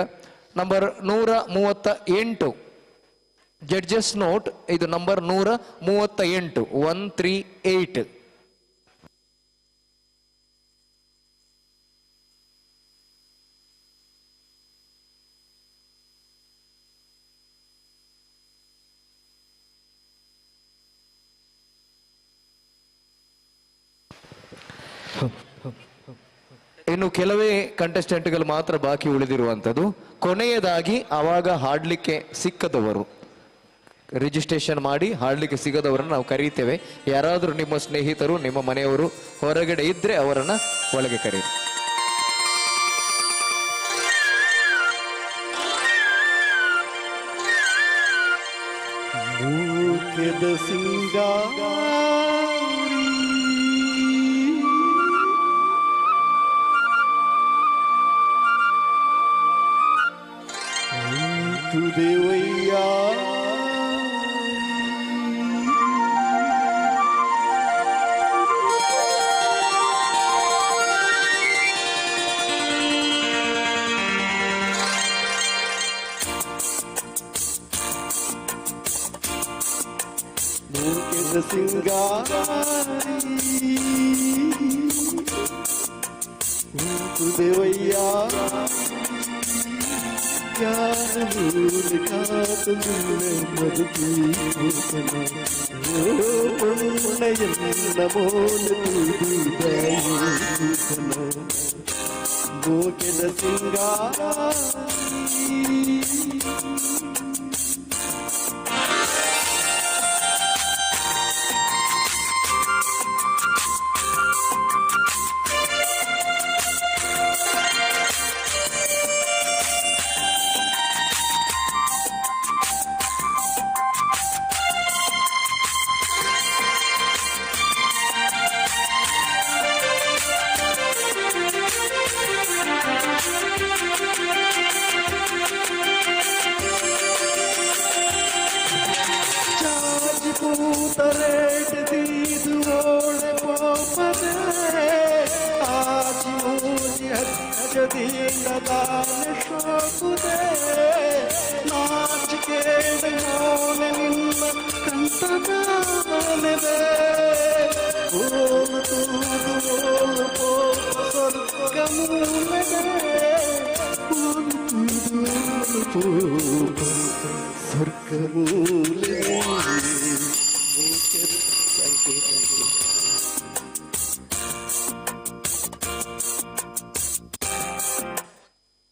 ನಂಬರ್ 138 ಜಡ್ಜಸ್ ನೋಟ್, ಇದು ನಂಬರ್ 138 138. ಇನ್ನು ಕೆಲವೇ ಕಂಟೆಸ್ಟೆಂಟ್ಗಳು ಮಾತ್ರ ಬಾಕಿ ಉಳಿದಿರುವಂಥದ್ದು. ಕೊನೆಯದಾಗಿ ಆವಾಗ ಹಾಡಲಿಕ್ಕೆ ಸಿಕ್ಕದವರು, ರಿಜಿಸ್ಟ್ರೇಷನ್ ಮಾಡಿ ಹಾಡಲಿಕ್ಕೆ ಸಿಗದವರನ್ನು ನಾವು ಕರೀತೇವೆ. ಯಾರಾದರೂ ನಿಮ್ಮ ಸ್ನೇಹಿತರು, ನಿಮ್ಮ ಮನೆಯವರು ಹೊರಗಡೆ ಇದ್ದರೆ ಅವರನ್ನು ಒಳಗೆ ಕರೀರಿ. ಮೂಕೆದ ಸಿಂಗಾರಿ ದೇವಯ್ಯ ಮೂಕೆದ ಸಿಂಗಾರಿ ದೇವಯ್ಯ ಮೂಕೆದ ಸಿಂಗಾರಿ ರೇಟ್ ದೀದು ಓಳೆ ಪೋಪದೆ ಆಜ್ ಮೂಜಿ ಹಜ್ಜದೀನ ದಾನ ಶೋಕುದೆ ನಾಚ್ ಕೇಳ ಮೋನೆ ನಿನ್ನ ಕಂತದಾನದೆ ಓಂ ತೂದು ಓಂ ಪೋಪ ಸ್ವರ್ಗ ಮೂಲದೆ ಓಂ ತೂದು ಪೋಪ ಸ್ವರ್ಗ ಮೂಲದೆ.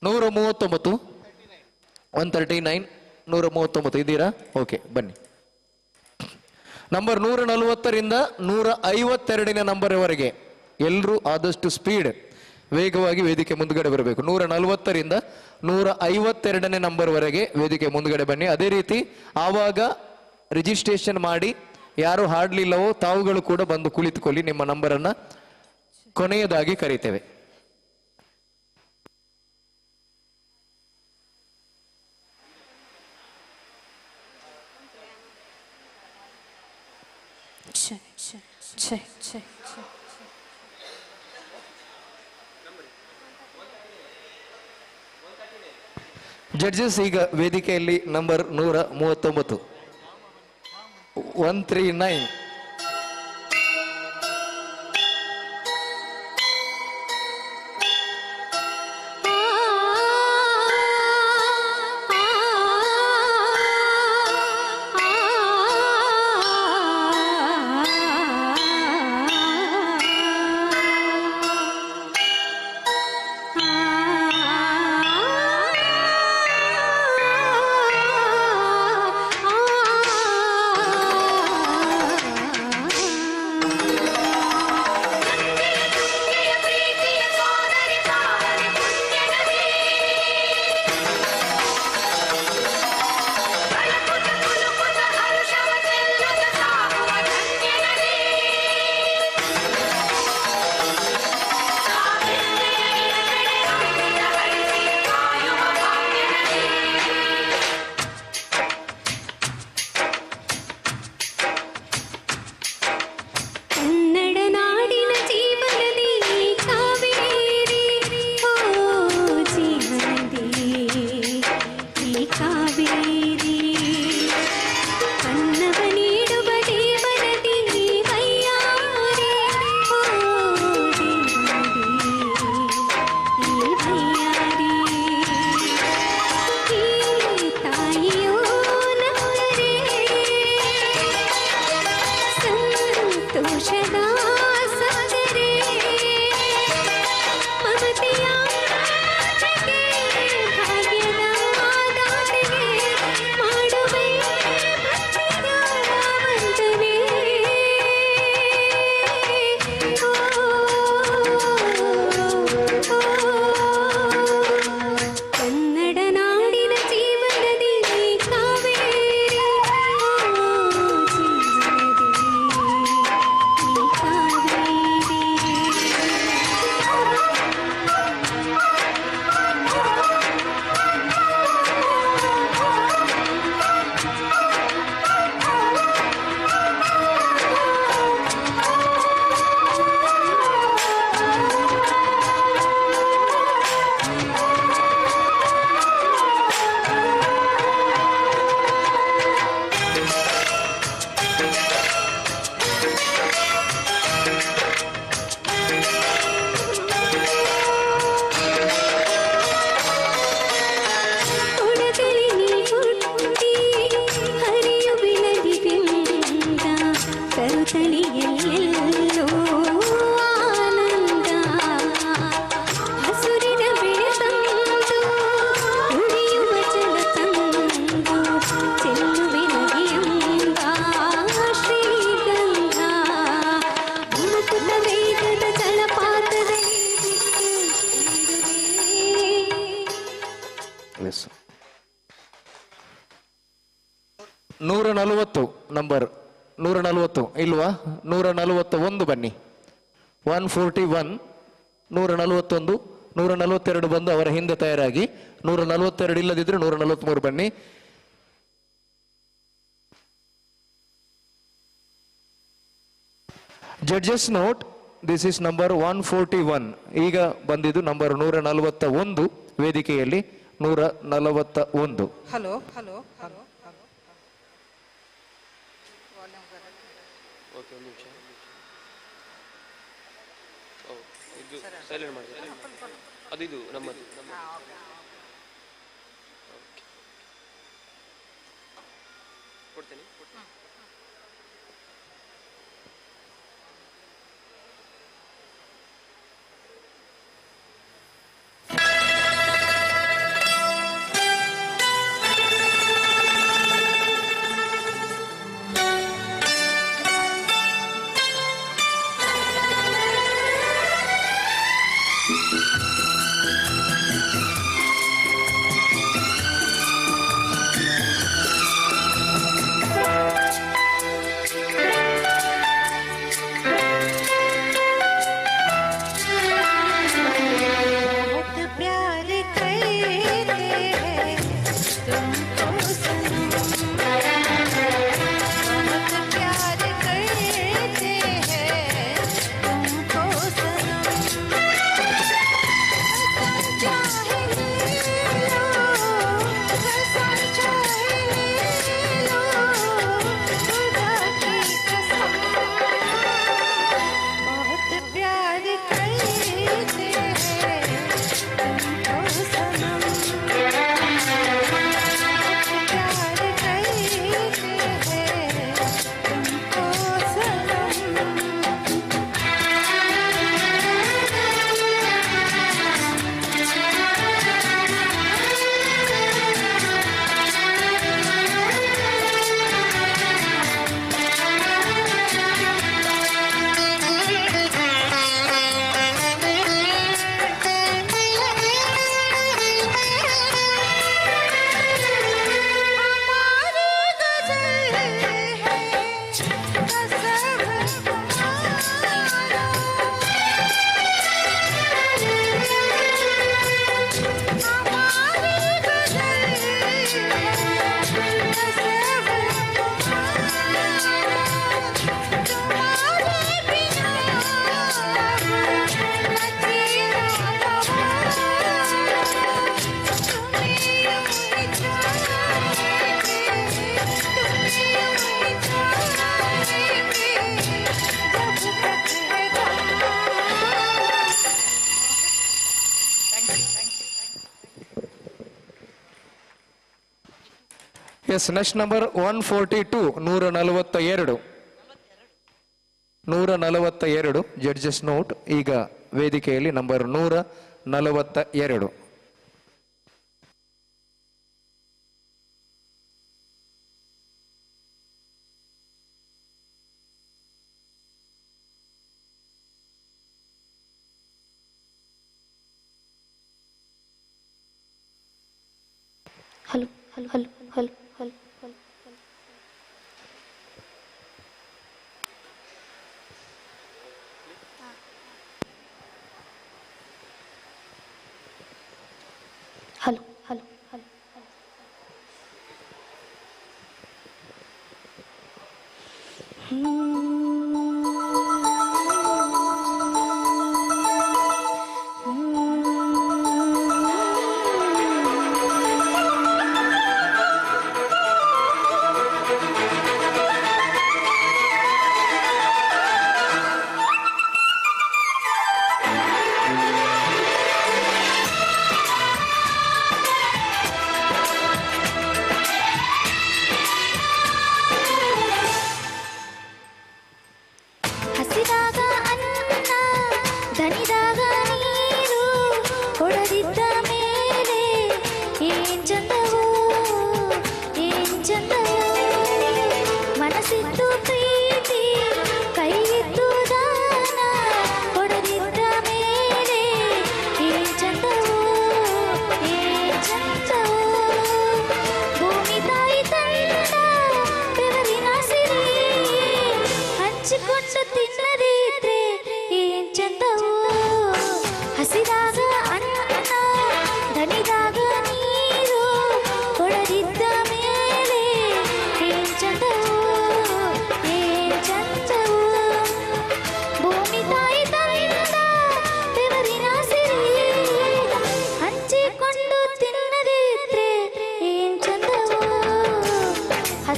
ನೂರ 139 139 ಇದ್ದೀರಾ? ಓಕೆ, ಬನ್ನಿ. ನಂಬರ್ 140ರಿಂದ 152ನೇ ನಂಬರ್ವರೆಗೆ ಎಲ್ಲರೂ ಆದಷ್ಟು ಸ್ಪೀಡ್ ವೇಗವಾಗಿ ವೇದಿಕೆ ಮುಂದ್ಗಡೆ ಬರಬೇಕು. 140ರಿಂದ 152ನೇ ನಂಬರ್ವರೆಗೆ ವೇದಿಕೆ ಮುಂದ್ಗಡೆ ಬನ್ನಿ. ಅದೇ ರೀತಿ ಆವಾಗ ರಿಜಿಸ್ಟ್ರೇಷನ್ ಮಾಡಿ ಯಾರು ಹಾಡಲಿಲ್ಲವೋ ತಾವುಗಳು ಕೂಡ ಬಂದು ಕುಳಿತುಕೊಳ್ಳಿ. ನಿಮ್ಮ ನಂಬರನ್ನು ಕೊನೆಯದಾಗಿ ಕರೀತೇವೆ. ಜಡ್ಜಸ್ ಈಗ ವೇದಿಕೆಯಲ್ಲಿ ನಂಬರ್ 139 139 ಆ 140 ನಂಬರ್ 140 ಇಲ್ವಾ? 141 ಬನ್ನಿ. 141, 141, 142 ಬಂದು ಅವರ ಹಿಂದೆ ತಯಾರಾಗಿ. 142 ಇಲ್ಲದಿದ್ರೆ 143 ಬನ್ನಿ. Judges note, this is number 141. ಈಗ ಬಂದಿದ್ದು ನಂಬರ್ 141 ವೇದಿಕೆಯಲ್ಲಿ 141. ಹಲೋ ಹಲೋ ಹಲೋ ಓಕೆ, ಒಂದು ನಿಮಿಷ. ಇದು ಸೈಲೆಂಟ್ ಮಾಡಿ. ಅದು ಇದು ನಮ್ಮದು. ಕೊಡ್ತೇನೆ. Yes, next number 142, 142. 142 judges note. ಈಗ ವೇದಿಕೆಯಲ್ಲಿ number 142. Hello hello hello hello hello hello hello hello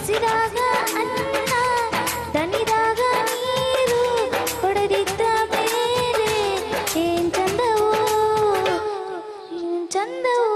ಹಸಿದಾಗ ಅನ್ನ ದನಿದಾಗ ನೀರು ಹೊಡೆದಿದ್ದ ಮೇಲೆ ಏನ್ ಚಂದವೋ ಏನ್ ಚಂದವೋ.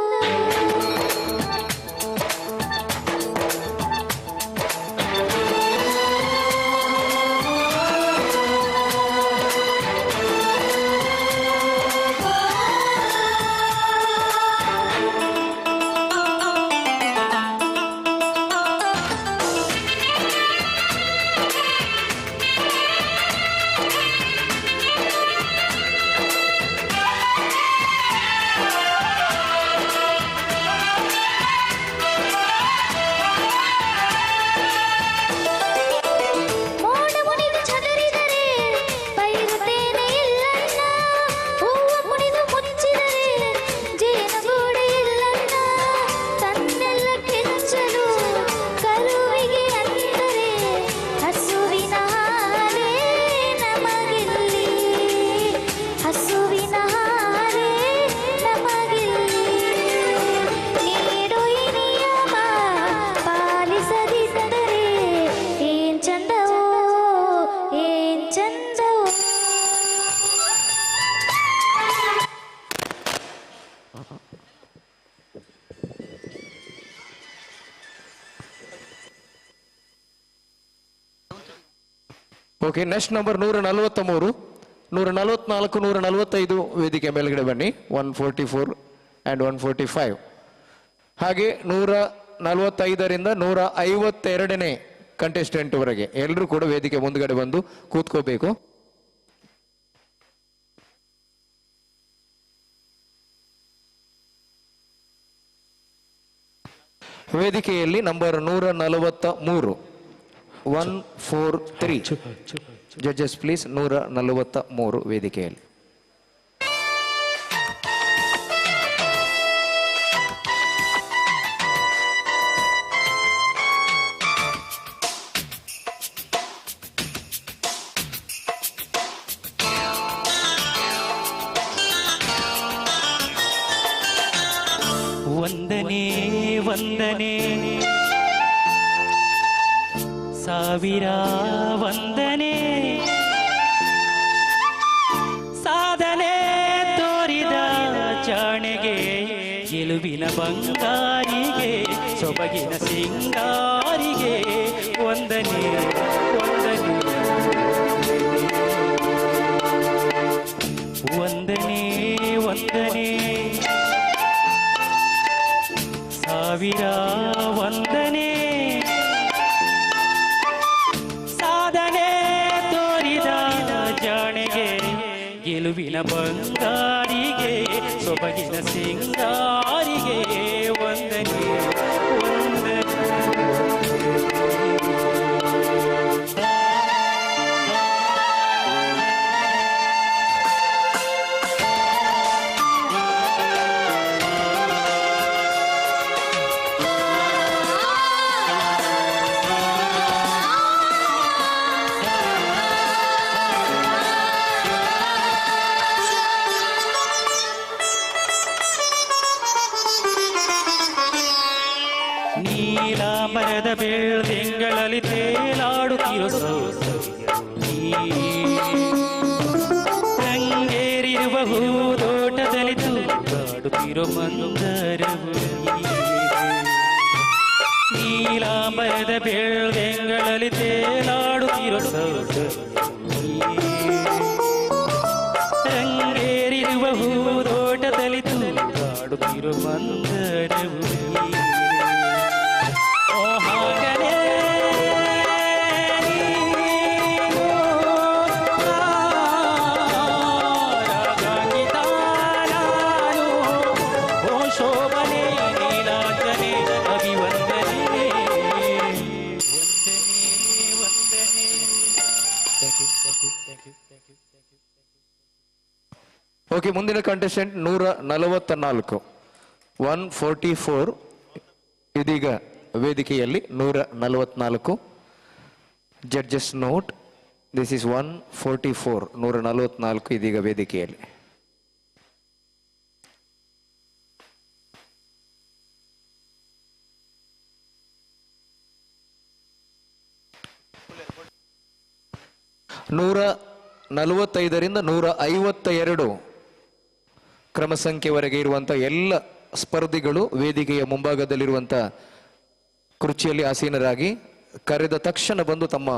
ಮೋಡ ಮುನಿದು ಚದರಿದರೆ ಬೈರುತ್ತೇನೆ ಇಲ್ಲಣ್ಣ, ಹೂವ ಮುನಿದು ಮುಚ್ಚಿದರೆ ಜೇನುಗೂಡು ಇಲ್ಲಣ್ಣ, ತನ್ನೆಲ್ಲ ಕೆಚ್ಚಲು ಕರುವಿಗೆ ಅಂದರೆ ಹಸುವಿನ ಹಾಲೇ ನಮಗಿಲ್ಲಿ, ಹಸುವಿನ ಹಾಲೇ ನಮಗಿಲ್ಲಿ. ನೀಡು ಈ ನಿಯಮ ಪಾಲಿಸದಿದ್ದರೆ ಏನ್ ಚಂದವೋ ಏನ್ ಚಂದವೋ. ಓಕೆ, ನೆಕ್ಸ್ಟ್ ನಂಬರ್ 143, 144, 145 ವೇದಿಕೆ ಮೇಲ್ಗಡೆ ಬನ್ನಿ. 144 ಆ್ಯಂಡ್ 145. ಹಾಗೆ 145ರಿಂದ 152ನೇ ಕಂಟೆಸ್ಟೆಂಟ್ವರೆಗೆ ಎಲ್ಲರೂ ಕೂಡ ವೇದಿಕೆ ಮುಂದ್ಗಡೆ ಬಂದು ಕೂತ್ಕೋಬೇಕು. ವೇದಿಕೆಯಲ್ಲಿ ನಂಬರ್ 143, 143 ಜಡ್ಜಸ್ ಪ್ಲೀಸ್. 143 ವೇದಿಕೆಯಲ್ಲಿ. ವಂದನೆ ವಂದನೆ ಸಾವಿರ ವಂದನೆ, ಸಾಧನೆ ತೋರಿದ ಜಾಣೆಗೆ, ಗೆಲುವಿನ ಬಂಗಾರಿಗೆ, ಸೊಬಗಿನ ಸಿಂಗಾರಿಗೆ ವಂದನೆ ವಂದನೆ ವಂದನೆ ವಂದನೆ, ಸಾವಿರ ವಂದನೆ, ಸಾಧನೆ ತೋರಿದ ಜಾಣೆಗೆ, ಗೆಲುವಿನ ಬಂಗಾರಿಗೆ, ಸೊಬಗಿನ ಸಿಂಗಾರಿಗೆ ವಂದನೆ ವಂದನೆ. ನೀಲಾಂಬರದ ಬೆಳ್ದಿಂಗಳಲ್ಲಿ ತೇಲಾಡುತ್ತಿರೋ ರಂಗೇರಿರುವ ಹೂದೋಟದಲ್ಲಿ ತೂಗಾಡುತ್ತಿರೋ ಮಂದರವು, ನೀಲಾಂಬರದ ಬೆಳ್ದಿಂಗಳಲ್ಲಿ ತೇಲಾಡುತ್ತಿರೋ ರಂಗೇರಿರುವ ಹೂದೋಟದಲ್ಲಿ ತೂಗಾಡುತ್ತಿರೋ ಮಂದರವು. ಓಕೆ, ಮುಂದಿನ ಕಂಟೆಸ್ಟೆಂಟ್ 144, 144 ಇದೀಗ ವೇದಿಕೆಯಲ್ಲಿ. 144 ಜಡ್ಜಸ್ ನೋಟ್, ದಿಸ್ ಇಸ್ 144, 144 ಇದೀಗ ವೇದಿಕೆಯಲ್ಲಿ. 145ರಿಂದ 152 ಕ್ರಮ ಸಂಖ್ಯೆವರೆಗೆ ಇರುವಂಥ ಎಲ್ಲ ಸ್ಪರ್ಧಿಗಳು ವೇದಿಕೆಯ ಮುಂಭಾಗದಲ್ಲಿರುವಂಥ ಕುರ್ಚಿಯಲ್ಲಿ ಆಸೀನರಾಗಿ ಕರೆದ ತಕ್ಷಣ ಬಂದು ತಮ್ಮ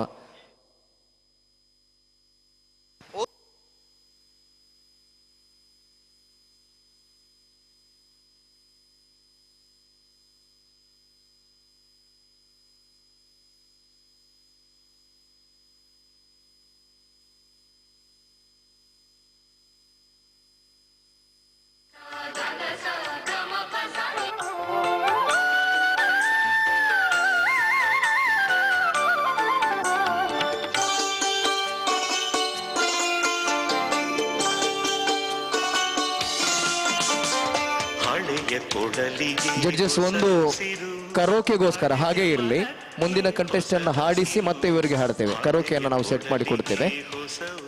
ಜಡ್ಜಸ್ ಒಂದು ಕರೋಕೆಗೋಸ್ಕರ ಹಾಗೆ ಇರಲಿ, ಮುಂದಿನ ಕಂಟೆಸ್ಟನ್ನು ಹಾಡಿಸಿ ಮತ್ತೆ ಇವರಿಗೆ ಹಾಡ್ತೇವೆ. ಕರೋಕೆಯನ್ನು ನಾವು ಸೆಟ್ ಮಾಡಿ ಕೊಡ್ತೇವೆ.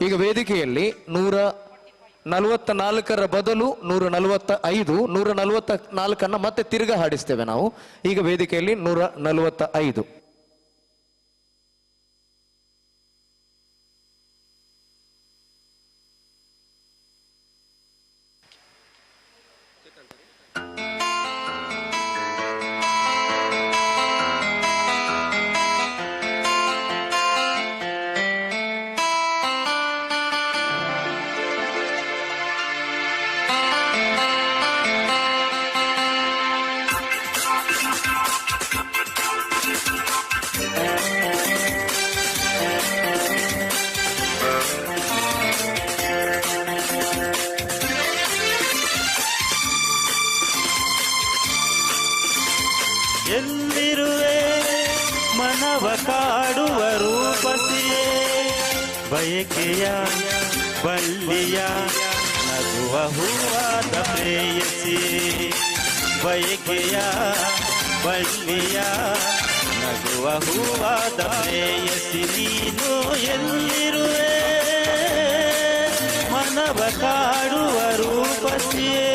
ಈಗ ವೇದಿಕೆಯಲ್ಲಿ 144ರ ಬದಲು 145, 144 ಮತ್ತೆ ತಿರ್ಗಾ ಹಾಡಿಸ್ತೇವೆ ನಾವು. ಈಗ ವೇದಿಕೆಯಲ್ಲಿ 145. ಎಲ್ಲಿರುವೆ ಮನವ ಕಾಡುವ ರೂಪಸಿಯೇ, ಬಯಕೆಯ ಬಳ್ಳಿಯ ನಗುವ ಹೂವಾದ ಪ್ರೇಯಸಿಯೇ, ಬಯಕೆಯ ಬಳ್ಳಿಯ ನಗುವ ಹೂವಾದ ಪ್ರೇಯಸಿ ನೀನು. ಎಲ್ಲಿರುವೆ ಮನವ ಕಾಡುವ ರೂಪಸಿಯೇ,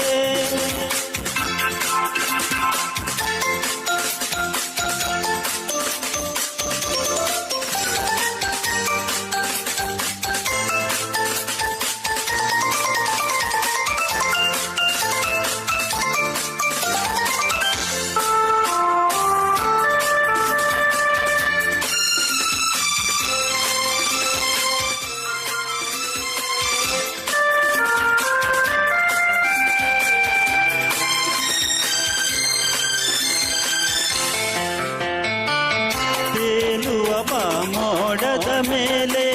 ಮೋಡದ ಮೇಲೆ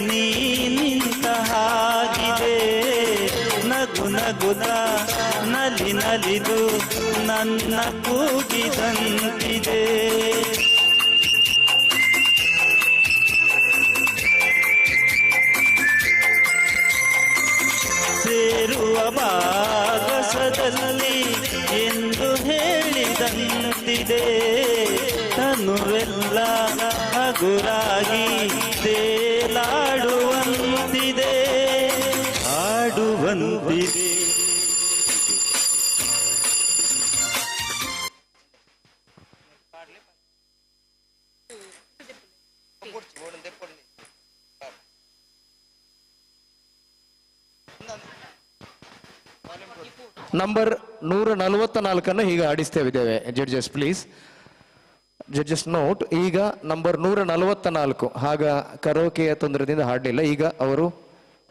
ನೀ ನಿಂತ ಹಾಗಿದೆ, ನಗು ನಗುದ ನಲಿ ನಲಿದು ನನ್ನ ಕೂಗಿದಂತಿದೆ. ಸೇರುವ ಭಾಗಸದಲ್ಲಿ ಎಂದು ಹೇಳಿದಂತಿದೆ, ತನುವೆಲ್ಲ ಹಗುರಾಗಿ ತೇಲಾಡುವಂತಿದೆ, ಆಡುವಂತಿದೆ. ನಂಬರ್ 144 ಹೀಗೆ ಆಡಿಸ್ತೇವಿದ್ದೇವೆ. Judges please, judges note. ಈಗ ನಂಬರ್ 144 ಆಗ ಕರೋಕೆಯ ತೊಂದರೆದಿಂದ ಹಾಡಲಿಲ್ಲ, ಈಗ ಅವರು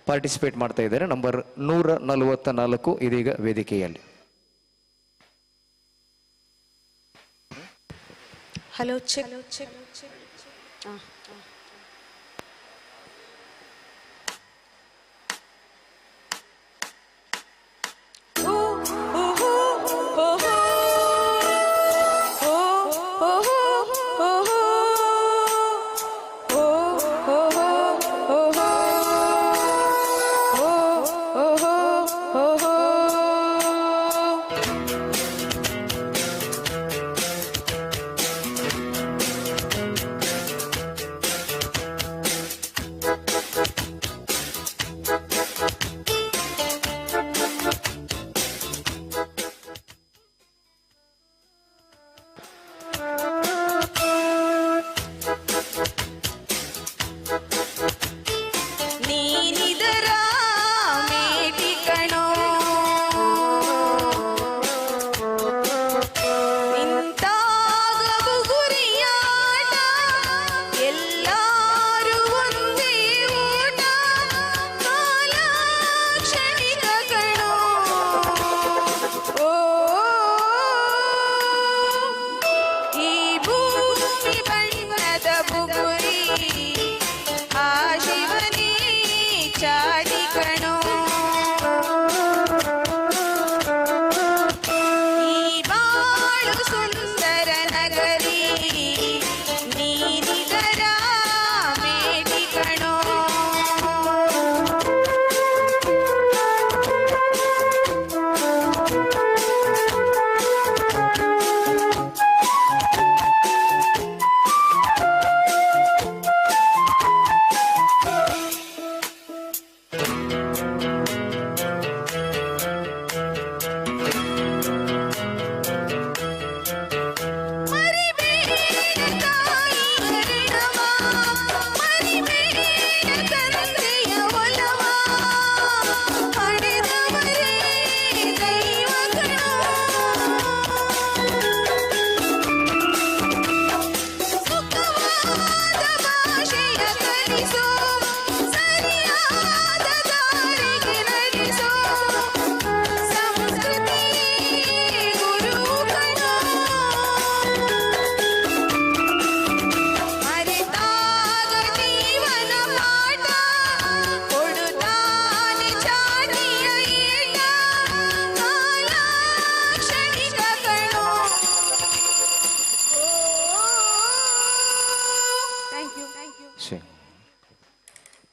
ಪಾರ್ಟಿಸಿಪೇಟ್ ಮಾಡ್ತಾ ಇದ್ದಾರೆ. ನಂಬರ್ 144 ಇದೀಗ ವೇದಿಕೆಯಲ್ಲಿ. Hello check.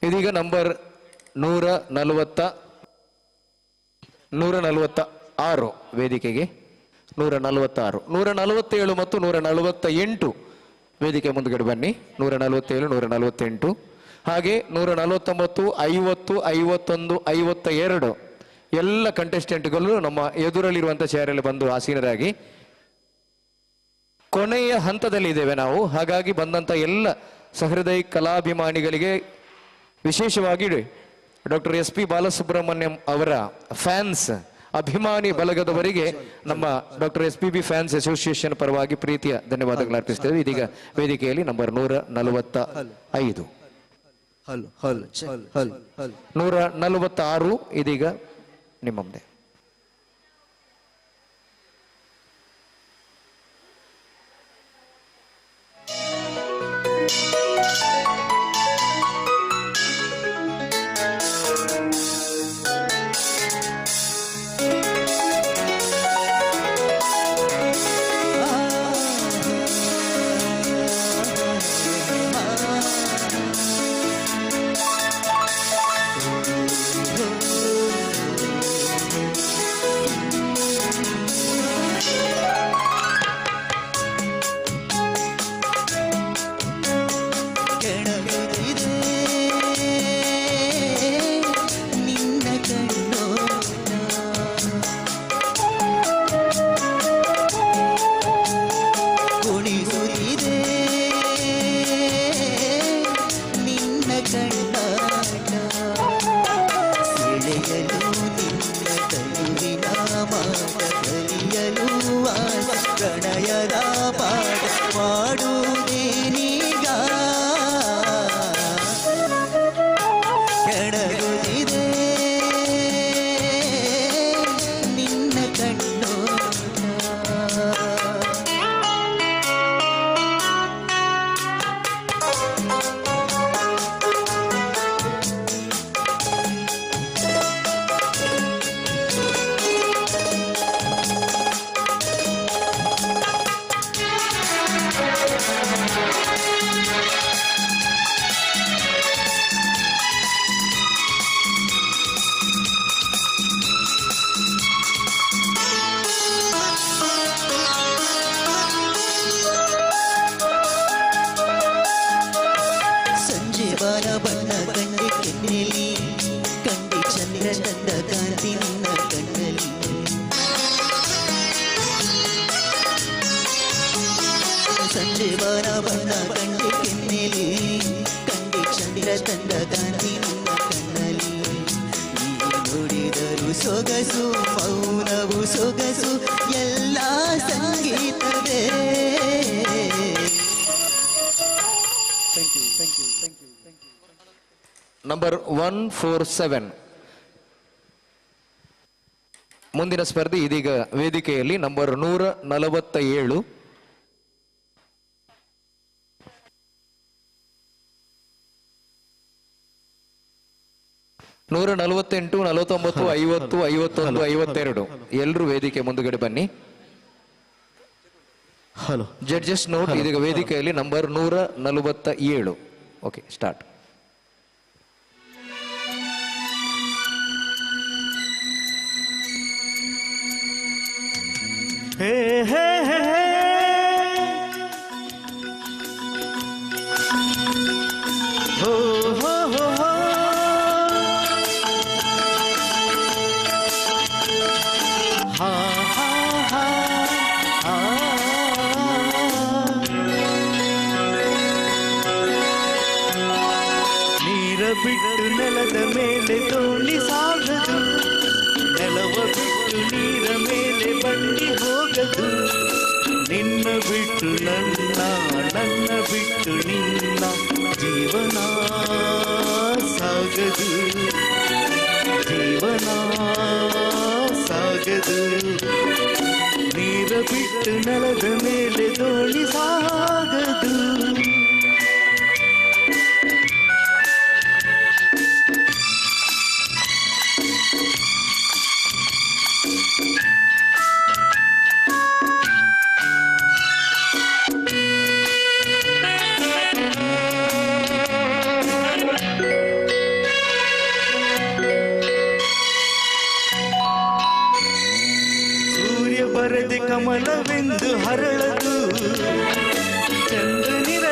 ಇದೀಗ ನಂಬರ್ 146 ವೇದಿಕೆಗೆ 146, 147 ಮತ್ತು 148 ವೇದಿಕೆ ಮುಂದುಗಡೆ ಬನ್ನಿ. 147, 148 ಹಾಗೆ 149, 50, 51, 52 ಎಲ್ಲ ಕಂಟೆಸ್ಟೆಂಟ್ಗಳು ನಮ್ಮ ಎದುರಲ್ಲಿರುವಂಥ ಚೇರಲ್ಲಿ ಬಂದು ಆಸೀನರಾಗಿ ಕೊನೆಯ ಹಂತದಲ್ಲಿ ಇದ್ದೇವೆ ನಾವು. ಹಾಗಾಗಿ ಬಂದಂಥ ಎಲ್ಲ ಸಹೃದಯ ಕಲಾಭಿಮಾನಿಗಳಿಗೆ, ವಿಶೇಷವಾಗಿ ಡಾಕ್ಟರ್ SP ಬಾಲಸುಬ್ರಹ್ಮಣ್ಯಂ ಅವರ ಫ್ಯಾನ್ಸ್ ಅಭಿಮಾನಿ ಬಳಗದವರಿಗೆ ನಮ್ಮ ಡಾಕ್ಟರ್ SPB ಫ್ಯಾನ್ಸ್ ಅಸೋಸಿಯೇಷನ್ ಪರವಾಗಿ ಪ್ರೀತಿಯ ಧನ್ಯವಾದಗಳು ಅರ್ಪಿಸ್ತೇವೆ. ಇದೀಗ ವೇದಿಕೆಯಲ್ಲಿ ನಂಬರ್ 145, 146 ಇದೀಗ ನಿಮ್ಮ ಮುಂದೆ. ಸೊಗಸು ಮೌನವು ಸೊಗಸು ಎಲ್ಲ ಸಂಗೀತವೇ. ನಂಬರ್ 147 ಮುಂದಿನ ಸ್ಪರ್ಧೆ ಇದೀಗ ವೇದಿಕೆಯಲ್ಲಿ ನಂಬರ್ 147, 148, 49, 50, 51, 52 ಎಲ್ಲರೂ ವೇದಿಕೆ ಮುಂದುಗಡೆ ಬನ್ನಿ. ಜಡ್ಜಸ್ ನೋಟ್ ಇದೀಗ ವೇದಿಕೆಯಲ್ಲಿ number 147. Okay, start. Hey hey hey ಹೋ ಹೋ ಹೋ ಹೋ ಹಾ ಹಾ ಹಾ ಹಾ ನೀರ ಬಿಟ್ಟು ನೆಲದ ಮೇಲೆ ದೋಣಿ ಸಾಗದು, ನೆಲವ ಬಿಟ್ಟು ನೀರ ಮೇಲೆ ಬಂಡಿ ಹೋಗದು. ನಿನ್ನ ಬಿಟ್ಟು ನನ್ನ, ನನ್ನ ಬಿಟ್ಟು ನಿನ್ನ ಜೀವನ ಸಾಗದು, ಜೀವನ ಸಾಗದು. ನೀರ ಬಿಟ್ಟು ನೆಲದ ಮೇಲೆ ದೋಣಿ ಸಾಗದು.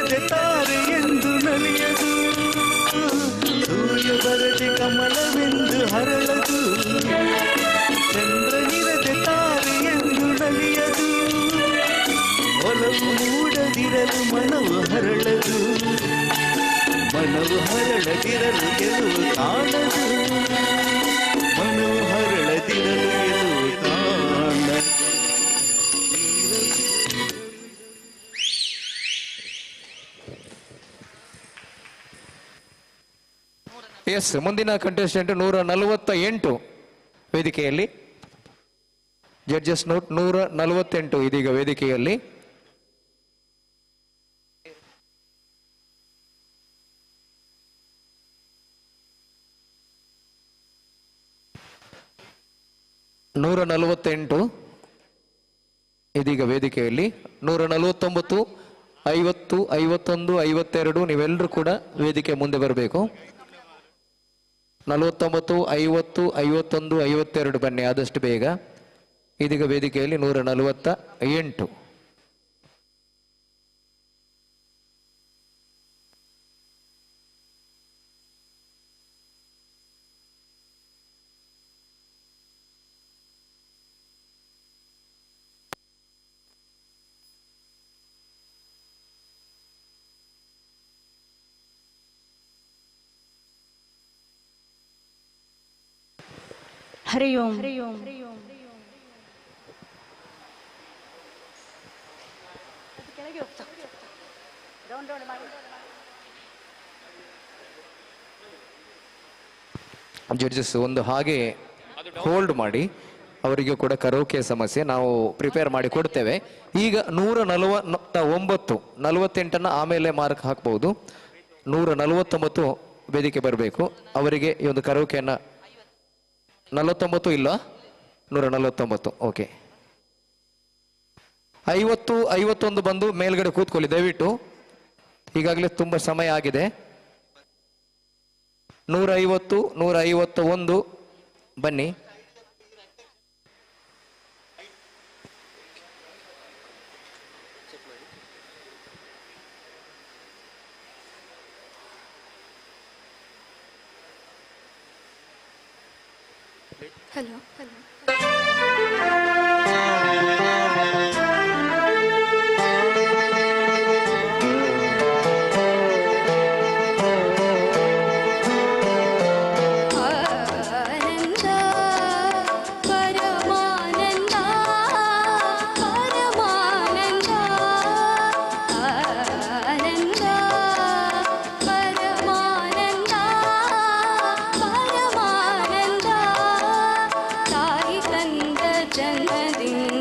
ಚಂದ್ರನಿರದೆ ತಾರೆ ಎಂದು ನಲಿಯದು ಸೂರ್ಯ ಬರದೆ ಕಮಲವೆಂದು ಹರಳದು ಚಂದ್ರನಿರದೆ ತಾರೆ ಎಂದು ನಲಿಯದು ಒಲವು ಮೂಡದಿರಲು ಮನವು ಹರಳದು ಮನವು ಹರಳದಿರಲು ಗೆಲುವು ಕಾಣದು ಮನವು ಹರಳದಿರಲು ಗೆಲುವು ಕಾಣದು. ಎಸ್, ಮುಂದಿನ ಕಂಟೆಸ್ಟೆಂಟ್ 148 ವೇದಿಕೆಯಲ್ಲಿ. ಜಡ್ಜಸ್ ನೋಟ್ 148 ಇದೀಗ ವೇದಿಕೆಯಲ್ಲಿ. ಇದೀಗ ವೇದಿಕೆಯಲ್ಲಿ 149, 50, 51, 52 ನೀವೆಲ್ಲರೂ ಕೂಡ ವೇದಿಕೆ ಮುಂದೆ ಬರಬೇಕು. 49, 50, 51, 52 ಬನ್ನಿ ಆದಷ್ಟು ಬೇಗ. ಇದೀಗ ವೇದಿಕೆಯಲ್ಲಿ 148. ಹರಿ ಓಂ. ಜಡ್ಜಸ್ ಒಂದು ಹಾಗೆ ಹೋಲ್ಡ್ ಮಾಡಿ, ಅವರಿಗೆ ಕೂಡ ಕರೋಕೆ ಸಮಸ್ಯೆ, ನಾವು ಪ್ರಿಪೇರ್ ಮಾಡಿ ಕೊಡ್ತೇವೆ. ಈಗ 149, 48 ಆಮೇಲೆ ಮಾರ್ಕ್ ಹಾಕ್ಬಹುದು. 149 ವೇದಿಕೆ ಬರಬೇಕು. ಅವರಿಗೆ ಈ ಒಂದು ಕರೋಕೆಯನ್ನ 49 ಇಲ್ಲ, 149. ಓಕೆ. 50, 51 ಬಂದು ಮೇಲ್ಗಡೆ ಕೂತ್ಕೊಳ್ಳಿ ದಯವಿಟ್ಟು, ಈಗಾಗಲೇ ತುಂಬಾ ಸಮಯ ಆಗಿದೆ. 150, 151 ಬನ್ನಿ. ಹಲೋ. ಜನ್ಮದಿನ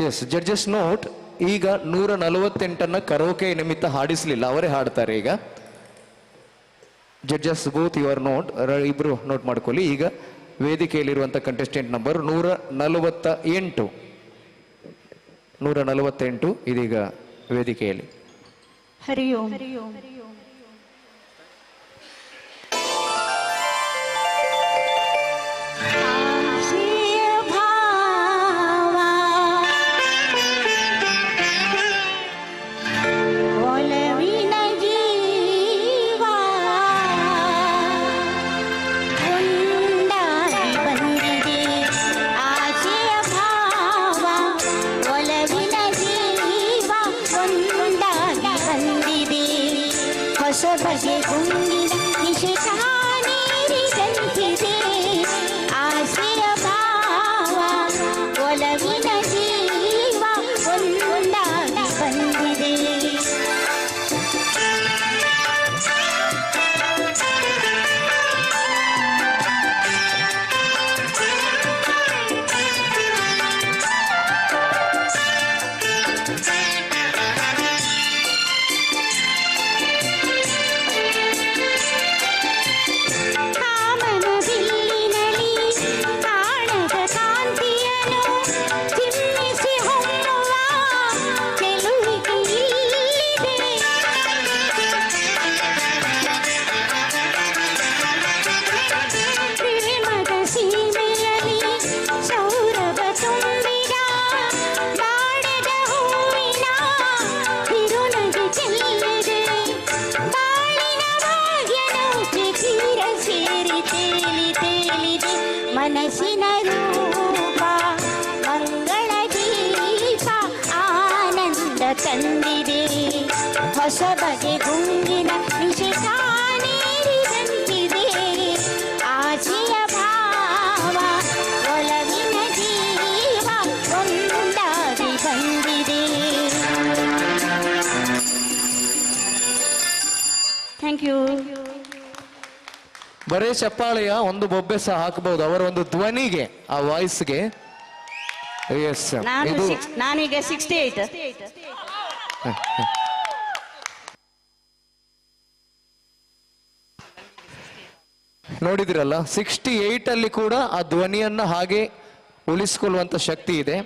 ಎಸ್ ಜಡ್ಜಸ್ ನೋಟ್, ಈಗ 148 ಕರೋಕೆ ನಿಮಿತ್ತ ಹಾಡಿಸಲಿಲ್ಲ, ಅವರೇ ಹಾಡ್ತಾರೆ ಈಗ. ಜಡ್ಜಸ್ ಬೋತ್ ಯುವರ್ ನೋಟ್, ಇಬ್ರು ನೋಟ್ ಮಾಡ್ಕೊಳ್ಳಿ. ಈಗ ವೇದಿಕೆಯಲ್ಲಿರುವಂಥ ಕಂಟೆಸ್ಟೆಂಟ್ ನಂಬರ್ 148 ಇದೀಗ ವೇದಿಕೆಯಲ್ಲಿ. ಹರಿ ಓಂ. ಬಗೆ ಗುಂಗಿನ ನಿಶಿತಾನೇರಿದಂತಿದೆ ಆಸೆಯ ಭಾವ ಒಲವಿನ ಜೀವ ಒಂದಾಗಿ ಬಂದಿದೆ. ಮನಸ್ಸಿನ ರೂಪ ಮಂಗಳ ದೀಪ ಆನಂದ ತಂದಿದೆ. ಹೊಸ ಬಗೆ ಗುಂಗಿನ ನಿಶಿತಾನೇರಿದಂತಿದೆ ಆಸೆಯ ಭಾವ ಒಲವಿನ ಜೀವ ಒಂದಾಗಿ ಬಂದಿದೆ. Thank you. ಬರೇ ಚಪ್ಪಾಳೆಯ ಒಂದು ಬೊಬ್ಬೆ ಸಹ ಹಾಕಬಹುದು ಅವರ ಒಂದು ಧ್ವನಿಗೆ, ಆ ವಾಯ್ಸ್ಗೆ. ಎಸ್, ನಾನೀಗ 68. ನೋಡಿದಿರಲ್ಲ, 68 ಅಲ್ಲಿ ಕೂಡ ಆ ಧ್ವನಿಯನ್ನ ಹಾಗೆ ಉಳಿಸಿಕೊಳ್ಳುವಂತ ಶಕ್ತಿ ಇದೆ.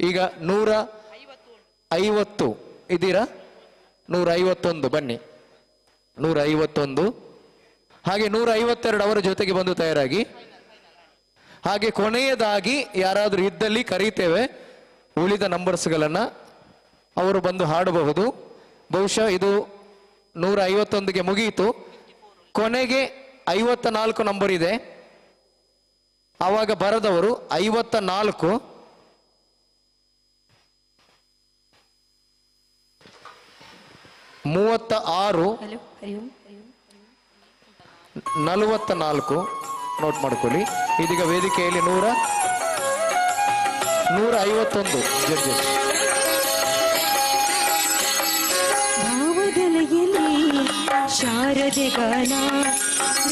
ಈಗ 150 ಇದ್ದೀರಾ? 151 ಬನ್ನಿ. 151, ಹಾಗೆ 152 ಅವರ ಜೊತೆಗೆ ಬಂದು ತಯಾರಾಗಿ. ಹಾಗೆ ಕೊನೆಯದಾಗಿ ಯಾರಾದರೂ ಇದ್ದಲ್ಲಿ ಕರೀತೇವೆ, ಉಳಿದ ನಂಬರ್ಸ್ಗಳನ್ನ ಅವರು ಬಂದು ಹಾಡಬಹುದು. ಬಹುಶಃ ಇದು 151ಗೆ ಮುಗಿಯಿತು. ಕೊನೆಗೆ 54 ನಂಬರ್ ಇದೆ, ಆವಾಗ ಬರದವರು 54, 36, 44 ನೋಟ್ ಮಾಡ್ಕೊಳ್ಳಿ. ಇದೀಗ ವೇದಿಕೆಯಲ್ಲಿ 151 ಜಡ್ಜಸ್. ಭಾವದಲೆಯಲ್ಲಿ ಶಾರದೆ ಗಾನ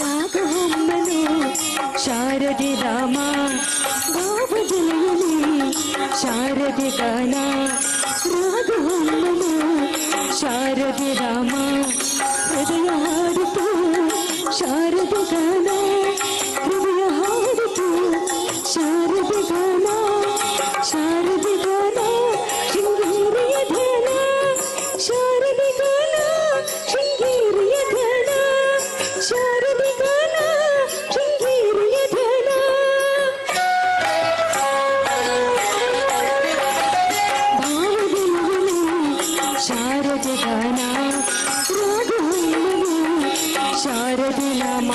ರಾಘವಮ್ಮನು ಶಾರದೆ ರಾಮ. ಭಾವದಲೆಯಲ್ಲಿ ಶಾರದೆ ಗಾನ ರಾಘವಮ್ಮನು ಶಾರದೆ ರಾಮ. ಹೃದಯ ಹಾಡಿತು ಶಾರದೆ ಗಾನ, ಹೃದಯ ಹಾಡಿತು ಶಾರದೆ ಗಾನ. ಶಾರದೆ ಗಾನ ಶೃಂಗೇರಿಯ ಧ್ಯಾನ, ಶಾರದೆ ಗಾನ ಶೃಂಗೇರಿಯ ಧ್ಯಾನ, ಶಾರದೆ ಗಾನ ಶೃಂಗೇರಿಯ ಧ್ಯಾನ. ಭಾವದೆಲೆಯಲ್ಲಿ ಶಾರದೆ ಗಾನ ರಾಘವಮ್ಮನು ಶಾರದೆ ನಾಮ.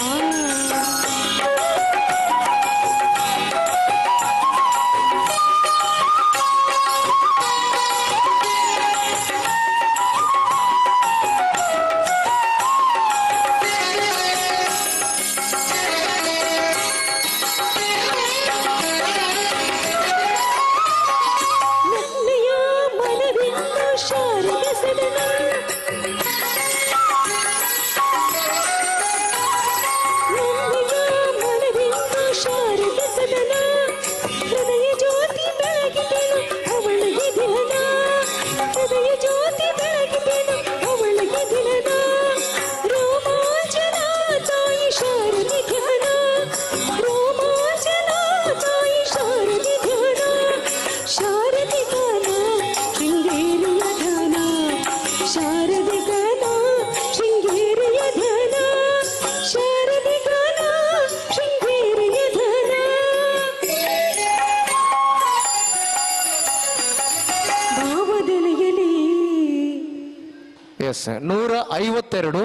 ಎಸ್ 152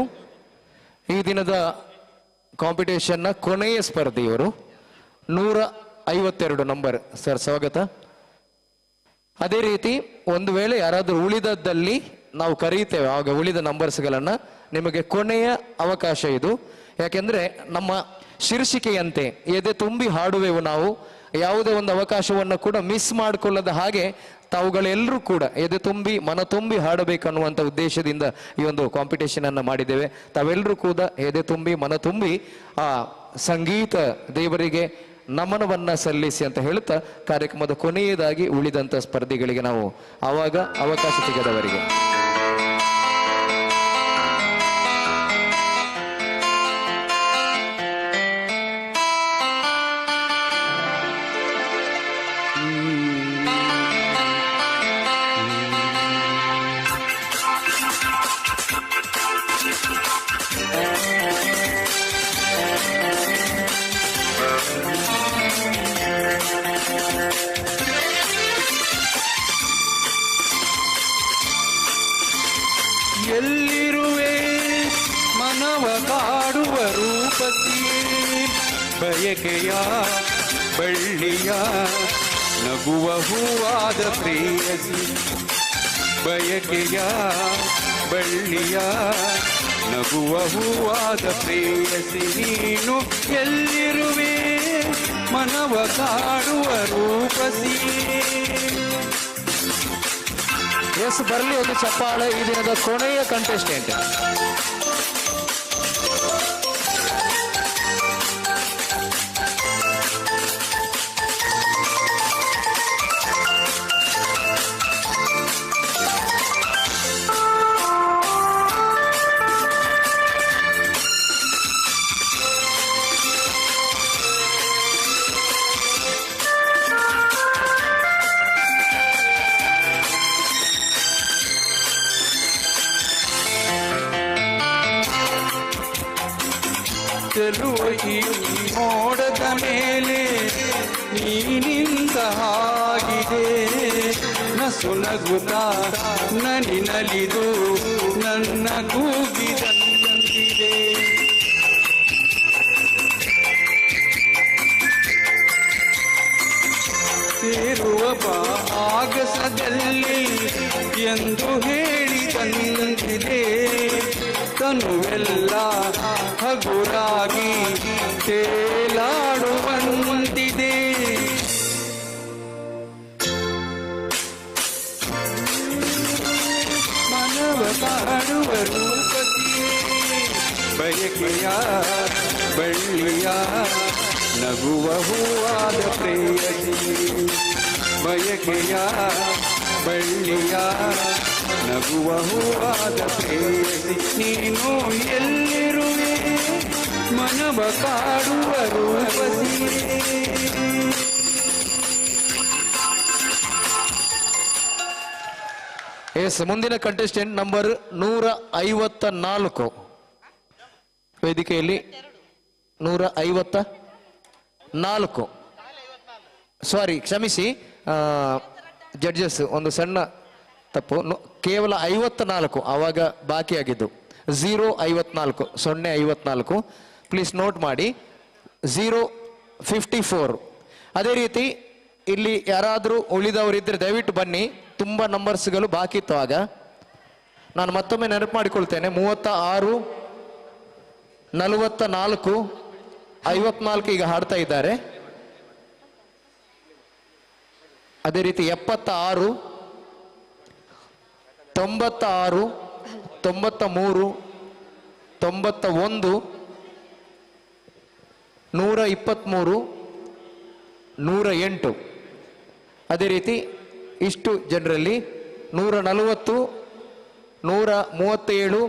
ಈ ದಿನದ ಕಾಂಪಿಟೇಷನ್ನ ಕೊನೆಯ ಸ್ಪರ್ಧೆಯವರು 152 ನಂಬರ್ ಸರ್, ಸ್ವಾಗತ. ಅದೇ ರೀತಿ ಒಂದು ವೇಳೆ ಯಾರಾದರೂ ಉಳಿದದ್ದಲ್ಲಿ ನಾವು ಕರೀತೇವೆ, ಆಗ ಉಳಿದ ನಂಬರ್ಸ್ಗಳನ್ನು ನಿಮಗೆ ಕೊನೆಯ ಅವಕಾಶ ಇದು. ಯಾಕೆಂದ್ರೆ ನಮ್ಮ ಶೀರ್ಷಿಕೆಯಂತೆ ಎದೆ ತುಂಬಿ ಹಾಡುವೆವು ನಾವು, ಯಾವುದೇ ಒಂದು ಅವಕಾಶವನ್ನು ಕೂಡ ಮಿಸ್ ಮಾಡಿಕೊಳ್ಳದ ಹಾಗೆ ತಾವುಗಳೆಲ್ಲರೂ ಕೂಡ ಎದೆ ತುಂಬಿ ಮನ ತುಂಬಿ ಹಾಡಬೇಕನ್ನುವಂಥ ಉದ್ದೇಶದಿಂದ ಈ ಒಂದು ಕಾಂಪಿಟೇಷನ್ ಅನ್ನು ಮಾಡಿದ್ದೇವೆ. ತಾವೆಲ್ಲರೂ ಕೂಡ ಎದೆ ತುಂಬಿ ಮನ ತುಂಬಿ ಆ ಸಂಗೀತ ದೇವರಿಗೆ ನಮನವನ್ನ ಸಲ್ಲಿಸಿ ಅಂತ ಹೇಳ್ತಾ ಕಾರ್ಯಕ್ರಮದ ಕೊನೆಯದಾಗಿ ಉಳಿದಂಥ ಸ್ಪರ್ಧಿಗಳಿಗೆ ನಾವು ಆವಾಗ ಅವಕಾಶ ಸಿಗದವರಿಗೆ ಎಲ್ಲಿರುವೆ ಮನವ ಕಾಡುವ ರೂಪತಿಯೇ, ಬಯಕೆಯ ಬಳ್ಳಿಯ ನಗುವ ಹೂವಾದ ಪ್ರೇಯಸಿ, ಬಯಕೆಯ ಬಳ್ಳಿಯ ನಗುವ ಹೂವಾದ ಪ್ರೇಯಸಿ ನೀನು. ಎಲ್ಲಿರುವೆ ಮನವ ಕಾಡುವ ರೂಪಸಿಯೇ. ಎಸ್, ಬರಲಿ ಒಂದು ಚಪ್ಪಾಳೆ ಈ ದಿನದ ಕೊನೆಯ ಕಂಟೆಸ್ಟೆಂಟ್. ಚೆಲುವ ಈ ಮೋಡದ ಮೇಲೆ ನೀನಿಂದ ಹಾಗಿದೆ, ನಸು ನಗುತ್ತಾ ನಲಿದು ನನ್ನ ಕೂಗಿದಂತಿದೆ. ಸೇರುವ ಆಗಸದಲ್ಲಿ ಎಂದು ಹೇಳಿದಂತಿದೆ, ತನುವೆಲ್ಲ ಹಗುರಾಗಿ ತೇಲಾಡುವಂತಿದೆ. ಮನವ ಕಾಡುವ ರೂಪತಿಯೇ, ಬಯಕೆಯ ಬಳ್ಳಿಯ ನಗುವ ಹೂವಾದ ಪ್ರೇಯಸಿ, ಬಯಕೆಯ ಬಳ್ಳಿಯ ನಗುವ ಹೂವಾದ ಪ್ರೇಯಸಿ ನೀನು. ಎಲ್ಲಿರುವೆ ಮನವ ಕಾಡುವ ರೂಪಸಿಯೇ. ಎಸ್, ಮುಂದಿನ ಕಂಟೆಸ್ಟೆಂಟ್ ನಂಬರ್ 154 ವೇದಿಕೆಯಲ್ಲಿ 154. ಸಾರಿ, ಕ್ಷಮಿಸಿ ಜಡ್ಜಸ್, ಒಂದು ಸಣ್ಣ ತಪ್ಪು, ಕೇವಲ 54 ಆವಾಗ ಬಾಕಿಯಾಗಿದ್ದು. 054 ಪ್ಲೀಸ್ ನೋಟ್ ಮಾಡಿ. 054. ಅದೇ ರೀತಿ ಇಲ್ಲಿ ಯಾರಾದರೂ ಉಳಿದವರಿದ್ದರೆ ದಯವಿಟ್ಟು ಬನ್ನಿ, ತುಂಬ ನಂಬರ್ಸ್ಗಳು ಬಾಕಿ ಇತ್ತು. ಆಗ ನಾನು ಮತ್ತೊಮ್ಮೆ ನೆನಪು ಮಾಡಿಕೊಳ್ತೇನೆ. 36, 44, 54 ಈಗ ಹಾಡ್ತಾ ಇದ್ದಾರೆ. ಅದೇ ರೀತಿ 76, 96, 93, 91, 123, 108. ಅದೇ ರೀತಿ ಇಷ್ಟು ಜನರಲ್ಲಿ 140, 137,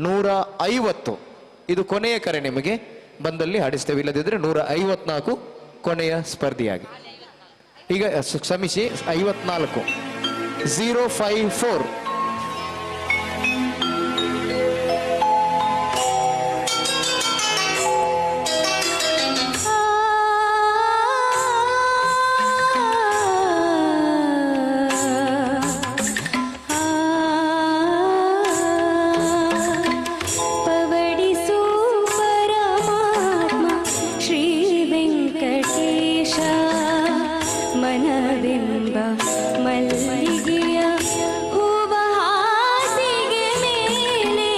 150 ಇದು ಕೊನೆಯ ಕರೆ. ನಿಮಗೆ ಬಂದಲ್ಲಿ ಹಾಡಿಸ್ತೇವೆ, ಇಲ್ಲದಿದ್ದರೆ 154 ಕೊನೆಯ ಸ್ಪರ್ಧಿಯಾಗಿ. ಈಗ ಕ್ಷಮಿಸಿ, 54. 054. ಮನವೆಂಬ ಮಲ್ಲಿಗೆಯ ಹೂವ ಹಾಸಿಗೆ ಮೇಲೆ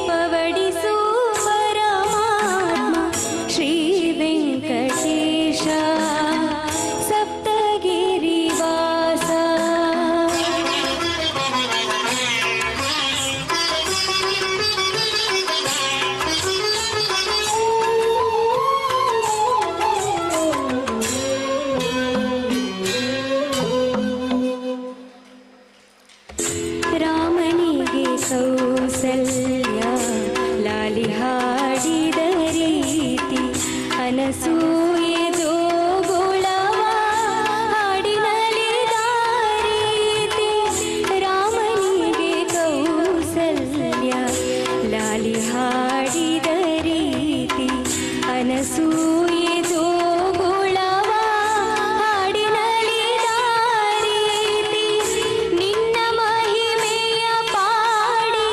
ಪವಡಿಸು ಪರಮಾತ್ಮ ಶ್ರೀ ವೆಂಕಟೇಶ ಸಪ್ತಗಿರಿವಾಸ. ರಾಮನಿಗೆ ಕೌಸಲ್ಯ ಲಾಲಿ ಹಾಡಿದ ರೀತಿ ಅನಸೂಯೆ ಜೋಗುಳವ ಹಾಡಿನಲಿದ ರೀತಿ. ರಾಮನಿಗೆ ಕೌಸಲ್ಯ ಲಾಲಿ ಹಾಡಿದ ರೀತಿ ಅನಸೂಯೆ ಜೋಗುಳವ ಹಾಡಿನಲಿದ ರೀತಿ. ನಿನ್ನ ಮಹಿಮೆಯ ಪಾಡಿ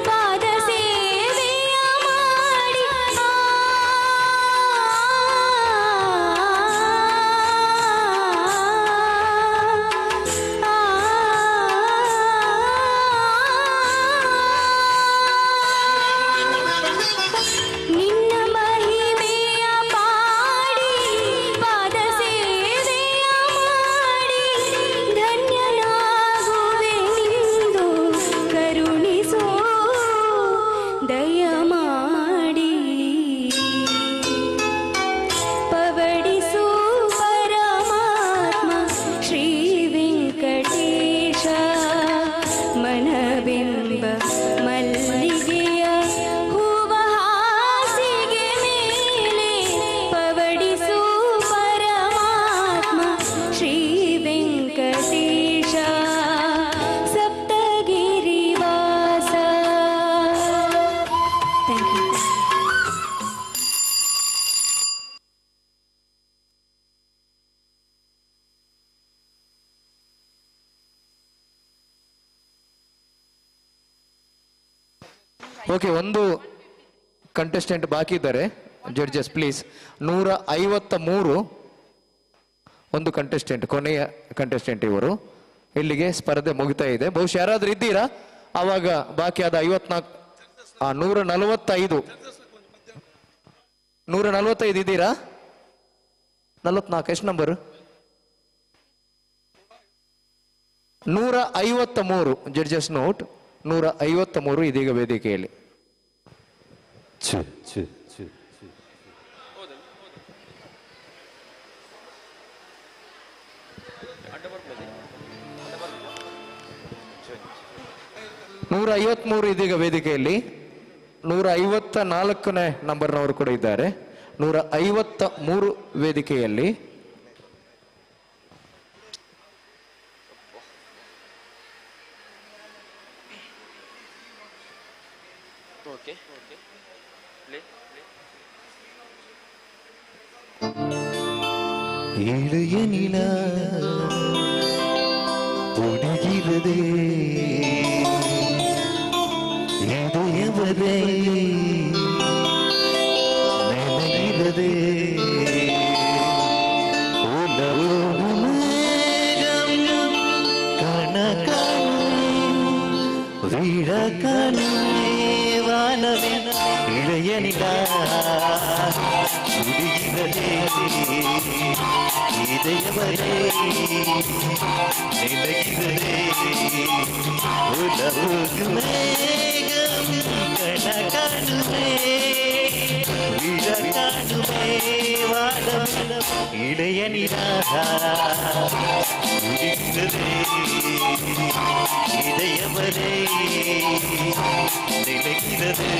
ಪಾದ ಸೇವೆಯ ಮಾಡಿ ನಿನ್ನ ಮಹಿಮೆಯ ಪಾಡಿ ಪಾದ ಸೇವೆಯ ಮಾಡಿ ಧನ್ಯನಾಗುವೆ ನಿಂದು ಕರುಣಿಸೋ ದಯ ಮಾಡಿ. ಪವಡಿಸು ಪರಮಾತ್ಮ ಶ್ರೀ ವೆಂಕಟೇಶ ಮನವೆಂಬ ಮಲ್ಲಿಗೆಯ ಹೂವ ಹಾಸಿಗೆ ಮೇಲೆ ಪವಡಿಸು ಪರಮಾತ್ಮ ಶ್ರೀ ವೆಂಕಟೇಶ ಸಪ್ತಗಿರಿವಾಸ. Thank you. ಓಕೆ, ಒಂದು ಕಂಟೆಸ್ಟೆಂಟ್ ಬಾಕಿ ಇದ್ದಾರೆ. Judges please. 153 ಒಂದು ಕಂಟೆಸ್ಟೆಂಟ್, ಕೊನೆಯ ಕಂಟೆಸ್ಟೆಂಟ್ ಇವರು. ಇಲ್ಲಿಗೆ ಸ್ಪರ್ಧೆ ಮುಗಿತಾ ಇದೆ. ಬಹುಶಃ ಯಾರಾದ್ರೂ ಇದ್ದೀರಾ? ಆವಾಗ ಬಾಕಿ ಆದ 54 145 145 ಇದ್ದೀರಾ? 44 ಎಷ್ಟು ನಂಬರ್? 153 judges note. 153 ಇದೀಗ ವೇದಿಕೆಯಲ್ಲಿ. ನೂರ 153 ಇದೀಗ ವೇದಿಕೆಯಲ್ಲಿ. 154ನೇ ನಂಬರ್ನವರು ಕೂಡ ಇದ್ದಾರೆ. 153 ವೇದಿಕೆಯಲ್ಲಿ. Okay play. ಏಳೆಯ ನಿಲ ಒಣಗಿರದೆ ಎದೆಯವರೇ ನೆನಗಿರದೆ ಕಣ ವೀರ ಕಣವೇ ಇಳೆಯ ನಿಲ ಹುಡುಗಿರದೆ ಇದೆಯವರೇ ನೆನಗಿರದೆ ಕಣ ಕಾಣುವೆ ವೀರ ಕಾಣುವೆ ವಾದ ಇಳೆಯ ನಿಲ ಹುಡುಗಿರದೆ ಇದೆಯವರೇ ನೆನಗಿರದೆ.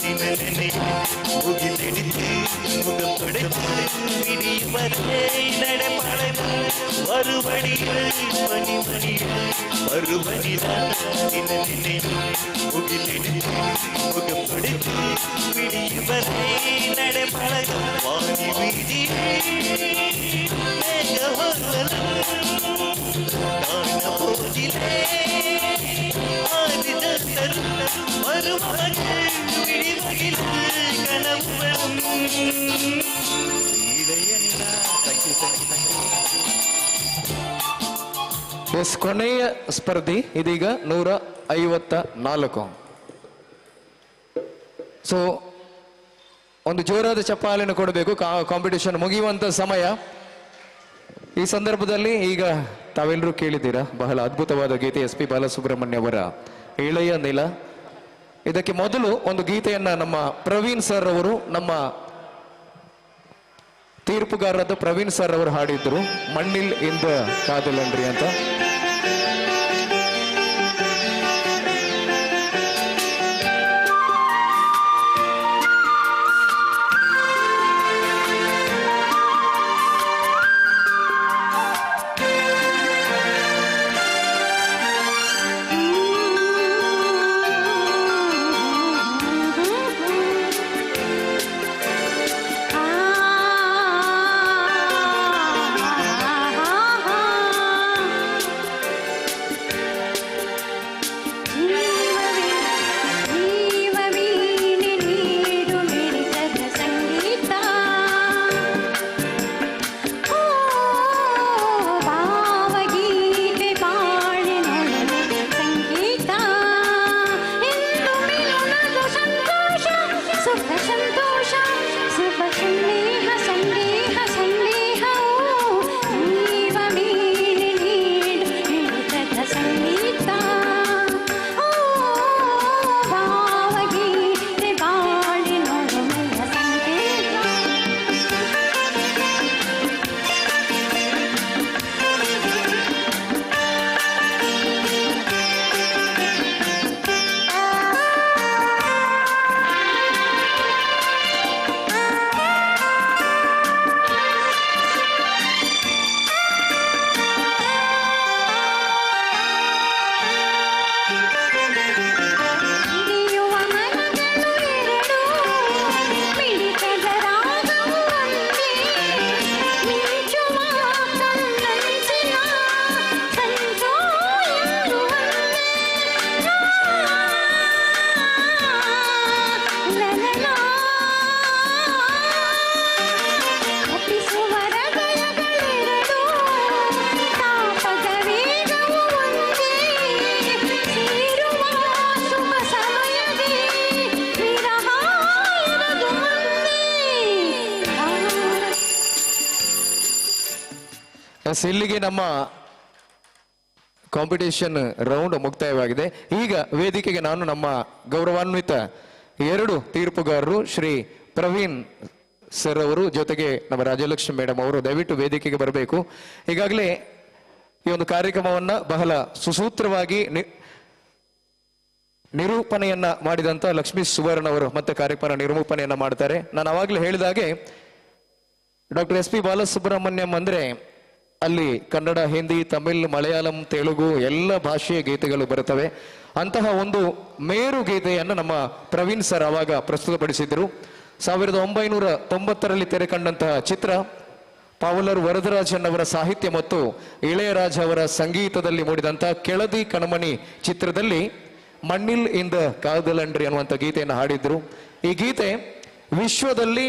ದಿನ ನೆನೆ ಮುಗಿಲೆಡಿತು ಮುಖம் துடைத்து விடியும் வரை நடப்பழகு மறுபடிகள் மணிமணிகள் மறுபடிதான் தின நினை முகிலெடித்து முகம் துடைத்து விடியும் வரை நடப்பழகு வாணி வீதி காண போதிலே ஆதிதர் மறுமகள் விடிமகிழ் கனவுகளும் ಎಸ್, ಕೊನೆಯ ಸ್ಪರ್ಧಿ ಇದೀಗ 154. ಸೊ ಒಂದು ಜೋರಾದ ಚಪ್ಪಾಳೆಯನ್ನು ಕೊಡಬೇಕು. ಕಾಂಪಿಟೇಷನ್ ಮುಗಿಯುವಂತ ಸಮಯ. ಈ ಸಂದರ್ಭದಲ್ಲಿ ಈಗ ತಾವೆಲ್ಲರೂ ಕೇಳಿದ್ದೀರಾ ಬಹಳ ಅದ್ಭುತವಾದ ಗೀತೆ ಎಸ್ ಪಿ ಬಾಲಸುಬ್ರಹ್ಮಣ್ಯ ಅವರ ಇಳೆಯ ನೆಲ. ಇದಕ್ಕೆ ಮೊದಲು ಒಂದು ಗೀತೆಯನ್ನ ನಮ್ಮ ಪ್ರವೀಣ್ ಸರ್ ಅವರು, ನಮ್ಮ ತೀರ್ಪುಗಾರರಾದ ಪ್ರವೀಣ್ ಸರ್ ಅವರು ಹಾಡಿದ್ರು, ಮಣ್ಣಿಲ್ ಇಂದ ಕಾದಲನ್ರಿ ಅಂತ. ಇಲ್ಲಿಗೆ ನಮ್ಮ ಕಾಂಪಿಟೇಷನ್ ರೌಂಡ್ ಮುಕ್ತಾಯವಾಗಿದೆ. ಈಗ ವೇದಿಕೆಗೆ ನಾನು ನಮ್ಮ ಗೌರವಾನ್ವಿತ 2 ತೀರ್ಪುಗಾರರು ಶ್ರೀ ಪ್ರವೀಣ್ ಸರ್ ಅವರು ಜೊತೆಗೆ ನಮ್ಮ ರಾಜಲಕ್ಷ್ಮಿ ಮೇಡಮ್ ಅವರು ದಯವಿಟ್ಟು ವೇದಿಕೆಗೆ ಬರಬೇಕು. ಈಗಾಗಲೇ ಈ ಒಂದು ಕಾರ್ಯಕ್ರಮವನ್ನ ಬಹಳ ಸುಸೂತ್ರವಾಗಿ ನಿರೂಪಣೆಯನ್ನ ಮಾಡಿದಂತ ಲಕ್ಷ್ಮೀ ಸುವರ್ಣ ಅವರು ಮತ್ತೆ ಕಾರ್ಯಕ್ರಮ ನಿರೂಪಣೆಯನ್ನ ಮಾಡ್ತಾರೆ. ನಾನು ಅವಾಗಲೇ ಹೇಳಿದಾಗೆ ಡಾಕ್ಟರ್ ಎಸ್ ಪಿ ಬಾಲಸುಬ್ರಹ್ಮಣ್ಯಂ ಅಂದ್ರೆ ಅಲ್ಲಿ ಕನ್ನಡ, ಹಿಂದಿ, ತಮಿಳ್, ಮಲಯಾಳಂ, ತೆಲುಗು ಎಲ್ಲ ಭಾಷೆಯ ಗೀತೆಗಳು ಬರುತ್ತವೆ. ಅಂತಹ ಒಂದು ಮೇರು ಗೀತೆಯನ್ನು ನಮ್ಮ ಪ್ರವೀಣ್ ಸರ್ ಆವಾಗ ಪ್ರಸ್ತುತಪಡಿಸಿದ್ರು. 1990ರಲ್ಲಿ ತೆರೆ ಕಂಡಂತಹ ಚಿತ್ರ ಪಾವಲರ್ ವರದರಾಜನ್ ಅವರ ಸಾಹಿತ್ಯ ಮತ್ತು ಇಳೆಯರಾಜ ಅವರ ಸಂಗೀತದಲ್ಲಿ ಮೂಡಿದಂತಹ ಕೆಳದಿ ಕಣಮಣಿ ಚಿತ್ರದಲ್ಲಿ ಮಣ್ಣಿಲ್ ಇಂದ ಕಾದಲಂಡ್ರಿ ಅನ್ನುವಂಥ ಗೀತೆಯನ್ನು ಹಾಡಿದ್ರು. ಈ ಗೀತೆ ವಿಶ್ವದಲ್ಲಿ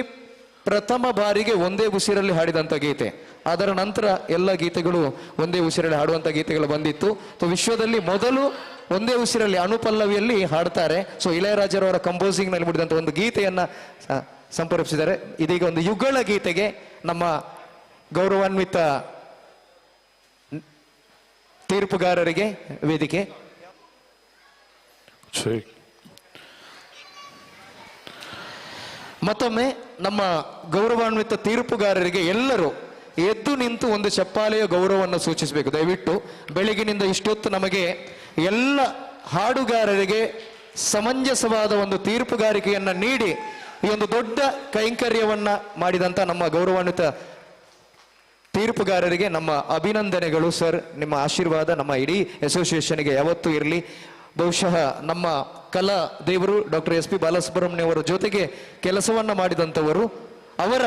ಪ್ರಥಮ ಬಾರಿಗೆ ಒಂದೇ ಉಸಿರಲ್ಲಿ ಹಾಡಿದಂಥ ಗೀತೆ. ಅದರ ನಂತರ ಎಲ್ಲ ಗೀತೆಗಳು ಒಂದೇ ಉಸಿರಲ್ಲಿ ಹಾಡುವಂಥ ಗೀತೆಗಳು ಬಂದಿತ್ತು. ವಿಶ್ವದಲ್ಲಿ ಮೊದಲು ಒಂದೇ ಉಸಿರಲ್ಲಿ ಅನುಪಲ್ಲವಿಯಲ್ಲಿ ಹಾಡ್ತಾರೆ. ಸೊ ಇಳೆಯರಾಜರವರ ಕಂಪೋಸಿಂಗ್ ನಲ್ಲಿ ಮೂಡಿದಂಥ ಒಂದು ಗೀತೆಯನ್ನ ಸಂಪರ್ಕಿಸಿದ್ದಾರೆ. ಇದೀಗ ಒಂದು ಯುಗಳ ಗೀತೆಗೆ ನಮ್ಮ ಗೌರವಾನ್ವಿತ ತೀರ್ಪುಗಾರರಿಗೆ ವೇದಿಕೆ. ಮತ್ತೊಮ್ಮೆ ನಮ್ಮ ಗೌರವಾನ್ವಿತ ತೀರ್ಪುಗಾರರಿಗೆ ಎಲ್ಲರೂ ಎದ್ದು ನಿಂತು ಒಂದು ಚಪ್ಪಾಳೆಯ ಗೌರವವನ್ನು ಸೂಚಿಸಬೇಕು ದಯವಿಟ್ಟು. ಬೆಳಗಿನಿಂದ ಇಷ್ಟೊತ್ತು ನಮಗೆ ಎಲ್ಲ ಹಾಡುಗಾರರಿಗೆ ಸಮಂಜಸವಾದ ಒಂದು ತೀರ್ಪುಗಾರಿಕೆಯನ್ನ ನೀಡಿ ಈ ಒಂದು ದೊಡ್ಡ ಕೈಂಕರ್ಯವನ್ನ ಮಾಡಿದಂತ ನಮ್ಮ ಗೌರವಾನ್ವಿತ ತೀರ್ಪುಗಾರರಿಗೆ ನಮ್ಮ ಅಭಿನಂದನೆಗಳು ಸರ್. ನಿಮ್ಮ ಆಶೀರ್ವಾದ ನಮ್ಮ ಇಡೀ ಅಸೋಸಿಯೇಷನ್ಗೆ ಯಾವತ್ತೂ ಇರಲಿ. ಬಹುಶಃ ನಮ್ಮ ಕಲಾ ದೇವರು ಡಾಕ್ಟರ್ SP ಬಾಲಸುಬ್ರಹ್ಮಣ್ಯ ಅವರ ಜೊತೆಗೆ ಕೆಲಸವನ್ನ ಮಾಡಿದಂಥವರು. ಅವರ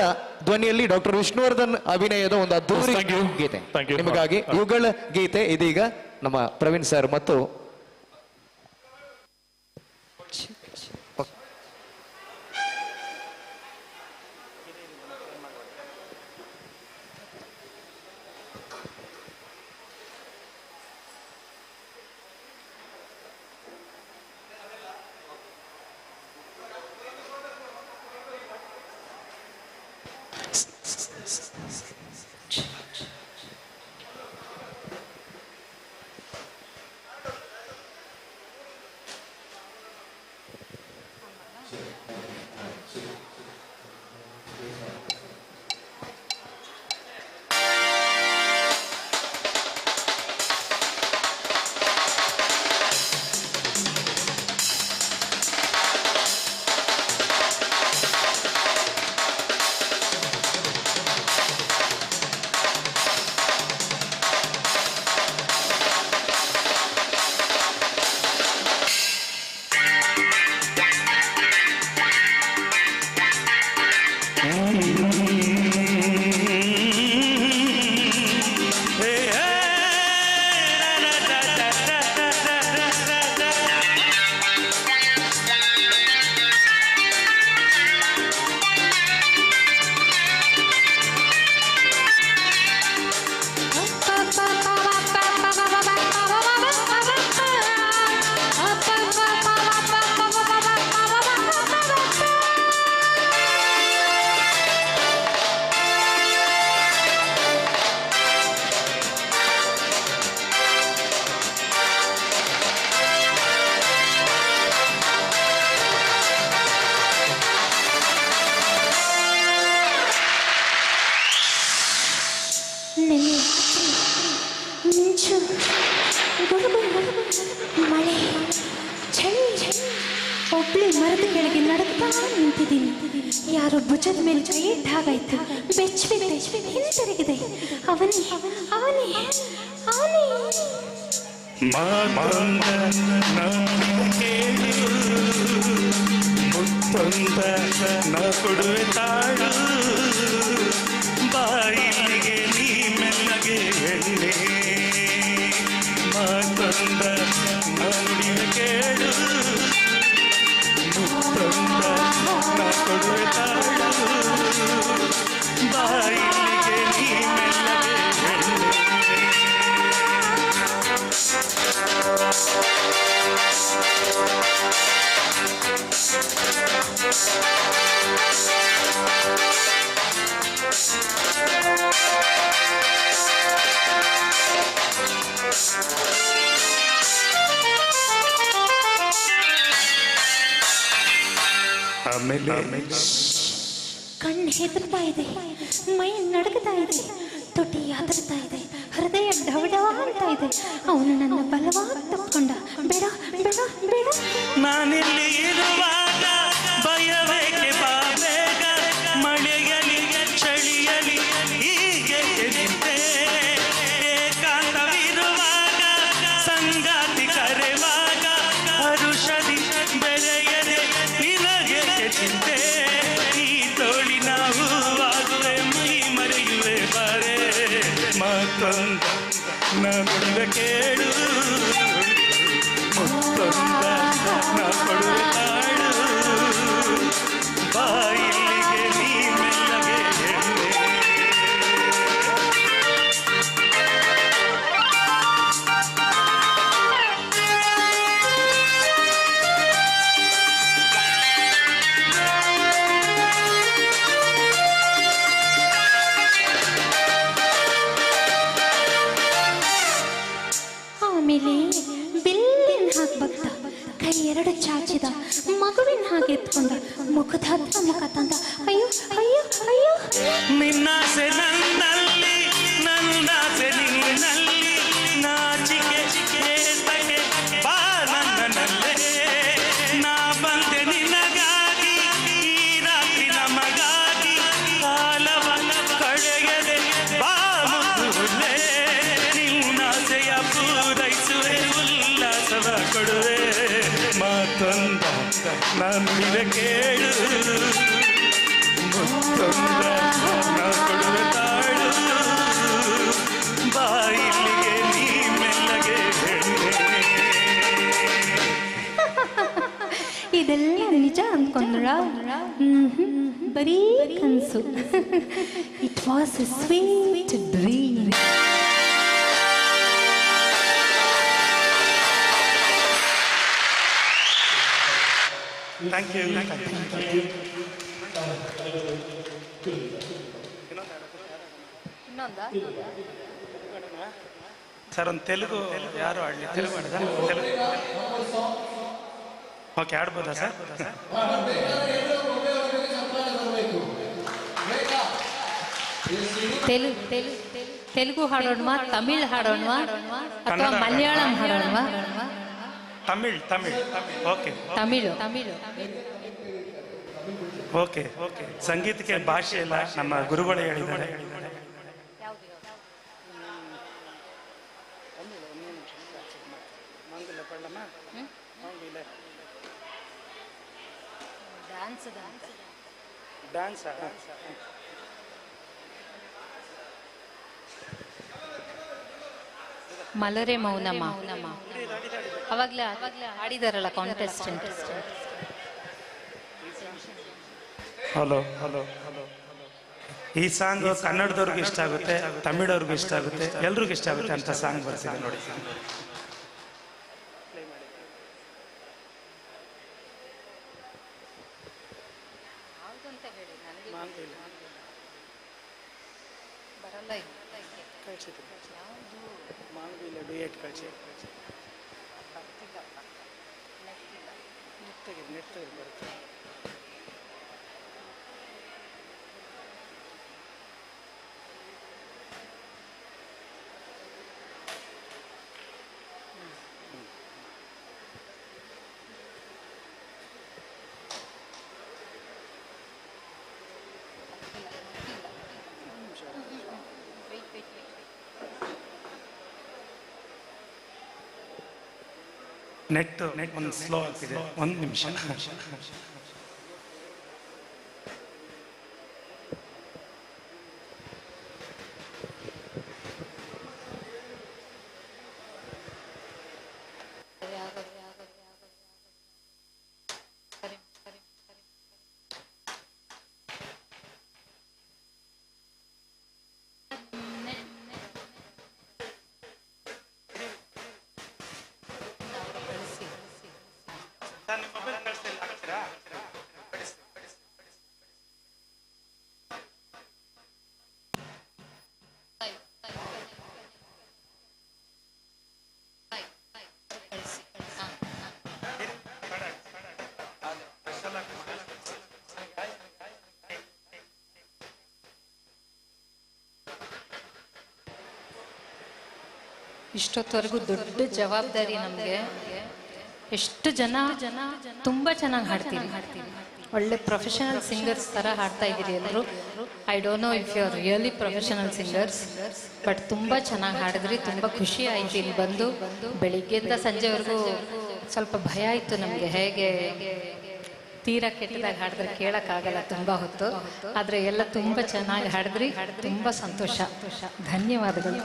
ಧ್ವನಿಯಲ್ಲಿ ಡಾಕ್ಟರ್ ವಿಷ್ಣುವರ್ಧನ್ ಅಭಿನಯದ ಒಂದು ಅದ್ಭುತ ಗೀತೆ ನಿಮಗಾಗಿ ಯುಗಳ ಗೀತೆ ಇದೀಗ ನಮ್ಮ ಪ್ರವೀಣ್ ಸರ್ ಮತ್ತು ಮಳೆ ಚಳಿ ಒಬ್ಳೆ ಮರದ ಕೆಳಗೆ ನಡುತ್ತಾ ನಿಂತಿದ್ದೀನಿ. ಯಾರೋ ಭುಜದ ಮೇಲೆ ಕೈ ಇಟ್ಟ ಹಾಗಾಯ್ತು. ಬೆಚ್ಚಬಿದ್ದೆ, ಹಿಂತಿರುಗಿದೆ. ಅವನೇ ಅವನೇ ಅವನೇ ಮುತ್ತೊಂದ ನ ಕೊಡುವೆ ತಾಳು ಬಾಯಿಗೆ ನೀ ಮೆಲ್ಲಗೆ ಎಣ್ಣೆ ಮಾತೊಂದ ನುಡಿಯ ಕೇಳು ಮುತ್ತೊಂದ ನ ಕೊಡುವೆ ತಾಳು ಬಾಯಿಗೆ ನೀ ಮೆಲ್ಲಗೆ ಎಣ್ಣೆ ಕಣ್ಣು ಹೆದರ್ತಾ ಇದೆ, ಮೈ ನಡುಗ್ತಾ ಇದೆ, ತುಟಿ ಅದರ್ತಾ ಇದೆ, ಹೃದಯ ಡವಡ ಅಂತ ಇದೆ. ಅವನು ನನ್ನ ಬಲವಾಗಿ ತಪ್ಪಿಕೊಂಡ. ಬೇಡ ಬೇಡ ಬೇಡ, ನಾನಿಲ್ಲಿ ಇರುವಾಗ ಭಯವೇಕೆ ಬಾ ಬೇಗ, ಮಳೆಯಲಿ ಚಳಿಯಲಿ ಹೀಗೆ ನಿಂತೆ, ಏಕಾಂತವಿರುವಾಗ ಸಂಗಾತಿ ಕರೆವಾಗ ಹರುಷದಿ ಬೆರೆಯದೆ ನಿನಗೆ ಚಿಂತೆ. ಈ ತೋಳಿನ ಹೂವಾಗುವೆ ಮೈ ಮರೆಯುವೆ ಬಾರೆ ಮತ್ತೊಂದ ನಡುವೆ ಕೇಳು ಮುತ್ತೊಂದ ನ ಕೊಡುವೆ ತಾಳು ಬಾಯಿಗೆ ನೀ ಮೆಲ್ಲಗೆ ಎಣ್ಣೆ. ಆಮೇಲೆ ಬಿಲ್ಲಿನ ಹಾಗೆ ಬಗ್ದ, ಕೈ ಎರಡು ಚಾಚಿದ, ಮಗುವಿನ ಹಾಗೆ ಎತ್ಕೊಂಡ, ಮುಖದ ಹತ್ರ ಮುಖ ತಂದ. ಅಯ್ಯೋ ಅಯ್ಯೋ ಅಯ್ಯೋ, ನಿನ್ನಾಸೆ ನನ್ನಲ್ಲಿ ನನ್ನಾಸೆ ನಿನ್ನಲ್ಲಿ, ನಾಚಿಕೆ ಏತಕ್ಕೆ ಬಾ ನನ್ನಲ್ಲೇ ಕೊಡುವೆ ಕೇಳು ಮುತ್ತೊಂದ ನಾ ಕೊಡುವೆ ತಾಳು ಬಾಯಿಲಿಗೆ ನೀ ಮೆಲ್ಲಗೆ ಇದೆಲ್ಲ ನಿಜ ಅಂದ್ಕೊಂಡ್ರ ಬರೀ ಕನಸು. It was a sweet dream. Thank you. Sir ಒಂದು ತೆಲುಗು ಯಾರು ಆಡಲಿ? ತೆಲುಗು ಆಡಿದ? ಓಕೆ, ಆಡ್ಬೋದಾ ಸರ್? ತೆಲುಗು ಹಾಡೋಣವಾ, ತಮಿಳ್ ಹಾಡೋಣವಾ ಅಥವಾ ಮಲಯಾಳಂ ಹಾಡೋಣವಾ? ತಮಿಳ್. ಓಕೆ, ತಮಿಳು. ಓಕೆ. ಸಂಗೀತಕ್ಕೆ ಭಾಷೆ ಇಲ್ಲ, ನಮ್ಮ ಗುರುಗಳು ಹೇಳಿದ್ದಾರೆ. ಡ್ಯಾನ್ಸ್ ಮಲರೆ ಮೌನಮ ಅವಾಗ್ಲೇ ಆಡಿದಾರಲ್ಲ ಕಾಂಟೆಸ್ಟೆಂಟ್. ಹಲೋ. ಈ ಸಾಂಗ್ ಕನ್ನಡದವ್ರಿಗೂ ಇಷ್ಟ ಆಗುತ್ತೆ, ತಮಿಳವ್ರಿಗೂ ಇಷ್ಟ ಆಗುತ್ತೆ, ಎಲ್ರಿಗೂ ಇಷ್ಟ ಆಗುತ್ತೆ ಅಂತ ಸಾಂಗ್ ಬರ್ತಿದೆ ನೋಡಿ. ನೆಟ್ ಒಂದು ಸ್ಲೋ ಆಗ್ತಿದೆ, ಒಂದು ನಿಮಿಷ. ಇಷ್ಟೊತ್ತವರೆಗೂ ದೊಡ್ಡ ಜವಾಬ್ದಾರಿ ನಮಗೆ. ಎಷ್ಟು ಜನ ತುಂಬ ಚೆನ್ನಾಗಿ ಹಾಡ್ತೀವಿ, ಒಳ್ಳೆ ಪ್ರೊಫೆಷನಲ್ ಸಿಂಗರ್ಸ್ ಥರ ಹಾಡ್ತಾ ಇದ್ದೀರಿ ಎಲ್ಲರೂ. I don't know if you are really professional singers, but ತುಂಬ ಚೆನ್ನಾಗಿ ಹಾಡಿದ್ರಿ. ತುಂಬ ಖುಷಿ ಆಯಿತು ಇಲ್ಲಿ ಬಂದು. ಬೆಳಿಗ್ಗೆಯಿಂದ ಸಂಜೆವರೆಗೂ ಸ್ವಲ್ಪ ಭಯ ಆಯಿತು ನಮಗೆ, ಹೇಗೆ ತೀರಾ ಕೆಟ್ಟದಾಗ ಹಾಡಿದ್ರೆ ಕೇಳೋಕ್ಕಾಗಲ್ಲ ತುಂಬ ಹೊತ್ತು. ಆದರೆ ಎಲ್ಲ ತುಂಬ ಚೆನ್ನಾಗಿ ಹಾಡಿದ್ರಿ, ತುಂಬ ಸಂತೋಷ. ಧನ್ಯವಾದಗಳು.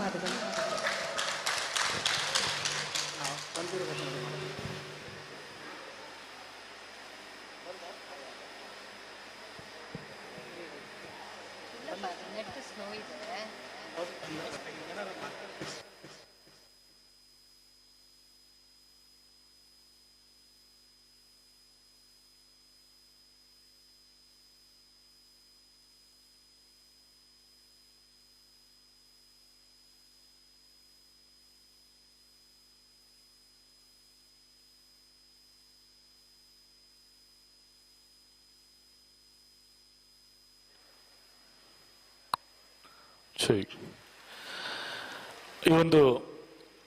ಈ ಒಂದು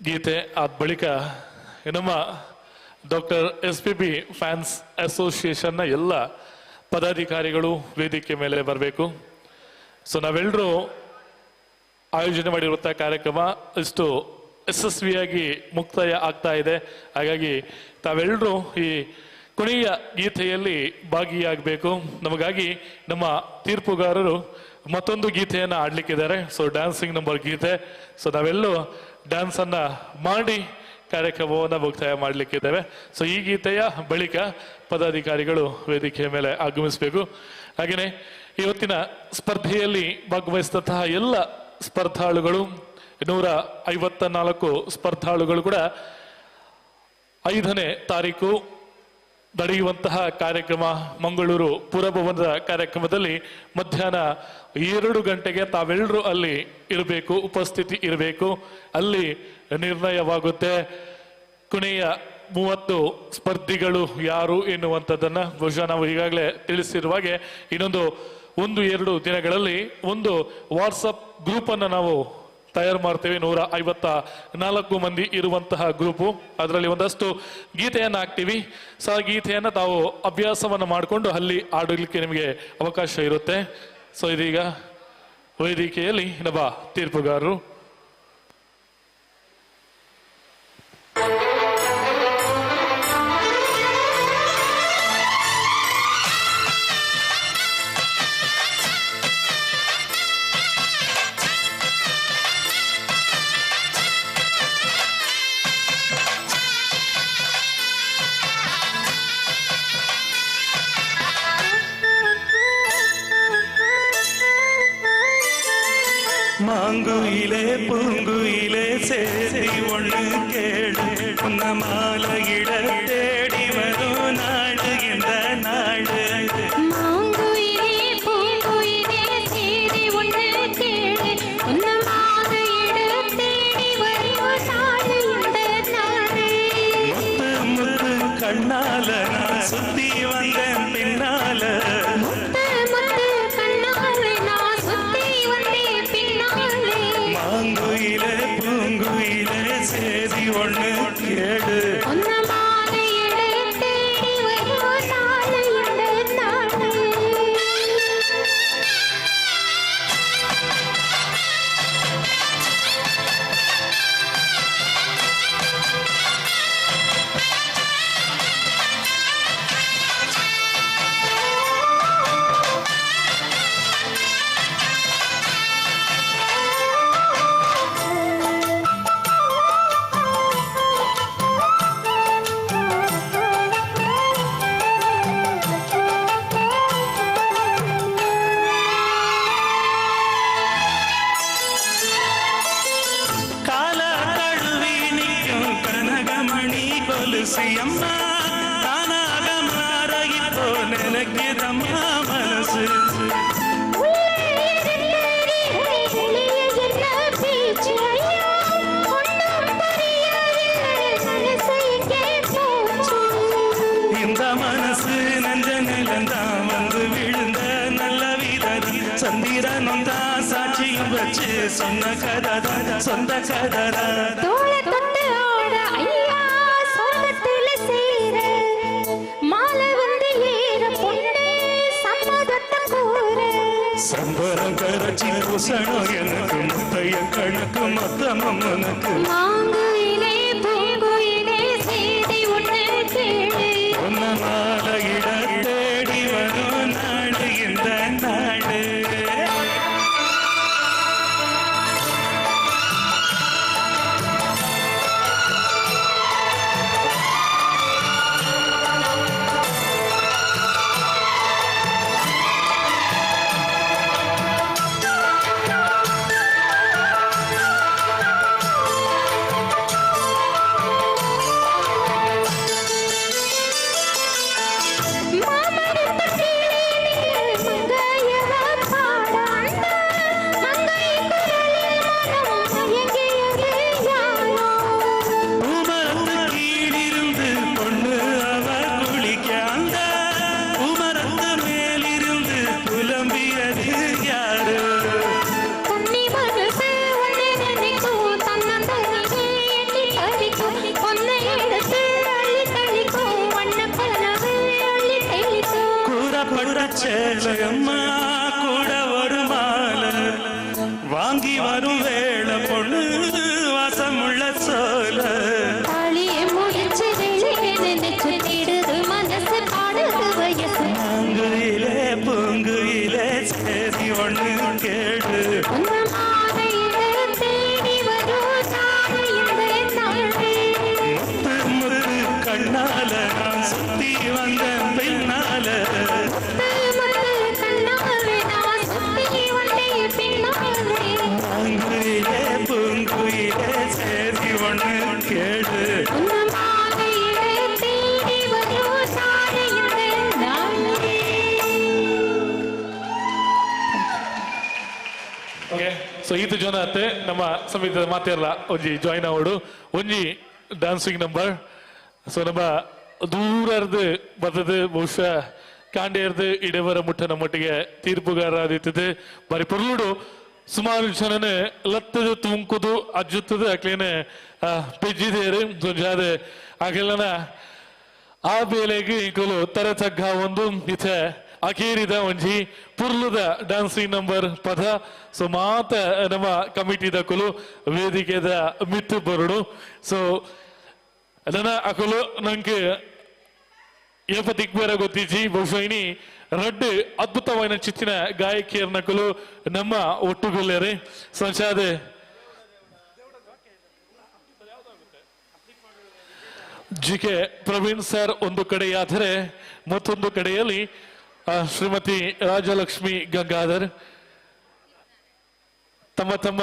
ಗೀತೆ ಆದ ಬಳಿಕ ನಮ್ಮ ಡಾಕ್ಟರ್ SPB ಫ್ಯಾನ್ಸ್ ಅಸೋಸಿಯೇಷನ್ನ ಎಲ್ಲ ಪದಾಧಿಕಾರಿಗಳು ವೇದಿಕೆ ಮೇಲೆ ಬರಬೇಕು. ಸೊ ನಾವೆಲ್ಲರೂ ಆಯೋಜನೆ ಮಾಡಿರುವಂಥ ಕಾರ್ಯಕ್ರಮ ಇಷ್ಟು ಯಶಸ್ವಿಯಾಗಿ ಮುಕ್ತಾಯ ಆಗ್ತಾ ಇದೆ. ಹಾಗಾಗಿ ತಾವೆಲ್ಲರೂ ಈ ಕೊನೆಯ ಗೀತೆಯಲ್ಲಿ ಭಾಗಿಯಾಗಬೇಕು. ನಮಗಾಗಿ ನಮ್ಮ ತೀರ್ಪುಗಾರರು ಮತ್ತೊಂದು ಗೀತೆಯನ್ನು ಆಡ್ಲಿಕ್ಕಿದ್ದಾರೆ. ಸೊ ಡ್ಯಾನ್ಸಿಂಗ್ ನಂಬರ್ ಗೀತೆ. ಸೊ ನಾವೆಲ್ಲೂ ಡ್ಯಾನ್ಸ್ ಅನ್ನ ಮಾಡಿ ಕಾರ್ಯಕ್ರಮವನ್ನು ಮುಕ್ತಾಯ ಮಾಡಲಿಕ್ಕಿದ್ದೇವೆ. ಸೊ ಈ ಗೀತೆಯ ಬಳಿಕ ಪದಾಧಿಕಾರಿಗಳು ವೇದಿಕೆಯ ಮೇಲೆ ಆಗಮಿಸಬೇಕು. ಹಾಗೆಯೇ ಇವತ್ತಿನ ಸ್ಪರ್ಧೆಯಲ್ಲಿ ಭಾಗವಹಿಸಿದಂತಹ ಎಲ್ಲ ಸ್ಪರ್ಧಾಳುಗಳು 154 ಸ್ಪರ್ಧಾಳುಗಳು ಕೂಡ 5ನೇ ತಾರೀಕು ನಡೆಯುವಂತಹ ಕಾರ್ಯಕ್ರಮ ಮಂಗಳೂರು ಪುರಭವನದ ಕಾರ್ಯಕ್ರಮದಲ್ಲಿ ಮಧ್ಯಾಹ್ನ 2 ಗಂಟೆಗೆ ತಾವೆಲ್ಲರೂ ಅಲ್ಲಿ ಇರಬೇಕು, ಉಪಸ್ಥಿತಿ ಇರಬೇಕು. ಅಲ್ಲಿ ನಿರ್ಣಯವಾಗುತ್ತೆ ಕೊನೆಯ 30 ಸ್ಪರ್ಧಿಗಳು ಯಾರು ಎನ್ನುವಂಥದ್ದನ್ನ. ಬಹುಶಃ ನಾವು ಈಗಾಗಲೇ ತಿಳಿಸಿರುವ ಹಾಗೆ ಇನ್ನೊಂದು 1-2 ದಿನಗಳಲ್ಲಿ ಒಂದು ವಾಟ್ಸಪ್ ಗ್ರೂಪ್ ಅನ್ನು ನಾವು ತಯಾರು ಮಾಡ್ತೇವೆ. 154 ಮಂದಿ ಇರುವಂತಹ ಗ್ರೂಪು. ಅದರಲ್ಲಿ ಒಂದಷ್ಟು ಗೀತೆಯನ್ನು ಹಾಕ್ತೀವಿ. ಸೊ ಆ ಗೀತೆಯನ್ನು ತಾವು ಅಭ್ಯಾಸವನ್ನು ಮಾಡಿಕೊಂಡು ಅಲ್ಲಿ ಆಡಲಿಕ್ಕೆ ನಿಮಗೆ ಅವಕಾಶ ಇರುತ್ತೆ. ಸೊ ಇದೀಗ ವೇದಿಕೆಯಲ್ಲಿ ನಮ್ಮ ತೀರ್ಪುಗಾರರು. மாங்குயிலே பூங்குயிலே சேரி ஒண்ணு கேடு உன்ன மாலையிட தேடி வரும் நாடு இந்த நாடு. மாங்குயிலே பூங்குயிலே சேரி ஒண்ணு கேடு உன்ன மாலையிட தேடி வரும் நாடு இந்த நாடு. முத்து முத்து கண்ணால நான் சுத்தி வந்தேன் பின்னால. மாங்குயிலே பூங்குயிலே சேதி ஒண்ணு கேடு அம்மா தானாக மாற இப்போ நினைக்கிறம்மா மனசு. இந்த மனசு நஞ்ச நிலந்தான் வந்து விழுந்த நல்ல வீரர் சந்திரனும் தான் சாட்சியும் வச்சு சொன்ன கதை சொந்த கதை. சம்பரம் கரைச்சி பூசணும் எனக்கு முத்தைய கணக்கு மொத்தமும் உனக்கு. மாங்குயிலே பூங்குயிலே சேதி ஒண்ணு கேடு உன்ன மாலையிட தேடி வரும் நாடு இந்த நாடு. சேலையம்மா கூட ஒரு மாலை வாங்கி வரும் வேளை பொண்ணு வாசமுள்ள சோல முடிச்சு நினைச்சு மனசு சேதி ஒண்ணு கேடு கண்ணால நான் சுத்தி வந்த பின்னால பூங்குயிலே சேதி ஒண்ணு கேடு ಸೊ ಇದು ಜನ ಅತ್ತೆ ನಮ್ಮ ಸಮಿತಿಯ ಮಾತಿರಲ್ಲ ಒಂಜಿ ಜಾಯಿನ್ ಆವಡು ಒಂಜಿ ಡ್ಯಾನ್ಸಿಂಗ್ ನಂಬರ್ ಸೊ ನಮ್ಮ ದೂರದ್ದು ಬರ್ತದೆ ಬಹುಶಃ ಕಾಂಡೇರ್ದು ಇಡವರ ಮುಟ್ಟನ ಮಟ್ಟಿಗೆ ತೀರ್ಪುಗಾರದಿತ್ತದೆ ಬಾರಿ ಪೊರ್ಲುಡು ಸುಮಾರು ಜನನೇ ಲತ್ತದು ತುಂಕುದು ಅಜ್ಜುತ್ತದೆ ಅಕ್ಲೇನೆ ಪೆಜ್ಜಿದೇರು ಜೊಂಜಾದ ಅಗಲನ ಆ ಬೇಲೆಗೆ ಈಗಲು ತರತಗ್ಗ ಒಂದು ಇತೆ ಅಕೇರಿದ ಒಂಜಿ ಪುರ್ಲುದ ಡ್ಯಾನ್ಸಿಂಗ್ ನಂಬರ್ ಪದ ಸೊ ಮಾತ ನಮ್ಮ ಕಮಿಟಿದ ಕುಲು ವೇದಿಕೆದ ಮಿತ್ತು ಬರುಡು ಸೊ ನನ್ನ ಅಕಲು ನಂಗೆ ಏಪ ದಿಗ್ಬೇರ ಗೊತ್ತಿಜಿ ಬಹುಶಃ ಇನಿ ರಡ್ಡು ಅದ್ಭುತವಾದ ಚಿತ್ತಿನ ಗಾಯಕಿಯರ್ನಕಲು ನಮ್ಮ ಒಟ್ಟುಗೊಳ್ಳೆರೆ ಸಂಚಾದ ಜಿಕೆ ಪ್ರವೀಣ್ ಸರ್ ಒಂದು ಕಡೆಯಾದರೆ ಮತ್ತೊಂದು ಕಡೆಯಲ್ಲಿ ಶ್ರೀಮತಿ ರಾಜಲಕ್ಷ್ಮಿ ಗಂಗಾಧರ್ ತಮ್ಮ ತಮ್ಮ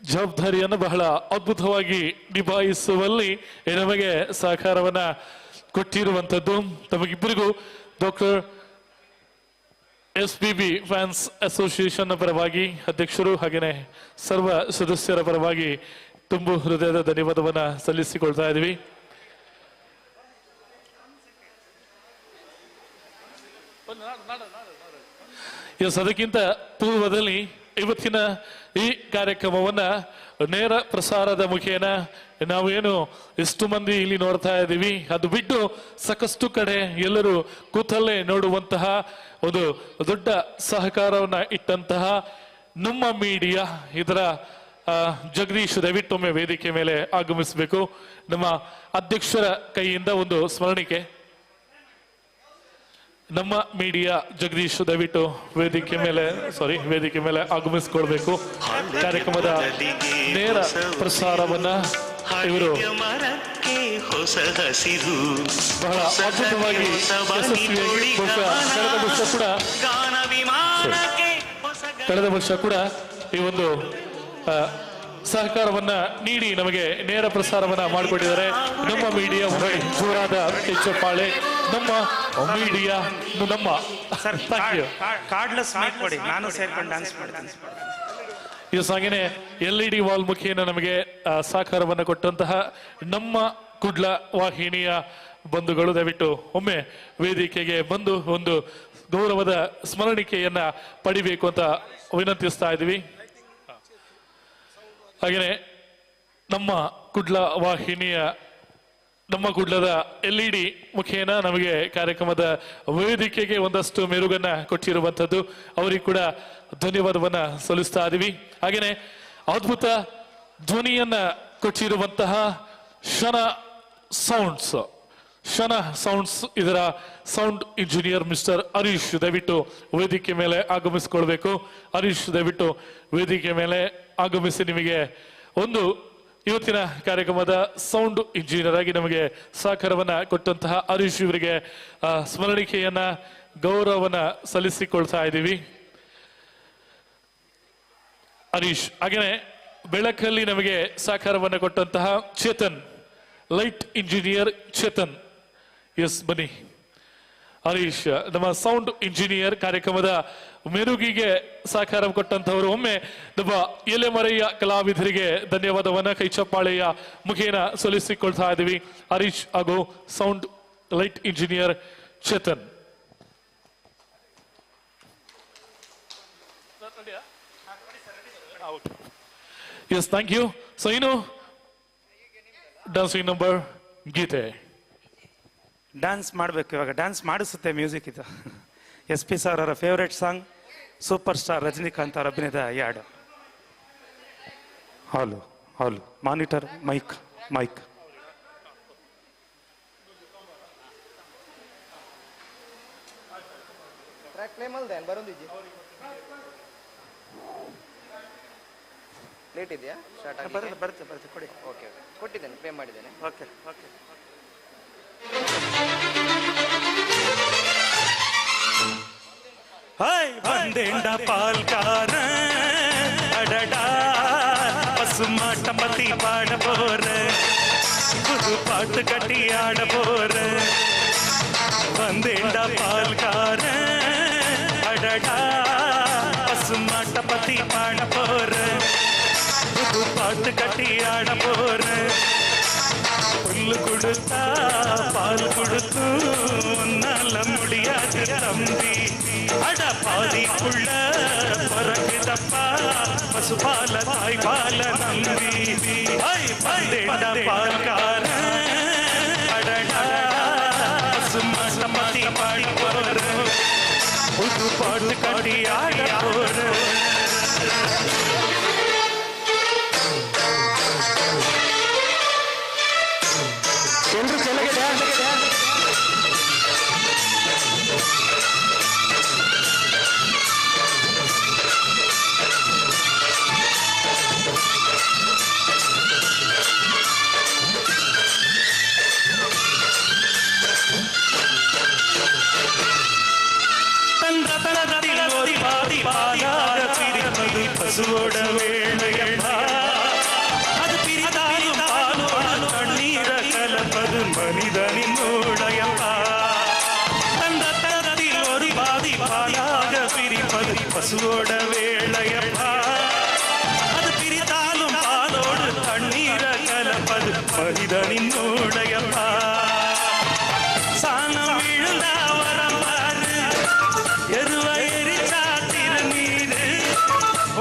ಜವಾಬ್ದಾರಿಯನ್ನು ಬಹಳ ಅದ್ಭುತವಾಗಿ ನಿಭಾಯಿಸುವಲ್ಲಿ ನಮಗೆ ಸಹಕಾರವನ್ನ ಕೊಟ್ಟಿರುವಂತದ್ದು ತಮಗಿಬ್ಬರಿಗೂ ಡಾಕ್ಟರ್ SBB ಫ್ಯಾನ್ಸ್ ಅಸೋಸಿಯೇಷನ್ ಪರವಾಗಿ ಅಧ್ಯಕ್ಷರು ಹಾಗೇನೆ ಸರ್ವ ಸದಸ್ಯರ ಪರವಾಗಿ ತುಂಬು ಹೃದಯದ ಧನ್ಯವಾದವನ್ನ ಸಲ್ಲಿಸಿಕೊಳ್ತಾ ಇದ್ದೀವಿ. ಅದಕ್ಕಿಂತ ಪೂರ್ವದಲ್ಲಿ ಇವತ್ತಿನ ಈ ಕಾರ್ಯಕ್ರಮವನ್ನ ನೇರ ಪ್ರಸಾರದ ಮುಖೇನ ನಾವೇನು ಎಷ್ಟು ಮಂದಿ ಇಲ್ಲಿ ನೋಡ್ತಾ ಇದ್ದೀವಿ ಅದು ಬಿಟ್ಟು ಸಾಕಷ್ಟು ಕಡೆ ಎಲ್ಲರೂ ಕೂತಲ್ಲೇ ನೋಡುವಂತಹ ಒಂದು ದೊಡ್ಡ ಸಹಕಾರವನ್ನ ಇಟ್ಟಂತಹ ನಮ್ಮ ಮೀಡಿಯಾ ಇದರ ಜಗದೀಶ್ ದಯವಿಟ್ಟೊಮ್ಮೆ ವೇದಿಕೆ ಮೇಲೆ ಆಗಮಿಸಬೇಕು. ನಮ್ಮ ಅಧ್ಯಕ್ಷರ ಕೈಯಿಂದ ಒಂದು ಸ್ಮರಣಿಕೆ. ನಮ್ಮ ಮೀಡಿಯಾ ಜಗದೀಶ್ ದಯವಿಟ್ಟು ವೇದಿಕೆ ಮೇಲೆ ಆಗಮಿಸಿಕೊಳ್ಬೇಕು. ಕಾರ್ಯಕ್ರಮದ ನೇರ ಪ್ರಸಾರವನ್ನ ಇವರು ಬಹಳ ಅದ್ಭುತವಾಗಿ ಯಶಸ್ವಿಯಾಗಿ ಕಳೆದ ವರ್ಷ ಕೂಡ ಈ ಒಂದು ಸಹಕಾರವನ್ನ ನೀಡಿ ನಮಗೆ ನೇರ ಪ್ರಸಾರವನ್ನ ಮಾಡಿಕೊಟ್ಟಿದ್ದಾರೆ. ನಮ್ಮ ಮೀಡಿಯಾ ಜೋರಾದ ಚಪ್ಪಾಳೆ. ನಮ್ಮ ಮೀಡಿಯಾ ನಮ್ಮ ಈ ಸಾಗೇನೆ LED ವಾಲ್ ಮುಖೇನ ನಮಗೆ ಸಹಕಾರವನ್ನ ಕೊಟ್ಟಂತಹ ನಮ್ಮ ಕುಡ್ಲ ವಾಹಿನಿಯ ಬಂಧುಗಳು ದಯವಿಟ್ಟು ಒಮ್ಮೆ ವೇದಿಕೆಗೆ ಬಂದು ಒಂದು ಗೌರವದ ಸ್ಮರಣಿಕೆಯನ್ನ ಪಡಿಬೇಕು ಅಂತ ವಿನಂತಿಸ್ತಾ ಇದ್ದೀವಿ. ಹಾಗೇನೆ ನಮ್ಮ ಕುಡ್ಲ ವಾಹಿನಿಯ ನಮ್ಮ ಕುಡ್ಲದ LED ಮುಖೇನ ನಮಗೆ ಕಾರ್ಯಕ್ರಮದ ವೇದಿಕೆಗೆ ಒಂದಷ್ಟು ಮೆರುಗನ್ನ ಕೊಟ್ಟಿರುವಂತದ್ದು ಅವರಿಗೆ ಕೂಡ ಧನ್ಯವಾದವನ್ನ ಸಲ್ಲಿಸ್ತಾ ಇದೀವಿ. ಹಾಗೇನೆ ಅದ್ಭುತ ಧ್ವನಿಯನ್ನ ಕೊಟ್ಟಿರುವಂತಹ ಶನ ಸೌಂಡ್ಸ್ ಇದರ ಸೌಂಡ್ ಇಂಜಿನಿಯರ್ ಮಿಸ್ಟರ್ ಹರೀಶ್ ದಯವಿಟ್ಟು ವೇದಿಕೆ ಮೇಲೆ ಆಗಮಿಸಿಕೊಳ್ಬೇಕು. ಹರೀಶ್ ದಯವಿಟ್ಟು ವೇದಿಕೆ ಮೇಲೆ ಆಗಮಿಸಿ ನಿಮಗೆ ಒಂದು ಇವತ್ತಿನ ಕಾರ್ಯಕ್ರಮದ ಸೌಂಡ್ ಇಂಜಿನಿಯರ್ ಆಗಿ ನಮಗೆ ಸಹಕಾರವನ್ನ ಕೊಟ್ಟಂತಹ ಹರೀಶ್ ಇವರಿಗೆ ಸ್ಮರಣಿಕೆಯನ್ನ ಗೌರವವನ್ನ ಸಲ್ಲಿಸಿಕೊಳ್ತಾ ಇದ್ದೀವಿ. ಹರೀಶ್ ಹಾಗೇನೆ ಬೆಳಕಲ್ಲಿ ನಮಗೆ ಸಹಕಾರವನ್ನ ಕೊಟ್ಟಂತಹ Chetan light engineer Chetan yes ಬನ್ನಿ. ಹರೀಶ್ ನಮ್ಮ ಸೌಂಡ್ ಇಂಜಿನಿಯರ್ ಕಾರ್ಯಕ್ರಮದ ಮೆರುಗಿಗೆ ಸಹಕಾರ ಕೊಟ್ಟಂತವರು. ಒಮ್ಮೆ ನಮ್ಮ ಎಲೆಮರೆಯ ಕಲಾವಿದರಿಗೆ ಧನ್ಯವಾದವನ್ನ ಕೈಚಪ್ಪಾಳೆಯ ಮುಖೇನ ಸಲ್ಲಿಸಿಕೊಳ್ತಾ ಇದ್ದೀವಿ. ಹರೀಶ್ ಹಾಗೂ sound light engineer Chetan. Yes thank you. So ಇನ್ನು ಡಾನ್ಸಿಂಗ್ ನಂಬರ್ ಗೀತೆ ಡ್ಯಾನ್ಸ್ ಮಾಡಬೇಕು. ಇವಾಗ ಡ್ಯಾನ್ಸ್ ಮಾಡಿಸುತ್ತೆ ಮ್ಯೂಸಿಕ್ ಇದು. SP ಸರ್ ಅವರ favourite song, super star Rajinikanth ಅವರ ಅಭಿನಯದ ಈ ಹಾಡು. Hall monitor mic track play ಮಲ್ದೆ ಬರೋದಿಜ್ಜಿ ಲೇಟ್ ಇದೆಯಾ ಸ್ಟಾರ್ಟ್ ಆಗಿ ಬರುತ್ತೆ ಕೊಡಿ. ಓಕೆ ಕೊಟ್ಟಿದ್ದೇನೆ ಪೇ ಮಾಡಿದ್ದೇನೆ. Okay okay. ஹாய் வந்தேண்டா பால்கார அடடா பசுமாட்ட பத்தி பாட போற புது பாட்டு கட்டி ஆட போற வந்தேண்டா பால்கார அடடா பசுமாட்ட பத்தி பாட போற புது பாட்டு கட்டி ஆட போற புல்லு கொடுத்தா பால் கொடுத்து உன்னால முடியாது தம்பி அட பாதிக்குள்ள பறக்குதப்பா பசுபால தாய்பால நம்பி பந்தேண்ட பால்கார அடடா பசுமாட்ட பத்தி பாடி போற புது பாட்டு கட்டி ஆட போற ಎಲ್ರು ಕೆಳಗೆ ಡ್ಯಾನ್ಸ್ பசுவோட வேளையப்பா அது பிரிதாலும் பாலோடு தண்ணீர கலப்பது மனிதனின் மூளையப்பா அந்த தரத்தில் ஒரு பாதி பாலாக பிரிப்பது பசுவோட வேளையப்பா அது பிரித்தாலும் பாலோடு தண்ணீர கலப்பது மனிதனின் மூளையப்பா சாணம் விழுந்தா வரம்பாரு எருவை எரிச்சா திருநீரு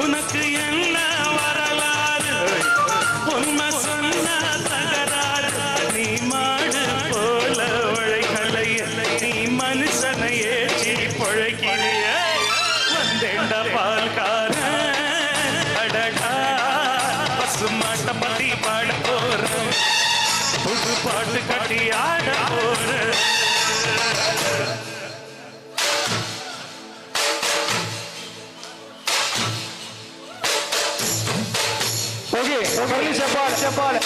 உனக்கு என்ன வரலாறு உண்மை சொன்ன தகராறு நீ மாடு போல உழைக்கலைய நீ மனுஷனை ஏற்றி பொழைக்கிறிய வந்தேண்ட பால்கார அடடா பசுமாட்ட பத்தி பாட போற புது பாட்டு கட்டி ஆட போற ಬರ್ಲಿ ಚಪ್ಪಾಳೆ ಚಪ್ಪಾಳೆ.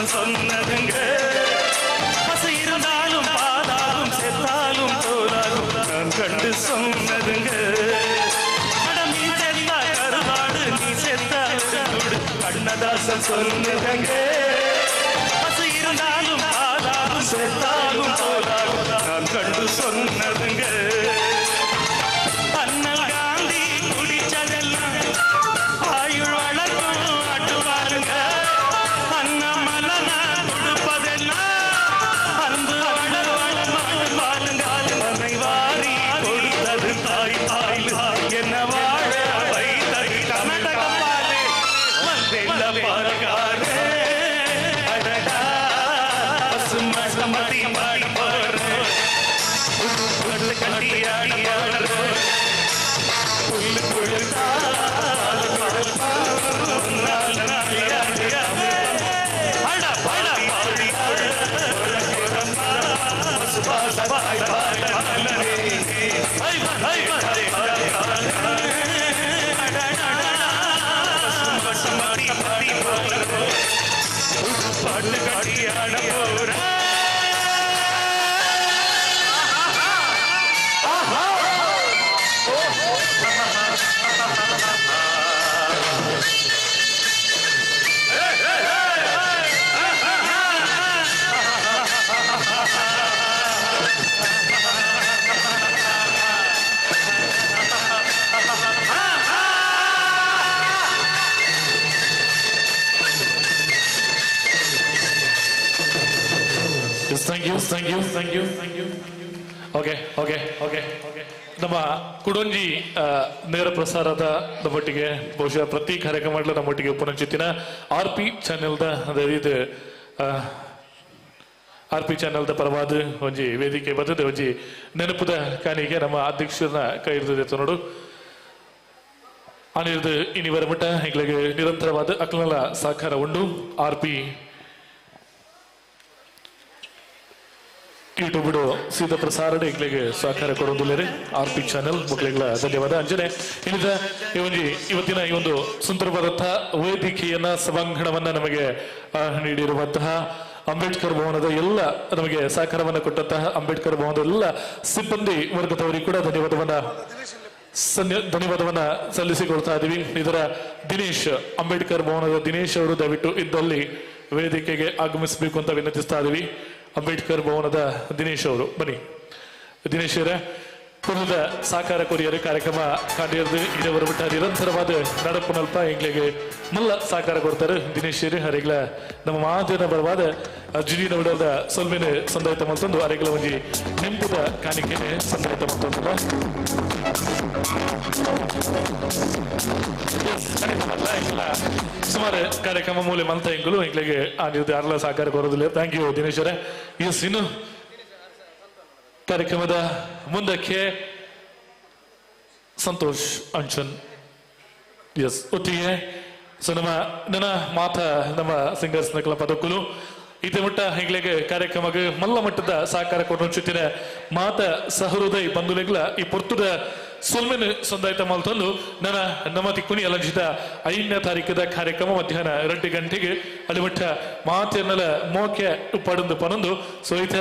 சொன்னதுங்க பசு இருந்தாலும் பாதாலும் செத்தாலும் தோலாகும் நான் கண்டு சொன்னதுங்க நீ செத்தா கருவாடு நீ செத்தா கண்ணதாசன் சொன்னதுங்க பசு இருந்தாலும் பாதாலும் செத்தாலும் தோலாகும் நான் கண்டு சொன்னதுங்க அண்ணல் காந்தி குடிச்சதெல்லாம் ஆயுள் வளர்க்கும் ஆட்டுவாருங்க என்ன வாழ வைத்தது கமடகப்பாலே வந்தேண்ட பால்கார அடடா பசுமாட்ட மதி பாடி போற புது புல்லு கட்டி ஆடி ஆடுற புல்லு கொடுத்தா பாட்டு கட்டி ஆட போற Yes, thank you. Okay. ನಮ್ಮ ಕುಡೊಂಜಿ ನೇರ ಪ್ರಸಾರದ ನಮ್ಮೊಟ್ಟಿಗೆ ಬಹುಶಃ ಪ್ರತಿ ಕಾರ್ಯಕ್ರಮ ನಮ್ಮೊಟ್ಟಿಗೆ ಪುನಂಚಿತ್ತಿನ RP ಚಾನೆಲ್ದ ಇದು RP ಚಾನೆಲ್ದ ಪರವಾದ ಒಂಜಿ ವೇದಿಕೆ ಬರ್ತದೆ ಒಂಜಿ ನೆನಪುದ ಕಾಣಿಗೆ ನಮ್ಮ ಅಧ್ಯಕ್ಷರನ್ನ ಕೈ ಹಿಡಿದಿತ್ತು ನೋಡು ಅನಿರ್ದು ಇನ್ನಿವರ ಮಟ್ಟ ಹೆಗ್ಲಿಗೆ ನಿರಂತರವಾದ ಅಕ್ಲಲ ಸಹಕಾರ ಉಂಡು RP ಯೂಟ್ಯೂಬ್ ಸೀದಾ ಪ್ರಸಾರ ಹೆಗ್ಲಿಗೆ ಸಹಕಾರ ಕೊಡೋದಿಲ್ಲ RP ಚಾನೆಲ್ ಮಕ್ಕಳಿಗಳ ಧನ್ಯವಾದ ಅಂಜನೆ ಇನ್ನಿದ ಇವತ್ತಿನ ಈ ಒಂದು ಸುಂದರವಾದಂತಹ ವೇದಿಕೆಯನ್ನ ಸಭಾಂಗಣವನ್ನ ನಮಗೆ ನೀಡಿರುವಂತಹ ಅಂಬೇಡ್ಕರ್ ಭವನದ ಎಲ್ಲ ನಮಗೆ ಸಹಕಾರವನ್ನು ಕೊಟ್ಟಂತಹ ಅಂಬೇಡ್ಕರ್ ಭವನದ ಎಲ್ಲ ಸಿಬ್ಬಂದಿ ವರ್ಗದವರಿಗೆ ಕೂಡ ಧನ್ಯವಾದವನ್ನ ಸಲ್ಲಿಸಿಕೊಳ್ತಾ ಇದೀವಿ. ಇದರ ದಿನೇಶ್ ಅಂಬೇಡ್ಕರ್ ಭವನದ ದಿನೇಶ್ ಅವರು ದಯವಿಟ್ಟು ಇದ್ದಲ್ಲಿ ವೇದಿಕೆಗೆ ಆಗಮಿಸಬೇಕು ಅಂತ ವಿನಂತಿಸ್ತಾ ಇದೀವಿ. ಅಂಬೇಡ್ಕರ್ ಭವನದ ದಿನೇಶ್ ಅವರು ಬನ್ನಿ. ದಿನೇಶ್ ಅವರೇ ಕುರಿದ ಸಾಕಾರ ಕೊರಿಯರ ಕಾರ್ಯಕ್ರಮ ಕಾಂಡಿಯರ್ದು ಇದೇ ಬರ್ಬಿಟ್ಟ ನಿರಂತರವಾದ ನಡಪು ನಲ್ಪ ಎಂಗ್ಲಿಗೆ ಮಲ್ಲ ಸಾಕಾರ ಕೊಡ್ತಾರೆ ದಿನೇಶ್ ಅವರೇ ಹರಿಗ್ಲ ನಮ್ಮ ಮಾತಿನ ಬರವಾದ ಜಿಡಿನ ಬಿಡೋದ ಸೊಲ್ಮೆನ ಸಂದಾಯಿತ ಮತ್ತೊಂದು ಅರೆಗ್ಲ ಒಂಜಿ ನೆಂಪುದ ಕಾಣಿಕೆನೆ ಸಂದಾಯಿತ ಮತ್ತೊಂದು ಸುಮಾರು ಕಾರ್ಯಕ್ರಮ ಮೂಲೆ ಮಲ್ತ ಎಂಗುಲು ಎಂಗ್ಲಿಗೆ ಆ ನಿರ್ದ ಅರ್ಲ ಸಾಕಾರ ಕೊರೋದಿಲ್ಲ. ಥ್ಯಾಂಕ್ ಯು ದಿನೇಶ್ ಅವರೇ. ಎಸ್ ಇನ್ನು ಕಾರ್ಯಕ್ರಮದ ಮುಂದಕ್ಕೆ ಸಂತೋಷ್ ಅಂಚನ್ ಎಸ್ ಒಟ್ಟಿಗೆ ಸೊ ನನ್ನ ಮಾತ ನಮ್ಮ ಸಿಂಗರ್ಸ್ ನಕಲ ಪದಕ್ಕೂ ಇದೇ ಮಟ್ಟ ಹೆಗ್ಲಿಗೆ ಕಾರ್ಯಕ್ರಮಕ್ಕೆ ಮಲ್ಲ ಮಟ್ಟದ ಸಹಕಾರ ಕೊಡುತ್ತಿನ ಮಾತ ಸಹೃದಯ ಬಂಧುಲೆಗ್ಲ ಈ ಪೊರ್ತುದ ಸೊಲ್ಮೆನ ಸೊಂದಾಯ್ತ ಮಲ್ತಂದು ನನ್ನ ನಮ್ಮ ತಿಕ್ಕುನಿ ಅಲಂಜಿತ 5ನೇ ತಾರೀಕದ ಕಾರ್ಯಕ್ರಮ ಮಧ್ಯಾಹ್ನ 2 ಗಂಟೆಗೆ ಅಲ್ಲಿ ಮಟ್ಟ ಮಾತೆನ್ನಲ ಮೋಕೆ ಪಡಂದು ಪನಂದು ಸೋಯಿತ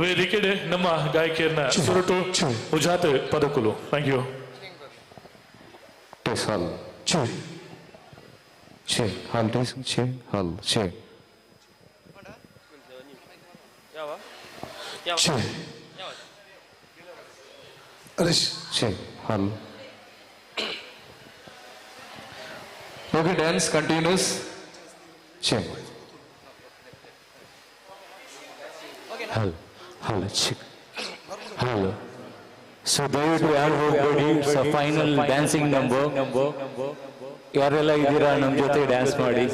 ವೇದಿಕೆ ನಮ್ಮ ಗಾಯಕಿಯನ್ನ ಸುರುಟು ಉಜಾತ ಪದಕುಲು. Thank you. Okay, dance continues. Hello. So ದಯವಿಟ್ಟು ಯಾರು ಹೋಗ್ಬೇಡಿ. ಫೈನಲ್ ಡ್ಯಾನ್ಸಿಂಗ್ ನಂಬರ್ ಯಾರೆಲ್ಲ ಇದ್ದೀರಾ ನಮ್ಮ ಜೊತೆ ಡ್ಯಾನ್ಸ್ ಮಾಡಿ.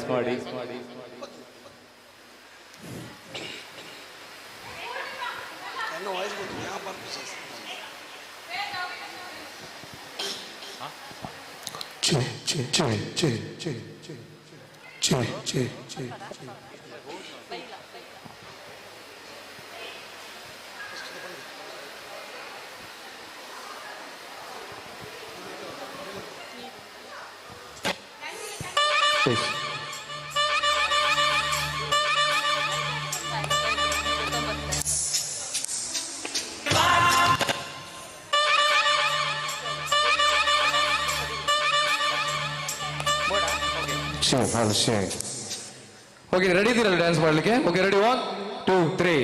ಓಕೆ ರೆಡಿ ಇದ್ದೀರಲ್ಲ ಡ್ಯಾನ್ಸ್ ಮಾಡ್ಲಿಕ್ಕೆ? Okay ready 1 2 3.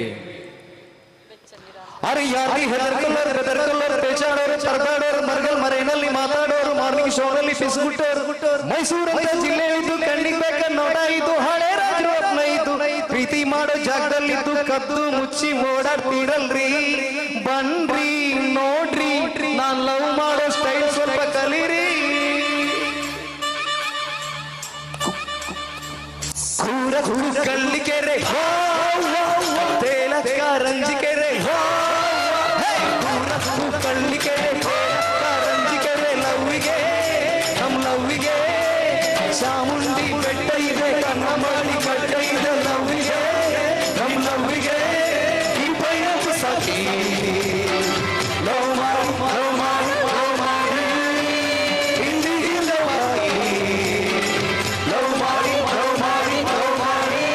ಅರೆ ಯಾರಿಗೆ ಹೆದರ್ಕೊಳ್ಳೋರು ಬೇಚಾಡೋರು ಪರದಾಡೋರು ಮರ್ಗಲ್ ಮರೆಯಲ್ಲಿ ಮಾತಾಡೋರು ಮಾರ್ನಿಂಗ್ ಶೋನಲ್ಲಿ ಫಿಸ್ಗುಟ್ಟೋರು ಮೈಸೂರಂತ ಜಿಲ್ಲೆ ಇದ್ದು ಕಣ್ಣಿಗೆ ಬೇಕ ನೋಡ ಇದು ಹಳೆ ರಾಜರತ್ನ ಇದು ಪ್ರೀತಿ ಮಾಡೋ ಜಾಗದಲ್ಲಿದ್ದು ಕದ್ದು ಮುಚ್ಚಿ ಓಡಾಡ್ತೀರಲ್ರಿ ಬನ್ರಿ ನೋಡ್ರಿ ನಾನ್ ಲವ್ ಮಾಡೋ ಸ್ಟೈಲ್ ಸ್ವಲ್ಪ ಕಲೀರಿ. ಕೂರ ಕಳ್ಳಿಕೆರೆ ತೇಲಕ ರಂಜಿಕೆರೆ ಕಳ್ಳಿಕೆರೆ ರಂಜಿಕೆರೆ ಲವ್ವಿಗೆ ನಮ್ ಲವ್ವಿಗೆ ಚಾಮುಂಡಿ ಬೆಟ್ಟ ಇದೆ ಕನ್ನಂಬಾಡಿ ಕಟ್ಟ ಇದೆ ಲವ್ವಿಗೆ ನಮ್ ಲವ್ವಿಗೆ ಈ ಬೈರಪ್ಪ ಸಾಕಿ ಲವ್ ಮಾಡಿ ಲವ್ ಮಾಡಿ ಲವ್ ಮಾಡಿ ಹಿಂದಿ ಹಿಂದವಾಗಿ ಲವ್ ಮಾಡಿ ಲವ್ ಮಾಡಿ ಲವ್ ಮಾಡಿ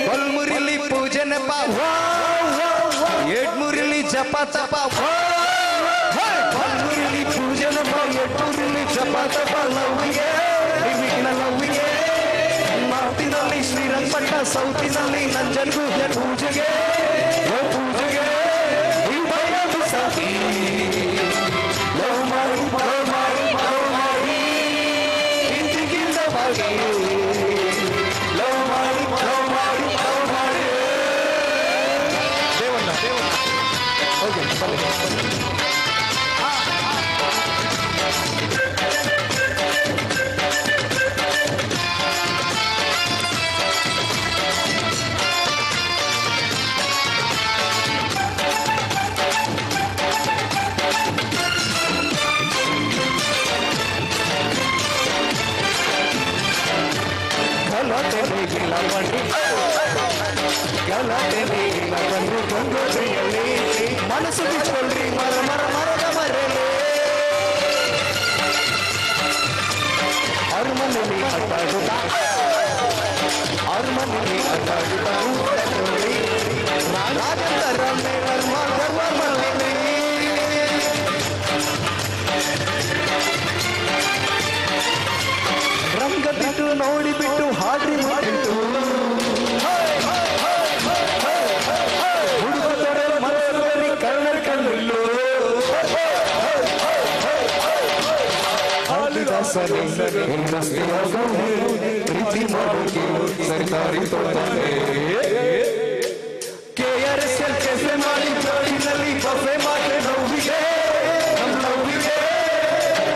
ಬಲ್ಮುರಿಲಿ ಪೂಜನೆ ಪಾವ ಎಡ್ಮುರಿಲಿ ಜಪ ತಪ ಬಲ್ಮುರಿಲಿ ಪೂಜನೆ ಪಾ ಎಡ್ಮುರಿಲಿ ಜಪ ತಪ ಲವ್ವಿಗೆ ಲಿಮಿಟ್ನ ಲವ್ವಿಗೆ ನಾರ್ತಿನಲ್ಲಿ ಶ್ರೀರಂಗಪಟ್ಟ ಸೌತಿನಲ್ಲಿ ನಂಜನಗೂಡಿನ ಪೂಜೆಗೆ ಪೂಜೆಗೆ ಈ ಬೈರಪ್ಪ ಸಾಕಿ ಲವ್ ಮಾಡಿ ಲವ್ ಮಾಡಿ ಲವ್ ಮಾಡಿ ಹಿಂದಿಗಿಂದವಾಗಿ ಲವ್ ಮಾಡಿ ಲವ್ ಮಾಡಿ ಲವ್ ಮಾಡಿ ದೇವಣ್ಣ ಓಕೆ ಬೇಗಿಲ್ಲ ಬನ್ನಿ ಗಲಾಟೆ ಬೇಗಿಲ್ಲ ಬನ್ನಿ ಗಂಗೋತ್ರಿಯಲ್ಲಿ ಮನಸ್ಸು ಬಿಚ್ಕೊಳ್ರಿ ಮರ ಮರ ಮರದ ಮರೆಯಲೇ ಅರಮನೆಯಲ್ಲಿ ಅಡ್ಡಾಡುತ್ತಾ ಅರಮನೆಯಲ್ಲಿ ಅಡ್ಡಾಡುತ್ತಾ ನೋಡಿ ರಾಜರ ಮೇಲರ್ಮ ಗರ್ವ ಮರಳಿ ರಂಗ ಬಿಟ್ಟು ನೋಡಿಬಿಟ್ಟು ಹಾಡ್ರಿ ಮಾಡಿಟ್ಟು ಹುಡುಗರೆ ಮನಸ್ಸಲ್ಲಿ ಕರ್ಣರ್ ಕಣ್ಣಿಲ್ಲು ಪ್ರೀತಿ ಮಾಡೋಕೆ ಸರ್ಕಾರಿ ತೊಂದರೆ KRSL ಕೆಫೆ ಮಾಡಿ ಜೋಡಿನಲ್ಲಿ ಬಫೆ ಮಾಡಿ ನೋವಿಗೆ ನಮ್ಮ ನೋವಿಗೆ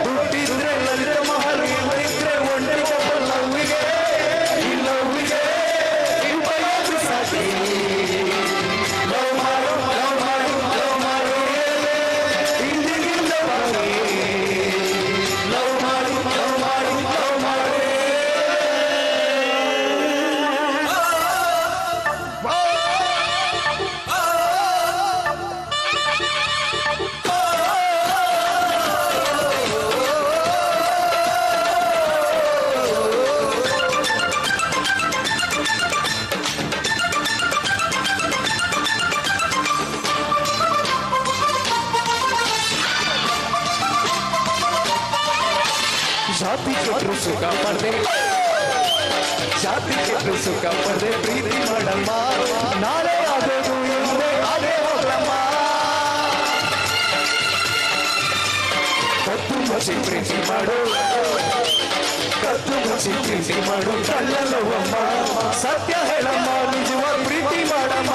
ಹುಟ್ಟಿದ್ರೆ ಲಲಿತ ಮಹಲ್ ಇದ್ರೆ ಒಂಟಿ ಕಪ್ಪಲ್ ನೋವಿಗೆ ಈ ನೋವಿಗೆ ಇಬ್ಬರು ಸಾಕಿ ಲವ್ ಮಾಡು ಲವ್ ಮಾಡು ಲವ್ ಮಾಡು ಇಂದಿನಿಂದ ಮಾಡಿ ಲವ್ ಮಾಡು ಲವ್ ಮಾಡು ಲವ್ ಮಾಡು ಜಾತಿ ಕೆಟ್ಟರು ಸುಖ ಪಡೆದೆ ಜಾತಿ ಕೆಟ್ಟರು ಸುಖ ಪಡೆದೆ ಪ್ರೀತಿ ಮಾಡಮ್ಮ ನಾಳೆ ಆಗೋದು ಎಂದೇ ಅದೇ ಹೋಗಮ್ಮ ಕತ್ತು ಮುಚ್ಚಿ ಪ್ರೀತಿ ಮಾಡು ಕತ್ತು ಮುಚ್ಚಿ ಪ್ರೀತಿ ಮಾಡು ಕಳ್ಳಲ್ಲವಮ್ಮ ಸತ್ಯ ಹೇಳಮ್ಮ ನಿಜವಾಗಿ ಪ್ರೀತಿ ಮಾಡಮ್ಮ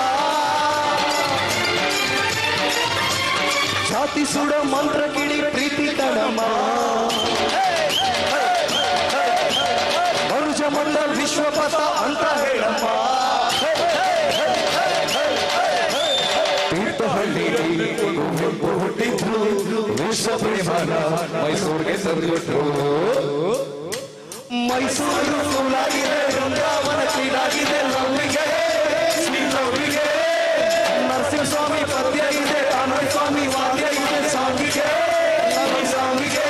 ಜಾತಿ ಸುಡೋ ಮಂತ್ರ ಕಿಡಿ ಪ್ರೀತಿ ಕಣಮ್ಮ ಮನುಜ ಮಂಡಲ್ ವಿಶ್ವಪಥ ಅಂತ ಹೇಳಮ್ಮ ತೀರ್ಥಹಳ್ಳಿ ಕುವೆಂಪು ಹುಟ್ಟಿದ್ರು ವಿಶ್ವ ಪ್ರೇಮನ ಮೈಸೂರಿಗೆ ತಂದುಕೊಟ್ರು ಮೈಸೂರು ಸೂಲಾಗಿದೆ ವೃಂದಾವನ ಕೀಡಾಗಿದೆ ಲವ್ವಿಗೆ ಲವ್ವಿಗೆ ನರಸಿಂಹಸ್ವಾಮಿ ಪದ್ಯ ಇದೆ ಅನಂತ ಸ್ವಾಮಿ ವಾದ್ಯ ಇದೆ ಸಾಂಗಿಗೆ ಸ್ವಾಮಿಗೆ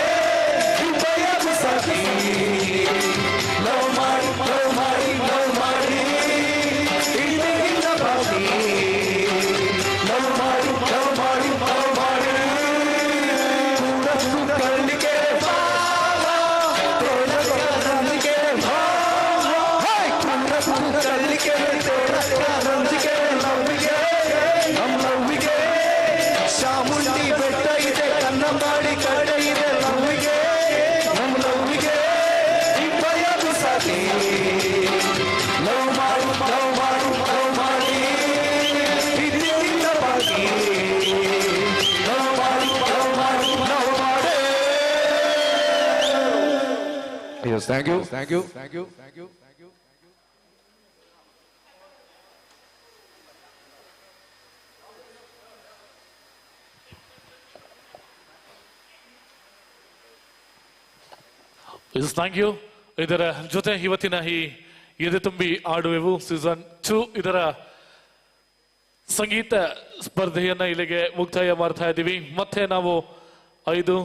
ಸಾಕಿ ಲವ್ ಮಾಡಿ ಲವ್ ಮಾಡಿ ಲವ್ ಮಾಡಿ ಇಂದಿನಿಂದ ಬಾಗಿ ಲವ್ ಮಾಡಿ ಲವ್ ಮಾಡಿ ಲವ್ ಮಾಡಿ ಕೂಡ ಕಳ್ಳಿಗೆ ರಂಜಿಗೆ ಕೂಡ ಕಳ್ಳಿಗೆ ರಂಜಿಗೆ ಲವ್ವಿಗೆ ನಮ್ಮ ಲವ್ವಿಗೆ ಚಾಮುಂಡಿ ಬೆಟ್ಟ ಇದೆ ಕನ್ನಂಬಾಡಿ ಕಡೆ ಇದೆ ಲವ್ವಿಗೆ ನಮ್ಮ ಲವ್ವಿಗೆ ಇಬ್ಬರು ಸಾಕಿ ಲವ್ ಮಾಡಿ ಲವ್ ಮಾಡಿ ಲವ್ ಮಾಡಿ ಪ್ರೀತಿಯಿಂದ ಬಾಗಿ ಲವ್ ಮಾಡಿ ಲವ್ ಮಾಡಿ ಲವ್ ಮಾಡಿ Yes, thank you. Thank you. Thank you. Thank you. Thank you. Thank you. ಇದರ ಜೊತೆ ಇವತ್ತಿನ ಈ ಎದೆ ತುಂಬಿ ಆಡುವೆವು ಸೀಸನ್ 2 ಇದರ ಸಂಗೀತ ಸ್ಪರ್ಧೆಯನ್ನ ಇಲ್ಲಿಗೆ ಮುಕ್ತಾಯ ಮಾಡ್ತಾ ಇದ್ದೀವಿ. ಮತ್ತೆ ನಾವು 5